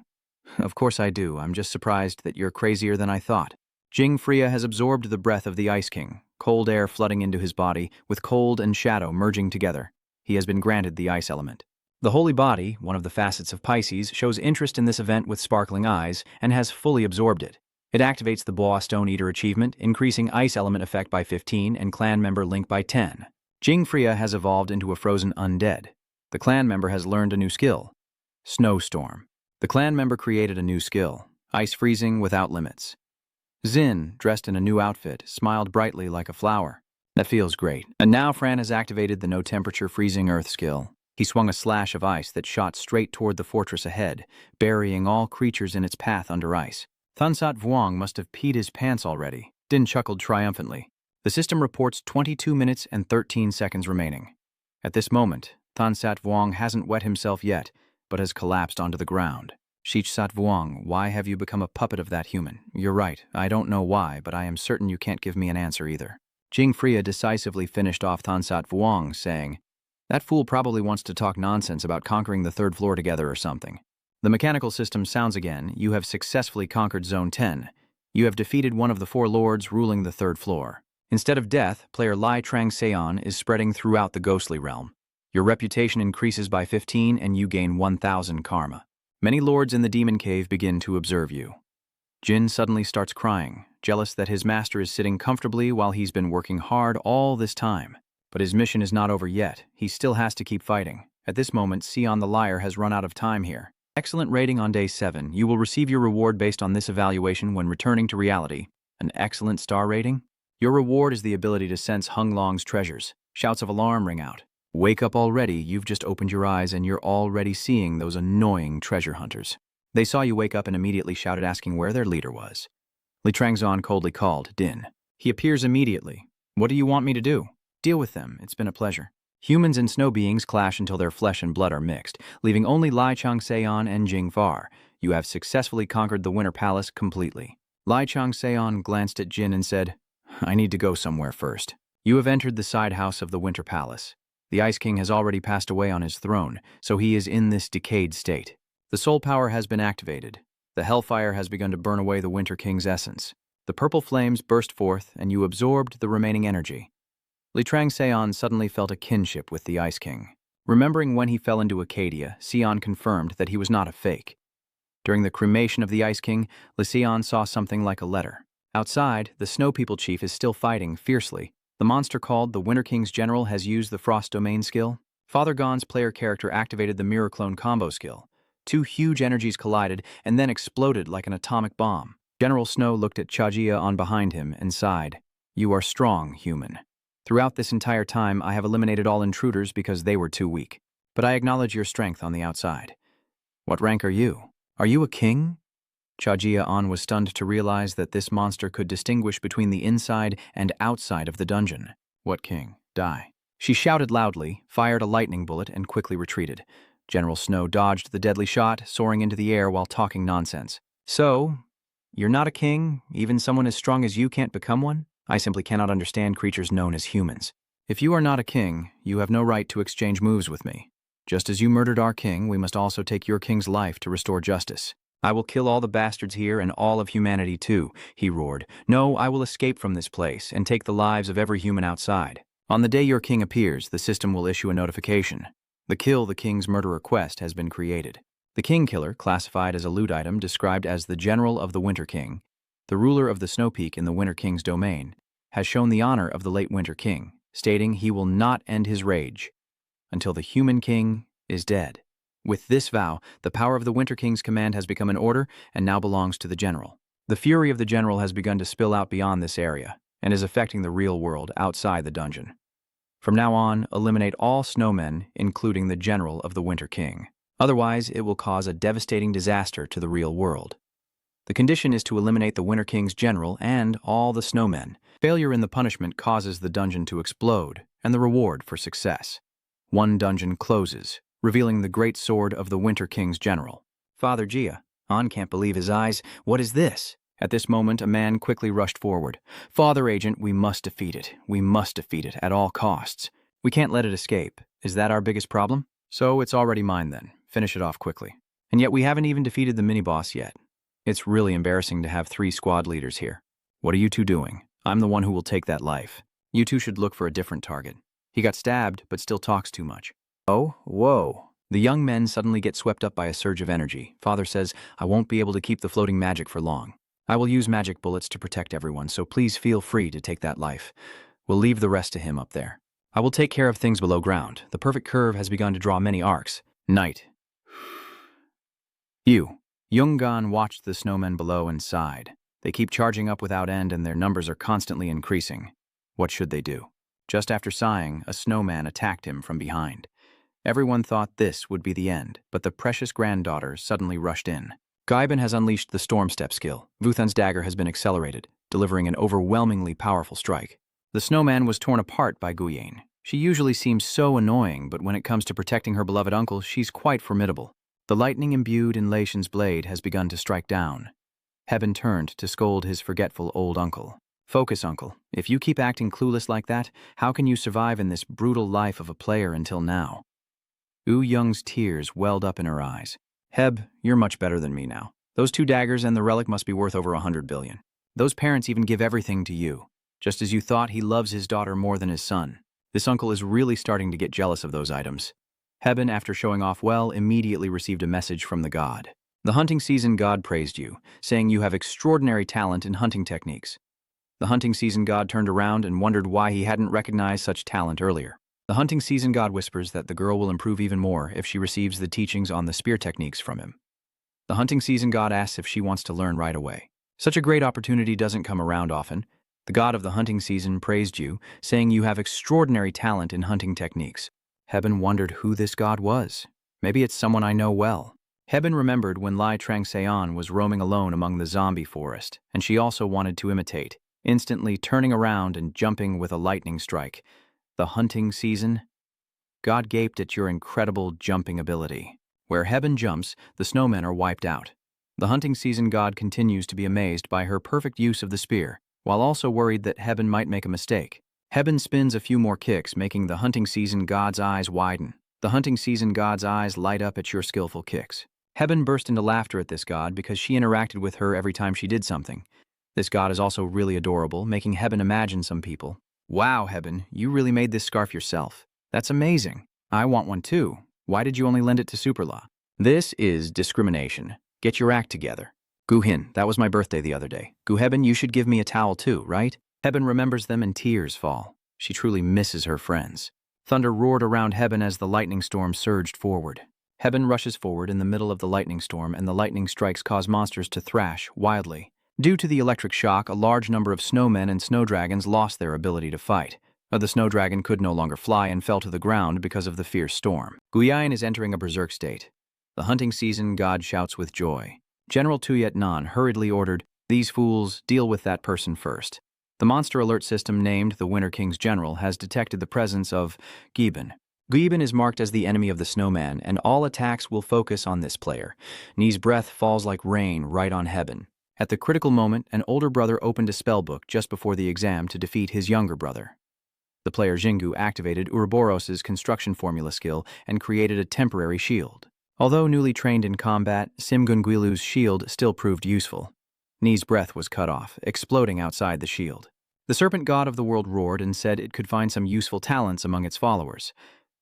Of course I do. I'm just surprised that you're crazier than I thought. Jing Freya has absorbed the breath of the Ice King, cold air flooding into his body, with cold and shadow merging together. He has been granted the ice element. The holy body, one of the facets of Pisces, shows interest in this event with sparkling eyes and has fully absorbed it. It activates the Boa Stone Eater achievement, increasing ice element effect by 15 and clan member link by 10. Jing Freya has evolved into a frozen undead. The clan member has learned a new skill, Snowstorm. The clan member created a new skill, Ice Freezing without limits. Xin, dressed in a new outfit, smiled brightly like a flower. That feels great. And now Fran has activated the No Temperature Freezing Earth skill. He swung a slash of ice that shot straight toward the fortress ahead, burying all creatures in its path under ice. Thunsat Vuong must have peed his pants already. Din chuckled triumphantly. The system reports 22 minutes and 13 seconds remaining. At this moment, Thunsat Vuong hasn't wet himself yet, but has collapsed onto the ground. Shichsat Vuong, why have you become a puppet of that human? You're right, I don't know why, but I am certain you can't give me an answer either. Jing Freya decisively finished off Thunsat Vuong, saying, that fool probably wants to talk nonsense about conquering the third floor together or something. The mechanical system sounds again. You have successfully conquered Zone 10. You have defeated one of the 4 lords ruling the third floor. Instead of death, player Lai Trang Seon is spreading throughout the ghostly realm. Your reputation increases by 15 and you gain 1,000 karma. Many lords in the demon cave begin to observe you. Jin suddenly starts crying, jealous that his master is sitting comfortably while he's been working hard all this time. But his mission is not over yet. He still has to keep fighting. At this moment, Sion the Liar has run out of time here. Excellent rating on day 7. You will receive your reward based on this evaluation when returning to reality. An excellent star rating? Your reward is the ability to sense Hung Long's treasures. Shouts of alarm ring out. Wake up already, you've just opened your eyes and you're already seeing those annoying treasure hunters. They saw you wake up and immediately shouted asking where their leader was. Li Trangzon coldly called Din. He appears immediately. What do you want me to do? Deal with them, it's been a pleasure. Humans and snow beings clash until their flesh and blood are mixed, leaving only Lai Chang Seon and Jing Far. You have successfully conquered the Winter Palace completely. Lai Chang Seon glanced at Jin and said, I need to go somewhere first. You have entered the side house of the Winter Palace. The Ice King has already passed away on his throne, so he is in this decayed state. The soul power has been activated. The hellfire has begun to burn away the Winter King's essence. The purple flames burst forth, and you absorbed the remaining energy. Li Trangseon suddenly felt a kinship with the Ice King. Remembering when he fell into Acadia, Sion confirmed that he was not a fake. During the cremation of the Ice King, Li Sion saw something like a letter. Outside, the Snow People Chief is still fighting fiercely. The monster called the Winter King's General has used the Frost Domain skill. Father Gon's player character activated the Mirror Clone combo skill. 2 huge energies collided and then exploded like an atomic bomb. General Snow looked at Chajia on behind him and sighed. You are strong, human. Throughout this entire time, I have eliminated all intruders because they were too weak. But I acknowledge your strength on the outside. What rank are you? Are you a king? Chajia An was stunned to realize that this monster could distinguish between the inside and outside of the dungeon. What king? Die. She shouted loudly, fired a lightning bullet, and quickly retreated. General Snow dodged the deadly shot, soaring into the air while talking nonsense. So, you're not a king? Even someone as strong as you can't become one? I simply cannot understand creatures known as humans. If you are not a king, you have no right to exchange moves with me. Just as you murdered our king, we must also take your king's life to restore justice. I will kill all the bastards here and all of humanity too, he roared. No, I will escape from this place and take the lives of every human outside. On the day your king appears, the system will issue a notification. The Kill the King's Murderer quest has been created. The King Killer, classified as a loot item described as the General of the Winter King, the ruler of the Snow Peak in the Winter King's domain, has shown the honor of the late Winter King, stating he will not end his rage until the human king is dead. With this vow, the power of the Winter King's command has become an order and now belongs to the general. The fury of the general has begun to spill out beyond this area and is affecting the real world outside the dungeon. From now on, eliminate all snowmen, including the general of the Winter King. Otherwise, it will cause a devastating disaster to the real world. The condition is to eliminate the Winter King's general and all the snowmen. Failure in the punishment causes the dungeon to explode, and the reward for success. One dungeon closes, revealing the great sword of the Winter King's general. Father Gia. An can't believe his eyes. What is this? At this moment, a man quickly rushed forward. Father Agent, we must defeat it. We must defeat it at all costs. We can't let it escape. Is that our biggest problem? So it's already mine then. Finish it off quickly. And yet we haven't even defeated the mini-boss yet. It's really embarrassing to have 3 squad leaders here. What are you two doing? I'm the one who will take that life. You two should look for a different target. He got stabbed, but still talks too much. Oh, whoa. The young men suddenly get swept up by a surge of energy. Father says, I won't be able to keep the floating magic for long. I will use magic bullets to protect everyone, so please feel free to take that life. We'll leave the rest to him up there. I will take care of things below ground. The perfect curve has begun to draw many arcs. Night. Yungan watched the snowmen below and sighed. They keep charging up without end and their numbers are constantly increasing. What should they do? Just after sighing, a snowman attacked him from behind. Everyone thought this would be the end, but the precious granddaughter suddenly rushed in. Gaiban has unleashed the Storm Step skill. Vuthan's dagger has been accelerated, delivering an overwhelmingly powerful strike. The snowman was torn apart by Guyen. She usually seems so annoying, but when it comes to protecting her beloved uncle, she's quite formidable. The lightning imbued in Laishan's blade has begun to strike down. Hebben turned to scold his forgetful old uncle. Focus, uncle. If you keep acting clueless like that, how can you survive in this brutal life of a player until now? Young's tears welled up in her eyes. Heb, you're much better than me now. Those 2 daggers and the relic must be worth over 100 billion. Those parents even give everything to you. Just as you thought, he loves his daughter more than his son. This uncle is really starting to get jealous of those items. Hebben, after showing off well, immediately received a message from the god. The hunting season god praised you, saying you have extraordinary talent in hunting techniques. The hunting season god turned around and wondered why he hadn't recognized such talent earlier. The hunting season god whispers that the girl will improve even more if she receives the teachings on the spear techniques from him. The hunting season god asks if she wants to learn right away. Such a great opportunity doesn't come around often. The god of the hunting season praised you, saying you have extraordinary talent in hunting techniques. Hebben wondered who this god was. Maybe it's someone I know well. Hebben remembered when Lai Trangseon was roaming alone among the zombie forest, and she also wanted to imitate, instantly turning around and jumping with a lightning strike. The hunting season? God gaped at your incredible jumping ability. Where Hebben jumps, the snowmen are wiped out. The hunting season god continues to be amazed by her perfect use of the spear, while also worried that Hebben might make a mistake. Hebben spins a few more kicks, making the hunting season god's eyes widen. The hunting season god's eyes light up at your skillful kicks. Hebben burst into laughter at this god because she interacted with her every time she did something. This god is also really adorable, making Hebben imagine some people. Wow, Hebben, you really made this scarf yourself. That's amazing. I want one too. Why did you only lend it to Superlaw? This is discrimination. Get your act together. Guhin, that was my birthday the other day. Guheben, you should give me a towel too, right? Hebben remembers them and tears fall. She truly misses her friends. Thunder roared around Hebben as the lightning storm surged forward. Hebben rushes forward in the middle of the lightning storm and the lightning strikes cause monsters to thrash wildly. Due to the electric shock, a large number of snowmen and snow dragons lost their ability to fight. The snow dragon could no longer fly and fell to the ground because of the fierce storm. Guyan is entering a berserk state. The hunting season god shouts with joy. General Tuyet Nan hurriedly ordered, "These fools, deal with that person first." The monster alert system named the Winter King's General has detected the presence of Gieben. Gieben is marked as the enemy of the snowman, and all attacks will focus on this player. Ni's breath falls like rain right on Hebben. At the critical moment, an older brother opened a spellbook just before the exam to defeat his younger brother. The player Jingu activated Ouroboros' construction formula skill and created a temporary shield. Although newly trained in combat, Simgunguilu's shield still proved useful. Ni's breath was cut off, exploding outside the shield. The serpent god of the world roared and said it could find some useful talents among its followers.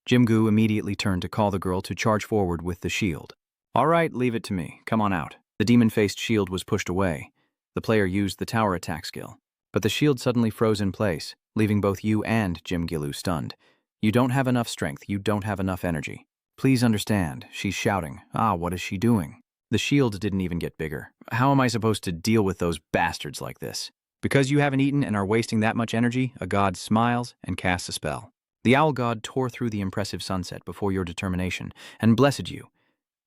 Jimgu immediately turned to call the girl to charge forward with the shield. "All right, leave it to me. Come on out." The demon-faced shield was pushed away. The player used the tower attack skill. But the shield suddenly froze in place, leaving both you and Jim Gilu stunned. "You don't have enough strength. You don't have enough energy. Please understand," she's shouting. What is she doing? The shield didn't even get bigger. How am I supposed to deal with those bastards like this? Because you haven't eaten and are wasting that much energy, a god smiles and casts a spell. The owl god tore through the impressive sunset before your determination and blessed you.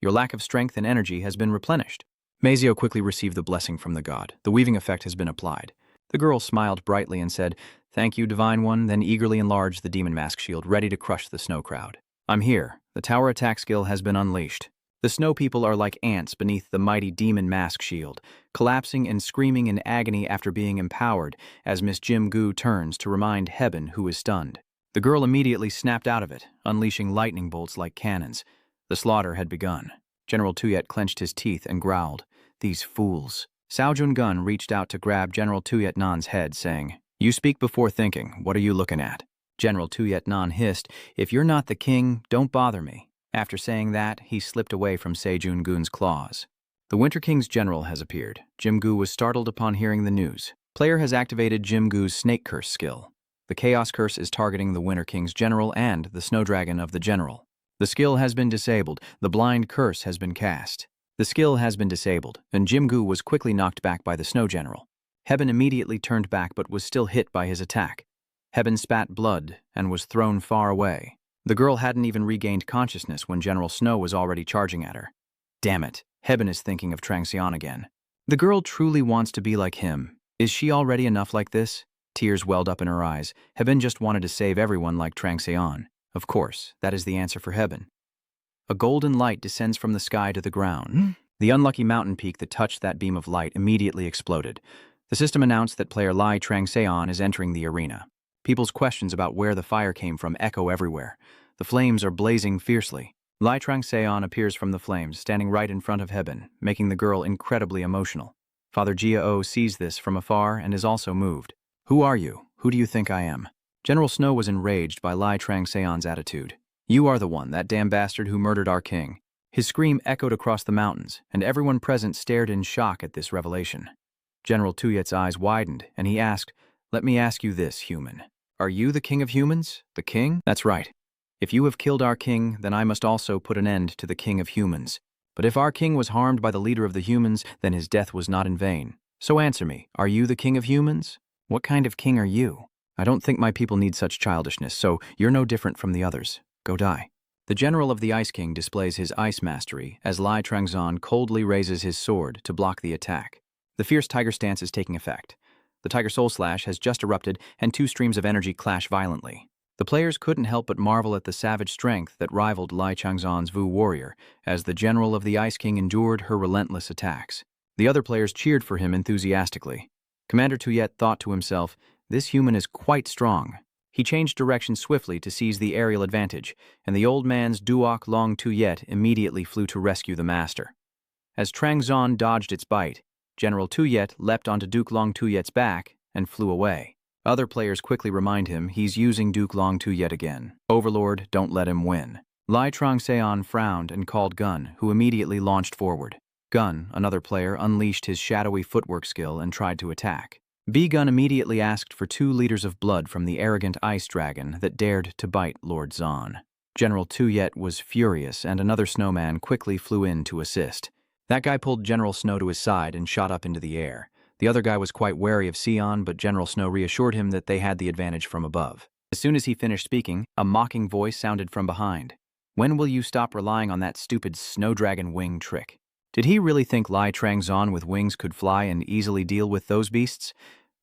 Your lack of strength and energy has been replenished. Mazio quickly received the blessing from the god. The weaving effect has been applied. The girl smiled brightly and said, "Thank you, Divine One," then eagerly enlarged the demon mask shield, ready to crush the snow crowd. "I'm here. The tower attack skill has been unleashed." The snow people are like ants beneath the mighty demon mask shield, collapsing and screaming in agony after being empowered as Miss Jim Goo turns to remind Hebben, who is stunned. The girl immediately snapped out of it, unleashing lightning bolts like cannons. The slaughter had begun. General Tuyet clenched his teeth and growled, "These fools." Sao Jun Gun reached out to grab General Tuyet Nan's head, saying, "You speak before thinking. What are you looking at?" General Tuyet Nan hissed, "If you're not the king, don't bother me." After saying that, he slipped away from Sejun Gun's claws. The Winter King's general has appeared. Jim Goo was startled upon hearing the news. Player has activated Jim Goo's Snake Curse skill. The Chaos Curse is targeting the Winter King's general and the Snow Dragon of the general. The skill has been disabled. The Blind Curse has been cast. The skill has been disabled, and Jim Goo was quickly knocked back by the Snow General. Hebben immediately turned back but was still hit by his attack. Hebben spat blood and was thrown far away. The girl hadn't even regained consciousness when General Snow was already charging at her. Damn it, Hebben is thinking of Trangxian again. The girl truly wants to be like him. Is she already enough like this? Tears welled up in her eyes. Hebben just wanted to save everyone like Trangxian. Of course, that is the answer for Hebben. A golden light descends from the sky to the ground. The unlucky mountain peak that touched that beam of light immediately exploded. The system announced that player Lai Trangseon is entering the arena. People's questions about where the fire came from echo everywhere. The flames are blazing fiercely. Lai Trangseon appears from the flames, standing right in front of Hebben, making the girl incredibly emotional. Father Jiao sees this from afar and is also moved. "Who are you? Who do you think I am?" General Snow was enraged by Lai Trangseon's attitude. "You are the one, that damn bastard who murdered our king." His scream echoed across the mountains, and everyone present stared in shock at this revelation. General Tuyet's eyes widened, and he asked, "Let me ask you this, human. Are you the king of humans? The king?" "That's right. If you have killed our king, then I must also put an end to the king of humans. But if our king was harmed by the leader of the humans, then his death was not in vain. So answer me, are you the king of humans? What kind of king are you? I don't think my people need such childishness, so you're no different from the others. Go die." The general of the Ice King displays his ice mastery as Lai Trangzon coldly raises his sword to block the attack. The fierce tiger stance is taking effect. The Tiger Soul Slash has just erupted, and two streams of energy clash violently. The players couldn't help but marvel at the savage strength that rivaled Lai Changzon's Vu Warrior, as the general of the Ice King endured her relentless attacks. The other players cheered for him enthusiastically. Commander Tuyet thought to himself, "This human is quite strong." He changed direction swiftly to seize the aerial advantage, and the old man's Duok Long Tuyet immediately flew to rescue the master. As Trangzon dodged its bite, General Tuyet leapt onto Duke Long Tuyet's back and flew away. Other players quickly remind him he's using Duke Long Tuyet again. "Overlord, don't let him win." Lai Trangseon frowned and called Gun, who immediately launched forward. Gun, another player, unleashed his shadowy footwork skill and tried to attack. B-Gun immediately asked for 2 liters of blood from the arrogant ice dragon that dared to bite Lord Zon. General Tuyet was furious, and another snowman quickly flew in to assist. That guy pulled General Snow to his side and shot up into the air. The other guy was quite wary of Sion, but General Snow reassured him that they had the advantage from above. As soon as he finished speaking, a mocking voice sounded from behind. "When will you stop relying on that stupid snow dragon wing trick?" Did he really think Lai Trangzon with wings could fly and easily deal with those beasts?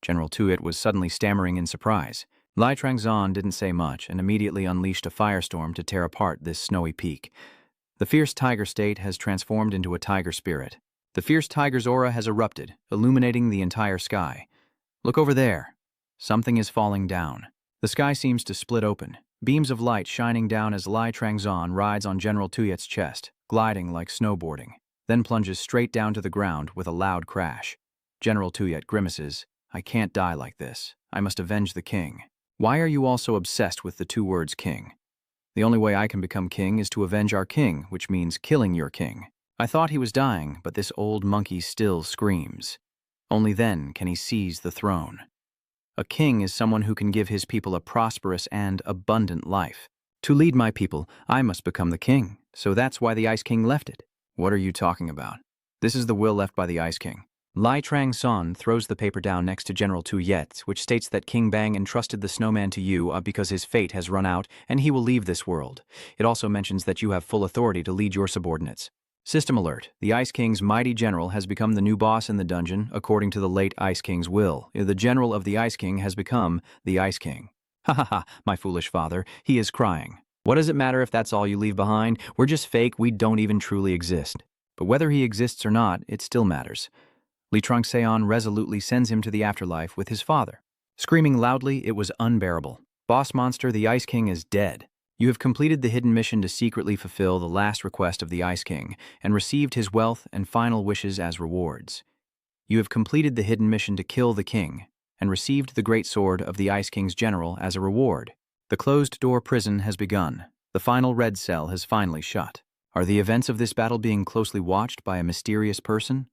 General Tuyet was suddenly stammering in surprise. Lai Trangzon didn't say much and immediately unleashed a firestorm to tear apart this snowy peak. The fierce tiger state has transformed into a tiger spirit. The fierce tiger's aura has erupted, illuminating the entire sky. Look over there. Something is falling down. The sky seems to split open, beams of light shining down as Lai Trangzon rides on General Tuyet's chest, gliding like snowboarding, then plunges straight down to the ground with a loud crash. General Tuyet grimaces, "I can't die like this. I must avenge the king." "Why are you all so obsessed with the 2 words king?" "The only way I can become king is to avenge our king, which means killing your king." I thought he was dying, but this old monkey still screams. Only then can he seize the throne. A king is someone who can give his people a prosperous and abundant life. To lead my people, I must become the king, so that's why the Ice King left it. What are you talking about? This is the will left by the Ice King. Lai Trangson throws the paper down next to General Tuyet, which states that King Bang entrusted the snowman to you because his fate has run out and he will leave this world. It also mentions that you have full authority to lead your subordinates. System alert. The Ice King's mighty general has become the new boss in the dungeon, according to the late Ice King's will. The general of the Ice King has become the Ice King. Ha ha ha, my foolish father. He is crying. What does it matter if that's all you leave behind? We're just fake, we don't even truly exist. But whether he exists or not, it still matters. Li Trangseon resolutely sends him to the afterlife with his father. Screaming loudly, it was unbearable. Boss monster, the Ice King is dead. You have completed the hidden mission to secretly fulfill the last request of the Ice King and received his wealth and final wishes as rewards. You have completed the hidden mission to kill the king and received the great sword of the Ice King's general as a reward. The closed-door prison has begun. The final red cell has finally shut. Are the events of this battle being closely watched by a mysterious person?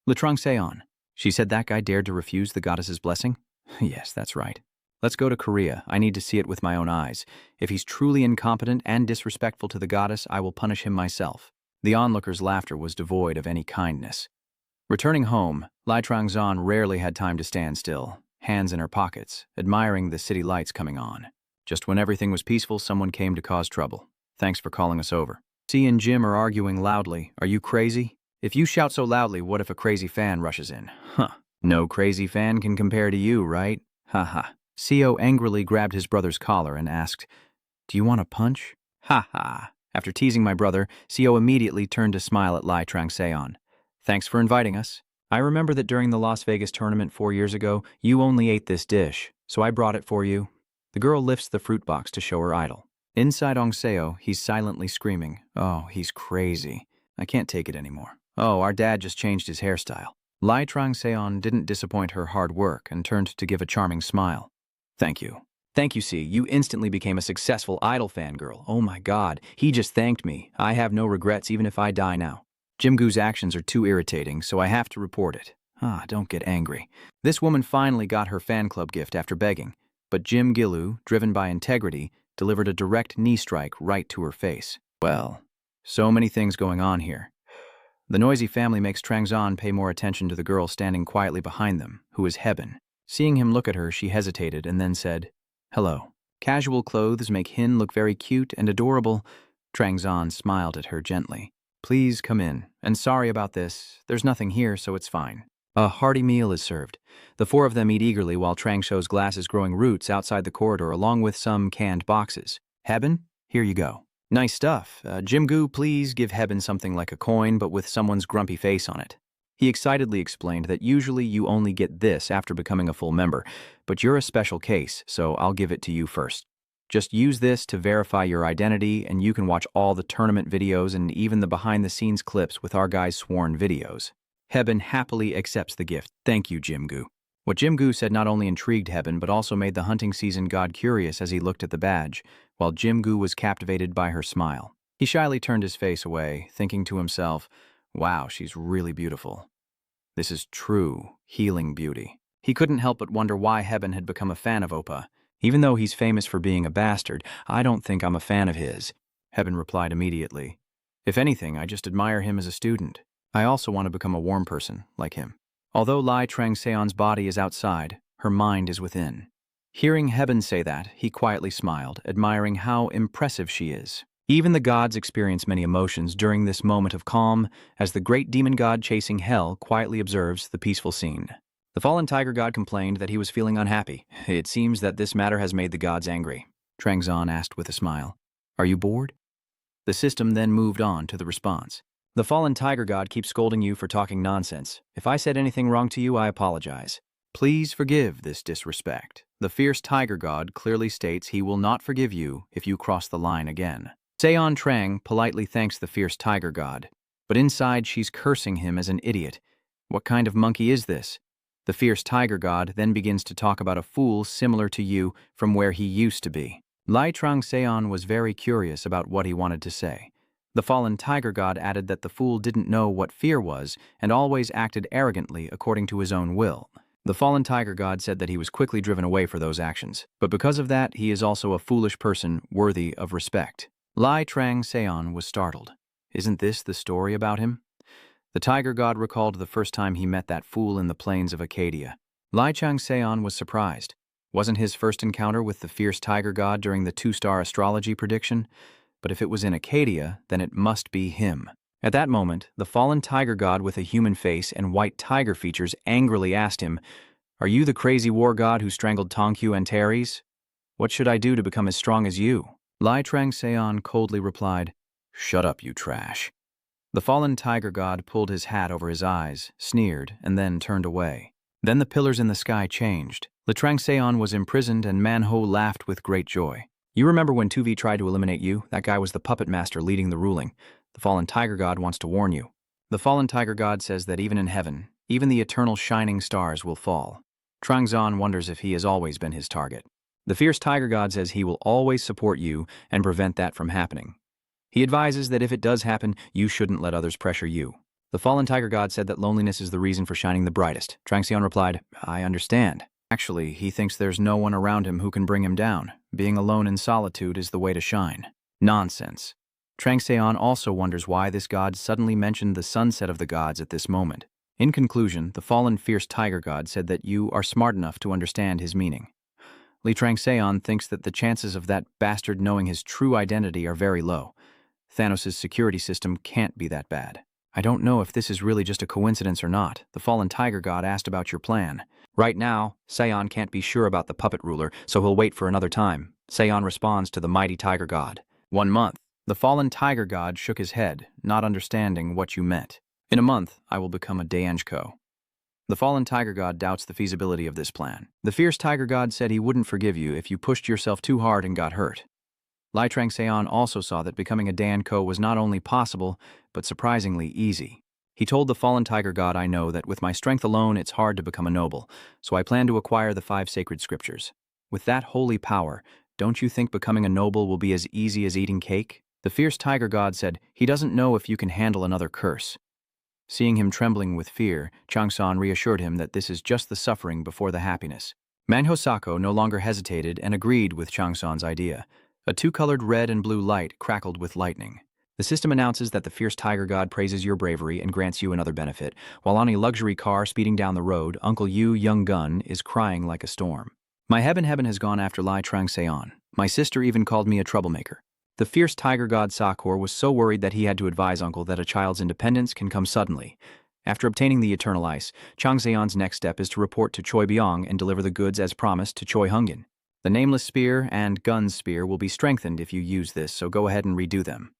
Li Trangseon. She said that guy dared to refuse the goddess's blessing? Yes, that's right. Let's go to Korea. I need to see it with my own eyes. If he's truly incompetent and disrespectful to the goddess, I will punish him myself. The onlooker's laughter was devoid of any kindness. Returning home, Li Trangseon rarely had time to stand still, hands in her pockets, admiring the city lights coming on. Just when everything was peaceful, someone came to cause trouble. Thanks for calling us over. C and Jim are arguing loudly. Are you crazy? If you shout so loudly, what if a crazy fan rushes in? Huh. No crazy fan can compare to you, right? Ha ha. Co angrily grabbed his brother's collar and asked, "Do you want a punch?" Ha ha. After teasing my brother, Co immediately turned to smile at Li Trangseon. Thanks for inviting us. I remember that during the Las Vegas tournament 4 years ago, you only ate this dish, so I brought it for you. The girl lifts the fruit box to show her idol. Inside Seo, he's silently screaming, "Oh, he's crazy. I can't take it anymore. Oh, our dad just changed his hairstyle." Li Trangseon didn't disappoint her hard work and turned to give a charming smile. Thank you. Thank you, C. You instantly became a successful idol fangirl. Oh my god, he just thanked me. I have no regrets even if I die now. Jimgu's actions are too irritating, so I have to report it. Don't get angry. This woman finally got her fan club gift after begging, but Jim Gilu, driven by integrity, delivered a direct knee strike right to her face. Well, so many things going on here. The noisy family makes Trangseon pay more attention to the girl standing quietly behind them, who is Hebben. Seeing him look at her, she hesitated and then said, "Hello." Casual clothes make Hin look very cute and adorable. Trangseon smiled at her gently. "Please come in. And sorry about this. There's nothing here, so it's fine." A hearty meal is served. The four of them eat eagerly while Trang shows glasses growing roots outside the corridor along with some canned boxes. "Hebben, here you go." "Nice stuff. Jimgu, please give Hebben something like a coin but with someone's grumpy face on it." He excitedly explained that usually you only get this after becoming a full member, but you're a special case, so I'll give it to you first. Just use this to verify your identity, and you can watch all the tournament videos and even the behind-the-scenes clips with our guys' sworn videos. Hebben happily accepts the gift. Thank you, Jimgu. What Jimgu said not only intrigued Hebben, but also made the hunting season god curious as he looked at the badge, while Jimgu was captivated by her smile. He shyly turned his face away, thinking to himself, wow, she's really beautiful. This is true, healing beauty. He couldn't help but wonder why Hebben had become a fan of Oppa. Even though he's famous for being a bastard, I don't think I'm a fan of his. Hebben replied immediately. If anything, I just admire him as a student. I also want to become a warm person, like him. Although Li Trangseon's body is outside, her mind is within. Hearing Hebben say that, he quietly smiled, admiring how impressive she is. Even the gods experience many emotions during this moment of calm, as the great demon god chasing hell quietly observes the peaceful scene. The fallen tiger god complained that he was feeling unhappy. It seems that this matter has made the gods angry. Trangseon asked with a smile, "Are you bored?" The system then moved on to the response. The fallen tiger god keeps scolding you for talking nonsense. If I said anything wrong to you, I apologize. Please forgive this disrespect. The fierce tiger god clearly states he will not forgive you if you cross the line again. Seon Trang politely thanks the fierce tiger god, but inside she's cursing him as an idiot. What kind of monkey is this? The fierce tiger god then begins to talk about a fool similar to you from where he used to be. Li Trangseon was very curious about what he wanted to say. The fallen tiger god added that the fool didn't know what fear was and always acted arrogantly according to his own will. The fallen tiger god said that he was quickly driven away for those actions, but because of that, he is also a foolish person worthy of respect. Li Trangseon was startled. Isn't this the story about him? The tiger god recalled the first time he met that fool in the plains of Acadia. Li Trangseon was surprised. Wasn't his first encounter with the fierce tiger god during the 2-star astrology prediction? But if it was in Acadia, then it must be him. At that moment, the fallen tiger god with a human face and white tiger features angrily asked him, "Are you the crazy war god who strangled Tongkyu and Teres? What should I do to become as strong as you?" Lai Trangseon coldly replied, "Shut up, you trash." The fallen tiger god pulled his hat over his eyes, sneered, and then turned away. Then the pillars in the sky changed. Li Trangseon was imprisoned and Manhwa laughed with great joy. "You remember when Tuvi tried to eliminate you? That guy was the puppet master leading the ruling. The fallen tiger god wants to warn you." The fallen tiger god says that even in heaven, even the eternal shining stars will fall. Trangzon wonders if he has always been his target. The fierce tiger god says he will always support you and prevent that from happening. He advises that if it does happen, you shouldn't let others pressure you. The fallen tiger god said that loneliness is the reason for shining the brightest. Trangseon replied, "I understand." Actually, he thinks there's no one around him who can bring him down. Being alone in solitude is the way to shine. Nonsense. Trangseon also wonders why this god suddenly mentioned the sunset of the gods at this moment. In conclusion, the fallen fierce tiger god said that you are smart enough to understand his meaning. Li Trangseon thinks that the chances of that bastard knowing his true identity are very low. Thanos' security system can't be that bad. "I don't know if this is really just a coincidence or not. The fallen tiger god asked about your plan. Right now, Seon can't be sure about the puppet ruler, so he'll wait for another time." Seon responds to the mighty tiger god. 1 month. The fallen tiger god shook his head, not understanding what you meant. "In a month, I will become a Daenjko." The fallen tiger god doubts the feasibility of this plan. The fierce tiger god said he wouldn't forgive you if you pushed yourself too hard and got hurt. Lai Trangseon also saw that becoming a Daenjko was not only possible, but surprisingly easy. He told the fallen tiger god, "I know that with my strength alone it's hard to become a noble, so I plan to acquire the 5 sacred scriptures. With that holy power, don't you think becoming a noble will be as easy as eating cake?" The fierce tiger god said, "He doesn't know if you can handle another curse." Seeing him trembling with fear, Changsan reassured him that this is just the suffering before the happiness. Manhwa Sako no longer hesitated and agreed with Changsan's idea. A 2-colored red and blue light crackled with lightning. The system announces that the fierce tiger god praises your bravery and grants you another benefit, while on a luxury car speeding down the road, Uncle Yu Young Gun is crying like a storm. "My heaven has gone after Lai Trangseon. My sister even called me a troublemaker." The fierce tiger god Sakor was so worried that he had to advise Uncle that a child's independence can come suddenly. After obtaining the eternal ice, Changseon's next step is to report to Choi Byung and deliver the goods as promised to Choi Hungin. The nameless spear and gun spear will be strengthened if you use this, so go ahead and redo them.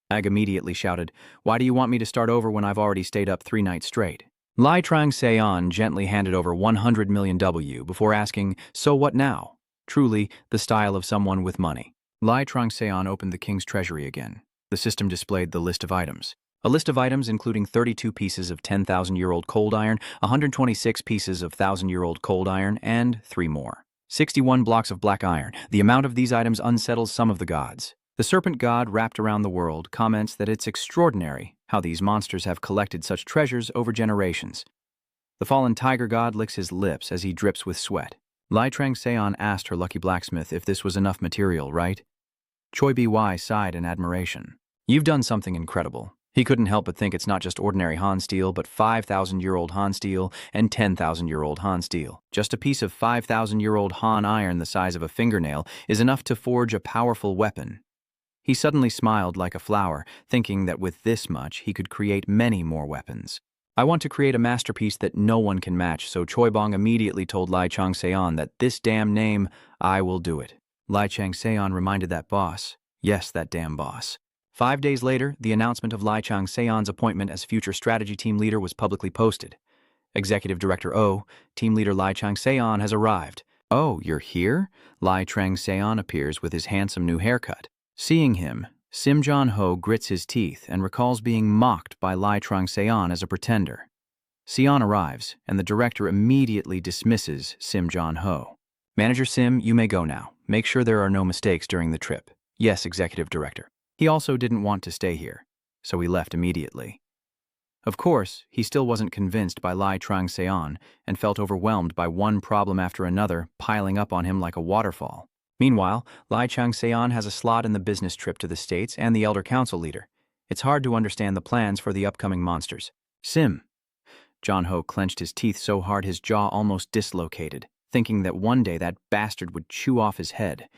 Ag immediately shouted, "Why do you want me to start over when I've already stayed up 3 nights straight?" Lai Trangseon gently handed over 100 million W before asking, "So what now?" Truly, the style of someone with money. Lai Trangseon opened the king's treasury again. The system displayed the list of items. A list of items including 32 pieces of 10,000-year-old cold iron, 126 pieces of 1,000-year-old cold iron, and 3 more. 61 blocks of black iron. The amount of these items unsettles some of the gods. The serpent god wrapped around the world comments that it's extraordinary how these monsters have collected such treasures over generations. The fallen tiger god licks his lips as he drips with sweat. Lai Trangseon asked her lucky blacksmith if this was enough material, right? Choi By sighed in admiration. "You've done something incredible." He couldn't help but think it's not just ordinary Han steel, but 5,000-year-old Han steel and 10,000-year-old Han steel. Just a piece of 5,000-year-old Han iron the size of a fingernail is enough to forge a powerful weapon. He suddenly smiled like a flower, thinking that with this much he could create many more weapons. "I want to create a masterpiece that no one can match, so Choi Bong immediately told Lai Changseon that this damn name, I will do it." Lai Changseon reminded that boss. Yes, that damn boss. 5 days later, the announcement of Lai Changseon's appointment as future strategy team leader was publicly posted. Executive Director O, Team Leader Lai Changseon has arrived. "Oh, you're here?" Lai Changseon appears with his handsome new haircut. Seeing him, Sim Jong-ho grits his teeth and recalls being mocked by Lai Changseon as a pretender. Sion arrives, and the director immediately dismisses Sim Jong-ho. "Manager Sim, you may go now. Make sure there are no mistakes during the trip." "Yes, Executive Director." He also didn't want to stay here, so he left immediately. Of course, he still wasn't convinced by Lai Trangseon and felt overwhelmed by one problem after another piling up on him like a waterfall. Meanwhile, Lai Changseon has a slot in the business trip to the States and the Elder Council leader. It's hard to understand the plans for the upcoming monsters. "Sim." John Ho clenched his teeth so hard his jaw almost dislocated, thinking that one day that bastard would chew off his head.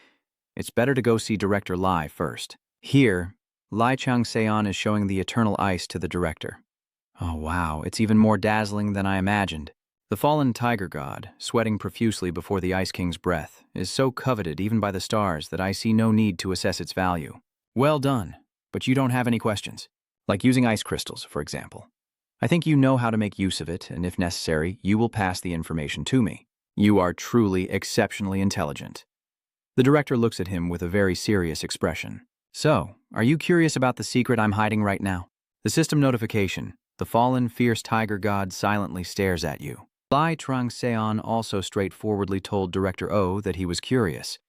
It's better to go see Director Lai first. Here, Lai Chang-seon is showing the eternal ice to the director. Oh wow, it's even more dazzling than I imagined. The fallen tiger god, sweating profusely before the Ice King's breath, is so coveted even by the stars that I see no need to assess its value. Well done, but you don't have any questions. Like using ice crystals, for example. I think you know how to make use of it, and if necessary, you will pass the information to me. You are truly exceptionally intelligent. The director looks at him with a very serious expression. So, are you curious about the secret I'm hiding right now? The system notification. The fallen, fierce tiger god silently stares at you. Lai Chang-seon also straightforwardly told Director O that he was curious.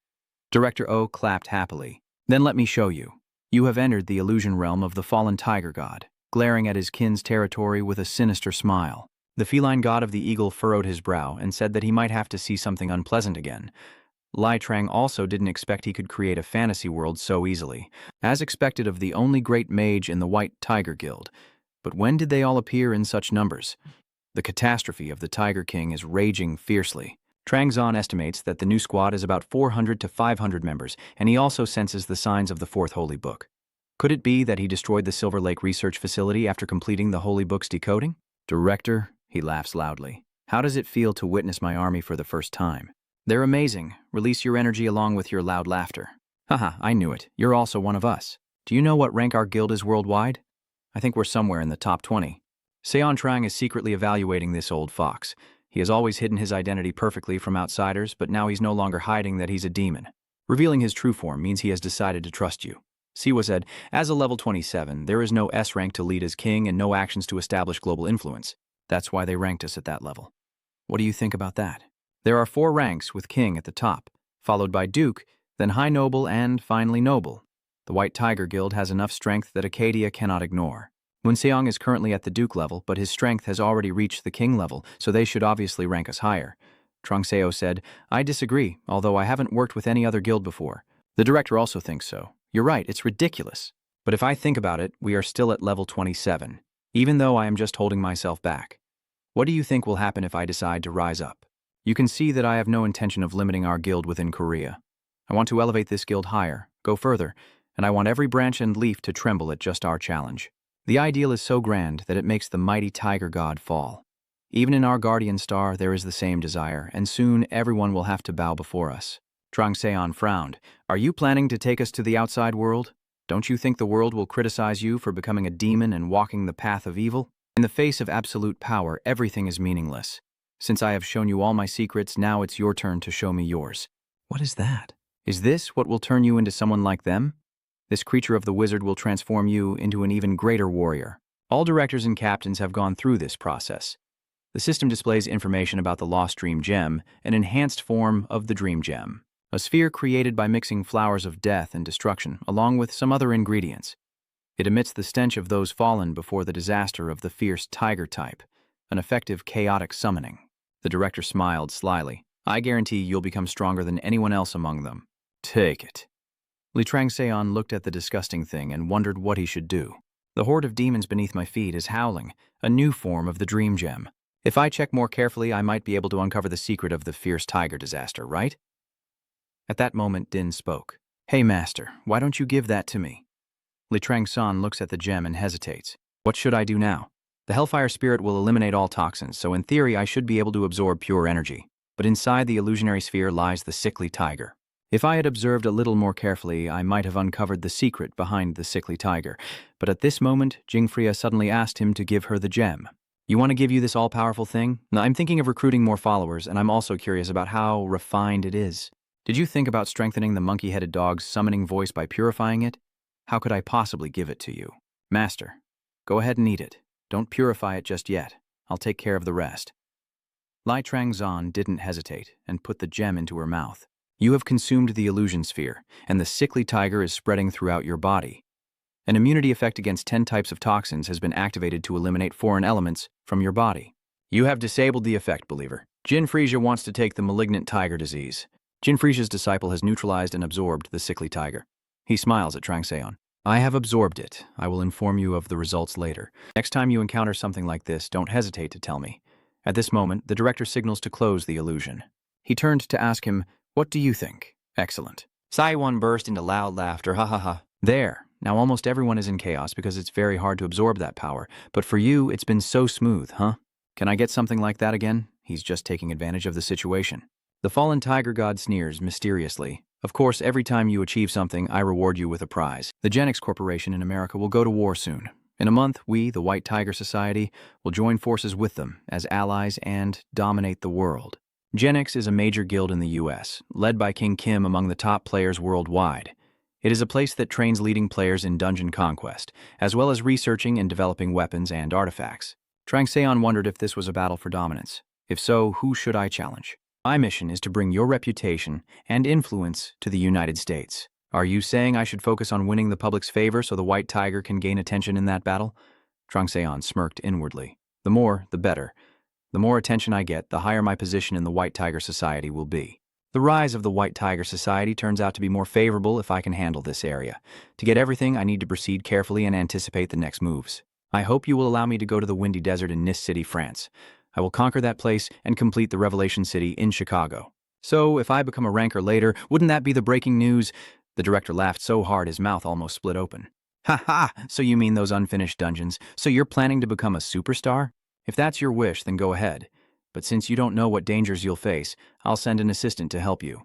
Director O clapped happily. Then let me show you. You have entered the illusion realm of the fallen tiger god, glaring at his kin's territory with a sinister smile. The feline god of the eagle furrowed his brow and said that he might have to see something unpleasant again. Lai Trang also didn't expect he could create a fantasy world so easily, as expected of the only great mage in the White Tiger Guild. But when did they all appear in such numbers? The catastrophe of the Tiger King is raging fiercely. Trang Zan estimates that the new squad is about 400 to 500 members, and he also senses the signs of the Fourth Holy Book. Could it be that he destroyed the Silver Lake Research Facility after completing the Holy Book's decoding? Director, he laughs loudly. How does it feel to witness my army for the first time? They're amazing. Release your energy along with your loud laughter. Haha, I knew it. You're also one of us. Do you know what rank our guild is worldwide? I think we're somewhere in the top 20. Seon Trang is secretly evaluating this old fox. He has always hidden his identity perfectly from outsiders, but now he's no longer hiding that he's a demon. Revealing his true form means he has decided to trust you. Siwa said, as a level 27, there is no S rank to lead as king and no actions to establish global influence. That's why they ranked us at that level. What do you think about that? There are 4 ranks with king at the top, followed by duke, then high noble, and finally noble. The White Tiger Guild has enough strength that Acadia cannot ignore. Moon Seong is currently at the duke level, but his strength has already reached the king level, so they should obviously rank us higher. Trong Seo said, I disagree, although I haven't worked with any other guild before. The director also thinks so. You're right, it's ridiculous. But if I think about it, we are still at level 27, even though I am just holding myself back. What do you think will happen if I decide to rise up? You can see that I have no intention of limiting our guild within Korea. I want to elevate this guild higher, go further, and I want every branch and leaf to tremble at just our challenge. The ideal is so grand that it makes the mighty tiger god fall. Even in our guardian star, there is the same desire, and soon everyone will have to bow before us. Trong Seon frowned. Are you planning to take us to the outside world? Don't you think the world will criticize you for becoming a demon and walking the path of evil? In the face of absolute power, everything is meaningless. Since I have shown you all my secrets, now it's your turn to show me yours. What is that? Is this what will turn you into someone like them? This creature of the wizard will transform you into an even greater warrior. All directors and captains have gone through this process. The system displays information about the lost dream gem, an enhanced form of the dream gem, a sphere created by mixing flowers of death and destruction, along with some other ingredients. It emits the stench of those fallen before the disaster of the fierce tiger type, an effective chaotic summoning. The director smiled slyly. I guarantee you'll become stronger than anyone else among them. Take it. Li Trang-seon looked at the disgusting thing and wondered what he should do. The horde of demons beneath my feet is howling, a new form of the dream gem. If I check more carefully, I might be able to uncover the secret of the fierce tiger disaster, right? At that moment, Din spoke. Hey, master, why don't you give that to me? Li Trang-seon looks at the gem and hesitates. What should I do now? The Hellfire Spirit will eliminate all toxins, so in theory I should be able to absorb pure energy. But inside the illusionary sphere lies the sickly tiger. If I had observed a little more carefully, I might have uncovered the secret behind the sickly tiger. But at this moment, Jingfria suddenly asked him to give her the gem. You want to give you this all-powerful thing? Now, I'm thinking of recruiting more followers, and I'm also curious about how refined it is. Did you think about strengthening the monkey-headed dog's summoning voice by purifying it? How could I possibly give it to you? Master, go ahead and eat it. Don't purify it just yet. I'll take care of the rest. Lai Trang-zan didn't hesitate and put the gem into her mouth. You have consumed the illusion sphere, and the sickly tiger is spreading throughout your body. An immunity effect against 10 types of toxins has been activated to eliminate foreign elements from your body. You have disabled the effect, believer. Jin Frisia wants to take the malignant tiger disease. Jin Frisia's disciple has neutralized and absorbed the sickly tiger. He smiles at Trang-seon. I have absorbed it. I will inform you of the results later. Next time you encounter something like this, don't hesitate to tell me. At this moment, the director signals to close the illusion. He turned to ask him, what do you think? Excellent. Saiwon burst into loud laughter, ha ha ha. There, Now almost everyone is in chaos because it's very hard to absorb that power, but for you, it's been so smooth, huh? Can I get something like that again? He's just taking advantage of the situation. The fallen tiger god sneers mysteriously. Of course, every time you achieve something, I reward you with a prize. The Genix Corporation in America will go to war soon. In a month, we, the White Tiger Society, will join forces with them as allies and dominate the world. Genix is a major guild in the US, led by King Kim among the top players worldwide. It is a place that trains leading players in dungeon conquest, as well as researching and developing weapons and artifacts. Trang Seon wondered if this was a battle for dominance. If so, who should I challenge? My mission is to bring your reputation and influence to the United States. Are you saying I should focus on winning the public's favor so the White Tiger can gain attention in that battle? Trang Seon smirked inwardly. The more, the better. The more attention I get, the higher my position in the White Tiger Society will be. The rise of the White Tiger Society turns out to be more favorable if I can handle this area. To get everything, I need to proceed carefully and anticipate the next moves. I hope you will allow me to go to the Windy Desert in Nice City, France. I will conquer that place and complete the Revelation City in Chicago. So, if I become a ranker later, wouldn't that be the breaking news? The director laughed so hard his mouth almost split open. Ha ha! So you mean those unfinished dungeons? So you're planning to become a superstar? If that's your wish, then go ahead. But since you don't know what dangers you'll face, I'll send an assistant to help you.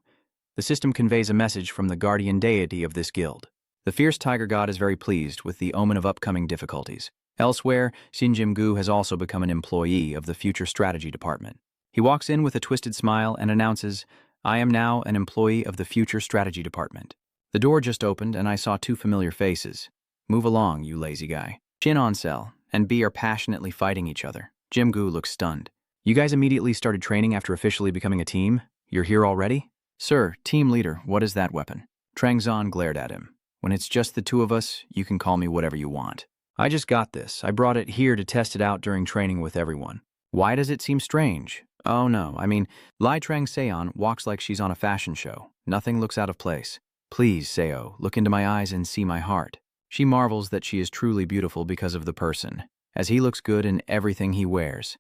The system conveys a message from the guardian deity of this guild. The fierce tiger god is very pleased with the omen of upcoming difficulties. Elsewhere, Shin Jim-gu has also become an employee of the Future Strategy Department. He walks in with a twisted smile and announces, I am now an employee of the Future Strategy Department. The door just opened and I saw two familiar faces. Move along, you lazy guy. Shin Onsel and B are passionately fighting each other. Jim-gu looks stunned. You guys immediately started training after officially becoming a team? You're here already? Sir, team leader, what is that weapon? Trang Zan glared at him. When it's just the two of us, you can call me whatever you want. I just got this. I brought it here to test it out during training with everyone. Why does it seem strange? Oh no, I mean, Lai Trang Seon walks like she's on a fashion show. Nothing looks out of place. Please, Seo, look into my eyes and see my heart. She marvels that she is truly beautiful because of the person, as he looks good in everything he wears.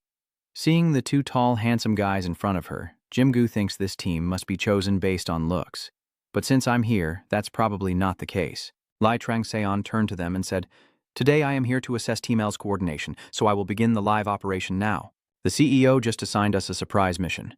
Seeing the two tall, handsome guys in front of her, Jim-gu thinks this team must be chosen based on looks. But since I'm here, that's probably not the case. Lai Trang Seon turned to them and said, Today I am here to assess Team L's coordination, so I will begin the live operation now. The CEO just assigned us a surprise mission.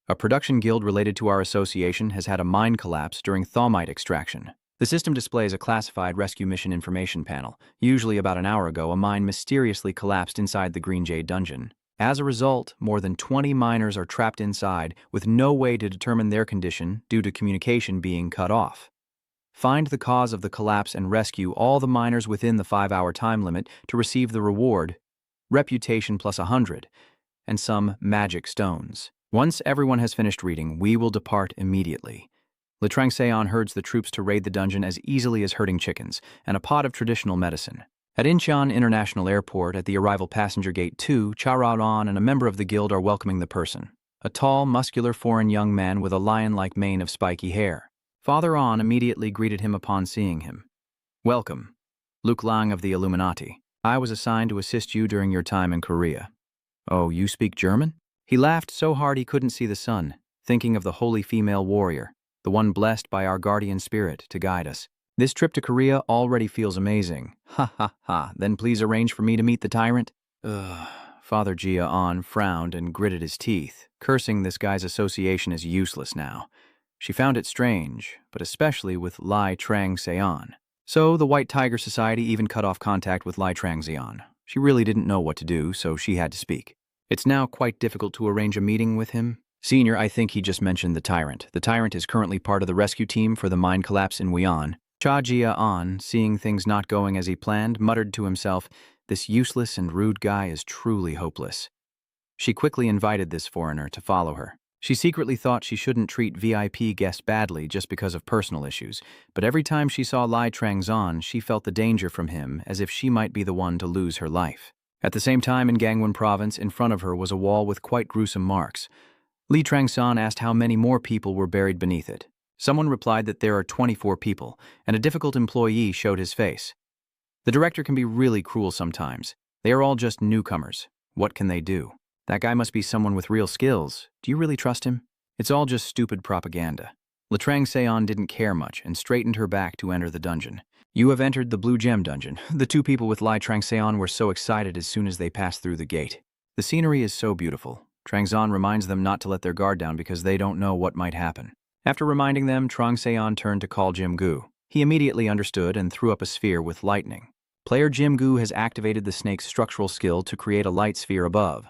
A production guild related to our association has had a mine collapse during thawmite extraction. The system displays a classified rescue mission information panel. Usually about an hour ago, a mine mysteriously collapsed inside the Green Jade dungeon. As a result, more than 20 miners are trapped inside with no way to determine their condition due to communication being cut off. Find the cause of the collapse and rescue all the miners within the 5-hour time limit to receive the reward, reputation plus 100, and some magic stones. Once everyone has finished reading, we will depart immediately. Le Trang Seon herds the troops to raid the dungeon as easily as herding chickens, and a pot of traditional medicine. At Incheon International Airport, at the arrival passenger gate 2, Cha Rao-on and a member of the guild are welcoming the person. A tall, muscular foreign young man with a lion-like mane of spiky hair. Father On immediately greeted him upon seeing him. Welcome, Luke Lang of the Illuminati. I was assigned to assist you during your time in Korea. Oh, you speak German? He laughed so hard he couldn't see the sun, thinking of the holy female warrior, the one blessed by our guardian spirit to guide us. This trip to Korea already feels amazing. Ha ha ha, then please arrange for me to meet the tyrant. Father Jia On frowned and gritted his teeth, cursing this guy's association as useless now. She found it strange, but especially with Lai Trang Seon. So the White Tiger Society even cut off contact with Lai Trang Seon. She really didn't know what to do, so she had to speak. It's now quite difficult to arrange a meeting with him. Senior, I think he just mentioned the tyrant. The tyrant is currently part of the rescue team for the mine collapse in Wuhan. Cha Jia-an, seeing things not going as he planned, muttered to himself, this useless and rude guy is truly hopeless. She quickly invited this foreigner to follow her. She secretly thought she shouldn't treat VIP guests badly just because of personal issues, but every time she saw Lai Trang Zan, she felt the danger from him as if she might be the one to lose her life. At the same time, in Gangwon Province, in front of her was a wall with quite gruesome marks. Li Trang-san asked how many more people were buried beneath it. Someone replied that there are 24 people, and a difficult employee showed his face. The director can be really cruel sometimes. They are all just newcomers. What can they do? That guy must be someone with real skills. Do you really trust him? It's all just stupid propaganda. Latrang Seon didn't care much and straightened her back to enter the dungeon. You have entered the Blue Gem dungeon. The two people with Lai Trangseon were so excited as soon as they passed through the gate. The scenery is so beautiful. Trangseon reminds them not to let their guard down because they don't know what might happen. After reminding them, Trangseon turned to call Jim Gu. He immediately understood and threw up a sphere with lightning. Player Jim Gu has activated the snake's structural skill to create a light sphere above.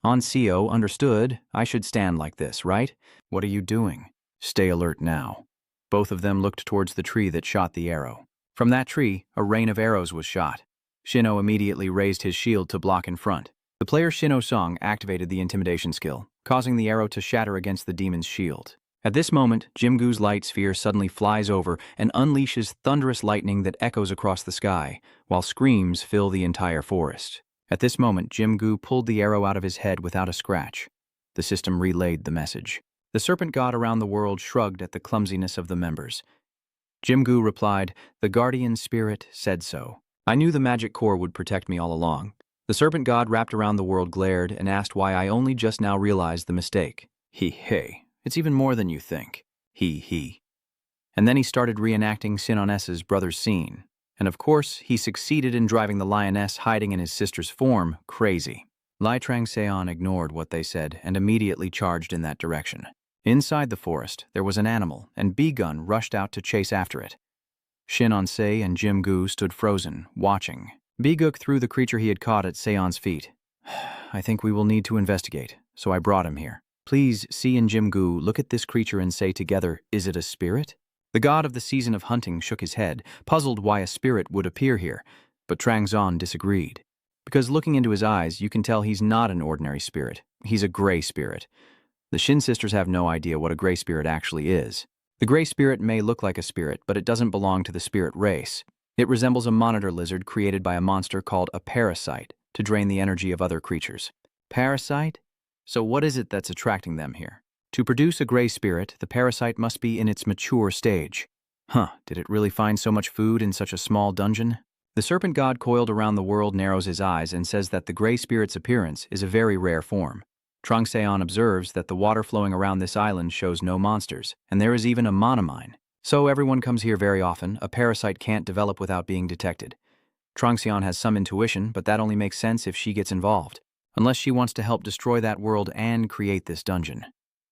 Oncio understood. I should stand like this, right? What are you doing? Stay alert now. Both of them looked towards the tree that shot the arrow. From that tree, a rain of arrows was shot. Shino immediately raised his shield to block in front. The player Shino Song activated the intimidation skill, causing the arrow to shatter against the demon's shield. At this moment, Jim Gu's light sphere suddenly flies over and unleashes thunderous lightning that echoes across the sky, while screams fill the entire forest. At this moment, Jim Gu pulled the arrow out of his head without a scratch. The system relayed the message. The serpent god around the world shrugged at the clumsiness of the members. Jim Gu replied, "The guardian spirit said so. I knew the magic core would protect me all along." The serpent god wrapped around the world glared and asked why I only just now realized the mistake. Hey, it's even more than you think. He. And then he started reenacting Sinoness's brother's scene. And of course, he succeeded in driving the lioness hiding in his sister's form crazy. Lai Trangseon ignored what they said and immediately charged in that direction. Inside the forest, there was an animal, and B-Gun rushed out to chase after it. Shin On-se and Jim Gu stood frozen, watching. B-Guk threw the creature he had caught at Seon's feet. I think we will need to investigate, so I brought him here. Please, Si and Jim Gu, look at this creature and say together, is it a spirit? The god of the season of hunting shook his head, puzzled why a spirit would appear here, but Trangzon disagreed. Because looking into his eyes, you can tell he's not an ordinary spirit. He's a gray spirit. The Shin sisters have no idea what a gray spirit actually is. The gray spirit may look like a spirit, but it doesn't belong to the spirit race. It resembles a monitor lizard created by a monster called a parasite to drain the energy of other creatures. Parasite? So what is it that's attracting them here? To produce a gray spirit, the parasite must be in its mature stage. Did it really find so much food in such a small dungeon? The serpent god coiled around the world narrows his eyes and says that the gray spirit's appearance is a very rare form. Trangseon observes that the water flowing around this island shows no monsters, and there is even a monomine. So everyone comes here very often. A parasite can't develop without being detected. Trangseon has some intuition, but that only makes sense if she gets involved. Unless she wants to help destroy that world and create this dungeon.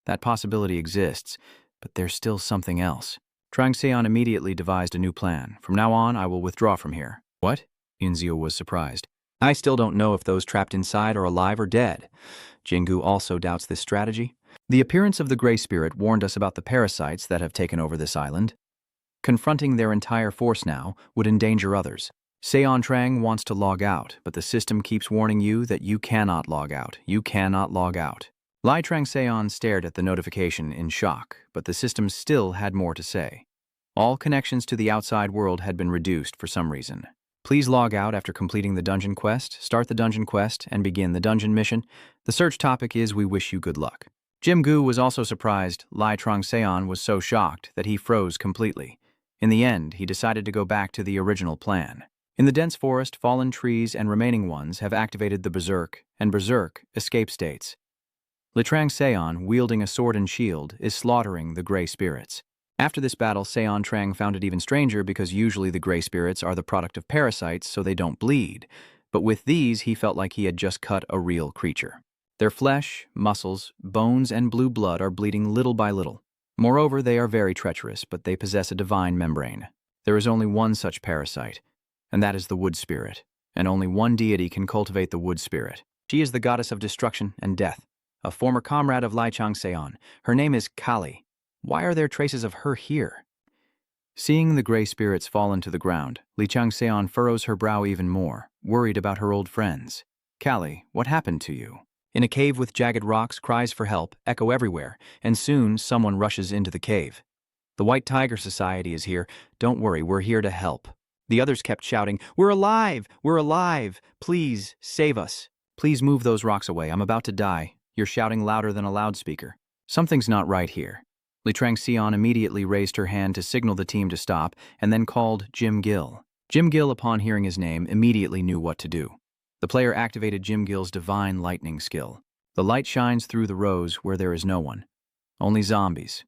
That possibility exists, but there's still something else. Trangseon immediately devised a new plan. From now on, I will withdraw from here. What? Inzio was surprised. I still don't know if those trapped inside are alive or dead. Jingu also doubts this strategy. The appearance of the gray spirit warned us about the parasites that have taken over this island. Confronting their entire force now would endanger others. Seon Trang wants to log out, but the system keeps warning you that you cannot log out. You cannot log out. Lai Trangseon stared at the notification in shock, but the system still had more to say. All connections to the outside world had been reduced for some reason. Please log out after completing the dungeon quest, start the dungeon quest, and begin the dungeon mission. The search topic is we wish you good luck. Jim Gu was also surprised. Lai Trangseon was so shocked that he froze completely. In the end, he decided to go back to the original plan. In the dense forest, fallen trees and remaining ones have activated the Berserk and Berserk escape states. Li Trangseon, wielding a sword and shield, is slaughtering the gray spirits. After this battle, Seon Trang found it even stranger because usually the gray spirits are the product of parasites so they don't bleed. But with these, he felt like he had just cut a real creature. Their flesh, muscles, bones, and blue blood are bleeding little by little. Moreover, they are very treacherous, but they possess a divine membrane. There is only one such parasite, and that is the wood spirit. And only one deity can cultivate the wood spirit. She is the goddess of destruction and death, a former comrade of Lai Changseon. Her name is Kali. Why are there traces of her here? Seeing the gray spirits fallen to the ground, Li Changseon furrows her brow even more, worried about her old friends. Kali, what happened to you? In a cave with jagged rocks, cries for help echo everywhere, and soon someone rushes into the cave. The White Tiger Society is here. Don't worry, we're here to help. The others kept shouting, "We're alive! We're alive! Please, save us! Please move those rocks away. I'm about to die. You're shouting louder than a loudspeaker. Something's not right here." Li Trangseon immediately raised her hand to signal the team to stop and then called Jim Gill. Jim Gill, upon hearing his name, immediately knew what to do. The player activated Jim Gill's divine lightning skill. The light shines through the rows where there is no one. Only zombies.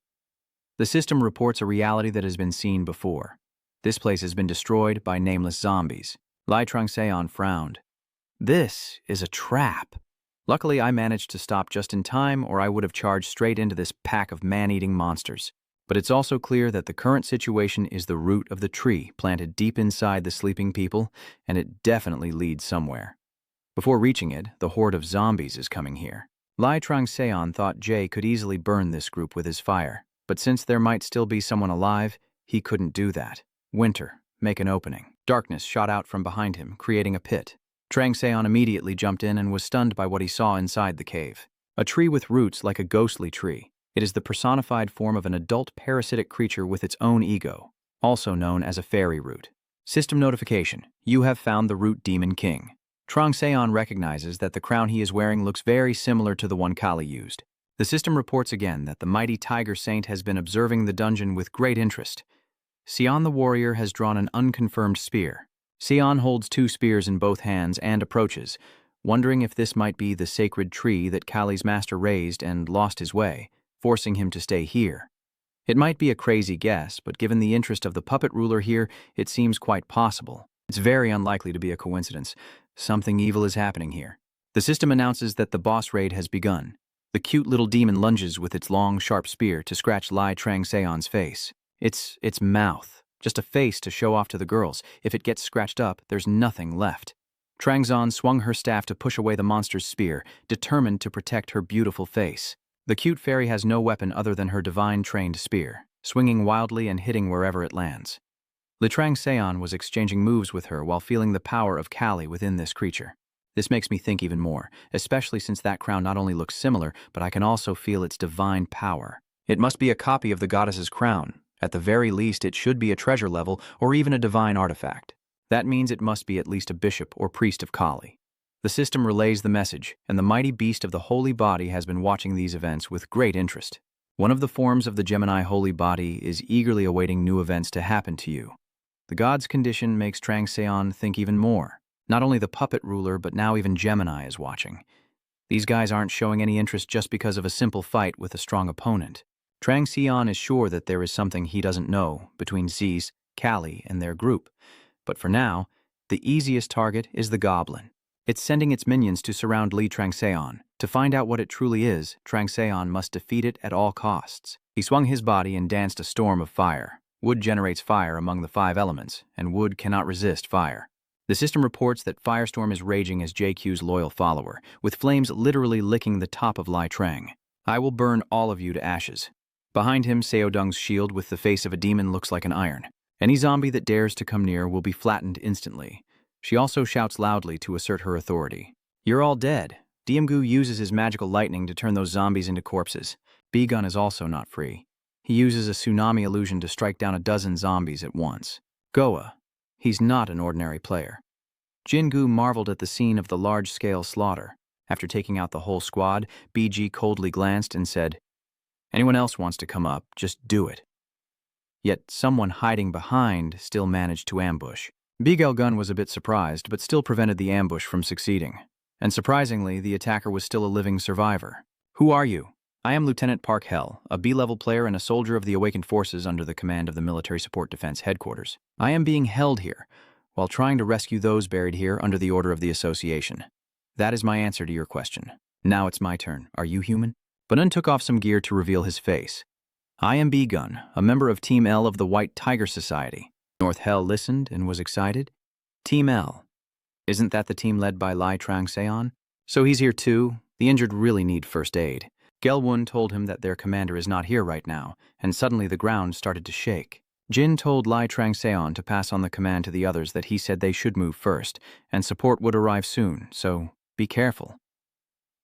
The system reports a reality that has been seen before. This place has been destroyed by nameless zombies. Lai Trangseon frowned. This is a trap. Luckily, I managed to stop just in time, or I would have charged straight into this pack of man-eating monsters. But it's also clear that the current situation is the root of the tree planted deep inside the sleeping people, and it definitely leads somewhere. Before reaching it, the horde of zombies is coming here. Lai Trangseon thought Jay could easily burn this group with his fire, but since there might still be someone alive, he couldn't do that. Winter, make an opening. Darkness shot out from behind him, creating a pit. Trangseon immediately jumped in and was stunned by what he saw inside the cave. A tree with roots like a ghostly tree. It is the personified form of an adult parasitic creature with its own ego, also known as a fairy root. System notification: you have found the root demon king. Trangseon recognizes that the crown he is wearing looks very similar to the one Kali used. The system reports again that the mighty Tiger Saint has been observing the dungeon with great interest. Sion the warrior has drawn an unconfirmed spear. Sion holds 2 spears in both hands and approaches, wondering if this might be the sacred tree that Kali's master raised and lost his way, forcing him to stay here. It might be a crazy guess, but given the interest of the puppet ruler here, it seems quite possible. It's very unlikely to be a coincidence. Something evil is happening here. The system announces that the boss raid has begun. The cute little demon lunges with its long, sharp spear to scratch Lai Trangseon's face. It's mouth. Just a face to show off to the girls. If it gets scratched up, there's nothing left. Trangseon swung her staff to push away the monster's spear, determined to protect her beautiful face. The cute fairy has no weapon other than her divine-trained spear, swinging wildly and hitting wherever it lands. Li Trangseon was exchanging moves with her while feeling the power of Kali within this creature. This makes me think even more, especially since that crown not only looks similar, but I can also feel its divine power. It must be a copy of the goddess's crown. At the very least, it should be a treasure level or even a divine artifact. That means it must be at least a bishop or priest of Kali. The system relays the message, and the mighty beast of the holy body has been watching these events with great interest. One of the forms of the Gemini holy body is eagerly awaiting new events to happen to you. The god's condition makes Trangseon think even more. Not only the puppet ruler, but now even Gemini is watching. These guys aren't showing any interest just because of a simple fight with a strong opponent. Trangseon is sure that there is something he doesn't know between Z's, Kali, and their group. But for now, the easiest target is the goblin. It's sending its minions to surround Li Trangseon. To find out what it truly is, Trangseon must defeat it at all costs. He swung his body and danced a storm of fire. Wood generates fire among the 5 elements, and wood cannot resist fire. The system reports that Firestorm is raging as JQ's loyal follower, with flames literally licking the top of Lai Trang. I will burn all of you to ashes. Behind him, Seodung's shield with the face of a demon looks like an iron. Any zombie that dares to come near will be flattened instantly. She also shouts loudly to assert her authority. You're all dead. Diemgu uses his magical lightning to turn those zombies into corpses. B-Gun is also not free. He uses a tsunami illusion to strike down a dozen zombies at once. Goa. He's not an ordinary player. Jingu marveled at the scene of the large-scale slaughter. After taking out the whole squad, BG coldly glanced and said, "Anyone else wants to come up, just do it." Yet someone hiding behind still managed to ambush. Bigel Gun was a bit surprised, but still prevented the ambush from succeeding. And surprisingly, the attacker was still a living survivor. "Who are you?" "I am Lieutenant Park Hell, a B-level player and a soldier of the Awakened Forces under the command of the Military Support Defense Headquarters. I am being held here, while trying to rescue those buried here under the order of the Association. That is my answer to your question. Now it's my turn. Are you human?" Banan took off some gear to reveal his face. "I am B-Gun, a member of Team L of the White Tiger Society." North Hell listened and was excited. "Team L. Isn't that the team led by Lai Trangseon? So he's here too? The injured really need first aid." Gelwun told him that their commander is not here right now, and suddenly the ground started to shake. Jin told Lai Trangseon to pass on the command to the others that he said they should move first, and support would arrive soon, so be careful.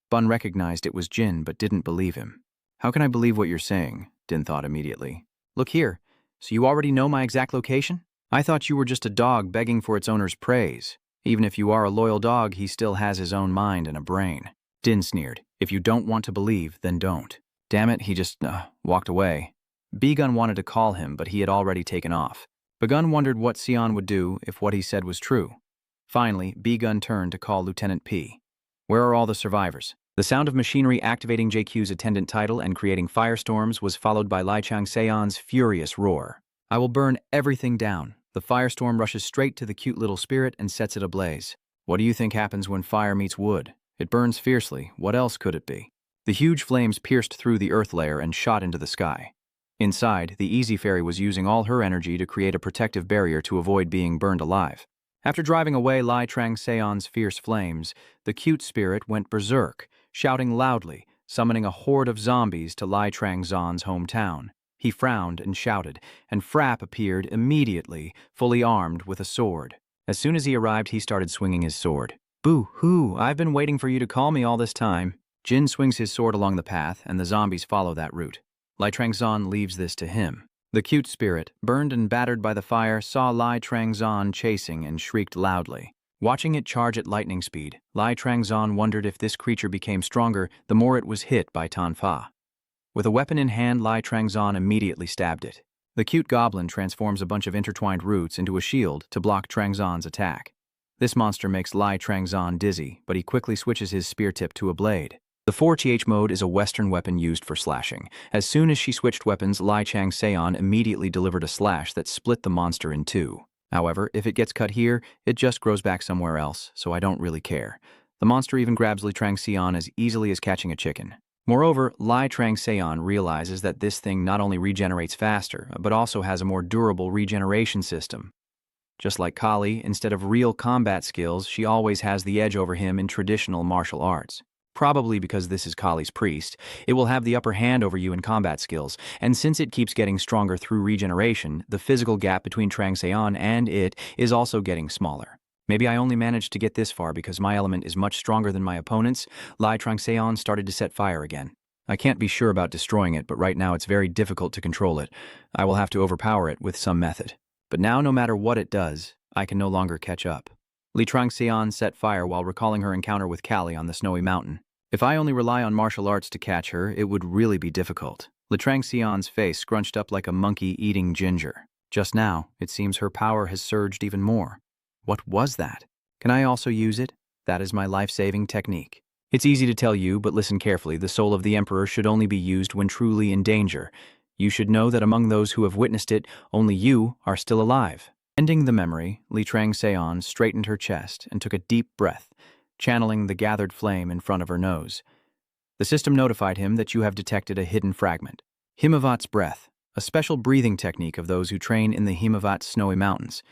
Bun recognized it was Jin but didn't believe him. "How can I believe what you're saying?" Din thought immediately. "Look here, so you already know my exact location? I thought you were just a dog begging for its owner's praise. Even if you are a loyal dog, he still has his own mind and a brain." Din sneered. "If you don't want to believe, then don't." Damn it, he just walked away. B-Gun wanted to call him, but he had already taken off. Begun wondered what Sion would do if what he said was true. Finally, B-Gun turned to call Lieutenant P. "Where are all the survivors?" The sound of machinery activating JQ's attendant title and creating firestorms was followed by Lai Changseon's furious roar. I will burn everything down. The firestorm rushes straight to the cute little spirit and sets it ablaze. What do you think happens when fire meets wood? It burns fiercely. What else could it be? The huge flames pierced through the earth layer and shot into the sky. Inside, the Easy Fairy was using all her energy to create a protective barrier to avoid being burned alive. After driving away Lai Changseon's fierce flames, the cute spirit went berserk, shouting loudly, summoning a horde of zombies to Lai Changzon's hometown. He frowned and shouted, and Frapp appeared immediately, fully armed with a sword. As soon as he arrived, he started swinging his sword. Boo-hoo, I've been waiting for you to call me all this time. Jin swings his sword along the path, and the zombies follow that route. Lai Changzon leaves this to him. The cute spirit, burned and battered by the fire, saw Lai Changzon chasing and shrieked loudly. Watching it charge at lightning speed, Lai Changzon wondered if this creature became stronger the more it was hit by Tanfa. With a weapon in hand, Lai Changzon immediately stabbed it. The cute goblin transforms a bunch of intertwined roots into a shield to block Changzon's attack. This monster makes Lai Changzon dizzy, but he quickly switches his spear tip to a blade. The 4th mode is a Western weapon used for slashing. As soon as she switched weapons, Lai Changseon immediately delivered a slash that split the monster in two. However, if it gets cut here, it just grows back somewhere else, so I don't really care. The monster even grabs Lai Changseon as easily as catching a chicken. Moreover, Lai Changseon realizes that this thing not only regenerates faster, but also has a more durable regeneration system. Just like Kali, instead of real combat skills, she always has the edge over him in traditional martial arts. Probably because this is Kali's priest, it will have the upper hand over you in combat skills, and since it keeps getting stronger through regeneration, the physical gap between Changseon and it is also getting smaller. Maybe I only managed to get this far because my element is much stronger than my opponent's. Lai Changseon started to set fire again. I can't be sure about destroying it, but right now it's very difficult to control it. I will have to overpower it with some method. But now, no matter what it does, I can no longer catch up. Lai Changseon set fire while recalling her encounter with Kali on the snowy mountain. If I only rely on martial arts to catch her, it would really be difficult. Lai Changseon's face scrunched up like a monkey eating ginger. Just now, it seems her power has surged even more. What was that? Can I also use it? That is my life-saving technique. It's easy to tell you, but listen carefully. The soul of the Emperor should only be used when truly in danger. You should know that among those who have witnessed it, only you are still alive. Ending the memory, Lai Changseon straightened her chest and took a deep breath, channeling the gathered flame in front of her nose. The system notified him that you have detected a hidden fragment. Himavat's breath, a special breathing technique of those who train in the Himavat snowy mountains.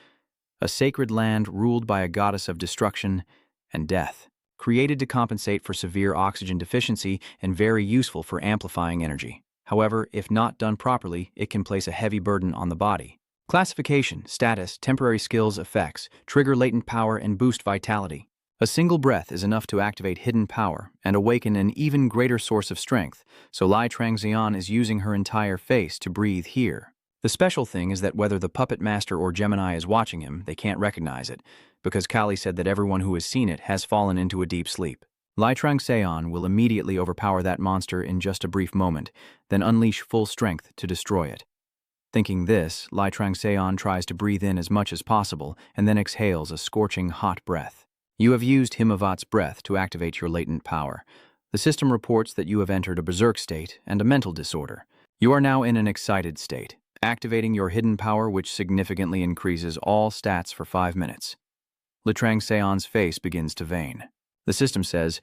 A sacred land ruled by a goddess of destruction and death, created to compensate for severe oxygen deficiency and very useful for amplifying energy. However, if not done properly, it can place a heavy burden on the body. Classification, status, temporary skills, effects, trigger latent power and boost vitality. A single breath is enough to activate hidden power and awaken an even greater source of strength, so Lai Changseon is using her entire face to breathe here. The special thing is that whether the puppet master or Gemini is watching him, they can't recognize it, because Kali said that everyone who has seen it has fallen into a deep sleep. Lai Changseon will immediately overpower that monster in just a brief moment, then unleash full strength to destroy it. Thinking this, Lai Changseon tries to breathe in as much as possible and then exhales a scorching hot breath. You have used Himavat's breath to activate your latent power. The system reports that you have entered a berserk state and a mental disorder. You are now in an excited state, activating your hidden power, which significantly increases all stats for 5 minutes. Lai Changseon's face begins to wane. The system says,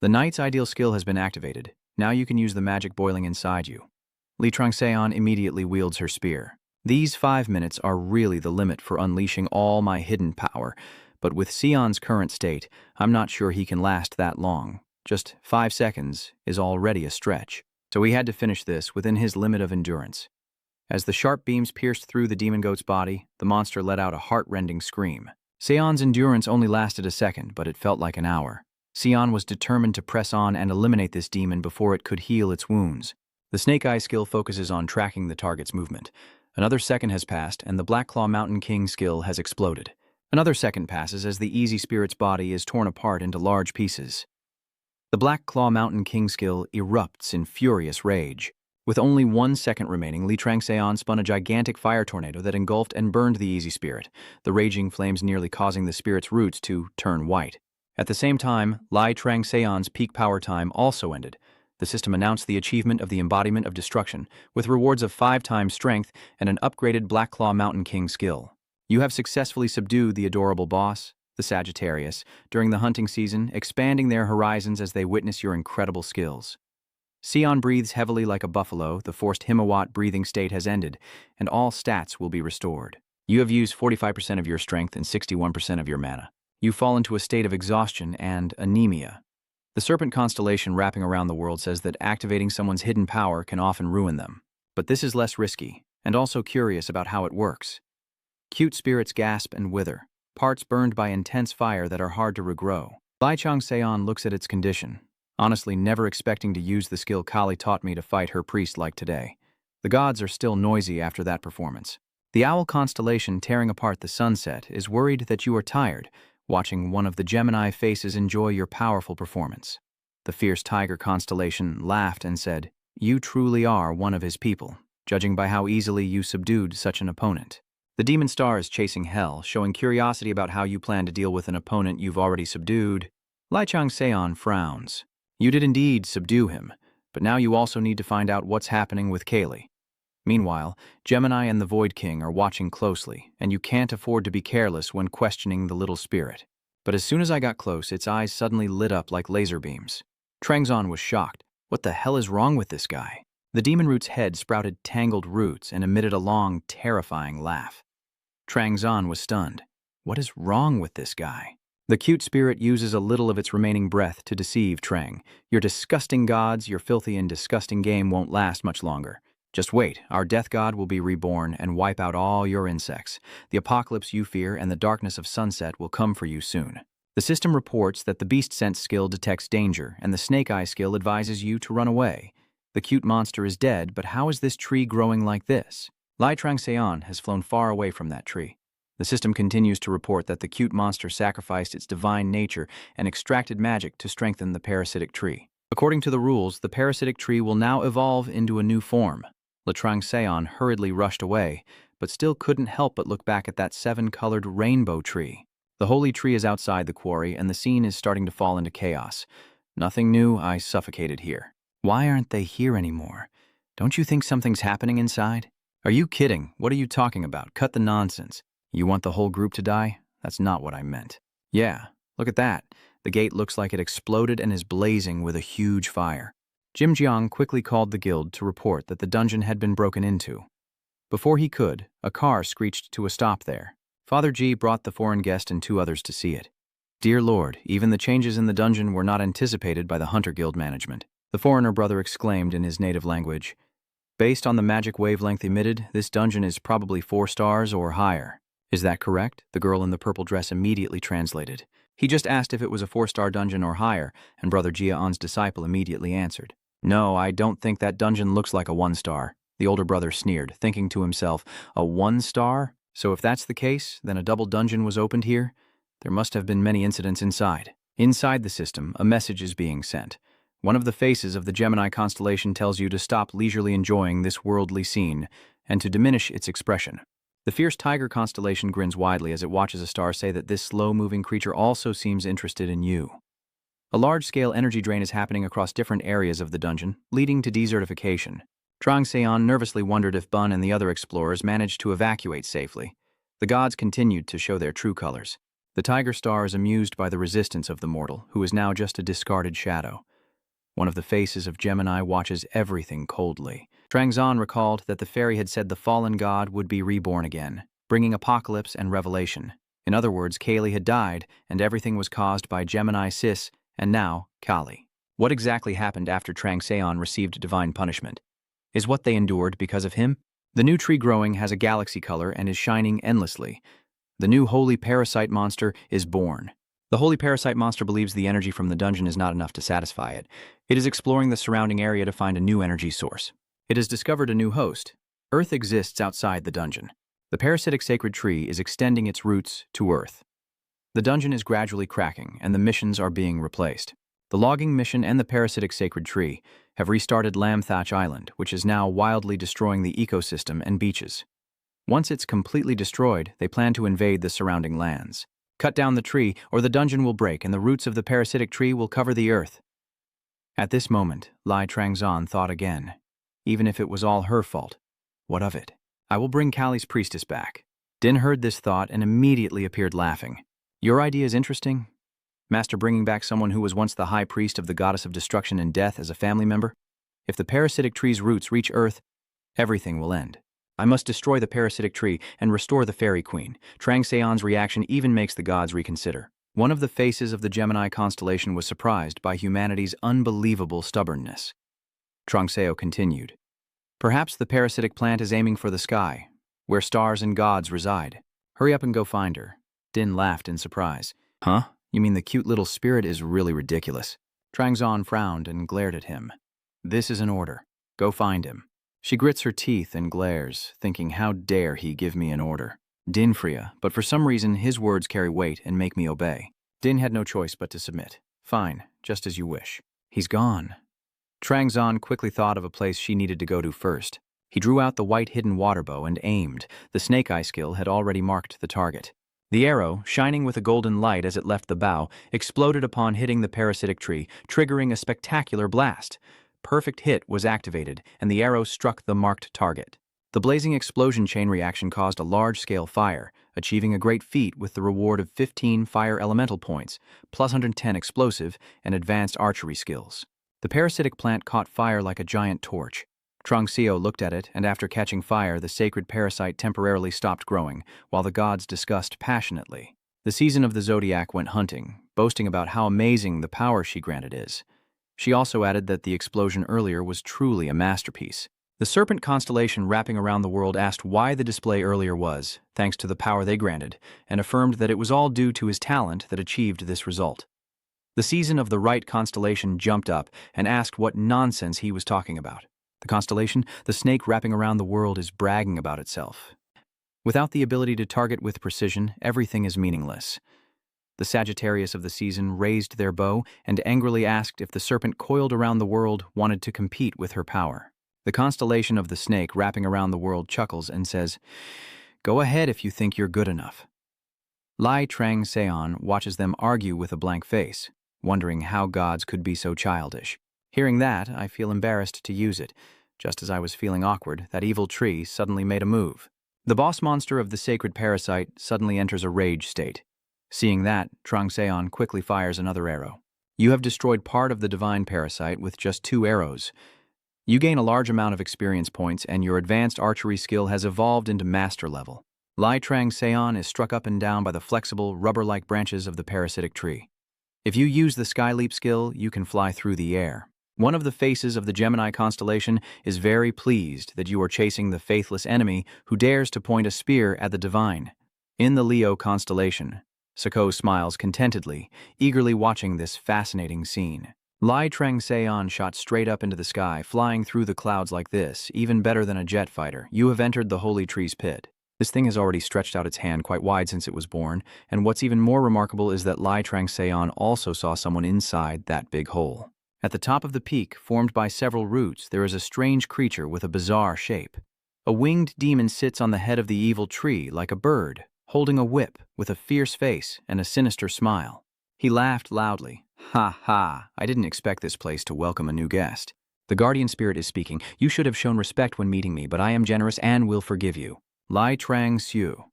the knight's ideal skill has been activated. Now you can use the magic boiling inside you. Lai Changseon immediately wields her spear. These 5 minutes are really the limit for unleashing all my hidden power, but with Sion's current state, I'm not sure he can last that long. Just 5 seconds is already a stretch. So he had to finish this within his limit of endurance. As the sharp beams pierced through the demon goat's body, the monster let out a heart-rending scream. Sion's endurance only lasted a second, but it felt like an hour. Sion was determined to press on and eliminate this demon before it could heal its wounds. The Snake Eye skill focuses on tracking the target's movement. Another second has passed, and the Black Claw Mountain King skill has exploded. Another second passes as the Easy Spirit's body is torn apart into large pieces. The Black Claw Mountain King skill erupts in furious rage. With only 1 second remaining, Lai Changseon spun a gigantic fire tornado that engulfed and burned the Easy Spirit, the raging flames nearly causing the spirit's roots to turn white. At the same time, Lai Trang Seon's peak power time also ended. The system announced the achievement of the embodiment of destruction, with rewards of 5 times strength and an upgraded Black Claw Mountain King skill. You have successfully subdued the adorable boss, the Sagittarius, during the hunting season, expanding their horizons as they witness your incredible skills. Seon breathes heavily like a buffalo. The forced Himawat breathing state has ended, and all stats will be restored. You have used 45% of your strength and 61% of your mana. You fall into a state of exhaustion and anemia. The Serpent constellation wrapping around the world says that activating someone's hidden power can often ruin them. But this is less risky, and also curious about how it works. Cute spirits gasp and wither, parts burned by intense fire that are hard to regrow. Lai Chang Seon looks at its condition, honestly never expecting to use the skill Kali taught me to fight her priest like today. The gods are still noisy after that performance. The owl constellation tearing apart the sunset is worried that you are tired, watching one of the Gemini faces enjoy your powerful performance. The fierce tiger constellation laughed and said, "You truly are one of his people, judging by how easily you subdued such an opponent." The demon star is chasing hell, showing curiosity about how you plan to deal with an opponent you've already subdued. Lai Chang Seon frowns. You did indeed subdue him, but now you also need to find out what's happening with Kaylee. Meanwhile, Gemini and the Void King are watching closely, and you can't afford to be careless when questioning the little spirit. But as soon as I got close, its eyes suddenly lit up like laser beams. Trangzon was shocked. What the hell is wrong with this guy? The demon root's head sprouted tangled roots and emitted a long, terrifying laugh. Trangzon was stunned. What is wrong with this guy? The cute spirit uses a little of its remaining breath to deceive Trang. Your disgusting gods, your filthy and disgusting game won't last much longer. Just wait, our death god will be reborn and wipe out all your insects. The apocalypse you fear and the darkness of sunset will come for you soon. The system reports that the beast sense skill detects danger and the snake eye skill advises you to run away. The cute monster is dead, but how is this tree growing like this? Lai Trang Seon has flown far away from that tree. The system continues to report that the cute monster sacrificed its divine nature and extracted magic to strengthen the parasitic tree. According to the rules, the parasitic tree will now evolve into a new form. Lai Trang Seon hurriedly rushed away, but still couldn't help but look back at that 7-colored rainbow tree. The holy tree is outside the quarry, and the scene is starting to fall into chaos. Nothing new, I suffocated here. Why aren't they here anymore? Don't you think something's happening inside? Are you kidding? What are you talking about? Cut the nonsense. You want the whole group to die? That's not what I meant. Yeah, look at that. The gate looks like it exploded and is blazing with a huge fire. Jim Jiang quickly called the guild to report that the dungeon had been broken into. Before he could, a car screeched to a stop there. Father Ji brought the foreign guest and 2 others to see it. Dear Lord, even the changes in the dungeon were not anticipated by the Hunter Guild management. The foreigner brother exclaimed in his native language. Based on the magic wavelength emitted, this dungeon is probably 4 stars or higher. Is that correct? The girl in the purple dress immediately translated. He just asked if it was a 4-star dungeon or higher, and Brother Jia-on's disciple immediately answered. No, I don't think that dungeon looks like a 1-star. The older brother sneered, thinking to himself, a 1-star? So if that's the case, then a double dungeon was opened here? There must have been many incidents inside. Inside the system, a message is being sent. One of the faces of the Gemini constellation tells you to stop leisurely enjoying this worldly scene and to diminish its expression. The fierce tiger constellation grins widely as it watches a star say that this slow-moving creature also seems interested in you. A large-scale energy drain is happening across different areas of the dungeon, leading to desertification. Trang Seon nervously wondered if Bun and the other explorers managed to evacuate safely. The gods continued to show their true colors. The tiger star is amused by the resistance of the mortal, who is now just a discarded shadow. One of the faces of Gemini watches everything coldly. Trangzon recalled that the fairy had said the fallen god would be reborn again, bringing apocalypse and revelation. In other words, Kaylee had died, and everything was caused by Gemini Sis, and now Kali. What exactly happened after Trang Seon received divine punishment? Is what they endured because of him? The new tree growing has a galaxy color and is shining endlessly. The new holy parasite monster is born. The holy parasite monster believes the energy from the dungeon is not enough to satisfy it. It is exploring the surrounding area to find a new energy source. It has discovered a new host. Earth exists outside the dungeon. The parasitic sacred tree is extending its roots to Earth. The dungeon is gradually cracking, and the missions are being replaced. The logging mission and the parasitic sacred tree have restarted Lamb Thatch Island, which is now wildly destroying the ecosystem and beaches. Once it's completely destroyed, they plan to invade the surrounding lands. Cut down the tree, or the dungeon will break and the roots of the parasitic tree will cover the earth. At this moment, Lai Trangzan thought again. Even if it was all her fault, what of it? I will bring Kali's priestess back. Din heard this thought and immediately appeared laughing. Your idea is interesting, Master, bringing back someone who was once the high priest of the goddess of destruction and death as a family member? If the parasitic tree's roots reach Earth, everything will end. I must destroy the parasitic tree and restore the fairy queen. Trang Seon's reaction even makes the gods reconsider. One of the faces of the Gemini constellation was surprised by humanity's unbelievable stubbornness. Trang Seo continued. Perhaps the parasitic plant is aiming for the sky, where stars and gods reside. Hurry up and go find her. Din laughed in surprise. Huh? You mean the cute little spirit is really ridiculous? Trangzon frowned and glared at him. This is an order. Go find him. She grits her teeth and glares, thinking how dare he give me an order. Din Freya, but for some reason his words carry weight and make me obey. Din had no choice but to submit. Fine, just as you wish. He's gone. Trangzon quickly thought of a place she needed to go to first. He drew out the white hidden water bow and aimed. The snake eye skill had already marked the target. The arrow, shining with a golden light as it left the bow, exploded upon hitting the parasitic tree, triggering a spectacular blast. Perfect hit was activated, and the arrow struck the marked target. The blazing explosion chain reaction caused a large-scale fire, achieving a great feat with the reward of 15 fire elemental points, plus 110 explosive, and advanced archery skills. The parasitic plant caught fire like a giant torch. Trang Seo looked at it, and after catching fire, the sacred parasite temporarily stopped growing, while the gods discussed passionately. The season of the zodiac went hunting, boasting about how amazing the power she granted is. She also added that the explosion earlier was truly a masterpiece. The serpent constellation wrapping around the world asked why the display earlier was, thanks to the power they granted, and affirmed that it was all due to his talent that achieved this result. The season of the right constellation jumped up and asked what nonsense he was talking about. The constellation, the snake wrapping around the world, is bragging about itself. Without the ability to target with precision, everything is meaningless. The Sagittarius of the season raised their bow and angrily asked if the serpent coiled around the world wanted to compete with her power. The constellation of the snake wrapping around the world chuckles and says, "Go ahead if you think you're good enough." Lai Trang Seon watches them argue with a blank face, wondering how gods could be so childish. Hearing that, I feel embarrassed to use it. Just as I was feeling awkward, that evil tree suddenly made a move. The boss monster of the sacred parasite suddenly enters a rage state. Seeing that, Trang Seon quickly fires another arrow. You have destroyed part of the divine parasite with just 2 arrows. You gain a large amount of experience points, and your advanced archery skill has evolved into master level. Lai Trang Seon is struck up and down by the flexible, rubber-like branches of the parasitic tree. If you use the Sky Leap skill, you can fly through the air. One of the faces of the Gemini constellation is very pleased that you are chasing the faithless enemy who dares to point a spear at the divine. In the Leo constellation, Sako smiles contentedly, eagerly watching this fascinating scene. Lai Trang Seon shot straight up into the sky, flying through the clouds like this, even better than a jet fighter. You have entered the holy tree's pit. This thing has already stretched out its hand quite wide since it was born, and what's even more remarkable is that Lai Trang Seon also saw someone inside that big hole. At the top of the peak, formed by several roots, there is a strange creature with a bizarre shape. A winged demon sits on the head of the evil tree like a bird, holding a whip with a fierce face and a sinister smile. He laughed loudly. Ha ha, I didn't expect this place to welcome a new guest. The guardian spirit is speaking. You should have shown respect when meeting me, but I am generous and will forgive you. Lai Trang Seo.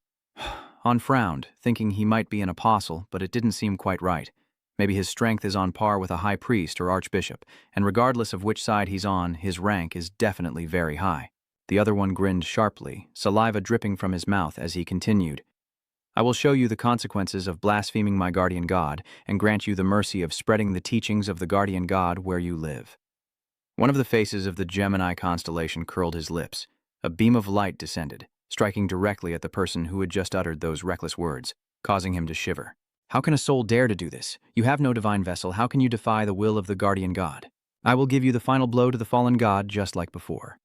Han frowned, thinking he might be an apostle, but it didn't seem quite right. Maybe his strength is on par with a high priest or archbishop, and regardless of which side he's on, his rank is definitely very high. The other one grinned sharply, saliva dripping from his mouth as he continued. I will show you the consequences of blaspheming my guardian god, and grant you the mercy of spreading the teachings of the guardian god where you live. One of the faces of the Gemini constellation curled his lips. A beam of light descended, striking directly at the person who had just uttered those reckless words, causing him to shiver. How can a soul dare to do this? You have no divine vessel. How can you defy the will of the guardian god? I will give you the final blow to the fallen god just like before.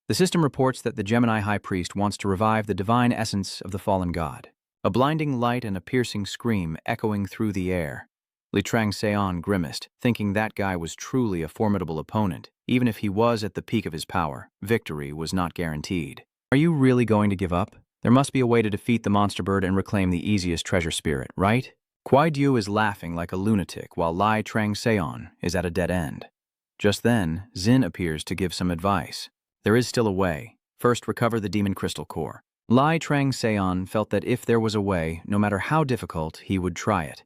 The system reports that the Gemini high priest wants to revive the divine essence of the fallen god. A blinding light and a piercing scream echoing through the air. Lai Trang Seon grimaced, thinking that guy was truly a formidable opponent. Even if he was at the peak of his power, victory was not guaranteed. Are you really going to give up? There must be a way to defeat the monster bird and reclaim the easiest treasure spirit, right? Kuai Diu is laughing like a lunatic while Lai Trang Seon is at a dead end. Just then, Xin appears to give some advice. There is still a way. First, recover the demon crystal core. Lai Trang Seon felt that if there was a way, no matter how difficult, he would try it.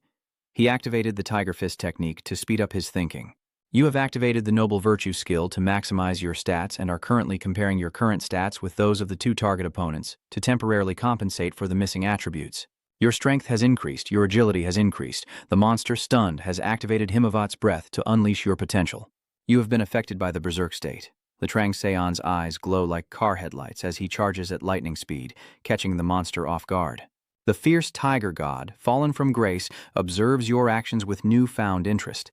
He activated the Tiger Fist technique to speed up his thinking. You have activated the Noble Virtue skill to maximize your stats and are currently comparing your current stats with those of the two target opponents to temporarily compensate for the missing attributes. Your strength has increased, your agility has increased. The monster, stunned, has activated Himavat's breath to unleash your potential. You have been affected by the berserk state. Litrang Seon's eyes glow like car headlights as he charges at lightning speed, catching the monster off guard. The fierce tiger god, fallen from grace, observes your actions with newfound interest.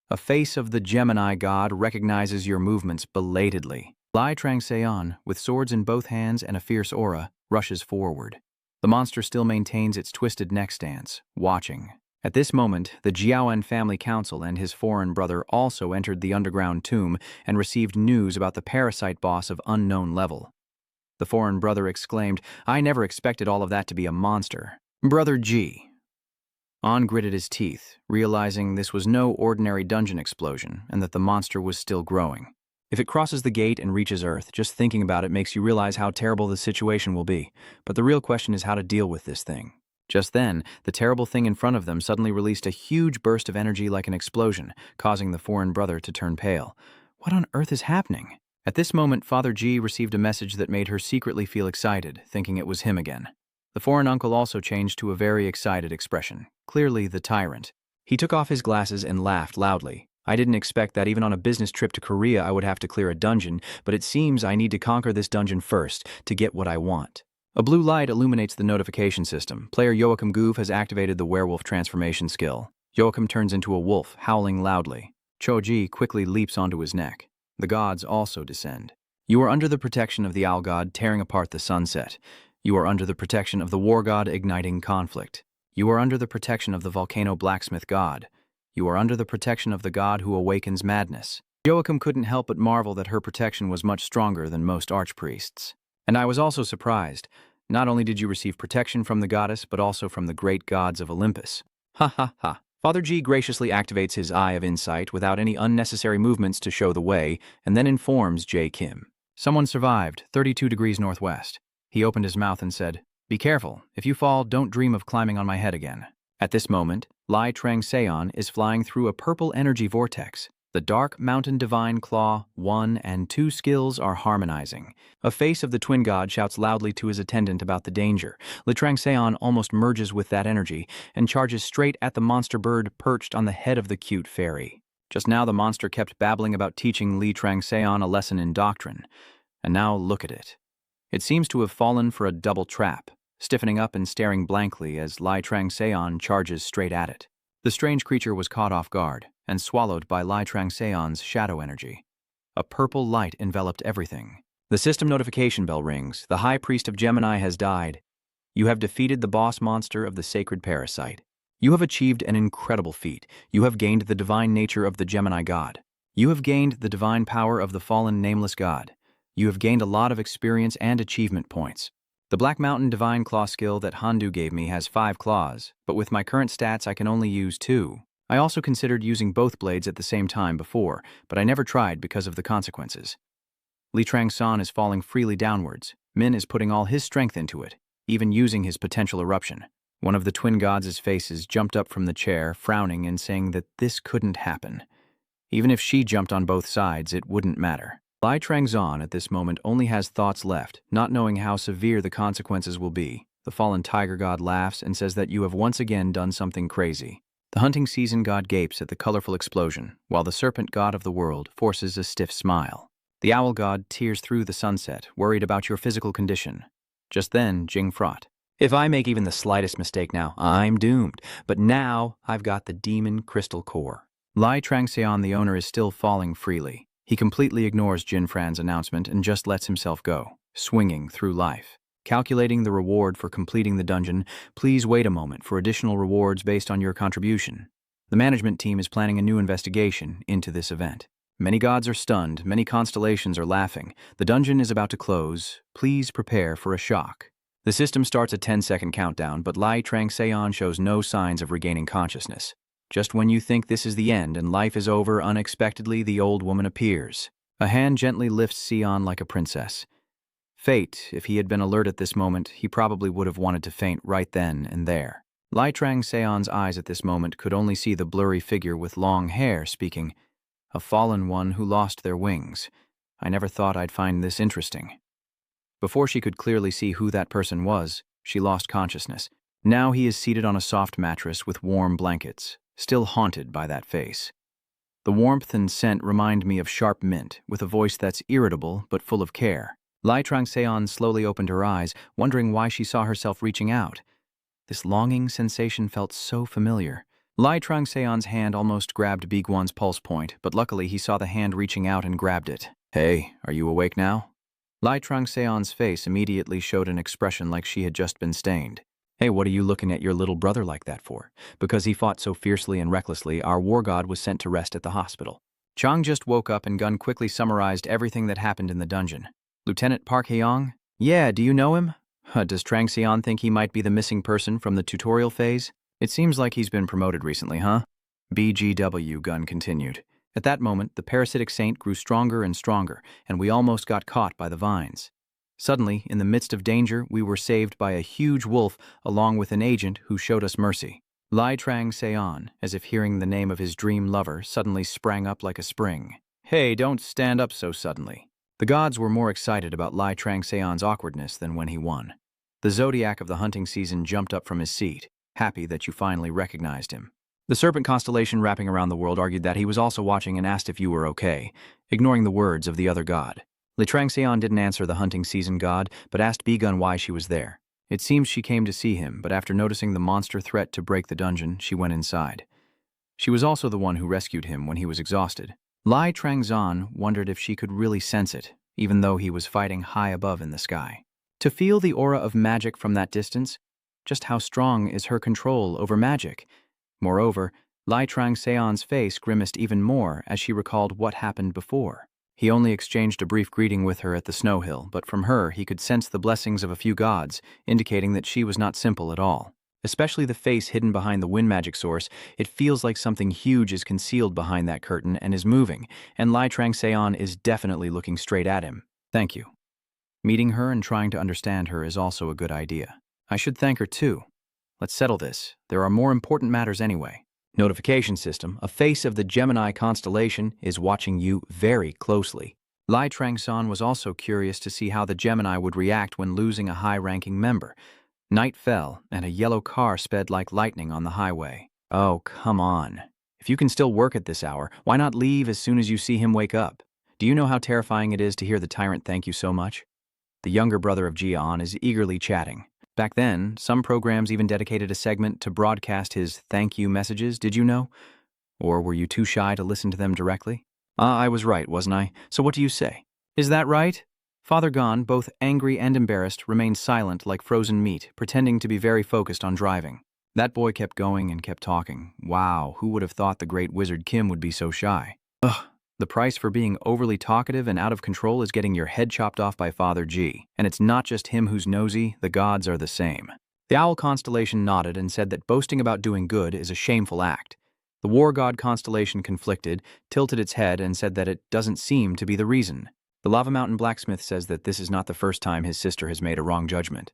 A face of the Gemini god recognizes your movements belatedly. Lai Trang Seon, with swords in both hands and a fierce aura, rushes forward. The monster still maintains its twisted neck stance, watching. At this moment, the Jiaoan family council and his foreign brother also entered the underground tomb and received news about the parasite boss of unknown level. The foreign brother exclaimed, "I never expected all of that to be a monster." Brother Ji. On gritted his teeth, realizing this was no ordinary dungeon explosion and that the monster was still growing. If it crosses the gate and reaches Earth, just thinking about it makes you realize how terrible the situation will be. But the real question is how to deal with this thing. Just then, the terrible thing in front of them suddenly released a huge burst of energy like an explosion, causing the foreign brother to turn pale. What on earth is happening? At this moment, Father Ji received a message that made her secretly feel excited, thinking it was him again. The foreign uncle also changed to a very excited expression, clearly the tyrant. He took off his glasses and laughed loudly. I didn't expect that even on a business trip to Korea I would have to clear a dungeon, but it seems I need to conquer this dungeon first to get what I want. A blue light illuminates the notification system. Player Joachim Goof has activated the werewolf transformation skill. Joachim turns into a wolf, howling loudly. Choji quickly leaps onto his neck. The gods also descend. You are under the protection of the owl god tearing apart the sunset. You are under the protection of the war god igniting conflict. You are under the protection of the volcano blacksmith god. You are under the protection of the god who awakens madness. Joachim couldn't help but marvel that her protection was much stronger than most archpriests. And I was also surprised. Not only did you receive protection from the goddess, but also from the great gods of Olympus. Ha ha ha. Father G graciously activates his Eye of Insight without any unnecessary movements to show the way, and then informs J. Kim. Someone survived, 32 degrees northwest. He opened his mouth and said, "Be careful. If you fall, don't dream of climbing on my head again." At this moment, Lai Trang Seon is flying through a purple energy vortex. The Dark Mountain Divine Claw 1 and 2 skills are harmonizing. A face of the twin god shouts loudly to his attendant about the danger. Litrang Seon almost merges with that energy and charges straight at the monster bird perched on the head of the cute fairy. Just now the monster kept babbling about teaching Litrang Seon a lesson in doctrine. And now look at it. It seems to have fallen for a double trap, stiffening up and staring blankly as Litrang Seon charges straight at it. The strange creature was caught off guard and swallowed by Litrang Seon's shadow energy. A purple light enveloped everything. The system notification bell rings. The High Priest of Gemini has died. You have defeated the boss monster of the sacred parasite. You have achieved an incredible feat. You have gained the divine nature of the Gemini god. You have gained the divine power of the fallen nameless god. You have gained a lot of experience and achievement points. The Black Mountain Divine Claw skill that Handu gave me has 5 claws, but with my current stats I can only use 2. I also considered using both blades at the same time before, but I never tried because of the consequences. Litrang Seon is falling freely downwards. Min is putting all his strength into it, even using his potential eruption. One of the twin gods' faces jumped up from the chair, frowning and saying that this couldn't happen. Even if she jumped on both sides, it wouldn't matter. Litrang Seon at this moment only has thoughts left, not knowing how severe the consequences will be. The fallen tiger god laughs and says that you have once again done something crazy. The hunting season god gapes at the colorful explosion, while the serpent god of the world forces a stiff smile. The owl god tears through the sunset, worried about your physical condition. Just then, Jing fraught. If I make even the slightest mistake now, I'm doomed. But now, I've got the demon crystal core. Litrang Seon, the owner, is still falling freely. He completely ignores Jin Fran's announcement and just lets himself go, swinging through life. Calculating the reward for completing the dungeon, please wait a moment for additional rewards based on your contribution. The management team is planning a new investigation into this event. Many gods are stunned, many constellations are laughing. The dungeon is about to close. Please prepare for a shock. The system starts a 10-second countdown, but Lai Trang-seon shows no signs of regaining consciousness. Just when you think this is the end and life is over, unexpectedly the old woman appears. A hand gently lifts Seon like a princess. Fate, if he had been alert at this moment, he probably would have wanted to faint right then and there. Lai Trang-seon's eyes at this moment could only see the blurry figure with long hair speaking, "A fallen one who lost their wings. I never thought I'd find this interesting." Before she could clearly see who that person was, she lost consciousness. Now he is seated on a soft mattress with warm blankets, still haunted by that face. The warmth and scent remind me of sharp mint, with a voice that's irritable but full of care. Lai Trang-seon slowly opened her eyes, wondering why she saw herself reaching out. This longing sensation felt so familiar. Lai Trang-seon's hand almost grabbed Biguan's pulse point, but luckily he saw the hand reaching out and grabbed it. "Hey, are you awake now?" Lai Trang-seon's face immediately showed an expression like she had just been stained. "Hey, what are you looking at your little brother like that for? Because he fought so fiercely and recklessly, our war god was sent to rest at the hospital." Chang just woke up and Gun quickly summarized everything that happened in the dungeon. "Lieutenant Park Hae-young? Yeah, do you know him? Does Trang-seon think he might be the missing person from the tutorial phase? It seems like he's been promoted recently, huh?" BGW, Gun continued. At that moment, the parasitic saint grew stronger and stronger, and we almost got caught by the vines. Suddenly, in the midst of danger, we were saved by a huge wolf along with an agent who showed us mercy. Lai Trang-seon, as if hearing the name of his dream lover, suddenly sprang up like a spring. "Hey, don't stand up so suddenly." The gods were more excited about Lai Trang-seon's awkwardness than when he won. The zodiac of the hunting season jumped up from his seat, happy that you finally recognized him. The serpent constellation wrapping around the world argued that he was also watching and asked if you were okay, ignoring the words of the other god. Lai Trang-seon didn't answer the hunting season god, but asked Bigun why she was there. It seems she came to see him, but after noticing the monster threat to break the dungeon, she went inside. She was also the one who rescued him when he was exhausted. Lai Trang-seon wondered if she could really sense it, even though he was fighting high above in the sky. To feel the aura of magic from that distance, just how strong is her control over magic? Moreover, Lai Trang-seon's face grimaced even more as she recalled what happened before. He only exchanged a brief greeting with her at the snow hill, but from her he could sense the blessings of a few gods, indicating that she was not simple at all. Especially the face hidden behind the wind magic source, it feels like something huge is concealed behind that curtain and is moving, and Lai Trang-seon is definitely looking straight at him. "Thank you. Meeting her and trying to understand her is also a good idea. I should thank her too. Let's settle this. There are more important matters anyway. Notification system, a face of the Gemini constellation, is watching you very closely." Lai Trang-seon was also curious to see how the Gemini would react when losing a high-ranking member. Night fell, and a yellow car sped like lightning on the highway. Oh, come on. If you can still work at this hour, why not leave as soon as you see him wake up? Do you know how terrifying it is to hear the tyrant thank you so much? The younger brother of Ji-on is eagerly chatting. Back then, some programs even dedicated a segment to broadcast his thank you messages, did you know? Or were you too shy to listen to them directly? I was right, wasn't I? So what do you say? Is that right? Father Gon, both angry and embarrassed, remained silent like frozen meat, pretending to be very focused on driving. That boy kept going and kept talking. Wow, who would have thought the great wizard Kim would be so shy? Ugh. The price for being overly talkative and out of control is getting your head chopped off by Father G. And it's not just him who's nosy, the gods are the same. The owl constellation nodded and said that boasting about doing good is a shameful act. The war god constellation conflicted, tilted its head, and said that it doesn't seem to be the reason. The Lava Mountain blacksmith says that this is not the first time his sister has made a wrong judgment.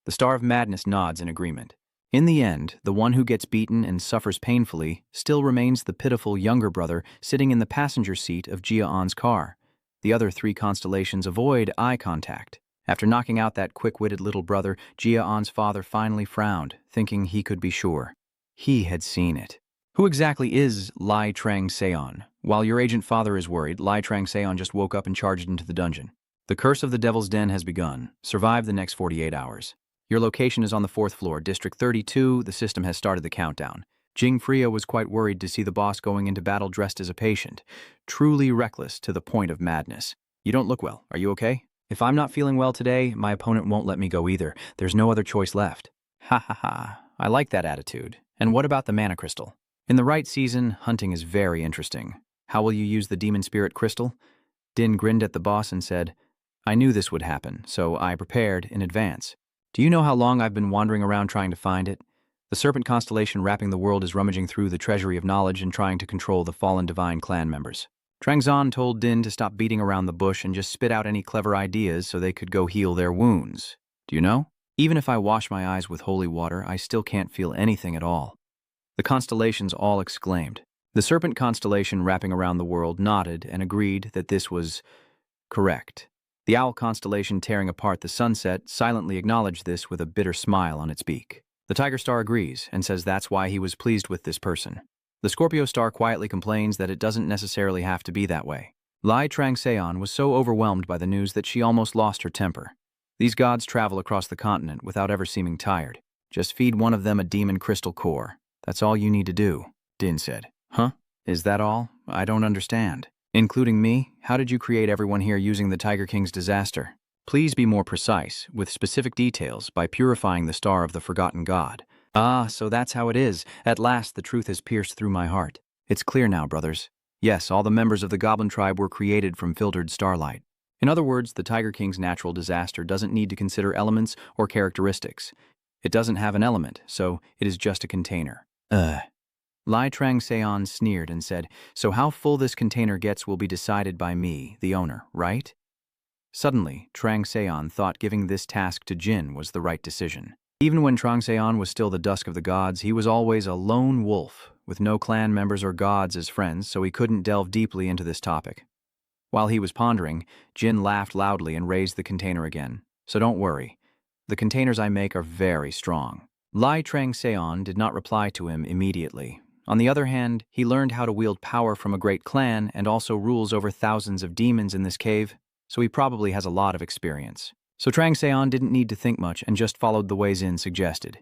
The Star of Madness nods in agreement. In the end, the one who gets beaten and suffers painfully still remains the pitiful younger brother sitting in the passenger seat of Jia-on's car. The other three constellations avoid eye contact. After knocking out that quick-witted little brother, Jia-on's father finally frowned, thinking he could be sure. He had seen it. Who exactly is Lai Trang-seon? While your agent father is worried, Lai Trang-seon just woke up and charged into the dungeon. The curse of the Devil's Den has begun. Survive the next 48 hours. Your location is on the 4th floor, District 32. The system has started the countdown. Jing Freya was quite worried to see the boss going into battle dressed as a patient. Truly reckless to the point of madness. You don't look well. Are you okay? If I'm not feeling well today, my opponent won't let me go either. There's no other choice left. Ha ha ha. I like that attitude. And what about the mana crystal? In the right season, hunting is very interesting. How will you use the demon spirit crystal? Din grinned at the boss and said, "I knew this would happen, so I prepared in advance." Do you know how long I've been wandering around trying to find it? The serpent constellation wrapping the world is rummaging through the treasury of knowledge and trying to control the fallen divine clan members. Trangzan told Din to stop beating around the bush and just spit out any clever ideas so they could go heal their wounds. Do you know? Even if I wash my eyes with holy water, I still can't feel anything at all. The constellations all exclaimed. The serpent constellation wrapping around the world nodded and agreed that this was correct. The owl constellation tearing apart the sunset silently acknowledged this with a bitter smile on its beak. The tiger star agrees and says that's why he was pleased with this person. The Scorpio star quietly complains that it doesn't necessarily have to be that way. Lai Trangseon was so overwhelmed by the news that she almost lost her temper. These gods travel across the continent without ever seeming tired. Just feed one of them a demon crystal core. That's all you need to do, Din said. Huh? Is that all? I don't understand. Including me? How did you create everyone here using the Tiger King's disaster? Please be more precise, with specific details, by purifying the star of the forgotten god. Ah, so that's how it is. At last the truth has pierced through my heart. It's clear now, brothers. Yes, all the members of the Goblin tribe were created from filtered starlight. In other words, the Tiger King's natural disaster doesn't need to consider elements or characteristics. It doesn't have an element, so it is just a container. Lai Trangseon sneered and said, so how full this container gets will be decided by me, the owner, right? Suddenly, Trangseon thought giving this task to Jin was the right decision. Even when Trangseon was still the dusk of the gods, he was always a lone wolf, with no clan members or gods as friends, so he couldn't delve deeply into this topic. While he was pondering, Jin laughed loudly and raised the container again. So don't worry. The containers I make are very strong. Lai Trangseon did not reply to him immediately. On the other hand, he learned how to wield power from a great clan and also rules over thousands of demons in this cave, so he probably has a lot of experience. So Trangseon didn't need to think much and just followed the way Xin suggested.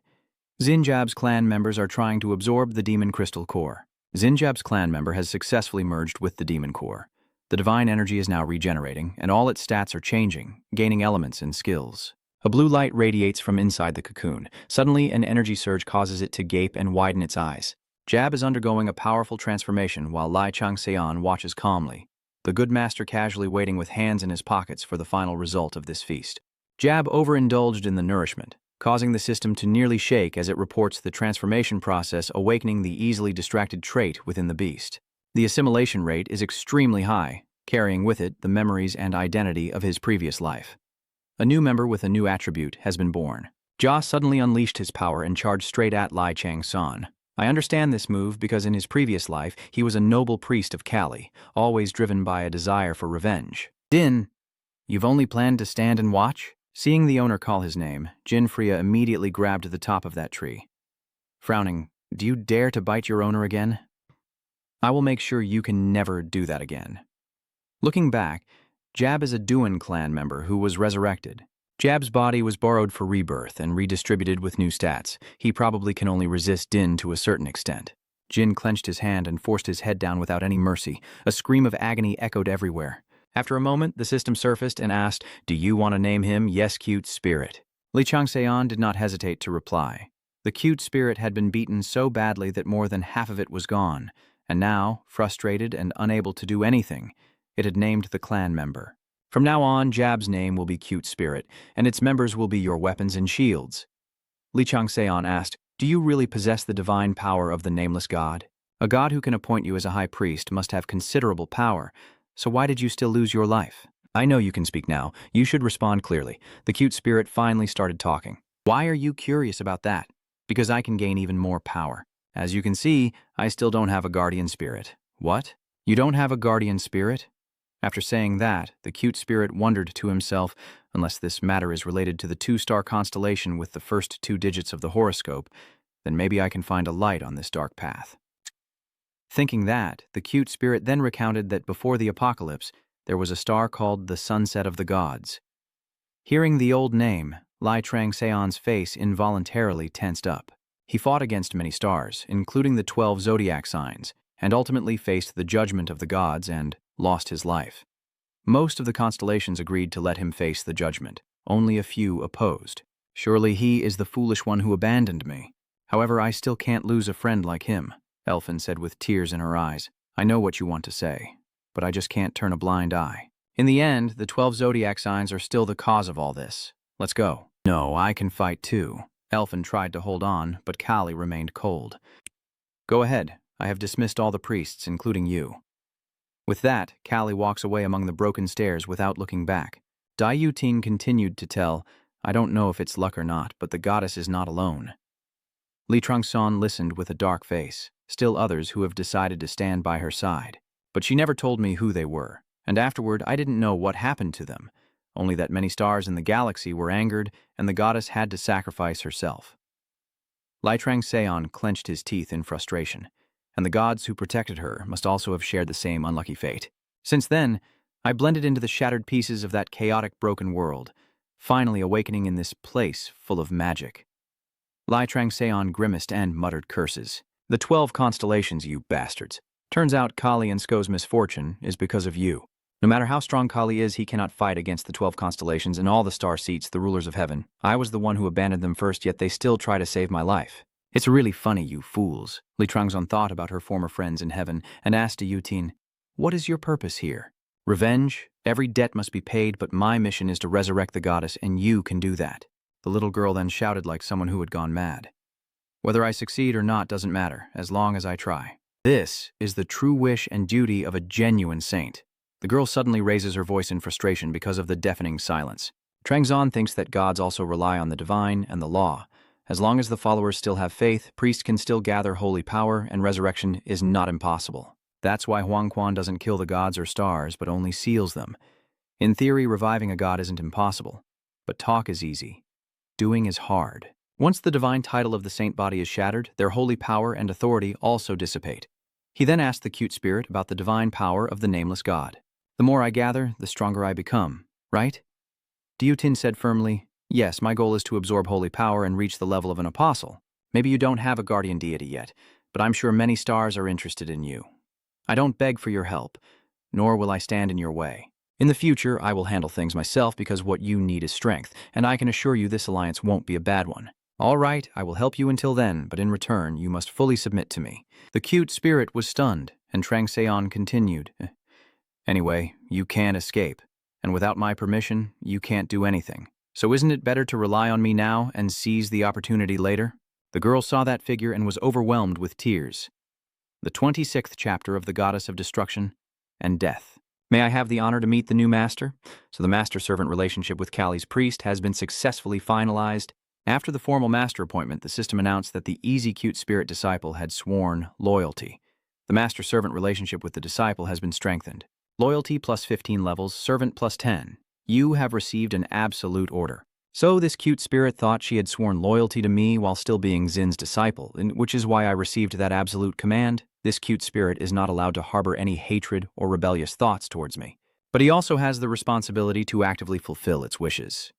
Xinjab's clan members are trying to absorb the demon crystal core. Xinjab's clan member has successfully merged with the demon core. The divine energy is now regenerating, and all its stats are changing, gaining elements and skills. A blue light radiates from inside the cocoon. Suddenly, an energy surge causes it to gape and widen its eyes. Jab is undergoing a powerful transformation while Lai Trangseon watches calmly, the good master casually waiting with hands in his pockets for the final result of this feast. Jab overindulged in the nourishment, causing the system to nearly shake as it reports the transformation process awakening the easily distracted trait within the beast. The assimilation rate is extremely high, carrying with it the memories and identity of his previous life. A new member with a new attribute has been born. Jia suddenly unleashed his power and charged straight at Lai Changsan. I understand this move because in his previous life, he was a noble priest of Kali, always driven by a desire for revenge. Din, you've only planned to stand and watch? Seeing the owner call his name, Jin Freya immediately grabbed the top of that tree. Frowning, do you dare to bite your owner again? I will make sure you can never do that again. Looking back, Jab is a Duan clan member who was resurrected. Jab's body was borrowed for rebirth and redistributed with new stats. He probably can only resist Din to a certain extent. Jin clenched his hand and forced his head down without any mercy. A scream of agony echoed everywhere. After a moment, the system surfaced and asked, do you want to name him Yes Cute Spirit? Li Changseon did not hesitate to reply. The cute spirit had been beaten so badly that more than half of it was gone, and now, frustrated and unable to do anything, it had named the clan member. From now on, Jab's name will be Cute Spirit, and its members will be your weapons and shields. Li Changseon asked, do you really possess the divine power of the nameless god? A god who can appoint you as a high priest must have considerable power, so why did you still lose your life? I know you can speak now. You should respond clearly. The cute spirit finally started talking. Why are you curious about that? Because I can gain even more power. As you can see, I still don't have a guardian spirit. What? You don't have a guardian spirit? After saying that, the cute spirit wondered to himself, unless this matter is related to the two-star constellation with the first 2 digits of the horoscope, then maybe I can find a light on this dark path. Thinking that, the cute spirit then recounted that before the apocalypse, there was a star called the Sunset of the Gods. Hearing the old name, Lai Trangseon's face involuntarily tensed up. He fought against many stars, including the 12 zodiac signs, and ultimately faced the judgment of the gods and lost his life. Most of the constellations agreed to let him face the judgment. Only a few opposed. Surely he is the foolish one who abandoned me. However, I still can't lose a friend like him, Elfin said with tears in her eyes. I know what you want to say, but I just can't turn a blind eye. In the end, the 12 zodiac signs are still the cause of all this. Let's go. No, I can fight too. Elfin tried to hold on, but Kali remained cold. Go ahead. I have dismissed all the priests, including you. With that, Kali walks away among the broken stairs without looking back. Dai Yutin continued to tell, I don't know if it's luck or not, but the goddess is not alone. Li Trongson listened with a dark face, still others who have decided to stand by her side. But she never told me who they were, and afterward I didn't know what happened to them, only that many stars in the galaxy were angered and the goddess had to sacrifice herself. Lai Trangseon clenched his teeth in frustration, and the gods who protected her must also have shared the same unlucky fate. Since then, I blended into the shattered pieces of that chaotic, broken world, finally awakening in this place full of magic. Lai Trangseon grimaced and muttered curses. The 12 constellations, you bastards. Turns out Kali and Sko's misfortune is because of you. No matter how strong Kali is, he cannot fight against the 12 constellations and all the star seats, the rulers of heaven. I was the one who abandoned them first, yet they still try to save my life. It's really funny, you fools. Li Trangzon thought about her former friends in heaven and asked to Yutin, what is your purpose here? Revenge? Every debt must be paid, but my mission is to resurrect the goddess, and you can do that. The little girl then shouted like someone who had gone mad. Whether I succeed or not doesn't matter, as long as I try. This is the true wish and duty of a genuine saint. The girl suddenly raises her voice in frustration because of the deafening silence. Trangzon thinks that gods also rely on the divine and the law. As long as the followers still have faith, priests can still gather holy power, and resurrection is not impossible. That's why Huang Quan doesn't kill the gods or stars, but only seals them. In theory, reviving a god isn't impossible, but talk is easy. Doing is hard. Once the divine title of the saint body is shattered, their holy power and authority also dissipate. He then asked the cute spirit about the divine power of the nameless god. The more I gather, the stronger I become, right? Diutin said firmly, yes, my goal is to absorb holy power and reach the level of an apostle. Maybe you don't have a guardian deity yet, but I'm sure many stars are interested in you. I don't beg for your help, nor will I stand in your way. In the future, I will handle things myself because what you need is strength, and I can assure you this alliance won't be a bad one. All right, I will help you until then, but in return, you must fully submit to me. The cute spirit was stunned, and Trangseon continued. Anyway, you can't escape, and without my permission, you can't do anything. So isn't it better to rely on me now and seize the opportunity later? The girl saw that figure and was overwhelmed with tears. The 26th chapter of the Goddess of Destruction and Death. May I have the honor to meet the new master? So the master-servant relationship with Kali's priest has been successfully finalized. After the formal master appointment, the system announced that the easy cute spirit disciple had sworn loyalty. The master-servant relationship with the disciple has been strengthened. Loyalty plus 15 levels, servant plus 10. You have received an absolute order. So this cute spirit thought she had sworn loyalty to me while still being Xin's disciple, which is why I received that absolute command. This cute spirit is not allowed to harbor any hatred or rebellious thoughts towards me. But he also has the responsibility to actively fulfill its wishes.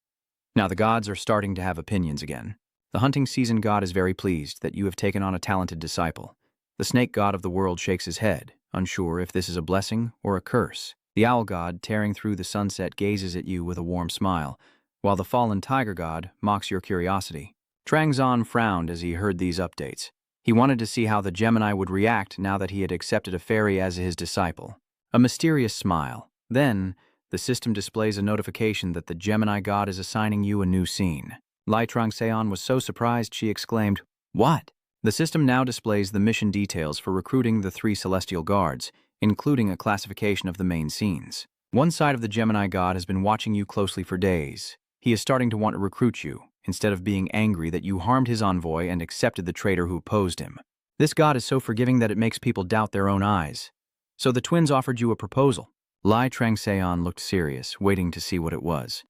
Now the gods are starting to have opinions again. The hunting season god is very pleased that you have taken on a talented disciple. The snake god of the world shakes his head, unsure if this is a blessing or a curse. The owl god, tearing through the sunset, gazes at you with a warm smile, while the fallen tiger god mocks your curiosity. Trangzon frowned as he heard these updates. He wanted to see how the Gemini would react now that he had accepted a fairy as his disciple. A mysterious smile. Then, the system displays a notification that the Gemini god is assigning you a new scene. Lai Trangseon was so surprised she exclaimed, "What?" The system now displays the mission details for recruiting the 3 celestial guards, including a classification of the main scenes. One side of the Gemini god has been watching you closely for days. He is starting to want to recruit you, instead of being angry that you harmed his envoy and accepted the traitor who opposed him. This god is so forgiving that it makes people doubt their own eyes. So the twins offered you a proposal. Lai Trangseon looked serious, waiting to see what it was.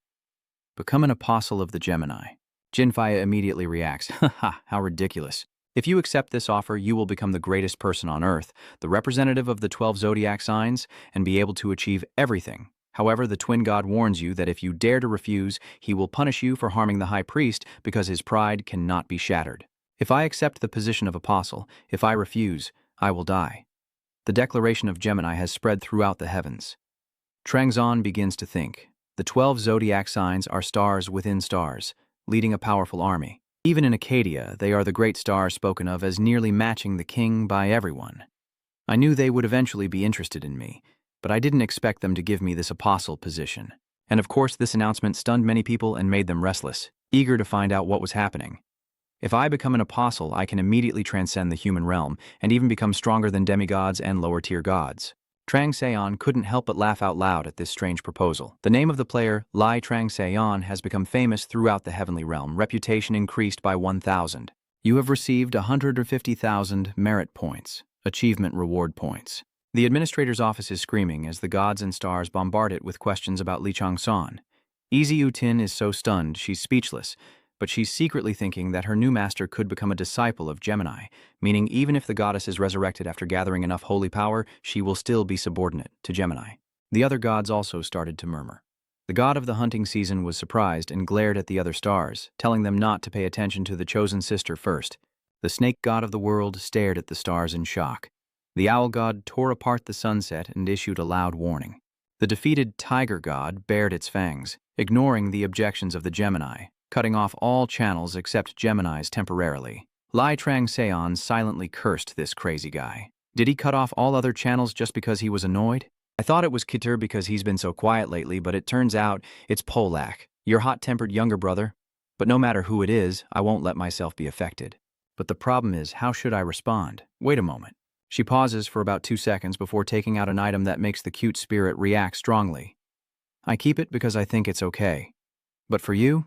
Become an apostle of the Gemini. Jinfaya immediately reacts, haha, how ridiculous. If you accept this offer, you will become the greatest person on Earth, the representative of the 12 zodiac signs, and be able to achieve everything. However, the twin god warns you that if you dare to refuse, he will punish you for harming the high priest because his pride cannot be shattered. If I accept the position of apostle, if I refuse, I will die. The declaration of Gemini has spread throughout the heavens. Trangzon begins to think. The 12 zodiac signs are stars within stars, leading a powerful army. Even in Acadia, they are the great stars spoken of as nearly matching the king by everyone. I knew they would eventually be interested in me, but I didn't expect them to give me this apostle position. And of course, this announcement stunned many people and made them restless. eager to find out what was happening. If I become an apostle, I can immediately transcend the human realm and even become stronger than demigods and lower-tier gods. Trang Seon couldn't help but laugh out loud at this strange proposal. The name of the player, Lai Trang Seon, has become famous throughout the heavenly realm, reputation increased by 1,000. You have received 150,000 merit points, achievement reward points. The administrator's office is screaming as the gods and stars bombard it with questions about Li Changsan. Easy Utin is so stunned she's speechless, but she's secretly thinking that her new master could become a disciple of Gemini, meaning even if the goddess is resurrected after gathering enough holy power, she will still be subordinate to Gemini. The other gods also started to murmur. The god of the hunting season was surprised and glared at the other stars, telling them not to pay attention to the chosen sister first. The snake god of the world stared at the stars in shock. The owl god tore apart the sunset and issued a loud warning. The defeated tiger god bared its fangs, ignoring the objections of the Gemini, cutting off all channels except Gemini's temporarily. Lai Trang Seon silently cursed this crazy guy. Did he cut off all other channels just because he was annoyed? I thought it was Kitter because he's been so quiet lately, but it turns out it's Polak, your hot-tempered younger brother. But no matter who it is, I won't let myself be affected. But the problem is, how should I respond? Wait a moment. She pauses for about 2 seconds before taking out an item that makes the cute spirit react strongly. I keep it because I think it's okay. But for you,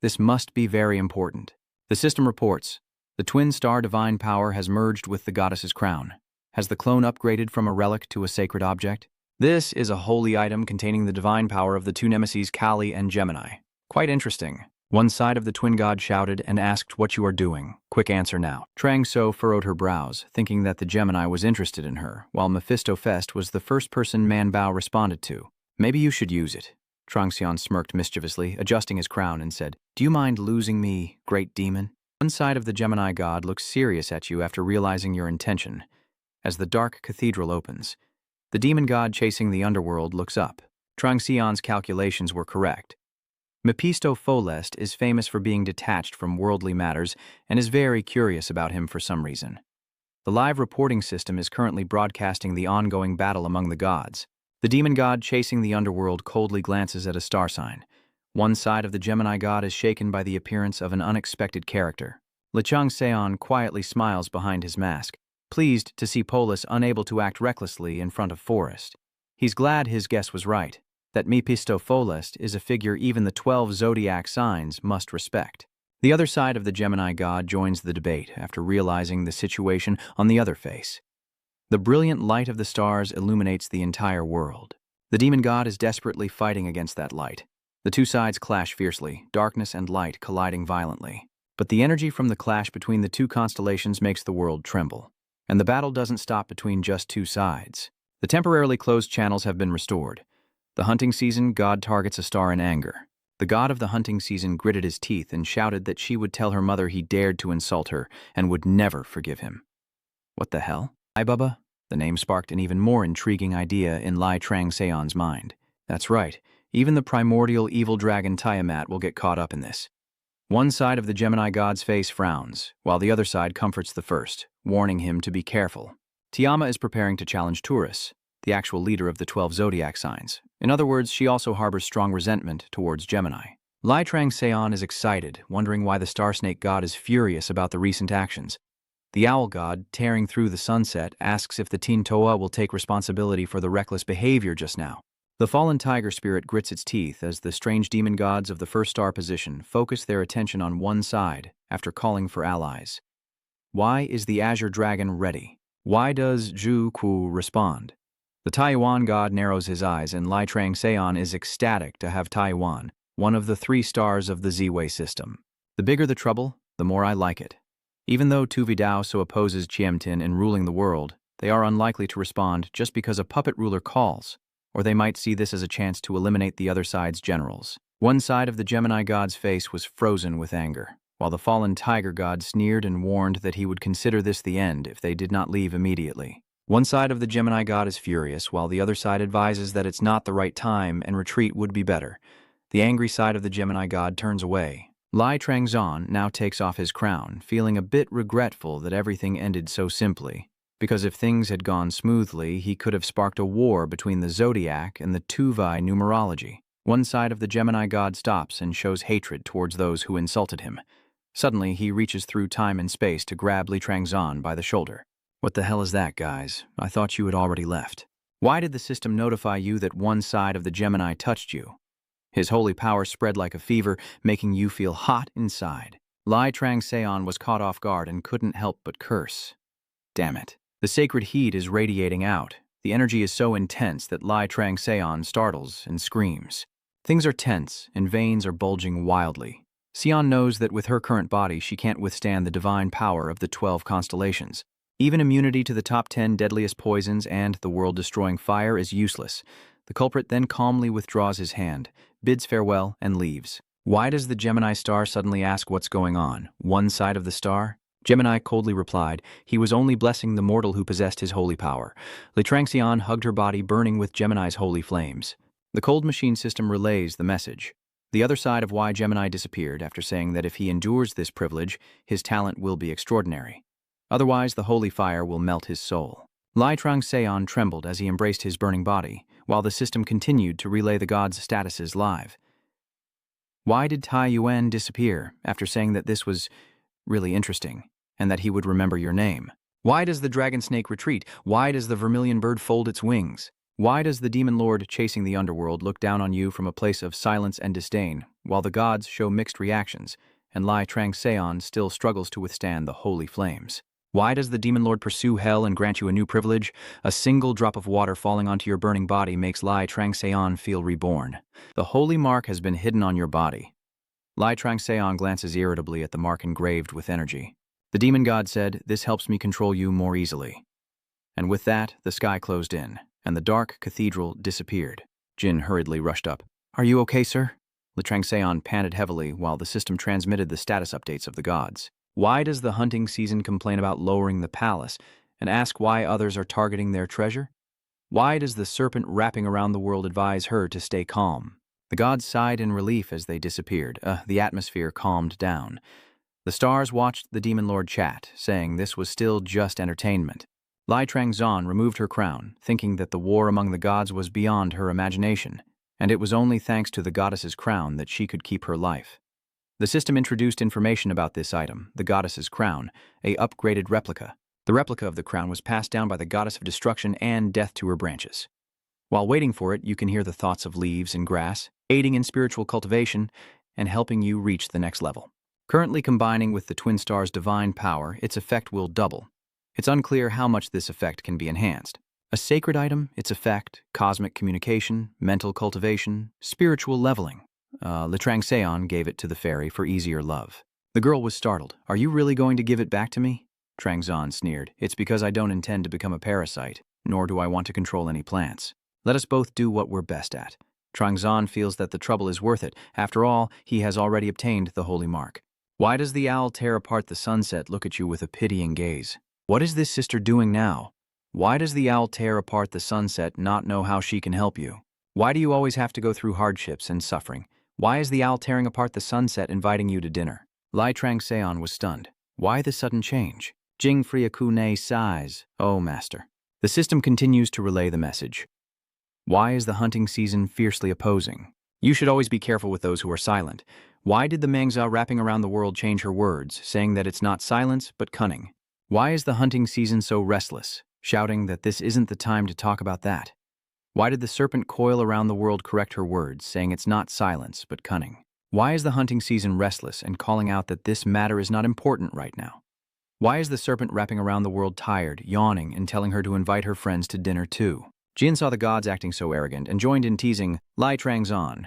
this must be very important. The system reports, the twin star divine power has merged with the goddess's crown. Has the clone upgraded from a relic to a sacred object? This is a holy item containing the divine power of the two nemeses Kali and Gemini. Quite interesting. One side of the twin god shouted and asked what you are doing. Quick answer now. Trang So furrowed her brows, thinking that the Gemini was interested in her, while Mephistofest was the first person Man Bao responded to. Maybe you should use it. Trang Xian smirked mischievously, adjusting his crown, and said, Do you mind losing me, great demon? One side of the Gemini god looks serious at you after realizing your intention. As the dark cathedral opens, the demon god chasing the underworld looks up. Trang Xian's calculations were correct. Mephistopholest is famous for being detached from worldly matters and is very curious about him for some reason. The live reporting system is currently broadcasting the ongoing battle among the gods. The demon god chasing the underworld coldly glances at a star sign. One side of the Gemini god is shaken by the appearance of an unexpected character. Li Changseon quietly smiles behind his mask, pleased to see Polis unable to act recklessly in front of Forest. He's glad his guess was right, that Mephistopholest is a figure even the 12 zodiac signs must respect. The other side of the Gemini god joins the debate after realizing the situation on the other face. The brilliant light of the stars illuminates the entire world. The demon god is desperately fighting against that light. The two sides clash fiercely, darkness and light colliding violently. But the energy from the clash between the two constellations makes the world tremble. And the battle doesn't stop between just two sides. The temporarily closed channels have been restored. The hunting season god targets a star in anger. The god of the hunting season gritted his teeth and shouted that she would tell her mother he dared to insult her and would never forgive him. What the hell? Ai Bubba? The name sparked an even more intriguing idea in Lai Trang Seon's mind. That's right, even the primordial evil dragon Tiamat will get caught up in this. One side of the Gemini god's face frowns, while the other side comforts the first, warning him to be careful. Tiama is preparing to challenge Taurus, the actual leader of the 12 zodiac signs. In other words, she also harbors strong resentment towards Gemini. Lai Trang Seon is excited, wondering why the Star Snake god is furious about the recent actions. The owl god, tearing through the sunset, asks if the Teen Toa will take responsibility for the reckless behavior just now. The fallen tiger spirit grits its teeth as the strange demon gods of the first star position focus their attention on one side after calling for allies. Why is the Azure Dragon ready? Why does Zhu Ku respond? The Taiwan god narrows his eyes, and Lai Trang Seon is ecstatic to have Taiwan, one of the 3 stars of the Z-Way system. The bigger the trouble, the more I like it. Even though Tu Vidao so opposes Chiemtin in ruling the world, they are unlikely to respond just because a puppet ruler calls, or they might see this as a chance to eliminate the other side's generals. One side of the Gemini god's face was frozen with anger, while the fallen tiger god sneered and warned that he would consider this the end if they did not leave immediately. One side of the Gemini god is furious, while the other side advises that it's not the right time and retreat would be better. The angry side of the Gemini god turns away. Lai Trangzon now takes off his crown, feeling a bit regretful that everything ended so simply, because if things had gone smoothly, he could have sparked a war between the zodiac and the Tuvai numerology. One side of the Gemini god stops and shows hatred towards those who insulted him. Suddenly, he reaches through time and space to grab Li Trangzan by the shoulder. What the hell is that, guys? I thought you had already left. Why did the system notify you that one side of the Gemini touched you? His holy power spread like a fever, making you feel hot inside. Li Trangseon was caught off guard and couldn't help but curse. Damn it. The sacred heat is radiating out. The energy is so intense that Li Trangseon startles and screams. Things are tense and veins are bulging wildly. Sion knows that with her current body, she can't withstand the divine power of the 12 constellations. Even immunity to the top 10 deadliest poisons and the world-destroying fire is useless. The culprit then calmly withdraws his hand, bids farewell, and leaves. Why does the Gemini star suddenly ask what's going on? One side of the star? Gemini coldly replied, he was only blessing the mortal who possessed his holy power. Li Trangseon hugged her body, burning with Gemini's holy flames. The cold machine system relays the message. The other side of why Gemini disappeared after saying that if he endures this privilege, his talent will be extraordinary. Otherwise, the holy fire will melt his soul. Li Trangseon trembled as he embraced his burning body, while the system continued to relay the god's statuses live. Why did Tai Yuan disappear after saying that this was really interesting, and that he would remember your name? Why does the dragon snake retreat? Why does the vermilion bird fold its wings? Why does the demon lord chasing the underworld look down on you from a place of silence and disdain, while the gods show mixed reactions, and Li Trangseon still struggles to withstand the holy flames? Why does the demon lord pursue hell and grant you a new privilege? A single drop of water falling onto your burning body makes Li Trangseon feel reborn. The holy mark has been hidden on your body. Li Trangseon glances irritably at the mark engraved with energy. The demon god said, "This helps me control you more easily." And with that, the sky closed in, and the dark cathedral disappeared. Jin hurriedly rushed up. "Are you okay, sir?" Li Trangseon panted heavily while the system transmitted the status updates of the gods. Why does the hunting season complain about lowering the palace and ask why others are targeting their treasure? Why does the serpent wrapping around the world advise her to stay calm? The gods sighed in relief as they disappeared. The atmosphere calmed down. The stars watched the demon lord chat, saying this was still just entertainment. Li Trangzan removed her crown, thinking that the war among the gods was beyond her imagination, and it was only thanks to the goddess's crown that she could keep her life. The system introduced information about this item, the goddess's crown, a upgraded replica. The replica of the crown was passed down by the goddess of destruction and death to her branches. While waiting for it, you can hear the thoughts of leaves and grass, aiding in spiritual cultivation and helping you reach the next level. Currently combining with the twin star's divine power, its effect will double. It's unclear how much this effect can be enhanced. A sacred item, its effect, cosmic communication, mental cultivation, spiritual leveling. Li Trangseon gave it to the fairy for easier love. The girl was startled. "Are you really going to give it back to me?" Trangzan sneered. "It's because I don't intend to become a parasite, nor do I want to control any plants. Let us both do what we're best at." Trangzan feels that the trouble is worth it. After all, he has already obtained the holy mark. Why does the owl tear apart the sunset look at you with a pitying gaze? What is this sister doing now? Why does the owl tear apart the sunset not know how she can help you? Why do you always have to go through hardships and suffering? Why is the owl tearing apart the sunset inviting you to dinner? Li Trangseon was stunned. Why the sudden change? Jing Friakune sighs. "Oh, master." The system continues to relay the message. Why is the hunting season fiercely opposing? You should always be careful with those who are silent. Why did the Manga wrapping around the world change her words, saying that it's not silence, but cunning? Why is the hunting season so restless, shouting that this isn't the time to talk about that? Why did the serpent coil around the world correct her words, saying it's not silence, but cunning? Why is the hunting season restless and calling out that this matter is not important right now? Why is the serpent wrapping around the world tired, yawning, and telling her to invite her friends to dinner too? Jin saw the gods acting so arrogant and joined in teasing Li Trangzan.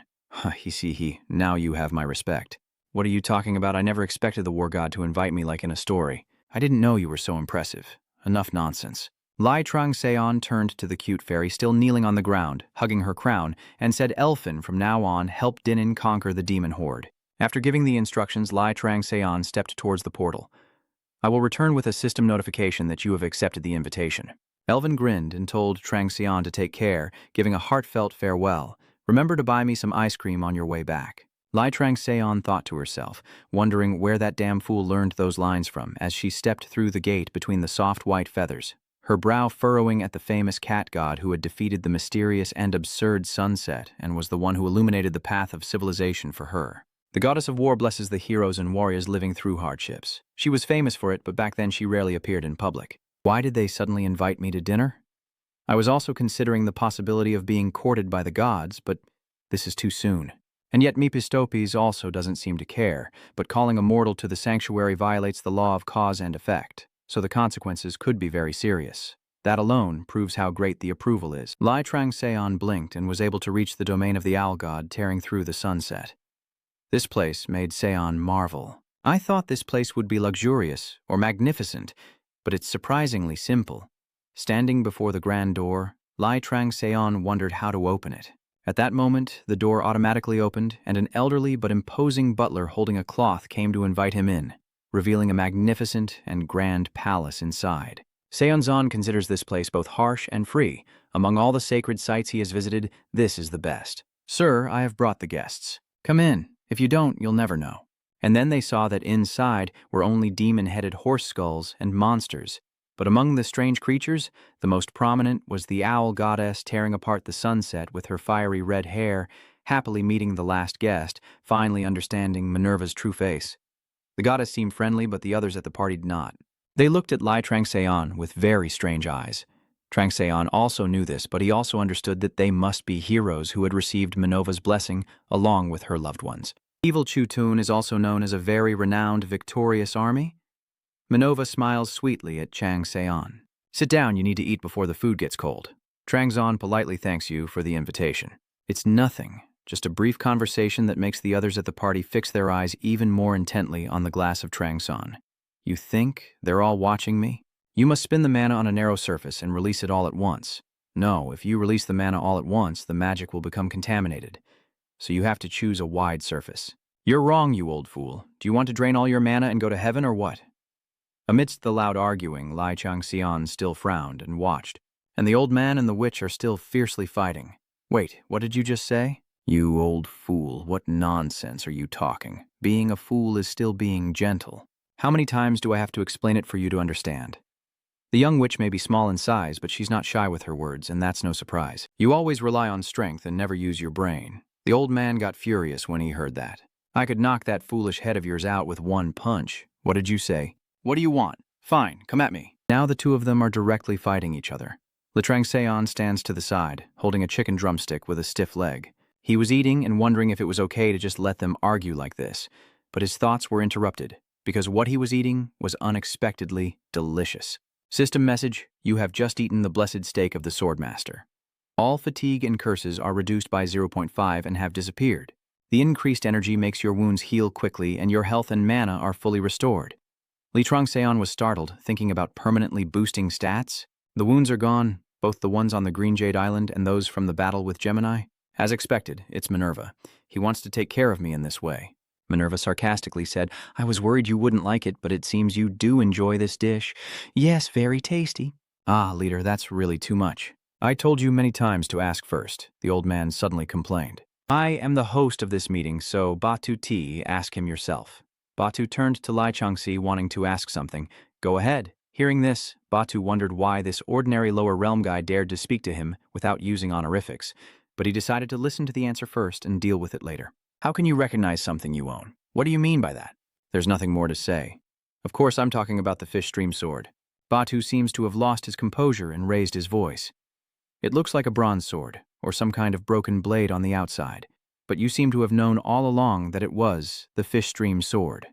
Now you have my respect. What are you talking about? I never expected the war god to invite me like in a story. I didn't know you were so impressive. Enough nonsense. Li Trangseon turned to the cute fairy still kneeling on the ground, hugging her crown, and said Elfin from now on help Dinin conquer the demon horde. After giving the instructions, Li Trangseon stepped towards the portal. "I will return with a system notification that you have accepted the invitation." Elvin grinned and told Trangseon to take care, giving a heartfelt farewell. "Remember to buy me some ice cream on your way back." Li Trangseon thought to herself, wondering where that damn fool learned those lines from as she stepped through the gate between the soft white feathers. her brow furrowing at the famous cat god who had defeated the mysterious and absurd sunset and was the one who illuminated the path of civilization for her. The goddess of war blesses the heroes and warriors living through hardships. She was famous for it, but back then she rarely appeared in public. Why did they suddenly invite me to dinner? I was also considering the possibility of being courted by the gods, but this is too soon. And yet Mephistopes also doesn't seem to care, but calling a mortal to the sanctuary violates the law of cause and effect, so the consequences could be very serious. That alone proves how great the approval is. Lai Trang-seon blinked and was able to reach the domain of the owl god, tearing through the sunset. This place made Seon marvel. I thought this place would be luxurious or magnificent, but it's surprisingly simple. Standing before the grand door, Lai Trang-seon wondered how to open it. At that moment, the door automatically opened, and an elderly but imposing butler holding a cloth came to invite him in, revealing a magnificent and grand palace inside. Seonzon considers this place both harsh and free. Among all the sacred sites he has visited, this is the best. "Sir, I have brought the guests. Come in. If you don't, you'll never know." And then they saw that inside were only demon-headed horse skulls and monsters. But among the strange creatures, the most prominent was the owl goddess tearing apart the sunset with her fiery red hair, happily meeting the last guest, finally understanding Minerva's true face. The goddess seemed friendly, but the others at the party did not. They looked at Lai Trang-seon with very strange eyes. Trang-seon also knew this, but he also understood that they must be heroes who had received Minerva's blessing along with her loved ones. Evil Chutun is also known as a very renowned victorious army. Minerva smiles sweetly at Trang-seon. "Sit down, you need to eat before the food gets cold." Trang-seon politely thanks you for the invitation. It's nothing, just a brief conversation that makes the others at the party fix their eyes even more intently on the glass of Trang-seon. "You think they're all watching me? You must spin the mana on a narrow surface and release it all at once. No, if you release the mana all at once, the magic will become contaminated. So you have to choose a wide surface." "You're wrong, you old fool. Do you want to drain all your mana and go to heaven or what?" Amidst the loud arguing, Lai Trang-seon still frowned and watched, and the old man and the witch are still fiercely fighting. "Wait, what did you just say?" "You old fool, what nonsense are you talking? Being a fool is still being gentle. How many times do I have to explain it for you to understand?" The young witch may be small in size, but she's not shy with her words, and that's no surprise. "You always rely on strength and never use your brain." The old man got furious when he heard that. "I could knock that foolish head of yours out with one punch. What did you say? What do you want? Fine, come at me." Now the two of them are directly fighting each other. Lai Trang-seon stands to the side, holding a chicken drumstick with a stiff leg. He was eating and wondering if it was okay to just let them argue like this, but his thoughts were interrupted, because what he was eating was unexpectedly delicious. System message: you have just eaten the blessed steak of the Swordmaster. All fatigue and curses are reduced by 0.5 and have disappeared. The increased energy makes your wounds heal quickly and your health and mana are fully restored. Lai Trang-seon was startled, thinking about permanently boosting stats. The wounds are gone, both the ones on the Green Jade Island and those from the battle with Gemini. As expected, it's Minerva. He wants to take care of me in this way. Minerva sarcastically said, "I was worried you wouldn't like it, but it seems you do enjoy this dish." "Yes, very tasty." "Ah, leader, that's really too much. I told you many times to ask first," the old man suddenly complained. "I am the host of this meeting, so Batu T, ask him yourself." Batu turned to Lai Changxi, wanting to ask something. "Go ahead." Hearing this, Batu wondered why this ordinary lower realm guy dared to speak to him without using honorifics, but he decided to listen to the answer first and deal with it later. "How can you recognize something you own? What do you mean by that?" "There's nothing more to say. Of course, I'm talking about the fish stream sword." Batu seems to have lost his composure and raised his voice. "It looks like a bronze sword, or some kind of broken blade on the outside, but you seem to have known all along that it was the fish stream sword.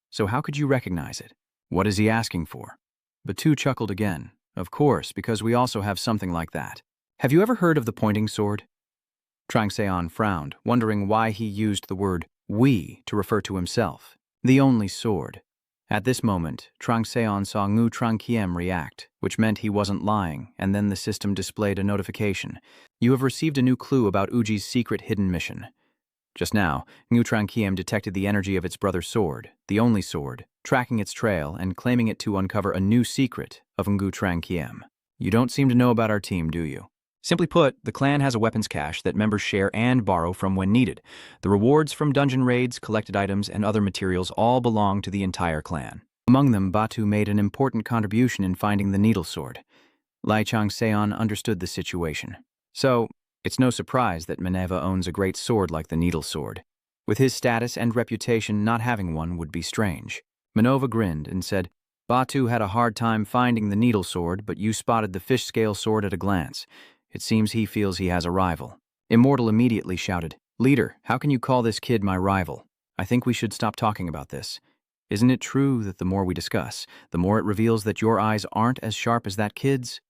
So how could you recognize it?" "What is he asking for?" Batu chuckled again. "Of course, because we also have something like that. Have you ever heard of the pointing sword?" Trang-seon frowned, wondering why he used the word "we" to refer to himself. The only sword. At this moment, Trang-seon saw Ngu Trang-kiem react, which meant he wasn't lying, and then the system displayed a notification. "You have received a new clue about Uji's secret hidden mission." Just now, Ngu Trang-kiem detected the energy of its brother's sword, the only sword, tracking its trail and claiming it to uncover a new secret of Ngu Trang-kiem. "You don't seem to know about our team, do you? Simply put, the clan has a weapons cache that members share and borrow from when needed. The rewards from dungeon raids, collected items, and other materials all belong to the entire clan. Among them, Batu made an important contribution in finding the needle sword. Lai Changseon understood the situation. So, it's no surprise that Manhwa owns a great sword like the needle sword. With his status and reputation, not having one would be strange. Manhwa grinned and said, Batu had a hard time finding the needle sword, but you spotted the fish scale sword at a glance. It seems he feels he has a rival. Immortal immediately shouted, Leader, how can you call this kid my rival? I think we should stop talking about this. Isn't it true that the more we discuss, the more it reveals that your eyes aren't as sharp as that kid's?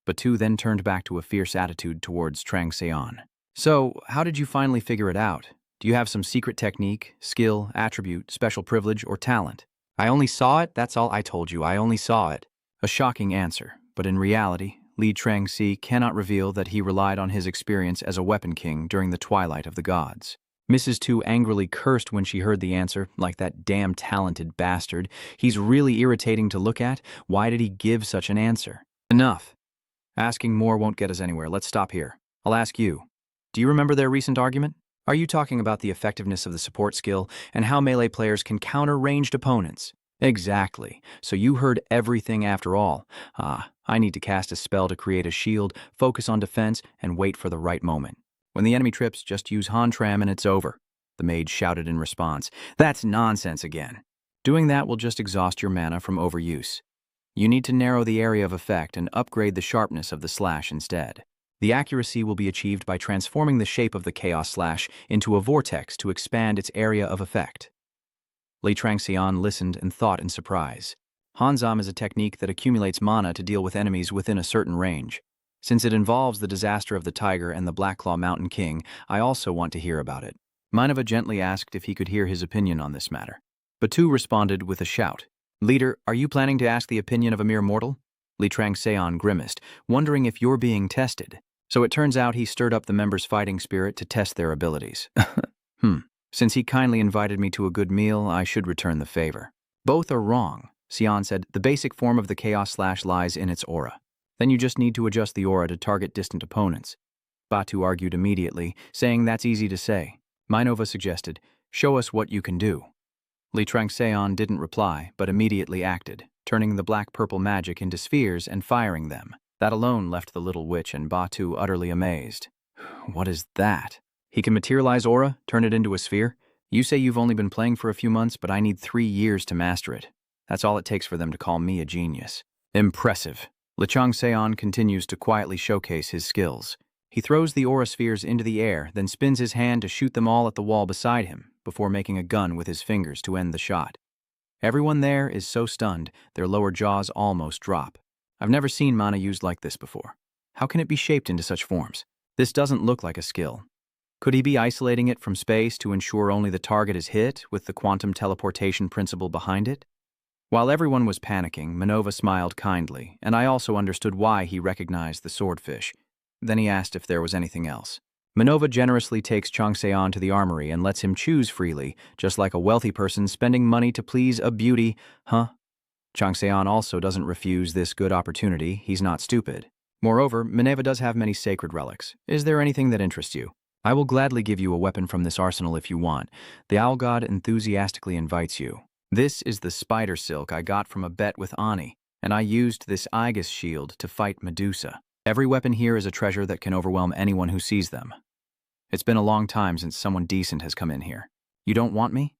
Batu then turned back to a fierce attitude towards Changseon. So, how did you finally figure it out? Do you have some secret technique, skill, attribute, special privilege, or talent? I only saw it, that's all I told you, I only saw it. A shocking answer, but in reality, Li Trangxi cannot reveal that he relied on his experience as a weapon king during the twilight of the gods. Mrs. Tu angrily cursed when she heard the answer, like that damn talented bastard. He's really irritating to look at. Why did he give such an answer? Enough. Asking more won't get us anywhere. Let's stop here. I'll ask you. Do you remember their recent argument? Are you talking about the effectiveness of the support skill and how melee players can counter ranged opponents? Exactly. So you heard everything after all. I need to cast a spell to create a shield, focus on defense, and wait for the right moment. When the enemy trips, just use Hantram and it's over. The mage shouted in response. That's nonsense again. Doing that will just exhaust your mana from overuse. You need to narrow the area of effect and upgrade the sharpness of the slash instead. The accuracy will be achieved by transforming the shape of the Chaos Slash into a vortex to expand its area of effect. Li Trangxian listened and thought in surprise. Hanzam is a technique that accumulates mana to deal with enemies within a certain range. Since it involves the disaster of the Tiger and the Blackclaw Mountain King, I also want to hear about it. Manhwa gently asked if he could hear his opinion on this matter. Batu responded with a shout. Leader, are you planning to ask the opinion of a mere mortal? Li Trangseon grimaced, wondering if you're being tested. So it turns out he stirred up the members' fighting spirit to test their abilities. Since he kindly invited me to a good meal, I should return the favor. Both are wrong, Xian said. The basic form of the Chaos Slash lies in its aura. Then you just need to adjust the aura to target distant opponents. Batu argued immediately, saying that's easy to say. Manhwa suggested, show us what you can do. Li Trangseon didn't reply, but immediately acted, turning the black-purple magic into spheres and firing them. That alone left the little witch and Batu utterly amazed. What is that? He can materialize aura, turn it into a sphere? You say you've only been playing for a few months, but I need 3 years to master it. That's all it takes for them to call me a genius. Impressive. Li Trangseon continues to quietly showcase his skills. He throws the aura spheres into the air, then spins his hand to shoot them all at the wall beside him, before making a gun with his fingers to end the shot. Everyone there is so stunned, their lower jaws almost drop. I've never seen mana used like this before. How can it be shaped into such forms? This doesn't look like a skill. Could he be isolating it from space to ensure only the target is hit, with the quantum teleportation principle behind it? While everyone was panicking, Manhwa smiled kindly, and I also understood why he recognized the swordfish. Then he asked if there was anything else. Manhwa generously takes Changseon to the armory and lets him choose freely, just like a wealthy person spending money to please a beauty, Changseon also doesn't refuse this good opportunity. He's not stupid. Moreover, Manhwa does have many sacred relics. Is there anything that interests you? I will gladly give you a weapon from this arsenal if you want. The owl god enthusiastically invites you. This is the spider silk I got from a bet with Ani, and I used this Aegis shield to fight Medusa. Every weapon here is a treasure that can overwhelm anyone who sees them. It's been a long time since someone decent has come in here. You don't want me?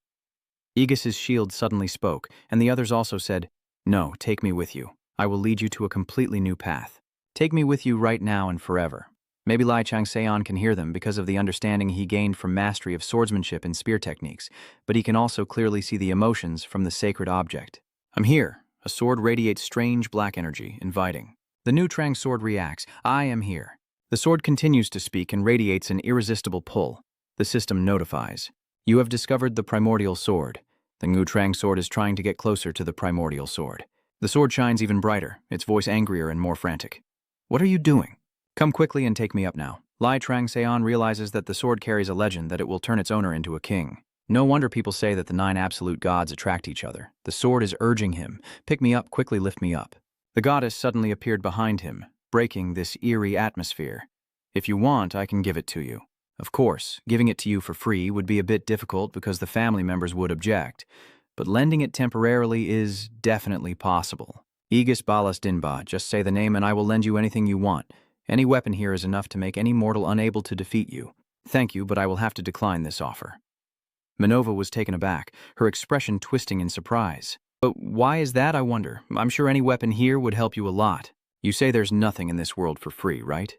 Aegis's shield suddenly spoke, and the others also said, No, take me with you. I will lead you to a completely new path. Take me with you right now and forever. Maybe Li Changseon can hear them because of the understanding he gained from mastery of swordsmanship and spear techniques, but he can also clearly see the emotions from the sacred object. I'm here. A sword radiates strange black energy, inviting. The new Trang sword reacts. I am here. The sword continues to speak and radiates an irresistible pull. The system notifies. You have discovered the primordial sword. The Ngu Trang sword is trying to get closer to the primordial sword. The sword shines even brighter, its voice angrier and more frantic. What are you doing? Come quickly and take me up now. Li Trangseon realizes that the sword carries a legend that it will turn its owner into a king. No wonder people say that the 9 absolute gods attract each other. The sword is urging him. Pick me up, quickly lift me up. The goddess suddenly appeared behind him, breaking this eerie atmosphere. If you want, I can give it to you. Of course, giving it to you for free would be a bit difficult because the family members would object, but lending it temporarily is definitely possible. Aegis balas dinba, just say the name and I will lend you anything you want. Any weapon here is enough to make any mortal unable to defeat you. Thank you, but I will have to decline this offer. Manhwa was taken aback, her expression twisting in surprise. But why is that, I wonder? I'm sure any weapon here would help you a lot. You say there's nothing in this world for free, right?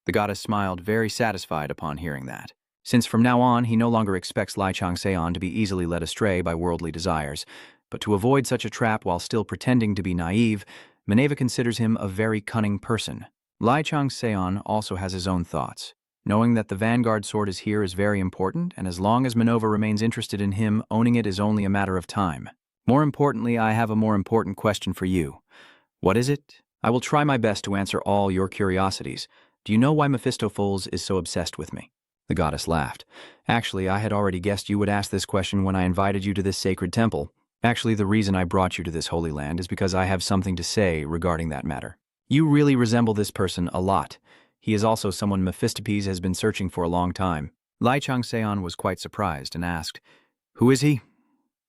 The goddess smiled, very satisfied upon hearing that. Since from now on he no longer expects Lai Changseon to be easily led astray by worldly desires, but to avoid such a trap while still pretending to be naive, Manhwa considers him a very cunning person. Lai Changseon also has his own thoughts. Knowing that the Vanguard sword is here is very important, and as long as Manhwa remains interested in him, owning it is only a matter of time. More importantly, I have a more important question for you. What is it? I will try my best to answer all your curiosities. Do you know why Mephistopheles is so obsessed with me? The goddess laughed. Actually, I had already guessed you would ask this question when I invited you to this sacred temple. Actually, the reason I brought you to this holy land is because I have something to say regarding that matter. You really resemble this person a lot. He is also someone Mephistopheles has been searching for a long time. Lai Changseon was quite surprised and asked, "Who is he?"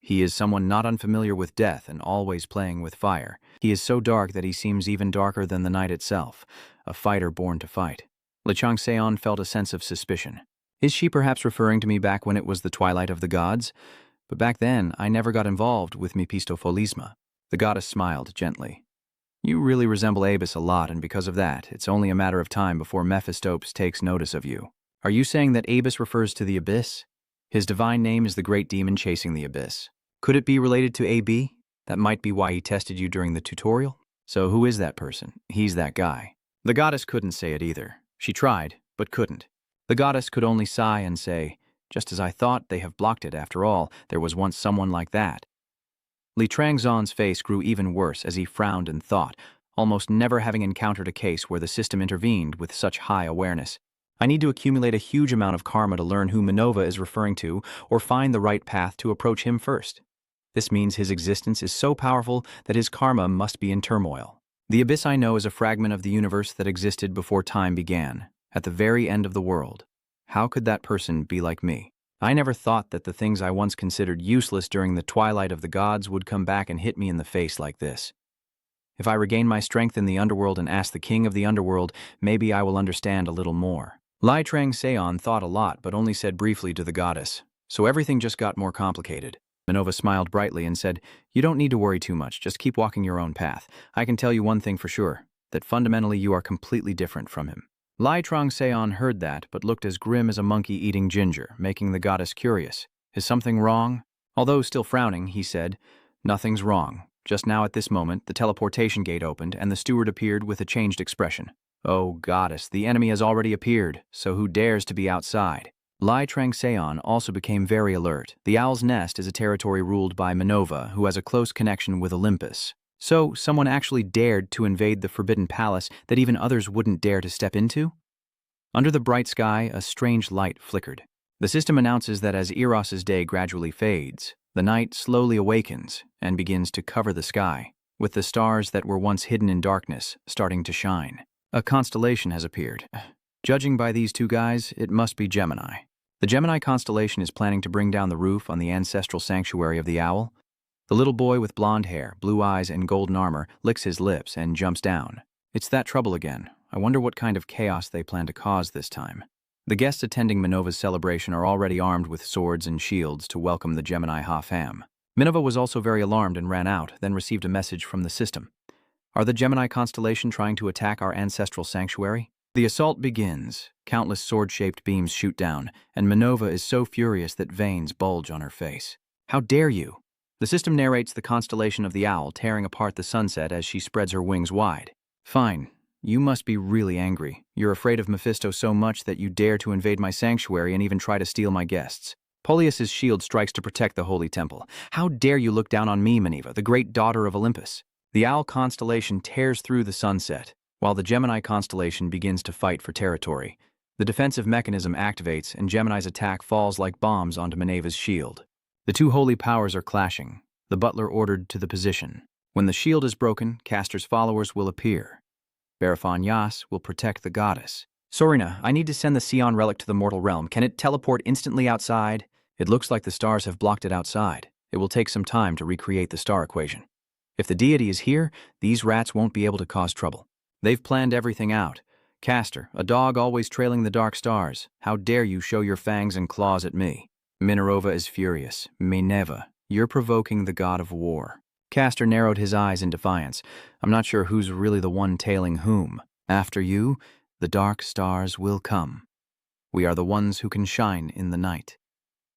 He is someone not unfamiliar with death and always playing with fire. He is so dark that he seems even darker than the night itself, a fighter born to fight. Lai Changseon felt a sense of suspicion. Is she perhaps referring to me back when it was the twilight of the gods? But back then, I never got involved with Mephistophelisma. The goddess smiled gently. You really resemble Abyss a lot, and because of that, it's only a matter of time before Mephistopes takes notice of you. Are you saying that Abyss refers to the Abyss? His divine name is the great demon chasing the Abyss. Could it be related to AB? That might be why he tested you during the tutorial? So who is that person? He's that guy. The goddess couldn't say it either. She tried, but couldn't. The goddess could only sigh and say, "Just as I thought, they have blocked it. After all, there was once someone like that." Li Trangzon's face grew even worse as he frowned and thought, almost never having encountered a case where the system intervened with such high awareness. I need to accumulate a huge amount of karma to learn who Manhwa is referring to or find the right path to approach him first. This means his existence is so powerful that his karma must be in turmoil. The Abyss I know is a fragment of the universe that existed before time began, at the very end of the world. How could that person be like me? I never thought that the things I once considered useless during the twilight of the gods would come back and hit me in the face like this. If I regain my strength in the underworld and ask the king of the underworld, maybe I will understand a little more. Lai Changseon thought a lot but only said briefly to the goddess, so everything just got more complicated. Manhwa smiled brightly and said, "You don't need to worry too much, just keep walking your own path. I can tell you one thing for sure, that fundamentally you are completely different from him." Lai Changseon heard that, but looked as grim as a monkey eating ginger, making the goddess curious. Is something wrong? Although still frowning, he said, "Nothing's wrong. Just now at this moment, the teleportation gate opened and the steward appeared with a changed expression. Oh, goddess, the enemy has already appeared, so who dares to be outside?" Lai Changseon also became very alert. The Owl's Nest is a territory ruled by Manhwa, who has a close connection with Olympus. So, someone actually dared to invade the Forbidden Palace that even others wouldn't dare to step into? Under the bright sky, a strange light flickered. The system announces that as Eros's day gradually fades, the night slowly awakens and begins to cover the sky, with the stars that were once hidden in darkness starting to shine. A constellation has appeared. Judging by these two guys, it must be Gemini. The Gemini constellation is planning to bring down the roof on the ancestral sanctuary of the owl. The little boy with blonde hair, blue eyes, and golden armor licks his lips and jumps down. It's that trouble again. I wonder what kind of chaos they plan to cause this time. The guests attending Manhwa's celebration are already armed with swords and shields to welcome the Gemini Ha-Fam. Manhwa was also very alarmed and ran out, then received a message from the system. Are the Gemini constellation trying to attack our ancestral sanctuary? The assault begins. Countless sword-shaped beams shoot down, and Manhwa is so furious that veins bulge on her face. How dare you? The system narrates the constellation of the owl tearing apart the sunset as she spreads her wings wide. Fine. You must be really angry. You're afraid of Mephisto so much that you dare to invade my sanctuary and even try to steal my guests. Polyus's shield strikes to protect the holy temple. How dare you look down on me, Manhwa, the great daughter of Olympus? The owl constellation tears through the sunset, while the Gemini constellation begins to fight for territory. The defensive mechanism activates, and Gemini's attack falls like bombs onto Manhwa's shield. The two holy powers are clashing. The butler ordered to the position. When the shield is broken, Castor's followers will appear. Barafon Yas will protect the goddess. Sorina, I need to send the Sion relic to the mortal realm. Can it teleport instantly outside? It looks like the stars have blocked it outside. It will take some time to recreate the star equation. If the deity is here, these rats won't be able to cause trouble. They've planned everything out. Castor, a dog always trailing the dark stars. How dare you show your fangs and claws at me? Minerva is furious. Minerva, you're provoking the god of war. Castor narrowed his eyes in defiance. I'm not sure who's really the one tailing whom. After you, the dark stars will come. We are the ones who can shine in the night.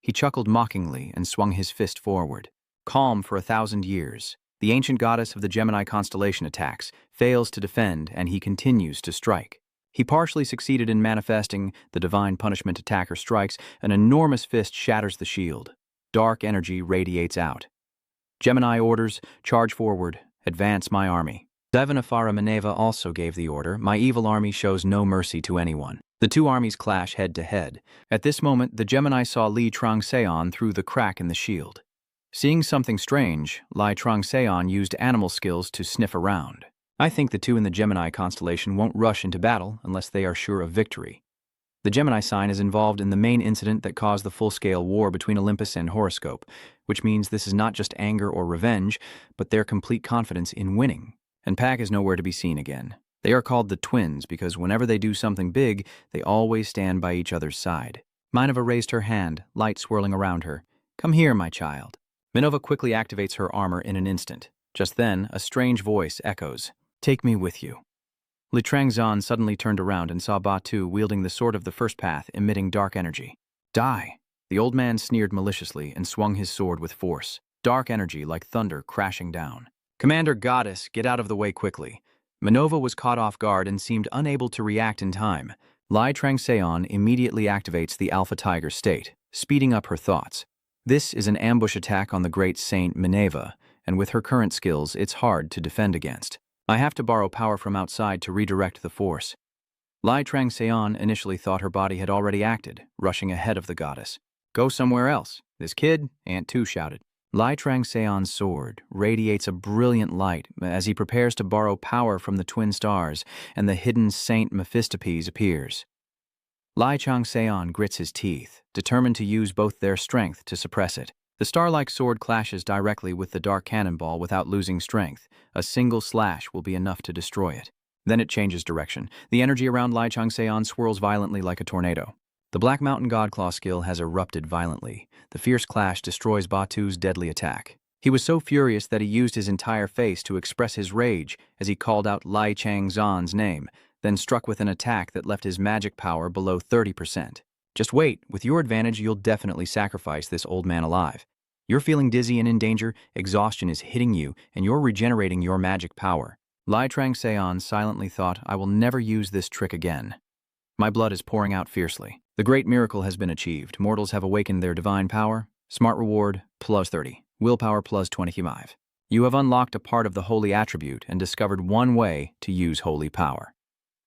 He chuckled mockingly and swung his fist forward. Calm for 1,000 years. The ancient goddess of the Gemini constellation attacks, fails to defend, and he continues to strike. He partially succeeded in manifesting the divine punishment attacker strikes. An enormous fist shatters the shield. Dark energy radiates out. Gemini orders, charge forward, advance my army. Devanafara Minerva also gave the order, my evil army shows no mercy to anyone. The two armies clash head to head. At this moment, the Gemini saw Li Trangseon through the crack in the shield. Seeing something strange, Li Trangseon used animal skills to sniff around. I think the two in the Gemini constellation won't rush into battle unless they are sure of victory. The Gemini sign is involved in the main incident that caused the full-scale war between Olympus and Horoscope, which means this is not just anger or revenge, but their complete confidence in winning. And Pack is nowhere to be seen again. They are called the twins because whenever they do something big, they always stand by each other's side. Minerva raised her hand, light swirling around her. Come here, my child. Minerva quickly activates her armor in an instant. Just then, a strange voice echoes. Take me with you. Li Trangzan suddenly turned around and saw Batu wielding the sword of the first path, emitting dark energy. Die! The old man sneered maliciously and swung his sword with force. Dark energy like thunder crashing down. Commander Goddess, get out of the way quickly. Minerva was caught off guard and seemed unable to react in time. Li Trangseon immediately activates the Alpha Tiger state, speeding up her thoughts. This is an ambush attack on the great saint Minerva, and with her current skills, it's hard to defend against. I have to borrow power from outside to redirect the force. Li Trangseon initially thought her body had already acted, rushing ahead of the goddess. Go somewhere else. This kid, Aunt Tu shouted. Li Trangseon's sword radiates a brilliant light as he prepares to borrow power from the twin stars, and the hidden Saint Mephistopes appears. Li Trangseon grits his teeth, determined to use both their strength to suppress it. The star-like sword clashes directly with the dark cannonball without losing strength. A single slash will be enough to destroy it. Then it changes direction. The energy around Li Trangseon swirls violently like a tornado. The Black Mountain Godclaw skill has erupted violently. The fierce clash destroys Batu's deadly attack. He was so furious that he used his entire face to express his rage as he called out Li Trangzan's name, then struck with an attack that left his magic power below 30%. Just wait, with your advantage you'll definitely sacrifice this old man alive. You're feeling dizzy and in danger, exhaustion is hitting you, and you're regenerating your magic power. Li Trangseon silently thought, I will never use this trick again. My blood is pouring out fiercely. The great miracle has been achieved. Mortals have awakened their divine power. Smart reward, plus 30. Willpower, plus 25. You have unlocked a part of the holy attribute and discovered one way to use holy power.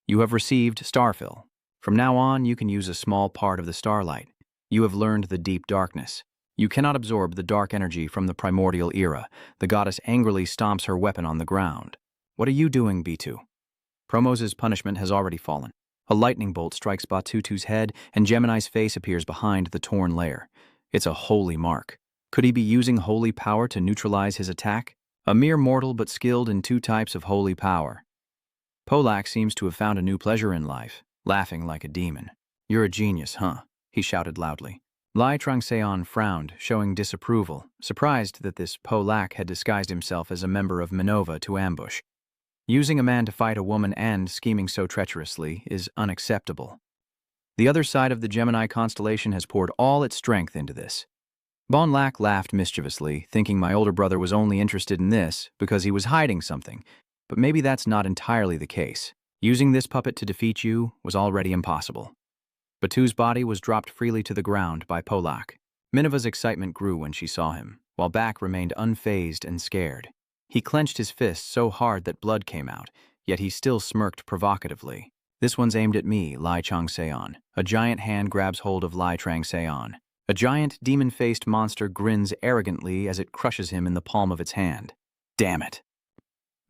You have received Starfill. From now on, you can use a small part of the starlight. You have learned the deep darkness. You cannot absorb the dark energy from the primordial era. The goddess angrily stomps her weapon on the ground. What are you doing, B2? Promos' punishment has already fallen. A lightning bolt strikes Batutu's head, and Gemini's face appears behind the torn layer. It's a holy mark. Could he be using holy power to neutralize his attack? A mere mortal but skilled in two types of holy power. Polak seems to have found a new pleasure in life, laughing like a demon. You're a genius, huh? He shouted loudly. Li Trangseon frowned, showing disapproval, surprised that this Polak had disguised himself as a member of Minerva to ambush. Using a man to fight a woman and scheming so treacherously is unacceptable. The other side of the Gemini constellation has poured all its strength into this. Bon Lac laughed mischievously, thinking my older brother was only interested in this because he was hiding something, but maybe that's not entirely the case. Using this puppet to defeat you was already impossible. Batu's body was dropped freely to the ground by Polak. Minerva's excitement grew when she saw him, while Bak remained unfazed and scared. He clenched his fist so hard that blood came out, yet he still smirked provocatively. This one's aimed at me, Li Trangseon. A giant hand grabs hold of Li Trangseon. A giant, demon-faced monster grins arrogantly as it crushes him in the palm of its hand. Damn it.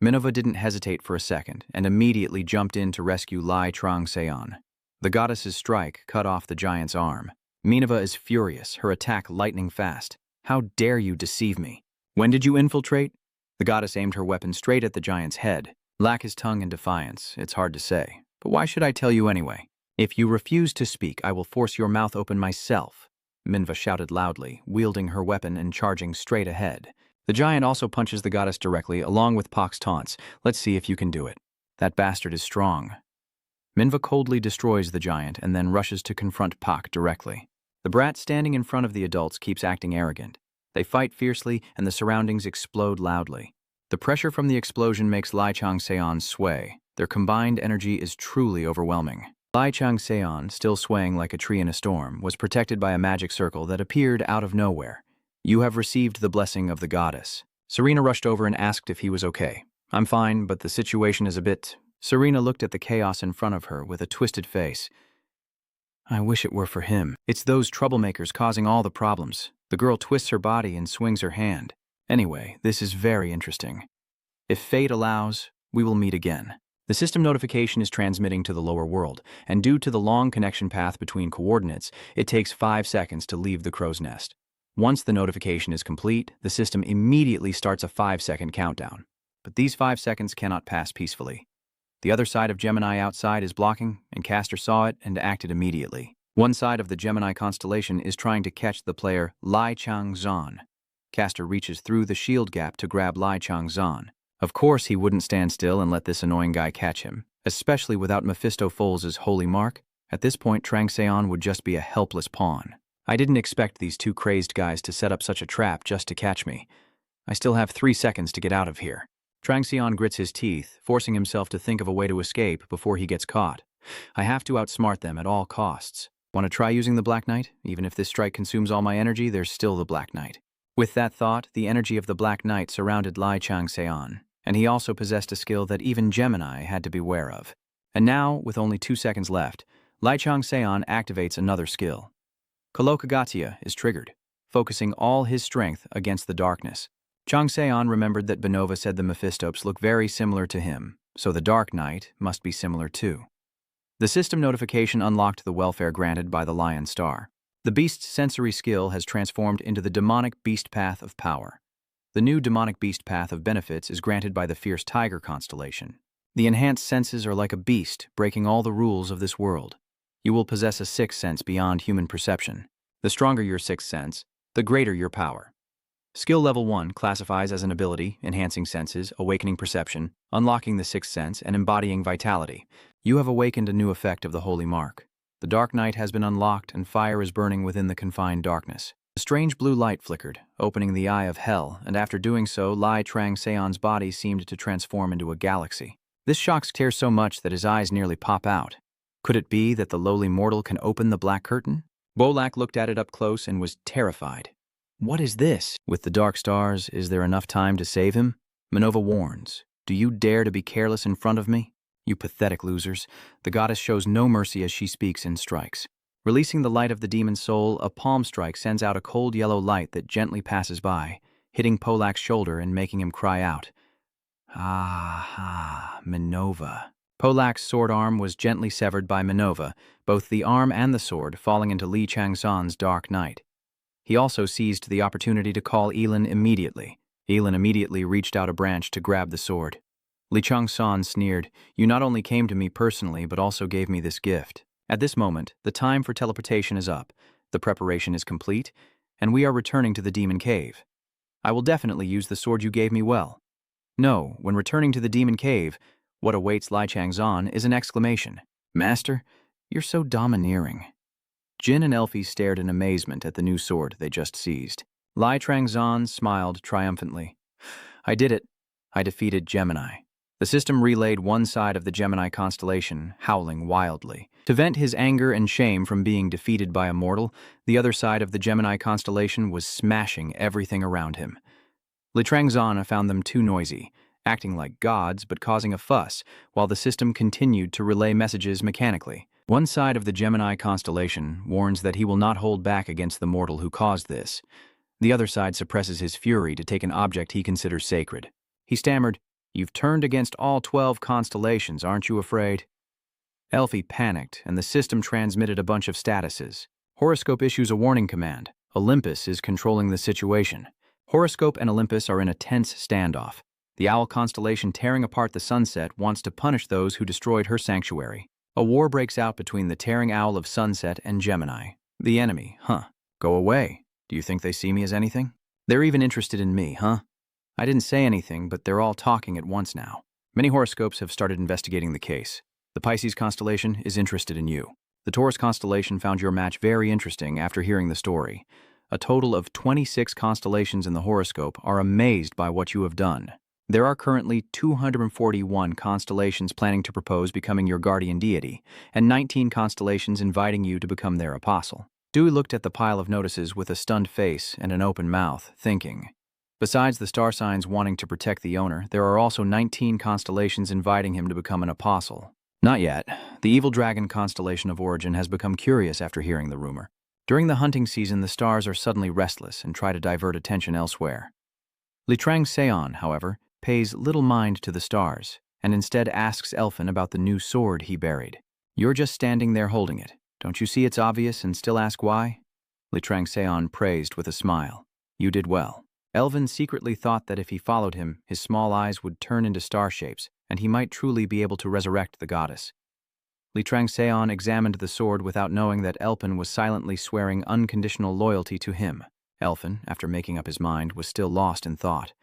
Minerva didn't hesitate for a second and immediately jumped in to rescue Li Trangseon. The goddess's strike cut off the giant's arm. Minerva is furious, her attack lightning fast. How dare you deceive me? When did you infiltrate? The goddess aimed her weapon straight at the giant's head. Lack his tongue in defiance, it's hard to say. But why should I tell you anyway? If you refuse to speak, I will force your mouth open myself, Manhwa shouted loudly, wielding her weapon and charging straight ahead. The giant also punches the goddess directly, along with Pak's taunts. Let's see if you can do it. That bastard is strong. Manhwa coldly destroys the giant and then rushes to confront Pak directly. The brat standing in front of the adults keeps acting arrogant. They fight fiercely and the surroundings explode loudly. The pressure from the explosion makes Lai Changseon sway. Their combined energy is truly overwhelming. Lai Changseon, still swaying like a tree in a storm, was protected by a magic circle that appeared out of nowhere. You have received the blessing of the goddess. Serena rushed over and asked if he was okay. I'm fine, but the situation is a bit... Serena looked at the chaos in front of her with a twisted face. I wish it were for him. It's those troublemakers causing all the problems. The girl twists her body and swings her hand. Anyway, this is very interesting. If fate allows, we will meet again. The system notification is transmitting to the lower world, and due to the long connection path between coordinates, it takes 5 seconds to leave the crow's nest. Once the notification is complete, the system immediately starts a 5-second countdown. But these 5 seconds cannot pass peacefully. The other side of Gemini outside is blocking, and Caster saw it and acted immediately. One side of the Gemini constellation is trying to catch the player Lai Changzhan. Caster reaches through the shield gap to grab Lai Changzhan. Of course he wouldn't stand still and let this annoying guy catch him, especially without Mephisto Foles' holy mark. At this point, Changseon would just be a helpless pawn. I didn't expect these two crazed guys to set up such a trap just to catch me. I still have 3 seconds to get out of here. Changseon grits his teeth, forcing himself to think of a way to escape before he gets caught. I have to outsmart them at all costs. Want to try using the Black Knight? Even if this strike consumes all my energy, there's still the Black Knight. With that thought, the energy of the Black Knight surrounded Lai Changseon, and he also possessed a skill that even Gemini had to beware of. And now, with only 2 seconds left, Lai Changseon activates another skill. Kolokagatia is triggered, focusing all his strength against the darkness. Changseon remembered that Benova said the Mephistopes look very similar to him, so the Dark Knight must be similar too. The system notification unlocked the welfare granted by the Lion Star. The beast's sensory skill has transformed into the Demonic Beast Path of Power. The new Demonic Beast Path of Benefits is granted by the Fierce Tiger constellation. The enhanced senses are like a beast, breaking all the rules of this world. You will possess a sixth sense beyond human perception. The stronger your sixth sense, the greater your power. Skill Level 1 classifies as an ability, enhancing senses, awakening perception, unlocking the sixth sense, and embodying vitality. You have awakened a new effect of the Holy Mark. The Dark Knight has been unlocked and fire is burning within the confined darkness. A strange blue light flickered, opening the eye of hell, and after doing so, Lai Changseon's body seemed to transform into a galaxy. This shocks Tyr so much that his eyes nearly pop out. Could it be that the lowly mortal can open the black curtain? Bolak looked at it up close and was terrified. What is this? With the dark stars, is there enough time to save him? Manhwa warns, do you dare to be careless in front of me? You pathetic losers. The goddess shows no mercy as she speaks and strikes. Releasing the light of the demon soul, a palm strike sends out a cold yellow light that gently passes by, hitting Polak's shoulder and making him cry out. Ah, Manhwa. Polak's sword arm was gently severed by Manhwa, both the arm and the sword falling into Li Changzhan's Dark Knight. He also seized the opportunity to call Elin immediately. Elin immediately reached out a branch to grab the sword. Li Changzhan sneered, "You not only came to me personally, but also gave me this gift." At this moment, the time for teleportation is up, the preparation is complete, and we are returning to the Demon Cave. I will definitely use the sword you gave me well. No, when returning to the Demon Cave, what awaits Lai Changzhan is an exclamation. Master, you're so domineering. Jin and Elfie stared in amazement at the new sword they just seized. Lai Changzhan smiled triumphantly. I did it. I defeated Gemini. The system relayed one side of the Gemini constellation, howling wildly. To vent his anger and shame from being defeated by a mortal, the other side of the Gemini constellation was smashing everything around him. Li Changzhan found them too noisy, acting like gods but causing a fuss, while the system continued to relay messages mechanically. One side of the Gemini constellation warns that he will not hold back against the mortal who caused this. The other side suppresses his fury to take an object he considers sacred. He stammered, "You've turned against all 12 constellations, aren't you afraid?" Elfie panicked, and the system transmitted a bunch of statuses. Horoscope issues a warning command. Olympus is controlling the situation. Horoscope and Olympus are in a tense standoff. The owl constellation tearing apart the sunset wants to punish those who destroyed her sanctuary. A war breaks out between the tearing owl of sunset and Gemini. The enemy, huh? Go away. Do you think they see me as anything? They're even interested in me, huh? I didn't say anything, but they're all talking at once now. Many horoscopes have started investigating the case. The Pisces constellation is interested in you. The Taurus constellation found your match very interesting after hearing the story. A total of 26 constellations in the horoscope are amazed by what you have done. There are currently 241 constellations planning to propose becoming your guardian deity, and 19 constellations inviting you to become their apostle. Dewey looked at the pile of notices with a stunned face and an open mouth, thinking. Besides the star signs wanting to protect the owner, there are also 19 constellations inviting him to become an apostle. Not yet. The evil dragon constellation of origin has become curious after hearing the rumor. During the hunting season, the stars are suddenly restless and try to divert attention elsewhere. Litrang Seon, however, pays little mind to the stars, and instead asks Elfin about the new sword he buried. You're just standing there holding it. Don't you see it's obvious and still ask why? Litrang Seon praised with a smile. You did well. Elvin secretly thought that if he followed him, his small eyes would turn into star shapes, and he might truly be able to resurrect the goddess. Litrang Seon examined the sword without knowing that Elpin was silently swearing unconditional loyalty to him. Elfin, after making up his mind, was still lost in thought.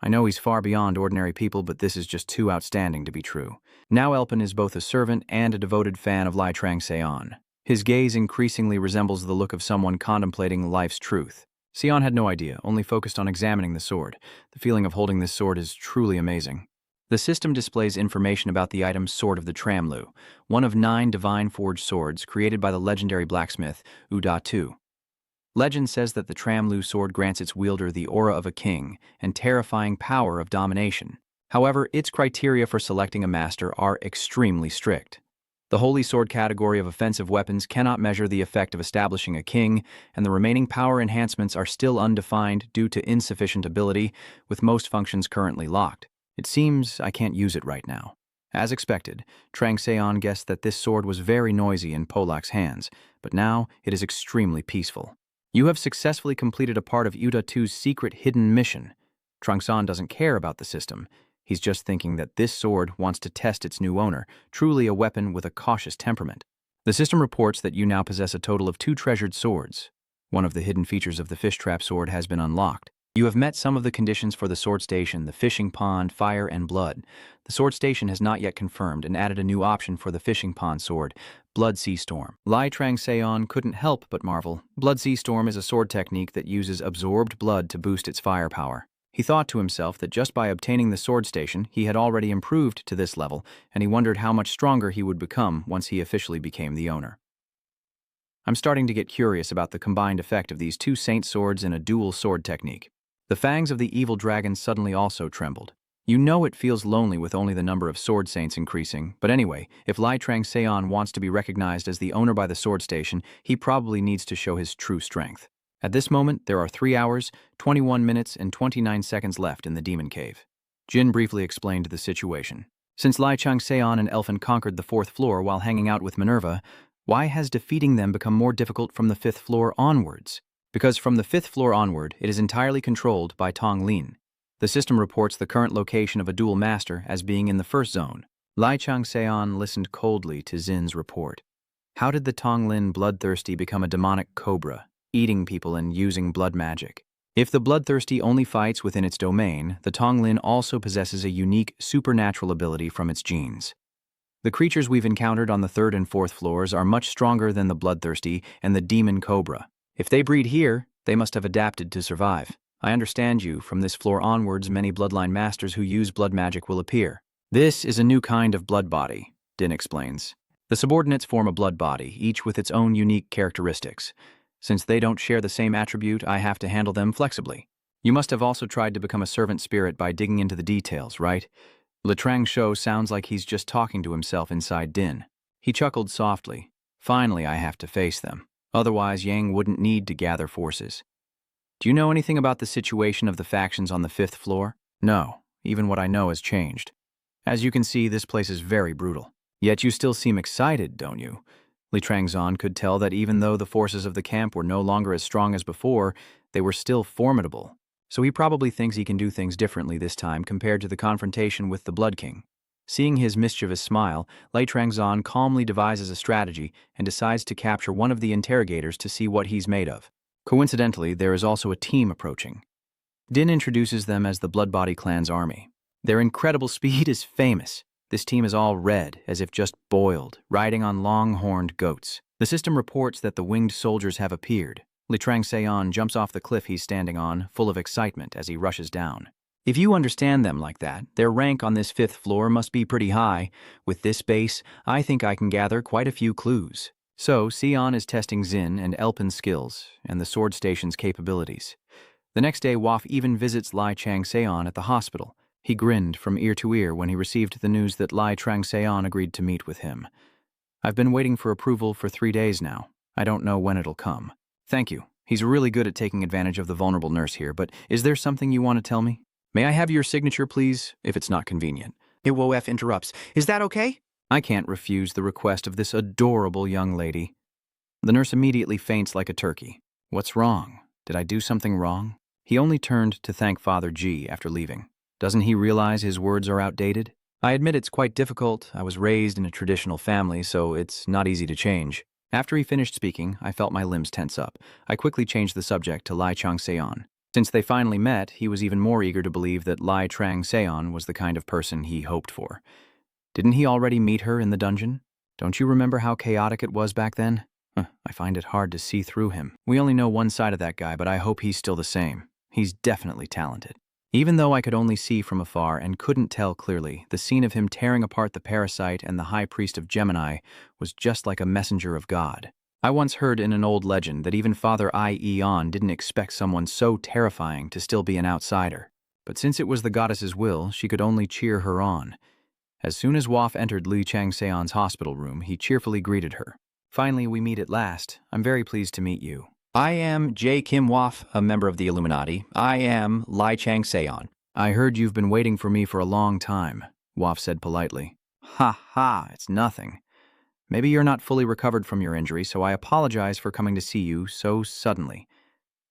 I know he's far beyond ordinary people, but this is just too outstanding to be true. Now Elpin is both a servant and a devoted fan of Litrang Seon. His gaze increasingly resembles the look of someone contemplating life's truth. Seon had no idea, only focused on examining the sword. The feeling of holding this sword is truly amazing. The system displays information about the item Sword of the Tramlu, one of 9 divine forged swords created by the legendary blacksmith Uda-Tu. Legend says that the Tramlu sword grants its wielder the aura of a king and terrifying power of domination. However, its criteria for selecting a master are extremely strict. The holy sword category of offensive weapons cannot measure the effect of establishing a king, and the remaining power enhancements are still undefined due to insufficient ability, with most functions currently locked. It seems I can't use it right now. As expected, Trang Seon guessed that this sword was very noisy in Polak's hands, but now it is extremely peaceful. You have successfully completed a part of Uda-Tu's secret hidden mission. Trangsan doesn't care about the system. He's just thinking that this sword wants to test its new owner, truly a weapon with a cautious temperament. The system reports that you now possess a total of 2 treasured swords. One of the hidden features of the fish trap sword has been unlocked. You have met some of the conditions for the sword station, the fishing pond, fire, and blood. The sword station has not yet confirmed and added a new option for the fishing pond sword, Blood Sea Storm. Litrang Seon couldn't help but marvel. Blood Sea Storm is a sword technique that uses absorbed blood to boost its firepower. He thought to himself that just by obtaining the sword station, he had already improved to this level, and he wondered how much stronger he would become once he officially became the owner. I'm starting to get curious about the combined effect of these 2 saint swords in a dual sword technique. The fangs of the evil dragon suddenly also trembled. You know it feels lonely with only the number of sword saints increasing, but anyway, if Litrang Seon wants to be recognized as the owner by the sword station, he probably needs to show his true strength. At this moment, there are 3 hours, 21 minutes, and 29 seconds left in the demon cave. Jin briefly explained the situation. Since Litrang Seon and Elfin conquered the 4th floor while hanging out with Minerva, why has defeating them become more difficult from the 5th floor onwards? Because from the 5th floor onward, it is entirely controlled by Tong Lin. The system reports the current location of a dual master as being in the 1st zone. Litrang Seon listened coldly to Zin's report. How did the Tong Lin bloodthirsty become a demonic cobra, eating people and using blood magic? If the bloodthirsty only fights within its domain, the Tong Lin also possesses a unique supernatural ability from its genes. The creatures we've encountered on the 3rd and 4th floors are much stronger than the bloodthirsty and the demon cobra. If they breed here, they must have adapted to survive. I understand you. From this floor onwards, many bloodline masters who use blood magic will appear. This is a new kind of blood body, Din explains. The subordinates form a blood body, each with its own unique characteristics. Since they don't share the same attribute, I have to handle them flexibly. You must have also tried to become a servant spirit by digging into the details, right? Litrang Shou sounds like he's just talking to himself inside Din. He chuckled softly. Finally, I have to face them. Otherwise, Yang wouldn't need to gather forces. Do you know anything about the situation of the factions on the 5th floor? No, even what I know has changed. As you can see, this place is very brutal. Yet you still seem excited, don't you? Litrang Zan could tell that even though the forces of the camp were no longer as strong as before, they were still formidable. so he probably thinks he can do things differently this time compared to the confrontation with the Blood King. Seeing his mischievous smile, Lei Trangzon calmly devises a strategy and decides to capture one of the interrogators to see what he's made of. Coincidentally, there is also a team approaching. Din introduces them as the Bloodbody clan's army. Their incredible speed is famous. This team is all red, as if just boiled, riding on long-horned goats. The system reports that the winged soldiers have appeared. Li Trangseon jumps off the cliff he's standing on, full of excitement as he rushes down. If you understand them like that, their rank on this 5th floor must be pretty high. With this base, I think I can gather quite a few clues. So, Sion is testing Xin and Elpin's skills, and the sword station's capabilities. The next day, Waf even visits Lai Changseon at the hospital. He grinned from ear to ear when he received the news that Lai Trangseon agreed to meet with him. I've been waiting for approval for 3 days now. I don't know when it'll come. Thank you. He's really good at taking advantage of the vulnerable nurse here, but is there something you want to tell me? May I have your signature, please, if it's not convenient? Iwof interrupts. Is that okay? I can't refuse the request of this adorable young lady. The nurse immediately faints like a turkey. What's wrong? Did I do something wrong? He only turned to thank Father G after leaving. Doesn't he realize his words are outdated? I admit it's quite difficult. I was raised in a traditional family, so it's not easy to change. After he finished speaking, I felt my limbs tense up. I quickly changed the subject to Lai Changseon. Since they finally met, he was even more eager to believe that Lai Trangseon was the kind of person he hoped for. Didn't he already meet her in the dungeon? Don't you remember how chaotic it was back then? I find it hard to see through him. We only know one side of that guy, but I hope he's still the same. He's definitely talented. Even though I could only see from afar and couldn't tell clearly, the scene of him tearing apart the parasite and the high priest of Gemini was just like a messenger of God. I once heard in an old legend that even Father Eon didn't expect someone so terrifying to still be an outsider. But since it was the goddess's will, she could only cheer her on. As soon as Waf entered Li Changseon's hospital room, he cheerfully greeted her. Finally, we meet at last. I'm very pleased to meet you. I am J. Kim Waf, a member of the Illuminati. I am Lai Changseon. I heard you've been waiting for me for a long time, Waf said politely. Ha ha, it's nothing. Maybe you're not fully recovered from your injury, so I apologize for coming to see you so suddenly.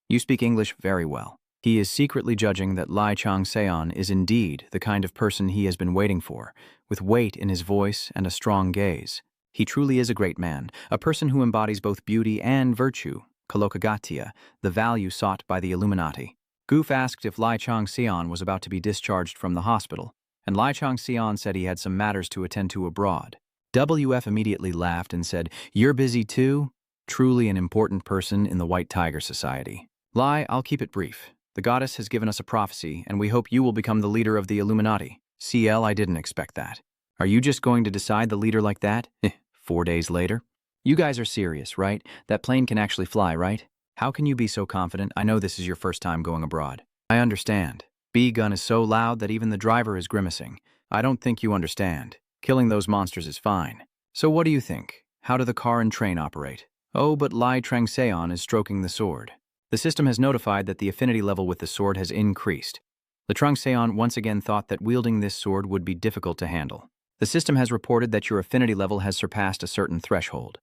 You speak English very well. He is secretly judging that Lai Changseon is indeed the kind of person he has been waiting for, with weight in his voice and a strong gaze. He truly is a great man, a person who embodies both beauty and virtue. Kolokagatia, the value sought by the Illuminati. Goof asked if Lai Changseon was about to be discharged from the hospital, and Lai Changseon said he had some matters to attend to abroad. WF immediately laughed and said, "You're busy too?" Truly an important person in the White Tiger Society. Lai, I'll keep it brief. The goddess has given us a prophecy, and we hope you will become the leader of the Illuminati. CL, I didn't expect that. Are you just going to decide the leader like that? 4 days later? You guys are serious, right? That plane can actually fly, right? How can you be so confident? I know this is your first time going abroad. I understand. B-gun is so loud that even the driver is grimacing. I don't think you understand. Killing those monsters is fine. So what do you think? How do the car and train operate? Oh, but Lai Trangseon is stroking the sword. The system has notified that the affinity level with the sword has increased. Li Trangseon once again thought that wielding this sword would be difficult to handle. The system has reported that your affinity level has surpassed a certain threshold.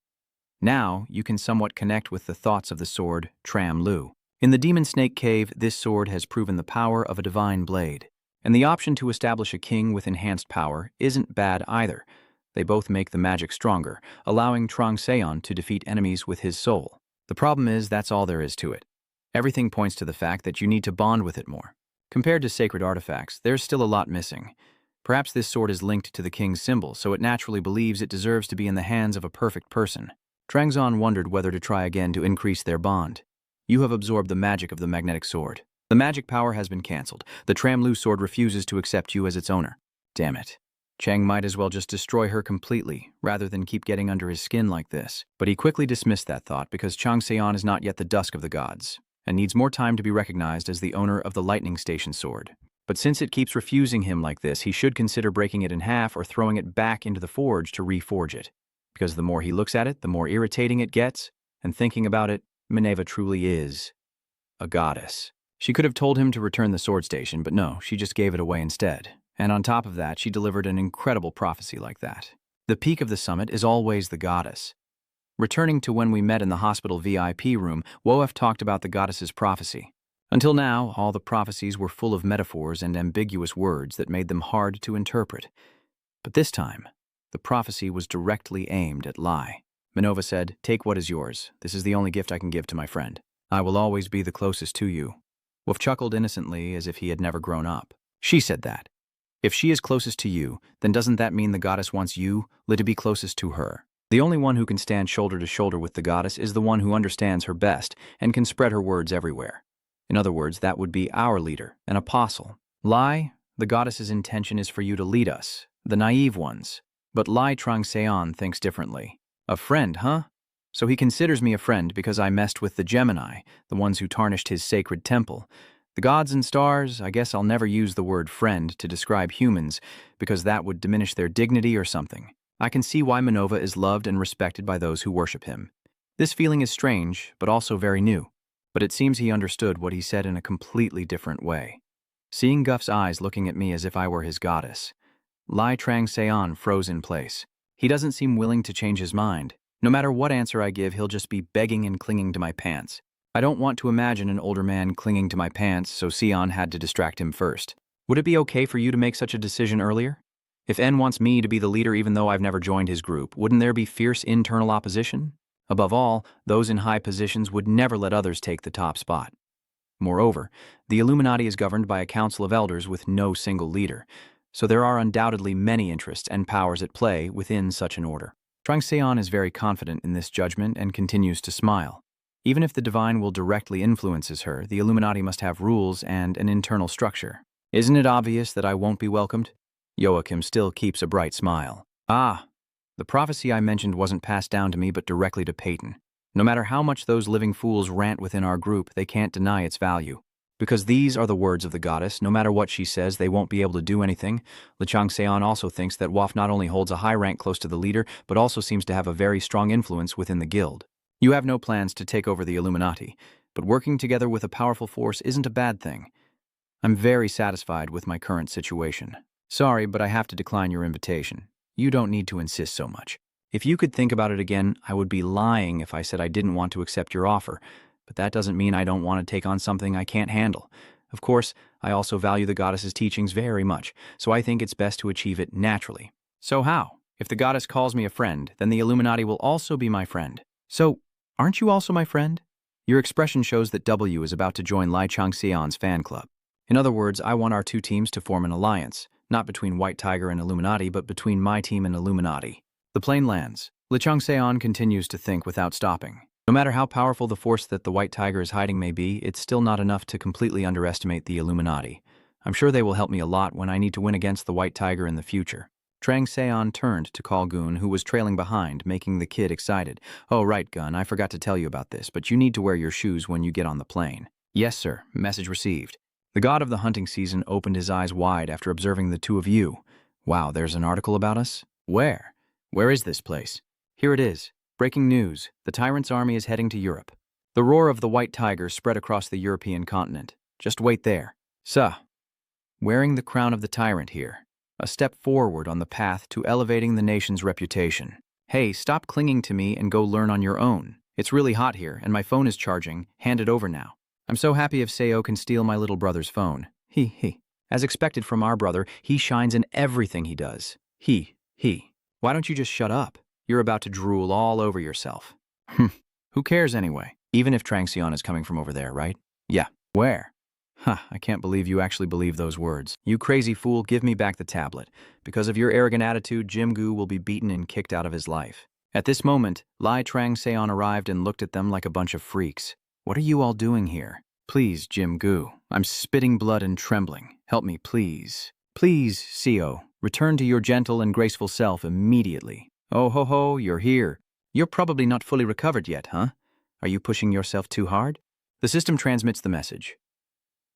Now, you can somewhat connect with the thoughts of the sword, Tram Lu. In the Demon Snake Cave, this sword has proven the power of a divine blade. And the option to establish a king with enhanced power isn't bad either. They both make the magic stronger, allowing Trangseon to defeat enemies with his soul. The problem is that's all there is to it. Everything points to the fact that you need to bond with it more. Compared to sacred artifacts, there's still a lot missing. Perhaps this sword is linked to the king's symbol, so it naturally believes it deserves to be in the hands of a perfect person. Trangzon wondered whether to try again to increase their bond. You have absorbed the magic of the magnetic sword. The magic power has been cancelled. The Tramlu sword refuses to accept you as its owner. Damn it. Chang might as well just destroy her completely, rather than keep getting under his skin like this. But he quickly dismissed that thought because Changseon is not yet the dusk of the gods, and needs more time to be recognized as the owner of the lightning station sword. But since it keeps refusing him like this, he should consider breaking it in half or throwing it back into the forge to reforge it. Because the more he looks at it, the more irritating it gets, and thinking about it, Manhwa truly is a goddess. She could have told him to return the sword station, but no, she just gave it away instead. And on top of that, she delivered an incredible prophecy like that. The peak of the summit is always the goddess. Returning to when we met in the hospital VIP room, Woef talked about the goddess's prophecy. Until now, all the prophecies were full of metaphors and ambiguous words that made them hard to interpret. But this time, the prophecy was directly aimed at Lai. Manhwa said, "Take what is yours. This is the only gift I can give to my friend. I will always be the closest to you." Wolf chuckled innocently as if he had never grown up. She said that. If she is closest to you, then doesn't that mean the goddess wants you, Li, to be closest to her? The only one who can stand shoulder to shoulder with the goddess is the one who understands her best and can spread her words everywhere. In other words, that would be our leader, an apostle. Lai, the goddess's intention is for you to lead us, the naive ones. But Lai Trangseon thinks differently. A friend, huh? So he considers me a friend because I messed with the Gemini, the ones who tarnished his sacred temple. The gods and stars, I guess I'll never use the word friend to describe humans because that would diminish their dignity or something. I can see why Manhwa is loved and respected by those who worship him. This feeling is strange, but also very new. But it seems he understood what he said in a completely different way. Seeing Guff's eyes looking at me as if I were his goddess, Lai Trangseon froze in place. He doesn't seem willing to change his mind. No matter what answer I give, he'll just be begging and clinging to my pants. I don't want to imagine an older man clinging to my pants, so Sion had to distract him first. Would it be okay for you to make such a decision earlier? If N wants me to be the leader even though I've never joined his group, wouldn't there be fierce internal opposition? Above all, those in high positions would never let others take the top spot. Moreover, the Illuminati is governed by a council of elders with no single leader, so there are undoubtedly many interests and powers at play within such an order. Trangseon is very confident in this judgment and continues to smile. Even if the divine will directly influences her, the Illuminati must have rules and an internal structure. Isn't it obvious that I won't be welcomed? Joachim still keeps a bright smile. Ah, the prophecy I mentioned wasn't passed down to me but directly to Peyton. No matter how much those living fools rant within our group, they can't deny its value. Because these are the words of the goddess, no matter what she says, they won't be able to do anything. Li Changseon also thinks that Waf not only holds a high rank close to the leader, but also seems to have a very strong influence within the guild. You have no plans to take over the Illuminati, but working together with a powerful force isn't a bad thing. I'm very satisfied with my current situation. Sorry, but I have to decline your invitation. You don't need to insist so much. If you could think about it again, I would be lying if I said I didn't want to accept your offer. But that doesn't mean I don't want to take on something I can't handle. Of course, I also value the goddess's teachings very much, so I think it's best to achieve it naturally. So how? If the goddess calls me a friend, then the Illuminati will also be my friend. So, aren't you also my friend? Your expression shows that W is about to join Lai Changseon's fan club. In other words, I want our two teams to form an alliance, not between White Tiger and Illuminati, but between my team and Illuminati. The plane lands. Li Changseon continues to think without stopping. No matter how powerful the force that the White Tiger is hiding may be, it's still not enough to completely underestimate the Illuminati. I'm sure they will help me a lot when I need to win against the White Tiger in the future. Trangseon turned to call Gun, who was trailing behind, making the kid excited. Oh, right, Gun, I forgot to tell you about this, but you need to wear your shoes when you get on the plane. Yes, sir. Message received. The god of the hunting season opened his eyes wide after observing the two of you. Wow, there's an article about us? Where? Where is this place? Here it is. Breaking news. The tyrant's army is heading to Europe. The roar of the White Tiger spread across the European continent. Just wait there. Wearing the crown of the tyrant here. A step forward on the path to elevating the nation's reputation. Hey, stop clinging to me and go learn on your own. It's really hot here, and my phone is charging. Hand it over now. I'm so happy if Seo can steal my little brother's phone. He. As expected from our brother, he shines in everything he does. He. Why don't you just shut up? You're about to drool all over yourself. Who cares anyway? Even if Trangseon is coming from over there, right? Yeah. Where? I can't believe you actually believe those words. You crazy fool, give me back the tablet. Because of your arrogant attitude, Jim-gu will be beaten and kicked out of his life. At this moment, Lai Trangseon arrived and looked at them like a bunch of freaks. What are you all doing here? Please, Jim-gu. I'm spitting blood and trembling. Help me, please. Please, Seo. Return to your gentle and graceful self immediately. Oh ho ho, you're here. You're probably not fully recovered yet, huh? Are you pushing yourself too hard? The system transmits the message.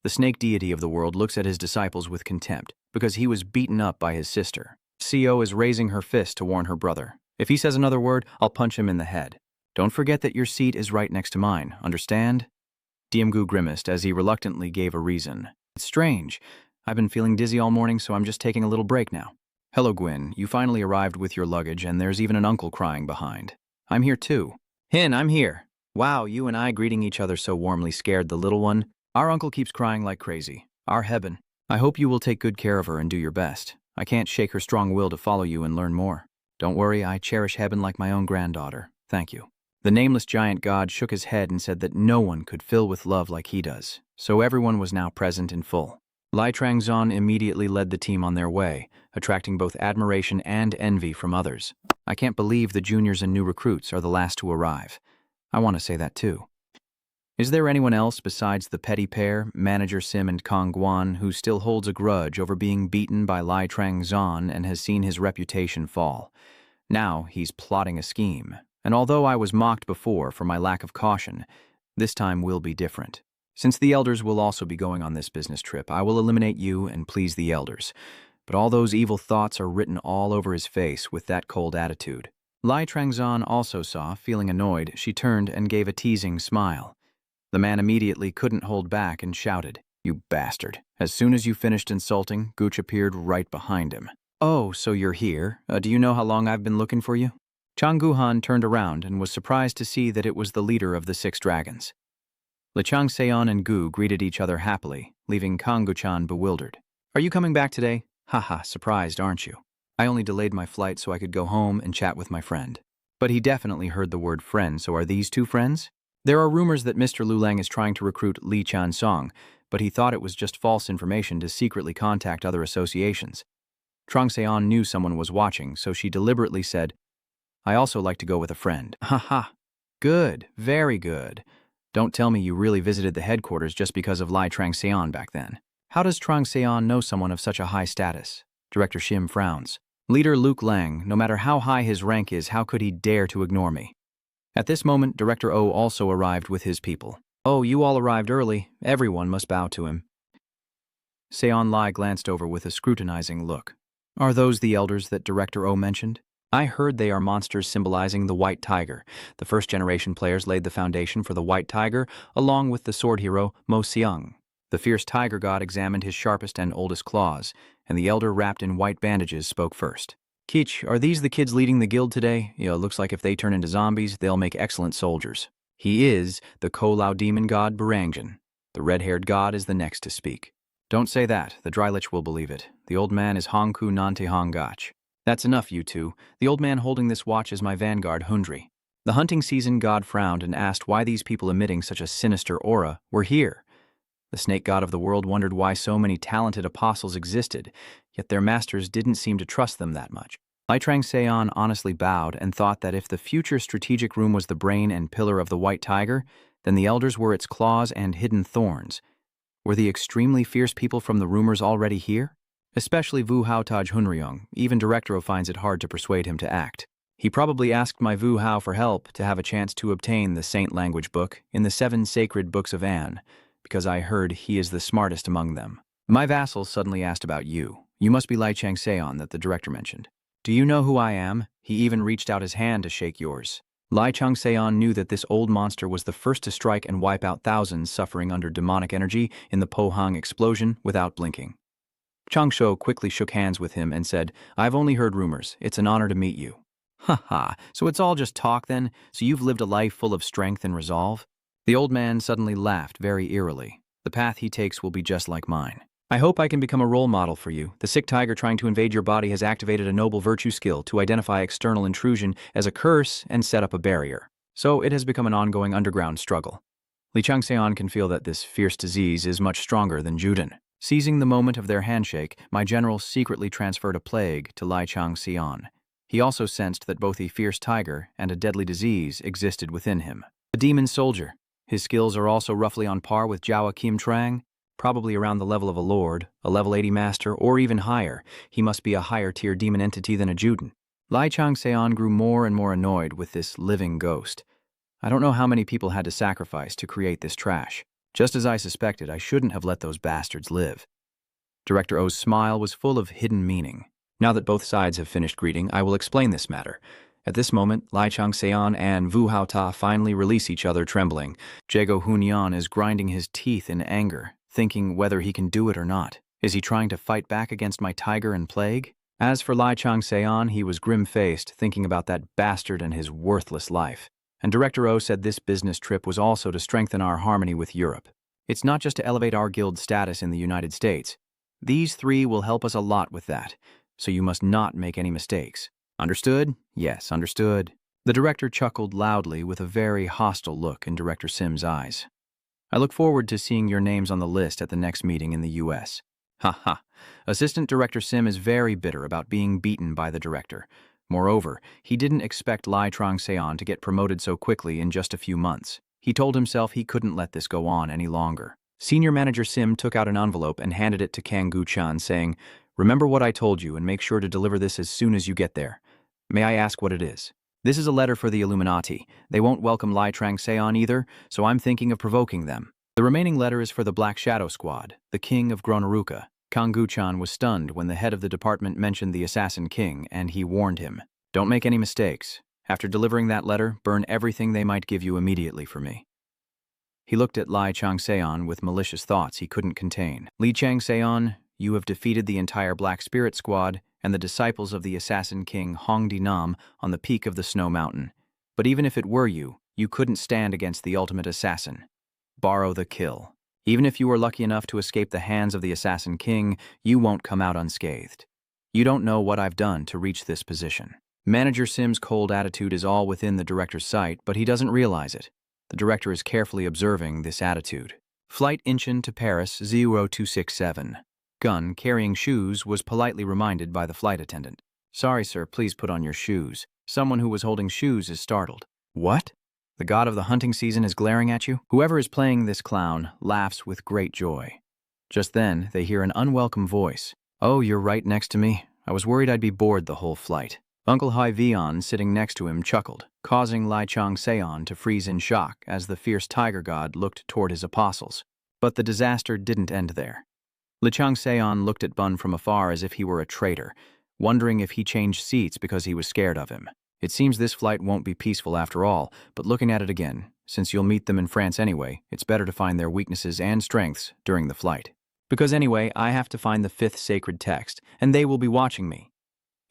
The snake deity of the world looks at his disciples with contempt because he was beaten up by his sister. Seo is raising her fist to warn her brother. If he says another word, I'll punch him in the head. Don't forget that your seat is right next to mine, understand? Diemgu grimaced as he reluctantly gave a reason. It's strange. I've been feeling dizzy all morning, so I'm just taking a little break now. Hello, Gwyn. You finally arrived with your luggage, and there's even an uncle crying behind. I'm here too. Hin, I'm here. Wow, you and I greeting each other so warmly scared the little one. Our uncle keeps crying like crazy. Our Hebben. I hope you will take good care of her and do your best. I can't shake her strong will to follow you and learn more. Don't worry, I cherish Hebben like my own granddaughter. Thank you. The nameless giant god shook his head and said that no one could fill with love like he does, so everyone was now present in full. Lai Trangzon immediately led the team on their way, attracting both admiration and envy from others. I can't believe the juniors and new recruits are the last to arrive. I want to say that too. Is there anyone else besides the petty pair, Manager Sim and Kong Guan, who still holds a grudge over being beaten by Lai Trangzon and has seen his reputation fall? Now he's plotting a scheme, and although I was mocked before for my lack of caution, this time will be different. Since the elders will also be going on this business trip, I will eliminate you and please the elders. But all those evil thoughts are written all over his face with that cold attitude. Lai Trangzon also saw, feeling annoyed, she turned and gave a teasing smile. The man immediately couldn't hold back and shouted, "You bastard." As soon as you finished insulting, Gooch appeared right behind him. "Oh, so you're here? Do you know how long I've been looking for you?" Chang Guhan turned around and was surprised to see that it was the leader of the 6 dragons. Lichang Seon and Gu greeted each other happily, leaving Kang Guchan bewildered. "Are you coming back today? Haha, surprised, aren't you? I only delayed my flight so I could go home and chat with my friend." But he definitely heard the word friend, so are these 2 friends? There are rumors that Mr. Lulang is trying to recruit Li Chan-song, but he thought it was just false information to secretly contact other associations. Trong Seon knew someone was watching, so she deliberately said, "I also like to go with a friend." Haha. Good, very good. Don't tell me you really visited the headquarters just because of Lai Trangseon back then. How does Trangseon know someone of such a high status? Director Shim frowns. Leader Luke Lang, no matter how high his rank is, how could he dare to ignore me? At this moment, Director O also arrived with his people. "Oh, you all arrived early. Everyone must bow to him." Seon Lai glanced over with a scrutinizing look. "Are those the elders that Director O mentioned? I heard they are monsters symbolizing the White Tiger. The first-generation players laid the foundation for the White Tiger, along with the sword hero Mo Xiang. The fierce tiger god examined his sharpest and oldest claws, and the elder wrapped in white bandages spoke first. Kich, are these the kids leading the guild today? Looks like if they turn into zombies, they'll make excellent soldiers." He is the Ko-Lao demon god Barangjan. The red-haired god is the next to speak. "Don't say that. The Drylich will believe it. The old man is Hongku Nante Hongach." "That's enough, you two. The old man holding this watch is my vanguard, Hundri." The hunting season god frowned and asked why these people emitting such a sinister aura were here. The snake god of the world wondered why so many talented apostles existed, yet their masters didn't seem to trust them that much. Lai Trangseon honestly bowed and thought that if the future strategic room was the brain and pillar of the White Tiger, then the elders were its claws and hidden thorns. Were the extremely fierce people from the rumors already here? Especially Vu Hao Taj Hunryong. Even Director O finds it hard to persuade him to act. He probably asked my Vu Hao for help to have a chance to obtain the Saint language book in the 7 sacred books of An, because I heard he is the smartest among them. My vassal suddenly asked about you. You must be Lai Changseon that the director mentioned. Do you know who I am? He even reached out his hand to shake yours. Lai Changseon knew that this old monster was the first to strike and wipe out thousands suffering under demonic energy in the Pohang explosion without blinking. Changsho quickly shook hands with him and said, "I've only heard rumors. It's an honor to meet you." "Ha, so it's all just talk then? So you've lived a life full of strength and resolve?" The old man suddenly laughed very eerily. "The path he takes will be just like mine. I hope I can become a role model for you. The sick tiger trying to invade your body has activated a noble virtue skill to identify external intrusion as a curse and set up a barrier. So it has become an ongoing underground struggle. Li Changseon can feel that this fierce disease is much stronger than Juden." Seizing the moment of their handshake, my general secretly transferred a plague to Lai Changseon. He also sensed that both a fierce tiger and a deadly disease existed within him. A demon soldier. His skills are also roughly on par with Jawa Kim Trang, probably around the level of a lord, a level 80 master, or even higher. He must be a higher-tier demon entity than a Juden. Lai Changseon grew more and more annoyed with this living ghost. I don't know how many people had to sacrifice to create this trash. Just as I suspected, I shouldn't have let those bastards live. Director O's smile was full of hidden meaning. Now that both sides have finished greeting, I will explain this matter. At this moment, Lai Changseon and Vu Haota finally release each other trembling. Jago Hunyan is grinding his teeth in anger, thinking whether he can do it or not. Is he trying to fight back against my tiger and plague? As for Lai Changseon, he was grim-faced, thinking about that bastard and his worthless life. And Director O said this business trip was also to strengthen our harmony with Europe. It's not just to elevate our guild's status in the United States. These 3 will help us a lot with that, so you must not make any mistakes. Understood? Yes, understood. The director chuckled loudly with a very hostile look in Director Sim's eyes. I look forward to seeing your names on the list at the next meeting in the U.S. Ha ha. Assistant Director Sim is very bitter about being beaten by the director. Moreover, he didn't expect Lai Trong-seon to get promoted so quickly in just a few months. He told himself he couldn't let this go on any longer. Senior Manager Sim took out an envelope and handed it to Kang Gu-chan, saying, "Remember what I told you and make sure to deliver this as soon as you get there. May I ask what it is?" "This is a letter for the Illuminati. They won't welcome Lai Trong-seon either, so I'm thinking of provoking them. The remaining letter is for the Black Shadow Squad, the King of Gronaruka." Kang Gu-chan was stunned when the head of the department mentioned the Assassin King, and he warned him, "Don't make any mistakes. After delivering that letter, burn everything they might give you immediately for me." He looked at Lai Chang-seon with malicious thoughts he couldn't contain. "Li Chang-seon, you have defeated the entire Black Spirit Squad and the disciples of the Assassin King Hong Di-nam on the peak of the Snow Mountain. But even if it were you, you couldn't stand against the ultimate assassin. Borrow the kill. Even if you were lucky enough to escape the hands of the Assassin King, you won't come out unscathed. You don't know what I've done to reach this position." Manager Sim's cold attitude is all within the director's sight, but he doesn't realize it. The director is carefully observing this attitude. Flight Incheon to Paris 0267. Gun carrying shoes was politely reminded by the flight attendant. "Sorry, sir, please put on your shoes." Someone who was holding shoes is startled. "What? The god of the hunting season is glaring at you?" Whoever is playing this clown laughs with great joy. Just then, they hear an unwelcome voice. "Oh, you're right next to me. I was worried I'd be bored the whole flight." Uncle Hai Vion, sitting next to him, chuckled, causing Lai Chang-seon to freeze in shock as the fierce tiger god looked toward his apostles. But the disaster didn't end there. Li Chang-seon looked at Bun from afar as if he were a traitor, wondering if he changed seats because he was scared of him. It seems this flight won't be peaceful after all, but looking at it again, since you'll meet them in France anyway, it's better to find their weaknesses and strengths during the flight. Because anyway, I have to find the 5th sacred text, and they will be watching me.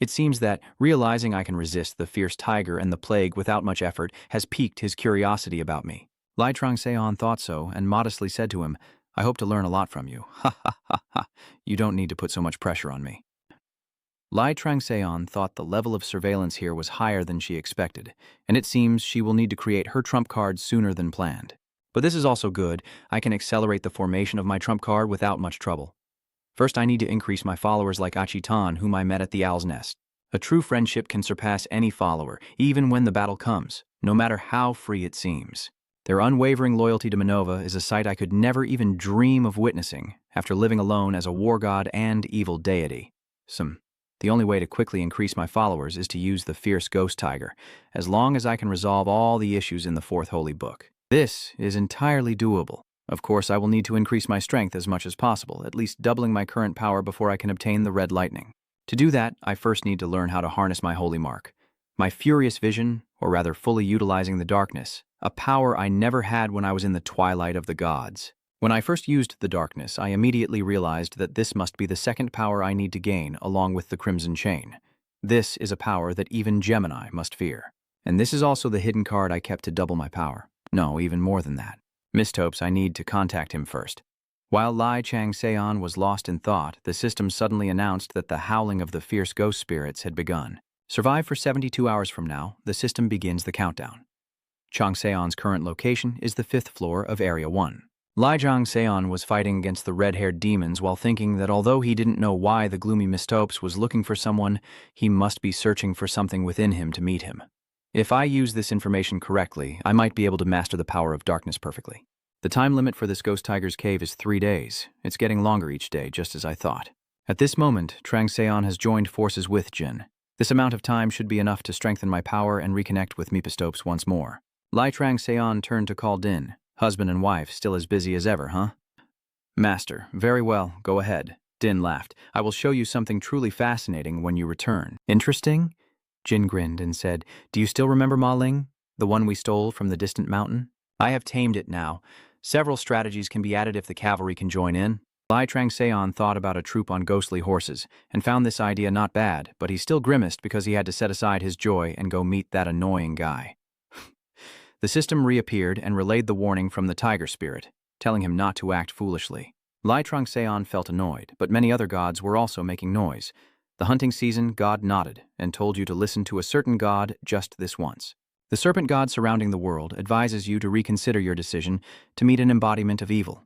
It seems that, realizing I can resist the fierce tiger and the plague without much effort, has piqued his curiosity about me. Lai Trong-seon thought so and modestly said to him, "I hope to learn a lot from you. Ha ha ha ha. You don't need to put so much pressure on me." Lai Trong-seon thought the level of surveillance here was higher than she expected, and it seems she will need to create her trump card sooner than planned. But this is also good. I can accelerate the formation of my trump card without much trouble. First, I need to increase my followers like Achitan, whom I met at the Owl's Nest. A true friendship can surpass any follower, even when the battle comes, no matter how free it seems. Their unwavering loyalty to Manhwa is a sight I could never even dream of witnessing after living alone as a war god and evil deity. The only way to quickly increase my followers is to use the fierce ghost tiger, as long as I can resolve all the issues in the 4th holy book. This is entirely doable. Of course, I will need to increase my strength as much as possible, at least doubling my current power before I can obtain the red lightning. To do that, I first need to learn how to harness my holy mark. My furious vision, or rather fully utilizing the darkness, a power I never had when I was in the twilight of the gods. When I first used the darkness, I immediately realized that this must be the 2nd power I need to gain along with the Crimson Chain. This is a power that even Gemini must fear. And this is also the hidden card I kept to double my power. No, even more than that. Mistopes, I need to contact him first. While Lai Chang-seon was lost in thought, the system suddenly announced that the howling of the fierce ghost spirits had begun. Survive for 72 hours from now, the system begins the countdown. Chang-seon's current location is the 5th floor of Area 1. Lai Chang-seon was fighting against the red-haired demons while thinking that although he didn't know why the gloomy Mistopes was looking for someone, he must be searching for something within him to meet him. If I use this information correctly, I might be able to master the power of darkness perfectly. The time limit for this ghost tiger's cave is 3 days. It's getting longer each day, just as I thought. At this moment, Chang-seon has joined forces with Jin. This amount of time should be enough to strengthen my power and reconnect with Mistopes once more. Lai Chang-seon turned to call Din. Husband and wife, still as busy as ever, huh? Master, very well, go ahead. Din laughed. I will show you something truly fascinating when you return. Interesting? Jin grinned and said, Do you still remember Ma Ling? The one we stole from the distant mountain? I have tamed it now. Several strategies can be added if the cavalry can join in. Lai Chang-seon thought about a troop on ghostly horses and found this idea not bad, but he still grimaced because he had to set aside his joy and go meet that annoying guy. The system reappeared and relayed the warning from the tiger spirit. telling him not to act foolishly. Lai Trongseon felt annoyed, but many other gods were also making noise. The hunting season god nodded and told you to listen to a certain god just this once. The serpent god surrounding the world advises you to reconsider your decision to meet an embodiment of evil.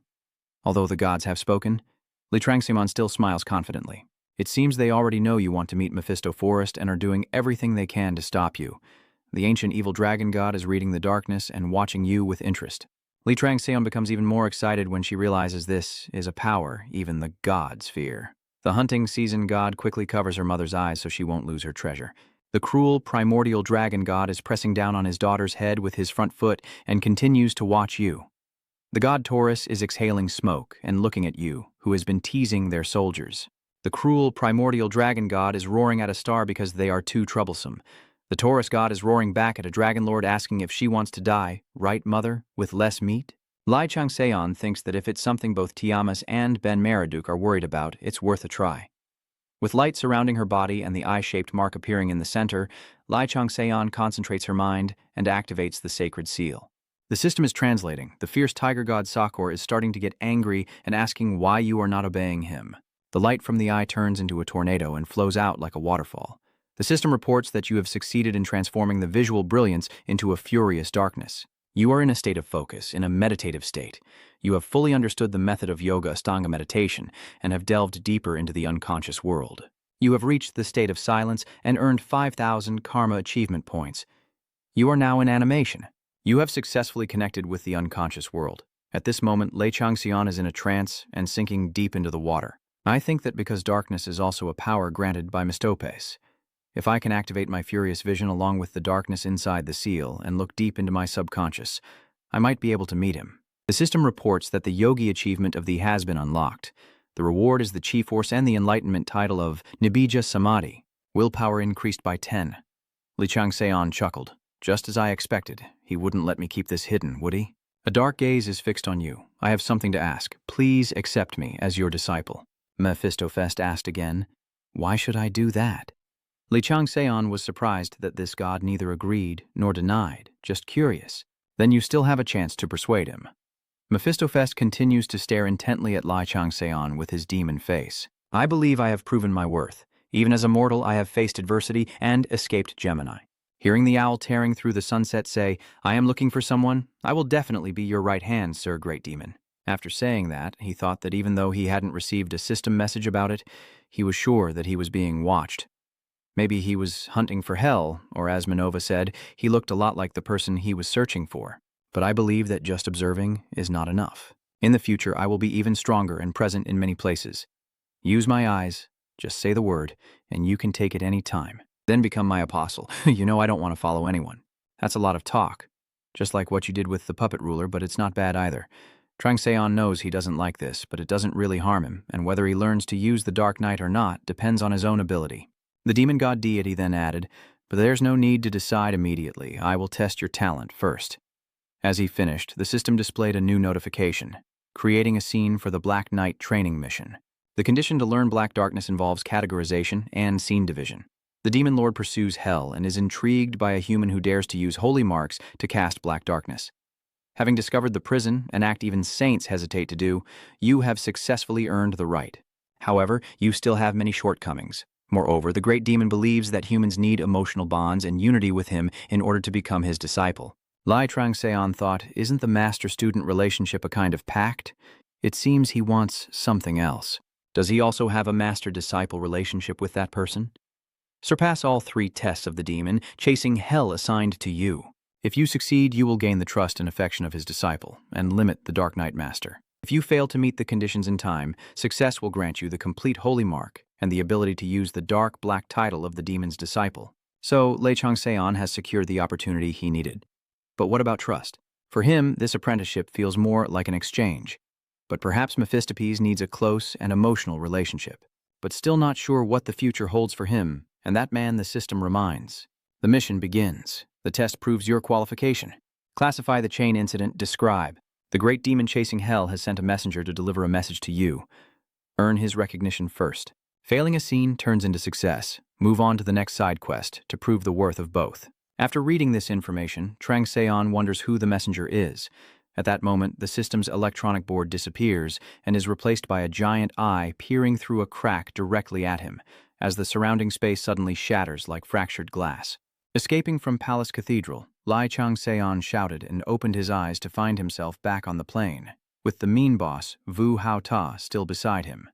Although the gods have spoken, Li Trangsimon still smiles confidently. It seems they already know you want to meet Mephisto Forest and are doing everything they can to stop you. The ancient evil dragon god is reading the darkness and watching you with interest. Li Trangseon becomes even more excited when she realizes this is a power even the gods fear. The hunting season god quickly covers her mother's eyes so she won't lose her treasure. The cruel, primordial dragon god is pressing down on his daughter's head with his front foot and continues to watch you. The god Taurus is exhaling smoke and looking at you, who has been teasing their soldiers. The cruel, primordial dragon god is roaring at a star because they are too troublesome. The Taurus god is roaring back at a dragon lord asking if she wants to die, right, mother, with less meat? Lai Changseon thinks that if it's something both Tiamat and Ben Merodach are worried about, it's worth a try. With light surrounding her body and the eye-shaped mark appearing in the center, Lai Changseon concentrates her mind and activates the sacred seal. The system is translating. The fierce tiger god Sakor is starting to get angry and asking why you are not obeying him. The light from the eye turns into a tornado and flows out like a waterfall. The system reports that you have succeeded in transforming the visual brilliance into a furious darkness. You are in a state of focus, in a meditative state. You have fully understood the method of yoga Ashtanga meditation and have delved deeper into the unconscious world. You have reached the state of silence and earned 5,000 karma achievement points. You are now in animation. You have successfully connected with the unconscious world. At this moment, Lei Changxian is in a trance and sinking deep into the water. I think that because darkness is also a power granted by Mistopes. If I can activate my furious vision along with the darkness inside the seal and look deep into my subconscious, I might be able to meet him. The system reports that the yogi achievement of the has been unlocked. The reward is the chi force and the enlightenment title of Nibija Samadhi. Willpower increased by 10. Li Changseon chuckled. Just as I expected, he wouldn't let me keep this hidden, would he? A dark gaze is fixed on you. I have something to ask. Please accept me as your disciple. Mephistopheles asked again. Why should I do that? Li Changseon was surprised that this god neither agreed nor denied, just curious. Then you still have a chance to persuade him. Mephistopheles continues to stare intently at Li Changseon with his demon face. I believe I have proven my worth. Even as a mortal, I have faced adversity and escaped Gemini. Hearing the owl tearing through the sunset say, I am looking for someone, I will definitely be your right hand, Sir Great Demon. After saying that, he thought that even though he hadn't received a system message about it, he was sure that he was being watched. Maybe he was hunting for hell, or as Manhwa said, he looked a lot like the person he was searching for. But I believe that just observing is not enough. In the future, I will be even stronger and present in many places. Use my eyes, just say the word, and you can take it any time. Then become my apostle. You know I don't want to follow anyone. That's a lot of talk. Just like what you did with the puppet ruler, but it's not bad either. Trangseon knows he doesn't like this, but it doesn't really harm him, and whether he learns to use the Dark Knight or not depends on his own ability. The demon god deity then added, but there's no need to decide immediately. I will test your talent first. As he finished, the system displayed a new notification, creating a scene for the Black Knight training mission. The condition to learn Black Darkness involves categorization and scene division. The demon lord pursues hell and is intrigued by a human who dares to use holy marks to cast Black Darkness. Having discovered the prison, an act even saints hesitate to do, you have successfully earned the right. However, you still have many shortcomings. Moreover, the great demon believes that humans need emotional bonds and unity with him in order to become his disciple. Lai Trangseon thought, isn't the master-student relationship a kind of pact? It seems he wants something else. Does he also have a master-disciple relationship with that person? Surpass all 3 tests of the demon, chasing hell assigned to you. If you succeed, you will gain the trust and affection of his disciple, and limit the Dark Knight Master. If you fail to meet the conditions in time, success will grant you the complete holy mark and the ability to use the dark black title of the demon's disciple. So, Lei Changseon has secured the opportunity he needed. But what about trust? For him, this apprenticeship feels more like an exchange. But perhaps Mephistopheles needs a close and emotional relationship. But still not sure what the future holds for him, and that man the system reminds. The mission begins. The test proves your qualification. Classify the chain incident, describe. The great demon chasing hell has sent a messenger to deliver a message to you. Earn his recognition first. Failing a scene turns into success. Move on to the next side quest to prove the worth of both. After reading this information, Trangseon wonders who the messenger is. At that moment, the system's electronic board disappears and is replaced by a giant eye peering through a crack directly at him, as the surrounding space suddenly shatters like fractured glass. Escaping from Palace Cathedral, Lai Changseon shouted and opened his eyes to find himself back on the plane, with the mean boss, Vu Haota, still beside him.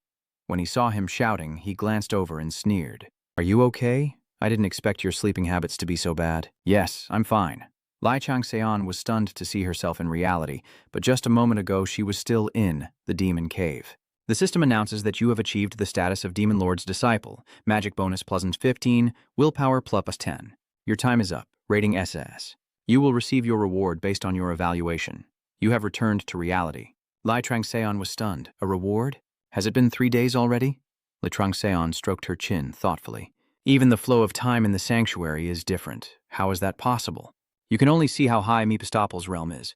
When he saw him shouting, he glanced over and sneered. "Are you okay? I didn't expect your sleeping habits to be so bad." "Yes, I'm fine." Lai Changseon was stunned to see herself in reality, but just a moment ago she was still in the demon cave. The system announces that you have achieved the status of Demon Lord's Disciple. Magic bonus +15, 15, willpower +10. Your time is up. Rating SSS. You will receive your reward based on your evaluation. You have returned to reality. Lai Changseon was stunned. A reward? Has it been 3 days already? Lai Changseon stroked her chin thoughtfully. Even the flow of time in the sanctuary is different. How is that possible? You can only see how high Mephistopple's realm is.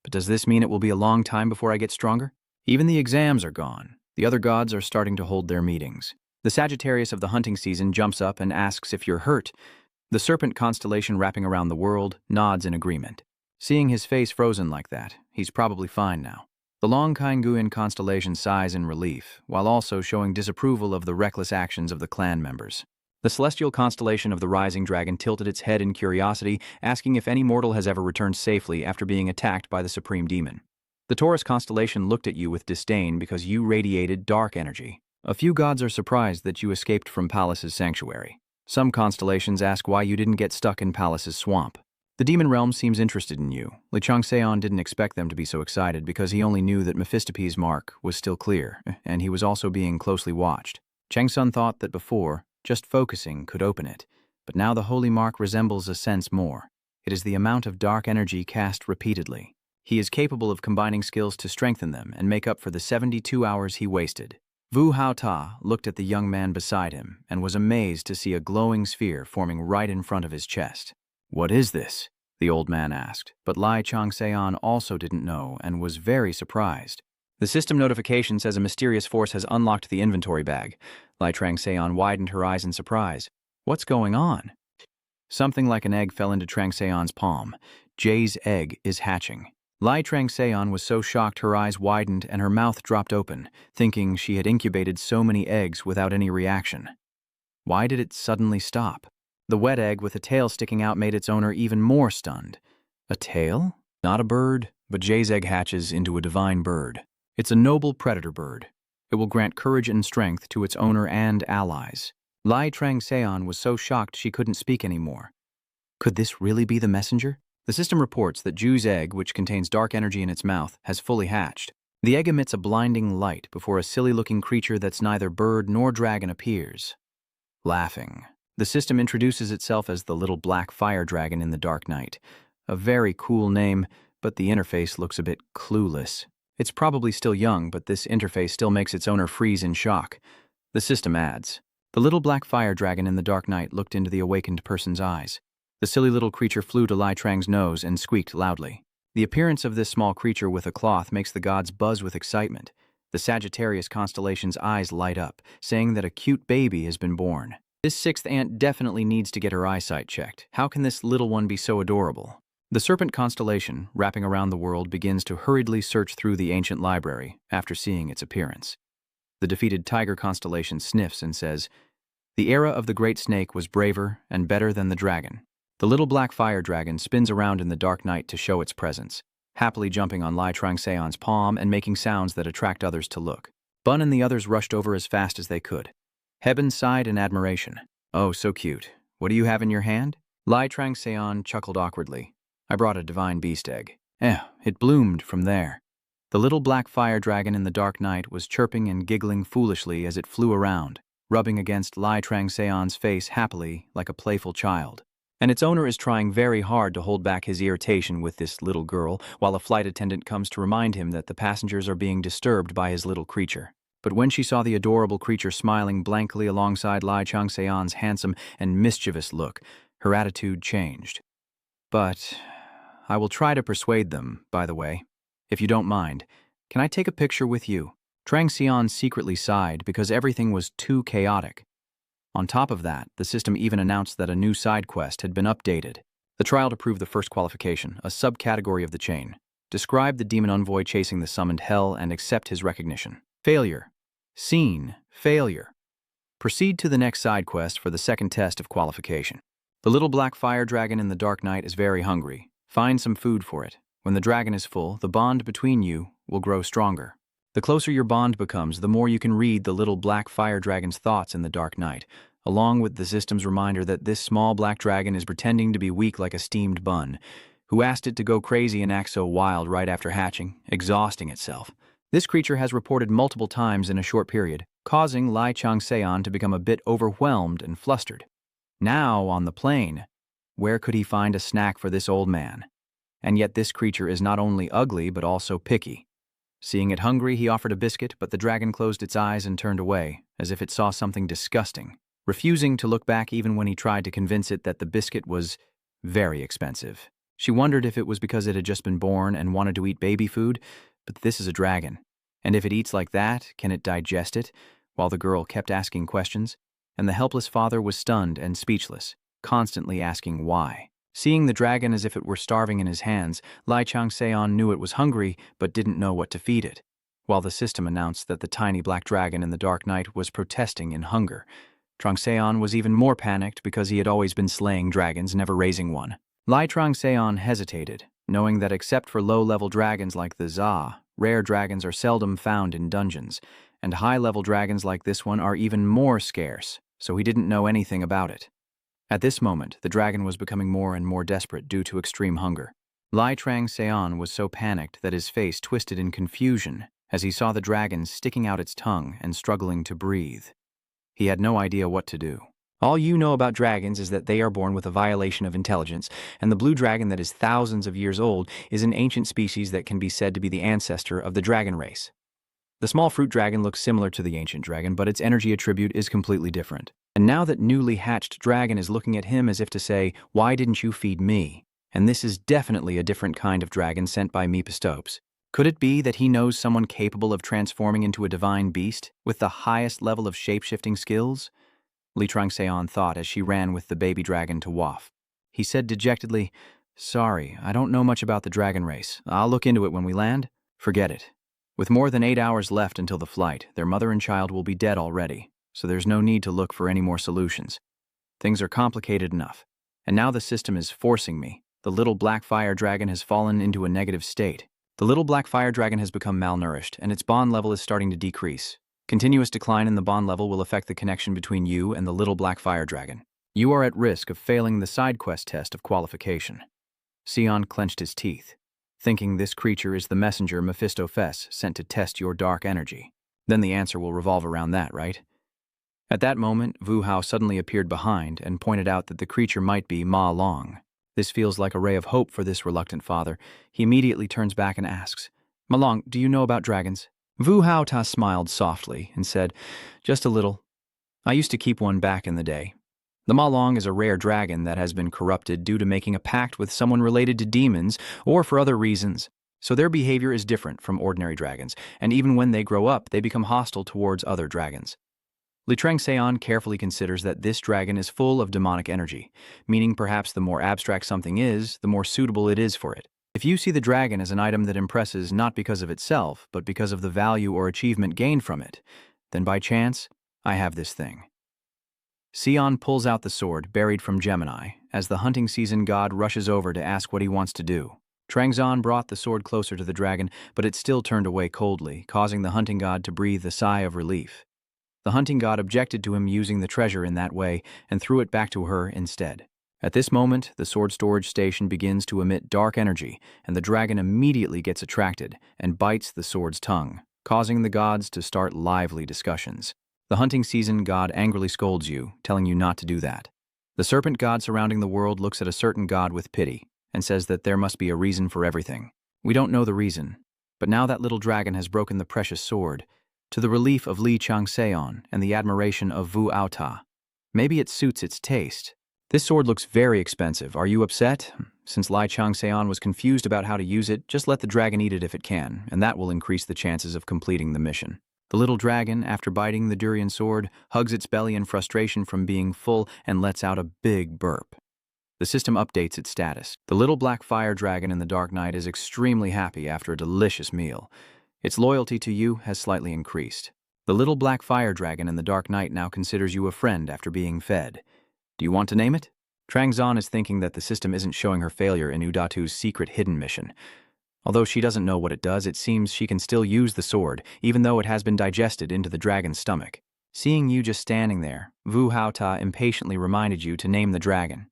But does this mean it will be a long time before I get stronger? Even the exams are gone. The other gods are starting to hold their meetings. The Sagittarius of the hunting season jumps up and asks if you're hurt. The serpent constellation wrapping around the world nods in agreement. Seeing his face frozen like that, he's probably fine now. The Long Kainguin constellation sighs in relief, while also showing disapproval of the reckless actions of the clan members. The celestial constellation of the rising dragon tilted its head in curiosity, asking if any mortal has ever returned safely after being attacked by the supreme demon. The Taurus constellation looked at you with disdain because you radiated dark energy. A few gods are surprised that you escaped from Palace's sanctuary. Some constellations ask why you didn't get stuck in Palace's swamp. The demon realm seems interested in you. Lai Changseon didn't expect them to be so excited because he only knew that Mephistopheles' mark was still clear, and he was also being closely watched. Chang Sun thought that before, just focusing could open it, but now the holy mark resembles a sense more. It is the amount of dark energy cast repeatedly. He is capable of combining skills to strengthen them and make up for the 72 hours he wasted. Vu Haota looked at the young man beside him and was amazed to see a glowing sphere forming right in front of his chest. "What is this?" the old man asked, but Lai Changseon also didn't know and was very surprised. "The system notification says a mysterious force has unlocked the inventory bag." Lai Changseon widened her eyes in surprise. "What's going on?" Something like an egg fell into Changseon's palm. Jay's egg is hatching. Lai Changseon was so shocked her eyes widened and her mouth dropped open, thinking she had incubated so many eggs without any reaction. Why did it suddenly stop? The wet egg with a tail sticking out made its owner even more stunned. A tail? Not a bird, but Jay's egg hatches into a divine bird. It's a noble predator bird. It will grant courage and strength to its owner and allies. Lai Changseon was so shocked she couldn't speak anymore. Could this really be the messenger? The system reports that Ju's egg, which contains dark energy in its mouth, has fully hatched. The egg emits a blinding light before a silly-looking creature that's neither bird nor dragon appears. Laughing. The system introduces itself as the little black fire dragon in the dark night. A very cool name, but the interface looks a bit clueless. It's probably still young, but this interface still makes its owner freeze in shock. The system adds. The little black fire dragon in the dark night looked into the awakened person's eyes. The silly little creature flew to Lai Trang's nose and squeaked loudly. The appearance of this small creature with a cloth makes the gods buzz with excitement. The Sagittarius constellation's eyes light up, saying that a cute baby has been born. This sixth ant definitely needs to get her eyesight checked. How can this little one be so adorable? The Serpent constellation, wrapping around the world, begins to hurriedly search through the ancient library after seeing its appearance. The defeated Tiger constellation sniffs and says, "The era of the Great Snake was braver and better than the dragon." The little black fire dragon spins around in the dark night to show its presence, happily jumping on Lai Changseon's palm and making sounds that attract others to look. Bun and the others rushed over as fast as they could. Heben sighed in admiration. "Oh, so cute. What do you have in your hand?" Lai Changseon chuckled awkwardly. "I brought a divine beast egg." It bloomed from there. The little black fire dragon in the dark night was chirping and giggling foolishly as it flew around, rubbing against Lai Changseon's face happily like a playful child. And its owner is trying very hard to hold back his irritation with this little girl, while a flight attendant comes to remind him that the passengers are being disturbed by his little creature. But when she saw the adorable creature smiling blankly alongside Lai Changseon's handsome and mischievous look, her attitude changed. "But I will try to persuade them, by the way. If you don't mind, can I take a picture with you?" Changseon secretly sighed because everything was too chaotic. On top of that, the system even announced that a new side quest had been updated. The trial to prove the first qualification, a subcategory of the chain. Describe the demon envoy chasing the summoned hell and accept his recognition. Failure. Scene. Failure. Proceed to the next side quest for the second test of qualification. The little black fire dragon in the dark night is very hungry. Find some food for it. When the dragon is full, the bond between you will grow stronger. The closer your bond becomes, the more you can read the little black fire dragon's thoughts in the dark night, along with the system's reminder that this small black dragon is pretending to be weak like a steamed bun, who asked it to go crazy and act so wild right after hatching, exhausting itself. This creature has reported multiple times in a short period, causing Lai Changseon to become a bit overwhelmed and flustered. Now, on the plain, where could he find a snack for this old man? And yet this creature is not only ugly but also picky. Seeing it hungry, he offered a biscuit, but the dragon closed its eyes and turned away, as if it saw something disgusting, refusing to look back even when he tried to convince it that the biscuit was very expensive. She wondered if it was because it had just been born and wanted to eat baby food, but this is a dragon. And if it eats like that, can it digest it? While the girl kept asking questions, and the helpless father was stunned and speechless, constantly asking why. Seeing the dragon as if it were starving in his hands, Lai Changseon knew it was hungry but didn't know what to feed it. While the system announced that the tiny black dragon in the dark night was protesting in hunger, Changseon was even more panicked because he had always been slaying dragons, never raising one. Lai Changseon hesitated, knowing that except for low-level dragons like the Za, rare dragons are seldom found in dungeons, and high-level dragons like this one are even more scarce, so he didn't know anything about it. At this moment, the dragon was becoming more and more desperate due to extreme hunger. Lai Changseon was so panicked that his face twisted in confusion as he saw the dragon sticking out its tongue and struggling to breathe. He had no idea what to do. All you know about dragons is that they are born with a violation of intelligence, and the blue dragon that is thousands of years old is an ancient species that can be said to be the ancestor of the dragon race. The small fruit dragon looks similar to the ancient dragon, but its energy attribute is completely different. And now that newly hatched dragon is looking at him as if to say, "Why didn't you feed me?" And this is definitely a different kind of dragon sent by Mephistos. Could it be that he knows someone capable of transforming into a divine beast with the highest level of shape-shifting skills? Li Changseon thought as she ran with the baby dragon to Waf. He said dejectedly, "Sorry, I don't know much about the dragon race. I'll look into it when we land." Forget it. With more than 8 hours left until the flight, their mother and child will be dead already, so there's no need to look for any more solutions. Things are complicated enough, and now the system is forcing me. The little black fire dragon has fallen into a negative state. The little black fire dragon has become malnourished, and its bond level is starting to decrease. Continuous decline in the bond level will affect the connection between you and the little black fire dragon. You are at risk of failing the side quest test of qualification. Sion clenched his teeth, thinking this creature is the messenger Mephistos sent to test your dark energy. Then the answer will revolve around that, right? At that moment, Vu Hao suddenly appeared behind and pointed out that the creature might be Ma Long. This feels like a ray of hope for this reluctant father. He immediately turns back and asks, "Ma Long, do you know about dragons?" Vu Hao Ta smiled softly and said, "Just a little. I used to keep one back in the day. The Ma Long is a rare dragon that has been corrupted due to making a pact with someone related to demons or for other reasons. So their behavior is different from ordinary dragons, and even when they grow up, they become hostile towards other dragons." Li Changseon carefully considers that this dragon is full of demonic energy, meaning perhaps the more abstract something is, the more suitable it is for it. If you see the dragon as an item that impresses not because of itself, but because of the value or achievement gained from it, then by chance, I have this thing. Sion pulls out the sword buried from Gemini as the hunting season god rushes over to ask what he wants to do. Trangzon brought the sword closer to the dragon, but it still turned away coldly, causing the hunting god to breathe a sigh of relief. The hunting god objected to him using the treasure in that way and threw it back to her instead. At this moment, the sword storage station begins to emit dark energy, and the dragon immediately gets attracted and bites the sword's tongue, causing the gods to start lively discussions. The hunting season god angrily scolds you, telling you not to do that. The serpent god surrounding the world looks at a certain god with pity and says that there must be a reason for everything. We don't know the reason, but now that little dragon has broken the precious sword, to the relief of Li Changseon and the admiration of Vu Aota. Maybe it suits its taste. This sword looks very expensive. Are you upset? Since Lai Changseon was confused about how to use it, just let the dragon eat it if it can, and that will increase the chances of completing the mission. The little dragon, after biting the durian sword, hugs its belly in frustration from being full and lets out a big burp. The system updates its status. The little black fire dragon in the dark night is extremely happy after a delicious meal. Its loyalty to you has slightly increased. The little black fire dragon in the dark night now considers you a friend after being fed. Do you want to name it? Trangzon is thinking that the system isn't showing her failure in Udatu's secret hidden mission. Although she doesn't know what it does, it seems she can still use the sword, even though it has been digested into the dragon's stomach. Seeing you just standing there, Wu Haota impatiently reminded you to name the dragon.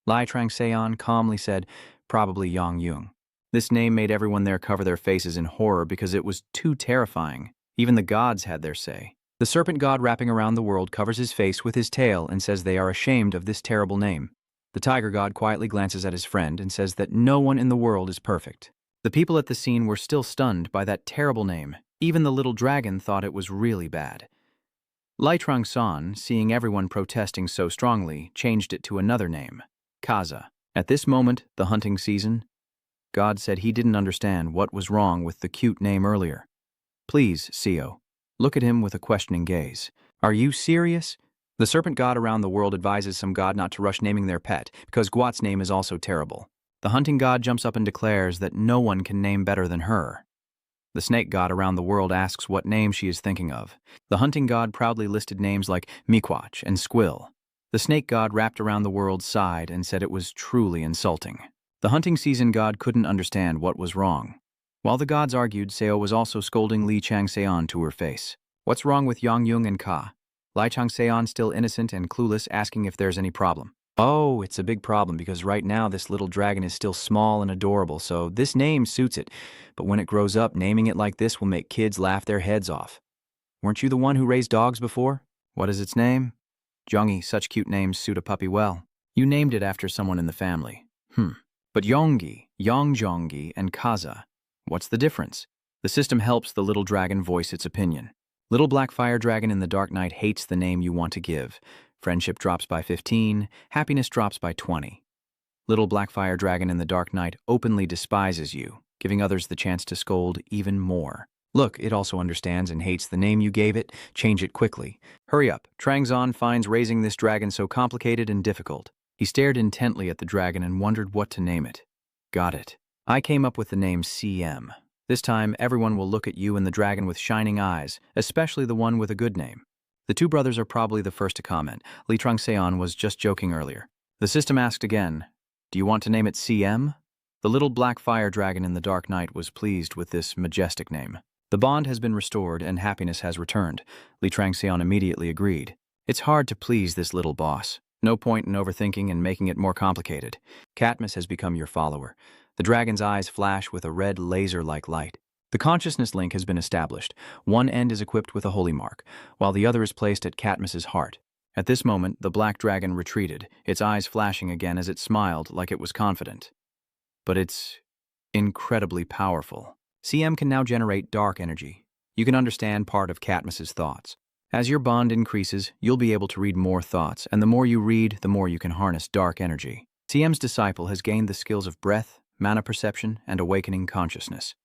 Lai Trangseon calmly said, probably Yang Yung. This name made everyone there cover their faces in horror because it was too terrifying. Even the gods had their say. The serpent god wrapping around the world covers his face with his tail and says they are ashamed of this terrible name. The tiger god quietly glances at his friend and says that no one in the world is perfect. The people at the scene were still stunned by that terrible name. Even the little dragon thought it was really bad. Lai Trangsan, seeing everyone protesting so strongly, changed it to another name, Kaza. At this moment, the hunting season, God said he didn't understand what was wrong with the cute name earlier. Please, Seo. Look at him with a questioning gaze. Are you serious? The serpent god around the world advises some god not to rush naming their pet, because Guat's name is also terrible. The hunting god jumps up and declares that no one can name better than her. The snake god around the world asks what name she is thinking of. The hunting god proudly listed names like Miquach and Squill. The snake god wrapped around the world sighed and said it was truly insulting. The hunting season god couldn't understand what was wrong. While the gods argued, Seo was also scolding Li Changseon to her face. What's wrong with Yang Yung and Ka? Li Changseon, still innocent and clueless, asking if there's any problem. Oh, it's a big problem because right now this little dragon is still small and adorable, so this name suits it. But when it grows up, naming it like this will make kids laugh their heads off. Weren't you the one who raised dogs before? What is its name? Jongi, such cute names suit a puppy well. You named it after someone in the family. But Yonggi, Yongjongi, and Kaza, what's the difference? The system helps the little dragon voice its opinion. Little black fire dragon in the dark night hates the name you want to give. Friendship drops by 15, happiness drops by 20. Little black fire dragon in the dark night openly despises you, giving others the chance to scold even more. Look, it also understands and hates the name you gave it. Change it quickly. Hurry up. Trangzon finds raising this dragon so complicated and difficult. He stared intently at the dragon and wondered what to name it. Got it. I came up with the name CM. This time, everyone will look at you and the dragon with shining eyes, especially the one with a good name. The two brothers are probably the first to comment. Li Trangseon was just joking earlier. The system asked again, do you want to name it CM? The little black fire dragon in the dark night was pleased with this majestic name. The bond has been restored and happiness has returned. Li Trangseon immediately agreed. It's hard to please this little boss. No point in overthinking and making it more complicated. Katniss has become your follower. The dragon's eyes flash with a red laser-like light. The consciousness link has been established. One end is equipped with a holy mark, while the other is placed at Katniss's heart. At this moment, the black dragon retreated, its eyes flashing again as it smiled like it was confident. But it's incredibly powerful. CM can now generate dark energy. You can understand part of Katniss's thoughts. As your bond increases, you'll be able to read more thoughts, and the more you read, the more you can harness dark energy. CM's disciple has gained the skills of breath, mana perception, and awakening consciousness.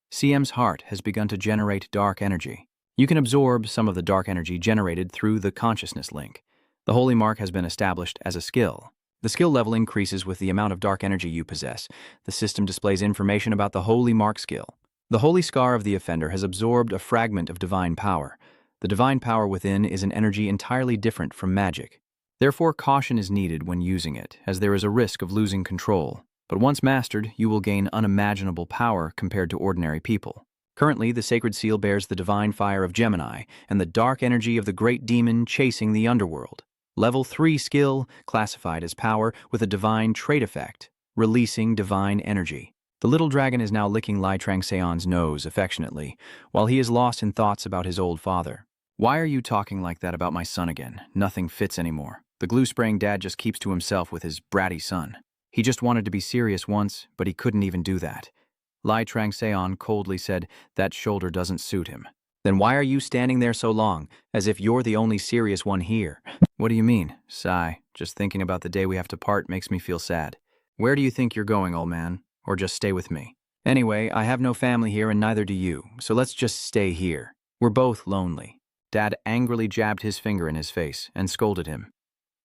CM's heart has begun to generate dark energy. You can absorb some of the dark energy generated through the consciousness link. The holy mark has been established as a skill. The skill level increases with the amount of dark energy you possess. The system displays information about the holy mark skill. The holy scar of the offender has absorbed a fragment of divine power. The divine power within is an energy entirely different from magic. Therefore, caution is needed when using it, as there is a risk of losing control. But once mastered, you will gain unimaginable power compared to ordinary people. Currently, the sacred seal bears the divine fire of Gemini and the dark energy of the great demon chasing the underworld. Level 3 skill, classified as power with a divine trait effect, releasing divine energy. The little dragon is now licking Li Trangseon's nose affectionately, while he is lost in thoughts about his old father. Why are you talking like that about my son again? Nothing fits anymore. The glue-spraying dad just keeps to himself with his bratty son. He just wanted to be serious once, but he couldn't even do that. Li Trangseon coldly said, that shoulder doesn't suit him. Then why are you standing there so long, as if you're the only serious one here? What do you mean? Sigh. Just thinking about the day we have to part makes me feel sad. Where do you think you're going, old man? Or just stay with me? Anyway, I have no family here and neither do you, so let's just stay here. We're both lonely. Dad angrily jabbed his finger in his face and scolded him.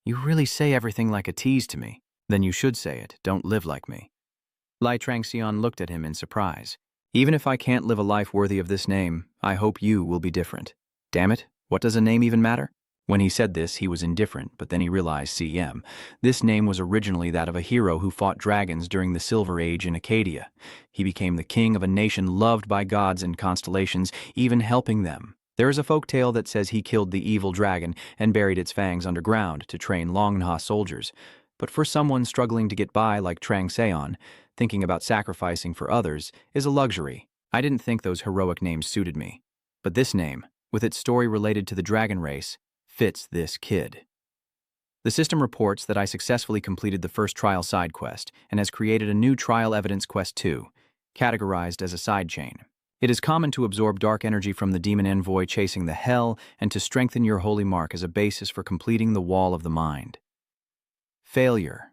You really say everything like a tease to me. Then you should say it. Don't live like me. Lai Trangxian looked at him in surprise. Even if I can't live a life worthy of this name, I hope you will be different. Damn it, what does a name even matter? When he said this, he was indifferent, but then he realized this name was originally that of a hero who fought dragons during the Silver Age in Acadia. He became the king of a nation loved by gods and constellations, even helping them. There is a folktale that says he killed the evil dragon and buried its fangs underground to train Longnha soldiers. But for someone struggling to get by like Trangseon, thinking about sacrificing for others is a luxury. I didn't think those heroic names suited me. But this name, with its story related to the dragon race, fits this kid. The system reports that I successfully completed the first trial side quest and has created a new trial evidence quest 2, categorized as a sidechain. It is common to absorb dark energy from the demon envoy chasing the hell and to strengthen your holy mark as a basis for completing the wall of the mind. Failure.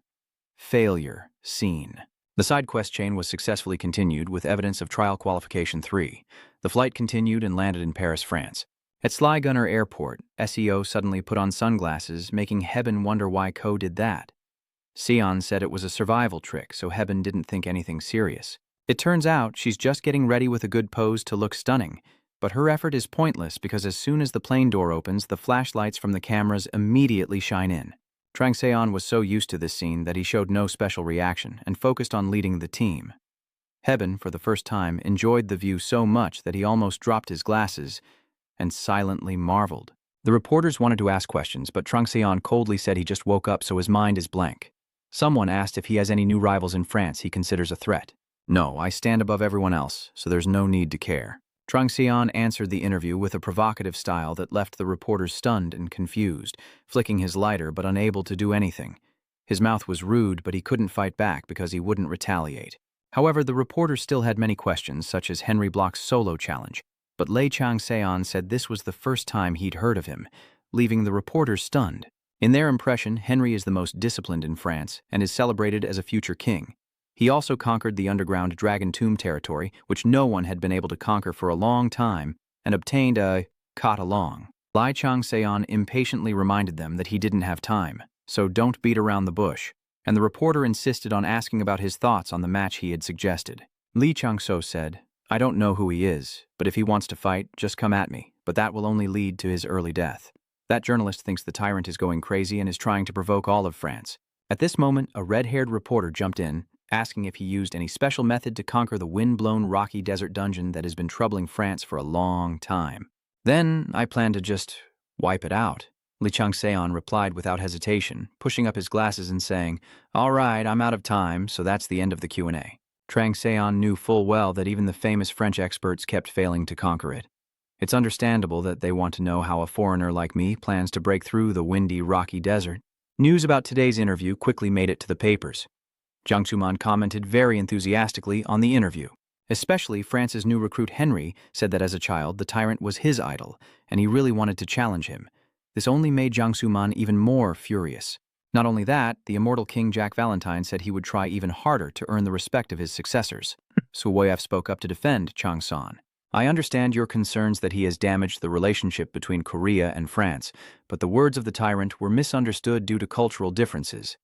Failure. Seen. The side quest chain was successfully continued with evidence of trial qualification 3. The flight continued and landed in Paris, France. At Sly Gunner Airport, SEO suddenly put on sunglasses, making Heben wonder why Ko did that. Sion said it was a survival trick, so Heben didn't think anything serious. It turns out she's just getting ready with a good pose to look stunning, but her effort is pointless because as soon as the plane door opens, the flashlights from the cameras immediately shine in. Trangseon was so used to this scene that he showed no special reaction and focused on leading the team. Heben, for the first time, enjoyed the view so much that he almost dropped his glasses and silently marveled. The reporters wanted to ask questions, but Trangseon coldly said he just woke up so his mind is blank. Someone asked if he has any new rivals in France he considers a threat. No, I stand above everyone else, so there's no need to care. Trangseon answered the interview with a provocative style that left the reporters stunned and confused, flicking his lighter but unable to do anything. His mouth was rude, but he couldn't fight back because he wouldn't retaliate. However, the reporters still had many questions, such as Henry Block's solo challenge, but Lei Changseon said this was the first time he'd heard of him, leaving the reporters stunned. In their impression, Henry is the most disciplined in France and is celebrated as a future king. He also conquered the underground Dragon Tomb territory, which no one had been able to conquer for a long time, and obtained a caught along. Lai Changseon impatiently reminded them that he didn't have time, so don't beat around the bush, and the reporter insisted on asking about his thoughts on the match he had suggested. Li Changso said, "I don't know who he is, but if he wants to fight, just come at me, but that will only lead to his early death." That journalist thinks the tyrant is going crazy and is trying to provoke all of France. At this moment, a red-haired reporter jumped in, asking if he used any special method to conquer the wind-blown rocky desert dungeon that has been troubling France for a long time. Then I plan to just wipe it out. Li Changseon replied without hesitation, pushing up his glasses and saying, "All right, I'm out of time, so that's the end of the Q&A." Trangseon knew full well that even the famous French experts kept failing to conquer it. It's understandable that they want to know how a foreigner like me plans to break through the windy, rocky desert. News about today's interview quickly made it to the papers. Jiang Suman commented very enthusiastically on the interview. Especially France's new recruit Henry said that as a child the tyrant was his idol, and he really wanted to challenge him. This only made Jiang Suman even more furious. Not only that, the immortal King Jack Valentine said he would try even harder to earn the respect of his successors. Su Woyef spoke up to defend Chang San. "I understand your concerns that he has damaged the relationship between Korea and France, but the words of the tyrant were misunderstood due to cultural differences.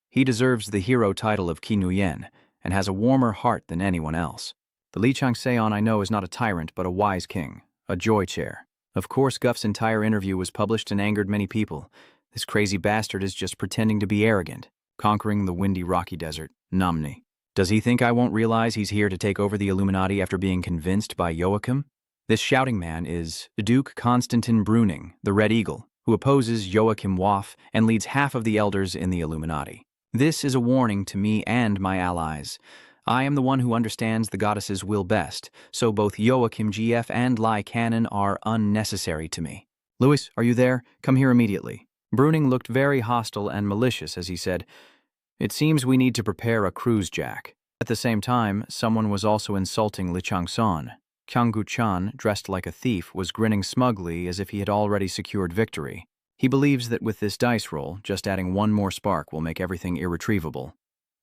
He deserves the hero title of Qi Nuyen and has a warmer heart than anyone else. The Li Changseon I know is not a tyrant but a wise king, a joy chair." Of course, Guff's entire interview was published and angered many people. This crazy bastard is just pretending to be arrogant, conquering the windy rocky desert, Namni. Does he think I won't realize he's here to take over the Illuminati after being convinced by Joachim? This shouting man is Duke Konstantin Brüning, the Red Eagle, who opposes Joachim Waff and leads half of the elders in the Illuminati. This is a warning to me and my allies. I am the one who understands the goddess's will best, so both Joachim GF and Lai Cannon are unnecessary to me. "Louis, are you there? Come here immediately." Brüning looked very hostile and malicious as he said, "It seems we need to prepare a cruise jack." At the same time, someone was also insulting Li Changsan. Kyanggu-chan, dressed like a thief, was grinning smugly as if he had already secured victory. He believes that with this dice roll, just adding one more spark will make everything irretrievable.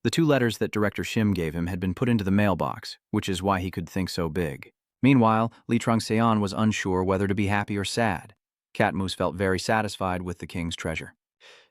The 2 letters that Director Shim gave him had been put into the mailbox, which is why he could think so big. Meanwhile, Li Trangseon was unsure whether to be happy or sad. Katmuse felt very satisfied with the king's treasure.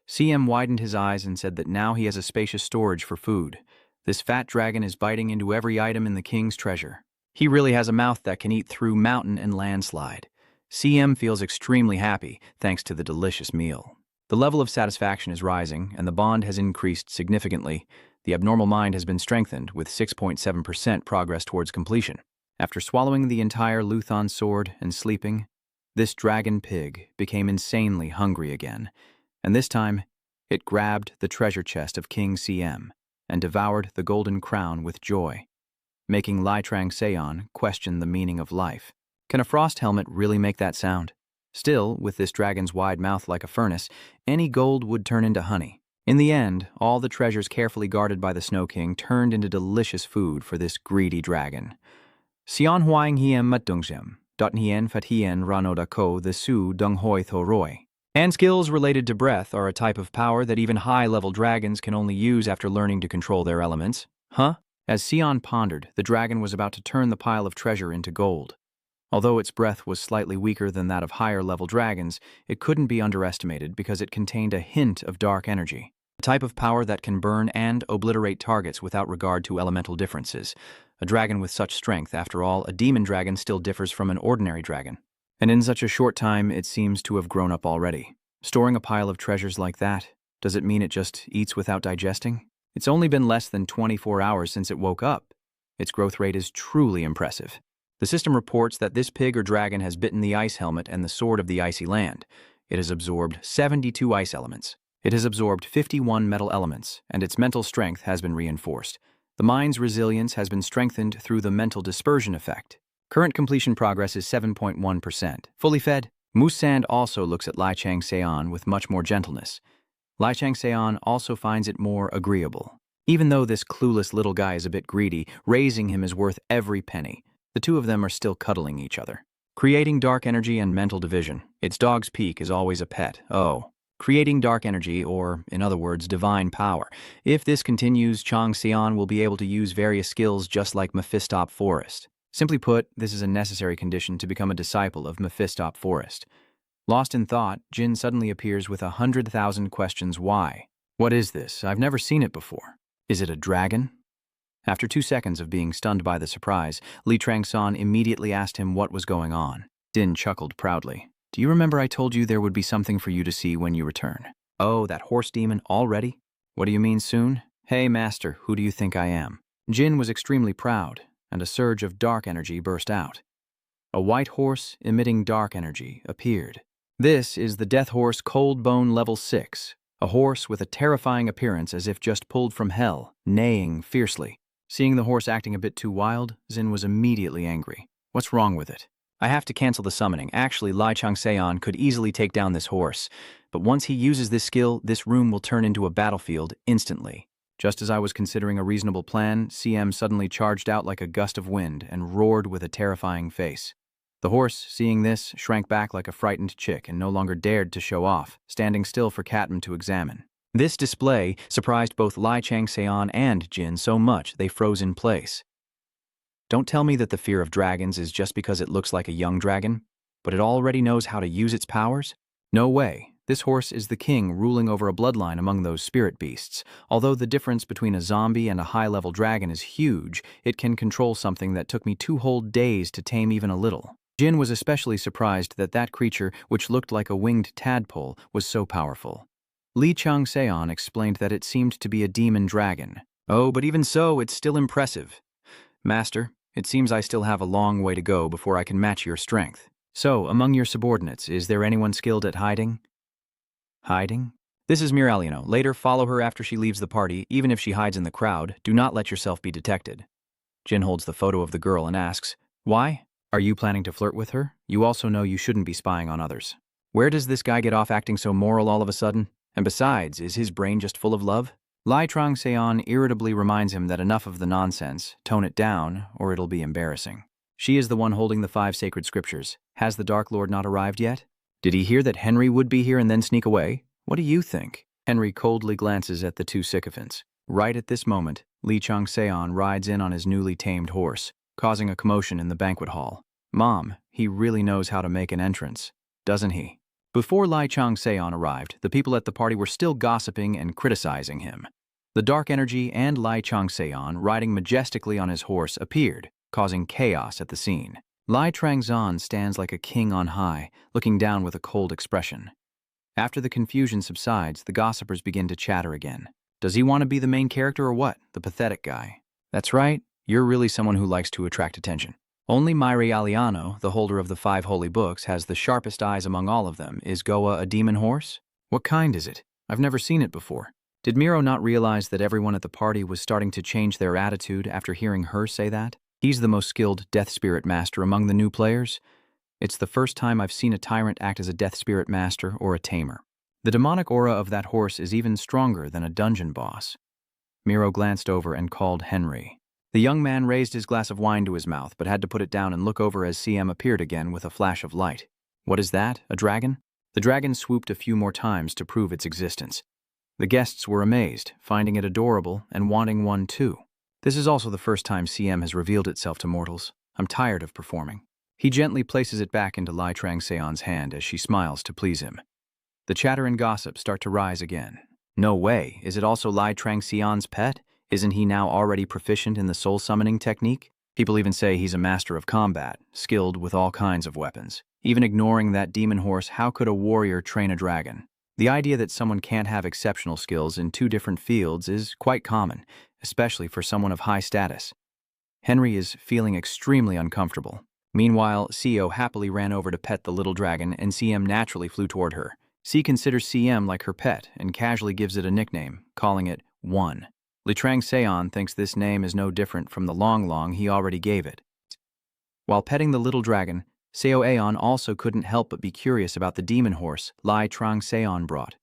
CM widened his eyes and said that now he has a spacious storage for food. This fat dragon is biting into every item in the king's treasure. He really has a mouth that can eat through mountain and landslide. CM feels extremely happy thanks to the delicious meal. The level of satisfaction is rising, and the bond has increased significantly. The abnormal mind has been strengthened, with 6.7% progress towards completion. After swallowing the entire Luthon sword and sleeping, this dragon pig became insanely hungry again, and this time it grabbed the treasure chest of King CM and devoured the golden crown with joy, making Lai Trang Seon question the meaning of life. Can a frost helmet really make that sound? Still, with this dragon's wide mouth like a furnace, any gold would turn into honey. In the end, all the treasures carefully guarded by the Snow King turned into delicious food for this greedy dragon. Sion Huang Hiem Matungjem, Dot Hien Fat Hien Ranoda Ko the Su Dung Hoi Tho Roy. And skills related to breath are a type of power that even high-level dragons can only use after learning to control their elements. Huh? As Sion pondered, the dragon was about to turn the pile of treasure into gold. Although its breath was slightly weaker than that of higher-level dragons, it couldn't be underestimated because it contained a hint of dark energy, a type of power that can burn and obliterate targets without regard to elemental differences. A dragon with such strength, after all, a demon dragon still differs from an ordinary dragon. And in such a short time, it seems to have grown up already. Storing a pile of treasures like that, does it mean it just eats without digesting? It's only been less than 24 hours since it woke up. Its growth rate is truly impressive. The system reports that this pig or dragon has bitten the ice helmet and the sword of the icy land. It has absorbed 72 ice elements. It has absorbed 51 metal elements, and its mental strength has been reinforced. The mind's resilience has been strengthened through the mental dispersion effect. Current completion progress is 7.1%. Fully fed, Moose Sand also looks at Lai Chang Seon with much more gentleness. Lai Chang Seon also finds it more agreeable. Even though this clueless little guy is a bit greedy, raising him is worth every penny. The two of them are still cuddling each other. Creating dark energy and mental division. Its dog's peak is always a pet. Oh. Creating dark energy, or, in other words, divine power. If this continues, Chang Seon will be able to use various skills just like Mephistop Forest. Simply put, this is a necessary condition to become a disciple of Mephistop Forest. Lost in thought, Jin suddenly appears with 100,000 questions why. What is this? I've never seen it before. Is it a dragon? After 2 seconds of being stunned by the surprise, Li Trang-san immediately asked him what was going on. Din chuckled proudly. Do you remember I told you there would be something for you to see when you return? Oh, that horse demon already? What do you mean soon? Hey, master, who do you think I am? Jin was extremely proud, and a surge of dark energy burst out. A white horse emitting dark energy appeared. This is the Death Horse Cold Bone Level 6, a horse with a terrifying appearance as if just pulled from hell, neighing fiercely. Seeing the horse acting a bit too wild, Zin was immediately angry. What's wrong with it? I have to cancel the summoning. Actually, Lai Chang Seon could easily take down this horse, but once he uses this skill, this room will turn into a battlefield instantly. Just as I was considering a reasonable plan, CM suddenly charged out like a gust of wind and roared with a terrifying face. The horse, seeing this, shrank back like a frightened chick and no longer dared to show off, standing still for Katm to examine. This display surprised both Lai Chang Seon and Jin so much they froze in place. Don't tell me that the fear of dragons is just because it looks like a young dragon, but it already knows how to use its powers? No way. This horse is the king ruling over a bloodline among those spirit beasts. Although the difference between a zombie and a high-level dragon is huge, it can control something that took me 2 whole days to tame even a little. Jin was especially surprised that that creature, which looked like a winged tadpole, was so powerful. Li Chang Seon explained that it seemed to be a demon dragon. Oh, but even so, it's still impressive. Master, it seems I still have a long way to go before I can match your strength. So, among your subordinates, is there anyone skilled at hiding? Hiding? This is Miralino. Later, follow her after she leaves the party. Even if she hides in the crowd, do not let yourself be detected. Jin holds the photo of the girl and asks, why? Are you planning to flirt with her? You also know you shouldn't be spying on others. Where does this guy get off acting so moral all of a sudden? And besides, is his brain just full of love? Lai Trang Seon irritably reminds him that enough of the nonsense, tone it down, or it'll be embarrassing. She is the one holding the 5 sacred scriptures. Has the Dark Lord not arrived yet? Did he hear that Henry would be here and then sneak away? What do you think? Henry coldly glances at the 2 sycophants. Right at this moment, Li Chang Seon rides in on his newly tamed horse, causing a commotion in the banquet hall. Mom, he really knows how to make an entrance, doesn't he? Before Lai Chang-seon arrived, the people at the party were still gossiping and criticizing him. The dark energy and Lai Chang-seon, riding majestically on his horse, appeared, causing chaos at the scene. Lai Chang-seon stands like a king on high, looking down with a cold expression. After the confusion subsides, the gossipers begin to chatter again. Does he want to be the main character or what? The pathetic guy. That's right, you're really someone who likes to attract attention. Only Myri Aliano, the holder of the 5 holy books, has the sharpest eyes among all of them. Is Goa a demon horse? What kind is it? I've never seen it before. Did Miro not realize that everyone at the party was starting to change their attitude after hearing her say that? He's the most skilled death spirit master among the new players. It's the first time I've seen a tyrant act as a death spirit master or a tamer. The demonic aura of that horse is even stronger than a dungeon boss. Miro glanced over and called Henry. The young man raised his glass of wine to his mouth, but had to put it down and look over as CM appeared again with a flash of light. What is that? A dragon? The dragon swooped a few more times to prove its existence. The guests were amazed, finding it adorable and wanting one too. This is also the first time CM has revealed itself to mortals. I'm tired of performing. He gently places it back into Lai Chang-seon's hand as she smiles to please him. The chatter and gossip start to rise again. No way, is it also Lai Chang-seon's pet? Isn't he now already proficient in the soul summoning technique? People even say he's a master of combat, skilled with all kinds of weapons. Even ignoring that demon horse, how could a warrior train a dragon? The idea that someone can't have exceptional skills in 2 different fields is quite common, especially for someone of high status. Henry is feeling extremely uncomfortable. Meanwhile, CEO happily ran over to pet the little dragon and CM naturally flew toward her. C considers CM like her pet and casually gives it a nickname, calling it One. Li Chang-seon thinks this name is no different from the Long he already gave it. While petting the little dragon, Seo Aeon also couldn't help but be curious about the demon horse Lai Chang-seon brought.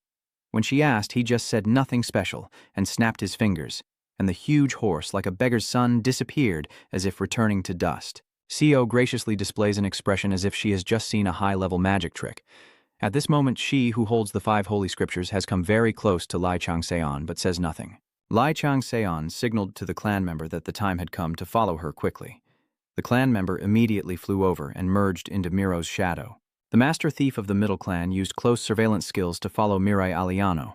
When she asked, he just said nothing special and snapped his fingers, and the huge horse, like a beggar's son, disappeared as if returning to dust. Seo graciously displays an expression as if she has just seen a high-level magic trick. At this moment, she, who holds the 5 holy scriptures, has come very close to Lai Chang-seon but says nothing. Lai Chang-seon signaled to the clan member that the time had come to follow her quickly. The clan member immediately flew over and merged into Miro's shadow. The master thief of the middle clan used close surveillance skills to follow Mirai Aliano.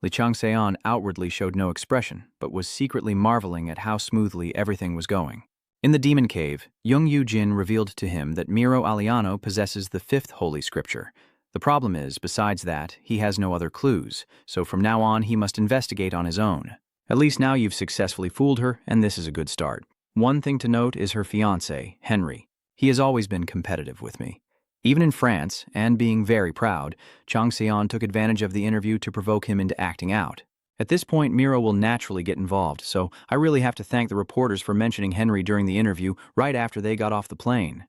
Li Chang-seon outwardly showed no expression, but was secretly marveling at how smoothly everything was going. In the demon cave, Young Yu-jin revealed to him that Miro Aliano possesses the 5th holy scripture. The problem is, besides that, he has no other clues, so from now on he must investigate on his own. At least now you've successfully fooled her, and this is a good start. One thing to note is her fiancé, Henry. He has always been competitive with me. Even in France, and being very proud, Chang-seon took advantage of the interview to provoke him into acting out. At this point, Miro will naturally get involved, so I really have to thank the reporters for mentioning Henry during the interview right after they got off the plane.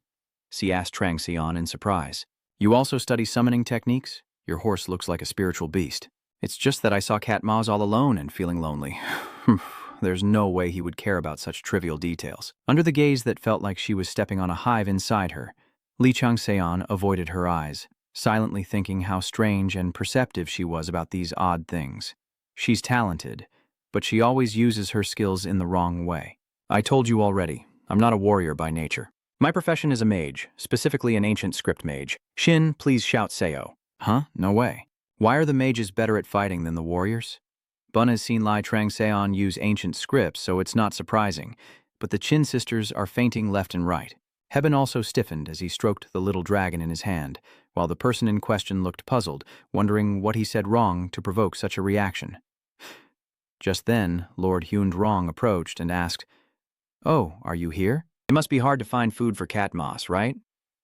She asked Chang-seon in surprise. You also study summoning techniques? Your horse looks like a spiritual beast. It's just that I saw Cat Maz all alone and feeling lonely. There's no way he would care about such trivial details. Under the gaze that felt like she was stepping on a hive inside her, Li Chang-seon avoided her eyes, silently thinking how strange and perceptive she was about these odd things. She's talented, but she always uses her skills in the wrong way. I told you already, I'm not a warrior by nature. My profession is a mage, specifically an ancient script mage. Shin, please shout Seo. Huh? No way. Why are the mages better at fighting than the warriors? Bun has seen Lai Chang-seon use ancient scripts, so it's not surprising, but the Chin sisters are fainting left and right. Hebben also stiffened as he stroked the little dragon in his hand, while the person in question looked puzzled, wondering what he said wrong to provoke such a reaction. Just then, Lord Hyun-rong approached and asked, "Oh, are you here? It must be hard to find food for Cat Moss, right?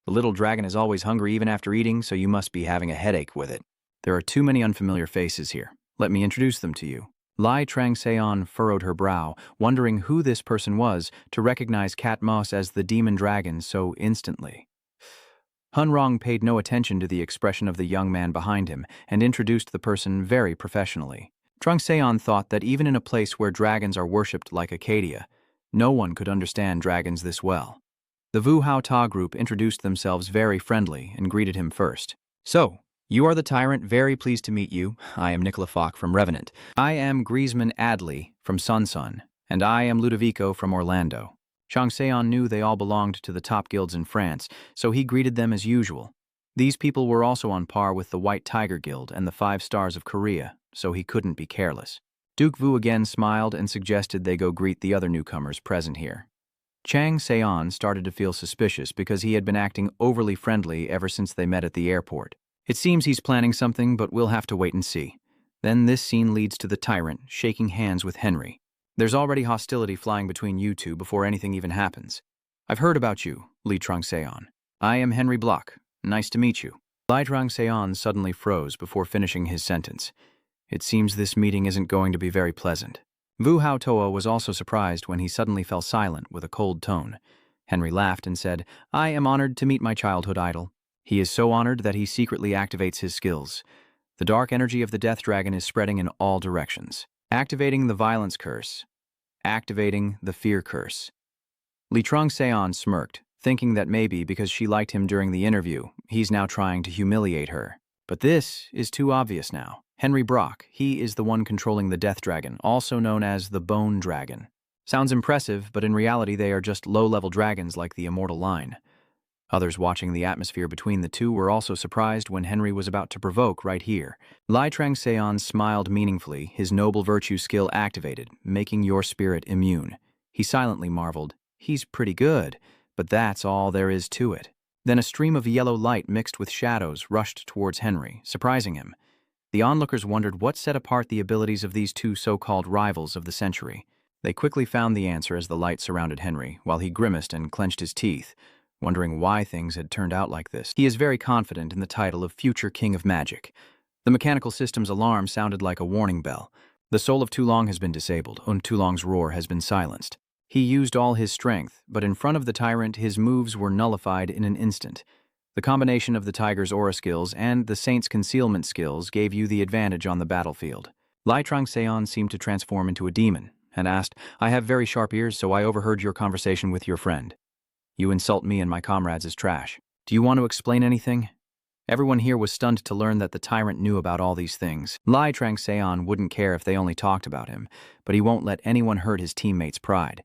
The little dragon is always hungry even after eating, so you must be having a headache with it. There are too many unfamiliar faces here. Let me introduce them to you." Lai Chang-seon furrowed her brow, wondering who this person was to recognize Cat Moss as the demon dragon so instantly. Hun-rong paid no attention to the expression of the young man behind him and introduced the person very professionally. Chang-seon thought that even in a place where dragons are worshipped like Acadia, no one could understand dragons this well. The Vu Hao Ta group introduced themselves very friendly and greeted him first. "So, you are the tyrant, very pleased to meet you. I am Nicola Falk from Revenant. I am Griezmann Adley from Sun, and I am Ludovico from Orlando." Chang-seon knew they all belonged to the top guilds in France, so he greeted them as usual. These people were also on par with the White Tiger Guild and the 5 Stars of Korea, so he couldn't be careless. Duke Vu again smiled and suggested they go greet the other newcomers present here. Chang Seon started to feel suspicious because he had been acting overly friendly ever since they met at the airport. It seems he's planning something, but we'll have to wait and see. Then this scene leads to the tyrant shaking hands with Henry. There's already hostility flying between you two before anything even happens. I've heard about you, Li Trang-seon. I am Henry Block. Nice to meet you. Li Trang-seon suddenly froze before finishing his sentence. It seems this meeting isn't going to be very pleasant. Vu Hao Toa was also surprised when he suddenly fell silent with a cold tone. Henry laughed and said, I am honored to meet my childhood idol. He is so honored that he secretly activates his skills. The dark energy of the Death Dragon is spreading in all directions. Activating the violence curse. Activating the fear curse. Li Trang-seon smirked, thinking that maybe because she liked him during the interview, he's now trying to humiliate her. But this is too obvious now. Henry Brock, he is the one controlling the Death Dragon, also known as the Bone Dragon. Sounds impressive, but in reality they are just low-level dragons like the Immortal Line. Others watching the atmosphere between the two were also surprised when Henry was about to provoke right here. Li Trang-seon smiled meaningfully, his noble virtue skill activated, making your spirit immune. He silently marveled, he's pretty good, but that's all there is to it. Then a stream of yellow light mixed with shadows rushed towards Henry, surprising him. The onlookers wondered what set apart the abilities of these two so-called rivals of the century. They quickly found the answer as the light surrounded Henry, while he grimaced and clenched his teeth, wondering why things had turned out like this. He is very confident in the title of future King of Magic. The mechanical system's alarm sounded like a warning bell. The soul of Tulong has been disabled, and Tulong's roar has been silenced. He used all his strength, but in front of the tyrant his moves were nullified in an instant. The combination of the tiger's aura skills and the saint's concealment skills gave you the advantage on the battlefield. Li Trang-seon seemed to transform into a demon, and asked, I have very sharp ears, so I overheard your conversation with your friend. You insult me and my comrades as trash. Do you want to explain anything? Everyone here was stunned to learn that the tyrant knew about all these things. Li Trang-seon wouldn't care if they only talked about him, but he won't let anyone hurt his teammates' pride.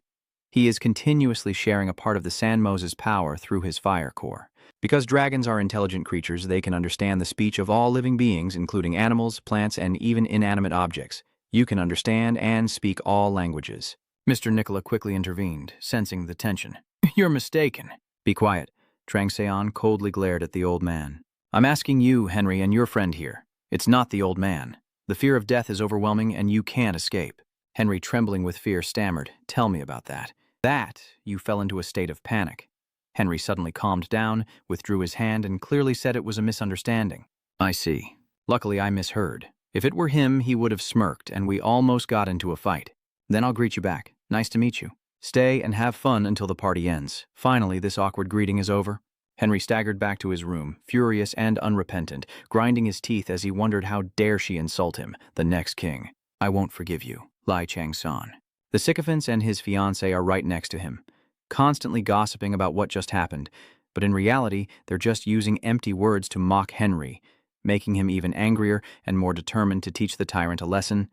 He is continuously sharing a part of the San Moses power through his fire core. Because dragons are intelligent creatures, they can understand the speech of all living beings, including animals, plants, and even inanimate objects. You can understand and speak all languages. Mr. Nicola quickly intervened, sensing the tension. You're mistaken. Be quiet. Trang-seon coldly glared at the old man. I'm asking you, Henry, and your friend here. It's not the old man. The fear of death is overwhelming and you can't escape. Henry, trembling with fear, stammered, Tell me about that. That, you fell into a state of panic. Henry suddenly calmed down, withdrew his hand, and clearly said it was a misunderstanding. I see. Luckily I misheard. If it were him, he would have smirked, and we almost got into a fight. Then I'll greet you back. Nice to meet you. Stay and have fun until the party ends. Finally, this awkward greeting is over. Henry staggered back to his room, furious and unrepentant, grinding his teeth as he wondered how dare she insult him, the next king. I won't forgive you, Li Trang-seon. The sycophants and his fiancée are right next to him, constantly gossiping about what just happened, but in reality, they're just using empty words to mock Henry, making him even angrier and more determined to teach the tyrant a lesson.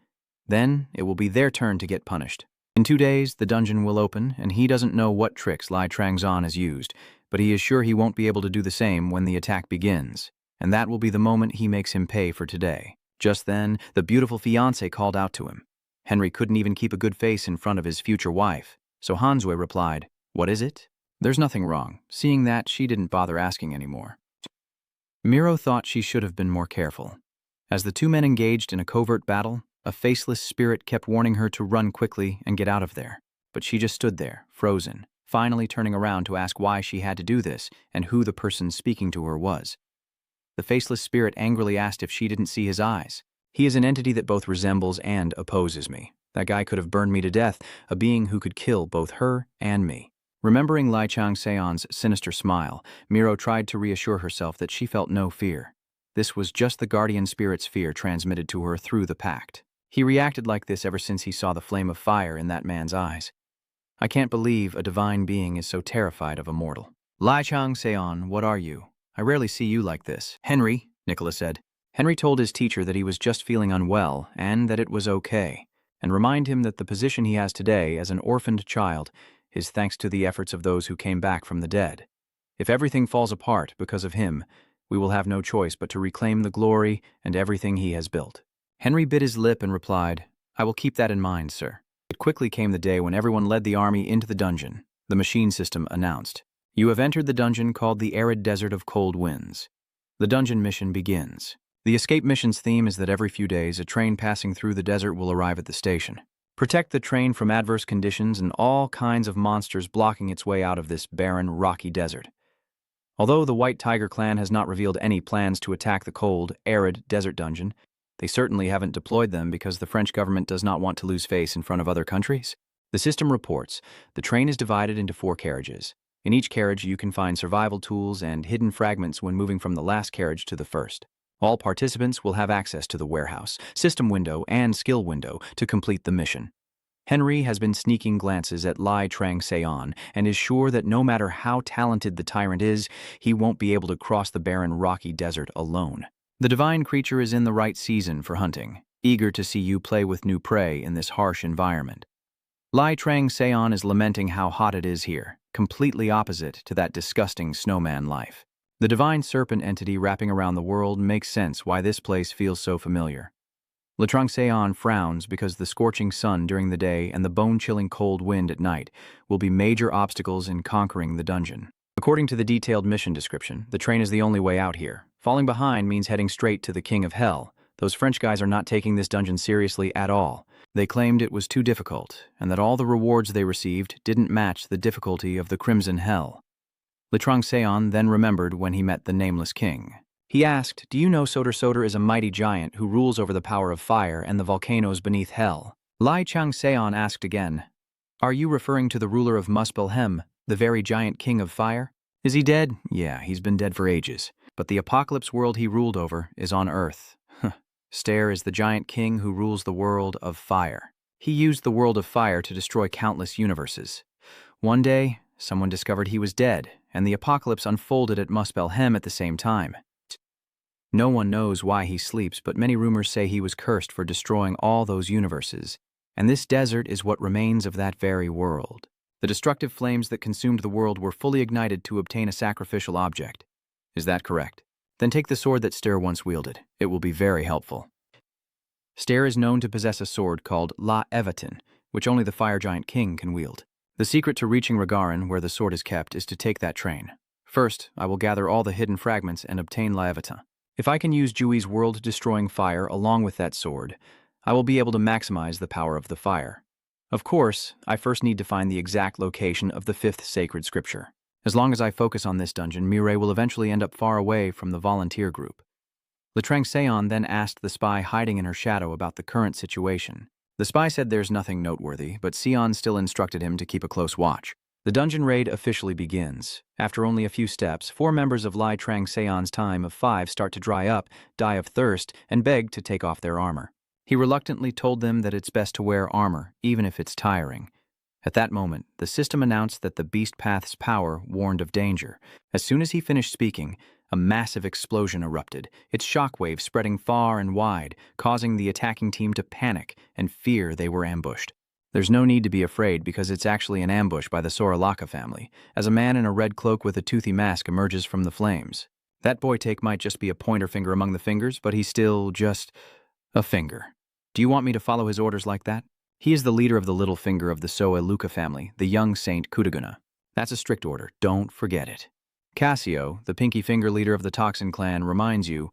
Then, it will be their turn to get punished. In 2 days, the dungeon will open, and he doesn't know what tricks Li Trang-seon has used, but he is sure he won't be able to do the same when the attack begins, and that will be the moment he makes him pay for today. Just then, the beautiful fiancée called out to him. Henry couldn't even keep a good face in front of his future wife, so Hansue replied, What is it? There's nothing wrong. Seeing that, she didn't bother asking anymore. Miro thought she should have been more careful. As the two men engaged in a covert battle, a faceless spirit kept warning her to run quickly and get out of there. But she just stood there, frozen, finally turning around to ask why she had to do this and who the person speaking to her was. The faceless spirit angrily asked if she didn't see his eyes. He is an entity that both resembles and opposes me. That guy could have burned me to death, a being who could kill both her and me. Remembering Li Trang-seon's sinister smile, Miro tried to reassure herself that she felt no fear. This was just the guardian spirit's fear transmitted to her through the pact. He reacted like this ever since he saw the flame of fire in that man's eyes. I can't believe a divine being is so terrified of a mortal. Li Trang-seon, what are you? I rarely see you like this. Henry, Nicola said. Henry told his teacher that he was just feeling unwell and that it was okay, and remind him that the position he has today as an orphaned child is thanks to the efforts of those who came back from the dead. If everything falls apart because of him, we will have no choice but to reclaim the glory and everything he has built. Henry bit his lip and replied, I will keep that in mind, sir. It quickly came the day when everyone led the army into the dungeon. The machine system announced, You have entered the dungeon called the Arid Desert of Cold Winds. The dungeon mission begins. The escape mission's theme is that every few days, a train passing through the desert will arrive at the station. Protect the train from adverse conditions and all kinds of monsters blocking its way out of this barren, rocky desert. Although the White Tiger clan has not revealed any plans to attack the cold, arid desert dungeon, they certainly haven't deployed them because the French government does not want to lose face in front of other countries. The system reports, the train is divided into 4 carriages. In each carriage, you can find survival tools and hidden fragments when moving from the last carriage to the first. All participants will have access to the warehouse, system window, and skill window to complete the mission. Henry has been sneaking glances at Lai Trang-seon and is sure that no matter how talented the tyrant is, he won't be able to cross the barren rocky desert alone. The divine creature is in the right season for hunting, eager to see you play with new prey in this harsh environment. Lai Trang-seon is lamenting how hot it is here, completely opposite to that disgusting snowman life. The divine serpent entity wrapping around the world makes sense why this place feels so familiar. Lai Trang-seon frowns because the scorching sun during the day and the bone-chilling cold wind at night will be major obstacles in conquering the dungeon. According to the detailed mission description, the train is the only way out here. Falling behind means heading straight to the King of Hell. Those French guys are not taking this dungeon seriously at all. They claimed it was too difficult, and that all the rewards they received didn't match the difficulty of the Crimson Hell. Lai Trang-seon then remembered when he met the Nameless King. He asked, Do you know Soder Soder is a mighty giant who rules over the power of fire and the volcanoes beneath hell? Lai Trang-seon asked again, Are you referring to the ruler of Muspelhem, the very giant king of fire? Is he dead? Yeah, he's been dead for ages. But the apocalypse world he ruled over is on Earth. Stair is the giant king who rules the world of fire. He used the world of fire to destroy countless universes. One day, someone discovered he was dead, and the apocalypse unfolded at Muspelhem at the same time. No one knows why he sleeps, but many rumors say he was cursed for destroying all those universes, and this desert is what remains of that very world. The destructive flames that consumed the world were fully ignited to obtain a sacrificial object. Is that correct? Then take the sword that Stair once wielded. It will be very helpful. Stair is known to possess a sword called La Evatin, which only the fire giant king can wield. The secret to reaching Regarin, where the sword is kept, is to take that train. First, I will gather all the hidden fragments and obtain La Evatin. If I can use Jui's world-destroying fire along with that sword, I will be able to maximize the power of the fire. Of course, I first need to find the exact location of the 5th sacred scripture. As long as I focus on this dungeon, Mireille will eventually end up far away from the volunteer group. Lai Trang-seon then asked the spy hiding in her shadow about the current situation. The spy said there's nothing noteworthy, but Sion still instructed him to keep a close watch. The dungeon raid officially begins. After only a few steps, 4 members of Lai Trang-seon's time of 5 start to dry up, die of thirst, and beg to take off their armor. He reluctantly told them that it's best to wear armor, even if it's tiring. At that moment, the system announced that the Beast Path's power warned of danger. As soon as he finished speaking, a massive explosion erupted, its shockwave spreading far and wide, causing the attacking team to panic and fear they were ambushed. There's no need to be afraid because it's actually an ambush by the Soralaka family, as a man in a red cloak with a toothy mask emerges from the flames. That boy take might just be a pointer finger among the fingers, but he's still just a finger. Do you want me to follow his orders like that? He is the leader of the little finger of the Soa Luka family, the young saint Kutaguna. That's a strict order, don't forget it. Cassio, the pinky finger leader of the Toxin clan, reminds you,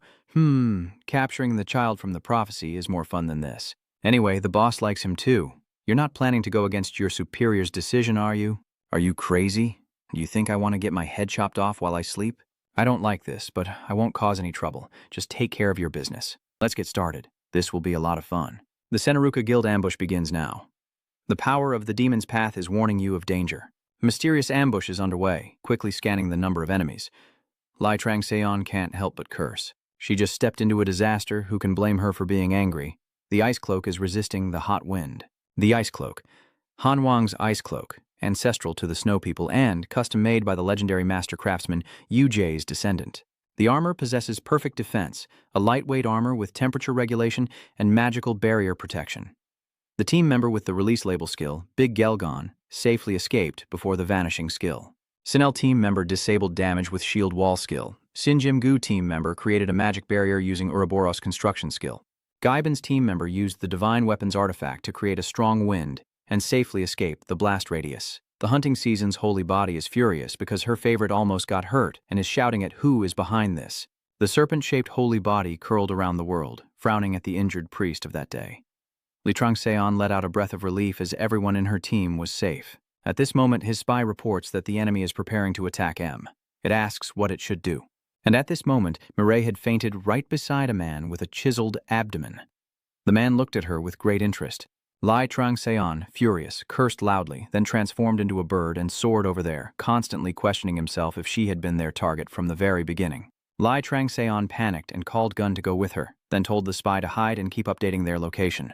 capturing the child from the prophecy is more fun than this. Anyway, the boss likes him too. You're not planning to go against your superior's decision, are you? Are you crazy? Do you think I want to get my head chopped off while I sleep? I don't like this, but I won't cause any trouble. Just take care of your business. Let's get started. This will be a lot of fun. The Senaruka Guild ambush begins now. The power of the Demon's Path is warning you of danger. A mysterious ambush is underway, quickly scanning the number of enemies. Lai Trang-seon can't help but curse. She just stepped into a disaster, who can blame her for being angry? The Ice Cloak is resisting the hot wind. The Ice Cloak. Han Wang's Ice Cloak, ancestral to the Snow People and custom-made by the legendary master craftsman Yu Jie's descendant. The armor possesses perfect defense, a lightweight armor with temperature regulation and magical barrier protection. The team member with the release label skill, Big Gelgon, safely escaped before the vanishing skill. Sinel team member disabled damage with shield wall skill, Shinjim-gu team member created a magic barrier using Ouroboros construction skill. Gaiban's team member used the divine weapons artifact to create a strong wind and safely escape the blast radius. The hunting season's holy body is furious because her favorite almost got hurt and is shouting at who is behind this. The serpent-shaped holy body curled around the world, frowning at the injured priest of that day. Li Trangseon let out a breath of relief as everyone in her team was safe. At this moment, his spy reports that the enemy is preparing to attack M. It asks what it should do. And at this moment, Mireille had fainted right beside a man with a chiseled abdomen. The man looked at her with great interest. Li Trangseon, furious, cursed loudly, then transformed into a bird and soared over there, constantly questioning himself if she had been their target from the very beginning. Li Trangseon panicked and called Gun to go with her, then told the spy to hide and keep updating their location.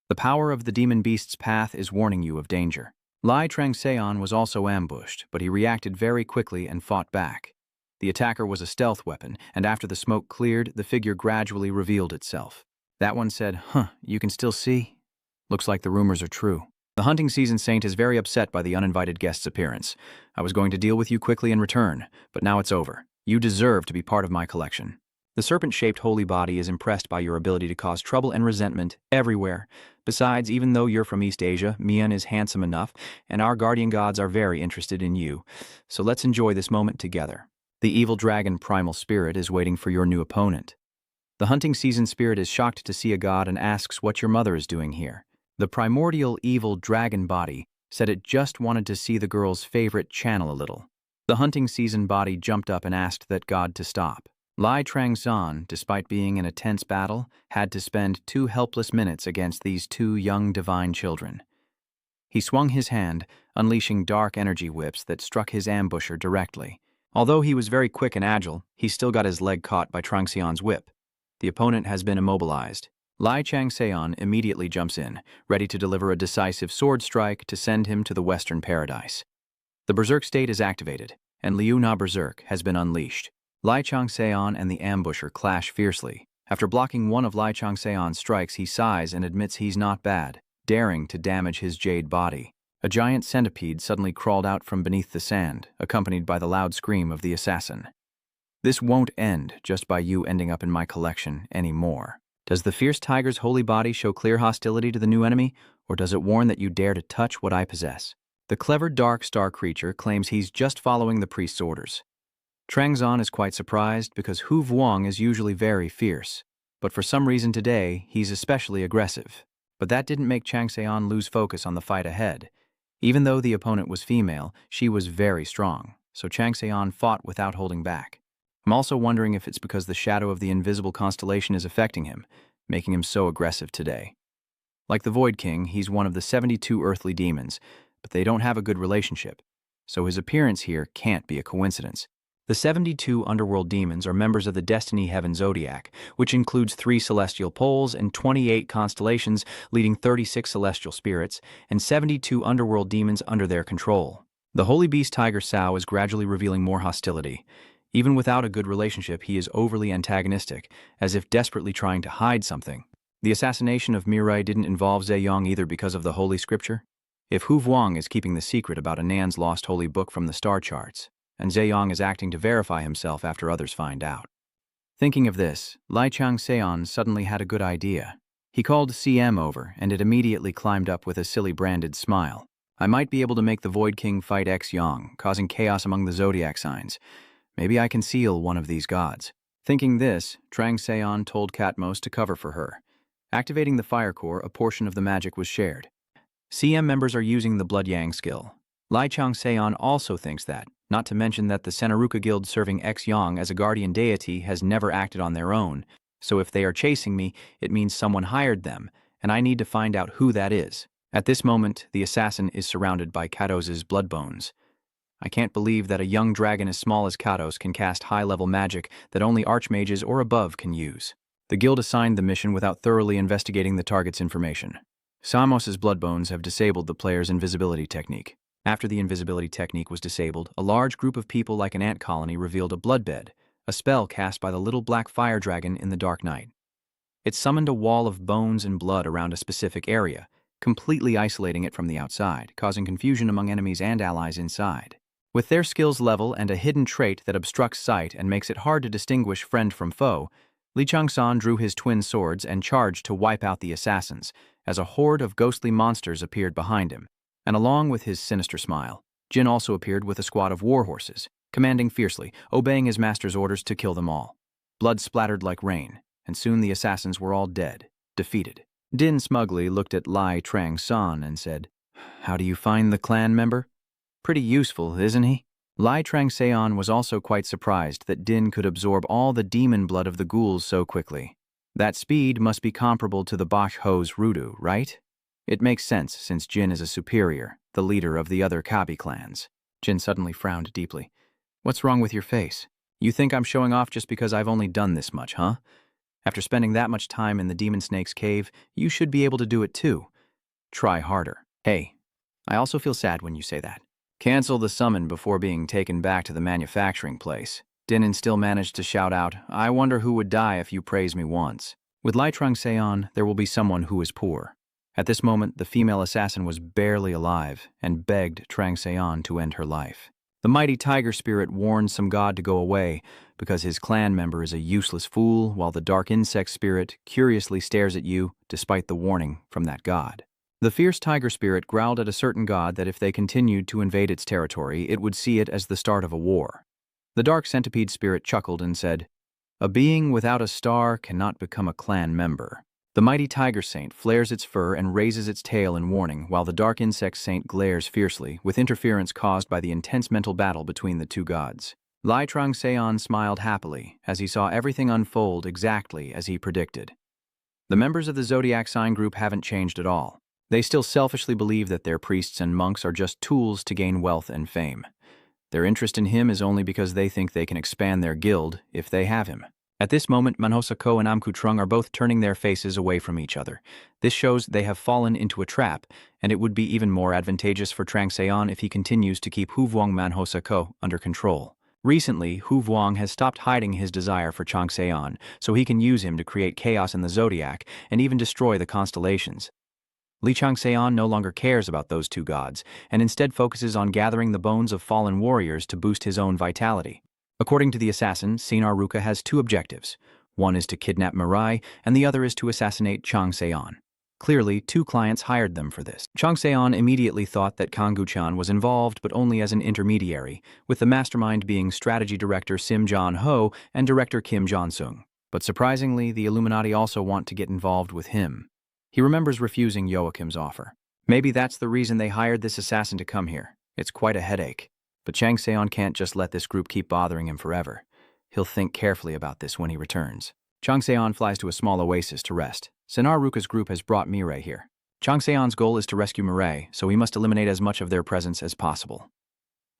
The power of the demon beast's path is warning you of danger. Li Trangseon was also ambushed, but he reacted very quickly and fought back. The attacker was a stealth weapon, and after the smoke cleared, the figure gradually revealed itself. That one said, you can still see? Looks like the rumors are true. The hunting season saint is very upset by the uninvited guest's appearance. I was going to deal with you quickly in return, but now it's over. You deserve to be part of my collection. The serpent-shaped holy body is impressed by your ability to cause trouble and resentment everywhere. Besides, even though you're from East Asia, Mian is handsome enough, and our guardian gods are very interested in you. So let's enjoy this moment together. The evil dragon primal spirit is waiting for your new opponent. The hunting season spirit is shocked to see a god and asks what your mother is doing here. The primordial evil dragon body said it just wanted to see the girl's favorite channel a little. The hunting season body jumped up and asked that god to stop. Li Trangseon, despite being in a tense battle, had to spend 2 helpless minutes against these 2 young divine children. He swung his hand, unleashing dark energy whips that struck his ambusher directly. Although he was very quick and agile, he still got his leg caught by Trangseon's whip. The opponent has been immobilized. Li Trangseon immediately jumps in, ready to deliver a decisive sword strike to send him to the Western Paradise. The Berserk state is activated, and Liu Na Berserk has been unleashed. Li Trangseon and the ambusher clash fiercely. After blocking one of Li Trangseon's strikes, he sighs and admits he's not bad, daring to damage his jade body. A giant centipede suddenly crawled out from beneath the sand, accompanied by the loud scream of the assassin. This won't end just by you ending up in my collection anymore. Does the fierce tiger's holy body show clear hostility to the new enemy, or does it warn that you dare to touch what I possess? The clever dark star creature claims he's just following the priest's orders. Trangseon is quite surprised because Hu Vuong is usually very fierce, but for some reason today, he's especially aggressive. But that didn't make Trangseon lose focus on the fight ahead. Even though the opponent was female, she was very strong, so Trangseon fought without holding back. I'm also wondering if it's because the shadow of the invisible constellation is affecting him, making him so aggressive today. Like the Void King, he's one of the 72 earthly demons, but they don't have a good relationship, so his appearance here can't be a coincidence. The 72 underworld demons are members of the Destiny Heaven Zodiac, which includes 3 celestial poles and 28 constellations, leading 36 celestial spirits, and 72 underworld demons under their control. The holy beast Tiger Sao is gradually revealing more hostility. Even without a good relationship, he is overly antagonistic, as if desperately trying to hide something. The assassination of Mirai didn't involve Zeyong either because of the holy scripture. If Hu Vuong is keeping the secret about Anan's lost holy book from the star charts, and Zeyong is acting to verify himself after others find out. Thinking of this, Li Trangseon suddenly had a good idea. He called CM over, and it immediately climbed up with a silly branded smile. I might be able to make the Void King fight X-Yong, causing chaos among the zodiac signs. Maybe I can seal one of these gods. Thinking this, Trangseon told Katmos to cover for her. Activating the fire core, a portion of the magic was shared. CM members are using the Blood Yang skill. Li Trangseon also thinks that, not to mention that the Senaruka Guild serving X-Yang as a guardian deity has never acted on their own, so if they are chasing me, it means someone hired them, and I need to find out who that is. At this moment, the assassin is surrounded by Katos's blood bones. I can't believe that a young dragon as small as Katos can cast high-level magic that only archmages or above can use. The guild assigned the mission without thoroughly investigating the target's information. Samos's blood bones have disabled the player's invisibility technique. After the invisibility technique was disabled, a large group of people like an ant colony revealed a bloodbed, a spell cast by the little black fire dragon in the dark night. It summoned a wall of bones and blood around a specific area, completely isolating it from the outside, causing confusion among enemies and allies inside. With their skills level and a hidden trait that obstructs sight and makes it hard to distinguish friend from foe, Li Changsan drew his twin swords and charged to wipe out the assassins, as a horde of ghostly monsters appeared behind him. And along with his sinister smile, Jin also appeared with a squad of war horses, commanding fiercely, obeying his master's orders to kill them all. Blood splattered like rain, and soon the assassins were all dead, defeated. Din smugly looked at Lai Trang-san and said, "How do you find the clan member? Pretty useful, isn't he?" Lai Trang-seon was also quite surprised that Din could absorb all the demon blood of the ghouls so quickly. That speed must be comparable to the Bosch Ho's Rudu, right? It makes sense since Jin is a superior, the leader of the other Kabi clans. Jin suddenly frowned deeply. "What's wrong with your face? You think I'm showing off just because I've only done this much, huh? After spending that much time in the Demon Snake's cave, you should be able to do it too. Try harder." "Hey, I also feel sad when you say that. Cancel the summon before being taken back to the manufacturing place." Din still managed to shout out, "I wonder who would die if you praise me once." With Lai Trang-seon, there will be someone who is poor. At this moment, the female assassin was barely alive and begged Trang-seon to end her life. The mighty tiger spirit warned some god to go away because his clan member is a useless fool, while the dark insect spirit curiously stares at you despite the warning from that god. The fierce tiger spirit growled at a certain god that if they continued to invade its territory, it would see it as the start of a war. The dark centipede spirit chuckled and said, "A being without a star cannot become a clan member." The mighty tiger saint flares its fur and raises its tail in warning, while the dark insect saint glares fiercely, with interference caused by the intense mental battle between the two gods. Lai Trang-seon smiled happily as he saw everything unfold exactly as he predicted. The members of the zodiac sign group haven't changed at all. They still selfishly believe that their priests and monks are just tools to gain wealth and fame. Their interest in him is only because they think they can expand their guild if they have him. At this moment, Manhwa and Amkutrung are both turning their faces away from each other. This shows they have fallen into a trap, and it would be even more advantageous for Trang-seon if he continues to keep Huvuong Manhwa under control. Recently, Huvuong has stopped hiding his desire for Trang-seon, so he can use him to create chaos in the zodiac and even destroy the constellations. Li Changseon no longer cares about those two gods, and instead focuses on gathering the bones of fallen warriors to boost his own vitality. According to the assassin, Sinar Ruka has two objectives. One is to kidnap Mirai, and the other is to assassinate Changseon. Clearly, two clients hired them for this. Changseon immediately thought that Kangguchan was involved, but only as an intermediary, with the mastermind being strategy director Sim Jon-ho and director Kim Jong-sung. But surprisingly, the Illuminati also want to get involved with him. He remembers refusing Joachim's offer. Maybe that's the reason they hired this assassin to come here. It's quite a headache. But Changseon can't just let this group keep bothering him forever. He'll think carefully about this when he returns. Changseon flies to a small oasis to rest. Sinar Ruka's group has brought Mirai here. Changseon's goal is to rescue Mirai, so we must eliminate as much of their presence as possible.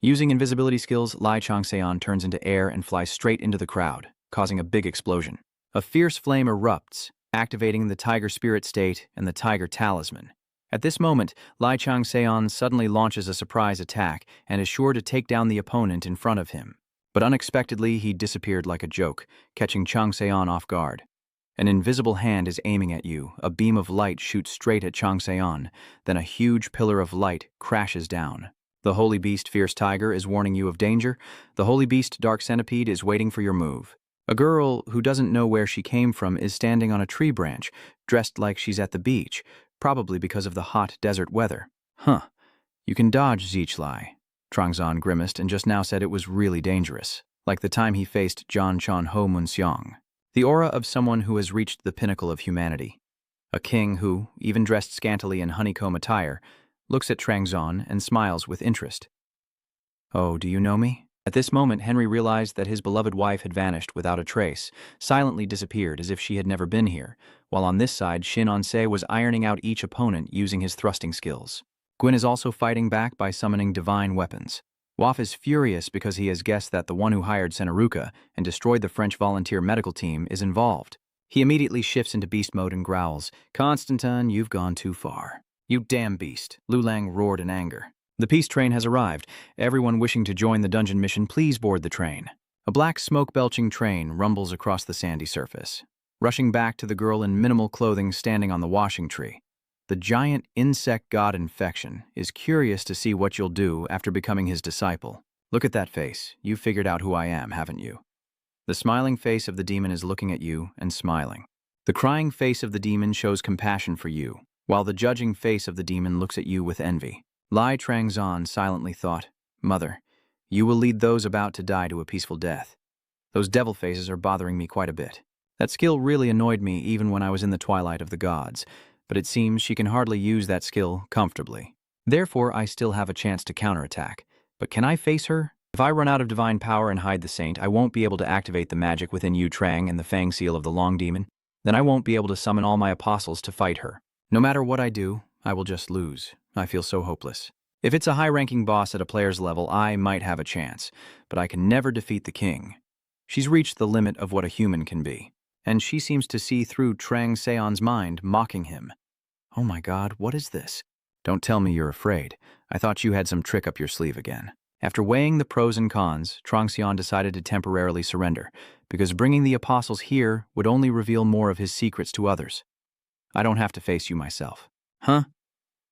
Using invisibility skills, Lai Changseon turns into air and flies straight into the crowd, causing a big explosion. A fierce flame erupts, activating the tiger spirit state and the tiger talisman. At this moment, Lai Changseon suddenly launches a surprise attack and is sure to take down the opponent in front of him. But unexpectedly, he disappeared like a joke, catching Changseon off guard. An invisible hand is aiming at you, a beam of light shoots straight at Changseon, then a huge pillar of light crashes down. The Holy Beast Fierce Tiger is warning you of danger. The Holy Beast Dark Centipede is waiting for your move. A girl who doesn't know where she came from is standing on a tree branch, dressed like she's at the beach, probably because of the hot desert weather. Huh. You can dodge Zichlai. Trangzon grimaced and just now said it was really dangerous, like the time he faced John Chon Ho Munseong. The aura of someone who has reached the pinnacle of humanity. A king who, even dressed scantily in honeycomb attire, looks at Trangzon and smiles with interest. "Oh, do you know me?" At this moment, Henry realized that his beloved wife had vanished without a trace, silently disappeared as if she had never been here, while on this side, Shin On-se was ironing out each opponent using his thrusting skills. Gwyn is also fighting back by summoning divine weapons. Waf is furious because he has guessed that the one who hired Senaruka and destroyed the French volunteer medical team is involved. He immediately shifts into beast mode and growls, "Constantine, you've gone too far." "You damn beast," Lulang roared in anger. The peace train has arrived. Everyone wishing to join the dungeon mission, please board the train. A black smoke-belching train rumbles across the sandy surface, rushing back to the girl in minimal clothing standing on the washing tree. The giant insect god Infection is curious to see what you'll do after becoming his disciple. Look at that face. You've figured out who I am, haven't you? The smiling face of the demon is looking at you and smiling. The crying face of the demon shows compassion for you, while the judging face of the demon looks at you with envy. Lai Trangzan silently thought, Mother, you will lead those about to die to a peaceful death. Those devil faces are bothering me quite a bit. That skill really annoyed me even when I was in the twilight of the gods, but it seems she can hardly use that skill comfortably. Therefore, I still have a chance to counterattack. But can I face her? If I run out of divine power and hide the saint, I won't be able to activate the magic within Yu Trang and the Fang Seal of the Long Demon. Then I won't be able to summon all my apostles to fight her. No matter what I do, I will just lose. I feel so hopeless. If it's a high-ranking boss at a player's level, I might have a chance, but I can never defeat the king. She's reached the limit of what a human can be, and she seems to see through Trang Seon's mind, mocking him. Oh my God, what is this? Don't tell me you're afraid. I thought you had some trick up your sleeve again. After weighing the pros and cons, Trang Seon decided to temporarily surrender, because bringing the apostles here would only reveal more of his secrets to others. I don't have to face you myself. Huh?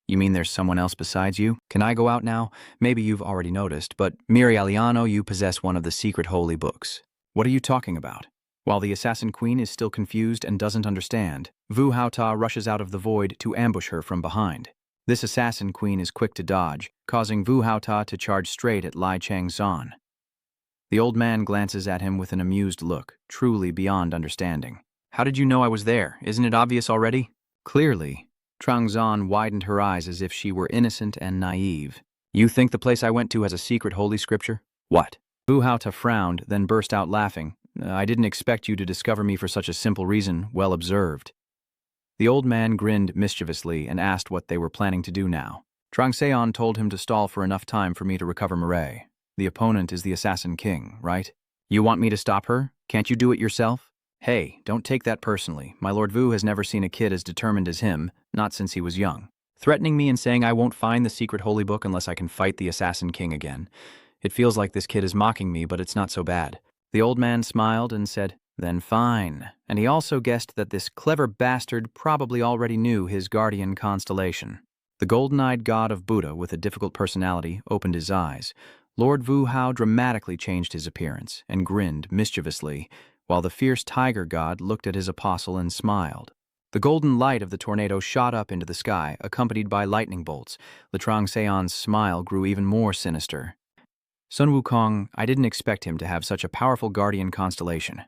You mean there's someone else besides you? Can I go out now? Maybe you've already noticed, but Miri Aliano, you possess one of the secret holy books. What are you talking about? While the assassin queen is still confused and doesn't understand, Vu Haota rushes out of the void to ambush her from behind. This assassin queen is quick to dodge, causing Vu Haota to charge straight at Lai Changzan. The old man glances at him with an amused look, truly beyond understanding. How did you know I was there? Isn't it obvious already? Clearly. Trangzan widened her eyes as if she were innocent and naive. You think the place I went to has a secret holy scripture? What? Vu Haota frowned, then burst out laughing. I didn't expect you to discover me for such a simple reason. Well observed. The old man grinned mischievously and asked what they were planning to do now. Trang Seon told him to stall for enough time for me to recover Mireille. The opponent is the assassin king, right? You want me to stop her? Can't you do it yourself? Hey, don't take that personally. My Lord Vu has never seen a kid as determined as him, not since he was young. Threatening me and saying I won't find the secret holy book unless I can fight the assassin king again. It feels like this kid is mocking me, but it's not so bad. The old man smiled and said, Then fine. And he also guessed that this clever bastard probably already knew his guardian constellation. The golden-eyed god of Buddha with a difficult personality opened his eyes. Lord Vu Hao dramatically changed his appearance and grinned mischievously, while the fierce tiger god looked at his apostle and smiled. The golden light of the tornado shot up into the sky, accompanied by lightning bolts. Trang Seon's smile grew even more sinister. Sun Wukong, I didn't expect him to have such a powerful guardian constellation.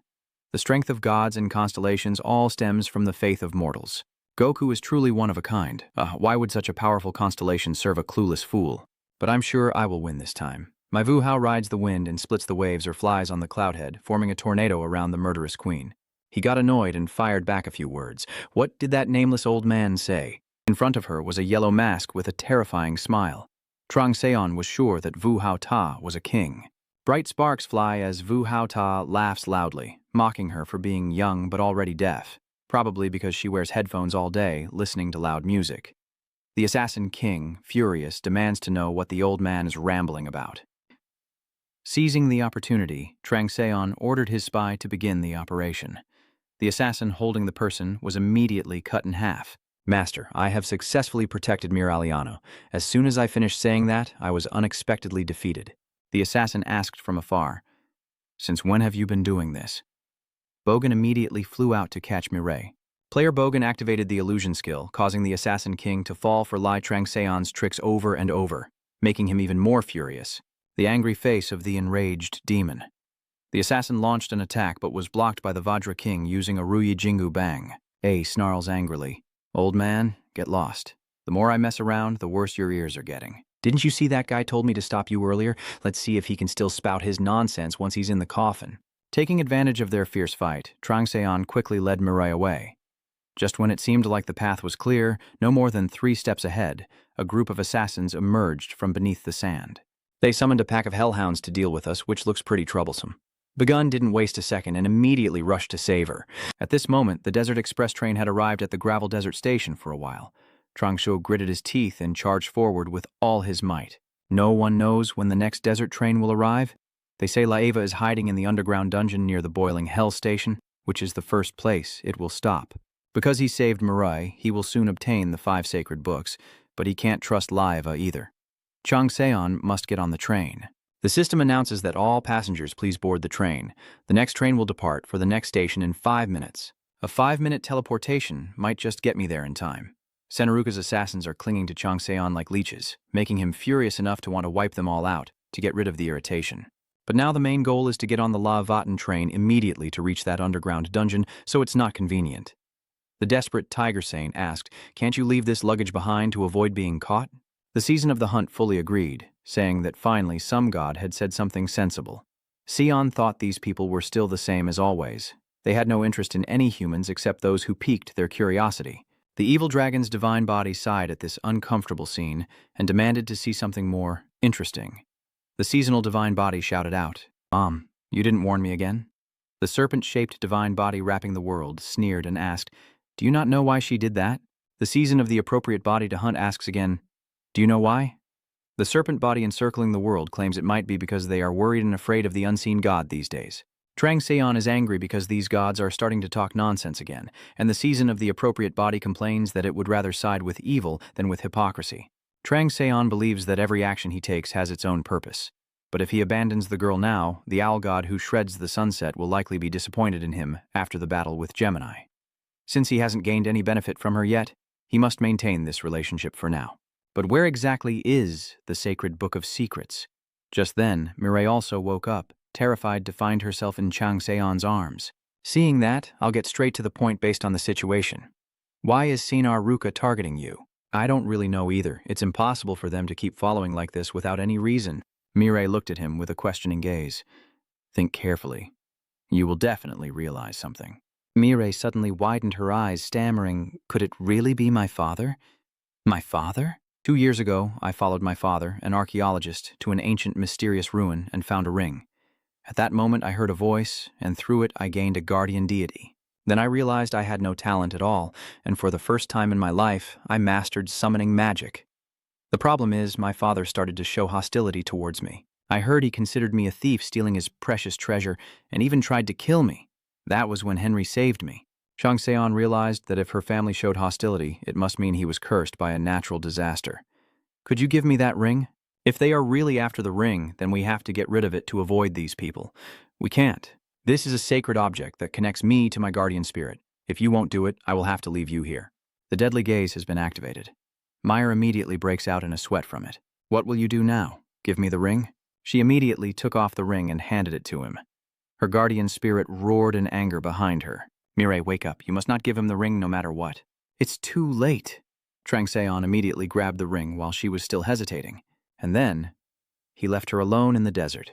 The strength of gods and constellations all stems from the faith of mortals. Goku is truly one of a kind. Why would such a powerful constellation serve a clueless fool? But I'm sure I will win this time. My Vu Hao rides the wind and splits the waves or flies on the cloud head, forming a tornado around the murderous queen. He got annoyed and fired back a few words. What did that nameless old man say? In front of her was a yellow mask with a terrifying smile. Trang Seon was sure that Vu Haota was a king. Bright sparks fly as Vu Haota laughs loudly, mocking her for being young but already deaf, probably because she wears headphones all day, listening to loud music. The assassin king, furious, demands to know what the old man is rambling about. Seizing the opportunity, Trang Seon ordered his spy to begin the operation. The assassin holding the person was immediately cut in half. Master, I have successfully protected Mir Aliano. As soon as I finished saying that, I was unexpectedly defeated. The assassin asked from afar, Since when have you been doing this? Bogan immediately flew out to catch Mireille. Player Bogan activated the illusion skill, causing the assassin king to fall for Lai Trang Seon's tricks over and over, making him even more furious. The angry face of the enraged demon. The assassin launched an attack but was blocked by the Vajra King using a Ruyi Jingu Bang. A snarls angrily. Old man, get lost. The more I mess around, the worse your ears are getting. Didn't you see that guy told me to stop you earlier? Let's see if he can still spout his nonsense once he's in the coffin. Taking advantage of their fierce fight, Trang Seon quickly led Mireille away. Just when it seemed like the path was clear, no more than 3 steps ahead, a group of assassins emerged from beneath the sand. They summoned a pack of hellhounds to deal with us, which looks pretty troublesome. Begun didn't waste a second and immediately rushed to save her. At this moment, the Desert Express train had arrived at the Gravel Desert Station for a while. Trangshu gritted his teeth and charged forward with all his might. No one knows when the next desert train will arrive. They say Laeva is hiding in the underground dungeon near the boiling Hell Station, which is the first place it will stop. Because he saved Mireille, he will soon obtain the 5 sacred books, but he can't trust Laeva either. Trang Seon must get on the train. The system announces that all passengers please board the train. The next train will depart for the next station in 5 minutes. A 5-minute teleportation might just get me there in time. Senaruka's assassins are clinging to Changseon like leeches, making him furious enough to want to wipe them all out, to get rid of the irritation. But now the main goal is to get on the La Vaten train immediately to reach that underground dungeon, so it's not convenient. The desperate Tiger Sane asked, "Can't you leave this luggage behind to avoid being caught?" The season of the hunt fully agreed, saying that finally some god had said something sensible. Sion thought these people were still the same as always. They had no interest in any humans except those who piqued their curiosity. The evil dragon's divine body sighed at this uncomfortable scene and demanded to see something more interesting. The seasonal divine body shouted out, "Mom, you didn't warn me again?" The serpent-shaped divine body wrapping the world sneered and asked, "Do you not know why she did that?" The season of the appropriate body to hunt asks again, "Do you know why?" The serpent body encircling the world claims it might be because they are worried and afraid of the unseen god these days. Trang Seon is angry because these gods are starting to talk nonsense again, and the season of the appropriate body complains that it would rather side with evil than with hypocrisy. Trang Seon believes that every action he takes has its own purpose. But if he abandons the girl now, the owl god who shreds the sunset will likely be disappointed in him after the battle with Gemini. Since he hasn't gained any benefit from her yet, he must maintain this relationship for now. But where exactly is the sacred book of secrets? Just then, Mireille also woke up, terrified to find herself in Chang Seon's arms. Seeing that, I'll get straight to the point based on the situation. Why is Sinar Ruka targeting you? I don't really know either. It's impossible for them to keep following like this without any reason. Mireille looked at him with a questioning gaze. Think carefully. You will definitely realize something. Mireille suddenly widened her eyes, stammering, "Could it really be my father?" My father? 2 years ago, I followed my father, an archaeologist, to an ancient mysterious ruin and found a ring. At that moment, I heard a voice, and through it, I gained a guardian deity. Then I realized I had no talent at all, and for the first time in my life, I mastered summoning magic. The problem is, my father started to show hostility towards me. I heard he considered me a thief stealing his precious treasure, and even tried to kill me. That was when Henry saved me. Chang Seon realized that if her family showed hostility, it must mean he was cursed by a natural disaster. Could you give me that ring? If they are really after the ring, then we have to get rid of it to avoid these people. We can't. This is a sacred object that connects me to my guardian spirit. If you won't do it, I will have to leave you here. The deadly gaze has been activated. Meyer immediately breaks out in a sweat from it. What will you do now? Give me the ring? She immediately took off the ring and handed it to him. Her guardian spirit roared in anger behind her. Mireille, wake up. You must not give him the ring no matter what. It's too late. Trang Seon immediately grabbed the ring while she was still hesitating. And then, he left her alone in the desert.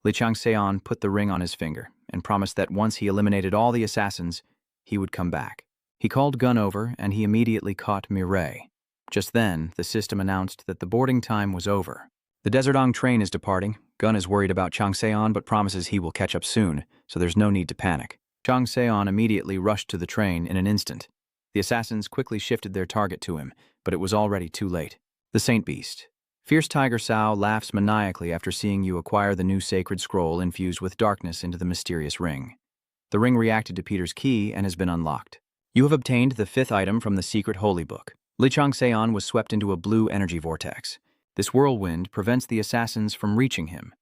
Li Changseon put the ring on his finger and promised that once he eliminated all the assassins, he would come back. He called Gun over and he immediately caught Mireille. Just then, the system announced that the boarding time was over. The Desertong train is departing. Gun is worried about Changseon but promises he will catch up soon, so there's no need to panic. Changseon immediately rushed to the train in an instant. The assassins quickly shifted their target to him, but it was already too late. The Saint Beast. Fierce Tiger Sao laughs maniacally after seeing you acquire the new sacred scroll infused with darkness into the mysterious ring. The ring reacted to Peter's key and has been unlocked. You have obtained the 5th item from the secret holy book. Li Changseon was swept into a blue energy vortex. This whirlwind prevents the assassins from reaching him.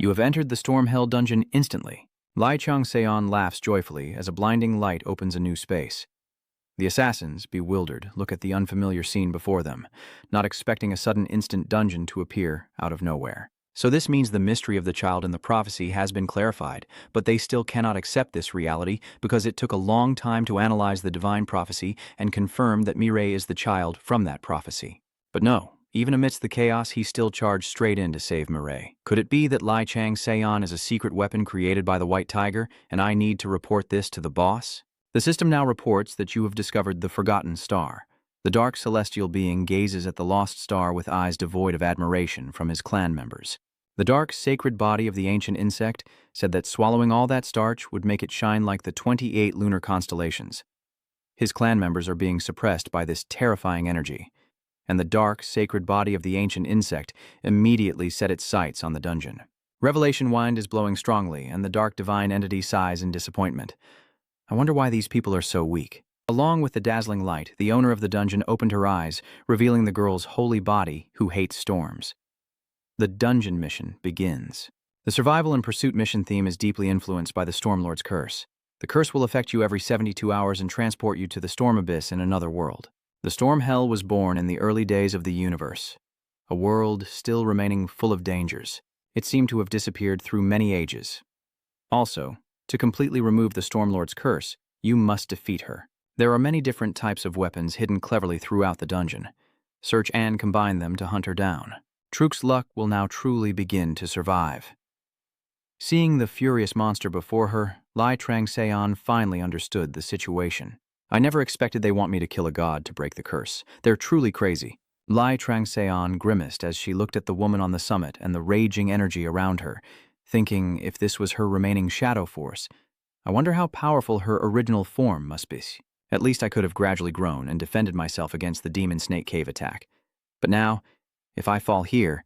You have entered the storm-hell dungeon instantly. Li Changseon laughs joyfully as a blinding light opens a new space. The assassins, bewildered, look at the unfamiliar scene before them, not expecting a sudden instant dungeon to appear out of nowhere. So this means the mystery of the child in the prophecy has been clarified, but they still cannot accept this reality because it took a long time to analyze the divine prophecy and confirm that Mireille is the child from that prophecy. But no, even amidst the chaos, he still charged straight in to save Mireille. Could it be that Li Changseon is a secret weapon created by the White Tiger, and I need to report this to the boss? The system now reports that you have discovered the Forgotten Star. The dark celestial being gazes at the lost star with eyes devoid of admiration from his clan members. The dark, sacred body of the ancient insect said that swallowing all that starch would make it shine like the 28 lunar constellations. His clan members are being suppressed by this terrifying energy, and the dark, sacred body of the ancient insect immediately set its sights on the dungeon. Revelation wind is blowing strongly, and the dark divine entity sighs in disappointment. I wonder why these people are so weak. Along with the dazzling light, the owner of the dungeon opened her eyes, revealing the girl's holy body who hates storms. The dungeon mission begins. The survival and pursuit mission theme is deeply influenced by the Stormlord's curse. The curse will affect you every 72 hours and transport you to the storm abyss in another world. The storm hell was born in the early days of the universe, a world still remaining full of dangers. It seemed to have disappeared through many ages. Also, to completely remove the Stormlord's curse, you must defeat her. There are many different types of weapons hidden cleverly throughout the dungeon. Search and combine them to hunt her down. Truk's luck will now truly begin to survive. Seeing the furious monster before her, Lai Trangseon finally understood the situation. I never expected they want me to kill a god to break the curse. They're truly crazy. Lai Trangseon grimaced as she looked at the woman on the summit and the raging energy around her, thinking if this was her remaining shadow force, I wonder how powerful her original form must be. At least I could have gradually grown and defended myself against the demon snake cave attack. But now, if I fall here,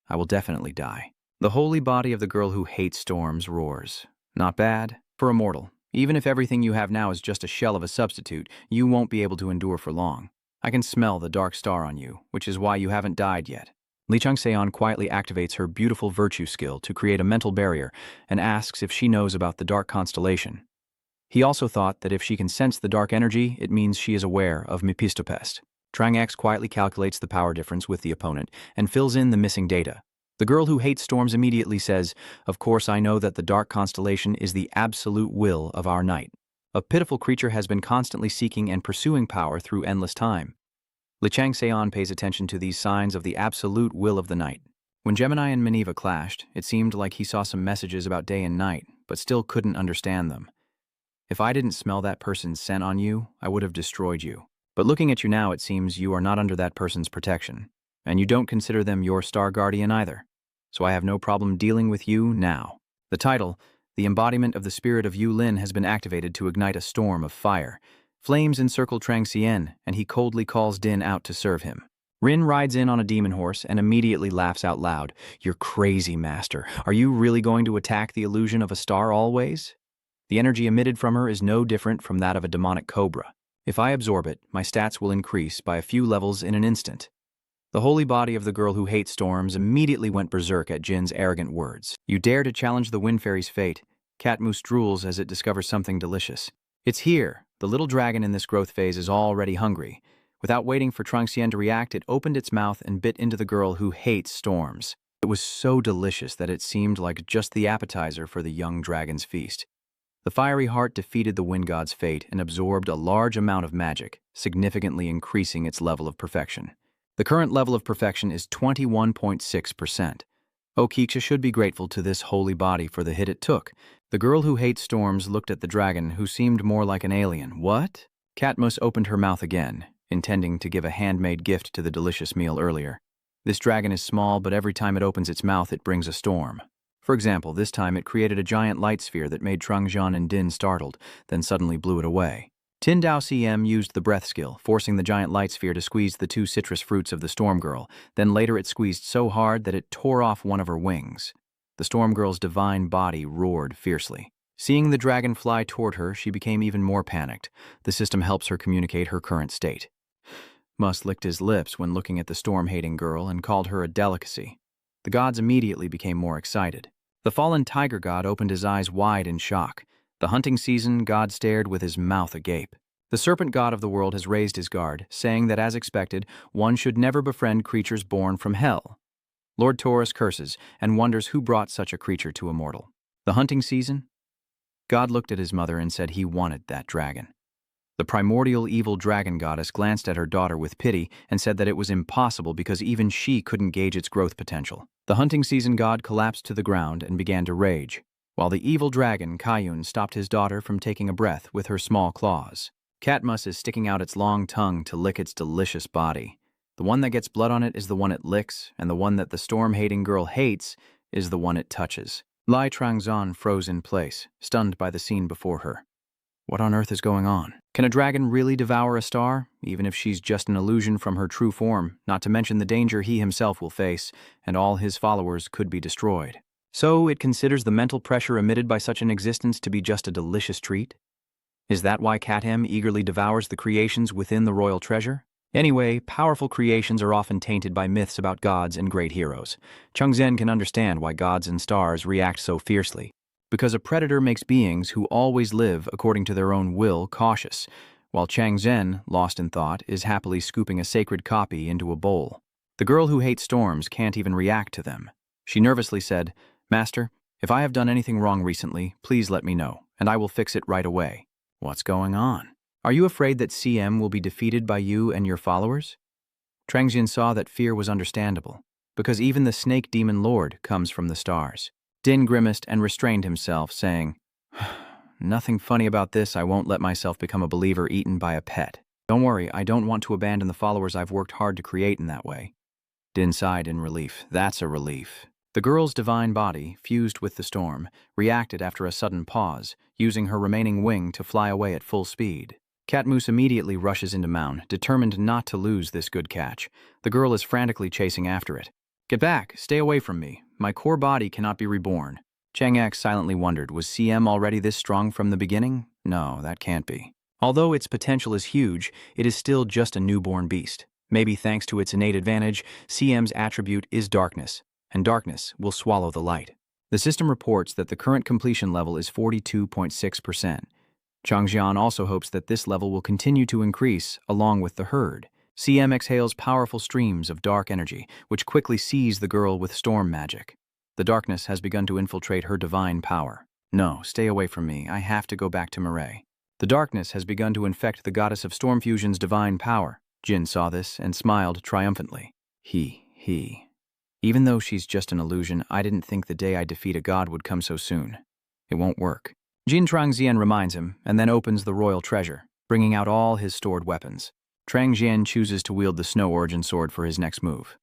I will definitely die. The holy body of the girl who hates storms roars. Not bad for a mortal. Even if everything you have now is just a shell of a substitute, you won't be able to endure for long. I can smell the dark star on you, which is why you haven't died yet. Li Changseon quietly activates her beautiful virtue skill to create a mental barrier and asks if she knows about the dark constellation. He also thought that if she can sense the dark energy, it means she is aware of Mepistopest. Trang X quietly calculates the power difference with the opponent and fills in the missing data. The girl who hates storms immediately says, "Of course I know that the dark constellation is the absolute will of our night. A pitiful creature has been constantly seeking and pursuing power through endless time." Li Changseon pays attention to these signs of the absolute will of the night. When Gemini and Manhwa clashed, it seemed like he saw some messages about day and night, but still couldn't understand them. If I didn't smell that person's scent on you, I would have destroyed you. But looking at you now, it seems you are not under that person's protection, and you don't consider them your star guardian either. So I have no problem dealing with you now. The title, the embodiment of the spirit of Yu Lin, has been activated to ignite a storm of fire. Flames encircle Trangseon, and he coldly calls Din out to serve him. Rin rides in on a demon horse and immediately laughs out loud. "You're crazy, master. Are you really going to attack the illusion of a star always?" The energy emitted from her is no different from that of a demonic cobra. If I absorb it, my stats will increase by a few levels in an instant. The holy body of the girl who hates storms immediately went berserk at Jin's arrogant words. "You dare to challenge the Wind Fairy's fate?" Catmoose drools as it discovers something delicious. "It's here." The little dragon in this growth phase is already hungry. Without waiting for Trangseon to react, it opened its mouth and bit into the girl who hates storms. It was so delicious that it seemed like just the appetizer for the young dragon's feast. The fiery heart defeated the wind god's fate and absorbed a large amount of magic, significantly increasing its level of perfection. The current level of perfection is 21.6%. Okiksha should be grateful to this holy body for the hit it took. The girl who hates storms looked at the dragon, who seemed more like an alien. "What?" Catmoose opened her mouth again, intending to give a handmade gift to the delicious meal earlier. This dragon is small, but every time it opens its mouth, it brings a storm. For example, this time it created a giant light sphere that made Trangjeon and Din startled, then suddenly blew it away. Tin Dao CM used the breath skill, forcing the giant light sphere to squeeze the 2 citrus fruits of the Storm Girl. Then later it squeezed so hard that it tore off one of her wings. The Storm Girl's divine body roared fiercely. Seeing the dragon fly toward her, she became even more panicked. The system helps her communicate her current state. Mus licked his lips when looking at the storm-hating girl and called her a delicacy. The gods immediately became more excited. The fallen tiger god opened his eyes wide in shock. The hunting season god stared with his mouth agape. The serpent god of the world has raised his guard, saying that as expected, one should never befriend creatures born from hell. Lord Taurus curses and wonders who brought such a creature to a mortal. The hunting season? God looked at his mother and said he wanted that dragon. The primordial evil dragon goddess glanced at her daughter with pity and said that it was impossible because even she couldn't gauge its growth potential. The hunting season god collapsed to the ground and began to rage, while the evil dragon, Kayun, stopped his daughter from taking a breath with her small claws. Catmus is sticking out its long tongue to lick its delicious body. The one that gets blood on it is the one it licks, and the one that the storm-hating girl hates is the one it touches. Lai Trangzon froze in place, stunned by the scene before her. What on earth is going on? Can a dragon really devour a star, even if she's just an illusion from her true form, not to mention the danger he himself will face, and all his followers could be destroyed? So it considers the mental pressure emitted by such an existence to be just a delicious treat? Is that why Cathem eagerly devours the creations within the royal treasure? Anyway, powerful creations are often tainted by myths about gods and great heroes. Changzhen can understand why gods and stars react so fiercely. Because a predator makes beings who always live according to their own will cautious, while Changzhen, lost in thought, is happily scooping a sacred copy into a bowl. The girl who hates storms can't even react to them. She nervously said, "Master, if I have done anything wrong recently, please let me know, and I will fix it right away." "What's going on? Are you afraid that CM will be defeated by you and your followers?" Changzhen saw that fear was understandable, because even the snake demon lord comes from the stars. Din grimaced and restrained himself, saying, "Nothing funny about this. I won't let myself become a believer eaten by a pet. Don't worry, I don't want to abandon the followers I've worked hard to create in that way." Din sighed in relief. That's a relief. The girl's divine body, fused with the storm, reacted after a sudden pause, using her remaining wing to fly away at full speed. Catmoose immediately rushes into Mound, determined not to lose this good catch. The girl is frantically chasing after it. "Get back! Stay away from me! My core body cannot be reborn." Chang'ak silently wondered, was CM already this strong from the beginning? No, that can't be. Although its potential is huge, it is still just a newborn beast. Maybe thanks to its innate advantage, CM's attribute is darkness, and darkness will swallow the light. The system reports that the current completion level is 42.6%. Changjian also hopes that this level will continue to increase along with the herd. CM exhales powerful streams of dark energy, which quickly seize the girl with storm magic. The darkness has begun to infiltrate her divine power. "No, stay away from me. I have to go back to Mireille." The darkness has begun to infect the goddess of Storm Fusion's divine power. Jin saw this and smiled triumphantly. Even though she's just an illusion, I didn't think the day I defeat a god would come so soon. It won't work. Jin Trangxian reminds him, and then opens the royal treasure, bringing out all his stored weapons. Trangxian chooses to wield the Snow Origin Sword for his next move.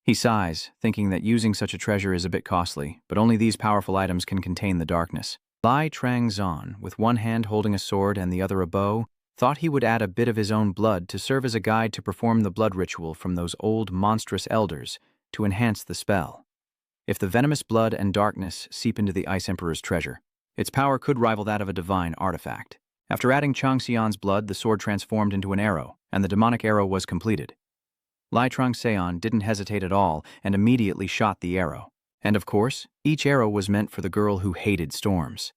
He sighs, thinking that using such a treasure is a bit costly, but only these powerful items can contain the darkness. Lai Trangzon, with one hand holding a sword and the other a bow, thought he would add a bit of his own blood to serve as a guide to perform the blood ritual from those old monstrous elders to enhance the spell. If the venomous blood and darkness seep into the Ice Emperor's treasure, its power could rival that of a divine artifact. After adding Changxian's blood, the sword transformed into an arrow, and the demonic arrow was completed. Lai Trangseon didn't hesitate at all and immediately shot the arrow. And of course, each arrow was meant for the girl who hated storms.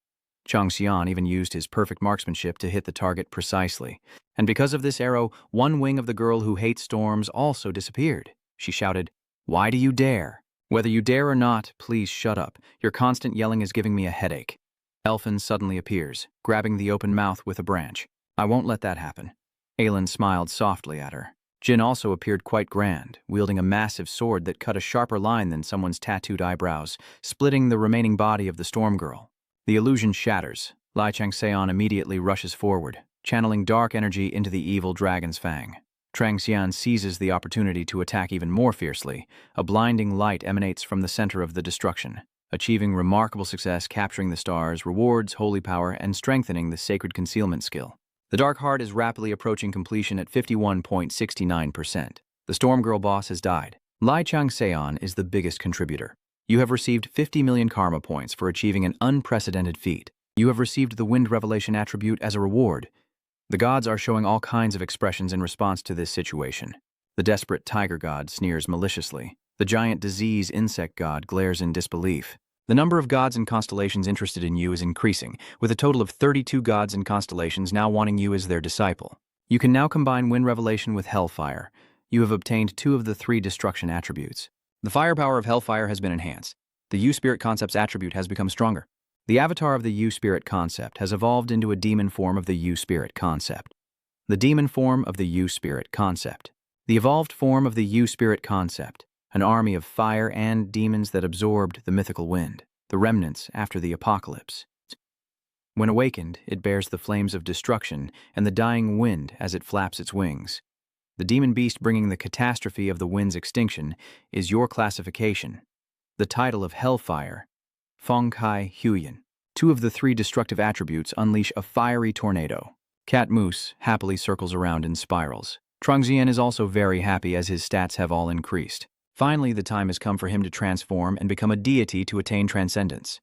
Changxian even used his perfect marksmanship to hit the target precisely. And because of this arrow, one wing of the girl who hates storms also disappeared. She shouted, "Why do you dare? Whether you dare or not, please shut up. Your constant yelling is giving me a headache." Elfin suddenly appears, grabbing the open mouth with a branch. "I won't let that happen." Aelin smiled softly at her. Jin also appeared quite grand, wielding a massive sword that cut a sharper line than someone's tattooed eyebrows, splitting the remaining body of the storm girl. The illusion shatters. Lai Changseon immediately rushes forward, channeling dark energy into the evil dragon's fang. Trangxian seizes the opportunity to attack even more fiercely. A blinding light emanates from the center of the destruction, achieving remarkable success, capturing the stars, rewards, holy power, and strengthening the sacred concealment skill. The Dark Heart is rapidly approaching completion at 51.69%. The Storm Girl boss has died. Lai Changseon is the biggest contributor. You have received 50 million karma points for achieving an unprecedented feat. You have received the Wind Revelation attribute as a reward. The gods are showing all kinds of expressions in response to this situation. The desperate tiger god sneers maliciously. The giant disease insect god glares in disbelief. The number of gods and constellations interested in you is increasing, with a total of 32 gods and constellations now wanting you as their disciple. You can now combine Wind Revelation with Hellfire. You have obtained 2 of the 3 destruction attributes. The firepower of Hellfire has been enhanced. The U-Spirit concept's attribute has become stronger. The avatar of the U-Spirit concept has evolved into a demon form of the U-Spirit concept. The demon form of the U-Spirit concept. The evolved form of the U-Spirit concept. An army of fire and demons that absorbed the mythical wind, the remnants after the apocalypse. When awakened, it bears the flames of destruction and the dying wind as it flaps its wings. The demon beast bringing the catastrophe of the wind's extinction is your classification. The title of Hellfire, Fengkai Huyan. 2 of the 3 destructive attributes unleash a fiery tornado. Cat Moose happily circles around in spirals. Trangxian is also very happy as his stats have all increased. Finally, the time has come for him to transform and become a deity to attain transcendence.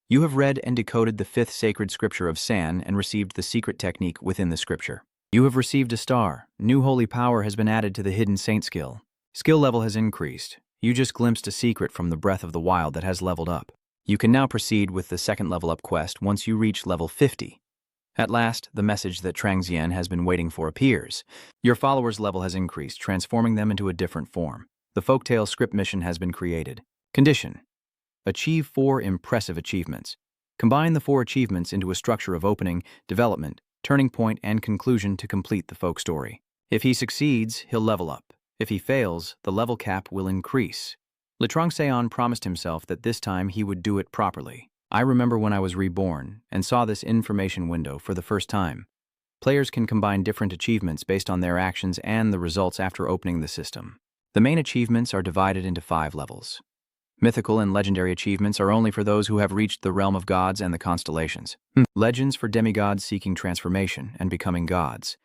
You have read and decoded the 5th sacred scripture of San and received the secret technique within the scripture. You have received a star. New holy power has been added to the hidden saint skill. Skill level has increased. You just glimpsed a secret from the breath of the wild that has leveled up. You can now proceed with the second level up quest once you reach level 50. At last, the message that Trangxian has been waiting for appears. Your followers' level has increased, transforming them into a different form. The folktale script mission has been created. Condition: achieve 4 impressive achievements. Combine the 4 achievements into a structure of opening, development, turning point, and conclusion to complete the folk story. If he succeeds, he'll level up. If he fails, the level cap will increase. Trangxian promised himself that this time he would do it properly. I remember when I was reborn and saw this information window for the first time. Players can combine different achievements based on their actions and the results after opening the system. The main achievements are divided into 5 levels. Mythical and legendary achievements are only for those who have reached the realm of gods and the constellations. Legends for demigods seeking transformation and becoming gods.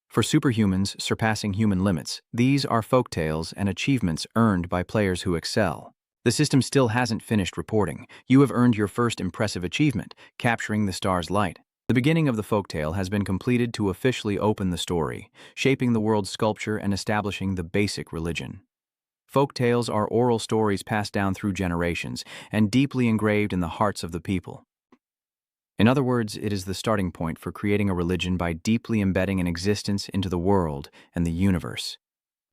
For superhumans surpassing human limits, these are folktales and achievements earned by players who excel. The system still hasn't finished reporting. You have earned your first impressive achievement, capturing the star's light. The beginning of the folktale has been completed to officially open the story, shaping the world's sculpture and establishing the basic religion. Folktales are oral stories passed down through generations and deeply engraved in the hearts of the people. In other words, it is the starting point for creating a religion by deeply embedding an existence into the world and the universe.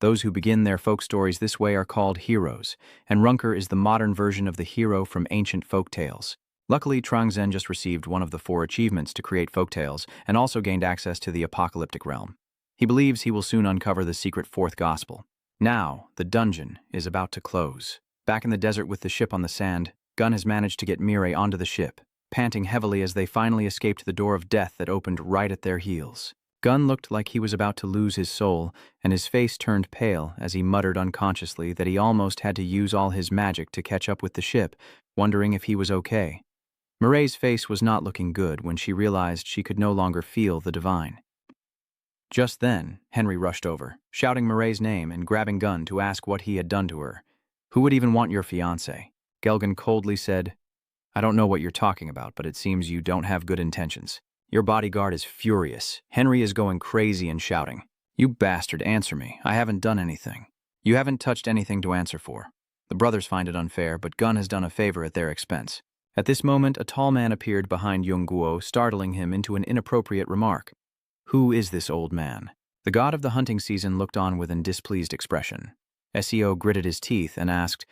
Those who begin their folk stories this way are called heroes, and Runker is the modern version of the hero from ancient folk tales. Luckily, Trangxian just received one of the 4 achievements to create folk tales and also gained access to the apocalyptic realm. He believes he will soon uncover the secret 4th gospel. Now, the dungeon is about to close. Back in the desert with the ship on the sand, Gun has managed to get Mirai onto the ship, panting heavily as they finally escaped the door of death that opened right at their heels. Gun looked like he was about to lose his soul, and his face turned pale as he muttered unconsciously that he almost had to use all his magic to catch up with the ship, wondering if he was okay. Mirai's face was not looking good when she realized she could no longer feel the divine. Just then, Henry rushed over, shouting Mirai's name and grabbing Gun to ask what he had done to her. "Who would even want your fiancé?" Gelgan coldly said, "I don't know what you're talking about, but it seems you don't have good intentions." Your bodyguard is furious. Henry is going crazy and shouting, "You bastard, answer me. I haven't done anything." "You haven't touched anything to answer for." The brothers find it unfair, but Gun has done a favor at their expense. At this moment, a tall man appeared behind Yongguo, startling him into an inappropriate remark. Who is this old man? The god of the hunting season looked on with a displeased expression. SEO gritted his teeth and asked,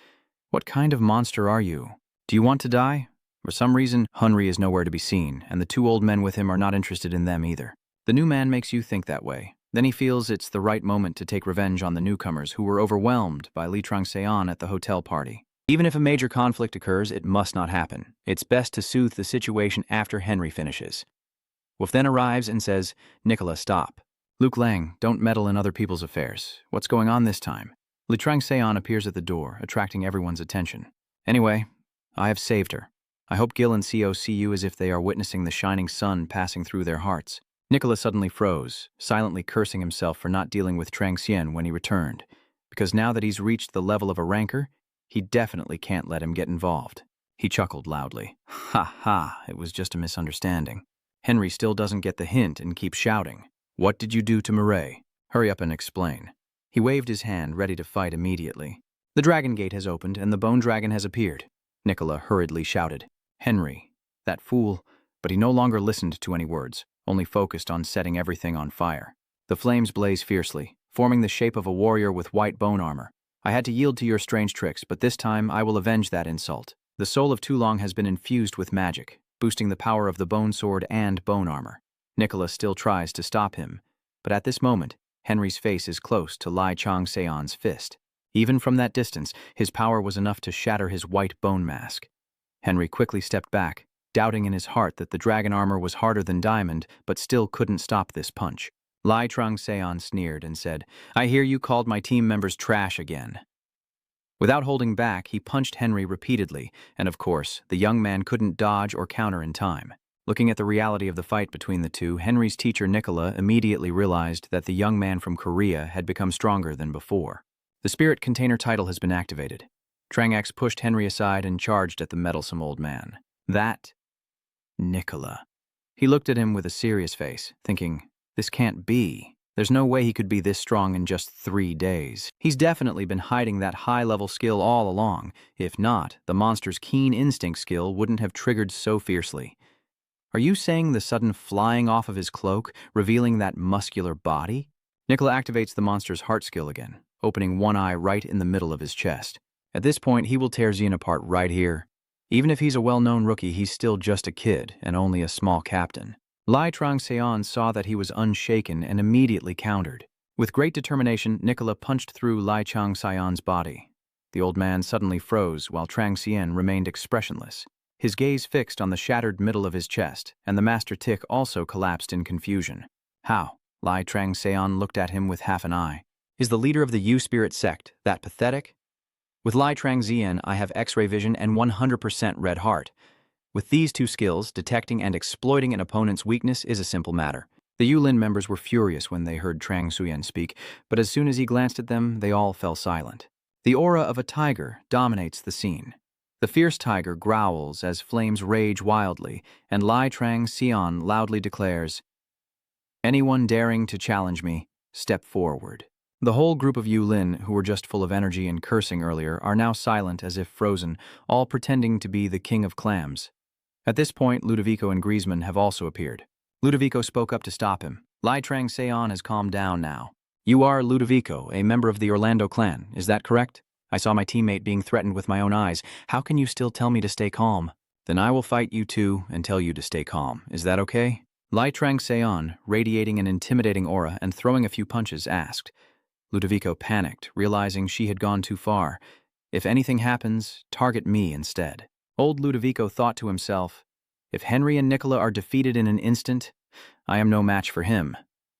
"What kind of monster are you? Do you want to die?" For some reason, Henry is nowhere to be seen, and the 2 old men with him are not interested in them either. The new man makes you think that way. Then he feels it's the right moment to take revenge on the newcomers who were overwhelmed by Trangxian at the hotel party. Even if a major conflict occurs, it must not happen. It's best to soothe the situation after Henry finishes. Wolf then arrives and says, "Nicola, stop. Luke Lang, don't meddle in other people's affairs. What's going on this time?" Trangxian appears at the door, attracting everyone's attention. "Anyway, I have saved her. I hope Gil and Co see you as if they are witnessing the shining sun passing through their hearts." Nicola suddenly froze, silently cursing himself for not dealing with Trangxian when he returned, because now that he's reached the level of a ranker, he definitely can't let him get involved. He chuckled loudly. "Ha ha, it was just a misunderstanding." Henry still doesn't get the hint and keeps shouting, "What did you do to Mirai? Hurry up and explain." He waved his hand, ready to fight immediately. The dragon gate has opened and the bone dragon has appeared. Nicola hurriedly shouted, "Henry, that fool," but he no longer listened to any words, only focused on setting everything on fire. The flames blaze fiercely, forming the shape of a warrior with white bone armor. "I had to yield to your strange tricks, but this time I will avenge that insult." The soul of Tulong has been infused with magic, boosting the power of the bone sword and bone armor. Nicola still tries to stop him, but at this moment, Henry's face is close to Trangxian's fist. Even from that distance, his power was enough to shatter his white bone mask. Henry quickly stepped back, doubting in his heart that the dragon armor was harder than diamond, but still couldn't stop this punch. Trangxian sneered and said, "I hear you called my team members trash again." Without holding back, he punched Henry repeatedly, and of course, the young man couldn't dodge or counter in time. Looking at the reality of the fight between the two, Henry's teacher Nicola immediately realized that the young man from Korea had become stronger than before. The spirit container title has been activated. Trangax pushed Henry aside and charged at the meddlesome old man. That? Nicola. He looked at him with a serious face, thinking, This can't be. There's no way he could be this strong in just 3 days. He's definitely been hiding that high-level skill all along. If not, the monster's keen instinct skill wouldn't have triggered so fiercely. Are you saying the sudden flying off of his cloak, revealing that muscular body? Nicola activates the monster's heart skill again, opening one eye right in the middle of his chest. At this point, he will tear Xian apart right here. Even if he's a well-known rookie, he's still just a kid and only a small captain. Lai Trang-seon saw that he was unshaken and immediately countered. With great determination, Nicola punched through Lai Trang-seon's body. The old man suddenly froze while Trang-seon remained expressionless, his gaze fixed on the shattered middle of his chest, and the master tick also collapsed in confusion. How? Lai Trang-seon looked at him with half an eye. Is the leader of the U-Spirit sect that pathetic? With Lai Trang-seon, I have X-ray vision and 100% red heart. With these two skills, detecting and exploiting an opponent's weakness is a simple matter. The Yulin members were furious when they heard Trang-seon speak, but as soon as he glanced at them, they all fell silent. The aura of a tiger dominates the scene. The fierce tiger growls as flames rage wildly, and Lai Trang-seon loudly declares, "Anyone daring to challenge me, step forward." The whole group of Yulin, who were just full of energy and cursing earlier, are now silent as if frozen, all pretending to be the king of clams. At this point, Ludovico and Griezmann have also appeared. Ludovico spoke up to stop him. Lai Trang-seon has calmed down now. "You are Ludovico, a member of the Orlando clan, is that correct? I saw my teammate being threatened with my own eyes. How can you still tell me to stay calm? Then I will fight you too and tell you to stay calm. Is that okay?" Lai Trang-seon, radiating an intimidating aura and throwing a few punches, asked. Ludovico panicked, realizing she had gone too far. If anything happens, target me instead. Old Ludovico thought to himself, if Henry and Nicola are defeated in an instant, I am no match for him.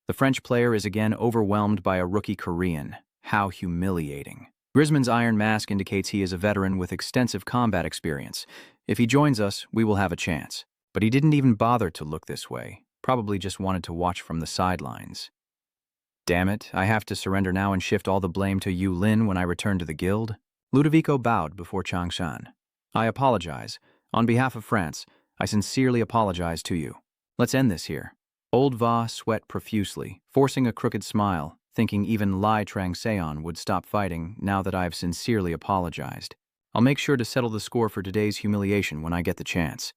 The French player is again overwhelmed by a rookie Korean. How humiliating. Griezmann's iron mask indicates he is a veteran with extensive combat experience. If he joins us, we will have a chance. But he didn't even bother to look this way, probably just wanted to watch from the sidelines. Damn it, I have to surrender now and shift all the blame to Yulin when I return to the guild? Ludovico bowed before Changshan. I apologize. On behalf of France, I sincerely apologize to you. Let's end this here. Old Va sweat profusely, forcing a crooked smile, thinking even Lai Trang-seon would stop fighting now that I've sincerely apologized. I'll make sure to settle the score for today's humiliation when I get the chance.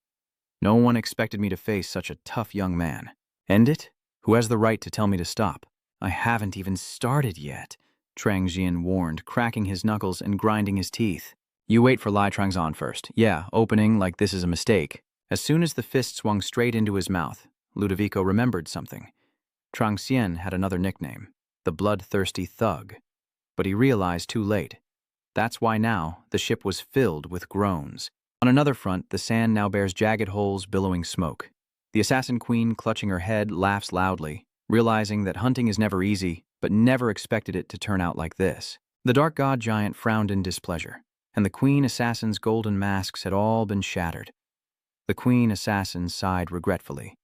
No one expected me to face such a tough young man. End it? Who has the right to tell me to stop? I haven't even started yet, Trang Jian warned, cracking his knuckles and grinding his teeth. You wait for Lai Trang-seon first. Yeah, opening like this is a mistake. As soon as the fist swung straight into his mouth, Ludovico remembered something. Trang Xian had another nickname, the bloodthirsty thug. But he realized too late. That's why now the ship was filled with groans. On another front, the sand now bears jagged holes billowing smoke. The assassin queen, clutching her head, laughs loudly, realizing that hunting is never easy, but never expected it to turn out like this. The dark god giant frowned in displeasure, and the queen assassin's golden masks had all been shattered. The queen assassin sighed regretfully.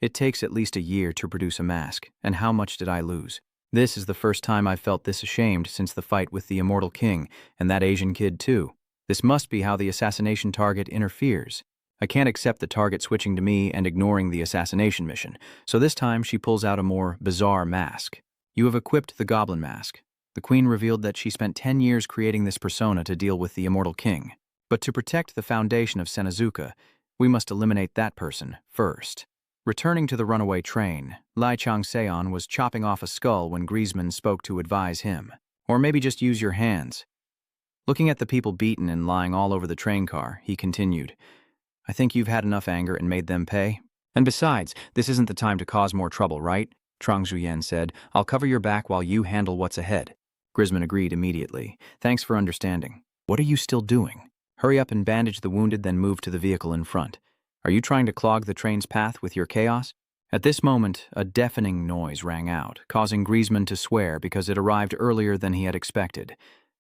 It takes at least a year to produce a mask, and how much did I lose? This is the first time I've felt this ashamed since the fight with the immortal king, and that Asian kid too. This must be how the assassination target interferes. I can't accept the target switching to me and ignoring the assassination mission, so this time she pulls out a more bizarre mask. You have equipped the goblin mask. The queen revealed that she spent 10 years creating this persona to deal with the immortal king. But to protect the foundation of Senazuka, we must eliminate that person first. Returning to the runaway train, Lai Trang-seon was chopping off a skull when Griezmann spoke to advise him. Or maybe just use your hands. Looking at the people beaten and lying all over the train car, he continued, I think you've had enough anger and made them pay. And besides, this isn't the time to cause more trouble, right? Trang Zuyen said, I'll cover your back while you handle what's ahead. Griezmann agreed immediately. Thanks for understanding. What are you still doing? Hurry up and bandage the wounded, then move to the vehicle in front. Are you trying to clog the train's path with your chaos? At this moment, a deafening noise rang out, causing Griezmann to swear because it arrived earlier than he had expected.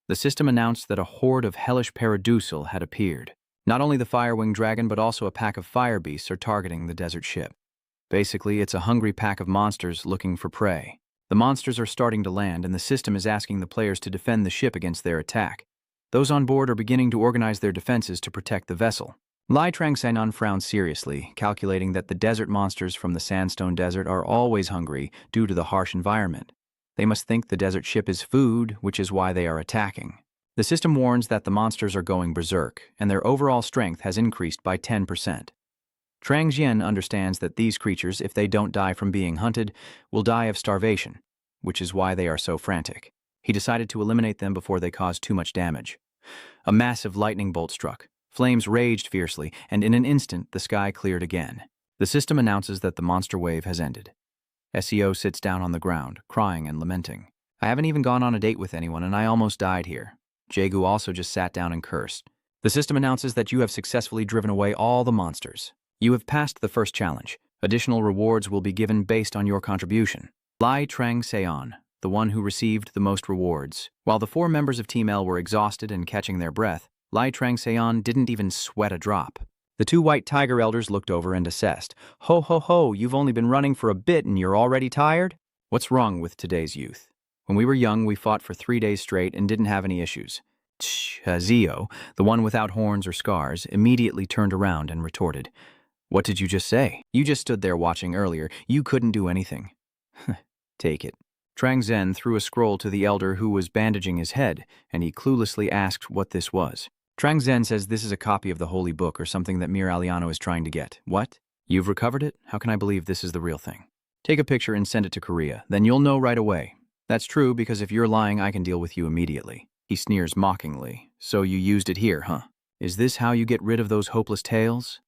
The system announced that a horde of hellish paradusal had appeared. Not only the fire-winged dragon, but also a pack of fire beasts are targeting the desert ship. Basically, it's a hungry pack of monsters looking for prey. The monsters are starting to land, and the system is asking the players to defend the ship against their attack. Those on board are beginning to organize their defenses to protect the vessel. Lai Trangsenon frowned seriously, calculating that the desert monsters from the sandstone desert are always hungry due to the harsh environment. They must think the desert ship is food, which is why they are attacking. The system warns that the monsters are going berserk, and their overall strength has increased by 10%. Trang Jian understands that these creatures, if they don't die from being hunted, will die of starvation, which is why they are so frantic. He decided to eliminate them before they cause too much damage. A massive lightning bolt struck. Flames raged fiercely, and in an instant the sky cleared again. The system announces that the monster wave has ended. SEO sits down on the ground, crying and lamenting. I haven't even gone on a date with anyone, and I almost died here. Jaegu also just sat down and cursed. The system announces that you have successfully driven away all the monsters. You have passed the first challenge. Additional rewards will be given based on your contribution. Lai Trangseon, the one who received the most rewards. While the 4 members of Team L were exhausted and catching their breath, Lai Trangseon didn't even sweat a drop. The 2 white tiger elders looked over and assessed. Ho ho ho, you've only been running for a bit and you're already tired? What's wrong with today's youth? When we were young, we fought for 3 days straight and didn't have any issues. Zio, the one without horns or scars, immediately turned around and retorted. What did you just say? You just stood there watching earlier. You couldn't do anything. Take it. Trang Zhen threw a scroll to the elder who was bandaging his head, and he cluelessly asked what this was. Trang Zhen says this is a copy of the Holy Book or something that Mir Aliano is trying to get. What? You've recovered it? How can I believe this is the real thing? Take a picture and send it to Korea. Then you'll know right away. That's true, because if you're lying, I can deal with you immediately. He sneers mockingly. So you used it here, huh? Is this how you get rid of those hopeless tales?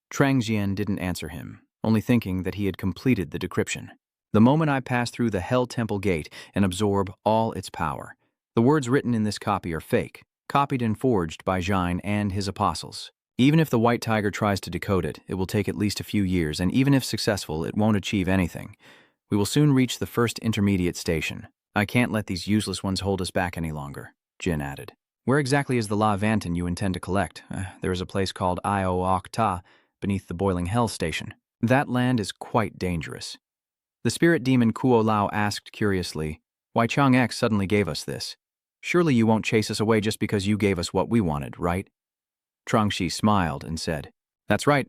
Trang Jian didn't answer him, only thinking that he had completed the decryption. The moment I pass through the Hell Temple Gate and absorb all its power. The words written in this copy are fake, copied and forged by Zhine and his apostles. Even if the White Tiger tries to decode it, it will take at least a few years, and even if successful, it won't achieve anything. We will soon reach the first intermediate station. I can't let these useless ones hold us back any longer, Jin added. Where exactly is the La Vanton you intend to collect? There is a place called Io-Ok Ta, beneath the boiling hell station. That land is quite dangerous. The spirit demon Kuo Lao asked curiously, why Chang X suddenly gave us this? Surely you won't chase us away just because you gave us what we wanted, right? Trangxi smiled and said, that's right.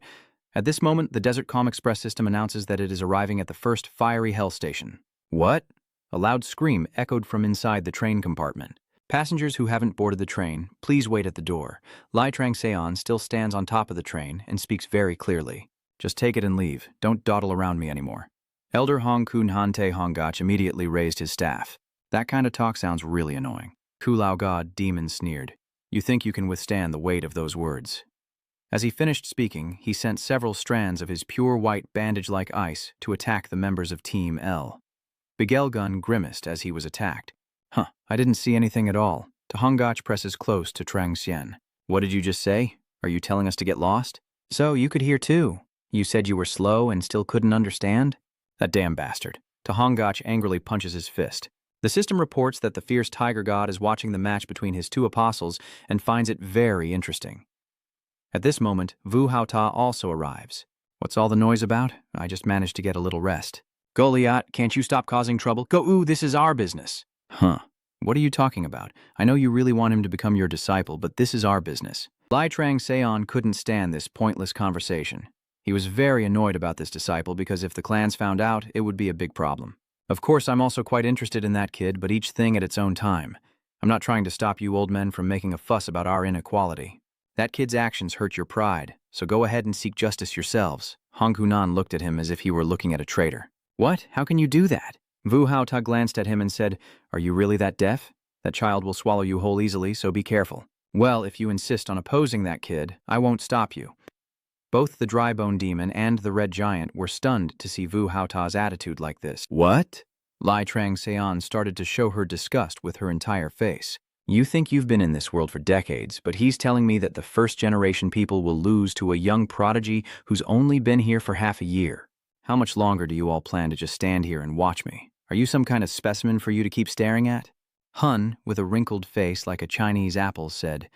At this moment, the Desert Com Express system announces that it is arriving at the first fiery hell station. What? A loud scream echoed from inside the train compartment. Passengers who haven't boarded the train, please wait at the door. Lai Trangseon still stands on top of the train and speaks very clearly. Just take it and leave. Don't dawdle around me anymore. Elder Hong Kun Hante Hongach immediately raised his staff. That kind of talk sounds really annoying. Kulao God demon sneered. You think you can withstand the weight of those words? As he finished speaking, he sent several strands of his pure white bandage-like ice to attack the members of Team L. Bigelgun grimaced as he was attacked. I didn't see anything at all. Tahongach presses close to Trang Xian. What did you just say? Are you telling us to get lost? So, you could hear too. You said you were slow and still couldn't understand? That damn bastard. Tahongach angrily punches his fist. The system reports that the fierce tiger god is watching the match between his 2 apostles and finds it very interesting. At this moment, Vu Haota also arrives. What's all the noise about? I just managed to get a little rest. Goliath, can't you stop causing trouble? Go, this is our business. What are you talking about? I know you really want him to become your disciple, but this is our business. Lai Trangseon couldn't stand this pointless conversation. He was very annoyed about this disciple because if the clans found out, it would be a big problem. Of course, I'm also quite interested in that kid, but each thing at its own time. I'm not trying to stop you old men from making a fuss about our inequality. That kid's actions hurt your pride, so go ahead and seek justice yourselves. Hong Hunan looked at him as if he were looking at a traitor. What? How can you do that? Vu Haota glanced at him and said, are you really that deaf? That child will swallow you whole easily, so be careful. Well, if you insist on opposing that kid, I won't stop you. Both the dry bone demon and the red giant were stunned to see Vu Haota's attitude like this. What? Lai Trangseon started to show her disgust with her entire face. You think you've been in this world for decades, but he's telling me that the first-generation people will lose to a young prodigy who's only been here for half a year. How much longer do you all plan to just stand here and watch me? Are you some kind of specimen for you to keep staring at? Hun, with a wrinkled face like a Chinese apple, said,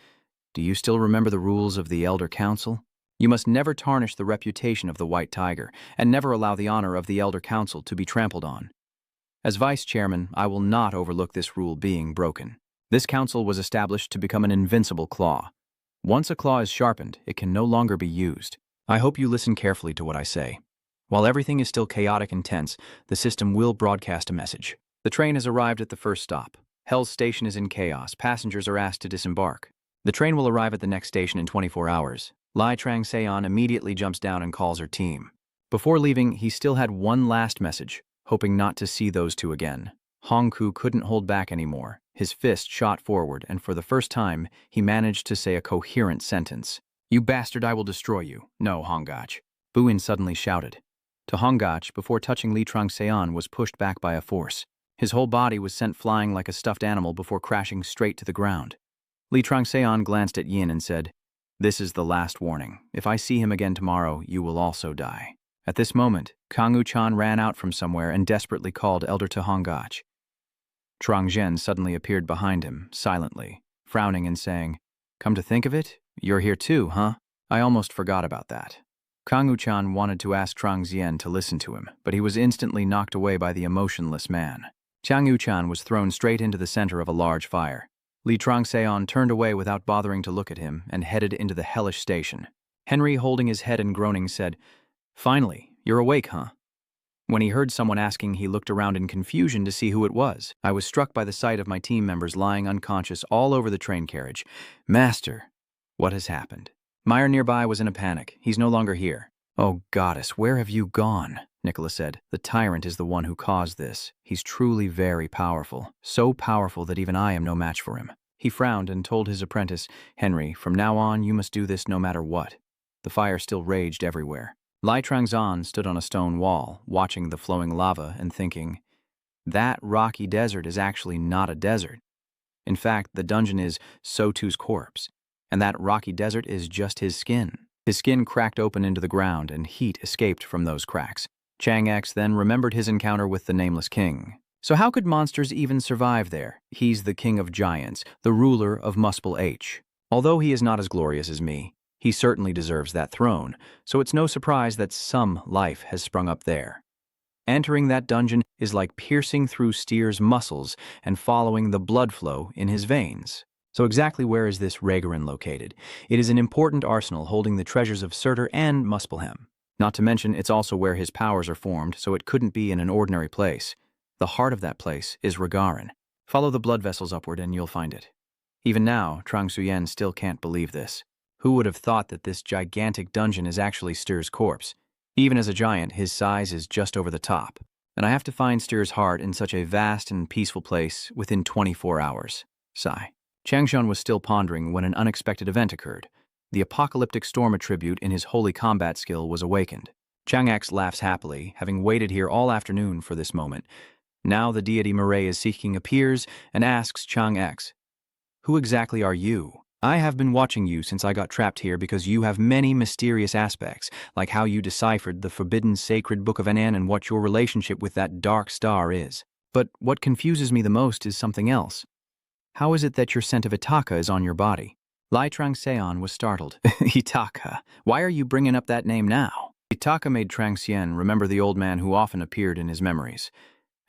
do you still remember the rules of the Elder Council? You must never tarnish the reputation of the White Tiger, and never allow the honor of the Elder Council to be trampled on. As Vice Chairman, I will not overlook this rule being broken. This council was established to become an invincible claw. Once a claw is sharpened, it can no longer be used. I hope you listen carefully to what I say. While everything is still chaotic and tense, the system will broadcast a message. The train has arrived at the first stop. Hell's station is in chaos. Passengers are asked to disembark. The train will arrive at the next station in 24 hours. Lai Trang-seon immediately jumps down and calls her team. Before leaving, he still had one last message, hoping not to see those two again. Hongku couldn't hold back anymore. His fist shot forward, and for the first time, he managed to say a coherent sentence. "You bastard, I will destroy you." "No, Hongach," Buin suddenly shouted. To Hongach, before touching Li Trang-seon, was pushed back by a force. His whole body was sent flying like a stuffed animal before crashing straight to the ground. Li Trang-seon glanced at Yin and said, "This is the last warning. If I see him again tomorrow, you will also die." At this moment, Kang U-chan ran out from somewhere and desperately called Elder to Hongach. Trang Zhen suddenly appeared behind him, silently, frowning and saying, "Come to think of it, you're here too, huh? I almost forgot about that." Kang U-chan wanted to ask Trang Zhen to listen to him, but he was instantly knocked away by the emotionless man. Chang U-chan was thrown straight into the center of a large fire. Li Trang-seon turned away without bothering to look at him and headed into the hellish station. Henry, holding his head and groaning, said, "Finally, you're awake, huh?" When he heard someone asking, he looked around in confusion to see who it was. I was struck by the sight of my team members lying unconscious all over the train carriage. "Master, what has happened?" Meyer nearby was in a panic. "He's no longer here." "Oh, goddess, where have you gone?" Nicholas said. "The tyrant is the one who caused this. He's truly very powerful, so powerful that even I am no match for him." He frowned and told his apprentice, "Henry, from now on you must do this no matter what." The fire still raged everywhere. Lai Trang-zan stood on a stone wall, watching the flowing lava and thinking, that rocky desert is actually not a desert. In fact, the dungeon is Sotu's corpse, and that rocky desert is just his skin. His skin cracked open into the ground, and heat escaped from those cracks. Chang X then remembered his encounter with the Nameless King. So how could monsters even survive there? He's the king of giants, the ruler of Muspel H. Although he is not as glorious as me, he certainly deserves that throne, so it's no surprise that some life has sprung up there. Entering that dungeon is like piercing through Stier's muscles and following the blood flow in his veins. So exactly where is this Ragaran located? It is an important arsenal holding the treasures of Surtur and Muspelheim. Not to mention, it's also where his powers are formed, so it couldn't be in an ordinary place. The heart of that place is Ragaran. Follow the blood vessels upward and you'll find it. Even now, Trang Suyen still can't believe this. Who would have thought that this gigantic dungeon is actually Stier's corpse? Even as a giant, his size is just over the top. And I have to find Stier's heart in such a vast and peaceful place within 24 hours. Sigh. Changshan was still pondering when an unexpected event occurred. The apocalyptic storm attribute in his holy combat skill was awakened. Chang X laughs happily, having waited here all afternoon for this moment. Now the deity Mireille is seeking appears and asks Chang X, "Who exactly are you? I have been watching you since I got trapped here because you have many mysterious aspects, like how you deciphered the forbidden sacred book of Anan and what your relationship with that dark star is. But what confuses me the most is something else. How is it that your scent of Itaka is on your body?" Lai Trang-seon was startled. "Itaka? Why are you bringing up that name now?" Itaka made Trang Xian remember the old man who often appeared in his memories.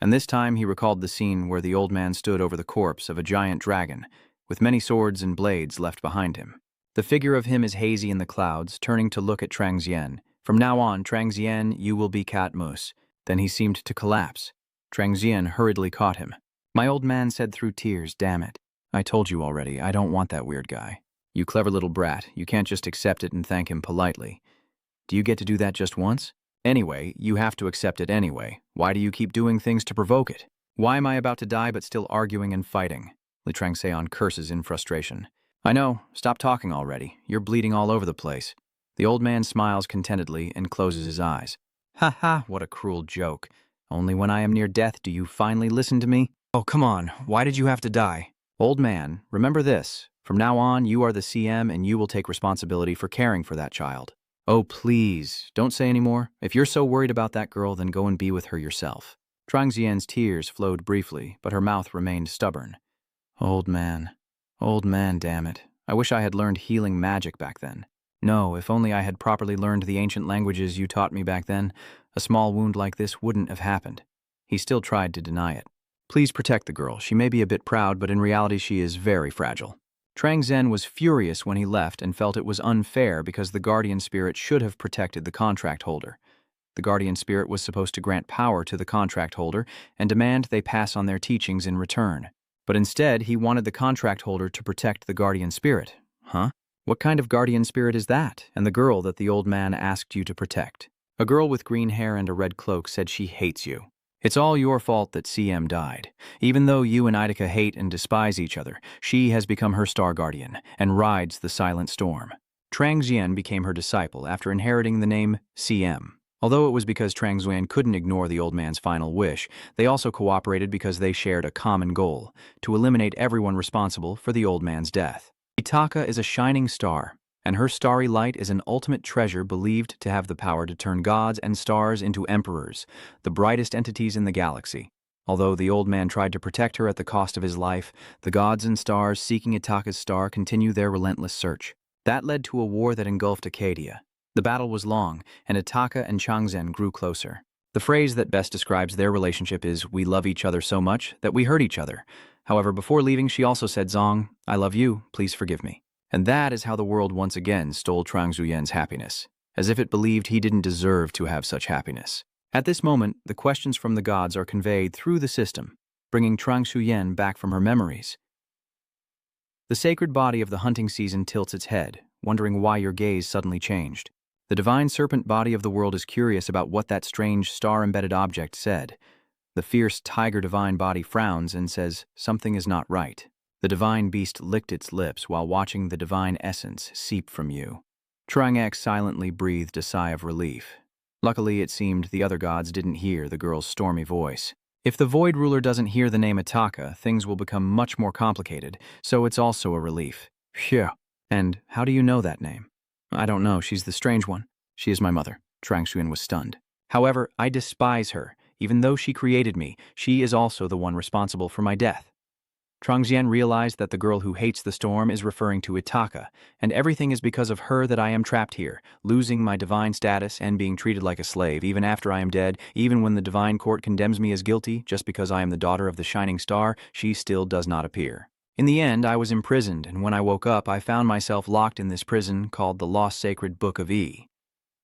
And this time he recalled the scene where the old man stood over the corpse of a giant dragon, with many swords and blades left behind him. The figure of him is hazy in the clouds, turning to look at Trang Xian. "From now on, Trang Xian, you will be Katmus." Then he seemed to collapse. Trang Xian hurriedly caught him. My old man said through tears, "Damn it. I told you already, I don't want that weird guy." "You clever little brat, you can't just accept it and thank him politely. Do you get to do that just once? Anyway, you have to accept it anyway. Why do you keep doing things to provoke it? Why am I about to die but still arguing and fighting?" Li Trang-seon curses in frustration. "I know, stop talking already. You're bleeding all over the place." The old man smiles contentedly and closes his eyes. "Ha ha, what a cruel joke. Only when I am near death do you finally listen to me? Oh, come on, why did you have to die? Old man, remember this. From now on, you are the CM and you will take responsibility for caring for that child." "Oh, please, don't say any more. If you're so worried about that girl, then go and be with her yourself." Trang Xian's tears flowed briefly, but her mouth remained stubborn. Old man, damn it. I wish I had learned healing magic back then. No, if only I had properly learned the ancient languages you taught me back then, a small wound like this wouldn't have happened. He still tried to deny it. "Please protect the girl. She may be a bit proud, but in reality she is very fragile." Trang Zhen was furious when he left and felt it was unfair because the guardian spirit should have protected the contract holder. The guardian spirit was supposed to grant power to the contract holder and demand they pass on their teachings in return. But instead, he wanted the contract holder to protect the guardian spirit. Huh? What kind of guardian spirit is that? And the girl that the old man asked you to protect? A girl with green hair and a red cloak said she hates you. It's all your fault that CM died. Even though you and Idika hate and despise each other, she has become her star guardian and rides the silent storm. Trang Xian became her disciple after inheriting the name CM. Although it was because Trang Xian couldn't ignore the old man's final wish, they also cooperated because they shared a common goal: to eliminate everyone responsible for the old man's death. Itaka is a shining star, and her starry light is an ultimate treasure believed to have the power to turn gods and stars into emperors, the brightest entities in the galaxy. Although the old man tried to protect her at the cost of his life, the gods and stars seeking Itaka's star continue their relentless search. That led to a war that engulfed Acadia. The battle was long, and Itaka and Trang Zhen grew closer. The phrase that best describes their relationship is, "We love each other so much that we hurt each other." However, before leaving, she also said, "Zong, I love you, please forgive me." And that is how the world once again stole Trang Zuyen's happiness, as if it believed he didn't deserve to have such happiness. At this moment, the questions from the gods are conveyed through the system, bringing Trang Zuyen back from her memories. The sacred body of the hunting season tilts its head, wondering why your gaze suddenly changed. The divine serpent body of the world is curious about what that strange star-embedded object said. The fierce tiger divine body frowns and says, "Something is not right." The divine beast licked its lips while watching the divine essence seep from you. Trang X silently breathed a sigh of relief. Luckily, it seemed the other gods didn't hear the girl's stormy voice. If the Void Ruler doesn't hear the name Itaka, things will become much more complicated, so it's also a relief. Phew. And how do you know that name? I don't know, she's the strange one. She is my mother. Trang Xuyen was stunned. However, I despise her. Even though she created me, she is also the one responsible for my death. Trang Xian realized that the girl who hates the storm is referring to Itaka, and everything is because of her that I am trapped here, losing my divine status and being treated like a slave even after I am dead. Even when the divine court condemns me as guilty, just because I am the daughter of the shining star, she still does not appear. In the end, I was imprisoned, and when I woke up, I found myself locked in this prison called the Lost Sacred Book of E.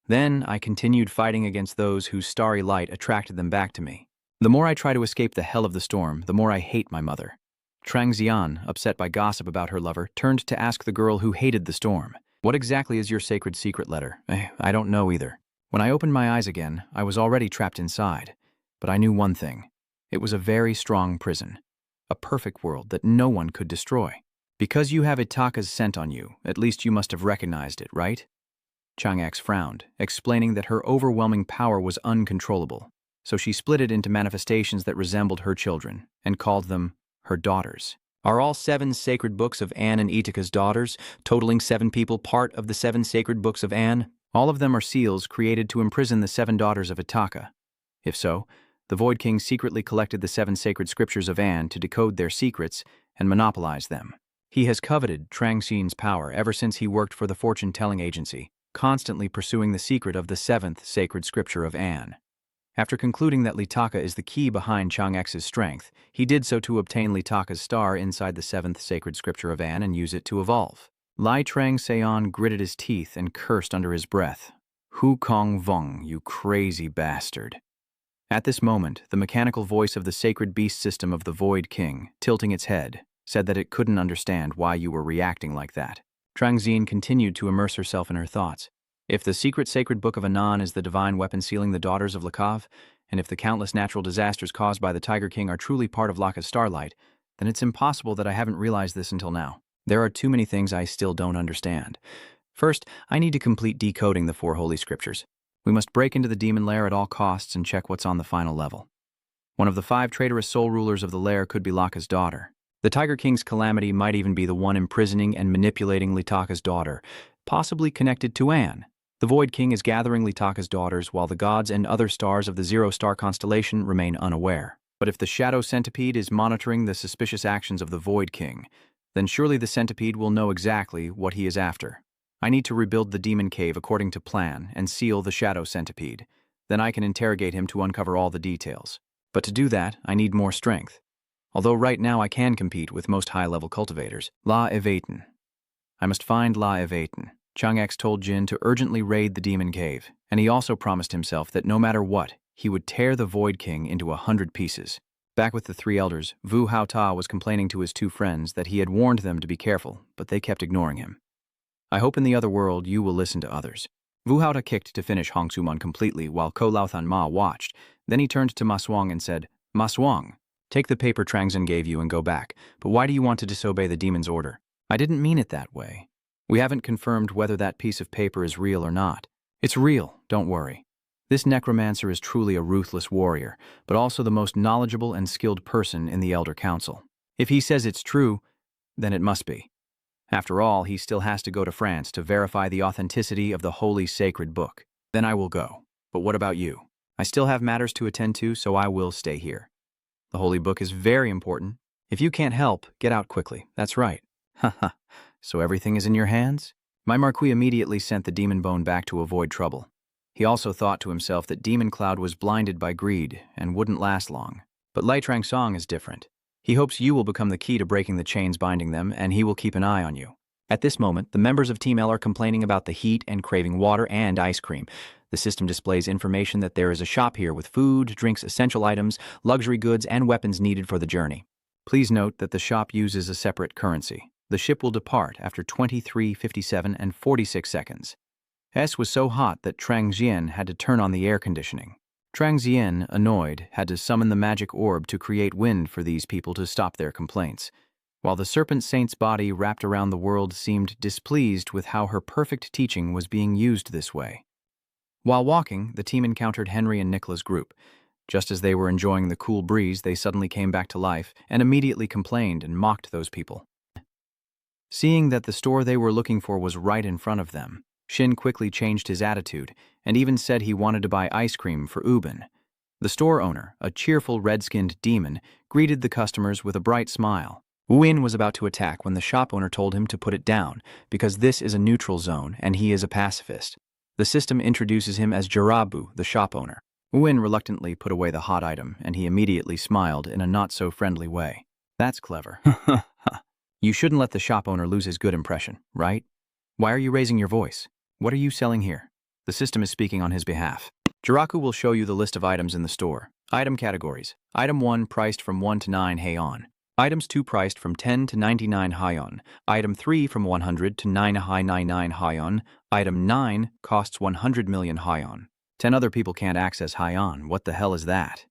Then, I continued fighting against those whose starry light attracted them back to me. The more I try to escape the hell of the storm, the more I hate my mother. Trang Xian, upset by gossip about her lover, turned to ask the girl who hated the storm, "What exactly is your sacred secret letter?" I don't know either. When I opened my eyes again, I was already trapped inside. But I knew one thing. It was a very strong prison. A perfect world that no one could destroy. Because you have Itaka's scent on you, at least you must have recognized it, right? Chang X frowned, explaining that her overwhelming power was uncontrollable, so she split it into manifestations that resembled her children, and called them her daughters. Are all 7 sacred books of Anne and Itaka's daughters, totaling 7 people, part of the 7 sacred books of Anne? All of them are seals created to imprison the 7 daughters of Itaka. If so, the Void King secretly collected the 7 sacred scriptures of Anne to decode their secrets and monopolize them. He has coveted Trang Xian's power ever since he worked for the fortune-telling agency, constantly pursuing the secret of the 7th sacred scripture of Anne. After concluding that Litaka is the key behind Chang X's strength, he did so to obtain Litaka's star inside the 7th sacred scripture of Anne and use it to evolve. Lai Trang Seon gritted his teeth and cursed under his breath. "Hu Kong Vong, you crazy bastard." At this moment, the mechanical voice of the sacred beast system of the Void King, tilting its head, said that it couldn't understand why you were reacting like that. Trang Xian continued to immerse herself in her thoughts. If the secret sacred book of Anan is the divine weapon sealing the daughters of Lakav, and if the countless natural disasters caused by the Tiger King are truly part of Laka's starlight, then it's impossible that I haven't realized this until now. There are too many things I still don't understand. First, I need to complete decoding the 4 holy scriptures. We must break into the demon lair at all costs and check what's on the final level. One of the 5 traitorous soul rulers of the lair could be Laka's daughter. The Tiger King's calamity might even be the one imprisoning and manipulating Litaka's daughter, possibly connected to Anne. The Void King is gathering Litaka's daughters while the gods and other stars of the Zero-Star constellation remain unaware. But if the Shadow Centipede is monitoring the suspicious actions of the Void King, then surely the Centipede will know exactly what he is after. I need to rebuild the Demon Cave according to plan and seal the Shadow Centipede. Then I can interrogate him to uncover all the details. But to do that, I need more strength. although right now I can compete with most high-level cultivators. La Evaten. I must find La Evaten. Chang'ex told Jin to urgently raid the demon cave, and he also promised himself that no matter what, he would tear the Void King into 100 pieces. Back with the three elders, Wu Haota was complaining to his two friends that he had warned them to be careful, but they kept ignoring him. I hope in the other world you will listen to others. Wu Haota kicked to finish Hong Suman completely while Ko Laothan Ma watched. Then he turned to Ma Suang and said, Ma Suang, take the paper Trangzhen gave you and go back, but why do you want to disobey the demon's order? I didn't mean it that way. We haven't confirmed whether that piece of paper is real or not. It's real, don't worry. This necromancer is truly a ruthless warrior, but also the most knowledgeable and skilled person in the Elder Council. If he says it's true, then it must be. After all, he still has to go to France to verify the authenticity of the holy sacred book. Then I will go. But what about you? I still have matters to attend to, so I will stay here. The holy book is very important. If you can't help, get out quickly. That's right. Haha. So everything is in your hands? My Marquis immediately sent the demon bone back to avoid trouble. He also thought to himself that Demon Cloud was blinded by greed and wouldn't last long. But Lai Trangsong is different. He hopes you will become the key to breaking the chains binding them, and he will keep an eye on you. At this moment, the members of Team L are complaining about the heat and craving water and ice cream. The system displays information that there is a shop here with food, drinks, essential items, luxury goods, and weapons needed for the journey. Please note that the shop uses a separate currency. The ship will depart after 23, 57, and 46 seconds. S was so hot that Trang Jian had to turn on the air conditioning. Trang Jian, annoyed, had to summon the magic orb to create wind for these people to stop their complaints, while the Serpent Saint's body wrapped around the world seemed displeased with how her perfect teaching was being used this way. While walking, the team encountered Henry and Nicola's group. Just as they were enjoying the cool breeze, they suddenly came back to life and immediately complained and mocked those people. Seeing that the store they were looking for was right in front of them, Shin quickly changed his attitude and even said he wanted to buy ice cream for Ubin. The store owner, a cheerful red-skinned demon, greeted the customers with a bright smile. Uin was about to attack when the shop owner told him to put it down because this is a neutral zone and he is a pacifist. The system introduces him as Jarabu, the shop owner. Uin reluctantly put away the hot item and he immediately smiled in a not-so-friendly way. That's clever. You shouldn't let the shop owner lose his good impression, right? Why are you raising your voice? What are you selling here? The system is speaking on his behalf. Jiraku will show you the list of items in the store. Item categories. Item 1 priced from 1 to 9 Heian. Items 2 priced from 10 to 99 Heian. Item 3 from 100 to 999 Heian. Item 9 costs 100 million Heian. 10 other people can't access Heian. What the hell is that?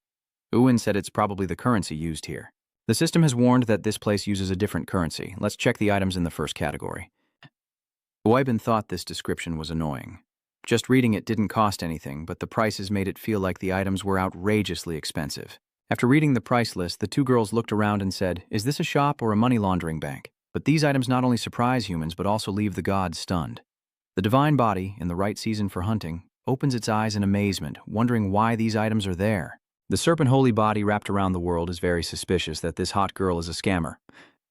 Uin said it's probably the currency used here. The system has warned that this place uses a different currency. Let's check the items in the first category. Weibin thought this description was annoying. Just reading it didn't cost anything, but the prices made it feel like the items were outrageously expensive. After reading the price list, the two girls looked around and said, "Is this a shop or a money laundering bank?" But these items not only surprise humans, but also leave the gods stunned. The divine body, in the right season for hunting, opens its eyes in amazement, wondering why these items are there. The serpent holy body wrapped around the world is very suspicious that this hot girl is a scammer.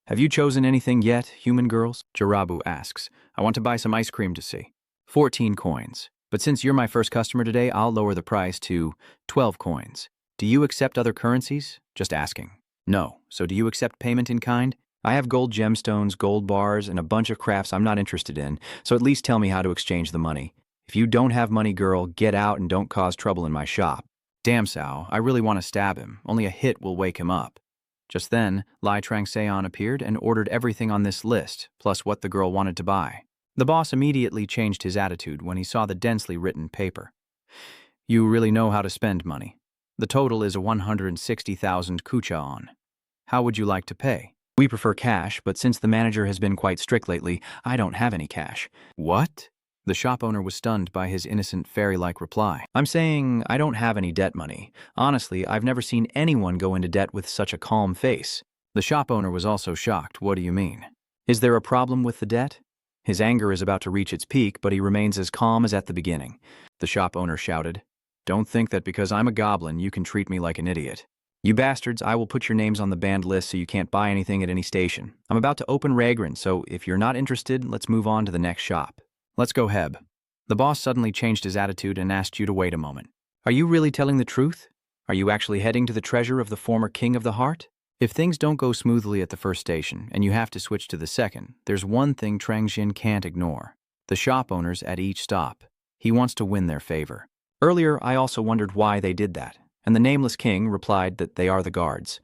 "Have you chosen anything yet, human girls?" Jarabu asks. "I want to buy some ice cream to see." 14 coins. But since you're my first customer today, I'll lower the price to 12 coins. Do you accept other currencies? Just asking. No. So do you accept payment in kind? I have gold gemstones, gold bars, and a bunch of crafts I'm not interested in, so at least tell me how to exchange the money. If you don't have money, girl, get out and don't cause trouble in my shop. Damn, Sao, I really want to stab him. Only a hit will wake him up. Just then, Lai Trangseon appeared and ordered everything on this list, plus what the girl wanted to buy. The boss immediately changed his attitude when he saw the densely written paper. You really know how to spend money. The total is 160,000 kucha-on. How would you like to pay? We prefer cash, but since the manager has been quite strict lately, I don't have any cash. What? The shop owner was stunned by his innocent fairy-like reply. I'm saying I don't have any debt money. Honestly, I've never seen anyone go into debt with such a calm face. The shop owner was also shocked. What do you mean? Is there a problem with the debt? His anger is about to reach its peak, but he remains as calm as at the beginning. The shop owner shouted, "Don't think that because I'm a goblin you can treat me like an idiot. You bastards, I will put your names on the banned list so you can't buy anything at any station. I'm about to open Ragran, so if you're not interested, let's move on to the next shop." Let's go, Heb. The boss suddenly changed his attitude and asked you to wait a moment. Are you really telling the truth? Are you actually heading to the treasure of the former King of the Heart? If things don't go smoothly at the first station and you have to switch to the second, there's one thing Trangjin can't ignore: the shop owners at each stop. He wants to win their favor. Earlier, I also wondered why they did that, and the nameless king replied that they are the guards.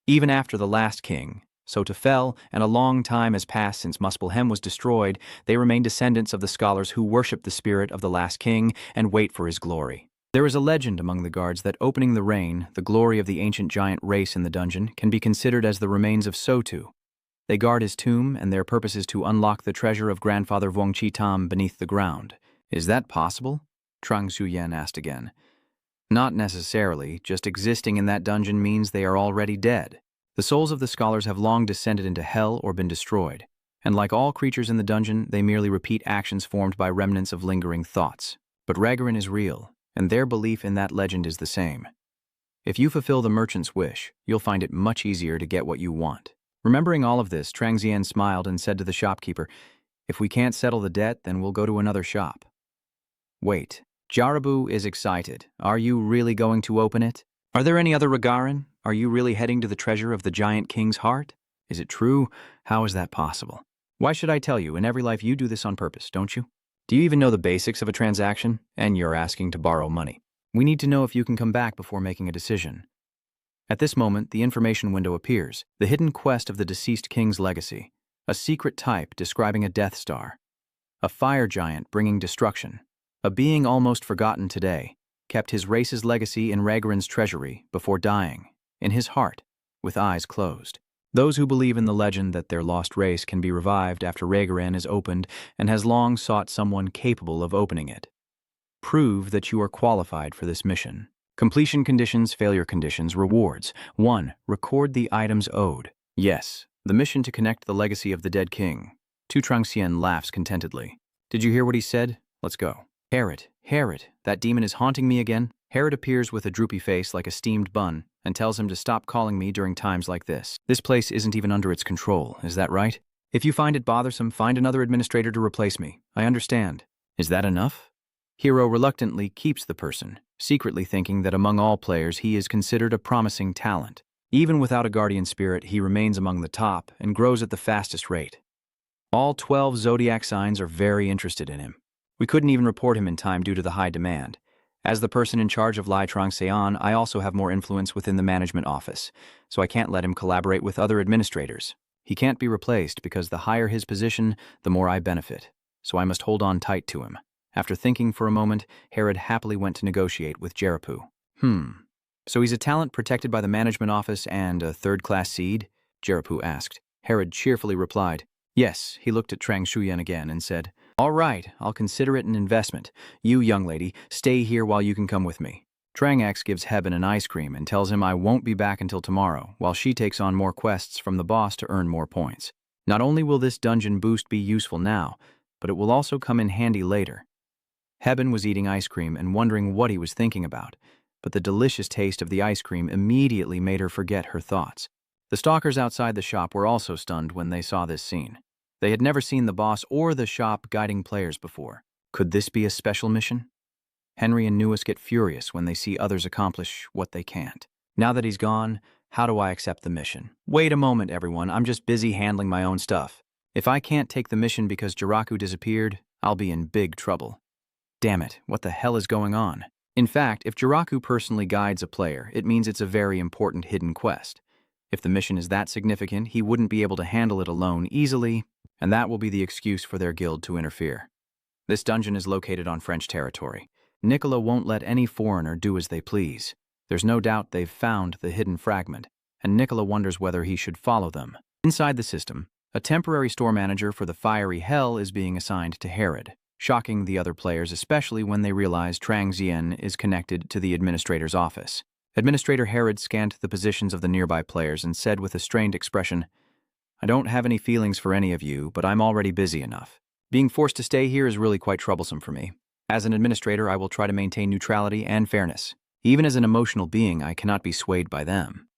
Even after the last king, Sota fell, and a long time has passed since Muspelheim was destroyed, they remain descendants of the scholars who worship the spirit of the last king and wait for his glory. There is a legend among the guards that opening the rain, the glory of the ancient giant race in the dungeon, can be considered as the remains of Sotu. They guard his tomb, and their purpose is to unlock the treasure of grandfather Wongchi Tam beneath the ground. Is that possible? Trang Xuyen asked again. Not necessarily, just existing in that dungeon means they are already dead. The souls of the scholars have long descended into hell or been destroyed, and like all creatures in the dungeon, they merely repeat actions formed by remnants of lingering thoughts. But Ragarin is real, and their belief in that legend is the same. If you fulfill the merchant's wish, you'll find it much easier to get what you want. Remembering all of this, Trang Xian smiled and said to the shopkeeper, "If we can't settle the debt, then we'll go to another shop." Wait, Jarabu is excited. Are you really going to open it? Are there any other Ragarin? Are you really heading to the treasure of the giant king's heart? Is it true? How is that possible? Why should I tell you? In every life you do this on purpose, don't you? Do you even know the basics of a transaction? And you're asking to borrow money. We need to know if you can come back before making a decision. At this moment, the information window appears, the hidden quest of the deceased king's legacy, a secret type describing a Death Star, a fire giant bringing destruction, a being almost forgotten today, kept his race's legacy in Ragarin's treasury before dying, in his heart, with eyes closed. Those who believe in the legend that their lost race can be revived after Ragarin is opened and has long sought someone capable of opening it. Prove that you are qualified for this mission. Completion conditions, failure conditions, rewards. 1. Record the items owed. Yes, the mission to connect the legacy of the dead king. Tu Trangxian laughs contentedly. Did you hear what he said? Let's go. Herod, that demon is haunting me again. Herod appears with a droopy face like a steamed bun and tells him to stop calling me during times like this. This place isn't even under its control, is that right? If you find it bothersome, find another administrator to replace me. I understand. Is that enough? Hero reluctantly keeps the person, secretly thinking that among all players he is considered a promising talent. Even without a guardian spirit, he remains among the top and grows at the fastest rate. All 12 zodiac signs are very interested in him. We couldn't even report him in time due to the high demand. As the person in charge of Lai Trangsean, I also have more influence within the management office, so I can't let him collaborate with other administrators. He can't be replaced because the higher his position, the more I benefit, so I must hold on tight to him. After thinking for a moment, Herod happily went to negotiate with Jerapu. So he's a talent protected by the management office and a third-class seed? Jerapu asked. Herod cheerfully replied, yes. He looked at Trang Shuyan again and said, all right, I'll consider it an investment. You, young lady, stay here while you can come with me. Trangax gives Hebben an ice cream and tells him I won't be back until tomorrow, while she takes on more quests from the boss to earn more points. Not only will this dungeon boost be useful now, but it will also come in handy later. Hebben was eating ice cream and wondering what he was thinking about, but the delicious taste of the ice cream immediately made her forget her thoughts. The stalkers outside the shop were also stunned when they saw this scene. They had never seen the boss or the shop guiding players before. Could this be a special mission? Henry and Newis get furious when they see others accomplish what they can't. Now that he's gone, how do I accept the mission? Wait a moment, everyone. I'm just busy handling my own stuff. If I can't take the mission because Jiraku disappeared, I'll be in big trouble. Damn it, what the hell is going on? In fact, if Jiraku personally guides a player, it means it's a very important hidden quest. If the mission is that significant, he wouldn't be able to handle it alone easily, and that will be the excuse for their guild to interfere. This dungeon is located on French territory. Nicola won't let any foreigner do as they please. There's no doubt they've found the hidden fragment, and Nicola wonders whether he should follow them. Inside the system, a temporary store manager for the fiery hell is being assigned to Herod, shocking the other players, especially when they realize Trang Zien is connected to the administrator's office. Administrator Herod scanned the positions of the nearby players and said with a strained expression, I don't have any feelings for any of you, but I'm already busy enough. Being forced to stay here is really quite troublesome for me. As an administrator, I will try to maintain neutrality and fairness. Even as an emotional being, I cannot be swayed by them.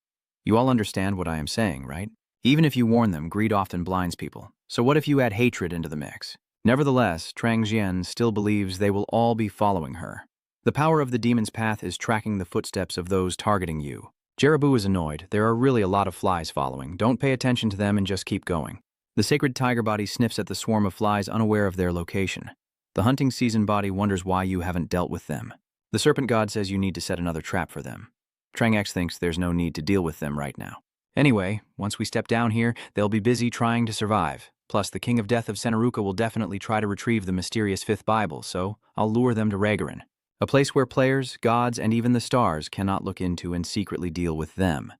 You all understand what I am saying, right? Even if you warn them, greed often blinds people. So what if you add hatred into the mix? Nevertheless, Trang Jian still believes they will all be following her. The power of the demon's path is tracking the footsteps of those targeting you. Jerebu is annoyed. There are really a lot of flies following. Don't pay attention to them and just keep going. The sacred tiger body sniffs at the swarm of flies unaware of their location. The hunting season body wonders why you haven't dealt with them. The serpent god says you need to set another trap for them. Trang X thinks there's no need to deal with them right now. Anyway, once we step down here, they'll be busy trying to survive. Plus, the King of Death of Senaruka will definitely try to retrieve the mysterious fifth Bible, so I'll lure them to Ragaran, a place where players, gods, and even the stars cannot look into and secretly deal with them.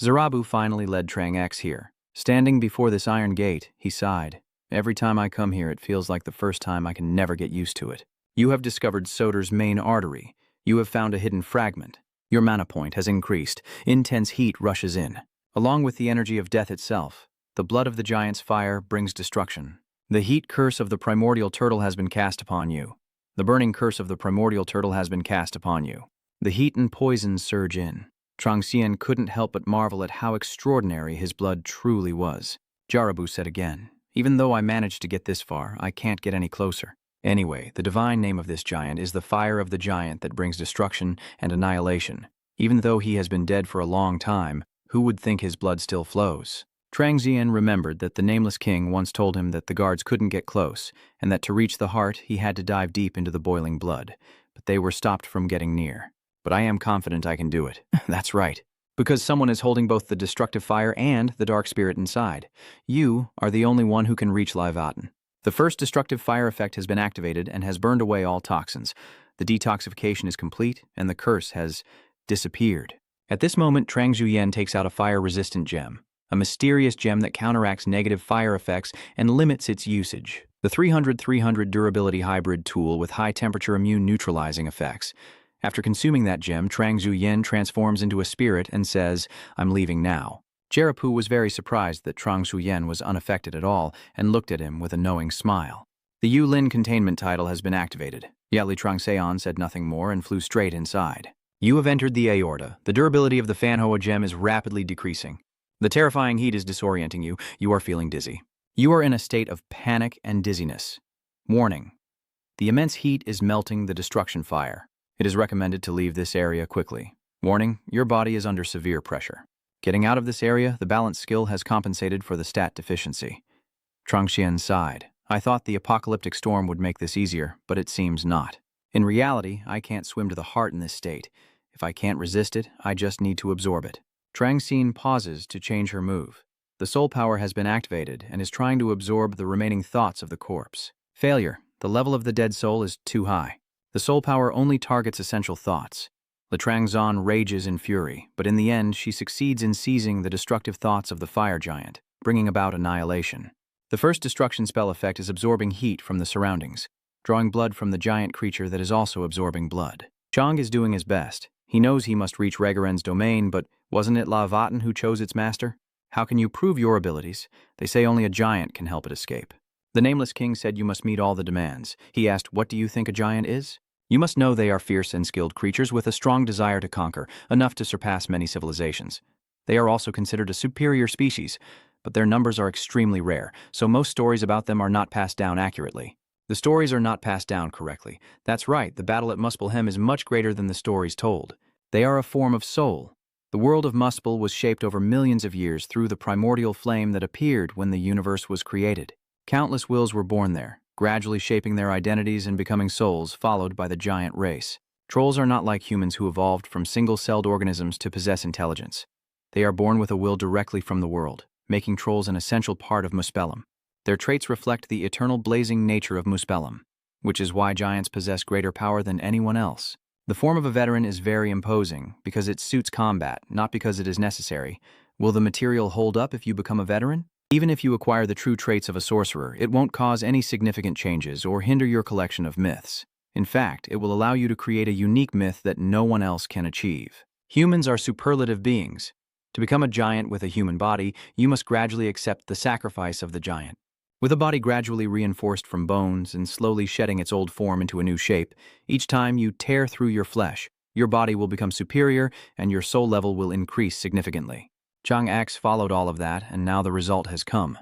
Zarabu finally led Trang X here. Standing before this iron gate, he sighed. Every time I come here, it feels like the first time. I can never get used to it. You have discovered Soder's main artery. You have found a hidden fragment. Your mana point has increased. Intense heat rushes in. Along with the energy of death itself, the blood of the giant's fire brings destruction. The heat curse of the primordial turtle has been cast upon you. The burning curse of the primordial turtle has been cast upon you. The heat and poison surge in. Trang Xian couldn't help but marvel at how extraordinary his blood truly was. Jerebu said again, even though I managed to get this far, I can't get any closer. Anyway, the divine name of this giant is the fire of the giant that brings destruction and annihilation. Even though he has been dead for a long time, who would think his blood still flows? Trang Xian remembered that the nameless king once told him that the guards couldn't get close, and that to reach the heart he had to dive deep into the boiling blood, but they were stopped from getting near. But I am confident I can do it. That's right. Because someone is holding both the destructive fire and the dark spirit inside. You are the only one who can reach Leviathan. The first destructive fire effect has been activated and has burned away all toxins. The detoxification is complete, and the curse has disappeared. At this moment, Trang Zuyen takes out a fire-resistant gem, a mysterious gem that counteracts negative fire effects and limits its usage. The 300-300 durability hybrid tool with high-temperature immune neutralizing effects. After consuming that gem, Trang Zuyen transforms into a spirit and says, "I'm leaving now." Jerebu was very surprised that Trang Zuyen was unaffected at all and looked at him with a knowing smile. The Yulin containment title has been activated. Yali Trang Seon said nothing more and flew straight inside. You have entered the aorta. The durability of the Fanhoa gem is rapidly decreasing. The terrifying heat is disorienting you. You are feeling dizzy. You are in a state of panic and dizziness. Warning. The immense heat is melting the destruction fire. It is recommended to leave this area quickly. Warning, your body is under severe pressure. Getting out of this area, the balance skill has compensated for the stat deficiency. Trang Xian sighed. I thought the apocalyptic storm would make this easier, but it seems not. In reality, I can't swim to the heart in this state. If I can't resist it, I just need to absorb it. Trang Xian pauses to change her move. The soul power has been activated and is trying to absorb the remaining thoughts of the corpse. Failure. The level of the dead soul is too high. The soul power only targets essential thoughts. Trang Zan rages in fury, but in the end she succeeds in seizing the destructive thoughts of the fire giant, bringing about annihilation. The first destruction spell effect is absorbing heat from the surroundings, drawing blood from the giant creature that is also absorbing blood. Chang is doing his best. He knows he must reach Regaren's domain, but wasn't it Leviathan who chose its master? How can you prove your abilities? They say only a giant can help it escape. The nameless king said you must meet all the demands. He asked, what do you think a giant is? You must know they are fierce and skilled creatures with a strong desire to conquer, enough to surpass many civilizations. They are also considered a superior species, but their numbers are extremely rare, so most stories about them are not passed down accurately. The stories are not passed down correctly. That's right, the battle at Muspelheim is much greater than the stories told. They are a form of soul. The world of Muspel was shaped over millions of years through the primordial flame that appeared when the universe was created. Countless wills were born there, gradually shaping their identities and becoming souls, followed by the giant race. Trolls are not like humans who evolved from single-celled organisms to possess intelligence. They are born with a will directly from the world, making trolls an essential part of Muspelheim. Their traits reflect the eternal blazing nature of Muspelheim, which is why giants possess greater power than anyone else. The form of a veteran is very imposing because it suits combat, not because it is necessary. Will the material hold up if you become a veteran? Even if you acquire the true traits of a sorcerer, it won't cause any significant changes or hinder your collection of myths. In fact, it will allow you to create a unique myth that no one else can achieve. Humans are superlative beings. To become a giant with a human body, you must gradually accept the sacrifice of the giant. With a body gradually reinforced from bones and slowly shedding its old form into a new shape, each time you tear through your flesh, your body will become superior and your soul level will increase significantly. Chang X followed all of that, and now the result has come.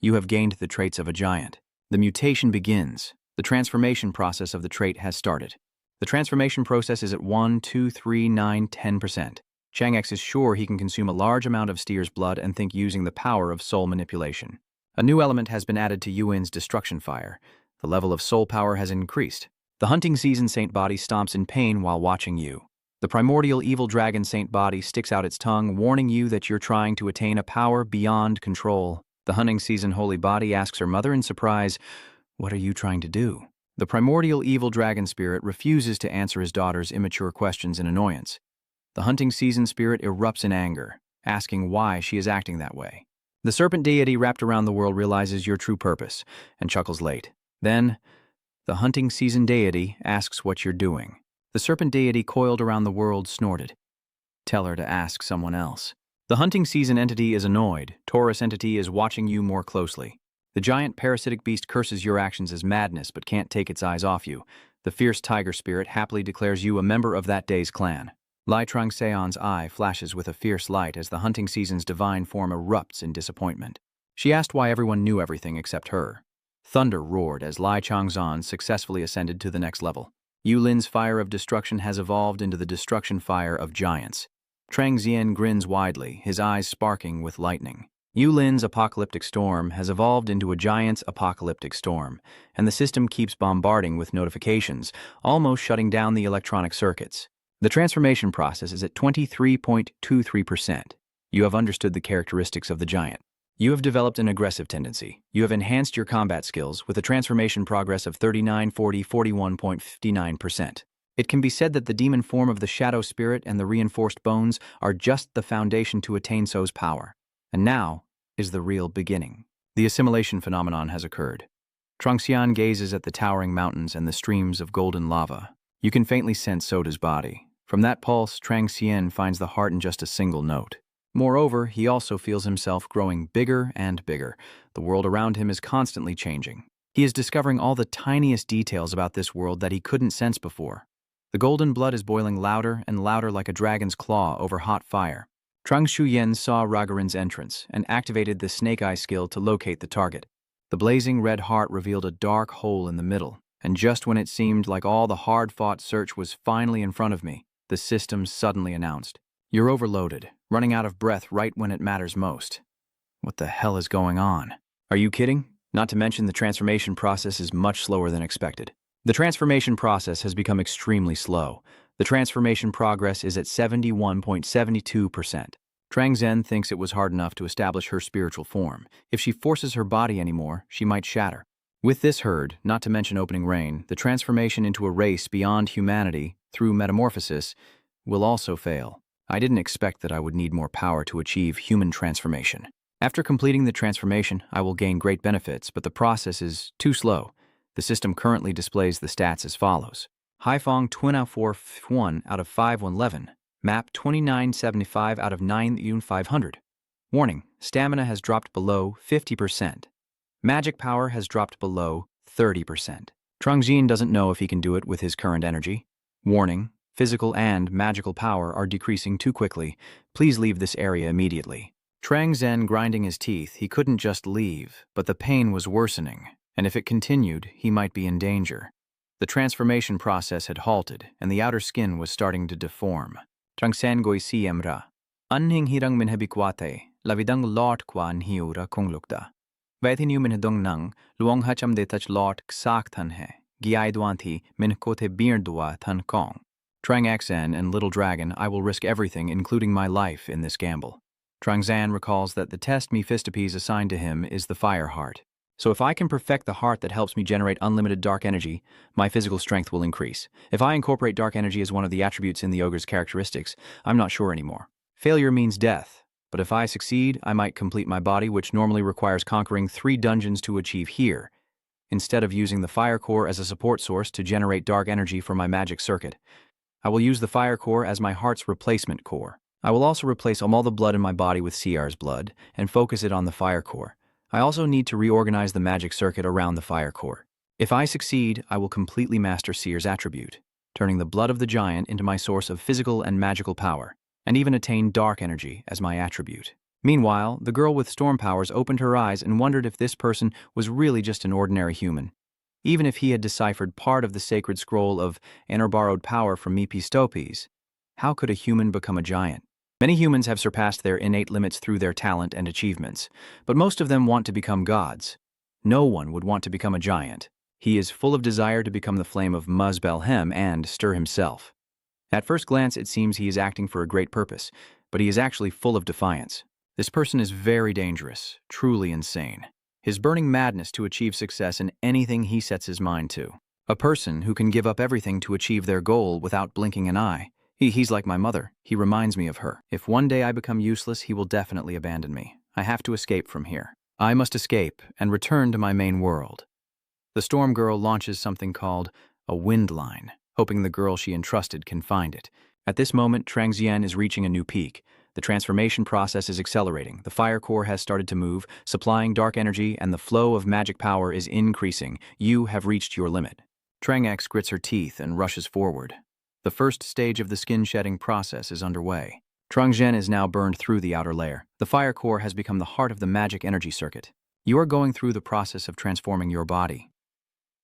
You have gained the traits of a giant. The mutation begins. The transformation process of the trait has started. The transformation process is at 1, 2, 3, 9, 10%. Chang'e is sure he can consume a large amount of Stier's blood and think using the power of soul manipulation. A new element has been added to Yuin's destruction fire. The level of soul power has increased. The hunting season Saint Body stomps in pain while watching you. The primordial evil dragon Saint Body sticks out its tongue, warning you that you're trying to attain a power beyond control. The hunting season Holy Body asks her mother in surprise, "What are you trying to do?" The primordial evil dragon spirit refuses to answer his daughter's immature questions in annoyance. The hunting season spirit erupts in anger, asking why she is acting that way. The serpent deity wrapped around the world realizes your true purpose and chuckles late. Then, the hunting season deity asks what you're doing. The serpent deity coiled around the world snorted. Tell her to ask someone else. The hunting season entity is annoyed. Taurus entity is watching you more closely. The giant parasitic beast curses your actions as madness but can't take its eyes off you. The fierce tiger spirit happily declares you a member of that day's clan. Lai Trangseon's eye flashes with a fierce light as the hunting season's divine form erupts in disappointment. She asked why everyone knew everything except her. Thunder roared as Lai Changzan successfully ascended to the next level. Yulin's fire of destruction has evolved into the destruction fire of giants. Trang Xian grins widely, his eyes sparking with lightning. Yulin's apocalyptic storm has evolved into a giant's apocalyptic storm, and the system keeps bombarding with notifications, almost shutting down the electronic circuits. The transformation process is at 23.23%. You have understood the characteristics of the giant. You have developed an aggressive tendency. You have enhanced your combat skills with a transformation progress of 41.59%. It can be said that the demon form of the shadow spirit and the reinforced bones are just the foundation to attain So's power. And now is the real beginning. The assimilation phenomenon has occurred. Trangxian gazes at the towering mountains and the streams of golden lava. You can faintly sense Soda's body. From that pulse, Trangxian finds the heart in just a single note. Moreover, he also feels himself growing bigger and bigger. The world around him is constantly changing. He is discovering all the tiniest details about this world that he couldn't sense before. The golden blood is boiling louder and louder like a dragon's claw over hot fire. Trang Shuyen saw Ragarin's entrance and activated the snake eye skill to locate the target. The blazing red heart revealed a dark hole in the middle, and just when it seemed like all the hard-fought search was finally in front of me, the system suddenly announced, "You're overloaded, running out of breath right when it matters most." What the hell is going on? Are you kidding? Not to mention the transformation process is much slower than expected. The transformation process has become extremely slow. The transformation progress is at 71.72%. Trang Zhen thinks it was hard enough to establish her spiritual form. If she forces her body anymore, she might shatter. With this herd, not to mention opening rain, the transformation into a race beyond humanity through metamorphosis will also fail. I didn't expect that I would need more power to achieve human transformation. After completing the transformation, I will gain great benefits, but the process is too slow. The system currently displays the stats as follows. Haifeng 2.41 out of 511. Map 2975 out of 9,500. Warning, stamina has dropped below 50%. Magic power has dropped below 30%. Trangjin doesn't know if he can do it with his current energy. Warning, physical and magical power are decreasing too quickly. Please leave this area immediately. Trang Zhen grinding his teeth, he couldn't just leave, but the pain was worsening, and if it continued, he might be in danger. The transformation process had halted, and the outer skin was starting to deform. Trangsen goi si emra. Anhing hirang min habikwate, lavidang lot kwa nhiura konglukda. Vaithin yu min hedong nang, luong hacham de tach lot ksak than he, giai duanthi min kote beardua than kong. Trang Xen and Little Dragon, I will risk everything, including my life, in this gamble. Trang Zan recalls that the test Mephistopes assigned to him is the fire heart. So if I can perfect the heart that helps me generate unlimited dark energy, my physical strength will increase. If I incorporate dark energy as one of the attributes in the ogre's characteristics, I'm not sure anymore. Failure means death, but if I succeed, I might complete my body, which normally requires conquering 3 dungeons to achieve here, instead of using the fire core as a support source to generate dark energy for my magic circuit. I will use the fire core as my heart's replacement core. I will also replace all the blood in my body with CR's blood and focus it on the fire core. I also need to reorganize the magic circuit around the fire core. If I succeed, I will completely master Seer's attribute, turning the blood of the giant into my source of physical and magical power, and even attain dark energy as my attribute. Meanwhile, the girl with storm powers opened her eyes and wondered if this person was really just an ordinary human. Even if he had deciphered part of the sacred scroll of and or borrowed power from Mephistopes, how could a human become a giant? Many humans have surpassed their innate limits through their talent and achievements, but most of them want to become gods. No one would want to become a giant. He is full of desire to become the flame of Muspelhem and stir himself. At first glance, it seems he is acting for a great purpose, but he is actually full of defiance. This person is very dangerous, truly insane. His burning madness to achieve success in anything he sets his mind to. A person who can give up everything to achieve their goal without blinking an eye. He's like my mother. He reminds me of her. If one day I become useless, he will definitely abandon me. I have to escape from here. I must escape and return to my main world. The Storm Girl launches something called a wind line, hoping the girl she entrusted can find it. At this moment, Trangxian is reaching a new peak. The transformation process is accelerating. The fire core has started to move, supplying dark energy, and the flow of magic power is increasing. You have reached your limit. Trangx grits her teeth and rushes forward. The first stage of the skin-shedding process is underway. Trangxian is now burned through the outer layer. The fire core has become the heart of the magic energy circuit. You are going through the process of transforming your body.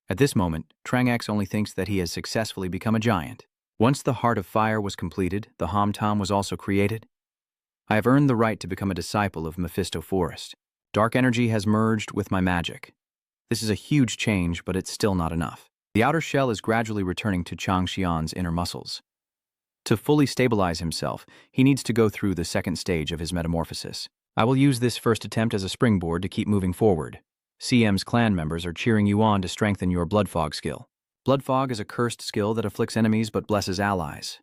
At this moment, Trangx only thinks that he has successfully become a giant. Once the Heart of Fire was completed, the Hom-Tom was also created. I have earned the right to become a disciple of Mephisto Forest. Dark energy has merged with my magic. This is a huge change, but it's still not enough. The outer shell is gradually returning to Changxian's inner muscles. To fully stabilize himself, he needs to go through the second stage of his metamorphosis. I will use this first attempt as a springboard to keep moving forward. CM's clan members are cheering you on to strengthen your Blood Fog skill. Blood Fog is a cursed skill that afflicts enemies but blesses allies.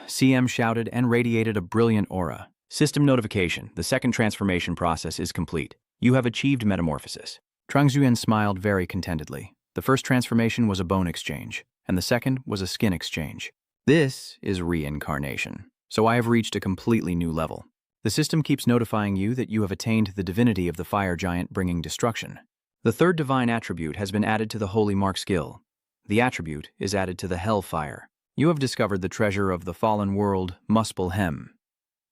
CM shouted and radiated a brilliant aura. System notification. The second transformation process is complete. You have achieved metamorphosis. Trangxian smiled very contentedly. The first transformation was a bone exchange, and the second was a skin exchange. This is reincarnation. So I have reached a completely new level. The system keeps notifying you that you have attained the divinity of the fire giant bringing destruction. The third divine attribute has been added to the Holy Mark skill. The attribute is added to the Hellfire. You have discovered the treasure of the fallen world, Muspelhem.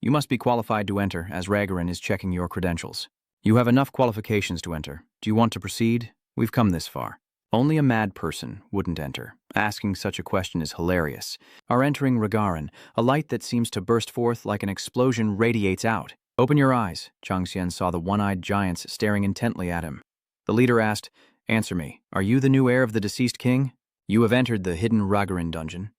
You must be qualified to enter, as Ragarin is checking your credentials. You have enough qualifications to enter. Do you want to proceed? We've come this far. Only a mad person wouldn't enter. Asking such a question is hilarious. Our entering Ragarin, a light that seems to burst forth like an explosion radiates out. Open your eyes. Changxian saw the one-eyed giants staring intently at him. The leader asked, Answer me. Are you the new heir of the deceased king? You have entered the hidden Ragarin dungeon.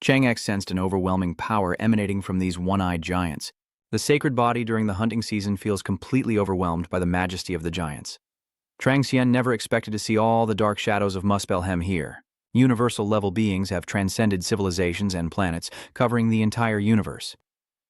Changx sensed an overwhelming power emanating from these one-eyed giants. The sacred body during the hunting season feels completely overwhelmed by the majesty of the giants. Trangxian never expected to see all the dark shadows of Muspelhem here. Universal-level beings have transcended civilizations and planets, covering the entire universe.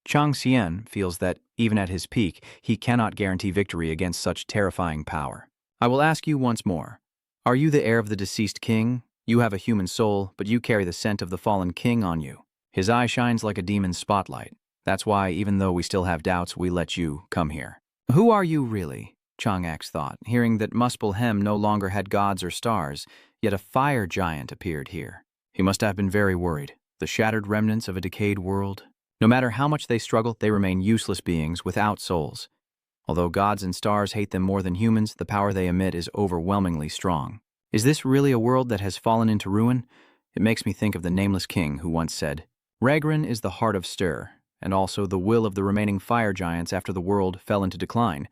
Changxian feels that, even at his peak, he cannot guarantee victory against such terrifying power. I will ask you once more. Are you the heir of the deceased king? You have a human soul, but you carry the scent of the fallen king on you. His eye shines like a demon's spotlight. That's why, even though we still have doubts, we let you come here. Who are you really? Changx thought, hearing that Muspelhem no longer had gods or stars, yet a fire giant appeared here. He must have been very worried. The shattered remnants of a decayed world. No matter how much they struggle, they remain useless beings without souls. Although gods and stars hate them more than humans, the power they emit is overwhelmingly strong. Is this really a world that has fallen into ruin? It makes me think of the nameless king who once said, Ragarin is the heart of stir, and also the will of the remaining fire giants after the world fell into decline.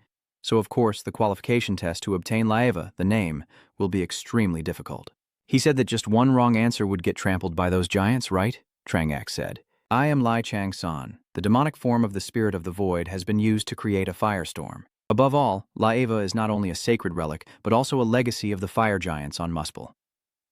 So of course the qualification test to obtain Laeva, the name, will be extremely difficult. He said that just one wrong answer would get trampled by those giants, right? Trangx said. I am Lai Chang-san. The demonic form of the spirit of the void has been used to create a firestorm. Above all, Laeva is not only a sacred relic, but also a legacy of the fire giants on Muspel.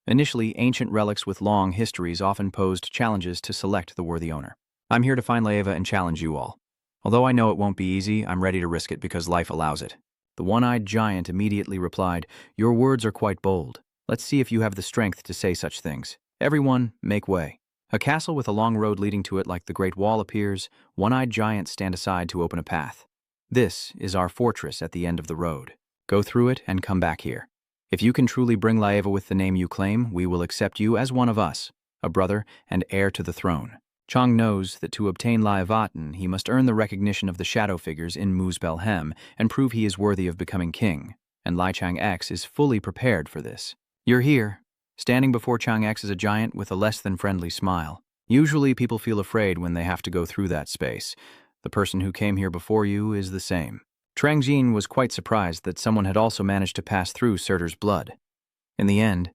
Initially, ancient relics with long histories often posed challenges to select the worthy owner. I'm here to find Laeva and challenge you all. Although I know it won't be easy, I'm ready to risk it because life allows it. The one-eyed giant immediately replied, Your words are quite bold. Let's see if you have the strength to say such things. Everyone, make way. A castle with a long road leading to it like the Great Wall appears. One-eyed giants stand aside to open a path. This is our fortress at the end of the road. Go through it and come back here. If you can truly bring Laeva with the name you claim, we will accept you as one of us, a brother and heir to the throne. Chang knows that to obtain Laevaten, he must earn the recognition of the shadow figures in Muspelhem and prove he is worthy of becoming king, and Lai Chang-X is fully prepared for this. You're here. Standing before Chang-X is a giant with a less than friendly smile. Usually people feel afraid when they have to go through that space. The person who came here before you is the same. Trang Jin was quite surprised that someone had also managed to pass through Surtur's blood. In the end,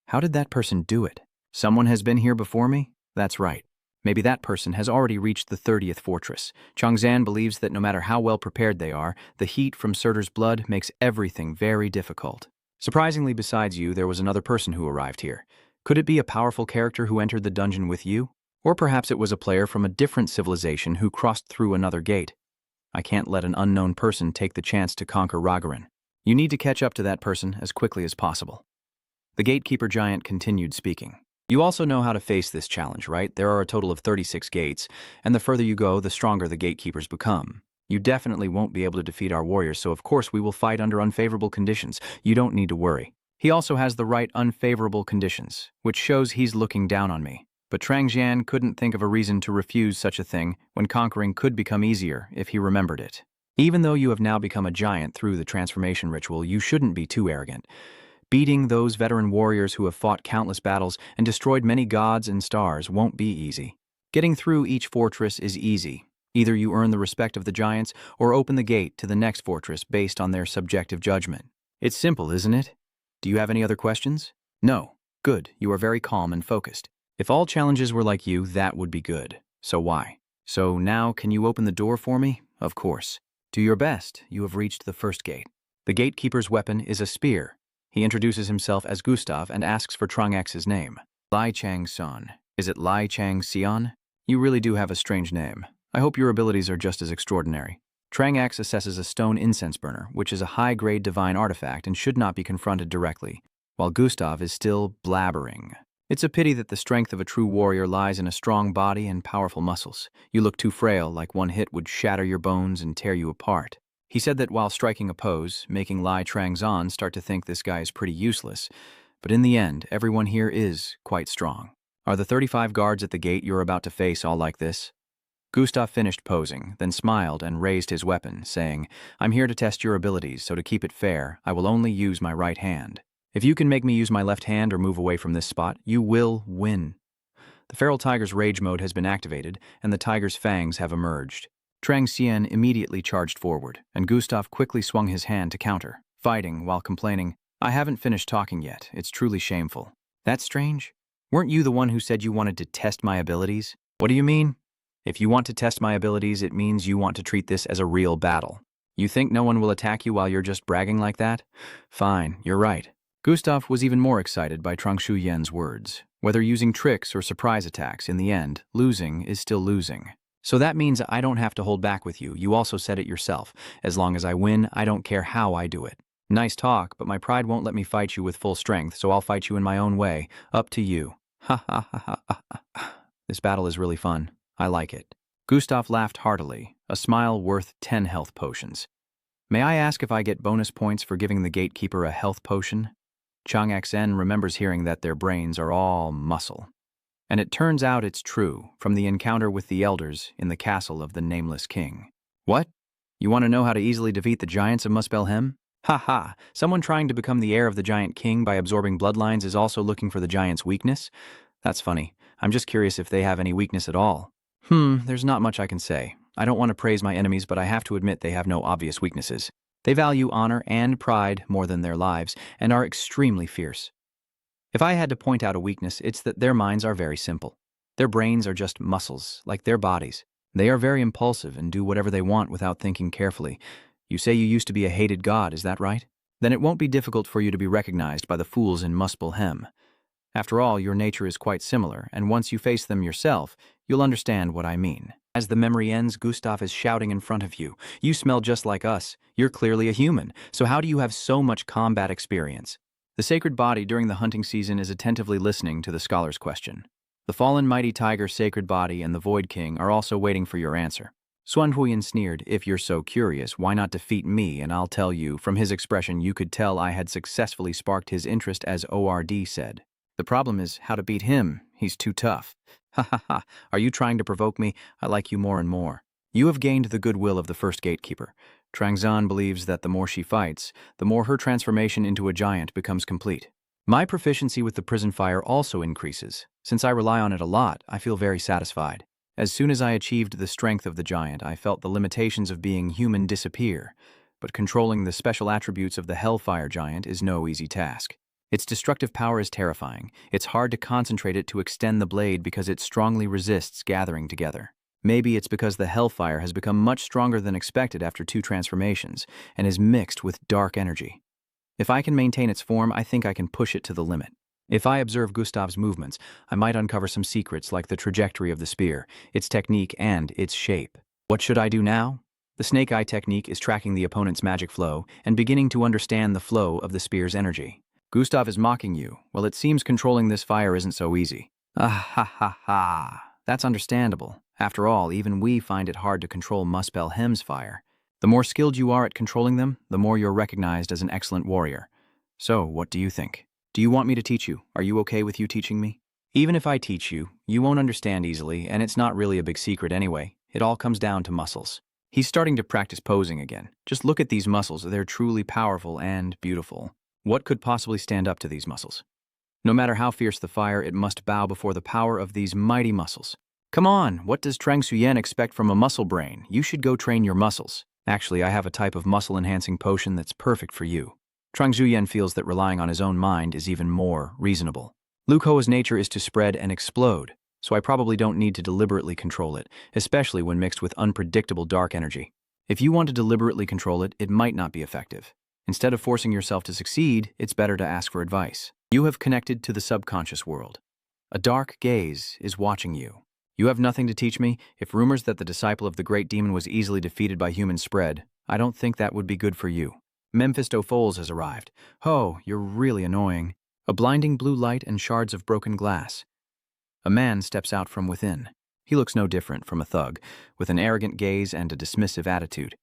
how did that person do it? Someone has been here before me? That's right. Maybe that person has already reached the 30th fortress. Changzan believes that no matter how well prepared they are, the heat from Surtur's blood makes everything very difficult. Surprisingly, besides you, there was another person who arrived here. Could it be a powerful character who entered the dungeon with you? Or perhaps it was a player from a different civilization who crossed through another gate. I can't let an unknown person take the chance to conquer Ragaran. You need to catch up to that person as quickly as possible. The gatekeeper giant continued speaking. You also know how to face this challenge, right? There are a total of 36 gates, and the further you go, the stronger the gatekeepers become. You definitely won't be able to defeat our warriors, so of course we will fight under unfavorable conditions. You don't need to worry. He also has the right unfavorable conditions, which shows he's looking down on me. But Trang Jian couldn't think of a reason to refuse such a thing when conquering could become easier if he remembered it. Even though you have now become a giant through the transformation ritual, you shouldn't be too arrogant. Beating those veteran warriors who have fought countless battles and destroyed many gods and stars won't be easy. Getting through each fortress is easy. Either you earn the respect of the giants or open the gate to the next fortress based on their subjective judgment. It's simple, isn't it? Do you have any other questions? No. Good. You are very calm and focused. If all challenges were like you, that would be good. So why? So now can you open the door for me? Of course. Do your best. You have reached the first gate. The gatekeeper's weapon is a spear. He introduces himself as Gustav and asks for Trang X's name. Lai Chang Son. Is it Lai Chang Xian? You really do have a strange name. I hope your abilities are just as extraordinary. Trang X assesses a stone incense burner, which is a high-grade divine artifact and should not be confronted directly, while Gustav is still blabbering. It's a pity that the strength of a true warrior lies in a strong body and powerful muscles. You look too frail, like one hit would shatter your bones and tear you apart. He said that while striking a pose, making Lai Trangzan start to think this guy is pretty useless. But in the end, everyone here is quite strong. Are the 35 guards at the gate you're about to face all like this? Gustav finished posing, then smiled and raised his weapon, saying, I'm here to test your abilities, so to keep it fair, I will only use my right hand. If you can make me use my left hand or move away from this spot, you will win. The feral tiger's rage mode has been activated, and the tiger's fangs have emerged. Trang Xian immediately charged forward, and Gustav quickly swung his hand to counter, fighting while complaining, I haven't finished talking yet, it's truly shameful. That's strange? Weren't you the one who said you wanted to test my abilities? What do you mean? If you want to test my abilities, it means you want to treat this as a real battle. You think no one will attack you while you're just bragging like that? Fine, you're right. Gustav was even more excited by Trang Shuyen's words. Whether using tricks or surprise attacks, in the end, losing is still losing. So that means I don't have to hold back with you. You also said it yourself. As long as I win, I don't care how I do it. Nice talk, but my pride won't let me fight you with full strength, so I'll fight you in my own way. Up to you. Ha ha ha ha ha. This battle is really fun. I like it. Gustav laughed heartily, a smile worth 10 health potions. May I ask if I get bonus points for giving the gatekeeper a health potion? Chang Xen remembers hearing that their brains are all muscle. And it turns out it's true, from the encounter with the elders in the castle of the Nameless King. What? You want to know how to easily defeat the giants of Muspelheim? Ha ha! Someone trying to become the heir of the giant king by absorbing bloodlines is also looking for the giant's weakness? That's funny. I'm just curious if they have any weakness at all. There's not much I can say. I don't want to praise my enemies, but I have to admit they have no obvious weaknesses. They value honor and pride more than their lives, and are extremely fierce. If I had to point out a weakness, it's that their minds are very simple. Their brains are just muscles, like their bodies. They are very impulsive and do whatever they want without thinking carefully. You say you used to be a hated god, is that right? Then it won't be difficult for you to be recognized by the fools in Muspelheim. After all, your nature is quite similar, and once you face them yourself, you'll understand what I mean. As the memory ends, Gustav is shouting in front of you. You smell just like us. You're clearly a human, so how do you have so much combat experience? The sacred body during the hunting season is attentively listening to the scholar's question. The fallen mighty tiger's sacred body and the Void King are also waiting for your answer. Xuan Huiyan sneered, if you're so curious, why not defeat me, and I'll tell you. From his expression, you could tell I had successfully sparked his interest, as ORD said. The problem is how to beat him. He's too tough. Ha ha ha. Are you trying to provoke me? I like you more and more. You have gained the goodwill of the first gatekeeper. Trangzan believes that the more she fights, the more her transformation into a giant becomes complete. My proficiency with the prison fire also increases. Since I rely on it a lot, I feel very satisfied. As soon as I achieved the strength of the giant, I felt the limitations of being human disappear, but controlling the special attributes of the Hellfire Giant is no easy task. Its destructive power is terrifying. It's hard to concentrate it to extend the blade because it strongly resists gathering together. Maybe it's because the Hellfire has become much stronger than expected after 2 transformations and is mixed with dark energy. If I can maintain its form, I think I can push it to the limit. If I observe Gustav's movements, I might uncover some secrets like the trajectory of the spear, its technique, and its shape. What should I do now? The snake eye technique is tracking the opponent's magic flow and beginning to understand the flow of the spear's energy. Gustav is mocking you. Well, it seems controlling this fire isn't so easy. Ah ha ha ha. That's understandable. After all, even we find it hard to control Muspelheim's fire. The more skilled you are at controlling them, the more you're recognized as an excellent warrior. So, what do you think? Do you want me to teach you? Are you okay with you teaching me? Even if I teach you, you won't understand easily, and it's not really a big secret anyway. It all comes down to muscles. He's starting to practice posing again. Just look at these muscles. They're truly powerful and beautiful. What could possibly stand up to these muscles? No matter how fierce the fire, it must bow before the power of these mighty muscles. Come on, what does Trang Suyen expect from a muscle brain? You should go train your muscles. Actually, I have a type of muscle-enhancing potion that's perfect for you. Trang Zuyen feels that relying on his own mind is even more reasonable. Luke Hoa's nature is to spread and explode, so I probably don't need to deliberately control it, especially when mixed with unpredictable dark energy. If you want to deliberately control it, it might not be effective. Instead of forcing yourself to succeed, it's better to ask for advice. You have connected to the subconscious world. A dark gaze is watching you. You have nothing to teach me. If rumors that the disciple of the great demon was easily defeated by humans spread, I don't think that would be good for you. Mephistophores has arrived. Oh, you're really annoying. A blinding blue light and shards of broken glass. A man steps out from within. He looks no different from a thug, with an arrogant gaze and a dismissive attitude.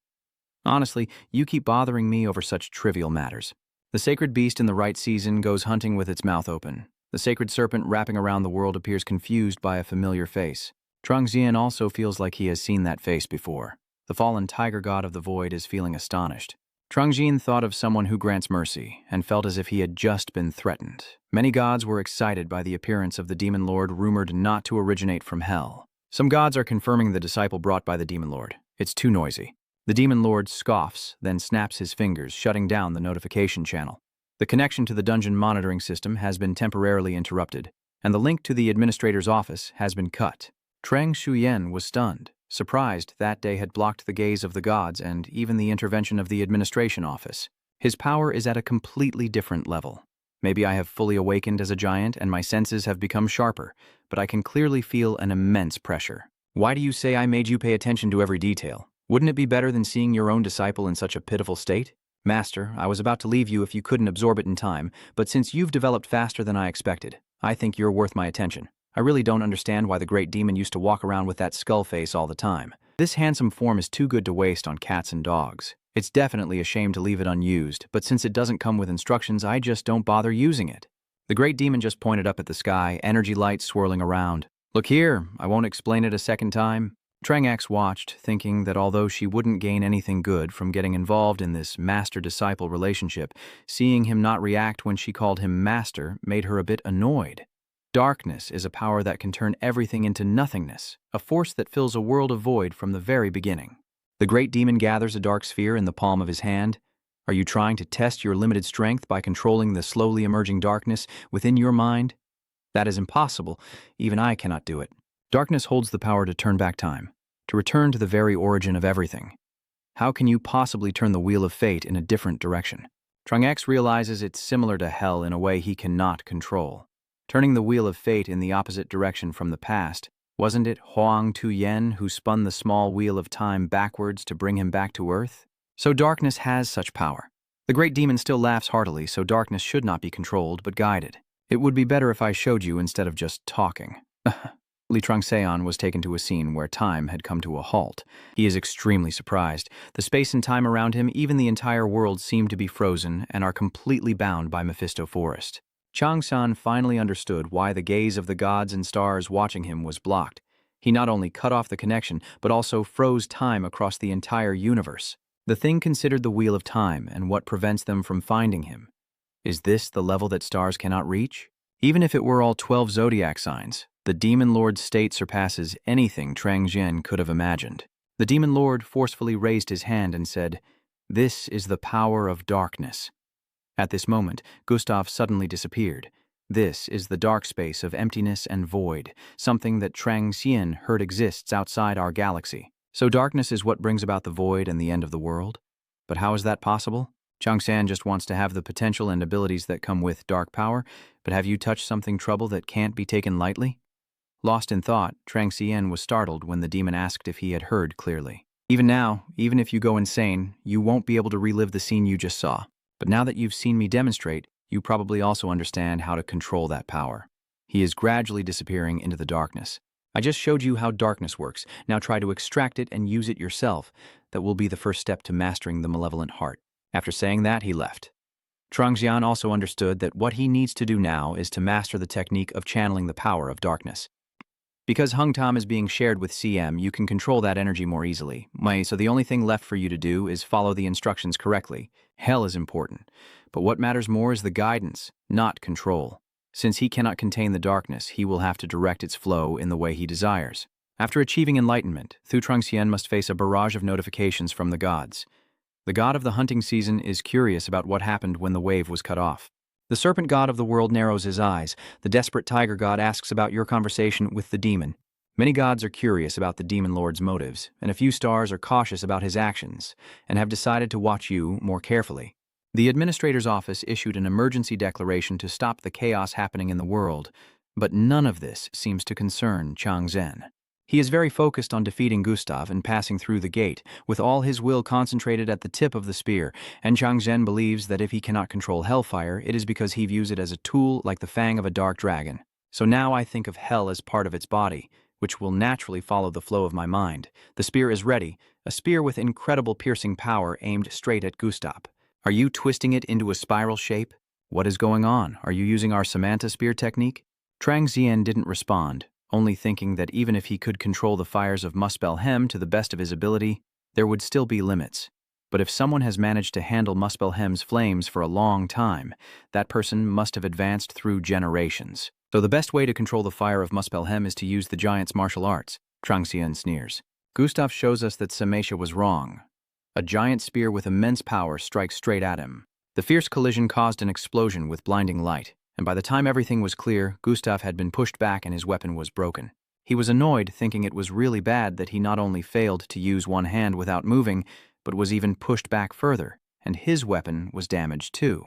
Honestly, you keep bothering me over such trivial matters. The sacred beast in the right season goes hunting with its mouth open. The sacred serpent wrapping around the world appears confused by a familiar face. Trang Xian also feels like he has seen that face before. The fallen tiger god of the void is feeling astonished. Trang Xian thought of someone who grants mercy and felt as if he had just been threatened. Many gods were excited by the appearance of the demon lord rumored not to originate from hell. Some gods are confirming the disciple brought by the demon lord. It's too noisy. The demon lord scoffs, then snaps his fingers, shutting down the notification channel. The connection to the dungeon monitoring system has been temporarily interrupted, and the link to the administrator's office has been cut. Trang Shuyen was stunned, surprised that day had blocked the gaze of the gods and even the intervention of the administration office. His power is at a completely different level. Maybe I have fully awakened as a giant and my senses have become sharper, but I can clearly feel an immense pressure. Why do you say I made you pay attention to every detail? Wouldn't it be better than seeing your own disciple in such a pitiful state? Master, I was about to leave you if you couldn't absorb it in time, but since you've developed faster than I expected, I think you're worth my attention. I really don't understand why the great demon used to walk around with that skull face all the time. This handsome form is too good to waste on cats and dogs. It's definitely a shame to leave it unused, but since it doesn't come with instructions, I just don't bother using it. The great demon just pointed up at the sky, energy lights swirling around. Look here, I won't explain it a second time. Trang X watched, thinking that although she wouldn't gain anything good from getting involved in this master-disciple relationship, seeing him not react when she called him master made her a bit annoyed. Darkness is a power that can turn everything into nothingness, a force that fills a world of void from the very beginning. The great demon gathers a dark sphere in the palm of his hand. Are you trying to test your limited strength by controlling the slowly emerging darkness within your mind? That is impossible. Even I cannot do it. Darkness holds the power to turn back time, to return to the very origin of everything. How can you possibly turn the wheel of fate in a different direction? Trang X realizes it's similar to hell in a way he cannot control. Turning the wheel of fate in the opposite direction from the past, wasn't it Huang Tuyen who spun the small wheel of time backwards to bring him back to Earth? So darkness has such power. The great demon still laughs heartily, so darkness should not be controlled but guided. It would be better if I showed you instead of just talking. Li Trongseon was taken to a scene where time had come to a halt. He is extremely surprised. The space and time around him, even the entire world, seem to be frozen and are completely bound by Mephisto Forest. Changsan finally understood why the gaze of the gods and stars watching him was blocked. He not only cut off the connection, but also froze time across the entire universe. The thing considered the wheel of time and what prevents them from finding him. Is this the level that stars cannot reach? Even if it were all 12 zodiac signs, The Demon Lord's state surpasses anything Trang Jian could have imagined. The Demon Lord forcefully raised his hand and said, "This is the power of darkness." At this moment, Gustav suddenly disappeared. This is the dark space of emptiness and void, something that Trang Xian heard exists outside our galaxy. So darkness is what brings about the void and the end of the world? But how is that possible? Chang San just wants to have the potential and abilities that come with dark power, but have you touched something trouble that can't be taken lightly? Lost in thought, Trang Xian was startled when the demon asked if he had heard clearly. Even now, even if you go insane, you won't be able to relive the scene you just saw. But now that you've seen me demonstrate, you probably also understand how to control that power. He is gradually disappearing into the darkness. I just showed you how darkness works. Now try to extract it and use it yourself. That will be the first step to mastering the malevolent heart. After saying that, he left. Trangjian also understood that what he needs to do now is to master the technique of channeling the power of darkness. Because Hung Tam is being shared with CM, you can control that energy more easily. So the only thing left for you to do is follow the instructions correctly. Hell is important, but what matters more is the guidance, not control. Since he cannot contain the darkness, he will have to direct its flow in the way he desires. After achieving enlightenment, Thu Trungxian must face a barrage of notifications from the gods. The god of the hunting season is curious about what happened when the wave was cut off. The serpent god of the world narrows his eyes. The desperate tiger god asks about your conversation with the demon. Many gods are curious about the demon lord's motives, and a few stars are cautious about his actions, and have decided to watch you more carefully. The administrator's office issued an emergency declaration to stop the chaos happening in the world, but none of this seems to concern Chang Zhen. He is very focused on defeating Gustav and passing through the gate, with all his will concentrated at the tip of the spear, and Chang Zhen believes that if he cannot control hellfire, it is because he views it as a tool like the fang of a dark dragon. So now I think of hell as part of its body, which will naturally follow the flow of my mind. The spear is ready, a spear with incredible piercing power aimed straight at Gustav. Are you twisting it into a spiral shape? What is going on? Are you using our Samantha spear technique? Trang Xian didn't respond, only thinking that even if he could control the fires of Muspelhem to the best of his ability, there would still be limits. But if someone has managed to handle Muspelhem's flames for a long time, that person must have advanced through generations. So the best way to control the fire of Muspelhem is to use the giant's martial arts, Trang Xian sneers. Gustav shows us that Samesha was wrong. A giant spear with immense power strikes straight at him. The fierce collision caused an explosion with blinding light, and by the time everything was clear, Gustav had been pushed back and his weapon was broken. He was annoyed, thinking it was really bad that he not only failed to use one hand without moving, but was even pushed back further, and his weapon was damaged too.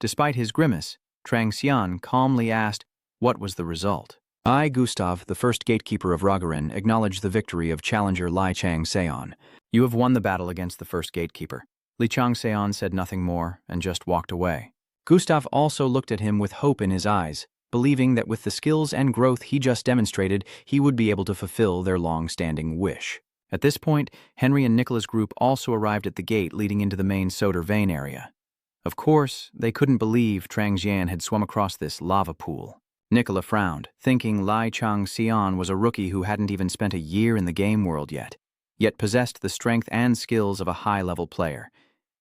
Despite his grimace, Trang Xian calmly asked, what was the result? I, Gustav, the first gatekeeper of Ragarin, acknowledge the victory of challenger Li Chang Seon. You have won the battle against the first gatekeeper. Li Chang Seon said nothing more and just walked away. Gustav also looked at him with hope in his eyes, believing that with the skills and growth he just demonstrated, he would be able to fulfill their long-standing wish. At this point, Henry and Nicola's group also arrived at the gate leading into the main Soder vein area. Of course, they couldn't believe Trang Jian had swum across this lava pool. Nicola frowned, thinking Lai Chang Xian was a rookie who hadn't even spent a year in the game world yet possessed the strength and skills of a high-level player.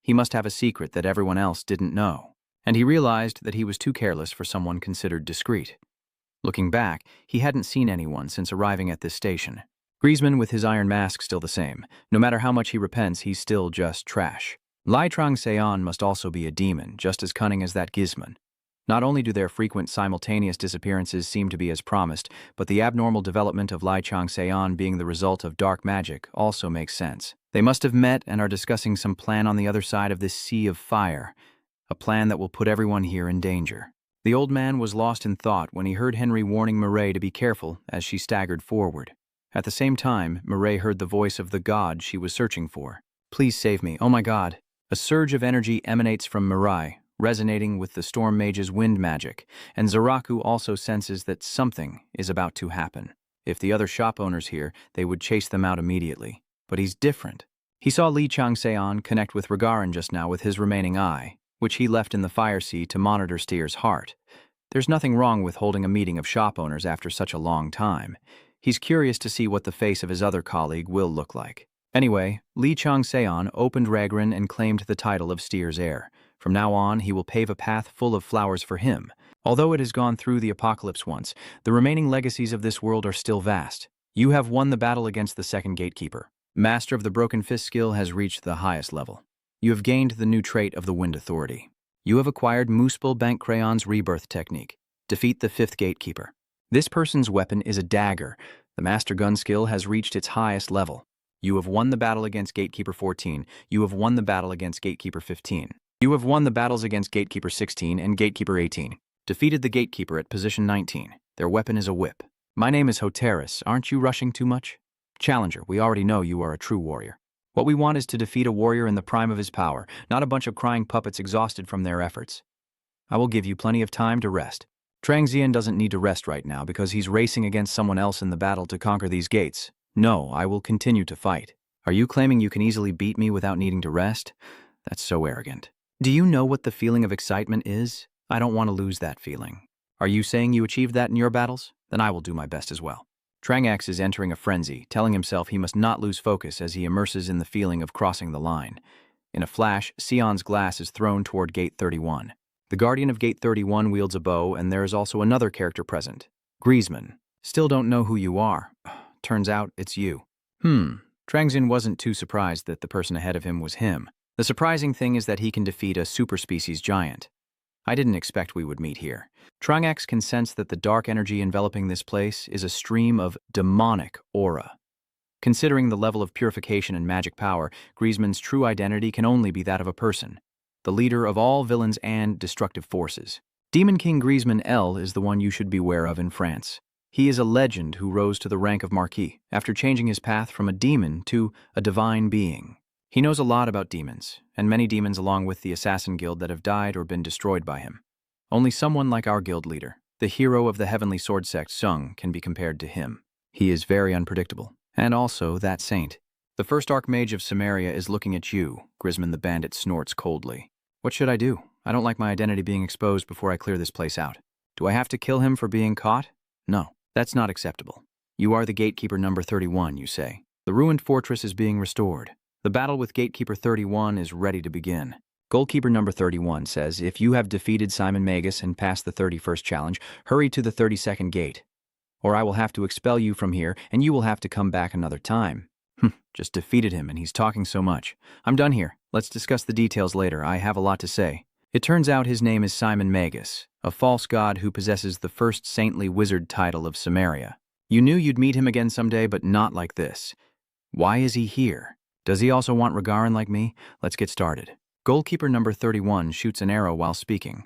He must have a secret that everyone else didn't know. And he realized that he was too careless for someone considered discreet. Looking back, he hadn't seen anyone since arriving at this station. Griezmann with his iron mask still the same. No matter how much he repents, he's still just trash. Lai Trang Seon must also be a demon, just as cunning as that Gizman. Not only do their frequent simultaneous disappearances seem to be as promised, but the abnormal development of Lai Chang Seon being the result of dark magic also makes sense. They must have met and are discussing some plan on the other side of this sea of fire, a plan that will put everyone here in danger. The old man was lost in thought when he heard Henry warning Mireille to be careful as she staggered forward. At the same time, Mireille heard the voice of the god she was searching for. Please save me, oh my god. A surge of energy emanates from Mireille, resonating with the Storm Mage's wind magic, and Zaraku also senses that something is about to happen. If the other shop owners here, they would chase them out immediately. But he's different. He saw Li Chang Seon connect with Ragarin just now with his remaining eye, which he left in the fire sea to monitor Stier's heart. There's nothing wrong with holding a meeting of shop owners after such a long time. He's curious to see what the face of his other colleague will look like. Anyway, Li Chang Seon opened Ragarin and claimed the title of Stier's heir. From now on, he will pave a path full of flowers for him, Although it has gone through the apocalypse once, the remaining legacies of this world are still vast. You have won the battle against the second gatekeeper. Master of the Broken Fist skill has reached the highest level. You have gained the new trait of the Wind Authority. You have acquired Muspel Bank Crayon's rebirth technique. Defeat the fifth gatekeeper. This person's weapon is a dagger. The Master Gun skill has reached its highest level. You have won the battle against Gatekeeper 14. You have won the battle against Gatekeeper 15. You have won the battles against Gatekeeper 16 and Gatekeeper 18. Defeated the Gatekeeper at position 19. Their weapon is a whip. My name is Hoteris. Aren't you rushing too much? Challenger, we already know you are a true warrior. What we want is to defeat a warrior in the prime of his power, not a bunch of crying puppets exhausted from their efforts. I will give you plenty of time to rest. Trang Xian doesn't need to rest right now because he's racing against someone else in the battle to conquer these gates. No, I will continue to fight. Are you claiming you can easily beat me without needing to rest? That's so arrogant. Do you know what the feeling of excitement is? I don't want to lose that feeling. Are you saying you achieved that in your battles? Then I will do my best as well. Trang X is entering a frenzy, telling himself he must not lose focus as he immerses in the feeling of crossing the line. In a flash, Sion's glass is thrown toward Gate 31. The Guardian of Gate 31 wields a bow, and there is also another character present. Griezmann. Still don't know who you are. Turns out it's you. Trang Xian wasn't too surprised that the person ahead of him was him. The surprising thing is that he can defeat a superspecies giant. I didn't expect we would meet here. Trang X can sense that the dark energy enveloping this place is a stream of demonic aura. Considering the level of purification and magic power, Griezmann's true identity can only be that of a person, the leader of all villains and destructive forces. Demon King Griezmann L is the one you should beware of in France. He is a legend who rose to the rank of Marquis after changing his path from a demon to a divine being. He knows a lot about demons, and many demons along with the Assassin Guild that have died or been destroyed by him. Only someone like our guild leader, the hero of the Heavenly Sword Sect, Sung, can be compared to him. He is very unpredictable, and also that saint. The first Archmage of Samaria is looking at you, Griezmann the Bandit snorts coldly. What should I do? I don't like my identity being exposed before I clear this place out. Do I have to kill him for being caught? No, that's not acceptable. You are the Gatekeeper number 31, you say. The ruined fortress is being restored. The battle with Gatekeeper 31 is ready to begin. Goalkeeper number 31 says, if you have defeated Simon Magus and passed the 31st challenge, hurry to the 32nd gate. Or I will have to expel you from here, and you will have to come back another time. Just defeated him, and he's talking so much. I'm done here. Let's discuss the details later. I have a lot to say. It turns out his name is Simon Magus, a false god who possesses the first saintly wizard title of Samaria. You knew you'd meet him again someday, but not like this. Why is he here? Does he also want Regarin like me? Let's get started. Goalkeeper number 31 shoots an arrow while speaking.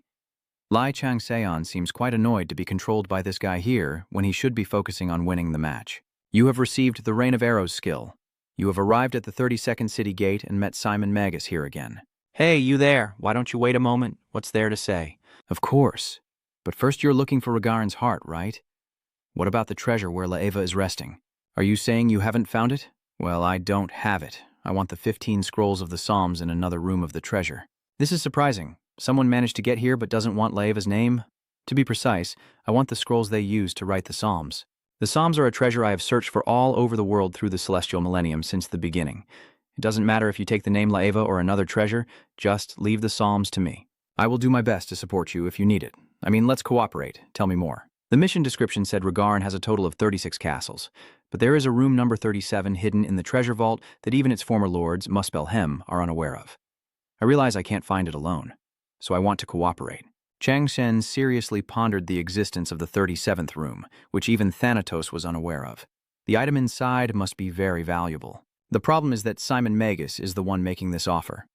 Lai Changseon seems quite annoyed to be controlled by this guy here when he should be focusing on winning the match. You have received the Rain of Arrows skill. You have arrived at the 32nd city gate and met Simon Magus here again. Hey, you there. Why don't you wait a moment? What's there to say? Of course. But first you're looking for Regarin's heart, right? What about the treasure where Laeva is resting? Are you saying you haven't found it? Well, I don't have it. I want the 15 scrolls of the Psalms in another room of the treasure. This is surprising. Someone managed to get here but doesn't want Laeva's name? To be precise, I want the scrolls they used to write the Psalms. The Psalms are a treasure I have searched for all over the world through the Celestial Millennium since the beginning. It doesn't matter if you take the name Laeva or another treasure, just leave the Psalms to me. I will do my best to support you if you need it. I mean, let's cooperate. Tell me more. The mission description said Regarin has a total of 36 castles, but there is a room number 37 hidden in the treasure vault that even its former lords, Muspel Hem, are unaware of. I realize I can't find it alone, so I want to cooperate. Chang Shen seriously pondered the existence of the 37th room, which even Thanatos was unaware of. The item inside must be very valuable. The problem is that Simon Magus is the one making this offer.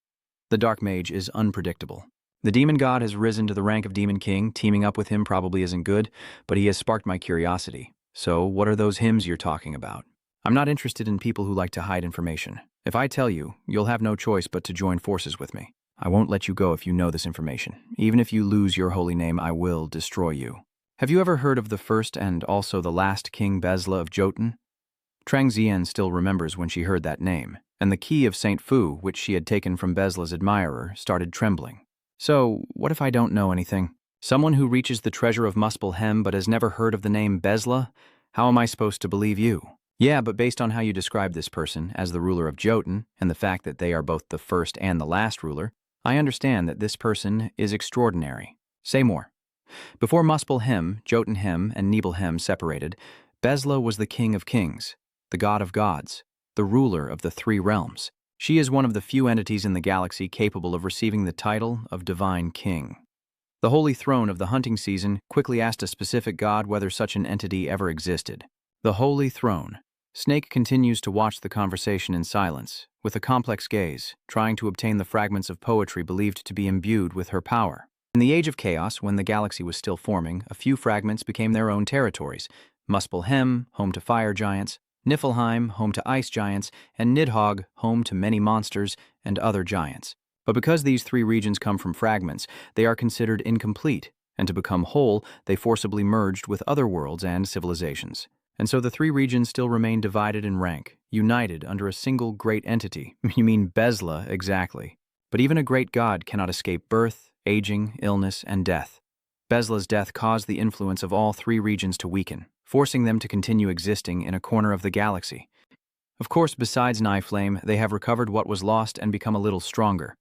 The Dark Mage is unpredictable. The demon god has risen to the rank of Demon King. Teaming up with him probably isn't good, but he has sparked my curiosity. So what are those hymns you're talking about? I'm not interested in people who like to hide information. If I tell you, you'll have no choice but to join forces with me. I won't let you go if you know this information. Even if you lose your holy name, I will destroy you. Have you ever heard of the first and also the last King Besla of Jotun? Trang Xian still remembers when she heard that name, and the key of Saint Fu, which she had taken from Besla's admirer, started trembling. So, what if I don't know anything? Someone who reaches the treasure of Muspel Hem but has never heard of the name Besla? How am I supposed to believe you? Yeah, but based on how you describe this person as the ruler of Jotun, and the fact that they are both the first and the last ruler, I understand that this person is extraordinary. Say more. Before Muspelheim, Jotunheim, and Nibelheim separated, Besla was the king of kings, the god of gods, the ruler of the three realms. She is one of the few entities in the galaxy capable of receiving the title of divine king. The Holy Throne of the hunting season quickly asked a specific god whether such an entity ever existed. The Holy Throne. Snake continues to watch the conversation in silence, with a complex gaze, trying to obtain the fragments of poetry believed to be imbued with her power. In the Age of Chaos, when the galaxy was still forming, a few fragments became their own territories. Muspelheim, home to fire giants, Niflheim, home to ice giants, and Nidhogg, home to many monsters and other giants. But because these three regions come from fragments, they are considered incomplete, and to become whole, they forcibly merged with other worlds and civilizations. And so the three regions still remain divided in rank, united under a single great entity. You mean Besla, exactly. But even a great god cannot escape birth, aging, illness, and death. Besla's death caused the influence of all three regions to weaken, forcing them to continue existing in a corner of the galaxy. Of course, besides Niflheim, they have recovered what was lost and become a little stronger.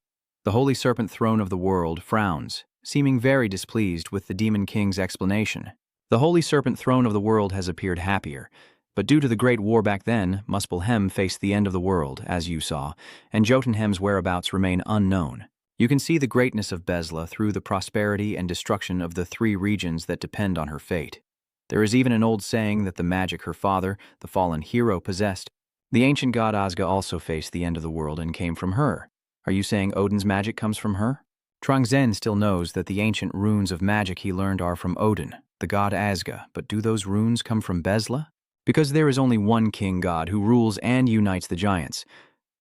The Holy Serpent Throne of the World frowns, seeming very displeased with the Demon King's explanation. The Holy Serpent Throne of the World has appeared happier, but due to the Great War back then, Muspelheim faced the end of the world, as you saw, and Jotunheim's whereabouts remain unknown. You can see the greatness of Besla through the prosperity and destruction of the three regions that depend on her fate. There is even an old saying that the magic her father, the fallen hero, possessed. The ancient god Asga also faced the end of the world and came from her. Are you saying Odin's magic comes from her? Trungzen still knows that the ancient runes of magic he learned are from Odin, the god Asga, but do those runes come from Besla? Because there is only one king god who rules and unites the giants.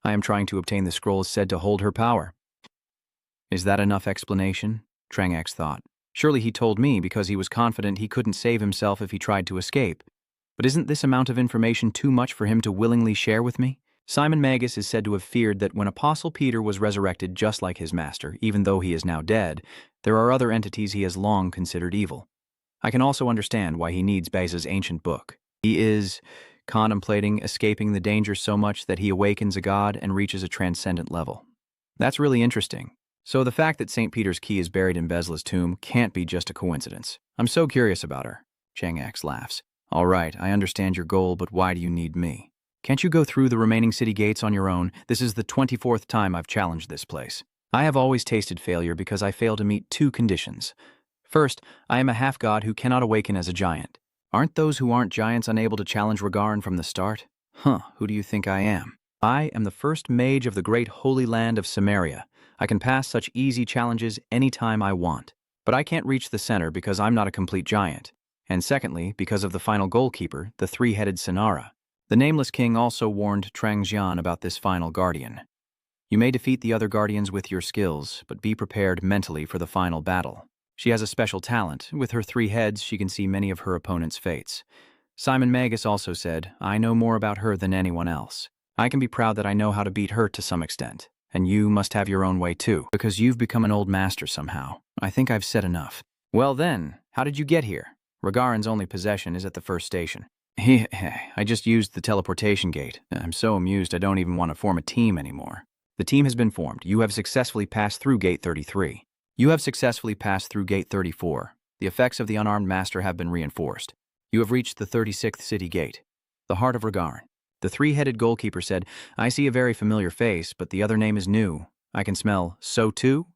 I am trying to obtain the scrolls said to hold her power. Is that enough explanation? Trangax thought. Surely he told me because he was confident he couldn't save himself if he tried to escape. But isn't this amount of information too much for him to willingly share with me? Simon Magus is said to have feared that when Apostle Peter was resurrected just like his master, even though he is now dead, there are other entities he has long considered evil. I can also understand why he needs Beza's ancient book. He is contemplating escaping the danger so much that he awakens a god and reaches a transcendent level. That's really interesting. So the fact that St. Peter's key is buried in Besla's tomb can't be just a coincidence. I'm so curious about her. Changax laughs. All right, I understand your goal, but why do you need me? Can't you go through the remaining city gates on your own? This is the 24th time I've challenged this place. I have always tasted failure because I fail to meet two conditions. First, I am a half-god who cannot awaken as a giant. Aren't those who aren't giants unable to challenge Regarin from the start? Who do you think I am? I am the first mage of the great holy land of Samaria. I can pass such easy challenges anytime I want. But I can't reach the center because I'm not a complete giant. And secondly, because of the final goalkeeper, the three-headed Sonara. The Nameless King also warned Trangjian about this final guardian. You may defeat the other guardians with your skills, but be prepared mentally for the final battle. She has a special talent. With her three heads, she can see many of her opponent's fates. Simon Magus also said, I know more about her than anyone else. I can be proud that I know how to beat her to some extent. And you must have your own way too, because you've become an old master somehow. I think I've said enough. Well then, how did you get here? Regarin's only possession is at the first station. I just used the teleportation gate. I'm so amused I don't even want to form a team anymore. The team has been formed. You have successfully passed through Gate 33. You have successfully passed through Gate 34. The effects of the unarmed master have been reinforced. You have reached the 36th city gate, the heart of Regarin. The three-headed goalkeeper said, I see a very familiar face, but the other name is new. I can smell so too?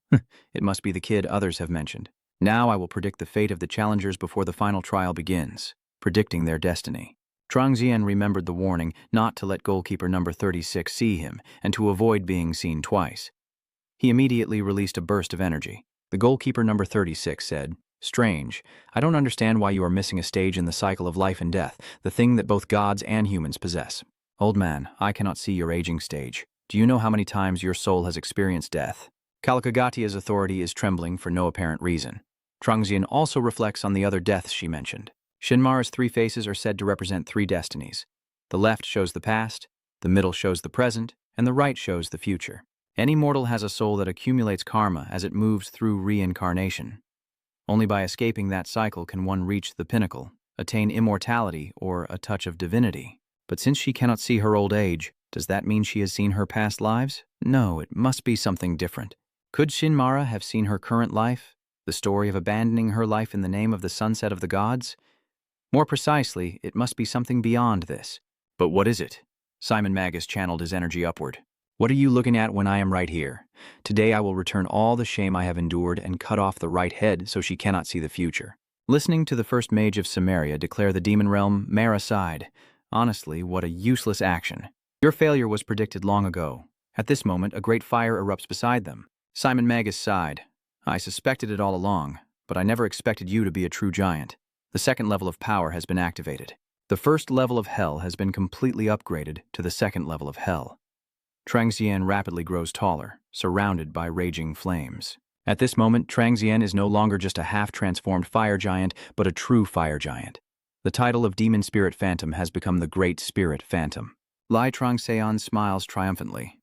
It must be the kid others have mentioned. Now I will predict the fate of the challengers before the final trial begins, predicting their destiny. Trangjian remembered the warning not to let goalkeeper number 36 see him and to avoid being seen twice. He immediately released a burst of energy. The goalkeeper number 36 said, Strange, I don't understand why you are missing a stage in the cycle of life and death, the thing that both gods and humans possess. Old man, I cannot see your aging stage. Do you know how many times your soul has experienced death? Kalikagatia's authority is trembling for no apparent reason. Trangjian also reflects on the other deaths she mentioned. Shinmara's three faces are said to represent three destinies. The left shows the past, the middle shows the present, and the right shows the future. Any mortal has a soul that accumulates karma as it moves through reincarnation. Only by escaping that cycle can one reach the pinnacle, attain immortality or a touch of divinity. But since she cannot see her old age, does that mean she has seen her past lives? No, it must be something different. Could Shinmara have seen her current life? The story of abandoning her life in the name of the sunset of the gods? More precisely, it must be something beyond this. But what is it? Simon Magus channeled his energy upward. What are you looking at when I am right here? Today I will return all the shame I have endured and cut off the right head so she cannot see the future. Listening to the first mage of Samaria declare the demon realm, Mara sighed. Honestly, what a useless action. Your failure was predicted long ago. At this moment, a great fire erupts beside them. Simon Magus sighed. I suspected it all along, but I never expected you to be a true giant. The second level of power has been activated. The first level of hell has been completely upgraded to the second level of hell. Trangxian rapidly grows taller, surrounded by raging flames. At this moment, Trangxian is no longer just a half-transformed fire giant, but a true fire giant. The title of Demon Spirit Phantom has become the Great Spirit Phantom. Lai Trangxian smiles triumphantly.